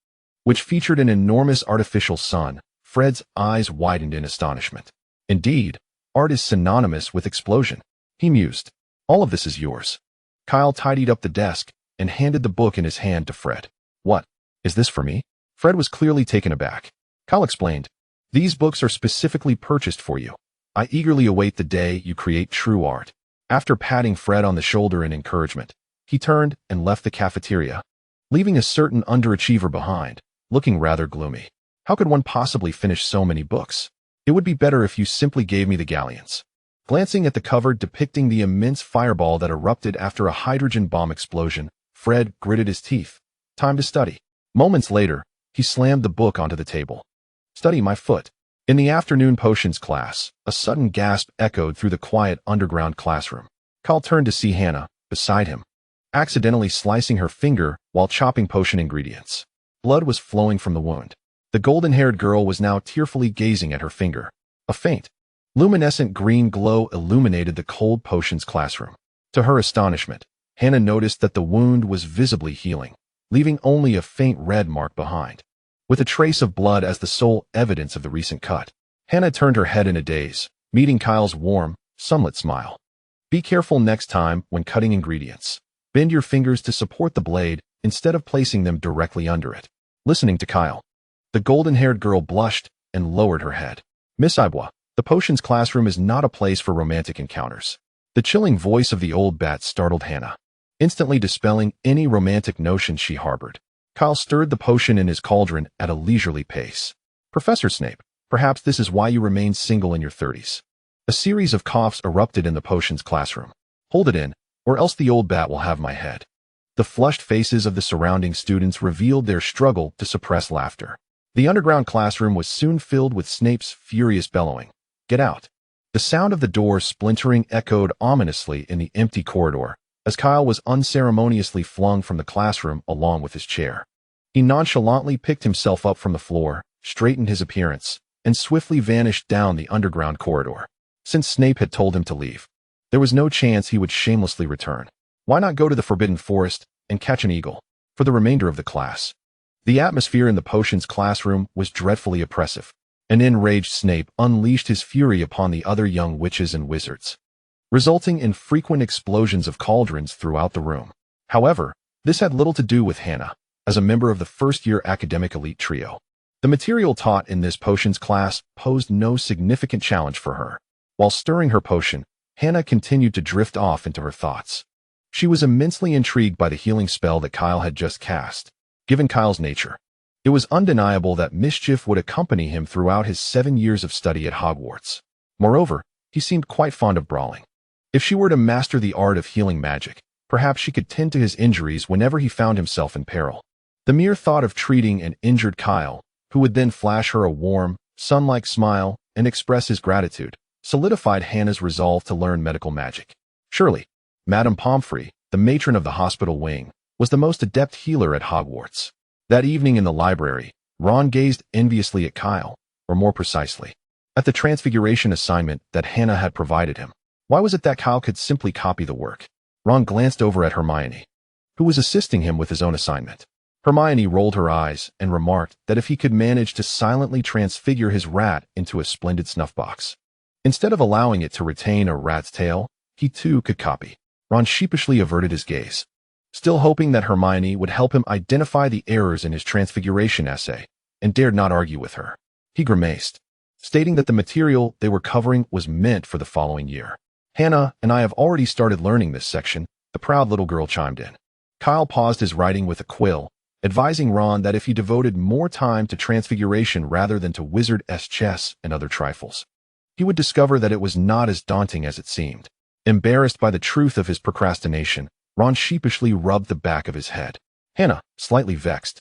which featured an enormous artificial sun, Fred's eyes widened in astonishment. "Indeed, art is synonymous with explosion," he mused. "All of this is yours." Kyle tidied up the desk and handed the book in his hand to Fred. "What? Is this for me?" Fred was clearly taken aback. Kyle explained, "These books are specifically purchased for you. I eagerly await the day you create true art." After patting Fred on the shoulder in encouragement, he turned and left the cafeteria, leaving a certain underachiever behind, looking rather gloomy. "How could one possibly finish so many books? It would be better if you simply gave me the galleons." Glancing at the cover depicting the immense fireball that erupted after a hydrogen bomb explosion, Fred gritted his teeth. Time to study. Moments later, he slammed the book onto the table. "Study my foot." In the afternoon potions class, a sudden gasp echoed through the quiet underground classroom. Kyle turned to see Hannah, beside him, accidentally slicing her finger while chopping potion ingredients. Blood was flowing from the wound. The golden-haired girl was now tearfully gazing at her finger. A faint, luminescent green glow illuminated the cold potions classroom. To her astonishment, Hannah noticed that the wound was visibly healing, leaving only a faint red mark behind, with a trace of blood as the sole evidence of the recent cut. Hannah turned her head in a daze, meeting Kyle's warm, sunlit smile. "Be careful next time when cutting ingredients. Bend your fingers to support the blade instead of placing them directly under it." Listening to Kyle, the golden-haired girl blushed and lowered her head. "Miss Ibois, the potions classroom is not a place for romantic encounters." The chilling voice of the old bat startled Hannah, instantly dispelling any romantic notions she harbored. Kyle stirred the potion in his cauldron at a leisurely pace. "Professor Snape, Perhaps this is why you remain single in your 30s. A series of coughs erupted in the potions classroom. Hold it in, or else the old bat will have my head. The flushed faces of the surrounding students revealed their struggle to suppress laughter. The underground classroom was soon filled with Snape's furious bellowing. Get out. The sound of the door splintering echoed ominously in the empty corridor, as Kyle was unceremoniously flung from the classroom along with his chair. He nonchalantly picked himself up from the floor, straightened his appearance, and swiftly vanished down the underground corridor. Since Snape had told him to leave, there was no chance he would shamelessly return. Why not go to the Forbidden Forest and catch an eagle? For the remainder of the class, the atmosphere in the potions classroom was dreadfully oppressive. An enraged Snape unleashed his fury upon the other young witches and wizards, resulting in frequent explosions of cauldrons throughout the room. However, this had little to do with Hannah, as a member of the first-year academic elite trio. The material taught in this potions class posed no significant challenge for her. While stirring her potion, Hannah continued to drift off into her thoughts. She was immensely intrigued by the healing spell that Kyle had just cast. Given Kyle's nature, it was undeniable that mischief would accompany him throughout his 7 years of study at Hogwarts. Moreover, he seemed quite fond of brawling. If she were to master the art of healing magic, perhaps she could tend to his injuries whenever he found himself in peril. The mere thought of treating an injured Kyle, who would then flash her a warm, sun-like smile and express his gratitude, solidified Hannah's resolve to learn medical magic. Surely, Madame Pomfrey, the matron of the hospital wing, was the most adept healer at Hogwarts. That evening in the library, Ron gazed enviously at Kyle, or more precisely, at the transfiguration assignment that Hannah had provided him. Why was it that Kyle could simply copy the work? Ron glanced over at Hermione, who was assisting him with his own assignment. Hermione rolled her eyes and remarked that if he could manage to silently transfigure his rat into a splendid snuff box, instead of allowing it to retain a rat's tail, he too could copy. Ron sheepishly averted his gaze, still hoping that Hermione would help him identify the errors in his transfiguration essay, and dared not argue with her. He grimaced, stating that the material they were covering was meant for the following year. Hannah and I have already started learning this section, the proud little girl chimed in. Kyle paused his writing with a quill, advising Ron that if he devoted more time to transfiguration rather than to wizard-esque chess and other trifles, he would discover that it was not as daunting as it seemed. Embarrassed by the truth of his procrastination, Ron sheepishly rubbed the back of his head. Hannah, slightly vexed,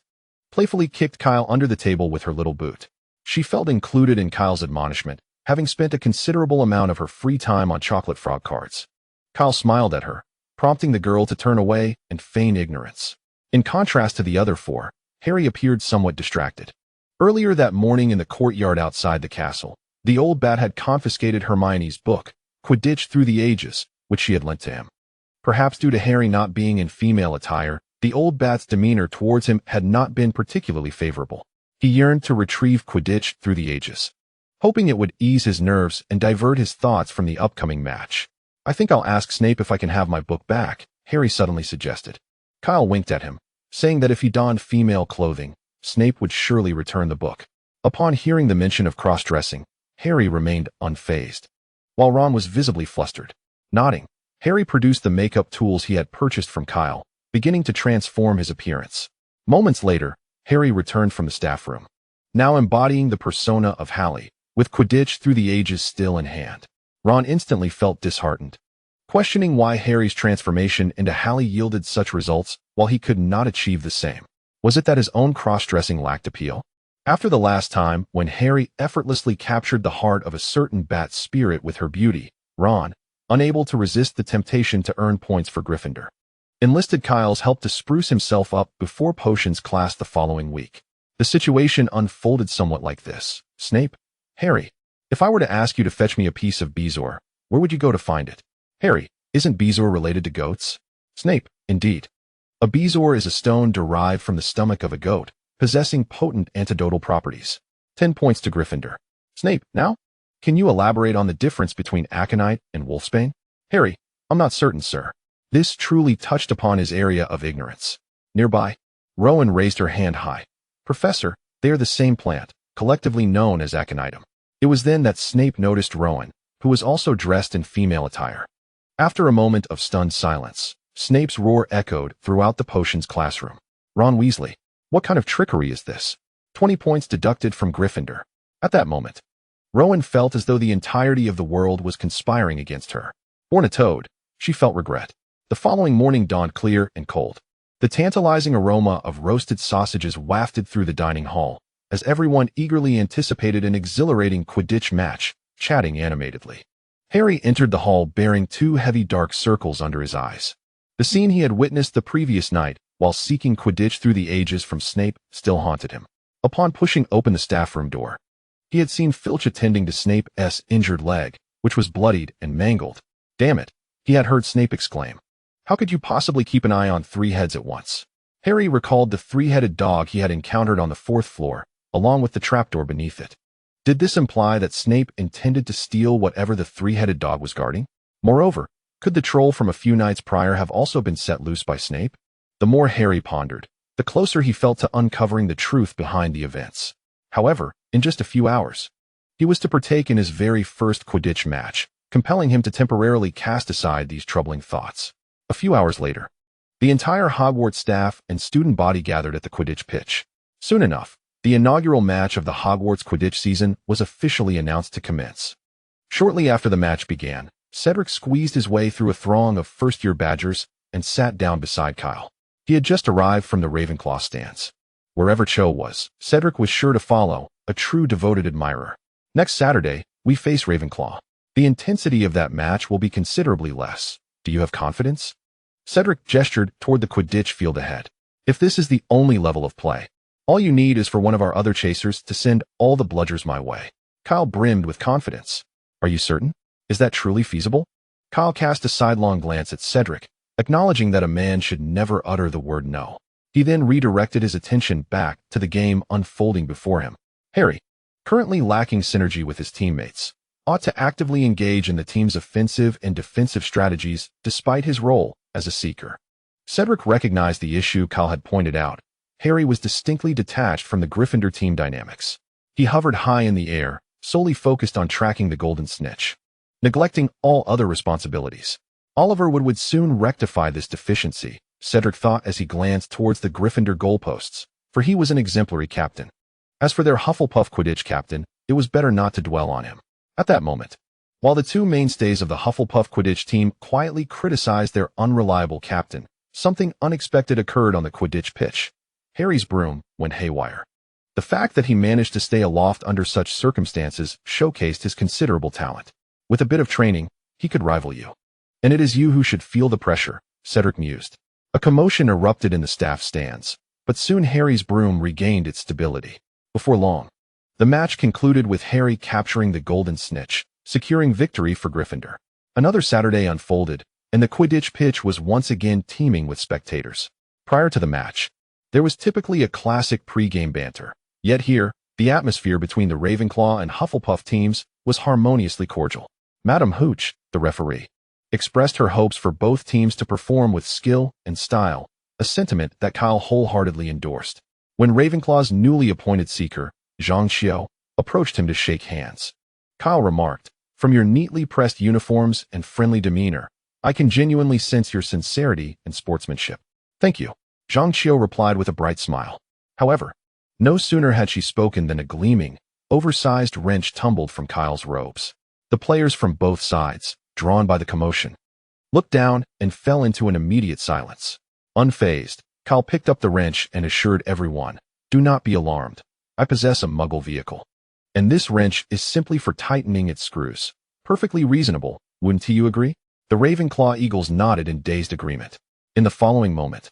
playfully kicked Kyle under the table with her little boot. She felt included in Kyle's admonishment, having spent a considerable amount of her free time on chocolate frog cards. Kyle smiled at her, prompting the girl to turn away and feign ignorance. In contrast to the other four, Harry appeared somewhat distracted. Earlier that morning in the courtyard outside the castle, the old bat had confiscated Hermione's book, Quidditch Through the Ages, which she had lent to him. Perhaps due to Harry not being in female attire, the old bat's demeanor towards him had not been particularly favorable. He yearned to retrieve Quidditch Through the Ages, hoping it would ease his nerves and divert his thoughts from the upcoming match. I think I'll ask Snape if I can have my book back, Harry suddenly suggested. Kyle winked at him, saying that if he donned female clothing, Snape would surely return the book. Upon hearing the mention of cross-dressing, Harry remained unfazed, while Ron was visibly flustered. Nodding, Harry produced the makeup tools he had purchased from Kyle, beginning to transform his appearance. Moments later, Harry returned from the staff room, now embodying the persona of Hallie, with Quidditch Through the Ages still in hand. Ron instantly felt disheartened, questioning why Harry's transformation into Hallie yielded such results while he could not achieve the same. Was it that his own cross-dressing lacked appeal? After the last time when Harry effortlessly captured the heart of a certain bat spirit with her beauty, Ron, unable to resist the temptation to earn points for Gryffindor, enlisted Kyle's help to spruce himself up before potions class the following week. The situation unfolded somewhat like this. Snape, Harry, if I were to ask you to fetch me a piece of bezoar, where would you go to find it? Harry, isn't bezoar related to goats? Snape, indeed. A bezoar is a stone derived from the stomach of a goat, possessing potent antidotal properties. 10 points to Gryffindor. Snape, now? Can you elaborate on the difference between aconite and wolfsbane? Harry, I'm not certain, sir. This truly touched upon his area of ignorance. Nearby, Rowan raised her hand high. Professor, they are the same plant, collectively known as aconitum. It was then that Snape noticed Rowan, who was also dressed in female attire. After a moment of stunned silence, Snape's roar echoed throughout the potions classroom. Ron Weasley, what kind of trickery is this? 20 points deducted from Gryffindor. At that moment, Rowan felt as though the entirety of the world was conspiring against her. Born a toad, she felt regret. The following morning dawned clear and cold. The tantalizing aroma of roasted sausages wafted through the dining hall, as everyone eagerly anticipated an exhilarating Quidditch match, chatting animatedly. Harry entered the hall bearing 2 heavy dark circles under his eyes. The scene he had witnessed the previous night, while seeking Quidditch through the ages from Snape, still haunted him. Upon pushing open the staff room door, he had seen Filch attending to Snape's injured leg, which was bloodied and mangled. Damn it, he had heard Snape exclaim. How could you possibly keep an eye on 3 heads at once? Harry recalled the 3-headed dog he had encountered on the 4th floor, along with the trapdoor beneath it. Did this imply that Snape intended to steal whatever the 3-headed dog was guarding? Moreover, could the troll from a few nights prior have also been set loose by Snape? The more Harry pondered, the closer he felt to uncovering the truth behind the events. However, in just a few hours, he was to partake in his very first Quidditch match, compelling him to temporarily cast aside these troubling thoughts. A few hours later, the entire Hogwarts staff and student body gathered at the Quidditch pitch. Soon enough, the inaugural match of the Hogwarts Quidditch season was officially announced to commence. Shortly after the match began, Cedric squeezed his way through a throng of first-year Badgers and sat down beside Kyle. He had just arrived from the Ravenclaw stands. Wherever Cho was, Cedric was sure to follow, a true devoted admirer. Next Saturday, we face Ravenclaw. The intensity of that match will be considerably less. Do you have confidence? Cedric gestured toward the Quidditch field ahead. If this is the only level of play, all you need is for one of our other chasers to send all the bludgers my way. Kyle brimmed with confidence. Are you certain? Is that truly feasible? Kyle cast a sidelong glance at Cedric, acknowledging that a man should never utter the word no. He then redirected his attention back to the game unfolding before him. Harry, currently lacking synergy with his teammates, ought to actively engage in the team's offensive and defensive strategies despite his role as a seeker. Cedric recognized the issue Kyle had pointed out. Harry was distinctly detached from the Gryffindor team dynamics. He hovered high in the air, solely focused on tracking the golden snitch, neglecting all other responsibilities. Oliver would soon rectify this deficiency, Cedric thought as he glanced towards the Gryffindor goalposts, for he was an exemplary captain. As for their Hufflepuff Quidditch captain, it was better not to dwell on him. At that moment, while the 2 mainstays of the Hufflepuff Quidditch team quietly criticized their unreliable captain, something unexpected occurred on the Quidditch pitch. Harry's broom went haywire. The fact that he managed to stay aloft under such circumstances showcased his considerable talent. With a bit of training, he could rival you. And it is you who should feel the pressure, Cedric mused. A commotion erupted in the staff stands, but soon Harry's broom regained its stability. Before long, the match concluded with Harry capturing the golden snitch, securing victory for Gryffindor. Another Saturday unfolded, and the Quidditch pitch was once again teeming with spectators. Prior to the match, there was typically a classic pre-game banter. Yet here, the atmosphere between the Ravenclaw and Hufflepuff teams was harmoniously cordial. Madame Hooch, the referee, expressed her hopes for both teams to perform with skill and style, a sentiment that Kyle wholeheartedly endorsed. When Ravenclaw's newly appointed seeker, Zhang Xiao, approached him to shake hands, Kyle remarked, "From your neatly pressed uniforms and friendly demeanor, I can genuinely sense your sincerity and sportsmanship." "Thank you," Zhang Xiao replied with a bright smile. However, no sooner had she spoken than a gleaming, oversized wrench tumbled from Kyle's robes. The players from both sides, drawn by the commotion, looked down and fell into an immediate silence. Unfazed, Kyle picked up the wrench and assured everyone, "Do not be alarmed. I possess a Muggle vehicle. And this wrench is simply for tightening its screws. Perfectly reasonable, wouldn't you agree?" The Ravenclaw Eagles nodded in dazed agreement. In the following moment,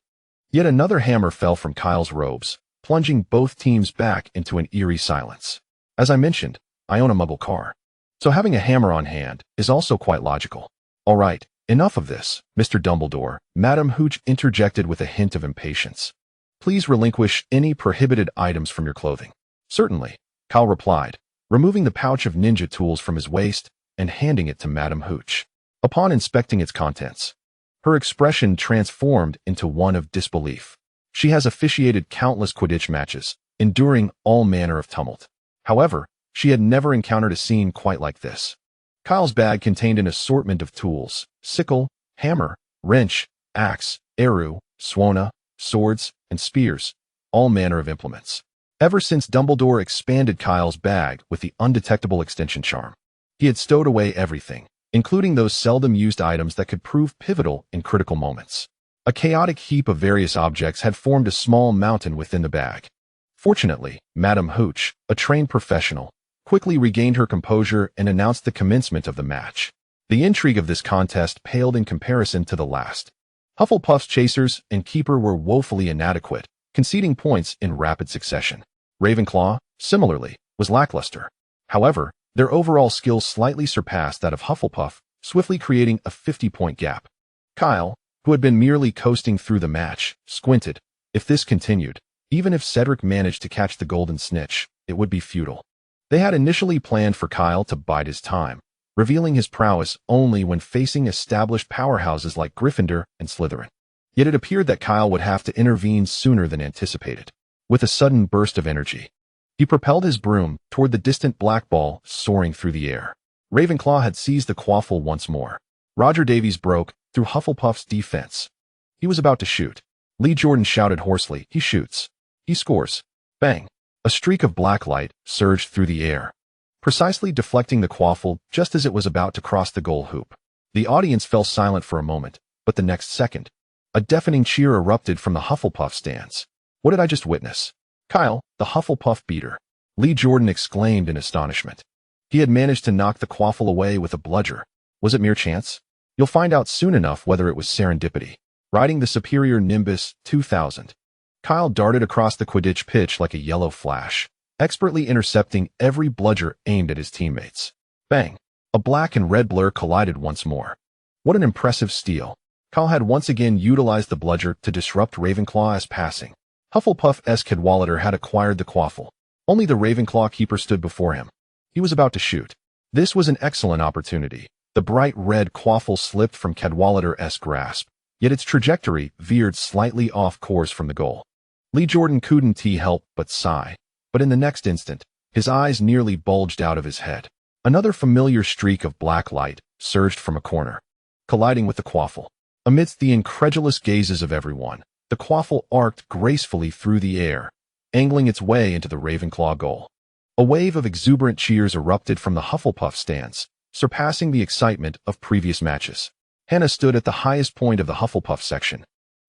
yet another hammer fell from Kyle's robes, plunging both teams back into an eerie silence. As I mentioned, I own a Muggle car, so having a hammer on hand is also quite logical. "All right, enough of this, Mr. Dumbledore," Madame Hooch interjected with a hint of impatience. "Please relinquish any prohibited items from your clothing." "Certainly," Kyle replied, removing the pouch of ninja tools from his waist and handing it to Madame Hooch. Upon inspecting its contents, her expression transformed into one of disbelief. She has officiated countless Quidditch matches, enduring all manner of tumult. However, she had never encountered a scene quite like this. Kyle's bag contained an assortment of tools: sickle, hammer, wrench, axe, eru, swana, swords, and spears, all manner of implements. Ever since Dumbledore expanded Kyle's bag with the undetectable extension charm, he had stowed away everything, including those seldom used items that could prove pivotal in critical moments. A chaotic heap of various objects had formed a small mountain within the bag. Fortunately, Madame Hooch, a trained professional, quickly regained her composure and announced the commencement of the match. The intrigue of this contest paled in comparison to the last. Hufflepuff's chasers and keeper were woefully inadequate, conceding points in rapid succession. Ravenclaw, similarly, was lackluster. However, their overall skills slightly surpassed that of Hufflepuff, swiftly creating a 50-point gap. Kyle, who had been merely coasting through the match, squinted. If this continued, even if Cedric managed to catch the golden snitch, it would be futile. They had initially planned for Kyle to bide his time, revealing his prowess only when facing established powerhouses like Gryffindor and Slytherin. Yet it appeared that Kyle would have to intervene sooner than anticipated. With a sudden burst of energy, he propelled his broom toward the distant black ball soaring through the air. Ravenclaw had seized the quaffle once more. Roger Davies broke through Hufflepuff's defense. He was about to shoot. Lee Jordan shouted hoarsely, "He shoots. He scores." Bang! A streak of black light surged through the air, precisely deflecting the quaffle just as it was about to cross the goal hoop. The audience fell silent for a moment, but the next second, a deafening cheer erupted from the Hufflepuff stands. What did I just witness? Kyle, the Hufflepuff beater. Lee Jordan exclaimed in astonishment. He had managed to knock the quaffle away with a bludger. Was it mere chance? You'll find out soon enough whether it was serendipity. Riding the superior Nimbus 2000, Kyle darted across the Quidditch pitch like a yellow flash, expertly intercepting every bludger aimed at his teammates. Bang! A black and red blur collided once more. What an impressive steal. Kyle had once again utilized the bludger to disrupt Ravenclaw's passing. Hufflepuff-esque Cadwallader had acquired the quaffle. Only the Ravenclaw keeper stood before him. He was about to shoot. This was an excellent opportunity. The bright red quaffle slipped from Cadwallader-esque grasp, yet its trajectory veered slightly off course from the goal. Lee Jordan couldn't help but sigh, but in the next instant, his eyes nearly bulged out of his head. Another familiar streak of black light surged from a corner, colliding with the quaffle. Amidst the incredulous gazes of everyone, the quaffle arced gracefully through the air, angling its way into the Ravenclaw goal. A wave of exuberant cheers erupted from the Hufflepuff stands, surpassing the excitement of previous matches. Hannah stood at the highest point of the Hufflepuff section,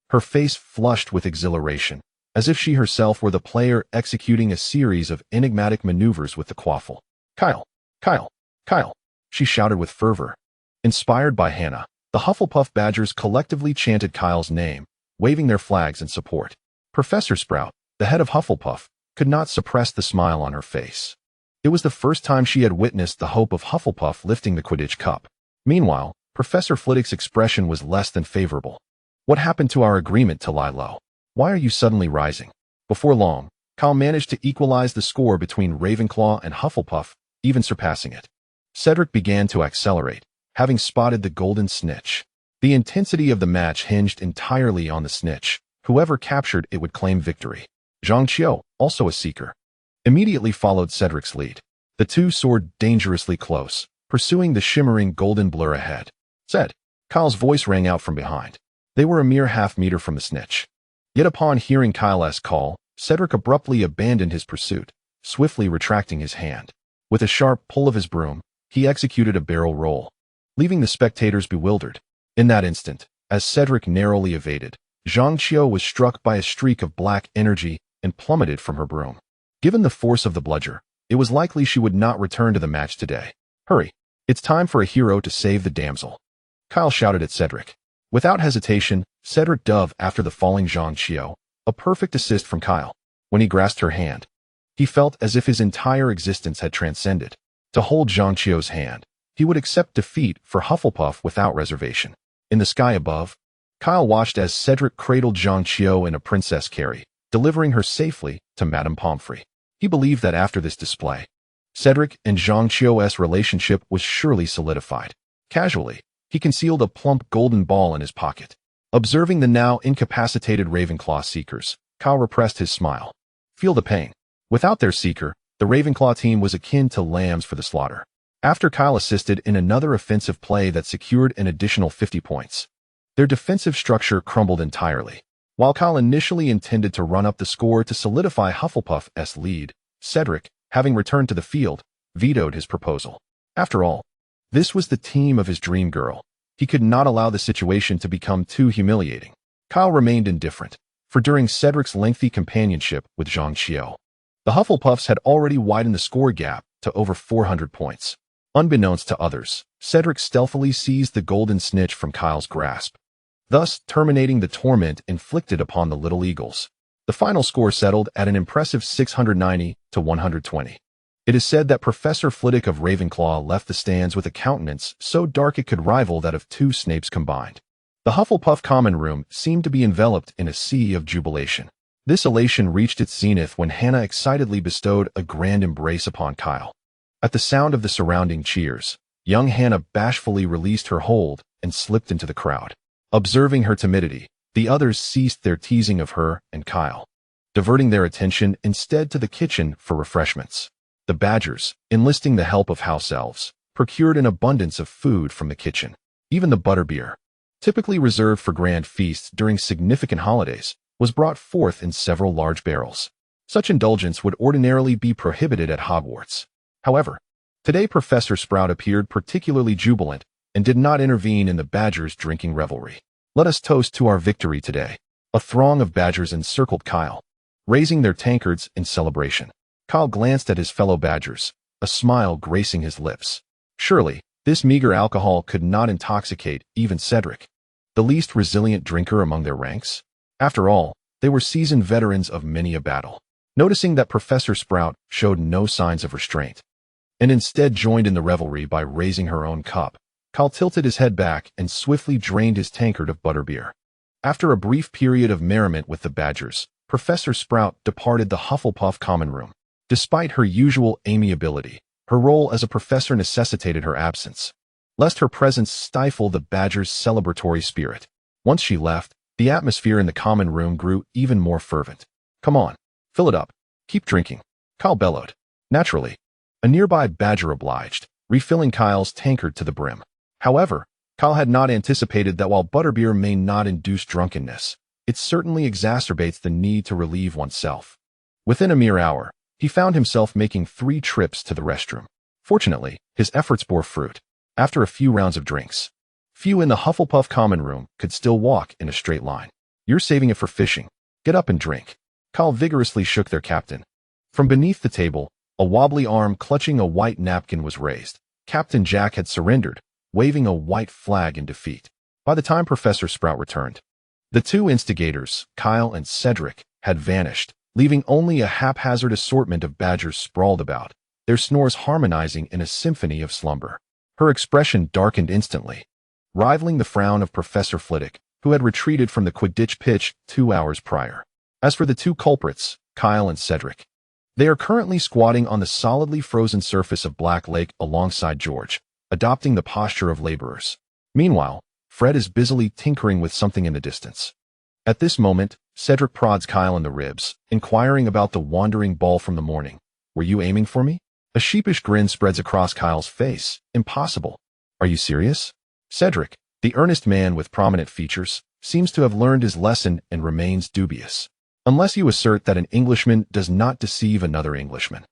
her face flushed with exhilaration, as if she herself were the player executing a series of enigmatic maneuvers with the quaffle. "Kyle! Kyle! Kyle!" she shouted with fervor. Inspired by Hannah, the Hufflepuff Badgers collectively chanted Kyle's name, waving their flags in support. Professor Sprout, the head of Hufflepuff, could not suppress the smile on her face. It was the first time she had witnessed the hope of Hufflepuff lifting the Quidditch Cup. Meanwhile, Professor Flitwick's expression was less than favorable. "What happened to our agreement to lie low? Why are you suddenly rising?" Before long, Kyle managed to equalize the score between Ravenclaw and Hufflepuff, even surpassing it. Cedric began to accelerate, having spotted the golden snitch. The intensity of the match hinged entirely on the snitch. Whoever captured it would claim victory. Zhang Qiu, also a seeker, immediately followed Cedric's lead. The two soared dangerously close, pursuing the shimmering golden blur ahead. "Ced!" Kyle's voice rang out from behind. They were a mere half-meter from the snitch. Yet upon hearing Kyle's call, Cedric abruptly abandoned his pursuit, swiftly retracting his hand. With a sharp pull of his broom, he executed a barrel roll, leaving the spectators bewildered. In that instant, as Cedric narrowly evaded, Zhang Qiu was struck by a streak of black energy and plummeted from her broom. Given the force of the bludger, it was likely she would not return to the match today. "Hurry! It's time for a hero to save the damsel," Kyle shouted at Cedric. Without hesitation, Cedric dove after the falling Zhang Qiu, a perfect assist from Kyle. When he grasped her hand, he felt as if his entire existence had transcended. To hold Zhang Qiu's hand, he would accept defeat for Hufflepuff without reservation. In the sky above, Kyle watched as Cedric cradled Zhang Qiu in a princess carry, delivering her safely to Madame Pomfrey. He believed that after this display, Cedric and Zhang Qiu's relationship was surely solidified. Casually, he concealed a plump golden ball in his pocket. Observing the now incapacitated Ravenclaw seekers, Kyle repressed his smile. Feel the pain. Without their seeker, the Ravenclaw team was akin to lambs for the slaughter. After Kyle assisted in another offensive play that secured an additional 50 points, their defensive structure crumbled entirely. While Kyle initially intended to run up the score to solidify Hufflepuff's lead, Cedric, having returned to the field, vetoed his proposal. After all, this was the team of his dream girl. He could not allow the situation to become too humiliating. Kyle remained indifferent, for during Cedric's lengthy companionship with Zhang Qiu, the Hufflepuffs had already widened the score gap to over 400 points. Unbeknownst to others, Cedric stealthily seized the golden snitch from Kyle's grasp, thus terminating the torment inflicted upon the Little Eagles. The final score settled at an impressive 690 to 120. It is said that Professor Flitwick of Ravenclaw left the stands with a countenance so dark it could rival that of two Snapes combined. The Hufflepuff common room seemed to be enveloped in a sea of jubilation. This elation reached its zenith when Hannah excitedly bestowed a grand embrace upon Kyle. At the sound of the surrounding cheers, young Hannah bashfully released her hold and slipped into the crowd. Observing her timidity, the others ceased their teasing of her and Kyle, diverting their attention instead to the kitchen for refreshments. The Badgers, enlisting the help of house elves, procured an abundance of food from the kitchen. Even the butterbeer, typically reserved for grand feasts during significant holidays, was brought forth in several large barrels. Such indulgence would ordinarily be prohibited at Hogwarts. However, today Professor Sprout appeared particularly jubilant and did not intervene in the Badgers' drinking revelry. "Let us toast to our victory today." A throng of Badgers encircled Kyle, raising their tankards in celebration. Kyle glanced at his fellow Badgers, a smile gracing his lips. Surely, this meager alcohol could not intoxicate even Cedric, the least resilient drinker among their ranks. After all, they were seasoned veterans of many a battle. Noticing that Professor Sprout showed no signs of restraint, and instead joined in the revelry by raising her own cup, Kyle tilted his head back and swiftly drained his tankard of butterbeer. After a brief period of merriment with the Badgers, Professor Sprout departed the Hufflepuff common room. Despite her usual amiability, her role as a professor necessitated her absence, lest her presence stifle the Badgers' celebratory spirit. Once she left, the atmosphere in the common room grew even more fervent. "Come on, fill it up. Keep drinking," Kyle bellowed. Naturally, a nearby Badger obliged, refilling Kyle's tankard to the brim. However, Kyle had not anticipated that while butterbeer may not induce drunkenness, it certainly exacerbates the need to relieve oneself. Within a mere hour, he found himself making 3 trips to the restroom. Fortunately, his efforts bore fruit. After a few rounds of drinks, few in the Hufflepuff common room could still walk in a straight line. "You're saving it for fishing. Get up and drink." Kyle vigorously shook their captain. From beneath the table, a wobbly arm clutching a white napkin was raised. Captain Jack had surrendered, waving a white flag in defeat. By the time Professor Sprout returned, the two instigators, Kyle and Cedric, had vanished, leaving only a haphazard assortment of Badgers sprawled about, their snores harmonizing in a symphony of slumber. Her expression darkened instantly, rivaling the frown of Professor Flitwick, who had retreated from the Quidditch pitch 2 hours prior. As for the two culprits, Kyle and Cedric, they are currently squatting on the solidly frozen surface of Black Lake alongside George, adopting the posture of laborers. Meanwhile, Fred is busily tinkering with something in the distance. At this moment, Cedric prods Kyle in the ribs, inquiring about the wandering ball from the morning. "Were you aiming for me?" A sheepish grin spreads across Kyle's face. "Impossible." "Are you serious?" Cedric, the earnest man with prominent features, seems to have learned his lesson and remains dubious. "Unless you assert that an Englishman does not deceive another Englishman.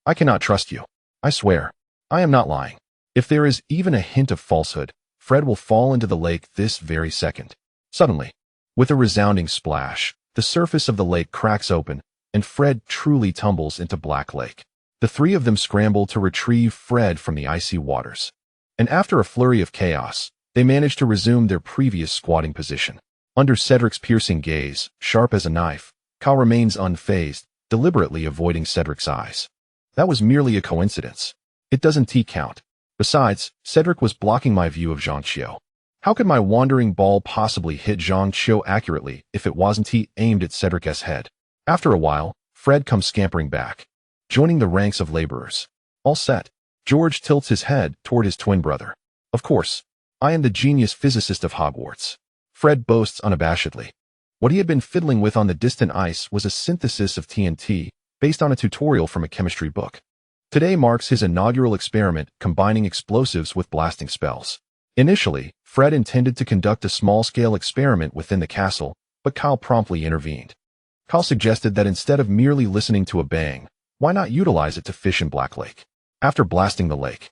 I cannot trust you. I swear, I am not lying. If there is even a hint of falsehood, Fred will fall into the lake this very second." Suddenly, with a resounding splash, the surface of the lake cracks open, and Fred truly tumbles into Black Lake. The 3 of them scramble to retrieve Fred from the icy waters, and after a flurry of chaos, they manage to resume their previous squatting position. Under Cedric's piercing gaze, sharp as a knife, Kyle remains unfazed, deliberately avoiding Cedric's eyes. That was merely a coincidence. It doesn't count. Besides, Cedric was blocking my view of Zhang Qiu. How could my wandering ball possibly hit Zhang Qiu accurately if it wasn't aimed at Cedric's head? After a while, Fred comes scampering back, joining the ranks of laborers. "All set." George tilts his head toward his twin brother. "Of course, I am the genius physicist of Hogwarts," Fred boasts unabashedly. What he had been fiddling with on the distant ice was a synthesis of TNT based on a tutorial from a chemistry book. Today marks his inaugural experiment combining explosives with blasting spells. Initially, Fred intended to conduct a small-scale experiment within the castle, but Kyle promptly intervened. Kyle suggested that instead of merely listening to a bang, why not utilize it to fish in Black Lake? After blasting the lake,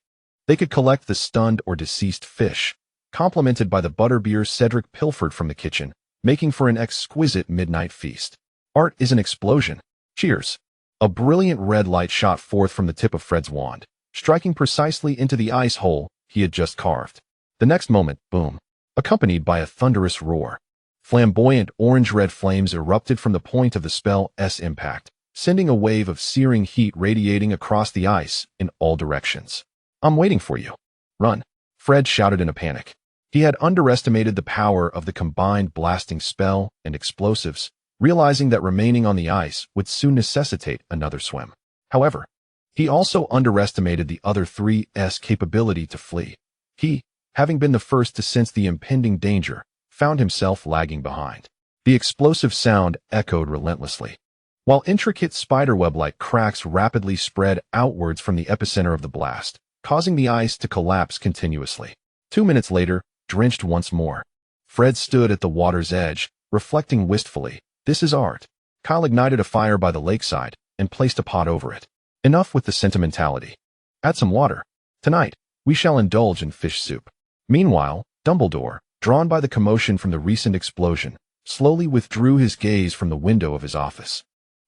they could collect the stunned or deceased fish, complemented by the butterbeer Cedric pilfered from the kitchen, making for an exquisite midnight feast. Art is an explosion. Cheers. A brilliant red light shot forth from the tip of Fred's wand, striking precisely into the ice hole he had just carved. The next moment, boom, accompanied by a thunderous roar. Flamboyant orange-red flames erupted from the point of the spell's impact, sending a wave of searing heat radiating across the ice in all directions. "I'm waiting for you. Run," Fred shouted in a panic. He had underestimated the power of the combined blasting spell and explosives, realizing that remaining on the ice would soon necessitate another swim. However, he also underestimated the other three's capability to flee. He, having been the first to sense the impending danger, found himself lagging behind. The explosive sound echoed relentlessly, while intricate spiderweb-like cracks rapidly spread outwards from the epicenter of the blast, causing the ice to collapse continuously. 2 minutes later, drenched once more, Fred stood at the water's edge, reflecting wistfully. This is art. Kyle ignited a fire by the lakeside and placed a pot over it. Enough with the sentimentality. Add some water. Tonight, we shall indulge in fish soup. Meanwhile, Dumbledore, drawn by the commotion from the recent explosion, slowly withdrew his gaze from the window of his office.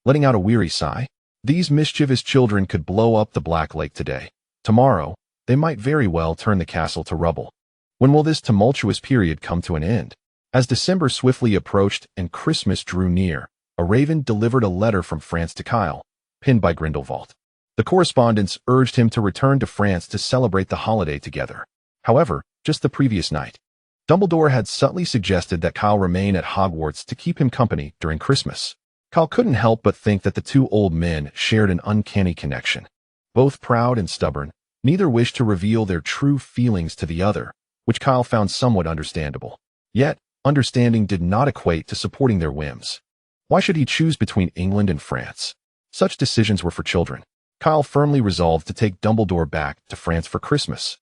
Letting out a weary sigh, these mischievous children could blow up the Black Lake today. Tomorrow, they might very well turn the castle to rubble. When will this tumultuous period come to an end? As December swiftly approached and Christmas drew near, a raven delivered a letter from France to Kyle, pinned by Grindelwald. The correspondence urged him to return to France to celebrate the holiday together. However, just the previous night, Dumbledore had subtly suggested that Kyle remain at Hogwarts to keep him company during Christmas. Kyle couldn't help but think that the two old men shared an uncanny connection. Both proud and stubborn, neither wished to reveal their true feelings to the other, which Kyle found somewhat understandable. Yet, understanding did not equate to supporting their whims. Why should he choose between England and France? Such decisions were for children. Kyle firmly resolved to take Dumbledore back to France for Christmas,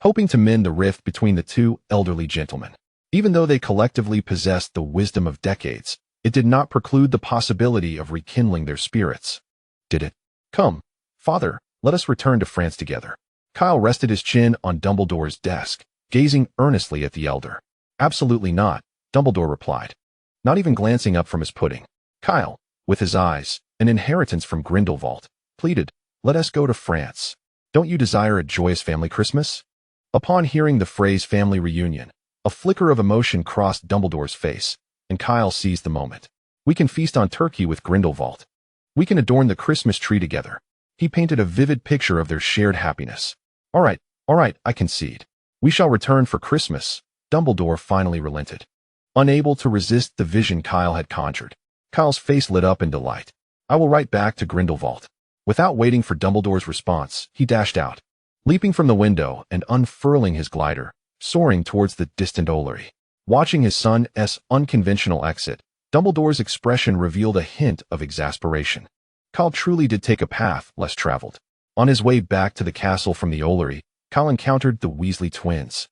hoping to mend the rift between the two elderly gentlemen. Even though they collectively possessed the wisdom of decades, it did not preclude the possibility of rekindling their spirits. Did it? "Come, Father, let us return to France together." Kyle rested his chin on Dumbledore's desk, gazing earnestly at the elder. "Absolutely not," Dumbledore replied, not even glancing up from his pudding. Kyle, with his eyes, an inheritance from Grindelwald, pleaded, "Let us go to France. Don't you desire a joyous family Christmas?" Upon hearing the phrase family reunion, a flicker of emotion crossed Dumbledore's face, and Kyle seized the moment. "We can feast on turkey with Grindelwald. We can adorn the Christmas tree together." He painted a vivid picture of their shared happiness. All right, I concede. We shall return for Christmas." Dumbledore finally relented, unable to resist the vision Kyle had conjured. Kyle's face lit up in delight. "I will write back to Grindelwald." Without waiting for Dumbledore's response, he dashed out, leaping from the window and unfurling his glider, soaring towards the distant Ollery. Watching his son's unconventional exit, Dumbledore's expression revealed a hint of exasperation. Kyle truly did take a path less traveled. On his way back to the castle from the Ollery, Kyle encountered the Weasley twins,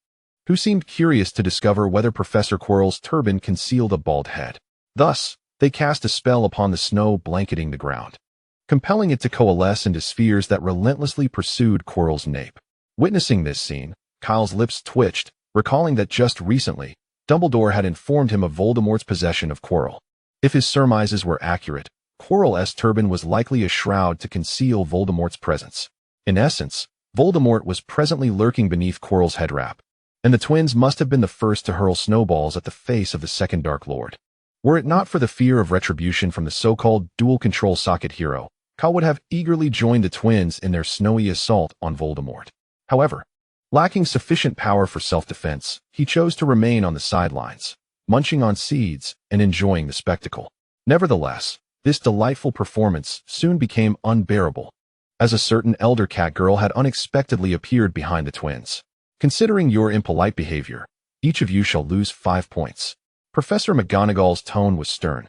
who seemed curious to discover whether Professor Quirrell's turban concealed a bald head. Thus, they cast a spell upon the snow blanketing the ground, compelling it to coalesce into spheres that relentlessly pursued Quirrell's nape. Witnessing this scene, Kyle's lips twitched, recalling that just recently, Dumbledore had informed him of Voldemort's possession of Quirrell. If his surmises were accurate, Quirrell's turban was likely a shroud to conceal Voldemort's presence. In essence, Voldemort was presently lurking beneath Quirrell's head wrap, and the twins must have been the first to hurl snowballs at the face of the second Dark Lord. Were it not for the fear of retribution from the so-called dual-control socket hero, Kyle would have eagerly joined the twins in their snowy assault on Voldemort. However, lacking sufficient power for self-defense, he chose to remain on the sidelines, munching on seeds and enjoying the spectacle. Nevertheless, this delightful performance soon became unbearable, as a certain elder cat girl had unexpectedly appeared behind the twins. "Considering your impolite behavior, each of you shall lose 5 points." Professor McGonagall's tone was stern,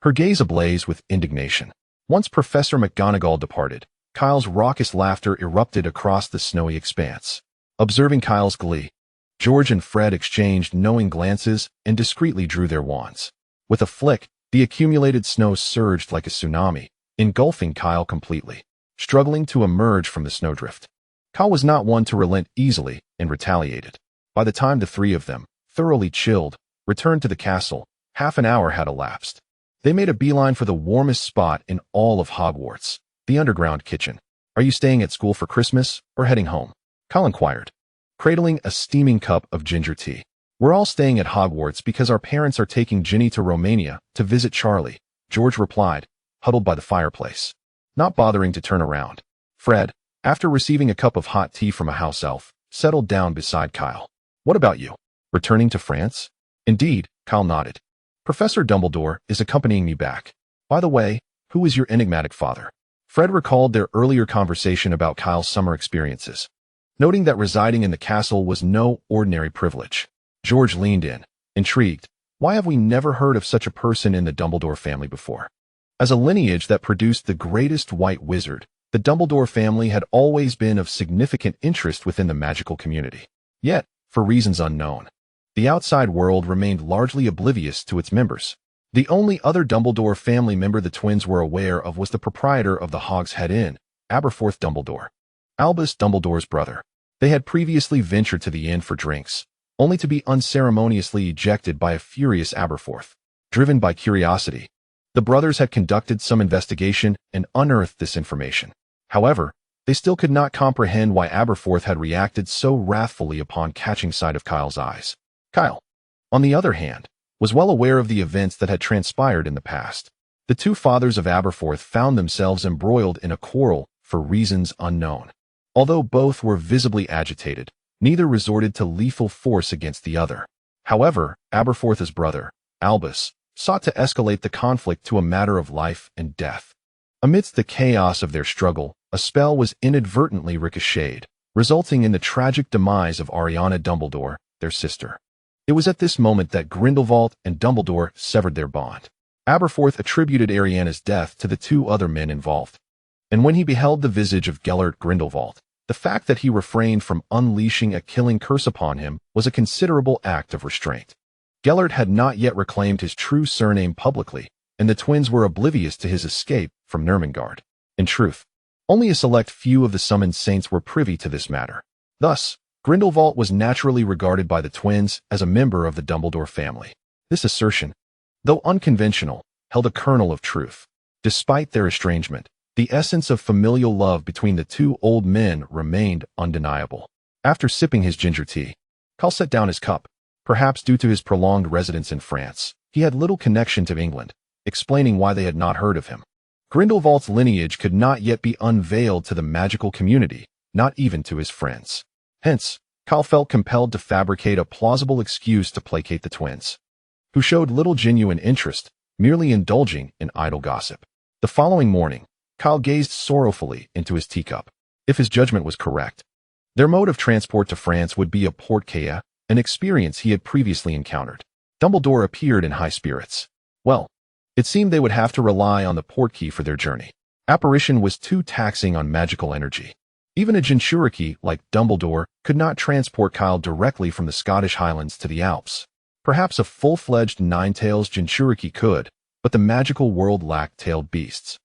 her gaze ablaze with indignation. Once Professor McGonagall departed, Kyle's raucous laughter erupted across the snowy expanse. Observing Kyle's glee, George and Fred exchanged knowing glances and discreetly drew their wands. With a flick, the accumulated snow surged like a tsunami, engulfing Kyle completely, struggling to emerge from the snowdrift. Kyle was not one to relent easily and retaliated. By the time the three of them, thoroughly chilled, returned to the castle, half an hour had elapsed. They made a beeline for the warmest spot in all of Hogwarts, the underground kitchen. "Are you staying at school for Christmas or heading home?" Kyle inquired, cradling a steaming cup of ginger tea. "We're all staying at Hogwarts because our parents are taking Ginny to Romania to visit Charlie," George replied, huddled by the fireplace, not bothering to turn around. Fred, after receiving a cup of hot tea from a house elf, settled down beside Kyle. "What about you? Returning to France?" "Indeed," Kyle nodded. "Professor Dumbledore is accompanying me back. By the way, who is your enigmatic father?" Fred recalled their earlier conversation about Kyle's summer experiences, noting that residing in the castle was no ordinary privilege. George leaned in, intrigued. Why have we never heard of such a person in the Dumbledore family before? As a lineage that produced the greatest white wizard, the Dumbledore family had always been of significant interest within the magical community. Yet, for reasons unknown, the outside world remained largely oblivious to its members. The only other Dumbledore family member the twins were aware of was the proprietor of the Hog's Head Inn, Aberforth Dumbledore, Albus Dumbledore's brother. They had previously ventured to the inn for drinks, only to be unceremoniously ejected by a furious Aberforth. Driven by curiosity, the brothers had conducted some investigation and unearthed this information. However, they still could not comprehend why Aberforth had reacted so wrathfully upon catching sight of Kyle's eyes. Kyle, on the other hand, was well aware of the events that had transpired in the past. The two fathers of Aberforth found themselves embroiled in a quarrel for reasons unknown. Although both were visibly agitated, neither resorted to lethal force against the other. However, Aberforth's brother, Albus, sought to escalate the conflict to a matter of life and death. Amidst the chaos of their struggle, a spell was inadvertently ricocheted, resulting in the tragic demise of Ariana Dumbledore, their sister. It was at this moment that Grindelwald and Dumbledore severed their bond. Aberforth attributed Ariana's death to the two other men involved. And when he beheld the visage of Gellert Grindelwald, the fact that he refrained from unleashing a killing curse upon him was a considerable act of restraint. Gellert had not yet reclaimed his true surname publicly, and the twins were oblivious to his escape from Nurmengard. In truth, only a select few of the summoned saints were privy to this matter. Thus, Grindelwald was naturally regarded by the twins as a member of the Dumbledore family. This assertion, though unconventional, held a kernel of truth. Despite their estrangement, the essence of familial love between the two old men remained undeniable. After sipping his ginger tea, Kyle set down his cup. Perhaps due to his prolonged residence in France, he had little connection to England, explaining why they had not heard of him. Grindelwald's lineage could not yet be unveiled to the magical community, not even to his friends. Hence, Kyle felt compelled to fabricate a plausible excuse to placate the twins, who showed little genuine interest, merely indulging in idle gossip. The following morning, Kyle gazed sorrowfully into his teacup. If his judgment was correct, their mode of transport to France would be a porte-quay, an experience he had previously encountered. Dumbledore appeared in high spirits. Well, it seemed they would have to rely on the portkey for their journey. Apparition was too taxing on magical energy. Even a Jinchuriki like Dumbledore could not transport Kyle directly from the Scottish Highlands to the Alps. Perhaps a full-fledged nine-tails Jinchuriki could, but the magical world lacked tailed beasts,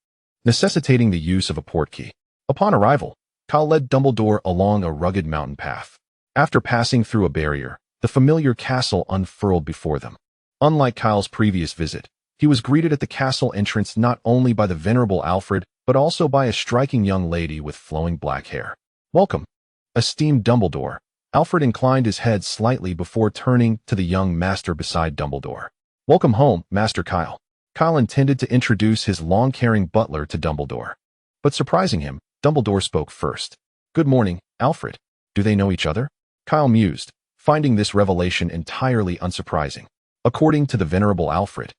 necessitating the use of a portkey. Upon arrival, Kyle led Dumbledore along a rugged mountain path. After passing through a barrier, the familiar castle unfurled before them. Unlike Kyle's previous visit, he was greeted at the castle entrance not only by the venerable Alfred, but also by a striking young lady with flowing black hair. "Welcome, esteemed Dumbledore." Alfred inclined his head slightly before turning to the young master beside Dumbledore. "Welcome home, Master Kyle." Kyle intended to introduce his long-caring butler to Dumbledore. But surprising him, Dumbledore spoke first. "Good morning, Alfred. Do they know each other?" Kyle mused, finding this revelation entirely unsurprising. According to the venerable Alfred,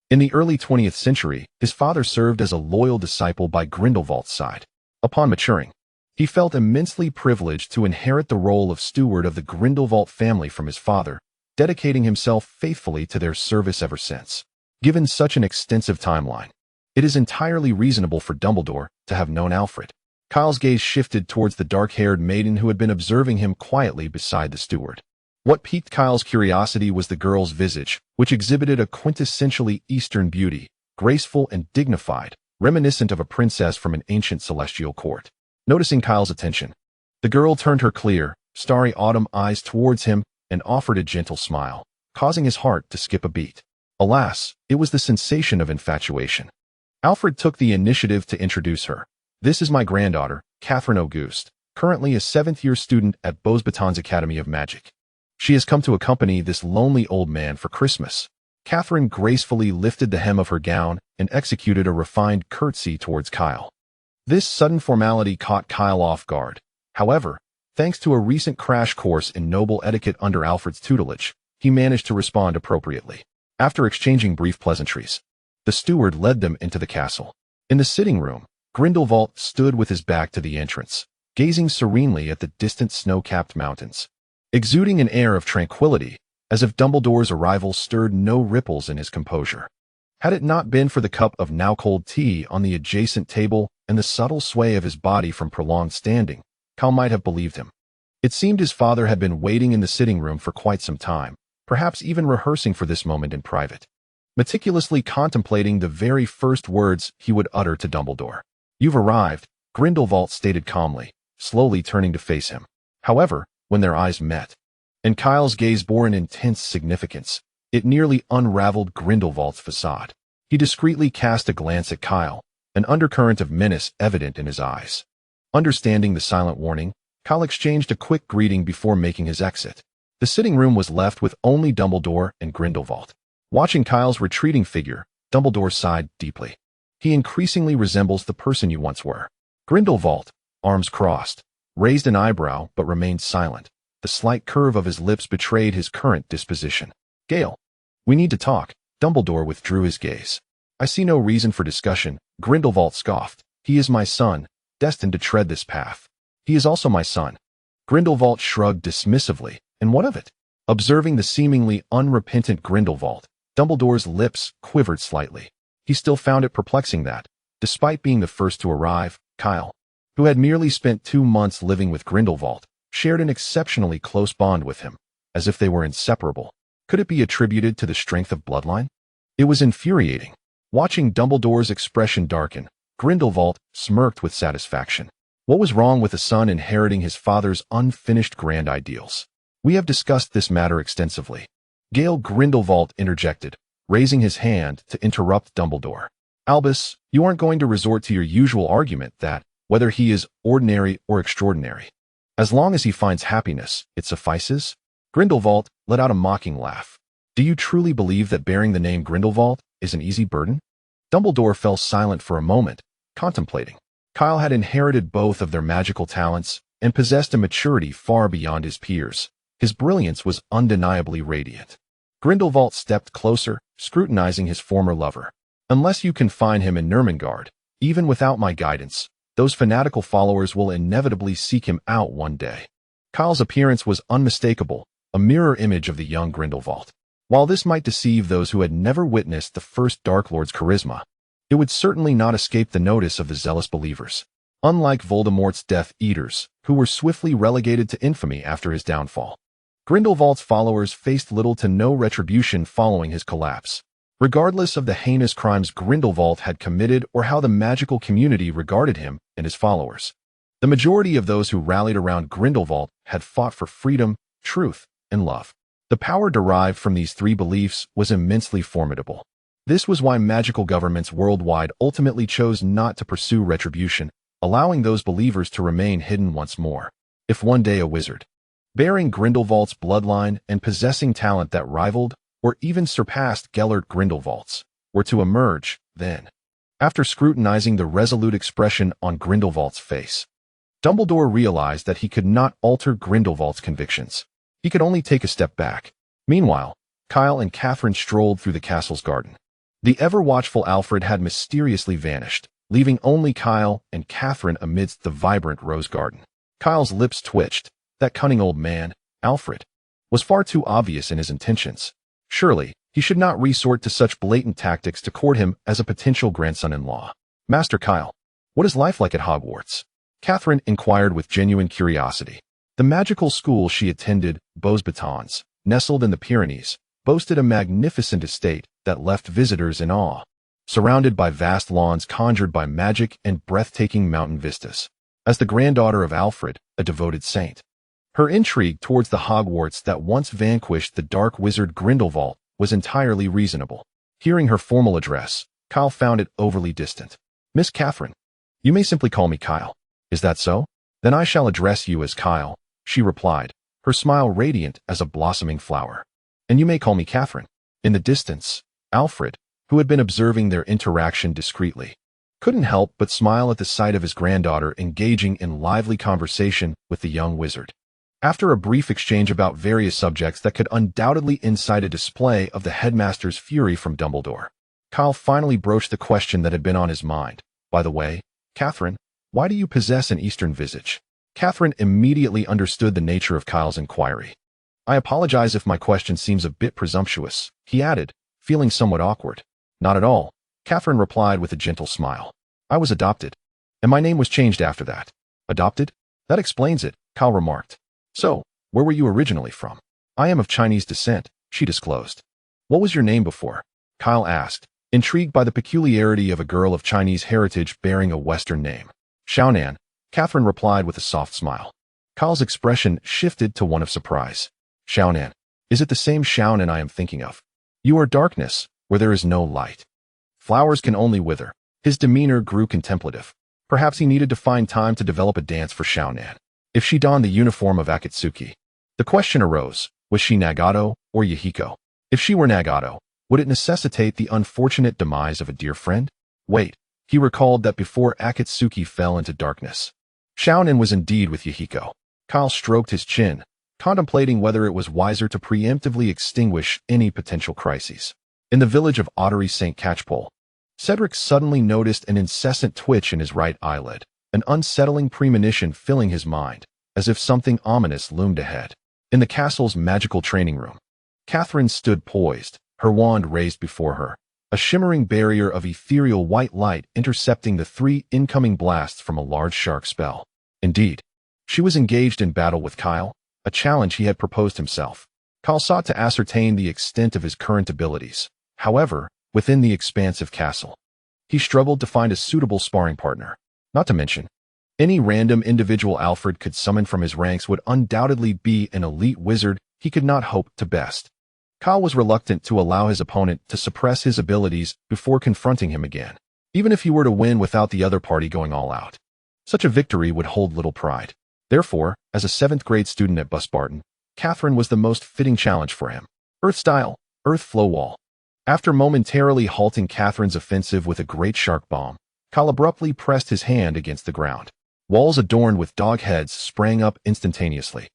in the early 20th century, his father served as a loyal disciple by Grindelwald's side. Upon maturing, he felt immensely privileged to inherit the role of steward of the Grindelwald family from his father, dedicating himself faithfully to their service ever since. Given such an extensive timeline, it is entirely reasonable for Dumbledore to have known Alfred. Kyle's gaze shifted towards the dark-haired maiden who had been observing him quietly beside the steward. What piqued Kyle's curiosity was the girl's visage, which exhibited a quintessentially Eastern beauty, graceful and dignified, reminiscent of a princess from an ancient celestial court. Noticing Kyle's attention, the girl turned her clear, starry autumn eyes towards him and offered a gentle smile, causing his heart to skip a beat. Alas, it was the sensation of infatuation. Alfred took the initiative to introduce her. This is my granddaughter, Catherine Auguste, currently a 7th-year student at Beauxbatons Academy of Magic. She has come to accompany this lonely old man for Christmas. Catherine gracefully lifted the hem of her gown and executed a refined curtsy towards Kyle. This sudden formality caught Kyle off guard. However, thanks to a recent crash course in noble etiquette under Alfred's tutelage, he managed to respond appropriately. After exchanging brief pleasantries, the steward led them into the castle. In the sitting room, Grindelwald stood with his back to the entrance, gazing serenely at the distant snow-capped mountains, exuding an air of tranquility, as if Dumbledore's arrival stirred no ripples in his composure. Had it not been for the cup of now-cold tea on the adjacent table and the subtle sway of his body from prolonged standing, Kyle might have believed him. It seemed his father had been waiting in the sitting room for quite some time, perhaps even rehearsing for this moment in private, meticulously contemplating the very first words he would utter to Dumbledore. "You've arrived," Grindelwald stated calmly, slowly turning to face him. However, when their eyes met, and Kyle's gaze bore an intense significance, it nearly unraveled Grindelwald's facade. He discreetly cast a glance at Kyle, an undercurrent of menace evident in his eyes. Understanding the silent warning, Kyle exchanged a quick greeting before making his exit. The sitting room was left with only Dumbledore and Grindelwald. Watching Kyle's retreating figure, Dumbledore sighed deeply. He increasingly resembles the person you once were. Grindelwald, arms crossed, raised an eyebrow but remained silent. The slight curve of his lips betrayed his current disposition. "Gale, we need to talk." Dumbledore withdrew his gaze. "I see no reason for discussion," Grindelwald scoffed. "He is my son, destined to tread this path. He is also my son." Grindelwald shrugged dismissively. "And what of it?" Observing the seemingly unrepentant Grindelwald, Dumbledore's lips quivered slightly. He still found it perplexing that, despite being the first to arrive, Kyle, who had merely spent 2 months living with Grindelwald, shared an exceptionally close bond with him, as if they were inseparable. Could it be attributed to the strength of bloodline? It was infuriating. Watching Dumbledore's expression darken, Grindelwald smirked with satisfaction. What was wrong with a son inheriting his father's unfinished grand ideals? "We have discussed this matter extensively." Gale Grindelwald interjected, raising his hand to interrupt Dumbledore. "Albus, you aren't going to resort to your usual argument that, whether he is ordinary or extraordinary, as long as he finds happiness, it suffices?" Grindelwald let out a mocking laugh. "Do you truly believe that bearing the name Grindelwald is an easy burden?" Dumbledore fell silent for a moment, contemplating. Kyle had inherited both of their magical talents and possessed a maturity far beyond his peers. His brilliance was undeniably radiant. Grindelwald stepped closer, scrutinizing his former lover. "Unless you confine him in Nurmengard, even without my guidance, those fanatical followers will inevitably seek him out one day." Kyle's appearance was unmistakable, a mirror image of the young Grindelwald. While this might deceive those who had never witnessed the first Dark Lord's charisma, it would certainly not escape the notice of the zealous believers. Unlike Voldemort's Death Eaters, who were swiftly relegated to infamy after his downfall, Grindelwald's followers faced little to no retribution following his collapse. Regardless of the heinous crimes Grindelwald had committed or how the magical community regarded him and his followers, the majority of those who rallied around Grindelwald had fought for freedom, truth, and love. The power derived from these 3 beliefs was immensely formidable. This was why magical governments worldwide ultimately chose not to pursue retribution, allowing those believers to remain hidden once more. If one day a wizard, bearing Grindelwald's bloodline and possessing talent that rivaled or even surpassed Gellert Grindelwald's, were to emerge, then, after scrutinizing the resolute expression on Grindelwald's face, Dumbledore realized that he could not alter Grindelwald's convictions. He could only take a step back. Meanwhile, Kyle and Catherine strolled through the castle's garden. The ever-watchful Alfred had mysteriously vanished, leaving only Kyle and Catherine amidst the vibrant rose garden. Kyle's lips twitched. That cunning old man, Alfred, was far too obvious in his intentions. Surely, he should not resort to such blatant tactics to court him as a potential grandson-in-law. "Master Kyle, what is life like at Hogwarts?" Catherine inquired with genuine curiosity. The magical school she attended, Beaux Batons, nestled in the Pyrenees, boasted a magnificent estate that left visitors in awe, surrounded by vast lawns conjured by magic and breathtaking mountain vistas. As the granddaughter of Alfred, a devoted saint, her intrigue towards the Hogwarts that once vanquished the dark wizard Grindelwald was entirely reasonable. Hearing her formal address, Kyle found it overly distant. "Miss Catherine, you may simply call me Kyle. Is that so? Then I shall address you as Kyle," she replied, her smile radiant as a blossoming flower. "And you may call me Catherine." In the distance, Alfred, who had been observing their interaction discreetly, couldn't help but smile at the sight of his granddaughter engaging in lively conversation with the young wizard. After a brief exchange about various subjects that could undoubtedly incite a display of the headmaster's fury from Dumbledore, Kyle finally broached the question that had been on his mind. "By the way, Catherine, why do you possess an Eastern visage?" Catherine immediately understood the nature of Kyle's inquiry. "I apologize if my question seems a bit presumptuous," he added, feeling somewhat awkward. "Not at all," Catherine replied with a gentle smile. "I was adopted, and my name was changed after that." "Adopted? That explains it," Kyle remarked. "So, where were you originally from?" "I am of Chinese descent," she disclosed. "What was your name before?" Kyle asked, intrigued by the peculiarity of a girl of Chinese heritage bearing a Western name. "Xiaonan," Catherine replied with a soft smile. Kyle's expression shifted to one of surprise. "Xiaonan? Is it the same Xiaonan I am thinking of? You are darkness, where there is no light. Flowers can only wither." His demeanor grew contemplative. Perhaps he needed to find time to develop a dance for Xiaonan. If she donned the uniform of Akatsuki. The question arose, was she Nagato or Yahiko? If she were Nagato, would it necessitate the unfortunate demise of a dear friend? Wait, he recalled that before Akatsuki fell into darkness, Xiaonan was indeed with Yahiko. Kyle stroked his chin, contemplating whether it was wiser to preemptively extinguish any potential crises. In the village of Ottery St. Catchpole, Cedric suddenly noticed an incessant twitch in his right eyelid, an unsettling premonition filling his mind, as if something ominous loomed ahead. In the castle's magical training room, Catherine stood poised, her wand raised before her, a shimmering barrier of ethereal white light intercepting the 3 incoming blasts from a large shark spell. Indeed, she was engaged in battle with Kyle, a challenge he had proposed himself. Kyle sought to ascertain the extent of his current abilities. However, within the expansive castle, he struggled to find a suitable sparring partner. Not to mention, any random individual Alfred could summon from his ranks would undoubtedly be an elite wizard he could not hope to best. Kyle was reluctant to allow his opponent to suppress his abilities before confronting him again, even if he were to win without the other party going all out. Such a victory would hold little pride. Therefore, as a 7th grade student at Busbarton, Catherine was the most fitting challenge for him. Earth style, Earth flow wall. After momentarily halting Catherine's offensive with a great shark bomb, Kyle abruptly pressed his hand against the ground. Walls adorned with dog heads sprang up instantaneously,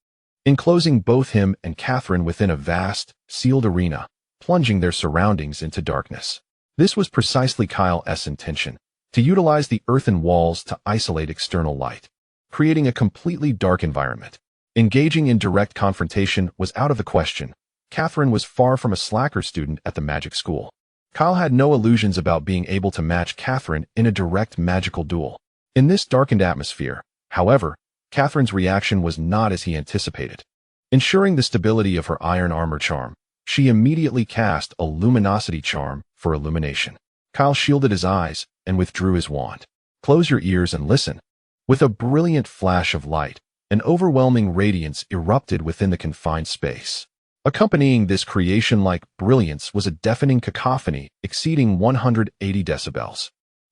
enclosing both him and Catherine within a vast, sealed arena, plunging their surroundings into darkness. This was precisely Kyle's intention, to utilize the earthen walls to isolate external light, creating a completely dark environment. Engaging in direct confrontation was out of the question. Catherine was far from a slacker student at the magic school. Kyle had no illusions about being able to match Catherine in a direct magical duel. In this darkened atmosphere, however, Catherine's reaction was not as he anticipated. Ensuring the stability of her iron armor charm, she immediately cast a luminosity charm for illumination. Kyle shielded his eyes and withdrew his wand. "Close your ears and listen." With a brilliant flash of light, an overwhelming radiance erupted within the confined space. Accompanying this creation-like brilliance was a deafening cacophony exceeding 180 decibels.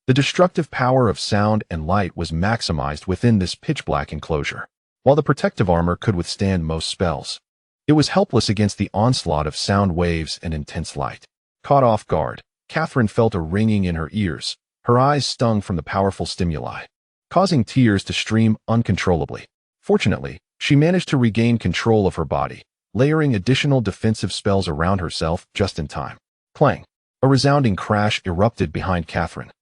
The destructive power of sound and light was maximized within this pitch-black enclosure. While the protective armor could withstand most spells, it was helpless against the onslaught of sound waves and intense light. Caught off guard, Catherine felt a ringing in her ears, her eyes stung from the powerful stimuli, causing tears to stream uncontrollably. Fortunately, she managed to regain control of her body, layering additional defensive spells around herself just in time. Clang! A resounding crash erupted behind Catherine.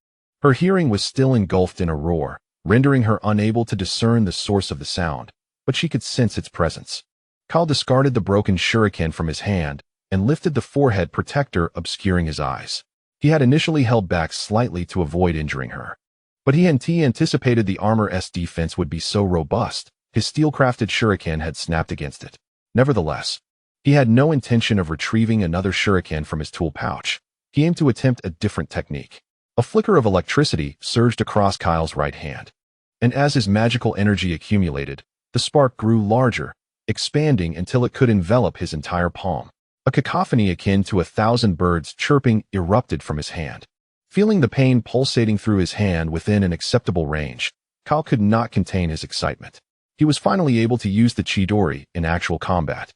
Her hearing was still engulfed in a roar, rendering her unable to discern the source of the sound, but she could sense its presence. Kyle discarded the broken shuriken from his hand and lifted the forehead protector obscuring his eyes. He had initially held back slightly to avoid injuring her, but he anticipated the armor's defense would be so robust His steel-crafted shuriken had snapped against it. Nevertheless, he had no intention of retrieving another shuriken from his tool pouch. He aimed to attempt a different technique. A flicker of electricity surged across Kyle's right hand. And as his magical energy accumulated, the spark grew larger, expanding until it could envelop his entire palm. A cacophony akin to 1,000 birds chirping erupted from his hand. Feeling the pain pulsating through his hand within an acceptable range, Kyle could not contain his excitement. He was finally able to use the Chidori in actual combat.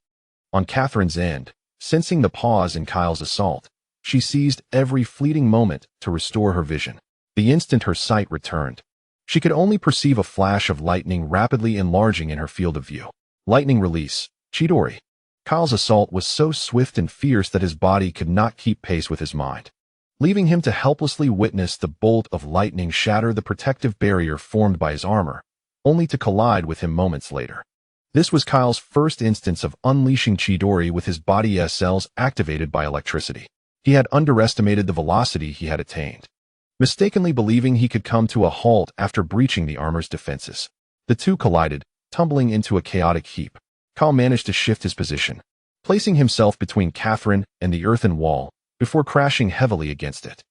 On Catherine's end, sensing the pause in Kyle's assault, she seized every fleeting moment to restore her vision. The instant her sight returned, she could only perceive a flash of lightning rapidly enlarging in her field of view. Lightning release, Chidori. Kyle's assault was so swift and fierce that his body could not keep pace with his mind, leaving him to helplessly witness the bolt of lightning shatter the protective barrier formed by his armor, only to collide with him moments later. This was Kyle's first instance of unleashing Chidori with his body cells activated by electricity. He had underestimated the velocity he had attained, mistakenly believing he could come to a halt after breaching the armor's defenses. The two collided, tumbling into a chaotic heap. Kyle managed to shift his position, placing himself between Catherine and the earthen wall before crashing heavily against it.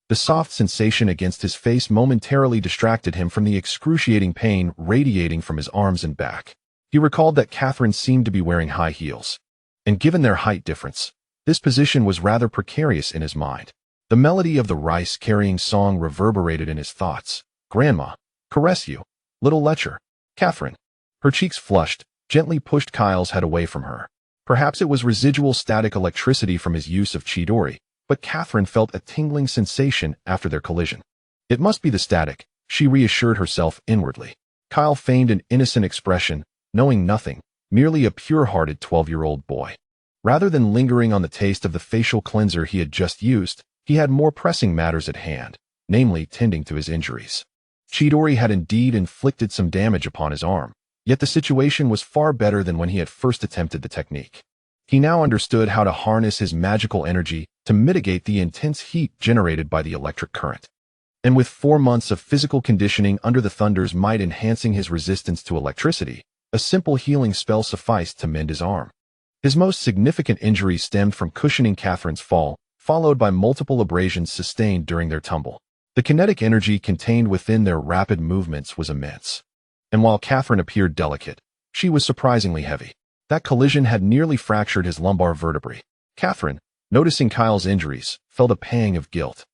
The soft sensation against his face momentarily distracted him from the excruciating pain radiating from his arms and back. He recalled that Catherine seemed to be wearing high heels, and given their height difference, this position was rather precarious in his mind. The melody of the rice-carrying song reverberated in his thoughts. "Grandma, caress you, little lecher." Catherine, her cheeks flushed, gently pushed Kyle's head away from her. Perhaps it was residual static electricity from his use of Chidori, but Catherine felt a tingling sensation after their collision. It must be the static, she reassured herself inwardly. Kyle feigned an innocent expression, knowing nothing, merely a pure-hearted 12-year-old boy. Rather than lingering on the taste of the facial cleanser he had just used, he had more pressing matters at hand, namely tending to his injuries. Chidori had indeed inflicted some damage upon his arm, yet the situation was far better than when he had first attempted the technique. He now understood how to harness his magical energy to mitigate the intense heat generated by the electric current. And with 4 months of physical conditioning under the thunder's might enhancing his resistance to electricity, a simple healing spell sufficed to mend his arm. His most significant injury stemmed from cushioning Catherine's fall, followed by multiple abrasions sustained during their tumble. The kinetic energy contained within their rapid movements was immense. And while Catherine appeared delicate, she was surprisingly heavy. That collision had nearly fractured his lumbar vertebrae. Catherine, noticing Kyle's injuries, felt a pang of guilt.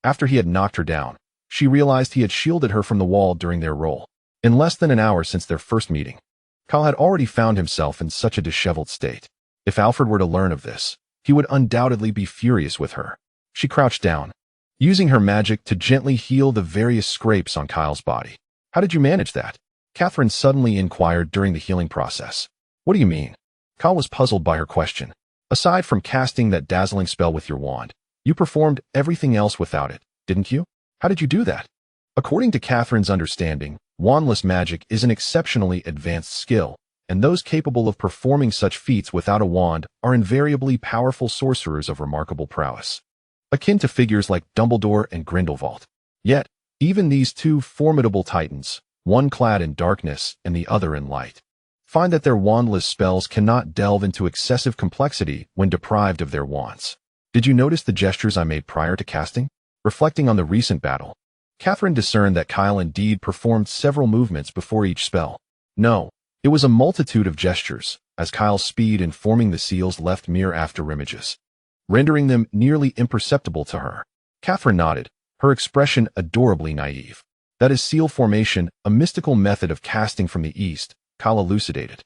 After he had knocked her down, she realized he had shielded her from the wall during their roll. In less than an hour since their first meeting, Kyle had already found himself in such a disheveled state. If Alfred were to learn of this, he would undoubtedly be furious with her. She crouched down, using her magic to gently heal the various scrapes on Kyle's body. "How did you manage that?" Catherine suddenly inquired during the healing process. "What do you mean?" Kyle was puzzled by her question. "Aside from casting that dazzling spell with your wand, you performed everything else without it, didn't you? How did you do that?" According to Catherine's understanding, wandless magic is an exceptionally advanced skill, and those capable of performing such feats without a wand are invariably powerful sorcerers of remarkable prowess, akin to figures like Dumbledore and Grindelwald. Yet, even these two formidable titans, one clad in darkness and the other in light, find that their wandless spells cannot delve into excessive complexity when deprived of their wands. "Did you notice the gestures I made prior to casting?" Reflecting on the recent battle, Catherine discerned that Kyle indeed performed several movements before each spell. No, it was a multitude of gestures, as Kyle's speed in forming the seals left mere afterimages, rendering them nearly imperceptible to her. Catherine nodded, her expression adorably naive. "That is seal formation, a mystical method of casting from the east," Kyle elucidated.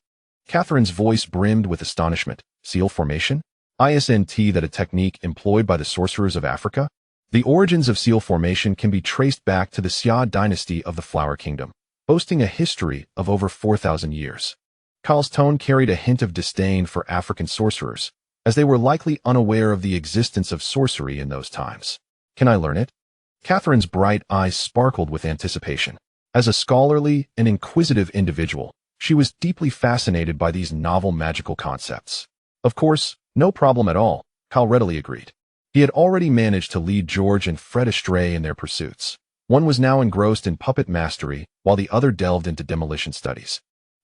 Catherine's voice brimmed with astonishment. "Seal formation? Isn't that a technique employed by the sorcerers of Africa?" The origins of seal formation can be traced back to the Xia dynasty of the Flower Kingdom, boasting a history of over 4,000 years. Kyle's tone carried a hint of disdain for African sorcerers, as they were likely unaware of the existence of sorcery in those times. "Can I learn it?" Catherine's bright eyes sparkled with anticipation. As a scholarly and inquisitive individual, she was deeply fascinated by these novel magical concepts. "Of course, no problem at all," Kyle readily agreed. He had already managed to lead George and Fred astray in their pursuits. One was now engrossed in puppet mastery, while the other delved into demolition studies.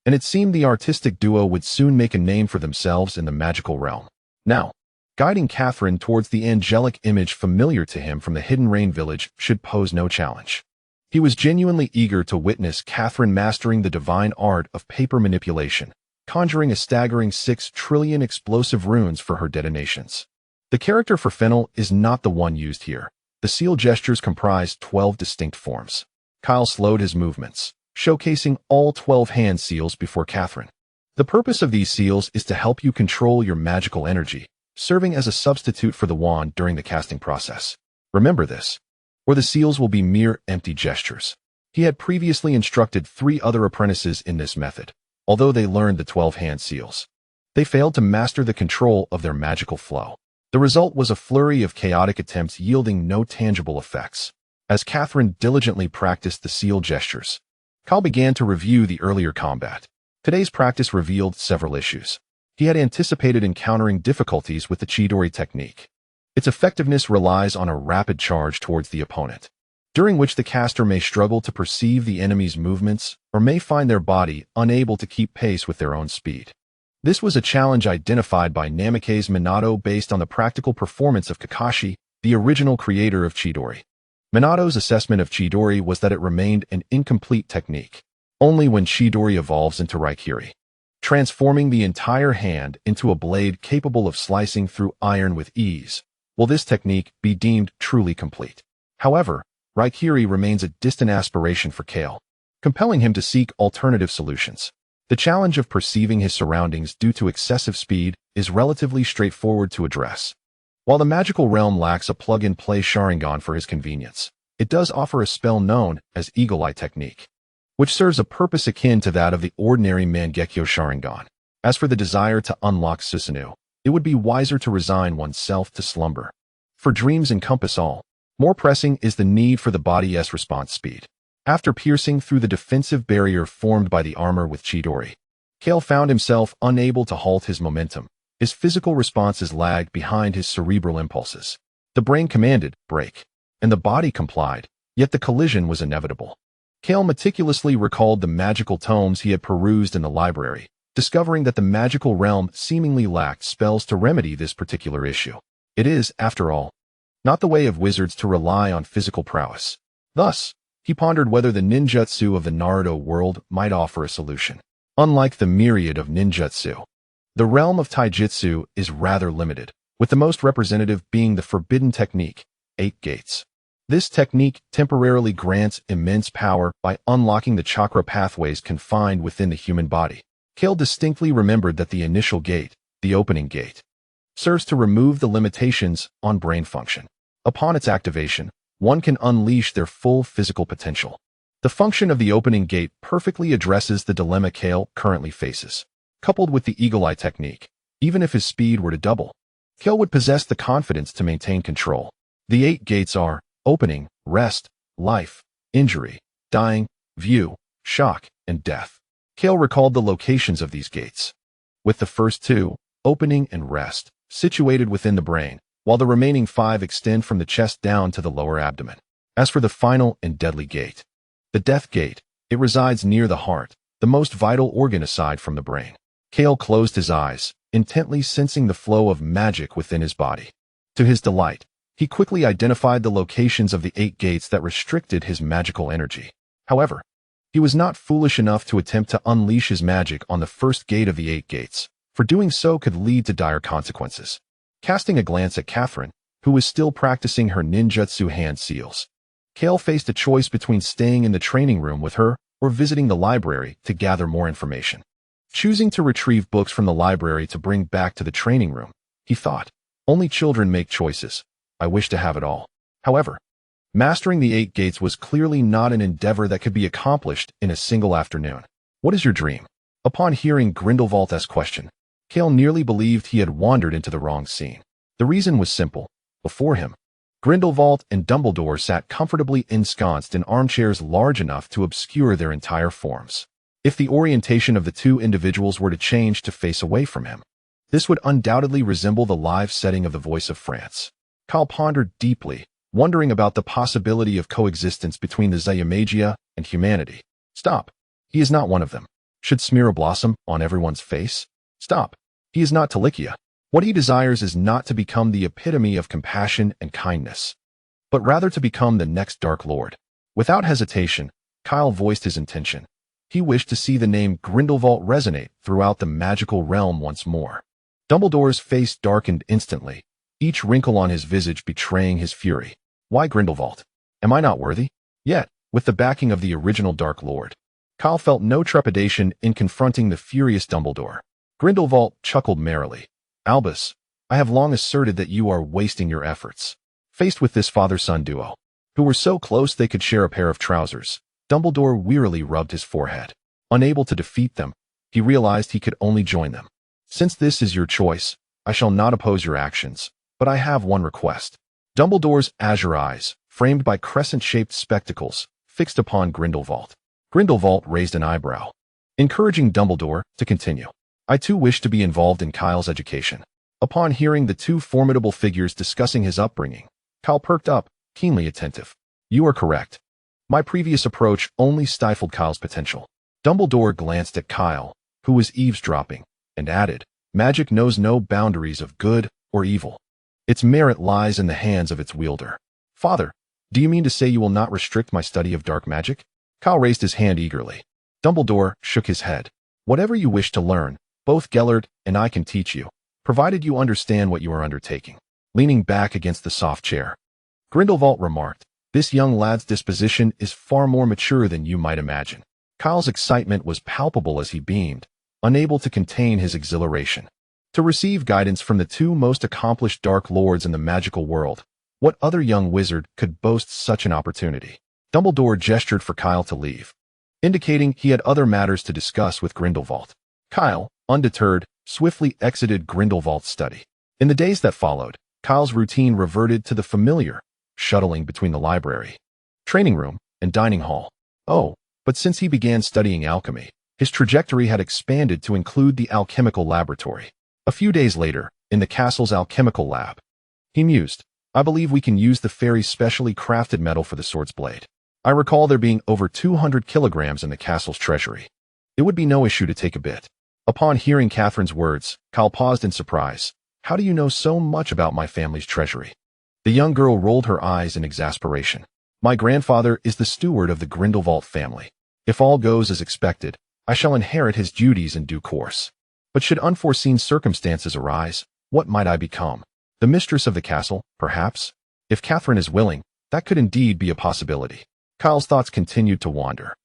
and it seemed the artistic duo would soon make a name for themselves in the magical realm. Now, guiding Catherine towards the angelic image familiar to him from the Hidden Rain village should pose no challenge. He was genuinely eager to witness Catherine mastering the divine art of paper manipulation, conjuring a staggering 6 trillion explosive runes for her detonations. The character for Fennel is not the one used here. The seal gestures comprise 12 distinct forms. Kyle slowed his movements, showcasing all 12 hand seals before Catherine. The purpose of these seals is to help you control your magical energy, serving as a substitute for the wand during the casting process. Remember this, or the seals will be mere empty gestures. He had previously instructed 3 other apprentices in this method, although they learned the 12 hand seals. They failed to master the control of their magical flow. The result was a flurry of chaotic attempts yielding no tangible effects. As Catherine diligently practiced the seal gestures, Kyle began to review the earlier combat. Today's practice revealed several issues. He had anticipated encountering difficulties with the Chidori technique. Its effectiveness relies on a rapid charge towards the opponent, during which the caster may struggle to perceive the enemy's movements or may find their body unable to keep pace with their own speed. This was a challenge identified by Namikaze Minato based on the practical performance of Kakashi, the original creator of Chidori. Minato's assessment of Chidori was that it remained an incomplete technique, only when Chidori evolves into Raikiri, transforming the entire hand into a blade capable of slicing through iron with ease. Will this technique be deemed truly complete? However, Raikiri remains a distant aspiration for Kale, compelling him to seek alternative solutions. The challenge of perceiving his surroundings due to excessive speed is relatively straightforward to address. While the magical realm lacks a plug-and-play Sharingan for his convenience, it does offer a spell known as Eagle Eye Technique, which serves a purpose akin to that of the ordinary Mangekyo Sharingan. As for the desire to unlock Susanoo, it would be wiser to resign oneself to slumber. For dreams encompass all. More pressing is the need for the body's response speed. After piercing through the defensive barrier formed by the armor with Chidori, Kale found himself unable to halt his momentum. His physical responses lagged behind his cerebral impulses. The brain commanded, break, and the body complied, yet the collision was inevitable. Kale meticulously recalled the magical tomes he had perused in the library, discovering that the magical realm seemingly lacked spells to remedy this particular issue. It is, after all, not the way of wizards to rely on physical prowess. Thus, he pondered whether the ninjutsu of the Naruto world might offer a solution. Unlike the myriad of ninjutsu, the realm of taijutsu is rather limited, with the most representative being the forbidden technique, 8 gates. This technique temporarily grants immense power by unlocking the chakra pathways confined within the human body. Kale distinctly remembered that the initial gate, the opening gate, serves to remove the limitations on brain function. Upon its activation, one can unleash their full physical potential. The function of the opening gate perfectly addresses the dilemma Kale currently faces. Coupled with the Eagle Eye technique, even if his speed were to double, Kale would possess the confidence to maintain control. The 8 gates are opening, rest, life, injury, dying, view, shock, and death. Kale recalled the locations of these gates, with the first 2, opening and rest, situated within the brain, while the remaining 5 extend from the chest down to the lower abdomen. As for the final and deadly gate, the death gate, it resides near the heart, the most vital organ aside from the brain. Kale closed his eyes, intently sensing the flow of magic within his body. To his delight, he quickly identified the locations of the 8 gates that restricted his magical energy. However, he was not foolish enough to attempt to unleash his magic on the first gate of the 8 gates, for doing so could lead to dire consequences. Casting a glance at Catherine, who was still practicing her ninjutsu hand seals, Kale faced a choice between staying in the training room with her or visiting the library to gather more information. Choosing to retrieve books from the library to bring back to the training room, he thought, only children make choices. I wish to have it all. However, mastering the 8 gates was clearly not an endeavor that could be accomplished in a single afternoon. What is your dream? Upon hearing Grindelwald's question, Kale nearly believed he had wandered into the wrong scene. The reason was simple. Before him, Grindelwald and Dumbledore sat comfortably ensconced in armchairs large enough to obscure their entire forms. If the orientation of the 2 individuals were to change to face away from him, this would undoubtedly resemble the live setting of The Voice of France. Kyle pondered deeply, wondering about the possibility of coexistence between the Zayamagia and humanity. Stop. He is not one of them. should smear a blossom on everyone's face? Stop. He is not Talikia. What he desires is not to become the epitome of compassion and kindness, but rather to become the next Dark Lord. Without hesitation, Kyle voiced his intention. He wished to see the name Grindelwald resonate throughout the magical realm once more. Dumbledore's face darkened instantly, each wrinkle on his visage betraying his fury. Why Grindelwald? Am I not worthy? Yet, with the backing of the original Dark Lord, Kyle felt no trepidation in confronting the furious Dumbledore. Grindelwald chuckled merrily. Albus, I have long asserted that you are wasting your efforts. Faced with this father-son duo, who were so close they could share a pair of trousers, Dumbledore wearily rubbed his forehead. Unable to defeat them, he realized he could only join them. Since this is your choice, I shall not oppose your actions, but I have one request. Dumbledore's azure eyes, framed by crescent-shaped spectacles, fixed upon Grindelwald. Grindelwald raised an eyebrow, encouraging Dumbledore to continue. I too wish to be involved in Kyle's education. Upon hearing the two formidable figures discussing his upbringing, Kyle perked up, keenly attentive. You are correct. My previous approach only stifled Kyle's potential. Dumbledore glanced at Kyle, who was eavesdropping, and added, Magic knows no boundaries of good or evil. Its merit lies in the hands of its wielder. Father, do you mean to say you will not restrict my study of dark magic? Kyle raised his hand eagerly. Dumbledore shook his head. Whatever you wish to learn, both Gellert and I can teach you, provided you understand what you are undertaking. Leaning back against the soft chair, Grindelwald remarked, This young lad's disposition is far more mature than you might imagine. Kyle's excitement was palpable as he beamed, unable to contain his exhilaration. To receive guidance from the two most accomplished Dark Lords in the magical world, what other young wizard could boast such an opportunity? Dumbledore gestured for Kyle to leave, indicating he had other matters to discuss with Grindelwald. Kyle, undeterred, swiftly exited Grindelwald's study. In the days that followed, Kyle's routine reverted to the familiar, shuttling between the library, training room, and dining hall. Oh, but since he began studying alchemy, his trajectory had expanded to include the alchemical laboratory. A few days later, in the castle's alchemical lab, he mused, I believe we can use the fairy's specially crafted metal for the sword's blade. I recall there being over 200 kilograms in the castle's treasury. It would be no issue to take a bit. Upon hearing Catherine's words, Kyle paused in surprise. How do you know so much about my family's treasury? The young girl rolled her eyes in exasperation. My grandfather is the steward of the Grindelwald family. If all goes as expected, I shall inherit his duties in due course. But should unforeseen circumstances arise, what might I become? The mistress of the castle, perhaps? If Catherine is willing, that could indeed be a possibility. Kyle's thoughts continued to wander.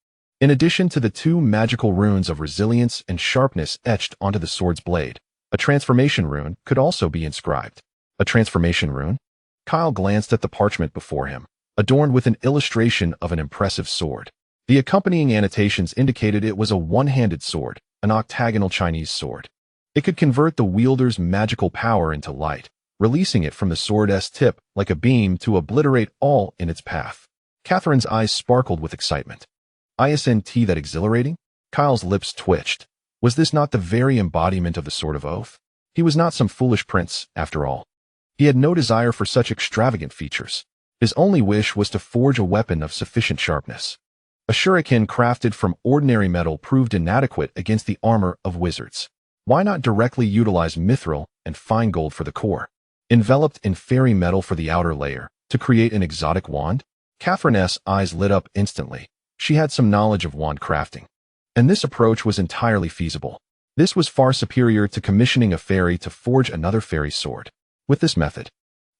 In addition to the two magical runes of resilience and sharpness etched onto the sword's blade, a transformation rune could also be inscribed. A transformation rune? Kyle glanced at the parchment before him, adorned with an illustration of an impressive sword. The accompanying annotations indicated it was a one-handed sword, an octagonal Chinese sword. It could convert the wielder's magical power into light, releasing it from the sword's tip like a beam to obliterate all in its path. Catherine's eyes sparkled with excitement. Isn't that exhilarating? Kyle's lips twitched. Was this not the very embodiment of the Sword of Oath? He was not some foolish prince, after all. He had no desire for such extravagant features. His only wish was to forge a weapon of sufficient sharpness. A shuriken crafted from ordinary metal proved inadequate against the armor of wizards. Why not directly utilize mithril and fine gold for the core, enveloped in fairy metal for the outer layer, to create an exotic wand? Catherine's eyes lit up instantly. She had some knowledge of wand crafting, and this approach was entirely feasible. This was far superior to commissioning a fairy to forge another fairy's sword. With this method,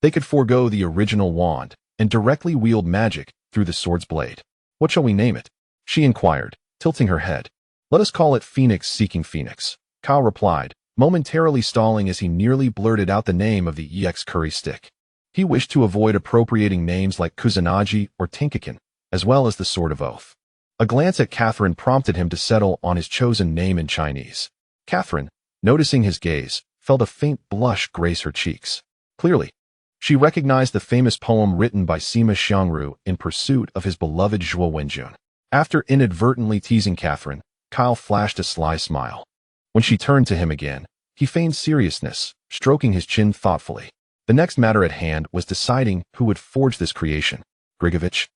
they could forego the original wand and directly wield magic through the sword's blade. What shall we name it? She inquired, tilting her head. Let us call it Phoenix Seeking Phoenix, Kyle replied, momentarily stalling as he nearly blurted out the name of the EX curry stick. He wished to avoid appropriating names like Kusanagi or Tinkakin, as well as the Sword of Oath. A glance at Catherine prompted him to settle on his chosen name in Chinese. Catherine, noticing his gaze, felt a faint blush grace her cheeks. Clearly, she recognized the famous poem written by Sima Xiangru in pursuit of his beloved Zhuo Wenjun. After inadvertently teasing Catherine, Kyle flashed a sly smile. When she turned to him again, he feigned seriousness, stroking his chin thoughtfully. The next matter at hand was deciding who would forge this creation. Grigovich.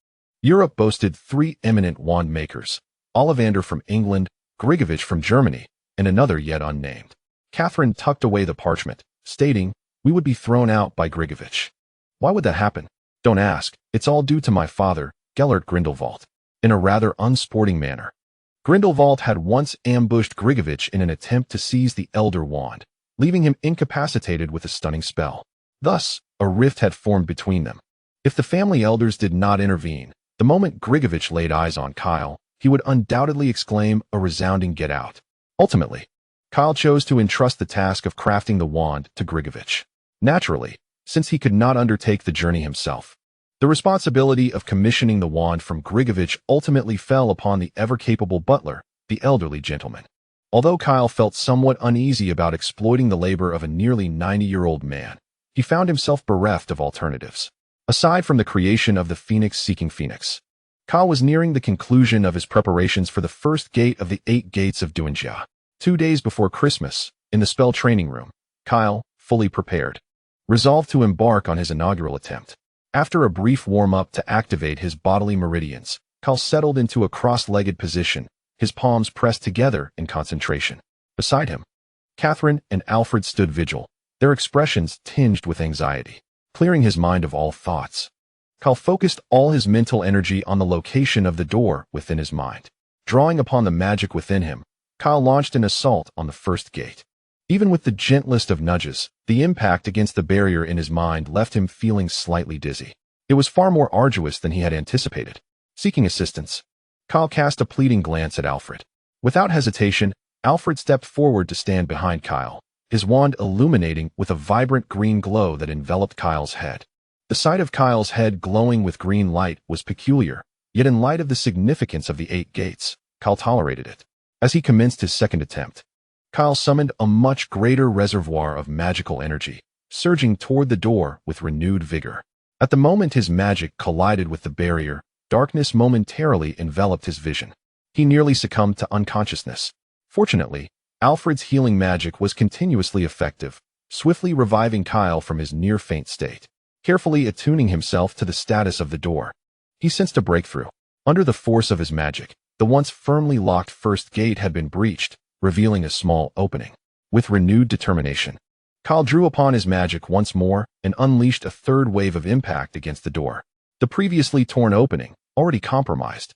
Europe boasted three eminent wand makers, Ollivander from England, Grigovich from Germany, and another yet unnamed. Catherine tucked away the parchment, stating, "We would be thrown out by Grigovich." "Why would that happen?" "Don't ask. It's all due to my father, Gellert Grindelwald." In a rather unsporting manner, Grindelwald had once ambushed Grigovich in an attempt to seize the Elder Wand, leaving him incapacitated with a stunning spell. Thus, a rift had formed between them. If the family elders did not intervene, the moment Grigovich laid eyes on Kyle, he would undoubtedly exclaim a resounding "get out." Ultimately, Kyle chose to entrust the task of crafting the wand to Grigovich. Naturally, since he could not undertake the journey himself, the responsibility of commissioning the wand from Grigovich ultimately fell upon the ever-capable butler, the elderly gentleman. Although Kyle felt somewhat uneasy about exploiting the labor of a nearly 90-year-old man, he found himself bereft of alternatives. Aside from the creation of the Phoenix seeking Phoenix, Kyle was nearing the conclusion of his preparations for the first gate of the 8 gates of Duanjia. 2 days before Christmas, in the spell training room, Kyle, fully prepared, resolved to embark on his inaugural attempt. After a brief warm-up to activate his bodily meridians, Kyle settled into a cross-legged position, his palms pressed together in concentration. Beside him, Catherine and Alfred stood vigil, their expressions tinged with anxiety. Clearing his mind of all thoughts, Kyle focused all his mental energy on the location of the door within his mind. Drawing upon the magic within him, Kyle launched an assault on the first gate. Even with the gentlest of nudges, the impact against the barrier in his mind left him feeling slightly dizzy. It was far more arduous than he had anticipated. Seeking assistance, Kyle cast a pleading glance at Alfred. Without hesitation, Alfred stepped forward to stand behind Kyle, his wand illuminating with a vibrant green glow that enveloped Kyle's head. The sight of Kyle's head glowing with green light was peculiar, yet in light of the significance of the 8 gates, Kyle tolerated it. As he commenced his second attempt, Kyle summoned a much greater reservoir of magical energy, surging toward the door with renewed vigor. At the moment his magic collided with the barrier, darkness momentarily enveloped his vision. He nearly succumbed to unconsciousness. Fortunately, Alfred's healing magic was continuously effective, swiftly reviving Kyle from his near-faint state. Carefully attuning himself to the status of the door, he sensed a breakthrough. Under the force of his magic, the once firmly locked first gate had been breached, revealing a small opening. With renewed determination, Kyle drew upon his magic once more and unleashed a third wave of impact against the door. The previously torn opening, already compromised,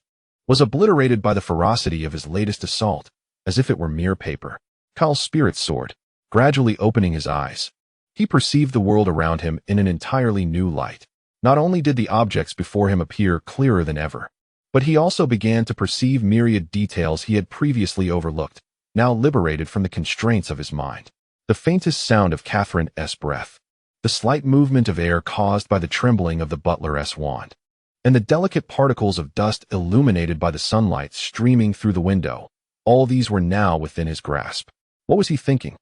was obliterated by the ferocity of his latest assault, as if it were mere paper. Kyle's spirits soared, gradually opening his eyes. He perceived the world around him in an entirely new light. Not only did the objects before him appear clearer than ever, but he also began to perceive myriad details he had previously overlooked, now liberated from the constraints of his mind. The faintest sound of Catherine's breath, the slight movement of air caused by the trembling of the butler's wand, and the delicate particles of dust illuminated by the sunlight streaming through the window, all these were now within his grasp. What was he thinking?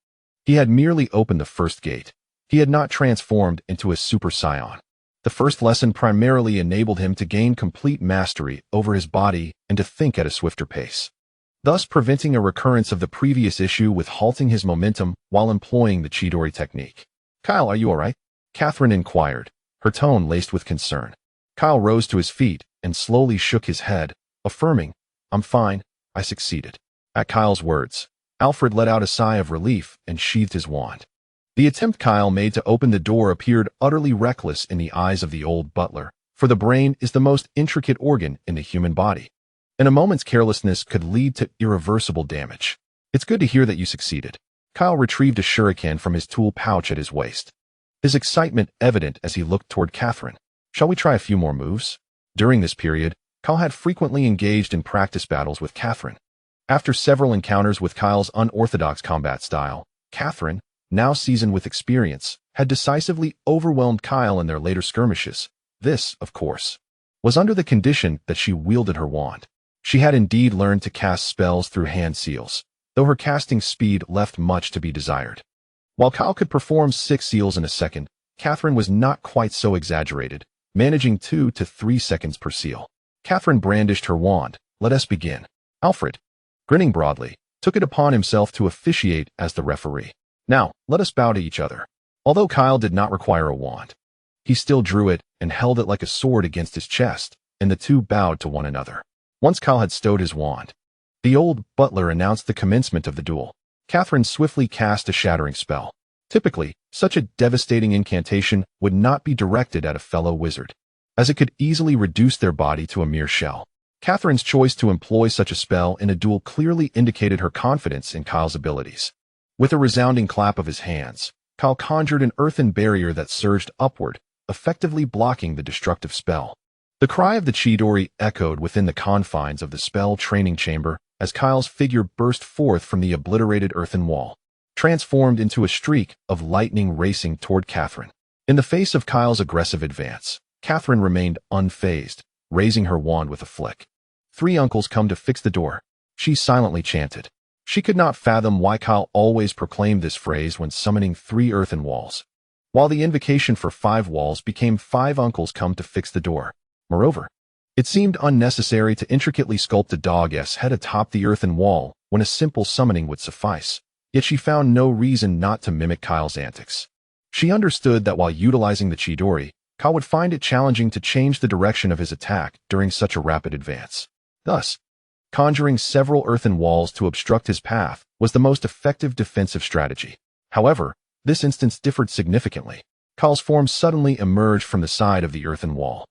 He had merely opened the first gate. He had not transformed into a super scion. The first lesson primarily enabled him to gain complete mastery over his body and to think at a swifter pace, thus preventing a recurrence of the previous issue with halting his momentum while employing the Chidori technique. "Kyle, are you all right?" Catherine inquired, her tone laced with concern. Kyle rose to his feet and slowly shook his head, affirming, "I'm fine, I succeeded." At Kyle's words, Alfred let out a sigh of relief and sheathed his wand. The attempt Kyle made to open the door appeared utterly reckless in the eyes of the old butler, for the brain is the most intricate organ in the human body, and a moment's carelessness could lead to irreversible damage. "It's good to hear that you succeeded." Kyle retrieved a shuriken from his tool pouch at his waist, his excitement evident as he looked toward Catherine. "Shall we try a few more moves?" During this period, Kyle had frequently engaged in practice battles with Catherine. After several encounters with Kyle's unorthodox combat style, Catherine, now seasoned with experience, had decisively overwhelmed Kyle in their later skirmishes. This, of course, was under the condition that she wielded her wand. She had indeed learned to cast spells through hand seals, though her casting speed left much to be desired. While Kyle could perform 6 seals in a second, Catherine was not quite so exaggerated, managing 2 to 3 seconds per seal. Catherine brandished her wand. "Let us begin." Alfred, grinning broadly, took it upon himself to officiate as the referee. "Now, let us bow to each other." Although Kyle did not require a wand, he still drew it and held it like a sword against his chest, and the two bowed to one another. Once Kyle had stowed his wand, The old butler announced the commencement of the duel. Catherine swiftly cast a shattering spell. Typically, such a devastating incantation would not be directed at a fellow wizard, as it could easily reduce their body to a mere shell. Catherine's choice to employ such a spell in a duel clearly indicated her confidence in Kyle's abilities. With a resounding clap of his hands, Kyle conjured an earthen barrier that surged upward, effectively blocking the destructive spell. The cry of the Chidori echoed within the confines of the spell training chamber as Kyle's figure burst forth from the obliterated earthen wall, transformed into a streak of lightning racing toward Catherine. In the face of Kyle's aggressive advance, Catherine remained unfazed, raising her wand with a flick. "Three uncles come to fix the door," she silently chanted. She could not fathom why Kyle always proclaimed this phrase when summoning 3 earthen walls, while the invocation for 5 walls became 5 uncles come to fix the door. Moreover, it seemed unnecessary to intricately sculpt a dog's head atop the earthen wall when a simple summoning would suffice, yet she found no reason not to mimic Kyle's antics. She understood that while utilizing the Chidori, Kyle would find it challenging to change the direction of his attack during such a rapid advance. Thus, conjuring several earthen walls to obstruct his path was the most effective defensive strategy. However, this instance differed significantly. Kyle's form suddenly emerged from the side of the earthen wall.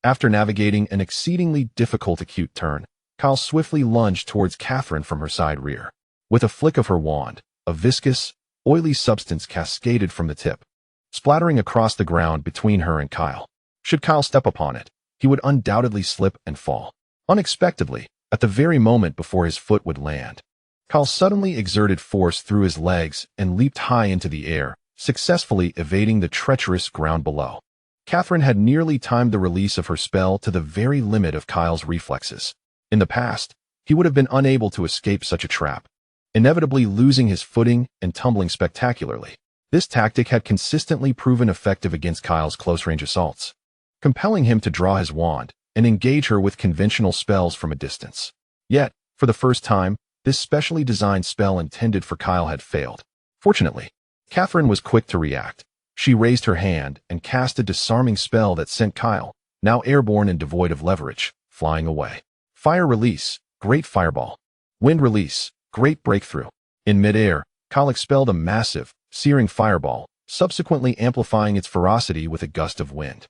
After navigating an exceedingly difficult acute turn, Kyle swiftly lunged towards Catherine from her side rear. With a flick of her wand, a viscous, oily substance cascaded from the tip, splattering across the ground between her and Kyle. Should Kyle step upon it, he would undoubtedly slip and fall. Unexpectedly, at the very moment before his foot would land, Kyle suddenly exerted force through his legs and leaped high into the air, successfully evading the treacherous ground below. Catherine had nearly timed the release of her spell to the very limit of Kyle's reflexes. In the past, he would have been unable to escape such a trap, inevitably losing his footing and tumbling spectacularly. This tactic had consistently proven effective against Kyle's close-range assaults, compelling him to draw his wand and engage her with conventional spells from a distance. Yet, for the first time, this specially designed spell intended for Kyle had failed. Fortunately, Catherine was quick to react. She raised her hand and cast a disarming spell that sent Kyle, now airborne and devoid of leverage, flying away. Fire release, great fireball. Wind release, great breakthrough. In midair, Kyle expelled a massive, searing fireball, subsequently amplifying its ferocity with a gust of wind.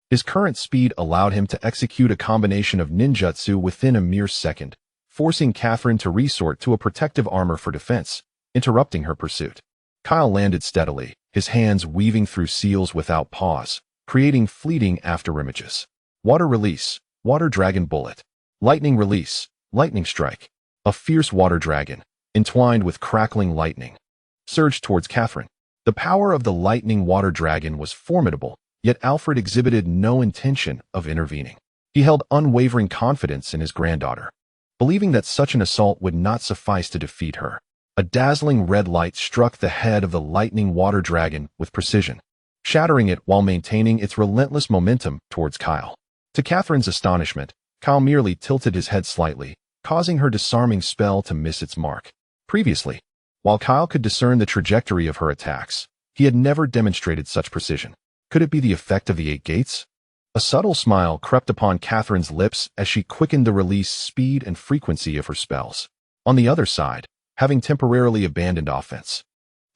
His current speed allowed him to execute a combination of ninjutsu within a mere second, forcing Catherine to resort to a protective armor for defense, interrupting her pursuit. Kyle landed steadily, his hands weaving through seals without pause, creating fleeting afterimages. Water release, water dragon bullet. Lightning release, lightning strike. A fierce water dragon, entwined with crackling lightning, surged towards Catherine. The power of the lightning water dragon was formidable, yet Alfred exhibited no intention of intervening. He held unwavering confidence in his granddaughter, believing that such an assault would not suffice to defeat her. A dazzling red light struck the head of the lightning water dragon with precision, shattering it while maintaining its relentless momentum towards Kyle. To Catherine's astonishment, Kyle merely tilted his head slightly, causing her disarming spell to miss its mark. Previously, while Kyle could discern the trajectory of her attacks, he had never demonstrated such precision. Could it be the effect of the 8 gates? A subtle smile crept upon Catherine's lips as she quickened the release speed and frequency of her spells. On the other side, having temporarily abandoned offense,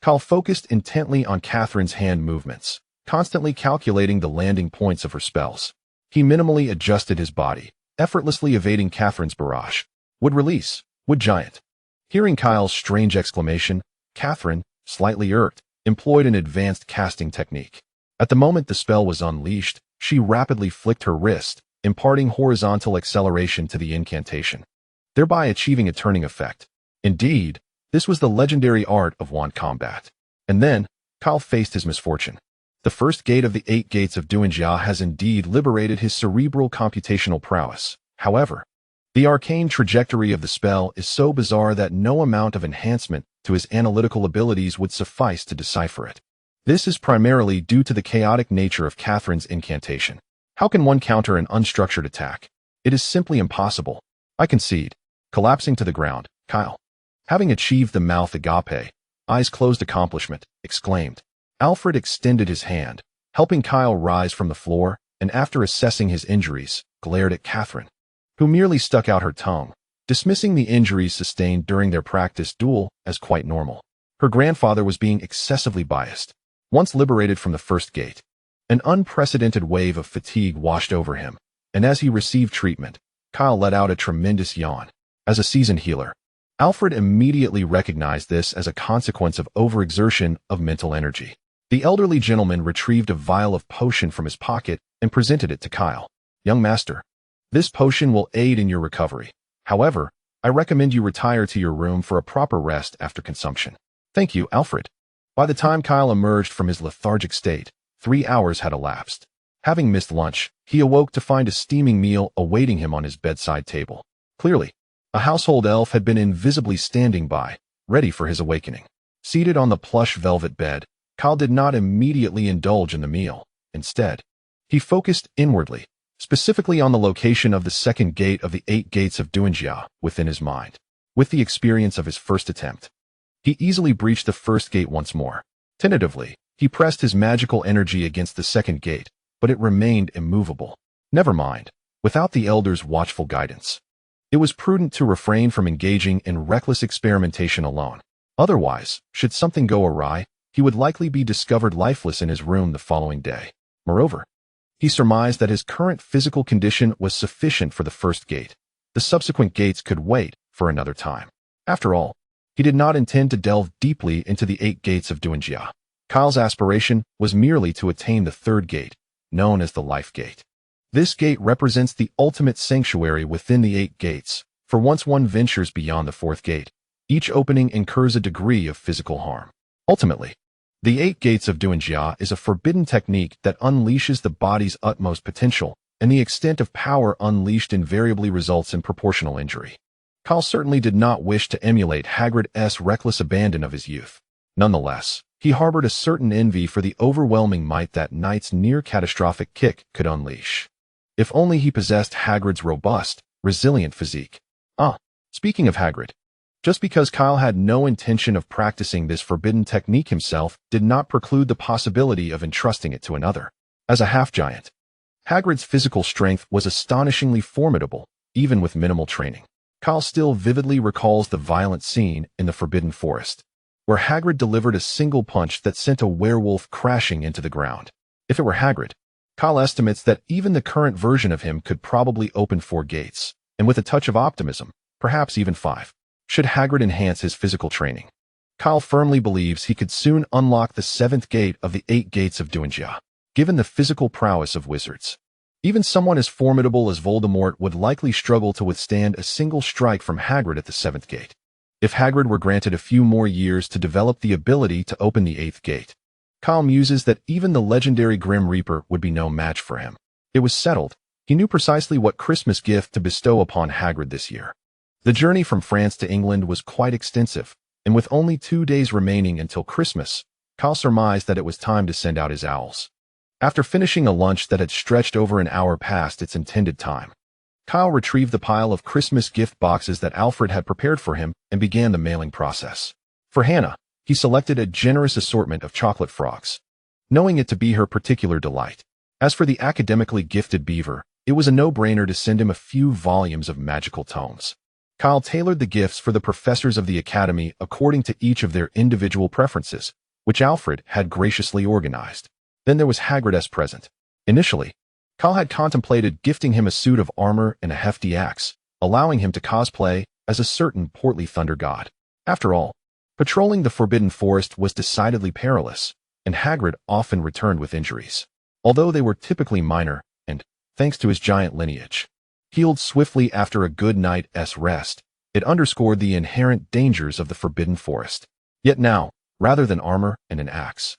Kyle focused intently on Catherine's hand movements, constantly calculating the landing points of her spells. He minimally adjusted his body, effortlessly evading Catherine's barrage. Wood release, wood giant. Hearing Kyle's strange exclamation, Catherine, slightly irked, employed an advanced casting technique. At the moment the spell was unleashed, she rapidly flicked her wrist, imparting horizontal acceleration to the incantation, thereby achieving a turning effect. Indeed, this was the legendary art of wand combat. And then, Kyle faced his misfortune. The first gate of the 8 gates of Duanjia has indeed liberated his cerebral computational prowess. However, the arcane trajectory of the spell is so bizarre that no amount of enhancement to his analytical abilities would suffice to decipher it. This is primarily due to the chaotic nature of Catherine's incantation. How can one counter an unstructured attack? It is simply impossible. I concede. Collapsing to the ground, Kyle, having achieved the mouth agape, eyes closed accomplishment, exclaimed. Alfred extended his hand, helping Kyle rise from the floor, and after assessing his injuries, glared at Catherine, who merely stuck out her tongue, dismissing the injuries sustained during their practice duel as quite normal. Her grandfather was being excessively biased. Once liberated from the first gate, an unprecedented wave of fatigue washed over him, and as he received treatment, Kyle let out a tremendous yawn. As a seasoned healer, Alfred immediately recognized this as a consequence of overexertion of mental energy. The elderly gentleman retrieved a vial of potion from his pocket and presented it to Kyle. "Young master, this potion will aid in your recovery. However, I recommend you retire to your room for a proper rest after consumption." "Thank you, Alfred." By the time Kyle emerged from his lethargic state, 3 hours had elapsed. Having missed lunch, he awoke to find a steaming meal awaiting him on his bedside table. Clearly, a household elf had been invisibly standing by, ready for his awakening. Seated on the plush velvet bed, Kyle did not immediately indulge in the meal. Instead, he focused inwardly, specifically on the location of the second gate of the 8 gates of Duanjia within his mind. With the experience of his first attempt, he easily breached the first gate once more. Tentatively, he pressed his magical energy against the second gate, but it remained immovable. Never mind, without the elder's watchful guidance. It was prudent to refrain from engaging in reckless experimentation alone. Otherwise, should something go awry, he would likely be discovered lifeless in his room the following day. Moreover, he surmised that his current physical condition was sufficient for the first gate. The subsequent gates could wait for another time. After all, he did not intend to delve deeply into the 8 gates of Duanjia. Kyle's aspiration was merely to attain the third gate, known as the Life Gate. This gate represents the ultimate sanctuary within the 8 gates, for once one ventures beyond the 4th gate, each opening incurs a degree of physical harm. Ultimately, the 8 gates of Duanjia is a forbidden technique that unleashes the body's utmost potential, and the extent of power unleashed invariably results in proportional injury. Kyle certainly did not wish to emulate Hagrid's reckless abandon of his youth. Nonetheless, he harbored a certain envy for the overwhelming might that knight's near-catastrophic kick could unleash. If only he possessed Hagrid's robust, resilient physique. Speaking of Hagrid, just because Kyle had no intention of practicing this forbidden technique himself did not preclude the possibility of entrusting it to another. As a half-giant, Hagrid's physical strength was astonishingly formidable, even with minimal training. Kyle still vividly recalls the violent scene in the Forbidden Forest, where Hagrid delivered a single punch that sent a werewolf crashing into the ground. If it were Hagrid, Kyle estimates that even the current version of him could probably open 4 gates, and with a touch of optimism, perhaps even 5. Should Hagrid enhance his physical training, Kyle firmly believes he could soon unlock the 7th gate of the 8 gates of Duanjia. Given the physical prowess of wizards, even someone as formidable as Voldemort would likely struggle to withstand a single strike from Hagrid at the 7th gate. If Hagrid were granted a few more years to develop the ability to open the 8th gate, Kyle muses that even the legendary Grim Reaper would be no match for him. It was settled. He knew precisely what Christmas gift to bestow upon Hagrid this year. The journey from France to England was quite extensive, and with only 2 days remaining until Christmas, Kyle surmised that it was time to send out his owls. After finishing a lunch that had stretched over an hour past its intended time, Kyle retrieved the pile of Christmas gift boxes that Alfred had prepared for him and began the mailing process. For Hannah, he selected a generous assortment of chocolate frogs, knowing it to be her particular delight. As for the academically gifted beaver, it was a no-brainer to send him a few volumes of magical tomes. Kyle tailored the gifts for the professors of the academy according to each of their individual preferences, which Alfred had graciously organized. Then there was Hagrid's present. Initially, Kyle had contemplated gifting him a suit of armor and a hefty axe, allowing him to cosplay as a certain portly thunder god. After all, patrolling the Forbidden Forest was decidedly perilous, and Hagrid often returned with injuries. Although they were typically minor, and, thanks to his giant lineage, healed swiftly after a good night's rest, it underscored the inherent dangers of the Forbidden Forest. Yet now, rather than armor and an axe,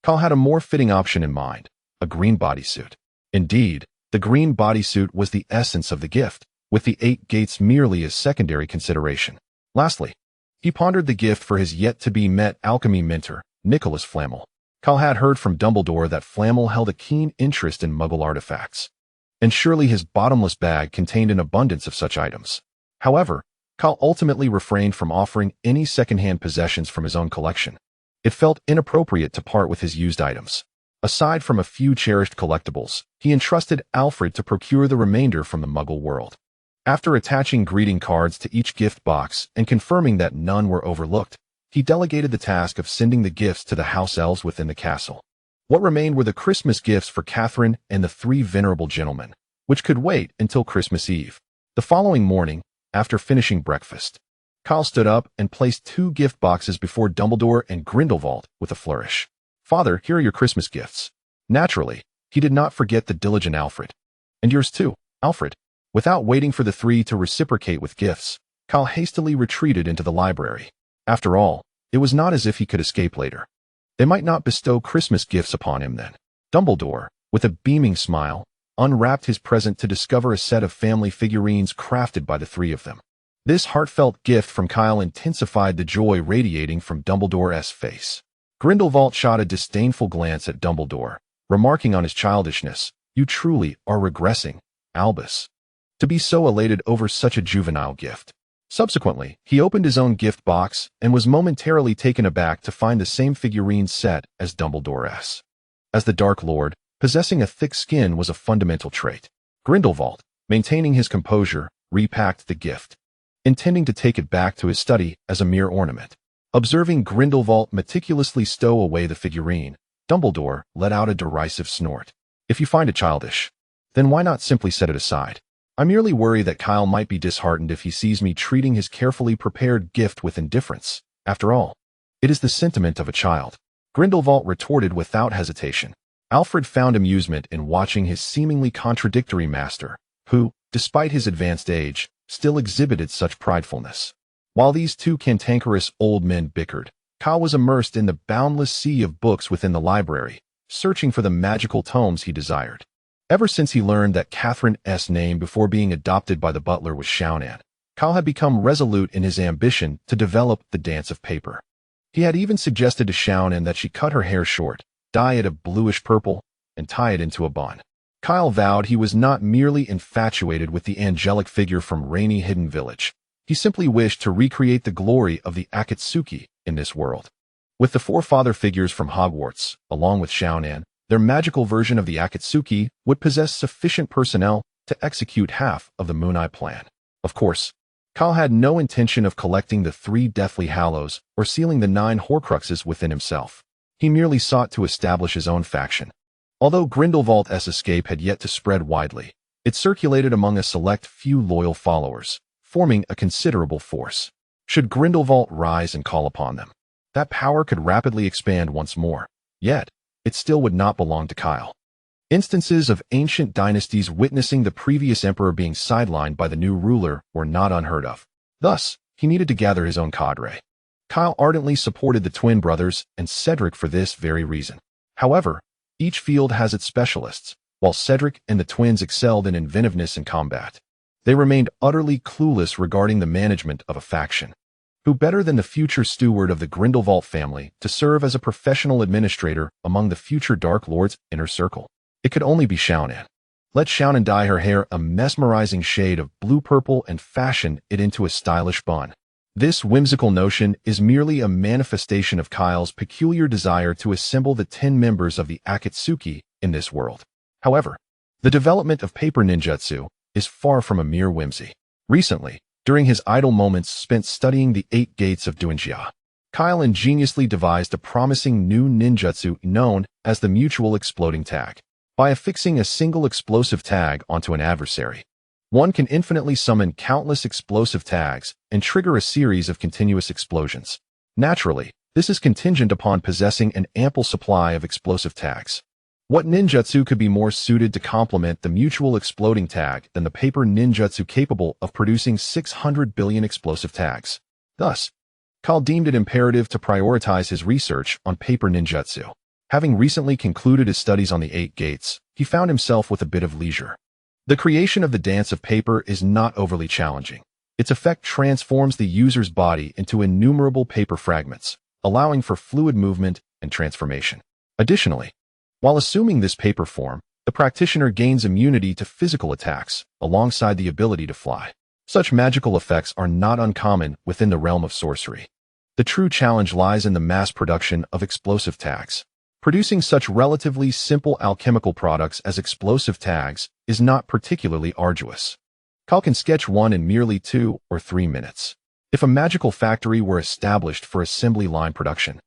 Kyle had a more fitting option in mind, a green bodysuit. Indeed, the green bodysuit was the essence of the gift, with the 8 gates merely as secondary consideration. Lastly, he pondered the gift for his yet-to-be-met alchemy mentor, Nicholas Flamel. Kyle had heard from Dumbledore that Flamel held a keen interest in Muggle artifacts, and surely his bottomless bag contained an abundance of such items. However, Kyle ultimately refrained from offering any second-hand possessions from his own collection. It felt inappropriate to part with his used items. Aside from a few cherished collectibles, he entrusted Alfred to procure the remainder from the Muggle world. After attaching greeting cards to each gift box and confirming that none were overlooked, he delegated the task of sending the gifts to the house elves within the castle. What remained were the Christmas gifts for Catherine and the three venerable gentlemen, which could wait until Christmas Eve. The following morning, after finishing breakfast, Kyle stood up and placed 2 gift boxes before Dumbledore and Grindelwald with a flourish. "Father, here are your Christmas gifts." Naturally, he did not forget the diligent Alfred. "And yours too, Alfred." Without waiting for the three to reciprocate with gifts, Kyle hastily retreated into the library. After all, it was not as if he could escape later. They might not bestow Christmas gifts upon him then. Dumbledore, with a beaming smile, unwrapped his present to discover a set of family figurines crafted by the three of them. This heartfelt gift from Kyle intensified the joy radiating from Dumbledore's face. Grindelwald shot a disdainful glance at Dumbledore, remarking on his childishness, "You truly are regressing, Albus, to be so elated over such a juvenile gift." Subsequently, he opened his own gift box and was momentarily taken aback to find the same figurine set as Dumbledore's. As the Dark Lord, possessing a thick skin was a fundamental trait. Grindelwald, maintaining his composure, repacked the gift, intending to take it back to his study as a mere ornament. Observing Grindelwald meticulously stow away the figurine, Dumbledore let out a derisive snort. "If you find it childish, then why not simply set it aside? I merely worry that Kyle might be disheartened if he sees me treating his carefully prepared gift with indifference. After all, it is the sentiment of a child." Grindelwald retorted without hesitation. Alfred found amusement in watching his seemingly contradictory master, who, despite his advanced age, still exhibited such pridefulness. While these two cantankerous old men bickered, Kyle was immersed in the boundless sea of books within the library, searching for the magical tomes he desired. Ever since he learned that Catherine's name before being adopted by the butler was Shippuden, Kyle had become resolute in his ambition to develop the dance of paper. He had even suggested to Shippuden that she cut her hair short, dye it a bluish purple, and tie it into a bun. Kyle vowed he was not merely infatuated with the angelic figure from rainy Hidden Village. He simply wished to recreate the glory of the Akatsuki in this world. With the forefather figures from Hogwarts, along with Shippuden, their magical version of the Akatsuki would possess sufficient personnel to execute half of the Moon Eye plan. Of course, Kyle had no intention of collecting the 3 Deathly Hallows or sealing the 9 Horcruxes within himself. He merely sought to establish his own faction. Although Grindelwald's escape had yet to spread widely, it circulated among a select few loyal followers, forming a considerable force. Should Grindelwald rise and call upon them, that power could rapidly expand once more. Yet, it still would not belong to Kyle. Instances of ancient dynasties witnessing the previous emperor being sidelined by the new ruler were not unheard of. Thus, he needed to gather his own cadre. Kyle ardently supported the twin brothers and Cedric for this very reason. However, each field has its specialists. While Cedric and the twins excelled in inventiveness and combat, they remained utterly clueless regarding the management of a faction. Who better than the future steward of the Grindelwald family to serve as a professional administrator among the future Dark Lord's inner circle? It could only be Shippuden. Let Shippuden dye her hair a mesmerizing shade of blue-purple and fashion it into a stylish bun. This whimsical notion is merely a manifestation of Kyle's peculiar desire to assemble the 10 members of the Akatsuki in this world. However, the development of paper ninjutsu is far from a mere whimsy. Recently, during his idle moments spent studying the 8 gates of Duinjia, Kyle ingeniously devised a promising new ninjutsu known as the mutual exploding tag. By affixing a single explosive tag onto an adversary, one can infinitely summon countless explosive tags and trigger a series of continuous explosions. Naturally, this is contingent upon possessing an ample supply of explosive tags. What ninjutsu could be more suited to complement the mutual exploding tag than the paper ninjutsu capable of producing 600 billion explosive tags? Thus, Kyle deemed it imperative to prioritize his research on paper ninjutsu. Having recently concluded his studies on the 8 gates, he found himself with a bit of leisure. The creation of the dance of paper is not overly challenging. Its effect transforms the user's body into innumerable paper fragments, allowing for fluid movement and transformation. Additionally, while assuming this paper form, the practitioner gains immunity to physical attacks, alongside the ability to fly. Such magical effects are not uncommon within the realm of sorcery. The true challenge lies in the mass production of explosive tags. Producing such relatively simple alchemical products as explosive tags is not particularly arduous. Kyle can sketch one in merely 2 or 3 minutes. If a magical factory were established for assembly line production,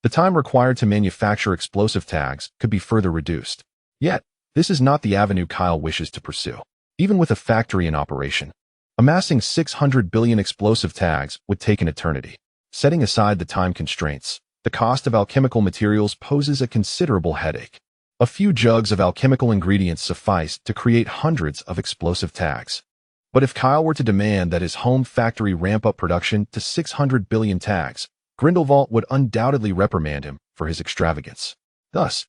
the time required to manufacture explosive tags could be further reduced. Yet, this is not the avenue Kyle wishes to pursue. Even with a factory in operation, amassing 600 billion explosive tags would take an eternity. Setting aside the time constraints, the cost of alchemical materials poses a considerable headache. A few jugs of alchemical ingredients suffice to create hundreds of explosive tags. But if Kyle were to demand that his home factory ramp up production to 600 billion tags, Grindelwald would undoubtedly reprimand him for his extravagance. Thus,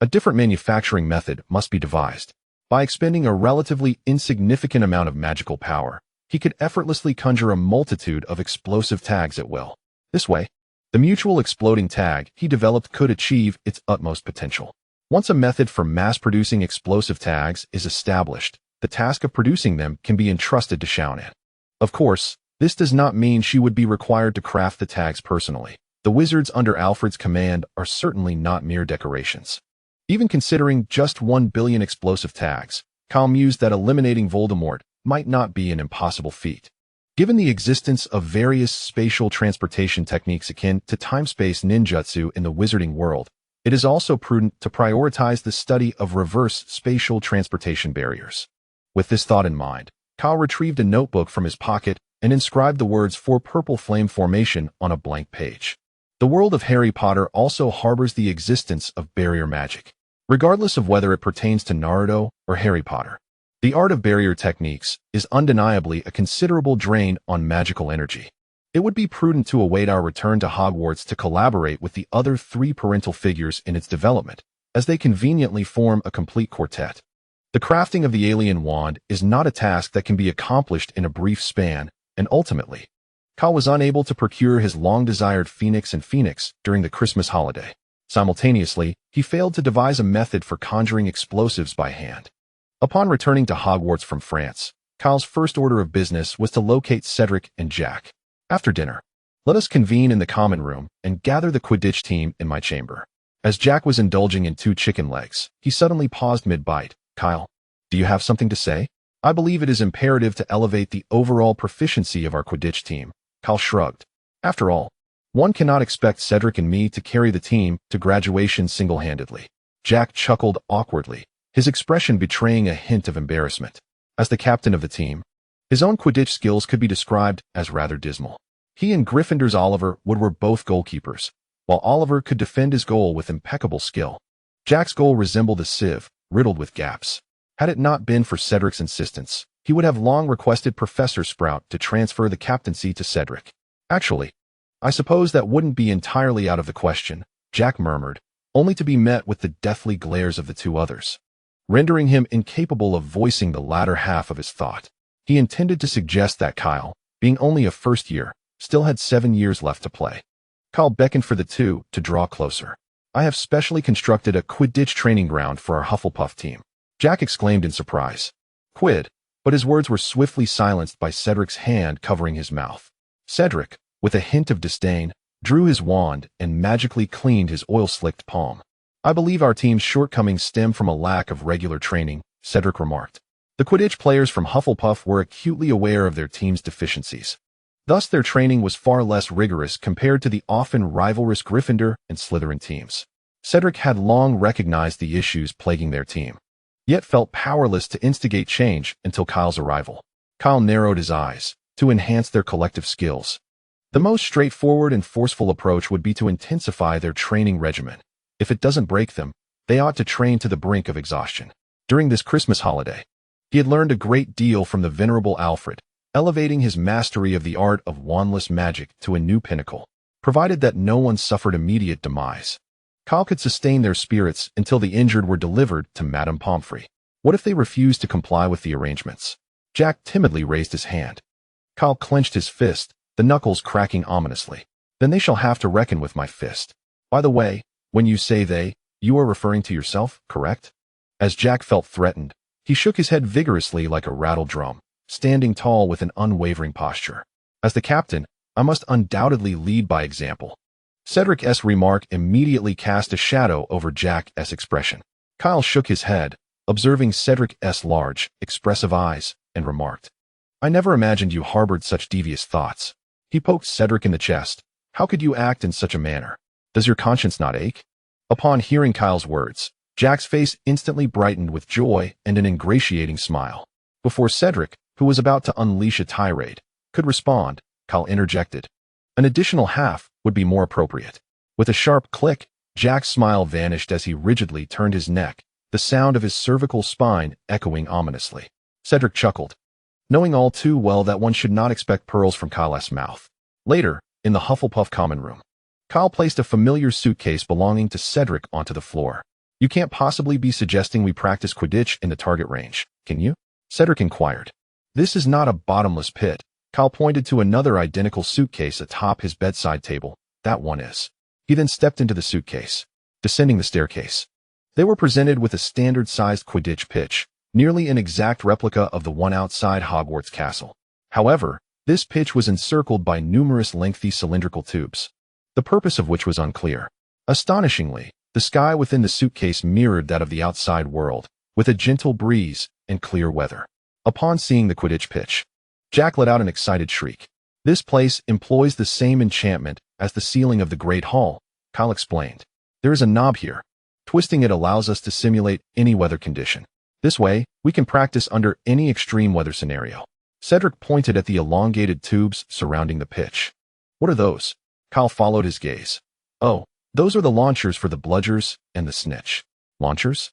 a different manufacturing method must be devised. By expending a relatively insignificant amount of magical power, he could effortlessly conjure a multitude of explosive tags at will. This way, the mutual exploding tag he developed could achieve its utmost potential. Once a method for mass-producing explosive tags is established, the task of producing them can be entrusted to Xiaonan. Of course, this does not mean she would be required to craft the tags personally. The wizards under Alfred's command are certainly not mere decorations. Even considering just 1 billion explosive tags, Kyle mused that eliminating Voldemort might not be an impossible feat. Given the existence of various spatial transportation techniques akin to time-space ninjutsu in the wizarding world, it is also prudent to prioritize the study of reverse spatial transportation barriers. With this thought in mind, Kyle retrieved a notebook from his pocket and inscribed the words "for purple flame formation" on a blank page. The world of Harry Potter also harbors the existence of barrier magic. Regardless of whether it pertains to Naruto or Harry Potter, the art of barrier techniques is undeniably a considerable drain on magical energy. It would be prudent to await our return to Hogwarts to collaborate with the other 3 parental figures in its development, as they conveniently form a complete quartet. The crafting of the alien wand is not a task that can be accomplished in a brief span, and ultimately, Kyle was unable to procure his long-desired Phoenix and Phoenix during the Christmas holiday. Simultaneously, he failed to devise a method for conjuring explosives by hand. Upon returning to Hogwarts from France, Kyle's first order of business was to locate Cedric and Jack. After dinner, let us convene in the common room and gather the Quidditch team in my chamber. As Jack was indulging in 2 chicken legs, he suddenly paused mid-bite. Kyle, do you have something to say? I believe it is imperative to elevate the overall proficiency of our Quidditch team. Kyle shrugged. After all, one cannot expect Cedric and me to carry the team to graduation single-handedly. Jack chuckled awkwardly, his expression betraying a hint of embarrassment. As the captain of the team, his own Quidditch skills could be described as rather dismal. He and Gryffindor's Oliver Wood were both goalkeepers, while Oliver could defend his goal with impeccable skill. Jack's goal resembled a sieve, riddled with gaps. Had it not been for Cedric's insistence, he would have long requested Professor Sprout to transfer the captaincy to Cedric. Actually, I suppose that wouldn't be entirely out of the question, Jack murmured, only to be met with the deathly glares of the 2 others, rendering him incapable of voicing the latter half of his thought. He intended to suggest that Kyle, being only a first year, still had 7 years left to play. Kyle beckoned for the 2 to draw closer. I have specially constructed a Quidditch training ground for our Hufflepuff team, Jack exclaimed in surprise. Quid, but his words were swiftly silenced by Cedric's hand covering his mouth. Cedric, with a hint of disdain, drew his wand and magically cleaned his oil-slicked palm. I believe our team's shortcomings stem from a lack of regular training, Cedric remarked. The Quidditch players from Hufflepuff were acutely aware of their team's deficiencies. Thus, their training was far less rigorous compared to the often rivalrous Gryffindor and Slytherin teams. Cedric had long recognized the issues plaguing their team, yet felt powerless to instigate change until Kyle's arrival. Kyle narrowed his eyes to enhance their collective skills. The most straightforward and forceful approach would be to intensify their training regimen. If it doesn't break them, they ought to train to the brink of exhaustion. During this Christmas holiday, he had learned a great deal from the venerable Alfred, elevating his mastery of the art of wandless magic to a new pinnacle, provided that no one suffered immediate demise. Kyle could sustain their spirits until the injured were delivered to Madame Pomfrey. What if they refused to comply with the arrangements? Jack timidly raised his hand. Kyle clenched his fist, the knuckles cracking ominously. Then they shall have to reckon with my fist. By the way, when you say they, you are referring to yourself, correct? As Jack felt threatened, he shook his head vigorously like a rattled drum, standing tall with an unwavering posture. As the captain, I must undoubtedly lead by example. Cedric's remark immediately cast a shadow over Jack's expression. Kyle shook his head, observing Cedric's large, expressive eyes, and remarked, I never imagined you harbored such devious thoughts. He poked Cedric in the chest. How could you act in such a manner? Does your conscience not ache? Upon hearing Kyle's words, Jack's face instantly brightened with joy and an ingratiating smile. Before Cedric, who was about to unleash a tirade, could respond, Kyle interjected. An additional half would be more appropriate. With a sharp click, Jack's smile vanished as he rigidly turned his neck, the sound of his cervical spine echoing ominously. Cedric chuckled, knowing all too well that one should not expect pearls from Kyle's mouth. Later, in the Hufflepuff common room, Kyle placed a familiar suitcase belonging to Cedric onto the floor. You can't possibly be suggesting we practice Quidditch in the target range, can you? Cedric inquired. This is not a bottomless pit. Kyle pointed to another identical suitcase atop his bedside table. That one is. He then stepped into the suitcase, descending the staircase. They were presented with a standard-sized Quidditch pitch, nearly an exact replica of the one outside Hogwarts castle. However, this pitch was encircled by numerous lengthy cylindrical tubes, the purpose of which was unclear. Astonishingly, the sky within the suitcase mirrored that of the outside world, with a gentle breeze and clear weather. Upon seeing the Quidditch pitch, Jack let out an excited shriek. This place employs the same enchantment as the ceiling of the Great Hall, Kyle explained. There is a knob here. Twisting it allows us to simulate any weather condition. This way, we can practice under any extreme weather scenario. Cedric pointed at the elongated tubes surrounding the pitch. What are those? Kyle followed his gaze. Oh, those are the launchers for the bludgers and the snitch. Launchers?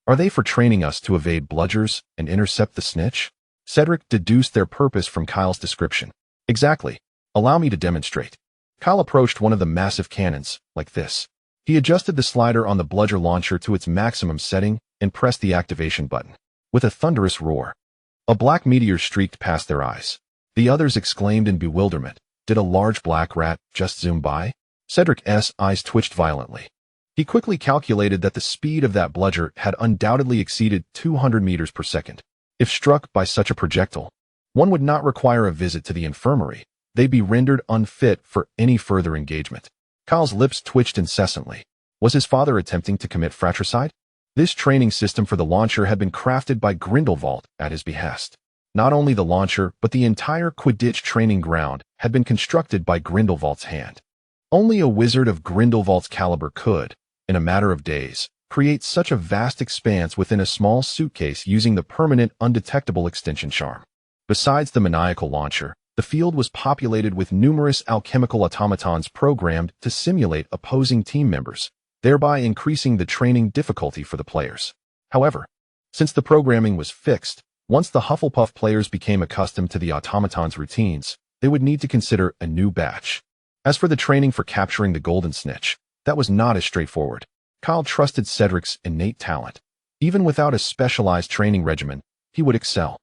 Are they for training us to evade bludgers and intercept the snitch? Cedric deduced their purpose from Kyle's description. Exactly. Allow me to demonstrate. Kyle approached one of the massive cannons, like this. He adjusted the slider on the bludger launcher to its maximum setting and pressed the activation button. With a thunderous roar, a black meteor streaked past their eyes. The others exclaimed in bewilderment. Did a large black rat just zoom by? Cedric's eyes twitched violently. He quickly calculated that the speed of that bludger had undoubtedly exceeded 200 meters per second. If struck by such a projectile, one would not require a visit to the infirmary. They'd be rendered unfit for any further engagement. Kyle's lips twitched incessantly. Was his father attempting to commit fratricide? This training system for the launcher had been crafted by Grindelwald at his behest. Not only the launcher, but the entire Quidditch training ground had been constructed by Grindelwald's hand. Only a wizard of Grindelwald's caliber could, in a matter of days, create such a vast expanse within a small suitcase using the permanent undetectable extension charm. Besides the maniacal launcher, the field was populated with numerous alchemical automatons programmed to simulate opposing team members, thereby increasing the training difficulty for the players. However, since the programming was fixed, once the Hufflepuff players became accustomed to the automatons' routines, they would need to consider a new batch. As for the training for capturing the Golden Snitch, that was not as straightforward. Kyle trusted Cedric's innate talent. Even without a specialized training regimen, he would excel.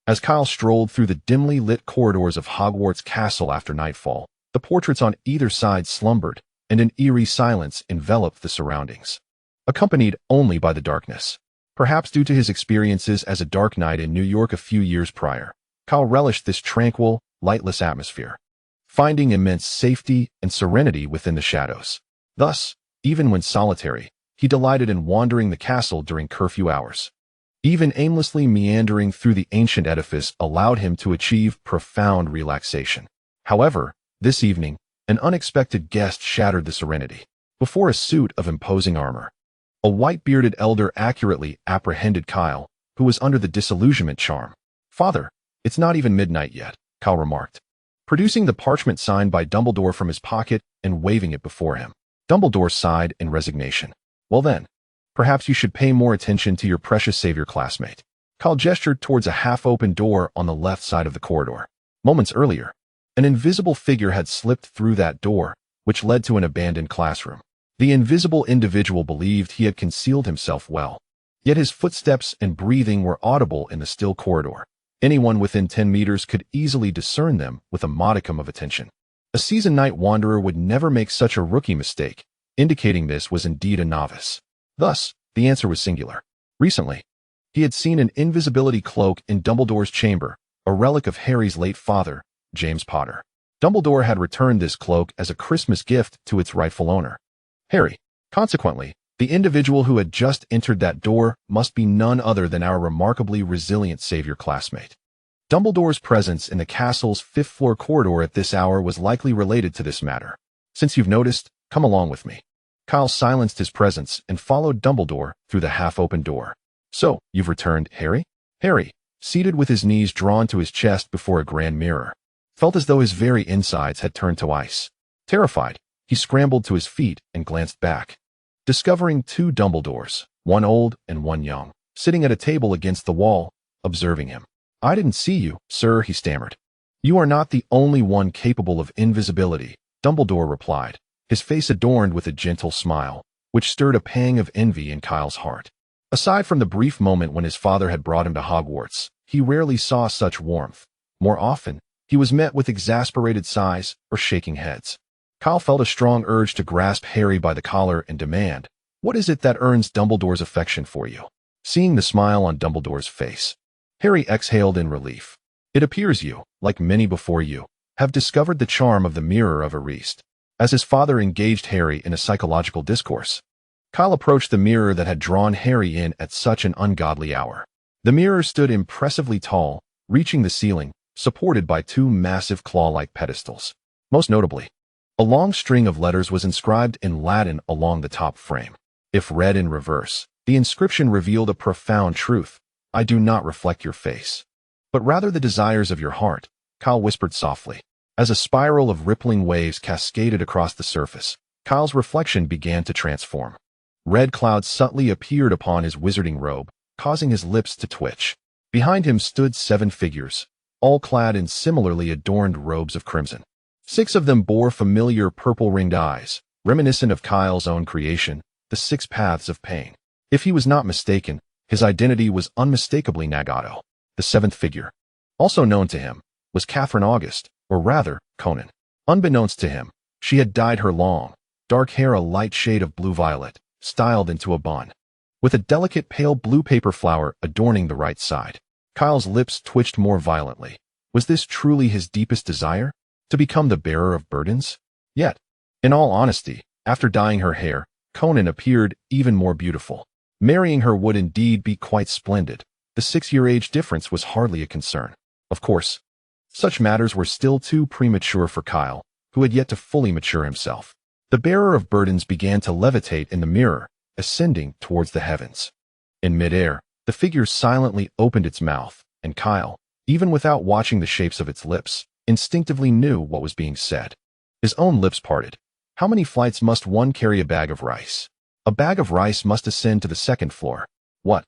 As Kyle strolled through the dimly lit corridors of Hogwarts Castle after nightfall, the portraits on either side slumbered, and an eerie silence enveloped the surroundings, accompanied only by the darkness. Perhaps due to his experiences as a Dark Knight in New York a few years prior, Kyle relished this tranquil, lightless atmosphere, finding immense safety and serenity within the shadows. Thus, even when solitary, he delighted in wandering the castle during curfew hours. Even aimlessly meandering through the ancient edifice allowed him to achieve profound relaxation. However, this evening, an unexpected guest shattered the serenity. Before a suit of imposing armor, a white-bearded elder accurately apprehended Kyle, who was under the disillusionment charm. "Father, it's not even midnight yet," Kyle remarked, producing the parchment signed by Dumbledore from his pocket and waving it before him. Dumbledore sighed in resignation. "Well then, perhaps you should pay more attention to your precious savior classmate." Kyle gestured towards a half-open door on the left side of the corridor. Moments earlier, an invisible figure had slipped through that door, which led to an abandoned classroom. The invisible individual believed he had concealed himself well, yet his footsteps and breathing were audible in the still corridor. Anyone within 10 meters could easily discern them with a modicum of attention. A seasoned night wanderer would never make such a rookie mistake, indicating this was indeed a novice. Thus, the answer was singular. Recently, he had seen an invisibility cloak in Dumbledore's chamber, a relic of Harry's late father, James Potter. Dumbledore had returned this cloak as a Christmas gift to its rightful owner, Harry. Consequently, the individual who had just entered that door must be none other than our remarkably resilient savior classmate. Dumbledore's presence in the castle's fifth-floor corridor at this hour was likely related to this matter. Since you've noticed, come along with me. Kyle silenced his presence and followed Dumbledore through the half-open door. So, you've returned, Harry? Harry, seated with his knees drawn to his chest before a grand mirror, felt as though his very insides had turned to ice. Terrified, he scrambled to his feet and glanced back, discovering two Dumbledores, one old and one young, sitting at a table against the wall, observing him. I didn't see you, sir, he stammered. You are not the only one capable of invisibility, Dumbledore replied, his face adorned with a gentle smile, which stirred a pang of envy in Kyle's heart. Aside from the brief moment when his father had brought him to Hogwarts, he rarely saw such warmth. More often, he was met with exasperated sighs or shaking heads. Kyle felt a strong urge to grasp Harry by the collar and demand, "What is it that earns Dumbledore's affection for you?" Seeing the smile on Dumbledore's face, Harry exhaled in relief. It appears you, like many before you, have discovered the charm of the Mirror of Erist. As his father engaged Harry in a psychological discourse, Kyle approached the mirror that had drawn Harry in at such an ungodly hour. The mirror stood impressively tall, reaching the ceiling, supported by two massive claw-like pedestals. Most notably, a long string of letters was inscribed in Latin along the top frame. If read in reverse, the inscription revealed a profound truth. I do not reflect your face, but rather the desires of your heart, Kyle whispered softly. As a spiral of rippling waves cascaded across the surface, Kyle's reflection began to transform. Red clouds subtly appeared upon his wizarding robe, causing his lips to twitch. Behind him stood 7 figures, all clad in similarly adorned robes of crimson. 6 of them bore familiar purple-ringed eyes, reminiscent of Kyle's own creation, the 6 Paths of Pain. If he was not mistaken, his identity was unmistakably Nagato. The 7th figure, also known to him, was Catherine August, or rather, Conan. Unbeknownst to him, she had dyed her long, dark hair a light shade of blue-violet, styled into a bun, with a delicate pale blue paper flower adorning the right side. Kyle's lips twitched more violently. Was this truly his deepest desire? To become the bearer of burdens? Yet, in all honesty, after dyeing her hair, Conan appeared even more beautiful. Marrying her would indeed be quite splendid. The 6-year age difference was hardly a concern. Of course, such matters were still too premature for Kyle, who had yet to fully mature himself. The bearer of burdens began to levitate in the mirror, ascending towards the heavens. In midair, the figure silently opened its mouth, and Kyle, even without watching the shapes of its lips, instinctively knew what was being said. His own lips parted. How many flights must one carry a bag of rice? A bag of rice must ascend to the 2nd floor. What?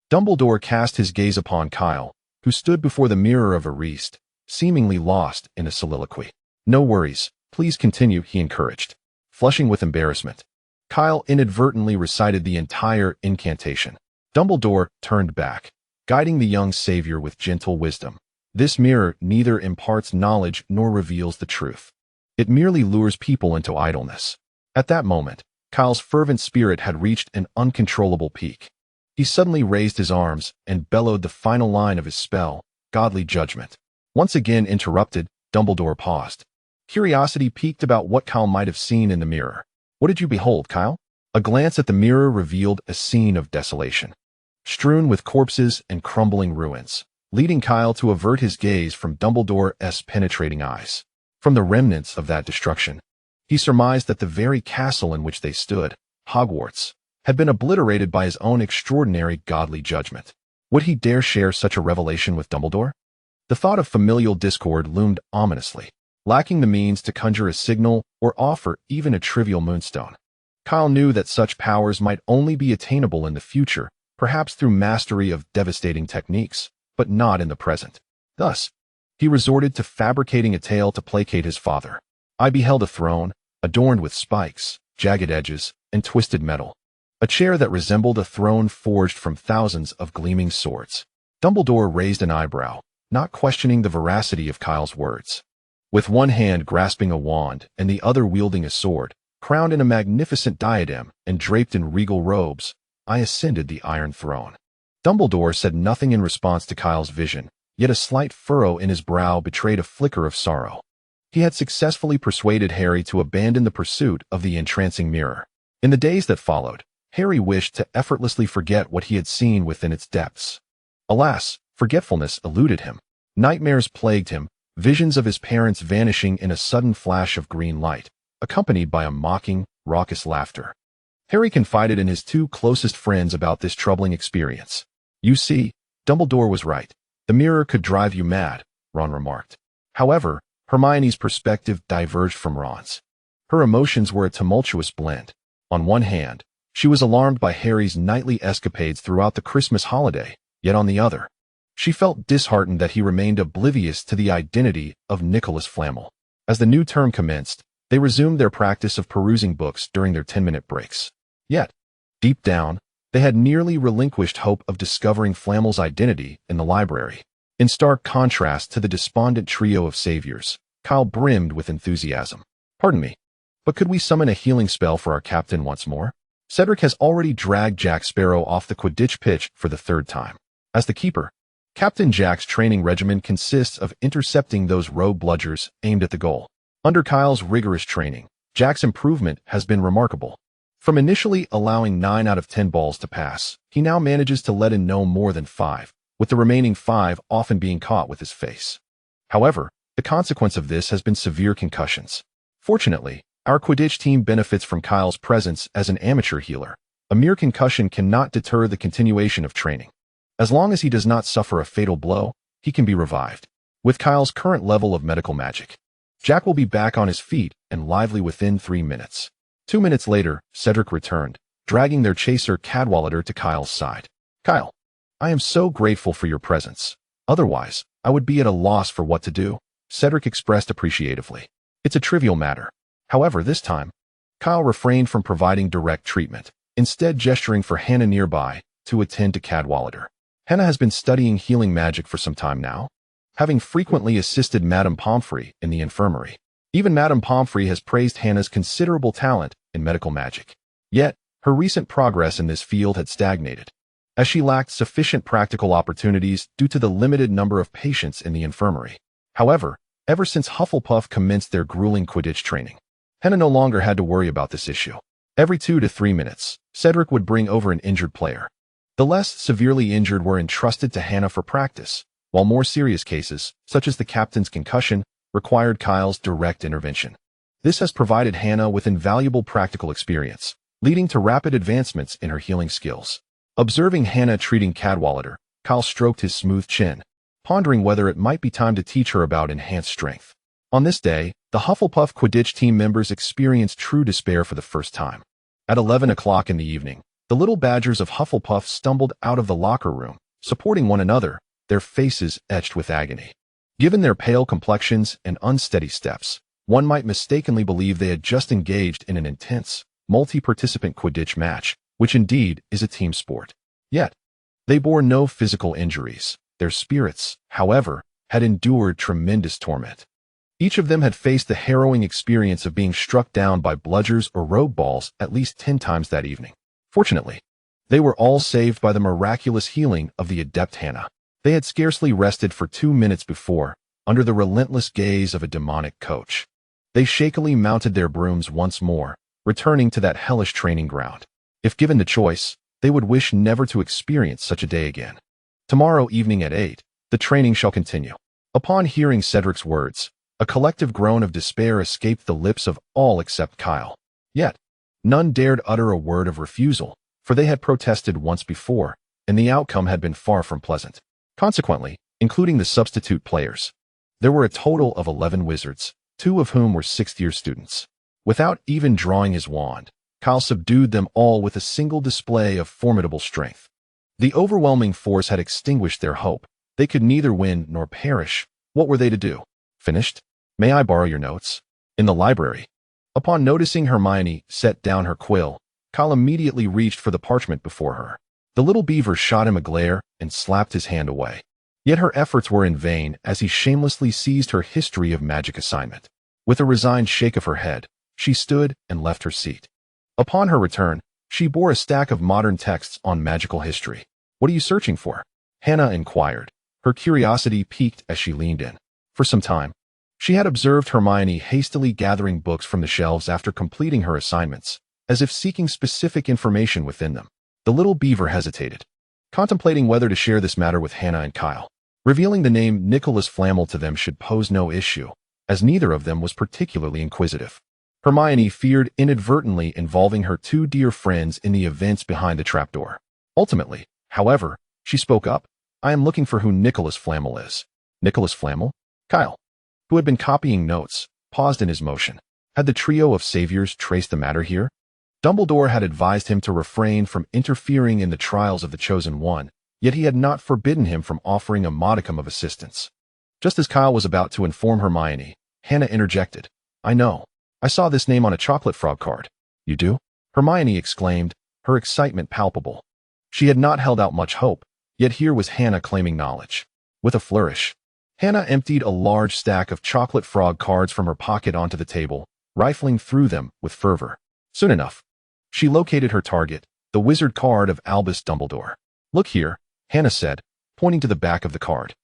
Dumbledore cast his gaze upon Kyle, who stood before the Mirror of Erist, seemingly lost in a soliloquy. No worries, please continue, he encouraged. Flushing with embarrassment, Kyle inadvertently recited the entire incantation. Dumbledore turned back, guiding the young savior with gentle wisdom. This mirror neither imparts knowledge nor reveals the truth. It merely lures people into idleness. At that moment, Kyle's fervent spirit had reached an uncontrollable peak. He suddenly raised his arms and bellowed the final line of his spell, Godly Judgment. Once again interrupted, Dumbledore paused. Curiosity piqued about what Kyle might have seen in the mirror. What did you behold, Kyle? A glance at the mirror revealed a scene of desolation, strewn with corpses and crumbling ruins, leading Kyle to avert his gaze from Dumbledore's penetrating eyes. From the remnants of that destruction, he surmised that the very castle in which they stood, Hogwarts, had been obliterated by his own extraordinary godly judgment. Would he dare share such a revelation with Dumbledore? The thought of familial discord loomed ominously. Lacking the means to conjure a signal or offer even a trivial moonstone, Kyle knew that such powers might only be attainable in the future, perhaps through mastery of devastating techniques, but not in the present. Thus, he resorted to fabricating a tale to placate his father. I beheld a throne, adorned with spikes, jagged edges, and twisted metal. A chair that resembled a throne forged from thousands of gleaming swords. Dumbledore raised an eyebrow, not questioning the veracity of Kyle's words. With one hand grasping a wand and the other wielding a sword, crowned in a magnificent diadem and draped in regal robes, I ascended the Iron Throne. Dumbledore said nothing in response to Kyle's vision, yet a slight furrow in his brow betrayed a flicker of sorrow. He had successfully persuaded Harry to abandon the pursuit of the entrancing mirror. In the days that followed, Harry wished to effortlessly forget what he had seen within its depths. Alas, forgetfulness eluded him. Nightmares plagued him, visions of his parents vanishing in a sudden flash of green light, accompanied by a mocking, raucous laughter. Harry confided in his two closest friends about this troubling experience. "You see, Dumbledore was right. The mirror could drive you mad," Ron remarked. However, Hermione's perspective diverged from Ron's. Her emotions were a tumultuous blend. On one hand, she was alarmed by Harry's nightly escapades throughout the Christmas holiday, yet on the other, she felt disheartened that he remained oblivious to the identity of Nicholas Flamel. As the new term commenced, they resumed their practice of perusing books during their 10-minute breaks. Yet, deep down, they had nearly relinquished hope of discovering Flamel's identity in the library. In stark contrast to the despondent trio of saviors, Kyle brimmed with enthusiasm. "Pardon me, but could we summon a healing spell for our captain once more? Cedric has already dragged Jack Sparrow off the Quidditch pitch for the third time. As the keeper, Captain Jack's training regimen consists of intercepting those rogue bludgers aimed at the goal. Under Kyle's rigorous training, Jack's improvement has been remarkable. From initially allowing 9 out of 10 balls to pass, he now manages to let in no more than 5, with the remaining 5 often being caught with his face. However, the consequence of this has been severe concussions. Fortunately, our Quidditch team benefits from Kyle's presence as an amateur healer. A mere concussion cannot deter the continuation of training. As long as he does not suffer a fatal blow, he can be revived. With Kyle's current level of medical magic, Jack will be back on his feet and lively within 3 minutes. 2 minutes later, Cedric returned, dragging their chaser Cadwallader to Kyle's side. "Kyle, I am so grateful for your presence. Otherwise, I would be at a loss for what to do," Cedric expressed appreciatively. "It's a trivial matter." However, this time, Kyle refrained from providing direct treatment, instead gesturing for Hannah nearby to attend to Cadwallader. Hannah has been studying healing magic for some time now, having frequently assisted Madame Pomfrey in the infirmary. Even Madame Pomfrey has praised Hannah's considerable talent in medical magic. Yet, her recent progress in this field had stagnated, as she lacked sufficient practical opportunities due to the limited number of patients in the infirmary. However, ever since Hufflepuff commenced their grueling Quidditch training, Hannah no longer had to worry about this issue. Every 2 to 3 minutes, Cedric would bring over an injured player. The less severely injured were entrusted to Hannah for practice, while more serious cases, such as the captain's concussion, required Kyle's direct intervention. This has provided Hannah with invaluable practical experience, leading to rapid advancements in her healing skills. Observing Hannah treating Cadwallader, Kyle stroked his smooth chin, pondering whether it might be time to teach her about enhanced strength. On this day, the Hufflepuff Quidditch team members experienced true despair for the first time. At 11 o'clock in the evening, the little badgers of Hufflepuff stumbled out of the locker room, supporting one another, their faces etched with agony. Given their pale complexions and unsteady steps, one might mistakenly believe they had just engaged in an intense, multi-participant Quidditch match, which indeed is a team sport. Yet, they bore no physical injuries. Their spirits, however, had endured tremendous torment. Each of them had faced the harrowing experience of being struck down by bludgers or rogue balls at least 10 times that evening. Fortunately, they were all saved by the miraculous healing of the adept Hannah. They had scarcely rested for 2 minutes before, under the relentless gaze of a demonic coach. They shakily mounted their brooms once more, returning to that hellish training ground. If given the choice, they would wish never to experience such a day again. Tomorrow evening at 8, the training shall continue. Upon hearing Cedric's words, a collective groan of despair escaped the lips of all except Kyle. Yet, none dared utter a word of refusal, for they had protested once before, and the outcome had been far from pleasant. Consequently, including the substitute players, there were a total of 11 wizards, 2 of whom were 6th-year students. Without even drawing his wand, Kyle subdued them all with a single display of formidable strength. The overwhelming force had extinguished their hope. They could neither win nor perish. What were they to do? Finished? May I borrow your notes? In the library. Upon noticing Hermione set down her quill, Kyle immediately reached for the parchment before her. The little beaver shot him a glare and slapped his hand away. Yet her efforts were in vain as he shamelessly seized her history of magic assignment. With a resigned shake of her head, she stood and left her seat. Upon her return, she bore a stack of modern texts on magical history. "What are you searching for?" Hannah inquired, her curiosity piqued as she leaned in. For some time, she had observed Hermione hastily gathering books from the shelves after completing her assignments, as if seeking specific information within them. The little beaver hesitated, contemplating whether to share this matter with Hannah and Kyle. Revealing the name Nicholas Flamel to them should pose no issue, as neither of them was particularly inquisitive. Hermione feared inadvertently involving her two dear friends in the events behind the trapdoor. Ultimately, however, she spoke up. I am looking for who Nicholas Flamel is. Nicholas Flamel? Kyle, who had been copying notes, paused in his motion. Had the trio of saviors traced the matter here? Dumbledore had advised him to refrain from interfering in the trials of the Chosen One, yet he had not forbidden him from offering a modicum of assistance. Just as Kyle was about to inform Hermione, Hannah interjected. I know. I saw this name on a chocolate frog card. You do? Hermione exclaimed, her excitement palpable. She had not held out much hope, yet here was Hannah claiming knowledge. With a flourish, Hannah emptied a large stack of chocolate frog cards from her pocket onto the table, rifling through them with fervor. Soon enough, she located her target, the wizard card of Albus Dumbledore. Look here, Hannah said, pointing to the back of the card.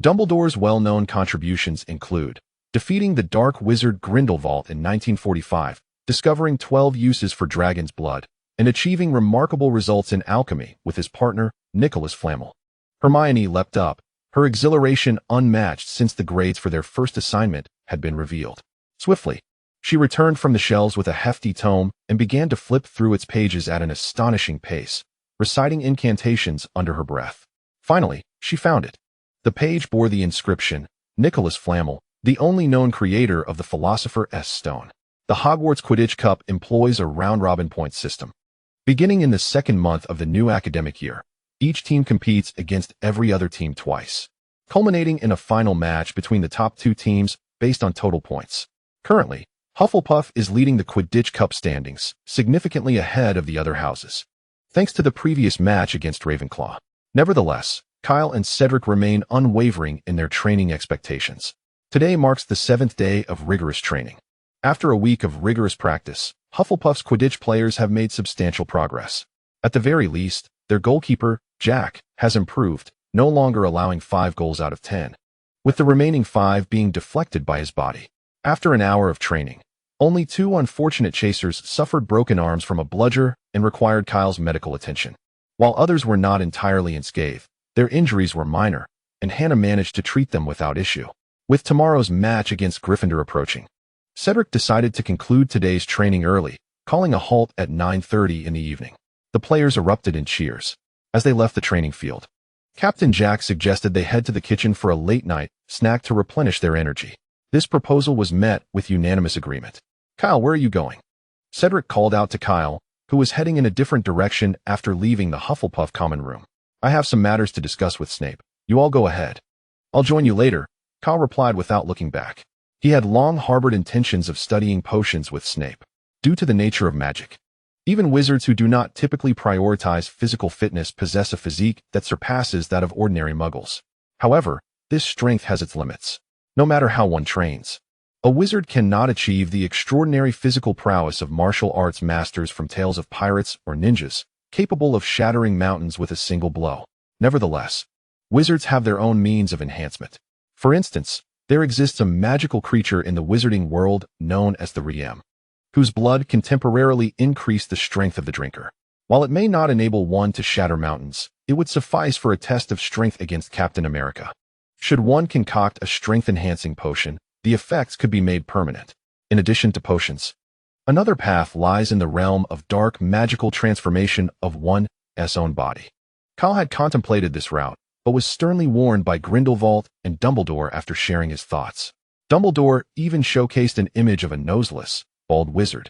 Dumbledore's well-known contributions include defeating the dark wizard Grindelwald in 1945, discovering 12 uses for dragon's blood, and achieving remarkable results in alchemy with his partner, Nicholas Flamel. Hermione leapt up, her exhilaration unmatched since the grades for their first assignment had been revealed. Swiftly, she returned from the shelves with a hefty tome and began to flip through its pages at an astonishing pace, reciting incantations under her breath. Finally, she found it. The page bore the inscription, Nicholas Flamel, the only known creator of the Philosopher's Stone. The Hogwarts Quidditch Cup employs a round-robin point system. Beginning in the second month of the new academic year, each team competes against every other team twice, culminating in a final match between the top two teams based on total points. Currently, Hufflepuff is leading the Quidditch Cup standings, significantly ahead of the other houses, thanks to the previous match against Ravenclaw. Nevertheless, Kyle and Cedric remain unwavering in their training expectations. Today marks the 7th day of rigorous training. After a week of rigorous practice, Hufflepuff's Quidditch players have made substantial progress. At the very least, their goalkeeper, Jack, has improved, no longer allowing 5 goals out of 10, with the remaining 5 being deflected by his body. After an hour of training, only 2 unfortunate chasers suffered broken arms from a bludger and required Kyle's medical attention. While others were not entirely unscathed, their injuries were minor, and Hannah managed to treat them without issue. With tomorrow's match against Gryffindor approaching, Cedric decided to conclude today's training early, calling a halt at 9:30 in the evening. The players erupted in cheers as they left the training field. Captain Jack suggested they head to the kitchen for a late-night snack to replenish their energy. This proposal was met with unanimous agreement. Kyle, where are you going? Cedric called out to Kyle, who was heading in a different direction after leaving the Hufflepuff common room. I have some matters to discuss with Snape. You all go ahead. I'll join you later, Kyle replied without looking back. He had long harbored intentions of studying potions with Snape. Due to the nature of magic, even wizards who do not typically prioritize physical fitness possess a physique that surpasses that of ordinary muggles. However, this strength has its limits. No matter how one trains, a wizard cannot achieve the extraordinary physical prowess of martial arts masters from tales of pirates or ninjas, capable of shattering mountains with a single blow. Nevertheless, wizards have their own means of enhancement. For instance, there exists a magical creature in the wizarding world known as the Riem, whose blood can temporarily increase the strength of the drinker. While it may not enable one to shatter mountains, it would suffice for a test of strength against Captain America. Should one concoct a strength-enhancing potion, the effects could be made permanent. In addition to potions, another path lies in the realm of dark magical transformation of one's own body. Kyle had contemplated this route, but was sternly warned by Grindelwald and Dumbledore after sharing his thoughts. Dumbledore even showcased an image of a noseless, bald wizard,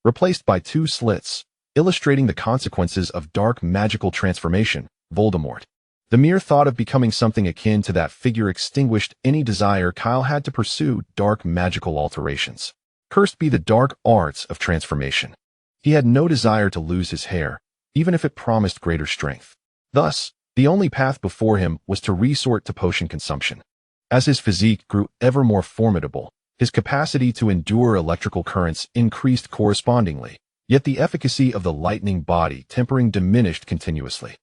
replaced by 2 slits, illustrating the consequences of dark magical transformation, Voldemort. The mere thought of becoming something akin to that figure extinguished any desire Kyle had to pursue dark magical alterations. Cursed be the dark arts of transformation. He had no desire to lose his hair, even if it promised greater strength. Thus, the only path before him was to resort to potion consumption. As his physique grew ever more formidable, his capacity to endure electrical currents increased correspondingly, yet the efficacy of the lightning body tempering diminished continuously.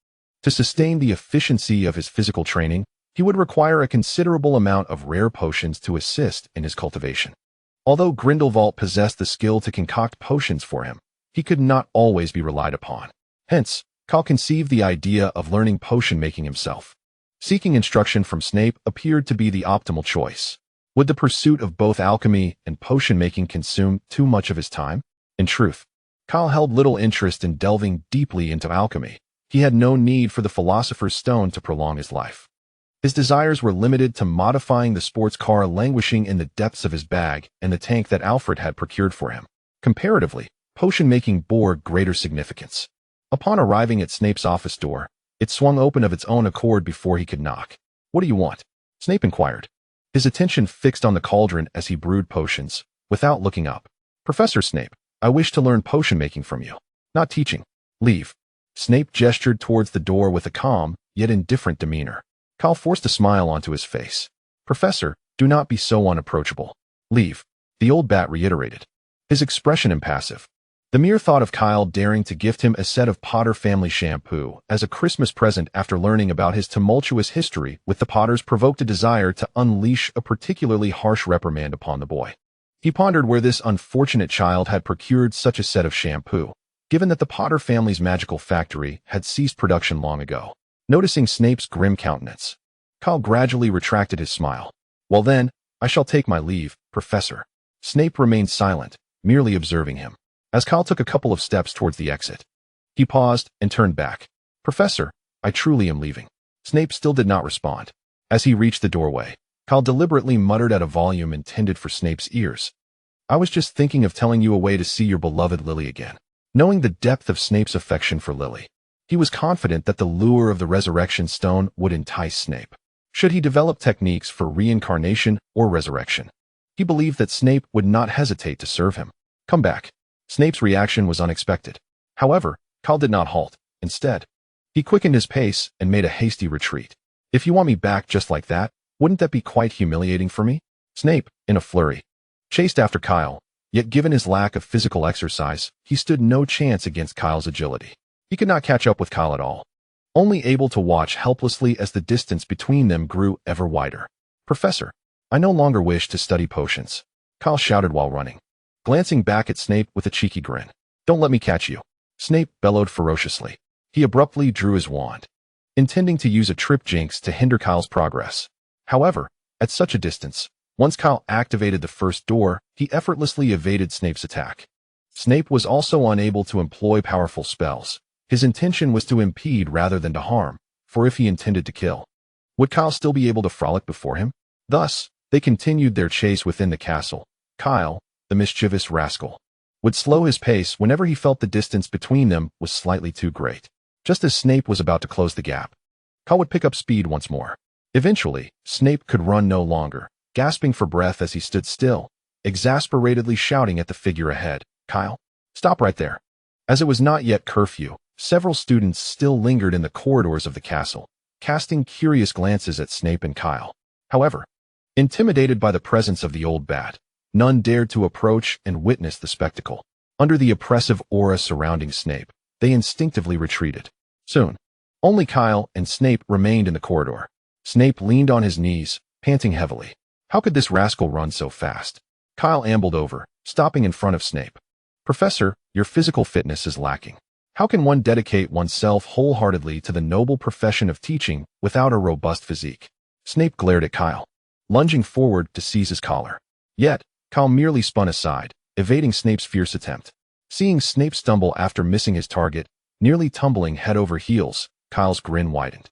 To sustain the efficiency of his physical training, he would require a considerable amount of rare potions to assist in his cultivation. Although Grindelwald possessed the skill to concoct potions for him, he could not always be relied upon. Hence, Kyle conceived the idea of learning potion making himself. Seeking instruction from Snape appeared to be the optimal choice. Would the pursuit of both alchemy and potion-making consume too much of his time? In truth, Kyle held little interest in delving deeply into alchemy. He had no need for the Philosopher's Stone to prolong his life. His desires were limited to modifying the sports car languishing in the depths of his bag and the tank that Alfred had procured for him. Comparatively, potion-making bore greater significance. Upon arriving at Snape's office door, it swung open of its own accord before he could knock. "What do you want?" Snape inquired, his attention fixed on the cauldron as he brewed potions, without looking up. "Professor Snape, I wish to learn potion-making from you. Not teaching. Leave." Snape gestured towards the door with a calm, yet indifferent demeanor. Kyle forced a smile onto his face. "Professor, do not be so unapproachable. Leave," the old bat reiterated, his expression impassive. The mere thought of Kyle daring to gift him a set of Potter family shampoo as a Christmas present after learning about his tumultuous history with the Potters provoked a desire to unleash a particularly harsh reprimand upon the boy. He pondered where this unfortunate child had procured such a set of shampoo, given that the Potter family's magical factory had ceased production long ago. Noticing Snape's grim countenance, Kyle gradually retracted his smile. "Well then, I shall take my leave, Professor." Snape remained silent, merely observing him. As Kyle took a couple of steps towards the exit, he paused and turned back. "Professor, I truly am leaving." Snape still did not respond. As he reached the doorway, Kyle deliberately muttered at a volume intended for Snape's ears. "I was just thinking of telling you a way to see your beloved Lily again." Knowing the depth of Snape's affection for Lily, he was confident that the lure of the Resurrection Stone would entice Snape. Should he develop techniques for reincarnation or resurrection, he believed that Snape would not hesitate to serve him. "Come back." Snape's reaction was unexpected. However, Kyle did not halt. Instead, he quickened his pace and made a hasty retreat. "If you want me back just like that, wouldn't that be quite humiliating for me?" Snape, in a flurry, chased after Kyle, yet given his lack of physical exercise, he stood no chance against Kyle's agility. He could not catch up with Kyle at all, only able to watch helplessly as the distance between them grew ever wider. "Professor, I no longer wish to study potions," Kyle shouted while running, glancing back at Snape with a cheeky grin. "Don't let me catch you." Snape bellowed ferociously. He abruptly drew his wand, intending to use a trip jinx to hinder Kyle's progress. However, at such a distance, once Kyle activated the first door, he effortlessly evaded Snape's attack. Snape was also unable to employ powerful spells. His intention was to impede rather than to harm, for if he intended to kill, would Kyle still be able to frolic before him? Thus, they continued their chase within the castle. Kyle, the mischievous rascal, would slow his pace whenever he felt the distance between them was slightly too great. Just as Snape was about to close the gap, Kyle would pick up speed once more. Eventually, Snape could run no longer, gasping for breath as he stood still, exasperatedly shouting at the figure ahead, "Kyle, stop right there." As it was not yet curfew, several students still lingered in the corridors of the castle, casting curious glances at Snape and Kyle. However, intimidated by the presence of the old bat, none dared to approach and witness the spectacle. Under the oppressive aura surrounding Snape, they instinctively retreated. Soon, only Kyle and Snape remained in the corridor. Snape leaned on his knees, panting heavily. How could this rascal run so fast? Kyle ambled over, stopping in front of Snape. "Professor, your physical fitness is lacking. How can one dedicate oneself wholeheartedly to the noble profession of teaching without a robust physique?" Snape glared at Kyle, lunging forward to seize his collar. Yet, Kyle merely spun aside, evading Snape's fierce attempt. Seeing Snape stumble after missing his target, nearly tumbling head over heels, Kyle's grin widened.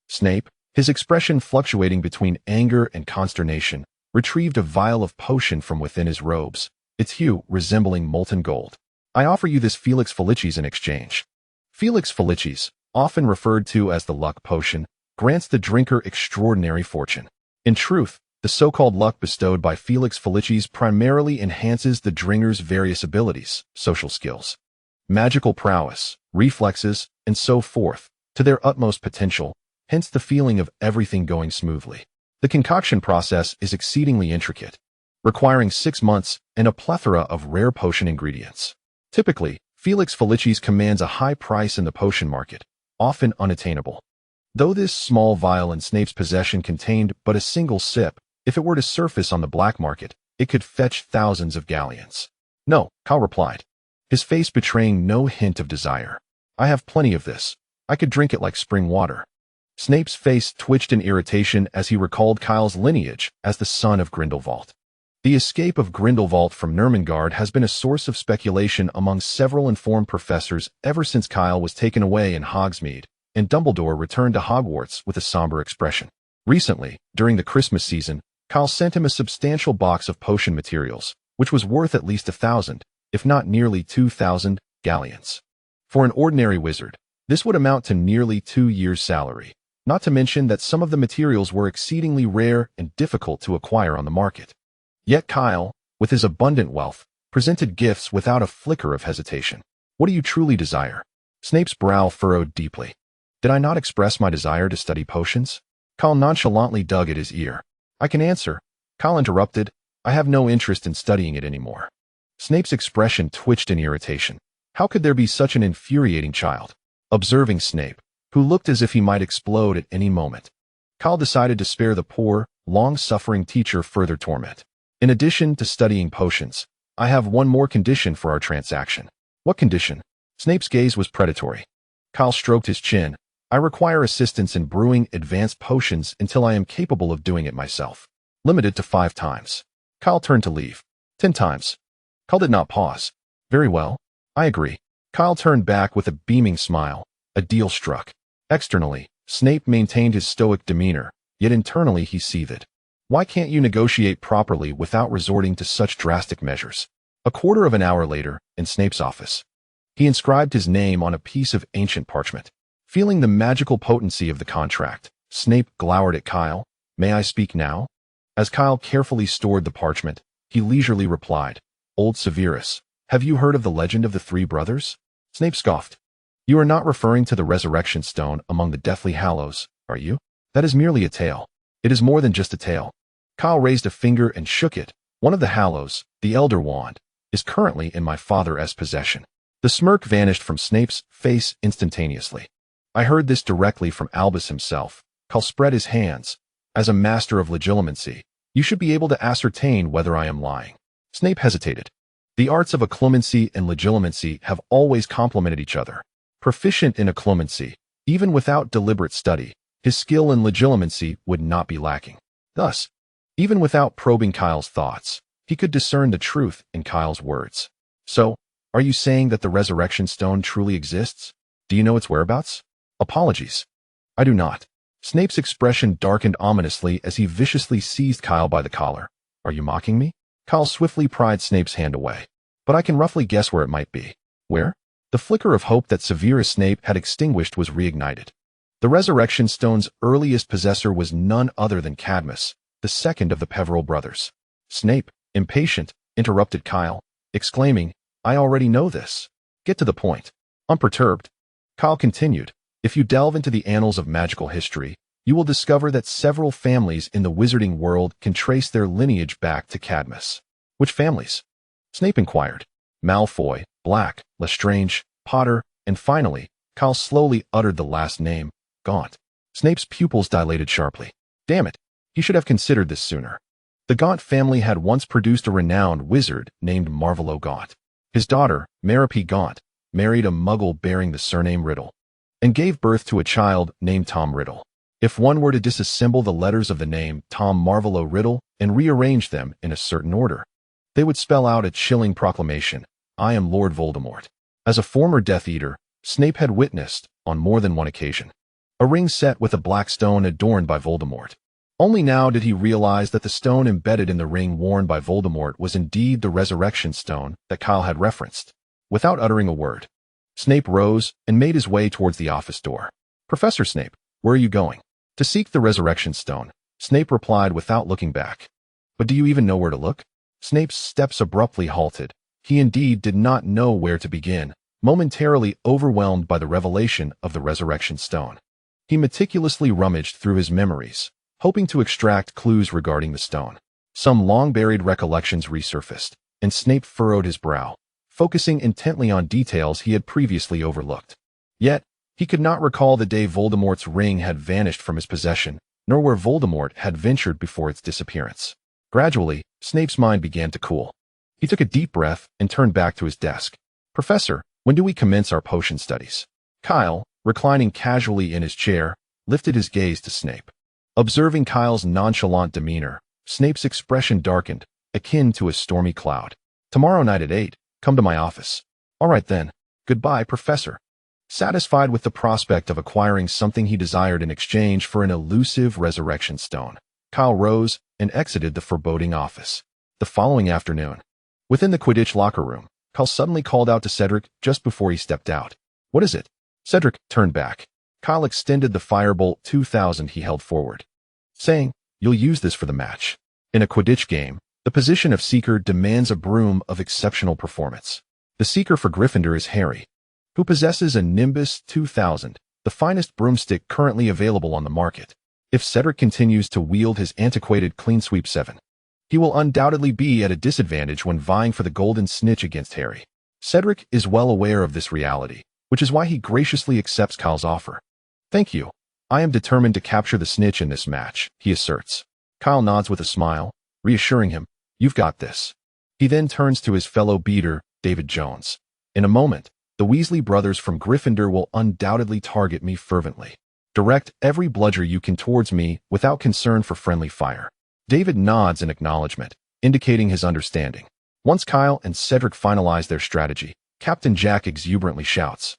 Snape, his expression fluctuating between anger and consternation, retrieved a vial of potion from within his robes, its hue resembling molten gold. "I offer you this Felix Felicis in exchange." Felix Felicis, often referred to as the luck potion, grants the drinker extraordinary fortune. In truth, the so-called luck bestowed by Felix Felicis primarily enhances the drinker's various abilities, social skills, magical prowess, reflexes, and so forth, to their utmost potential, hence the feeling of everything going smoothly. The concoction process is exceedingly intricate, requiring 6 months and a plethora of rare potion ingredients. Typically, Felix Felicis commands a high price in the potion market, often unattainable. Though this small vial in Snape's possession contained but a single sip, if it were to surface on the black market, it could fetch thousands of galleons. "No," Kyle replied, his face betraying no hint of desire. "I have plenty of this. I could drink it like spring water." Snape's face twitched in irritation as he recalled Kyle's lineage as the son of Grindelwald. The escape of Grindelwald from Nurmengard has been a source of speculation among several informed professors ever since Kyle was taken away in Hogsmeade, and Dumbledore returned to Hogwarts with a somber expression. Recently, during the Christmas season, Kyle sent him a substantial box of potion materials, which was worth at least 1,000, if not nearly 2,000, galleons. For an ordinary wizard, this would amount to nearly 2 years' salary, not to mention that some of the materials were exceedingly rare and difficult to acquire on the market. Yet Kyle, with his abundant wealth, presented gifts without a flicker of hesitation. What do you truly desire? Snape's brow furrowed deeply. Did I not express my desire to study potions? Kyle nonchalantly dug at his ear. I can answer. Kyle interrupted. I have no interest in studying it anymore. Snape's expression twitched in irritation. How could there be such an infuriating child? Observing Snape, who looked as if he might explode at any moment, Kyle decided to spare the poor, long-suffering teacher further torment. In addition to studying potions, I have one more condition for our transaction. What condition? Snape's gaze was predatory. Kyle stroked his chin. I require assistance in brewing advanced potions until I am capable of doing it myself. Limited to 5 times. Kyle turned to leave. 10 times. Kyle did not pause. Very well. I agree. Kyle turned back with a beaming smile. A deal struck. Externally, Snape maintained his stoic demeanor, yet internally he seethed. Why can't you negotiate properly without resorting to such drastic measures? A quarter of an hour later, in Snape's office, he inscribed his name on a piece of ancient parchment. Feeling the magical potency of the contract, Snape glowered at Kyle. May I speak now? As Kyle carefully stored the parchment, he leisurely replied, Old Severus, have you heard of the legend of the 3 brothers? Snape scoffed. You are not referring to the resurrection stone among the Deathly Hallows, are you? That is merely a tale. It is more than just a tale. Kyle raised a finger and shook it. One of the Hallows, the Elder Wand, is currently in my father's possession. The smirk vanished from Snape's face instantaneously. I heard this directly from Albus himself. Kyle spread his hands. As a master of legilimency, you should be able to ascertain whether I am lying. Snape hesitated. The arts of occlumency and legilimency have always complemented each other. Proficient in occlumency, even without deliberate study, his skill in legilimency would not be lacking. Thus, even without probing Kyle's thoughts, he could discern the truth in Kyle's words. So, are you saying that the resurrection stone truly exists? Do you know its whereabouts? Apologies. I do not. Snape's expression darkened ominously as he viciously seized Kyle by the collar. Are you mocking me? Kyle swiftly pried Snape's hand away. But I can roughly guess where it might be. Where? The flicker of hope that Severus Snape had extinguished was reignited. The resurrection stone's earliest possessor was none other than Cadmus, the second of the Peverell brothers. Snape, impatient, interrupted Kyle, exclaiming, I already know this. Get to the point. Unperturbed, Kyle continued, if you delve into the annals of magical history, you will discover that several families in the wizarding world can trace their lineage back to Cadmus. Which families? Snape inquired. Malfoy, Black, Lestrange, Potter, and finally, Kyle slowly uttered the last name, Gaunt. Snape's pupils dilated sharply. Damn it, he should have considered this sooner. The Gaunt family had once produced a renowned wizard named Marvolo Gaunt. His daughter, Merope Gaunt, married a muggle bearing the surname Riddle, and gave birth to a child named Tom Riddle. If one were to disassemble the letters of the name Tom Marvolo Riddle and rearrange them in a certain order, they would spell out a chilling proclamation, I am Lord Voldemort. As a former Death Eater, Snape had witnessed, on more than one occasion, a ring set with a black stone adorned by Voldemort. Only now did he realize that the stone embedded in the ring worn by Voldemort was indeed the resurrection stone that Kyle had referenced. Without uttering a word, Snape rose and made his way towards the office door. Professor Snape, where are you going? To seek the resurrection stone, Snape replied without looking back. But do you even know where to look? Snape's steps abruptly halted. He indeed did not know where to begin, momentarily overwhelmed by the revelation of the resurrection stone. He meticulously rummaged through his memories, hoping to extract clues regarding the stone. Some long-buried recollections resurfaced, and Snape furrowed his brow, focusing intently on details he had previously overlooked. Yet, he could not recall the day Voldemort's ring had vanished from his possession, nor where Voldemort had ventured before its disappearance. Gradually, Snape's mind began to cool. He took a deep breath and turned back to his desk. Professor, when do we commence our potion studies? Kyle, reclining casually in his chair, lifted his gaze to Snape. Observing Kyle's nonchalant demeanor, Snape's expression darkened, akin to a stormy cloud. "Tomorrow night at 8, come to my office." "All right then. Goodbye, Professor." Satisfied with the prospect of acquiring something he desired in exchange for an elusive resurrection stone, Kyle rose and exited the foreboding office. The following afternoon, within the Quidditch locker room, Kyle suddenly called out to Cedric just before he stepped out. "What is it?" Cedric turned back. Kyle extended the Firebolt 2000 he held forward, saying, "You'll use this for the match. In a Quidditch game, the position of Seeker demands a broom of exceptional performance. The Seeker for Gryffindor is Harry, who possesses a Nimbus 2000, the finest broomstick currently available on the market. If Cedric continues to wield his antiquated Clean Sweep 7, he will undoubtedly be at a disadvantage when vying for the Golden Snitch against Harry. Cedric is well aware of this reality, which is why he graciously accepts Kyle's offer. "Thank you. I am determined to capture the snitch in this match," he asserts. Kyle nods with a smile, reassuring him, "You've got this." He then turns to his fellow beater, David Jones. "In a moment, the Weasley brothers from Gryffindor will undoubtedly target me fervently. Direct every bludger you can towards me without concern for friendly fire." David nods in acknowledgement, indicating his understanding. Once Kyle and Cedric finalize their strategy, Captain Jack exuberantly shouts,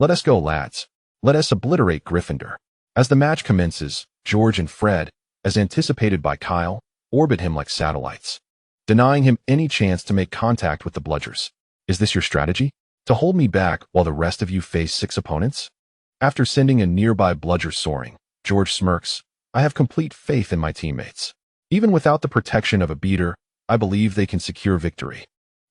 "Let us go, lads. Let us obliterate Gryffindor." As the match commences, George and Fred, as anticipated by Kyle, orbit him like satellites, denying him any chance to make contact with the bludgers. "Is this your strategy? To hold me back while the rest of you face 6 opponents?" After sending a nearby bludger soaring, George smirks, "I have complete faith in my teammates. Even without the protection of a beater, I believe they can secure victory."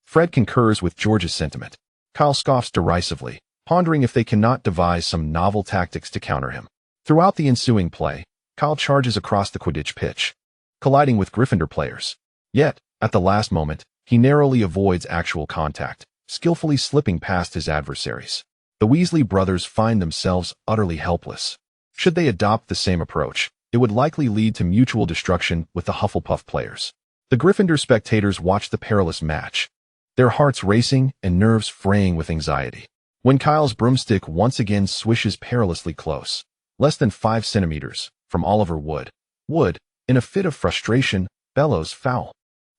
Fred concurs with George's sentiment. Kyle scoffs derisively, pondering if they cannot devise some novel tactics to counter him. Throughout the ensuing play, Kyle charges across the Quidditch pitch, colliding with Gryffindor players. Yet, at the last moment, he narrowly avoids actual contact, skillfully slipping past his adversaries. The Weasley brothers find themselves utterly helpless. Should they adopt the same approach, it would likely lead to mutual destruction with the Hufflepuff players. The Gryffindor spectators watch the perilous match, their hearts racing and nerves fraying with anxiety. When Kyle's broomstick once again swishes perilously close, less than 5 centimeters, from Oliver Wood, in a fit of frustration, bellows foul.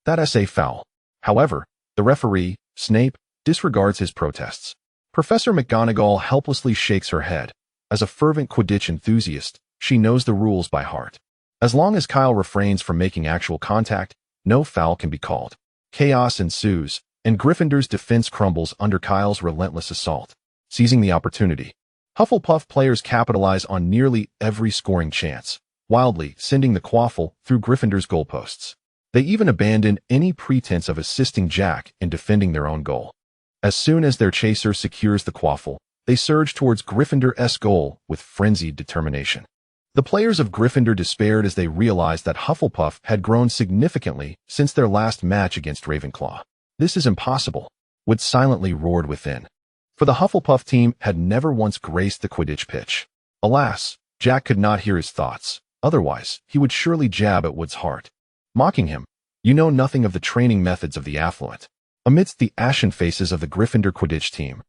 That's a foul. However, the referee, Snape, disregards his protests. Professor McGonagall helplessly shakes her head. As a fervent Quidditch enthusiast, she knows the rules by heart. As long as Kyle refrains from making actual contact, no foul can be called. Chaos ensues, and Gryffindor's defense crumbles under Kyle's relentless assault. Seizing the opportunity, Hufflepuff players capitalize on nearly every scoring chance, wildly sending the quaffle through Gryffindor's goalposts. They even abandon any pretense of assisting Jack in defending their own goal. As soon as their chaser secures the quaffle, they surge towards Gryffindor's goal with frenzied determination. The players of Gryffindor despaired as they realized that Hufflepuff had grown significantly since their last match against Ravenclaw. "This is impossible," Wood silently roared within. For the Hufflepuff team had never once graced the Quidditch pitch. Alas, Jack could not hear his thoughts, otherwise he would surely jab at Wood's heart, mocking him. "You know nothing of the training methods of the affluent." Amidst the ashen faces of the Gryffindor Quidditch team,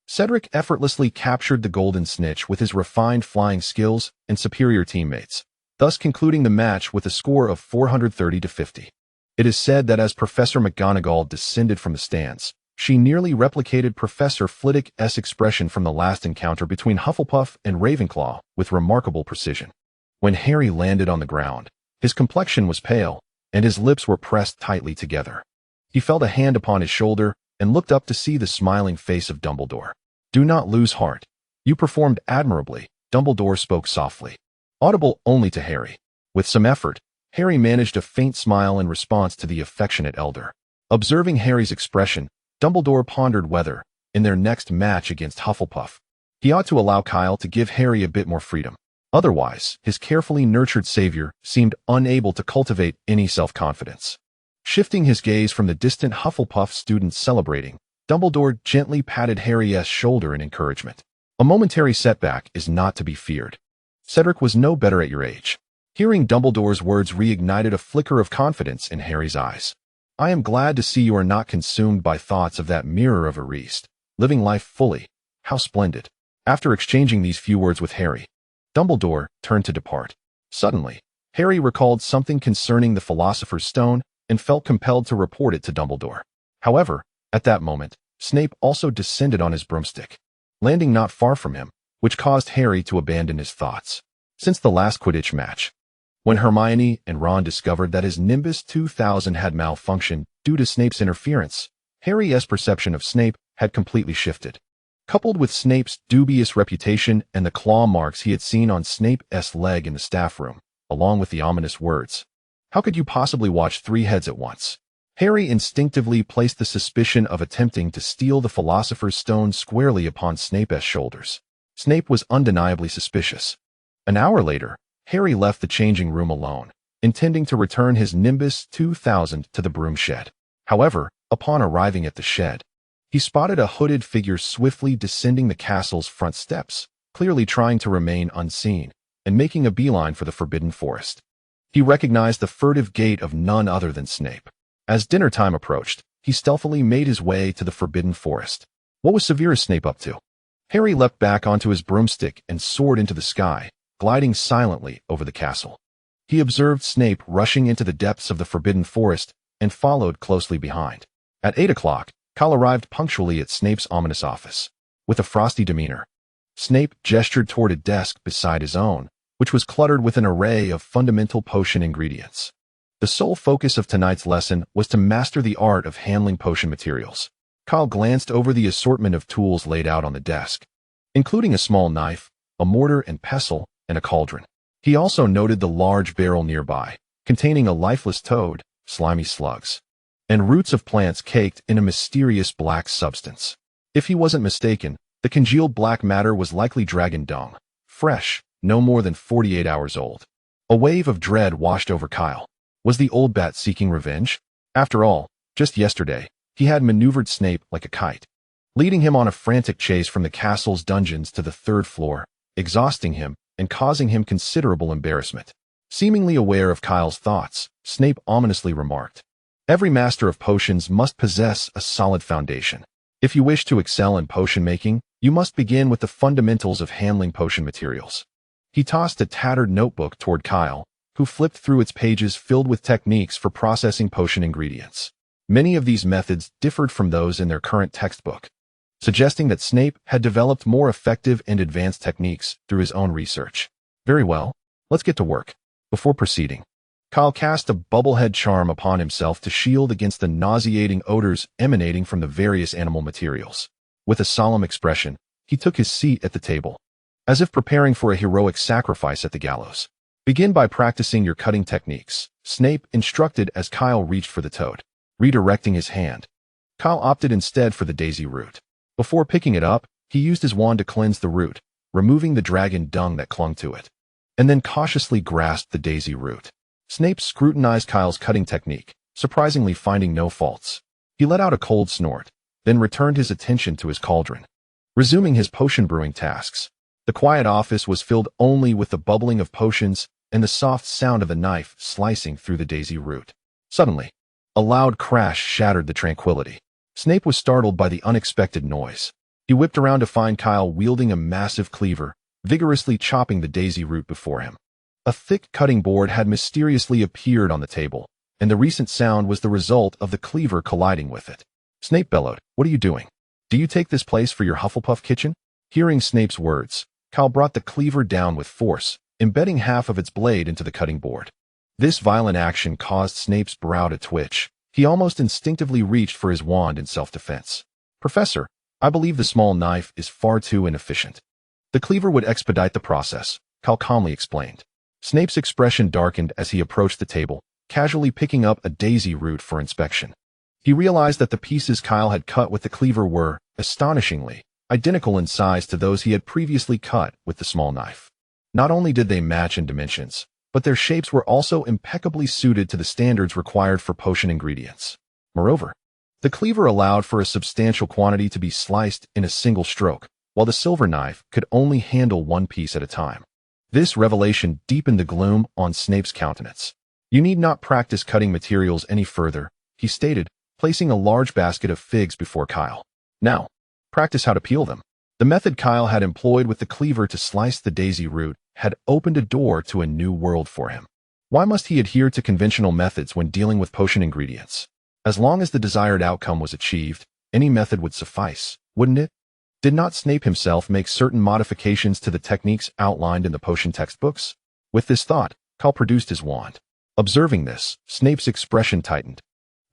Cedric effortlessly captured the Golden Snitch with his refined flying skills and superior teammates, thus concluding the match with a score of 430-50. It is said that as Professor McGonagall descended from the stands, she nearly replicated Professor Flitwick's expression from the last encounter between Hufflepuff and Ravenclaw with remarkable precision. When Harry landed on the ground, his complexion was pale, and his lips were pressed tightly together. He felt a hand upon his shoulder and looked up to see the smiling face of Dumbledore. "Do not lose heart. You performed admirably," Dumbledore spoke softly, audible only to Harry. With some effort, Harry managed a faint smile in response to the affectionate elder. Observing Harry's expression, Dumbledore pondered whether, in their next match against Hufflepuff, he ought to allow Kyle to give Harry a bit more freedom. Otherwise, his carefully nurtured savior seemed unable to cultivate any self-confidence. Shifting his gaze from the distant Hufflepuff students celebrating, Dumbledore gently patted Harry's shoulder in encouragement. "A momentary setback is not to be feared. Cedric was no better at your age." Hearing Dumbledore's words reignited a flicker of confidence in Harry's eyes. "I am glad to see you are not consumed by thoughts of that mirror of Ariste, living life fully. How splendid." After exchanging these few words with Harry, Dumbledore turned to depart. Suddenly, Harry recalled something concerning the Philosopher's Stone and felt compelled to report it to Dumbledore. However, at that moment, Snape also descended on his broomstick, landing not far from him, which caused Harry to abandon his thoughts. Since the last Quidditch match, when Hermione and Ron discovered that his Nimbus 2000 had malfunctioned due to Snape's interference, Harry's perception of Snape had completely shifted. Coupled with Snape's dubious reputation and the claw marks he had seen on Snape's leg in the staff room, along with the ominous words, "How could you possibly watch three heads at once?" Harry instinctively placed the suspicion of attempting to steal the Philosopher's Stone squarely upon Snape's shoulders. Snape was undeniably suspicious. An hour later, Harry left the changing room alone, intending to return his Nimbus 2000 to the broom shed. However, upon arriving at the shed, he spotted a hooded figure swiftly descending the castle's front steps, clearly trying to remain unseen, and making a beeline for the Forbidden Forest. He recognized the furtive gait of none other than Snape. As dinner time approached, he stealthily made his way to the Forbidden Forest. What was Severus Snape up to? Harry leapt back onto his broomstick and soared into the sky, gliding silently over the castle. He observed Snape rushing into the depths of the Forbidden Forest and followed closely behind. At 8 o'clock, Cal arrived punctually at Snape's ominous office. With a frosty demeanor, Snape gestured toward a desk beside his own, which was cluttered with an array of fundamental potion ingredients. The sole focus of tonight's lesson was to master the art of handling potion materials. Cal glanced over the assortment of tools laid out on the desk, including a small knife, a mortar and pestle, and a cauldron. He also noted the large barrel nearby, containing a lifeless toad, slimy slugs, and roots of plants caked in a mysterious black substance. If he wasn't mistaken, the congealed black matter was likely dragon dung, fresh, no more than 48 hours old. A wave of dread washed over Kyle. Was the old bat seeking revenge? After all, just yesterday, he had maneuvered Snape like a kite, leading him on a frantic chase from the castle's dungeons to the 3rd floor, exhausting him and causing him considerable embarrassment. Seemingly aware of Kyle's thoughts, Snape ominously remarked, "Every master of potions must possess a solid foundation. If you wish to excel in potion making, you must begin with the fundamentals of handling potion materials." He tossed a tattered notebook toward Kyle, who flipped through its pages filled with techniques for processing potion ingredients. Many of these methods differed from those in their current textbook, suggesting that Snape had developed more effective and advanced techniques through his own research. Very well, let's get to work. Before proceeding, Kyle cast a bubblehead charm upon himself to shield against the nauseating odors emanating from the various animal materials. With a solemn expression, he took his seat at the table, as if preparing for a heroic sacrifice at the gallows. "Begin by practicing your cutting techniques," Snape instructed as Kyle reached for the toad. Redirecting his hand, Kyle opted instead for the daisy root. Before picking it up, he used his wand to cleanse the root, removing the dragon dung that clung to it, and then cautiously grasped the daisy root. Snape scrutinized Kyle's cutting technique, surprisingly finding no faults. He let out a cold snort, then returned his attention to his cauldron. Resuming his potion brewing tasks, the quiet office was filled only with the bubbling of potions and the soft sound of a knife slicing through the daisy root. Suddenly, a loud crash shattered the tranquility. Snape was startled by the unexpected noise. He whipped around to find Kyle wielding a massive cleaver, vigorously chopping the daisy root before him. A thick cutting board had mysteriously appeared on the table, and the recent sound was the result of the cleaver colliding with it. Snape bellowed, "What are you doing? Do you take this place for your Hufflepuff kitchen?" Hearing Snape's words, Kyle brought the cleaver down with force, embedding half of its blade into the cutting board. This violent action caused Snape's brow to twitch. He almost instinctively reached for his wand in self-defense. "Professor, I believe the small knife is far too inefficient." "The cleaver would expedite the process," Kyle calmly explained. Snape's expression darkened as he approached the table, casually picking up a daisy root for inspection. He realized that the pieces Kyle had cut with the cleaver were, astonishingly, identical in size to those he had previously cut with the small knife. Not only did they match in dimensions, but their shapes were also impeccably suited to the standards required for potion ingredients. Moreover, the cleaver allowed for a substantial quantity to be sliced in a single stroke, while the silver knife could only handle one piece at a time. This revelation deepened the gloom on Snape's countenance. "You need not practice cutting materials any further," he stated, placing a large basket of figs before Kyle. "Now, practice how to peel them." The method Kyle had employed with the cleaver to slice the daisy root had opened a door to a new world for him. Why must he adhere to conventional methods when dealing with potion ingredients? As long as the desired outcome was achieved, any method would suffice, wouldn't it? Did not Snape himself make certain modifications to the techniques outlined in the potion textbooks? With this thought, Cal produced his wand. Observing this, Snape's expression tightened.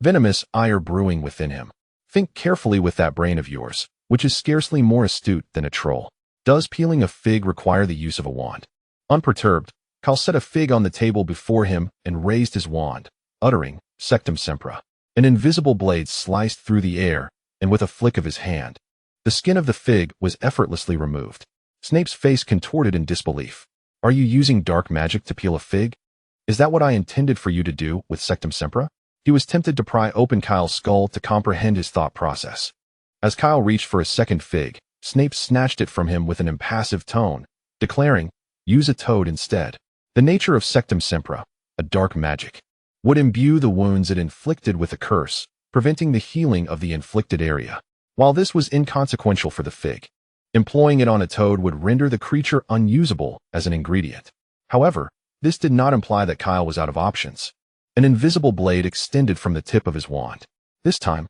Venomous ire brewing within him. Think carefully with that brain of yours, which is scarcely more astute than a troll. Does peeling a fig require the use of a wand? Unperturbed, Cal set a fig on the table before him and raised his wand, uttering, Sectum Sempra. An invisible blade sliced through the air, and with a flick of his hand, the skin of the fig was effortlessly removed. Snape's face contorted in disbelief. Are you using dark magic to peel a fig? Is that what I intended for you to do with Sectum Sempra? He was tempted to pry open Kyle's skull to comprehend his thought process. As Kyle reached for a second fig, Snape snatched it from him with an impassive tone, declaring, use a toad instead. The nature of Sectum Sempra, a dark magic, would imbue the wounds it inflicted with a curse, preventing the healing of the inflicted area. While this was inconsequential for the fig, employing it on a toad would render the creature unusable as an ingredient. However, this did not imply that Kyle was out of options. An invisible blade extended from the tip of his wand. This time,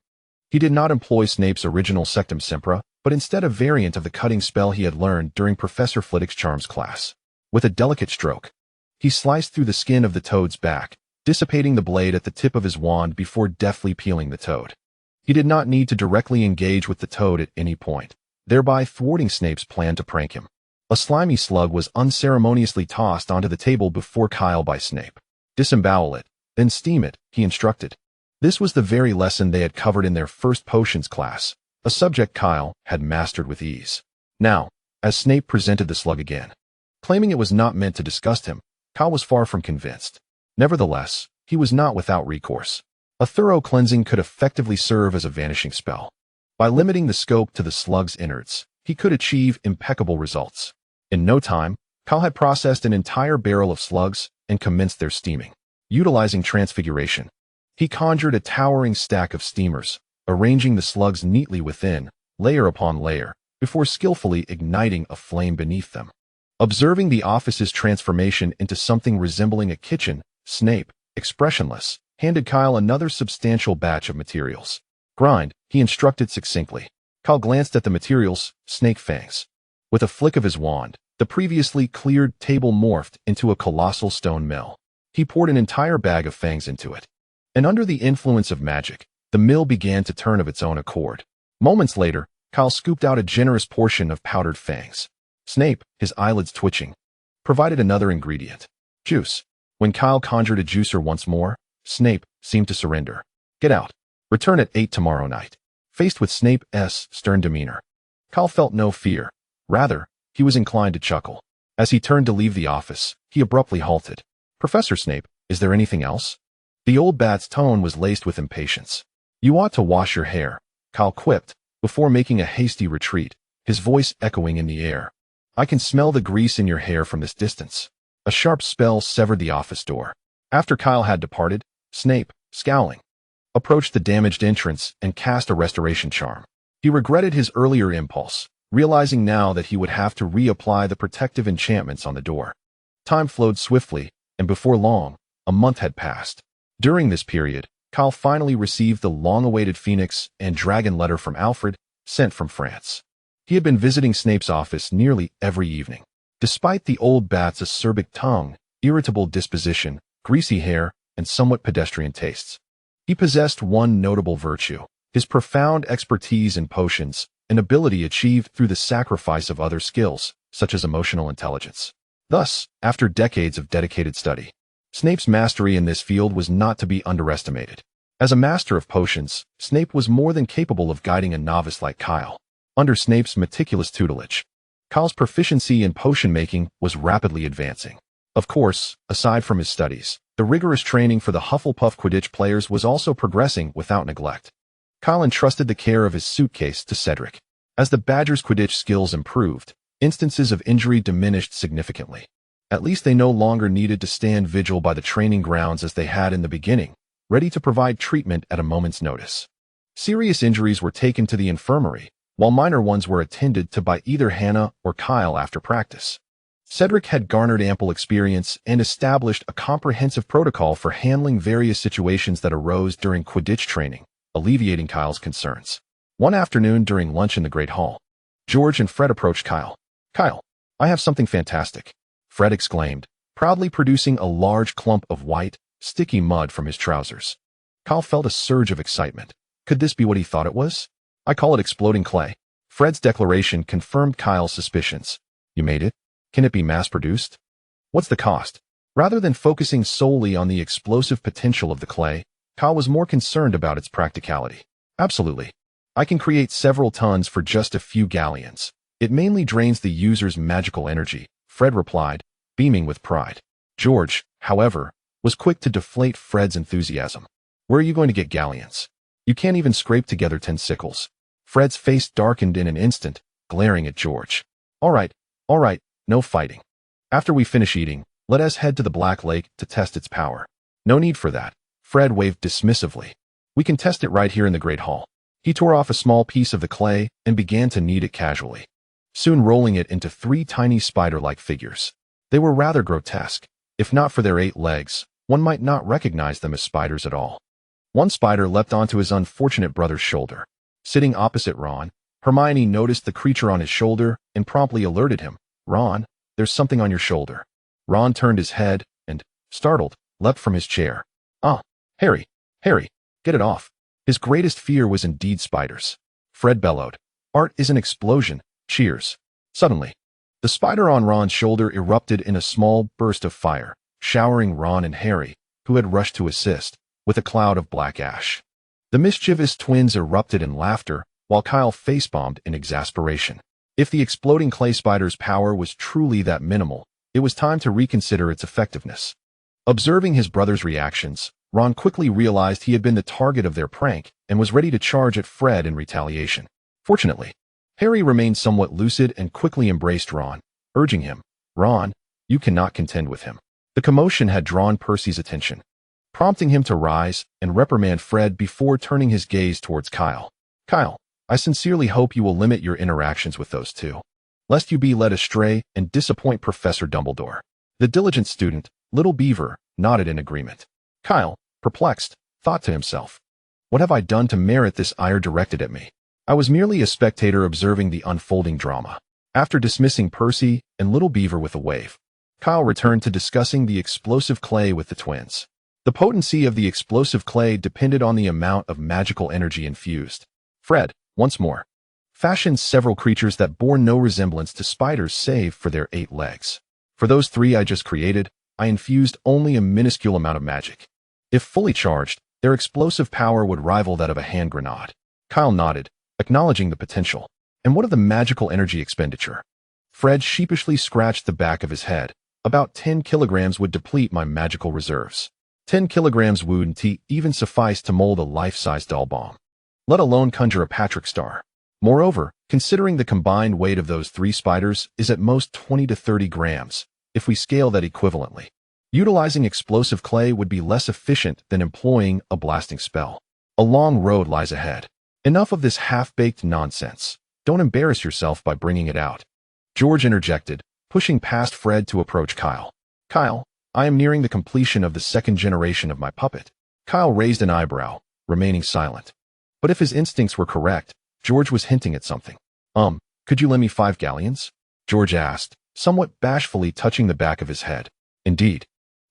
he did not employ Snape's original Sectum Sempra, but instead a variant of the cutting spell he had learned during Professor Flitwick's charms class. With a delicate stroke, he sliced through the skin of the toad's back, dissipating the blade at the tip of his wand before deftly peeling the toad. He did not need to directly engage with the toad at any point, thereby thwarting Snape's plan to prank him. A slimy slug was unceremoniously tossed onto the table before Kyle by Snape. Disembowel it, then steam it, he instructed. This was the very lesson they had covered in their first potions class, a subject Kyle had mastered with ease. Now, as Snape presented the slug again, claiming it was not meant to disgust him, Kyle was far from convinced. Nevertheless, he was not without recourse. A thorough cleansing could effectively serve as a vanishing spell. By limiting the scope to the slug's innards, he could achieve impeccable results. In no time, Kyle had processed an entire barrel of slugs and commenced their steaming. Utilizing transfiguration, he conjured a towering stack of steamers, arranging the slugs neatly within, layer upon layer, before skillfully igniting a flame beneath them. Observing the office's transformation into something resembling a kitchen, Snape, expressionless, handed Kyle another substantial batch of materials. Grind, he instructed succinctly. Kyle glanced at the materials, snake fangs. With a flick of his wand, the previously cleared table morphed into a colossal stone mill. He poured an entire bag of fangs into it. And under the influence of magic, the mill began to turn of its own accord. Moments later, Kyle scooped out a generous portion of powdered fangs. Snape, his eyelids twitching, provided another ingredient. Juice. When Kyle conjured a juicer once more, Snape seemed to surrender. Get out. Return at 8 tomorrow night. Faced with Snape's stern demeanor, Kyle felt no fear. Rather, he was inclined to chuckle. As he turned to leave the office, he abruptly halted. Professor Snape, is there anything else? The old bat's tone was laced with impatience. You ought to wash your hair, Kyle quipped, before making a hasty retreat, his voice echoing in the air. I can smell the grease in your hair from this distance. A sharp spell severed the office door. After Kyle had departed, Snape, scowling, approached the damaged entrance and cast a restoration charm. He regretted his earlier impulse, realizing now that he would have to reapply the protective enchantments on the door. Time flowed swiftly, and before long, a month had passed. During this period, Kyle finally received the long-awaited Phoenix and Dragon letter from Alfred, sent from France. He had been visiting Snape's office nearly every evening. Despite the old bat's acerbic tongue, irritable disposition, greasy hair, and somewhat pedestrian tastes, he possessed one notable virtue: his profound expertise in potions, an ability achieved through the sacrifice of other skills, such as emotional intelligence. Thus, after decades of dedicated study, Snape's mastery in this field was not to be underestimated. As a master of potions, Snape was more than capable of guiding a novice like Kyle. Under Snape's meticulous tutelage, Kyle's proficiency in potion making was rapidly advancing. Of course, aside from his studies, the rigorous training for the Hufflepuff Quidditch players was also progressing without neglect. Kyle entrusted the care of his suitcase to Cedric. As the Badgers' Quidditch skills improved, instances of injury diminished significantly. At least they no longer needed to stand vigil by the training grounds as they had in the beginning, ready to provide treatment at a moment's notice. Serious injuries were taken to the infirmary, while minor ones were attended to by either Hannah or Kyle after practice. Cedric had garnered ample experience and established a comprehensive protocol for handling various situations that arose during Quidditch training, alleviating Kyle's concerns. One afternoon during lunch in the Great Hall, George and Fred approached Kyle. "Kyle, I have something fantastic," Fred exclaimed, proudly producing a large clump of white, sticky mud from his trousers. Kyle felt a surge of excitement. Could this be what he thought it was? "I call it exploding clay." Fred's declaration confirmed Kyle's suspicions. "You made it? Can it be mass-produced? What's the cost?" Rather than focusing solely on the explosive potential of the clay, Kyle was more concerned about its practicality. "Absolutely. I can create several tons for just a few galleons. It mainly drains the user's magical energy," Fred replied, beaming with pride. George, however, was quick to deflate Fred's enthusiasm. "Where are you going to get galleons? You can't even scrape together 10 sickles." Fred's face darkened in an instant, glaring at George. All right, no fighting. After we finish eating, let us head to the Black Lake to test its power." "No need for that," Fred waved dismissively. "We can test it right here in the Great Hall." He tore off a small piece of the clay and began to knead it casually, soon rolling it into 3 tiny spider-like figures. They were rather grotesque. If not for their 8 legs, one might not recognize them as spiders at all. One spider leapt onto his unfortunate brother's shoulder. Sitting opposite Ron, Hermione noticed the creature on his shoulder and promptly alerted him. "Ron, there's something on your shoulder." Ron turned his head and, startled, leapt from his chair. "Ah, Harry, get it off." His greatest fear was indeed spiders. Fred bellowed. "Art is an explosion. Cheers." Suddenly, the spider on Ron's shoulder erupted in a small burst of fire, showering Ron and Harry, who had rushed to assist, with a cloud of black ash. The mischievous twins erupted in laughter, while Kyle face-bombed in exasperation. If the exploding clay spider's power was truly that minimal, it was time to reconsider its effectiveness. Observing his brother's reactions, Ron quickly realized he had been the target of their prank and was ready to charge at Fred in retaliation. Fortunately, Harry remained somewhat lucid and quickly embraced Ron, urging him, "Ron, you cannot contend with him." The commotion had drawn Percy's attention, prompting him to rise and reprimand Fred before turning his gaze towards Kyle. "Kyle, I sincerely hope you will limit your interactions with those two, lest you be led astray and disappoint Professor Dumbledore." The diligent student, Little Beaver, nodded in agreement. Kyle, perplexed, thought to himself, "What have I done to merit this ire directed at me? I was merely a spectator observing the unfolding drama." After dismissing Percy and Little Beaver with a wave, Kyle returned to discussing the explosive clay with the twins. The potency of the explosive clay depended on the amount of magical energy infused. Fred, once more, fashioned several creatures that bore no resemblance to spiders save for their 8 legs. For those 3 I just created, I infused only a minuscule amount of magic. If fully charged, their explosive power would rival that of a hand grenade. Kyle nodded, acknowledging the potential. "And what of the magical energy expenditure?" Fred sheepishly scratched the back of his head. "About 10 kilograms would deplete my magical reserves. 10 kilograms wouldn't even suffice to mold a life-size doll bomb, let alone conjure a Patrick star. Moreover, considering the combined weight of those 3 spiders is at most 20 to 30 grams, if we scale that equivalently, utilizing explosive clay would be less efficient than employing a blasting spell. A long road lies ahead. Enough of this half-baked nonsense. Don't embarrass yourself by bringing it out." George interjected, pushing past Fred to approach Kyle. "Kyle, I am nearing the completion of the 2nd generation of my puppet." Kyle raised an eyebrow, remaining silent. But if his instincts were correct, George was hinting at something. Could you lend me 5 galleons?" George asked, somewhat bashfully touching the back of his head. Indeed,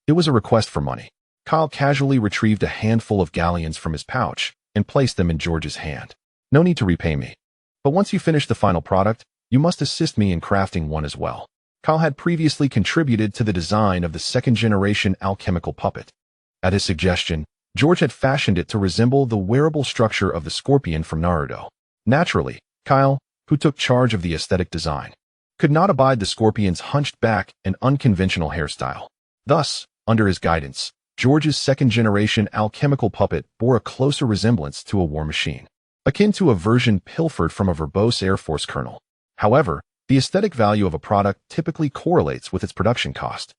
it was a request for money. Kyle casually retrieved a handful of galleons from his pouch and placed them in George's hand. "No need to repay me. But once you finish the final product, you must assist me in crafting one as well." Kyle had previously contributed to the design of the 2nd-generation alchemical puppet. At his suggestion, George had fashioned it to resemble the wearable structure of the scorpion from Naruto. Naturally, Kyle, who took charge of the aesthetic design, could not abide the scorpion's hunched back and unconventional hairstyle. Thus, under his guidance, George's 2nd-generation alchemical puppet bore a closer resemblance to a war machine, akin to a version pilfered from a verbose Air Force colonel. However, the aesthetic value of a product typically correlates with its production cost.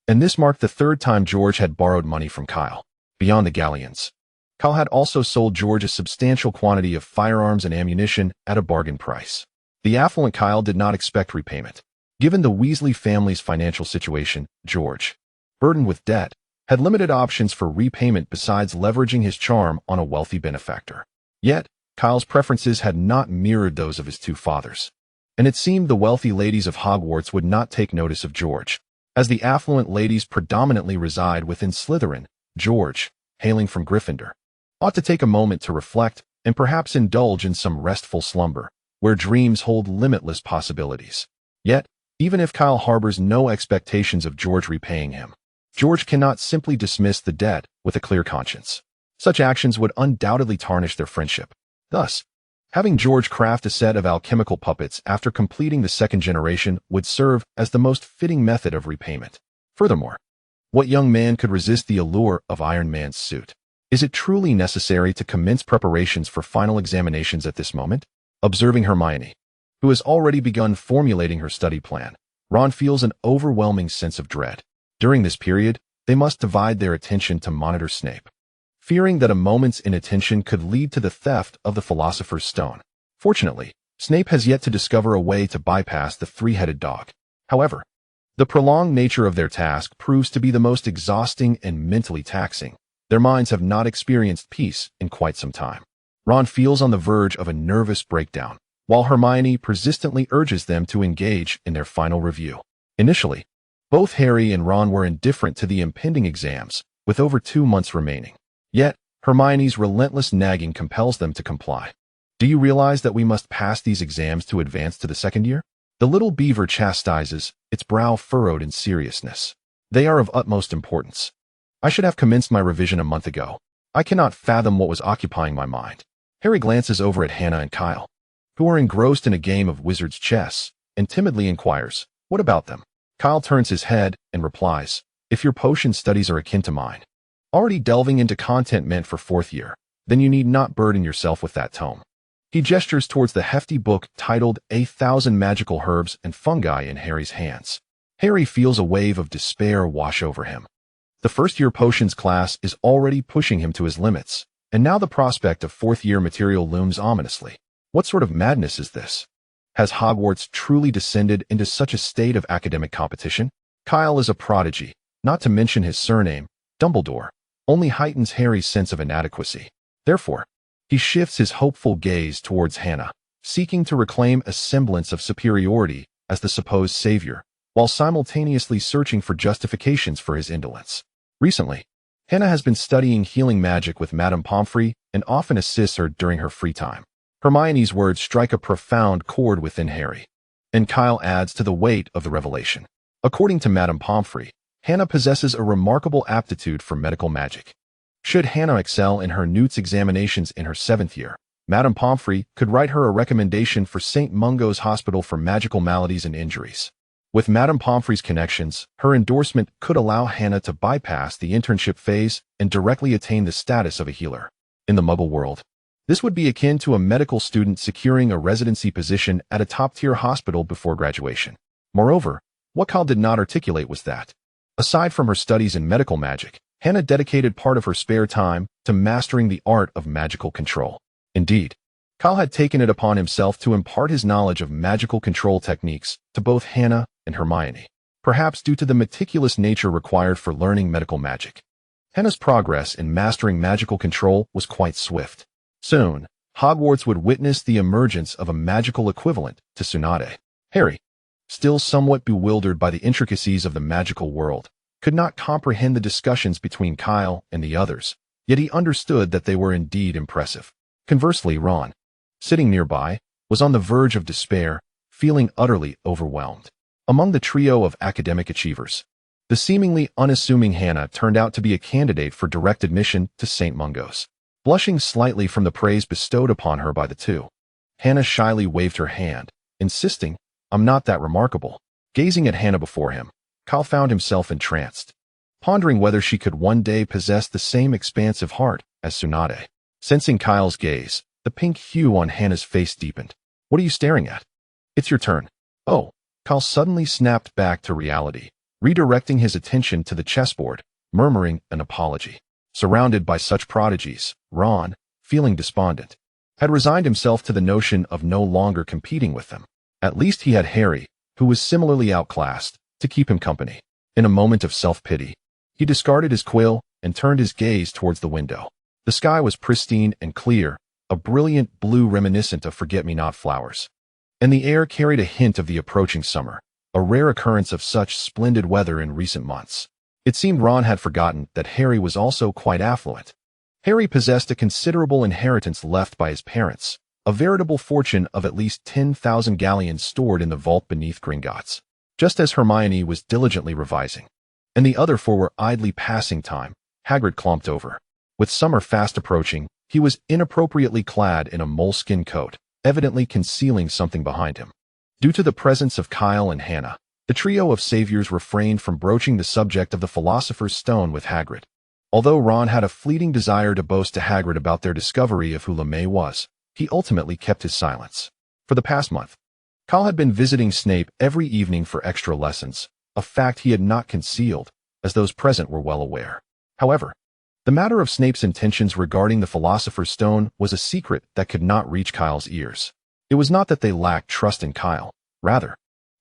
And this marked the 3rd time George had borrowed money from Kyle. Beyond the galleons, Kyle had also sold George a substantial quantity of firearms and ammunition at a bargain price. The affluent Kyle did not expect repayment. Given the Weasley family's financial situation, George, burdened with debt, had limited options for repayment besides leveraging his charm on a wealthy benefactor. Yet, Kyle's preferences had not mirrored those of his two fathers, and it seemed the wealthy ladies of Hogwarts would not take notice of George. As the affluent ladies predominantly reside within Slytherin, George, hailing from Gryffindor, ought to take a moment to reflect and perhaps indulge in some restful slumber, where dreams hold limitless possibilities. Yet, even if Kyle harbors no expectations of George repaying him, George cannot simply dismiss the debt with a clear conscience. Such actions would undoubtedly tarnish their friendship. Thus, having George craft a set of alchemical puppets after completing the second generation would serve as the most fitting method of repayment. Furthermore, what young man could resist the allure of Iron Man's suit? Is it truly necessary to commence preparations for final examinations at this moment? Observing Hermione, who has already begun formulating her study plan, Ron feels an overwhelming sense of dread. During this period, they must divide their attention to monitor Snape, fearing that a moment's inattention could lead to the theft of the Philosopher's Stone. Fortunately, Snape has yet to discover a way to bypass the three-headed dog. However, the prolonged nature of their task proves to be the most exhausting and mentally taxing. Their minds have not experienced peace in quite some time. Ron feels on the verge of a nervous breakdown, while Hermione persistently urges them to engage in their final review. Initially, both Harry and Ron were indifferent to the impending exams, with over 2 months remaining. Yet, Hermione's relentless nagging compels them to comply. Do you realize that we must pass these exams to advance to the second year? The little beaver chastises, its brow furrowed in seriousness. They are of utmost importance. I should have commenced my revision a month ago. I cannot fathom what was occupying my mind. Harry glances over at Hannah and Kyle, who are engrossed in a game of wizard's chess, and timidly inquires, "What about them?" Kyle turns his head and replies, "If your potion studies are akin to mine, already delving into content meant for 4th year, then you need not burden yourself with that tome." He gestures towards the hefty book titled A Thousand Magical Herbs and Fungi in Harry's hands. Harry feels a wave of despair wash over him. The first-year potions class is already pushing him to his limits, and now the prospect of 4th-year material looms ominously. What sort of madness is this? Has Hogwarts truly descended into such a state of academic competition? Kyle is a prodigy, not to mention his surname, Dumbledore, only heightens Harry's sense of inadequacy. Therefore, he shifts his hopeful gaze towards Hannah, seeking to reclaim a semblance of superiority as the supposed savior, while simultaneously searching for justifications for his indolence. Recently, Hannah has been studying healing magic with Madame Pomfrey and often assists her during her free time. Hermione's words strike a profound chord within Harry, and Kyle adds to the weight of the revelation. According to Madame Pomfrey, Hannah possesses a remarkable aptitude for medical magic. Should Hannah excel in her Newt's examinations in her 7th year, Madame Pomfrey could write her a recommendation for St. Mungo's Hospital for Magical Maladies and Injuries. With Madame Pomfrey's connections, her endorsement could allow Hannah to bypass the internship phase and directly attain the status of a healer. In the Muggle world, this would be akin to a medical student securing a residency position at a top-tier hospital before graduation. Moreover, what Kyle did not articulate was that, aside from her studies in medical magic, Hannah dedicated part of her spare time to mastering the art of magical control. Indeed, Kyle had taken it upon himself to impart his knowledge of magical control techniques to both Hannah and Hermione, perhaps due to the meticulous nature required for learning medical magic. Hannah's progress in mastering magical control was quite swift. Soon, Hogwarts would witness the emergence of a magical equivalent to Tsunade. Harry, still somewhat bewildered by the intricacies of the magical world, could not comprehend the discussions between Kyle and the others, yet he understood that they were indeed impressive. Conversely, Ron, sitting nearby, was on the verge of despair, feeling utterly overwhelmed. Among the trio of academic achievers, the seemingly unassuming Hannah turned out to be a candidate for direct admission to St. Mungo's. Blushing slightly from the praise bestowed upon her by the two, Hannah shyly waved her hand, insisting, "I'm not that remarkable." Gazing at Hannah before him, Kyle found himself entranced, pondering whether she could one day possess the same expansive heart as Tsunade. Sensing Kyle's gaze, the pink hue on Hannah's face deepened. "What are you staring at?" "It's your turn." "Oh." Kyle suddenly snapped back to reality, redirecting his attention to the chessboard, murmuring an apology. Surrounded by such prodigies, Ron, feeling despondent, had resigned himself to the notion of no longer competing with them. At least he had Harry, who was similarly outclassed, to keep him company. In a moment of self-pity, he discarded his quill and turned his gaze towards the window. The sky was pristine and clear, a brilliant blue reminiscent of forget-me-not flowers. And the air carried a hint of the approaching summer, a rare occurrence of such splendid weather in recent months. It seemed Ron had forgotten that Harry was also quite affluent. Harry possessed a considerable inheritance left by his parents, a veritable fortune of at least 10,000 galleons stored in the vault beneath Gringotts. Just as Hermione was diligently revising, and the other four were idly passing time, Hagrid clomped over. With summer fast approaching, he was inappropriately clad in a moleskin coat, evidently concealing something behind him. Due to the presence of Kyle and Hannah, the trio of saviors refrained from broaching the subject of the Philosopher's Stone with Hagrid. Although Ron had a fleeting desire to boast to Hagrid about their discovery of who LeMay was, he ultimately kept his silence. For the past month, Kyle had been visiting Snape every evening for extra lessons, a fact he had not concealed, as those present were well aware. However, the matter of Snape's intentions regarding the Philosopher's Stone was a secret that could not reach Kyle's ears. It was not that they lacked trust in Kyle. Rather,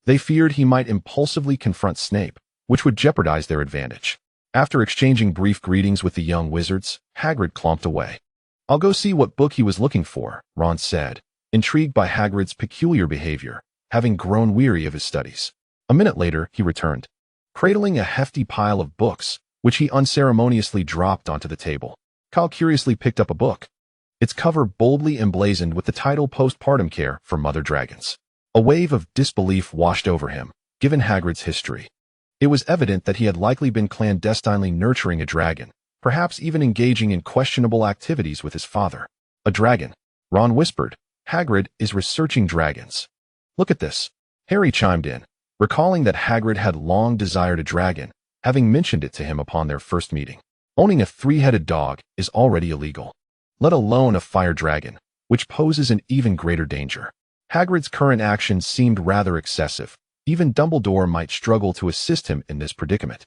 they feared he might impulsively confront Snape, which would jeopardize their advantage. After exchanging brief greetings with the young wizards, Hagrid clomped away. "I'll go see what book he was looking for," Ron said, intrigued by Hagrid's peculiar behavior, having grown weary of his studies. A minute later, he returned, cradling a hefty pile of books, which he unceremoniously dropped onto the table. Kyle curiously picked up a book, its cover boldly emblazoned with the title Postpartum Care for Mother Dragons. A wave of disbelief washed over him, given Hagrid's history. It was evident that he had likely been clandestinely nurturing a dragon, perhaps even engaging in questionable activities with his father. "A dragon," Ron whispered. "Hagrid is researching dragons." "Look at this," Harry chimed in, recalling that Hagrid had long desired a dragon, having mentioned it to him upon their first meeting. Owning a three-headed dog is already illegal, let alone a fire dragon, which poses an even greater danger. Hagrid's current actions seemed rather excessive. Even Dumbledore might struggle to assist him in this predicament.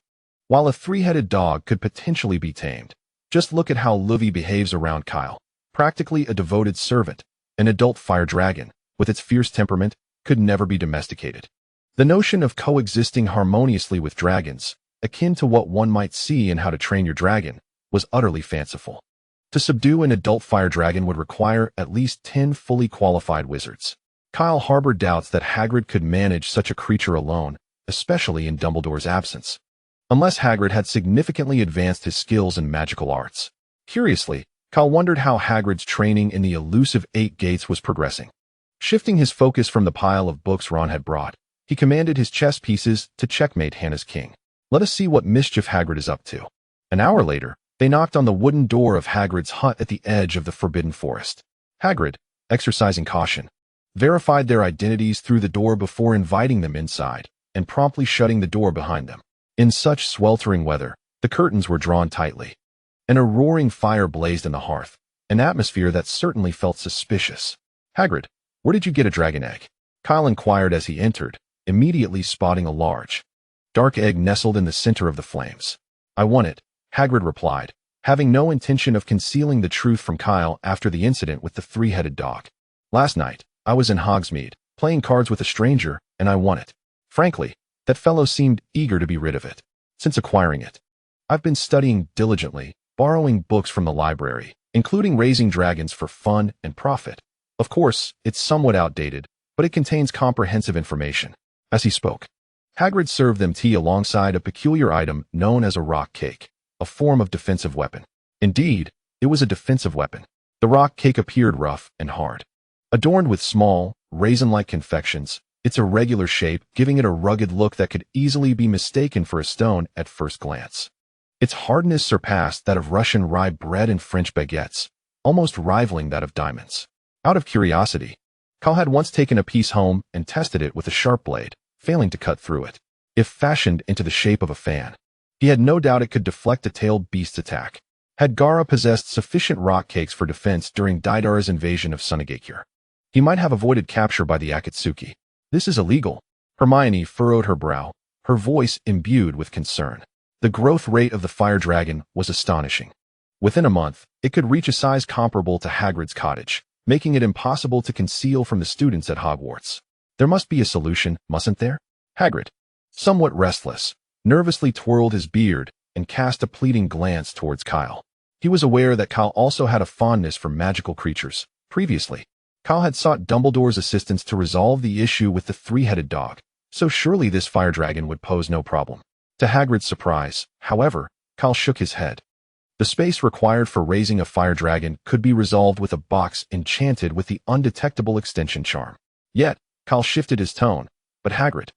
While a three-headed dog could potentially be tamed, just look at how Livy behaves around Kyle. Practically a devoted servant, an adult fire dragon, with its fierce temperament, could never be domesticated. The notion of coexisting harmoniously with dragons, akin to what one might see in How to Train Your Dragon, was utterly fanciful. To subdue an adult fire dragon would require at least 10 fully qualified wizards. Kyle harbored doubts that Hagrid could manage such a creature alone, especially in Dumbledore's absence, unless Hagrid had significantly advanced his skills in magical arts. Curiously, Kyle wondered how Hagrid's training in the elusive Eight Gates was progressing. Shifting his focus from the pile of books Ron had brought, he commanded his chess pieces to checkmate Hannah's king. "Let us see what mischief Hagrid is up to." An hour later, they knocked on the wooden door of Hagrid's hut at the edge of the Forbidden Forest. Hagrid, exercising caution, verified their identities through the door before inviting them inside, and promptly shutting the door behind them. In such sweltering weather, the curtains were drawn tightly, and a roaring fire blazed in the hearth, an atmosphere that certainly felt suspicious. "Hagrid, where did you get a dragon egg?" Kyle inquired as he entered, immediately spotting a large, dark egg nestled in the center of the flames. "I won it," Hagrid replied, having no intention of concealing the truth from Kyle after the incident with the three-headed dog. "Last night, I was in Hogsmeade, playing cards with a stranger, and I won it. Frankly, that fellow seemed eager to be rid of it. Since acquiring it, I've been studying diligently, borrowing books from the library, including Raising Dragons for Fun and Profit. Of course, it's somewhat outdated, but it contains comprehensive information." As he spoke, Hagrid served them tea alongside a peculiar item known as a rock cake, a form of defensive weapon. Indeed, it was a defensive weapon. The rock cake appeared rough and hard, adorned with small, raisin-like confections, its irregular shape giving it a rugged look that could easily be mistaken for a stone at first glance. Its hardness surpassed that of Russian rye bread and French baguettes, almost rivaling that of diamonds. Out of curiosity, Kyle had once taken a piece home and tested it with a sharp blade, failing to cut through it. If fashioned into the shape of a fan, he had no doubt it could deflect a tailed beast's attack. Had Gara possessed sufficient rock cakes for defense during Daidara's invasion of Sunagakure, he might have avoided capture by the Akatsuki. "This is illegal." Hermione furrowed her brow, her voice imbued with concern. The growth rate of the fire dragon was astonishing. Within a month, it could reach a size comparable to Hagrid's cottage, making it impossible to conceal from the students at Hogwarts. There must be a solution, mustn't there? Hagrid, somewhat restless, nervously twirled his beard and cast a pleading glance towards Kyle. He was aware that Kyle also had a fondness for magical creatures. Previously, Kyle had sought Dumbledore's assistance to resolve the issue with the three-headed dog, so surely this fire dragon would pose no problem. To Hagrid's surprise, however, Kyle shook his head. The space required for raising a fire dragon could be resolved with a box enchanted with the undetectable extension charm. Yet, Kyle shifted his tone. But Hagrid,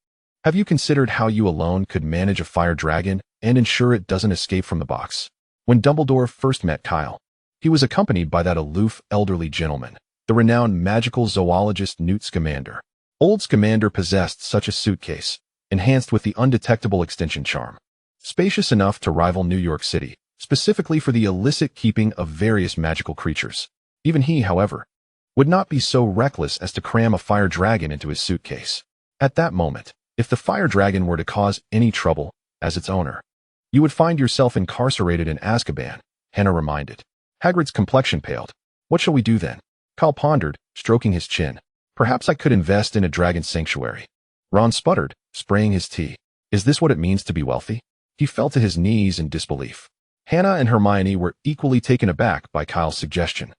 have you considered how you alone could manage a fire dragon and ensure it doesn't escape from the box? When Dumbledore first met Kyle, he was accompanied by that aloof, elderly gentleman, the renowned magical zoologist Newt Scamander. Old Scamander possessed such a suitcase, enhanced with the undetectable extension charm, spacious enough to rival New York City, specifically for the illicit keeping of various magical creatures. Even he, however, would not be so reckless as to cram a fire dragon into his suitcase. At that moment, if the fire dragon were to cause any trouble, as its owner, you would find yourself incarcerated in Azkaban, Hannah reminded. Hagrid's complexion paled. What shall we do then? Kyle pondered, stroking his chin. Perhaps I could invest in a dragon sanctuary. Ron sputtered, spraying his tea. Is this what it means to be wealthy? He fell to his knees in disbelief. Hannah and Hermione were equally taken aback by Kyle's suggestion.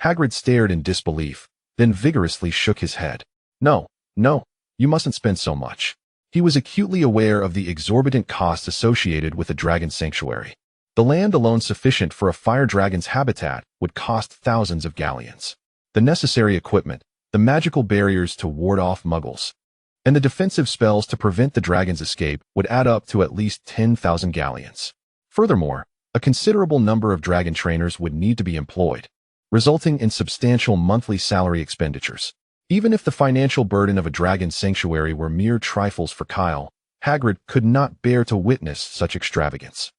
Hagrid stared in disbelief, then vigorously shook his head. No, you mustn't spend so much. He was acutely aware of the exorbitant costs associated with a dragon sanctuary. The land alone sufficient for a fire dragon's habitat would cost thousands of galleons. The necessary equipment, the magical barriers to ward off muggles, and the defensive spells to prevent the dragon's escape would add up to at least 10,000 galleons. Furthermore, a considerable number of dragon trainers would need to be employed, resulting in substantial monthly salary expenditures. Even if the financial burden of a dragon sanctuary were mere trifles for Kyle, Hagrid could not bear to witness such extravagance.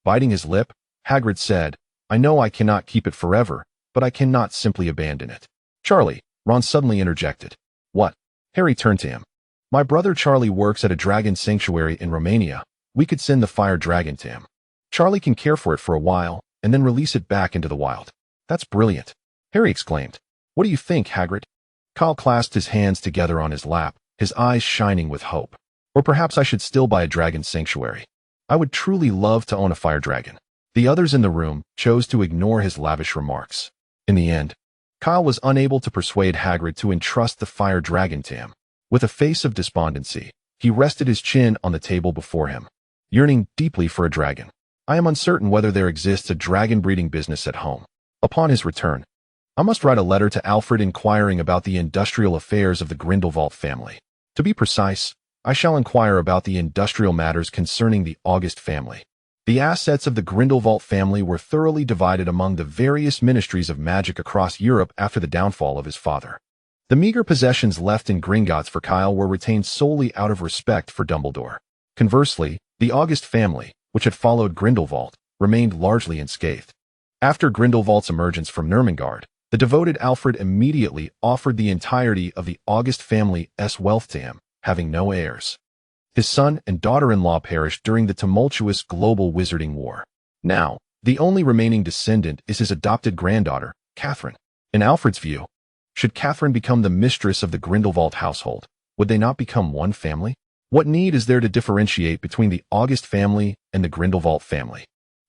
Biting his lip, Hagrid said, I know I cannot keep it forever, but I cannot simply abandon it. Charlie, Ron suddenly interjected. What? Harry turned to him. My brother Charlie works at a dragon sanctuary in Romania. We could send the fire dragon to him. Charlie can care for it for a while, and then release it back into the wild. That's brilliant, Harry exclaimed. What do you think, Hagrid? Kyle clasped his hands together on his lap, his eyes shining with hope. Or perhaps I should still buy a dragon sanctuary. I would truly love to own a fire dragon. The others in the room chose to ignore his lavish remarks. In the end, Kyle was unable to persuade Hagrid to entrust the fire dragon to him. With a face of despondency, he rested his chin on the table before him, yearning deeply for a dragon. I am uncertain whether there exists a dragon breeding business at home. Upon his return, I must write a letter to Alfred inquiring about the industrial affairs of the Grindelwald family. To be precise, I shall inquire about the industrial matters concerning the August family. The assets of the Grindelwald family were thoroughly divided among the various ministries of magic across Europe after the downfall of his father. The meager possessions left in Gringotts for Kyle were retained solely out of respect for Dumbledore. Conversely, the August family, which had followed Grindelwald, remained largely unscathed. After Grindelwald's emergence from Nurmengard, the devoted Alfred immediately offered the entirety of the August family's wealth to him, having no heirs. His son and daughter-in-law perished during the tumultuous global wizarding war. Now, the only remaining descendant is his adopted granddaughter, Catherine. In Alfred's view, should Catherine become the mistress of the Grindelwald household, would they not become one family? What need is there to differentiate between the August family and the Grindelwald family?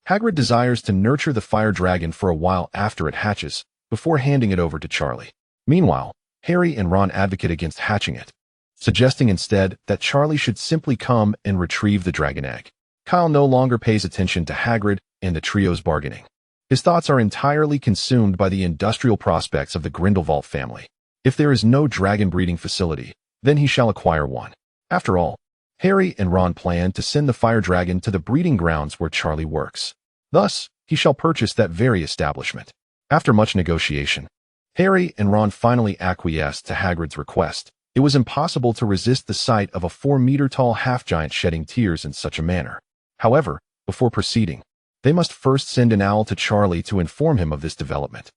Hagrid desires to nurture the fire dragon for a while after it hatches, before handing it over to Charlie. Meanwhile, Harry and Ron advocate against hatching it, suggesting instead that Charlie should simply come and retrieve the dragon egg. Kyle no longer pays attention to Hagrid and the trio's bargaining. His thoughts are entirely consumed by the industrial prospects of the Grindelwald family. If there is no dragon breeding facility, then he shall acquire one. After all, Harry and Ron plan to send the fire dragon to the breeding grounds where Charlie works. Thus, he shall purchase that very establishment. After much negotiation, Harry and Ron finally acquiesced to Hagrid's request. It was impossible to resist the sight of a 4-meter-tall half-giant shedding tears in such a manner. However, before proceeding, they must first send an owl to Charlie to inform him of this development.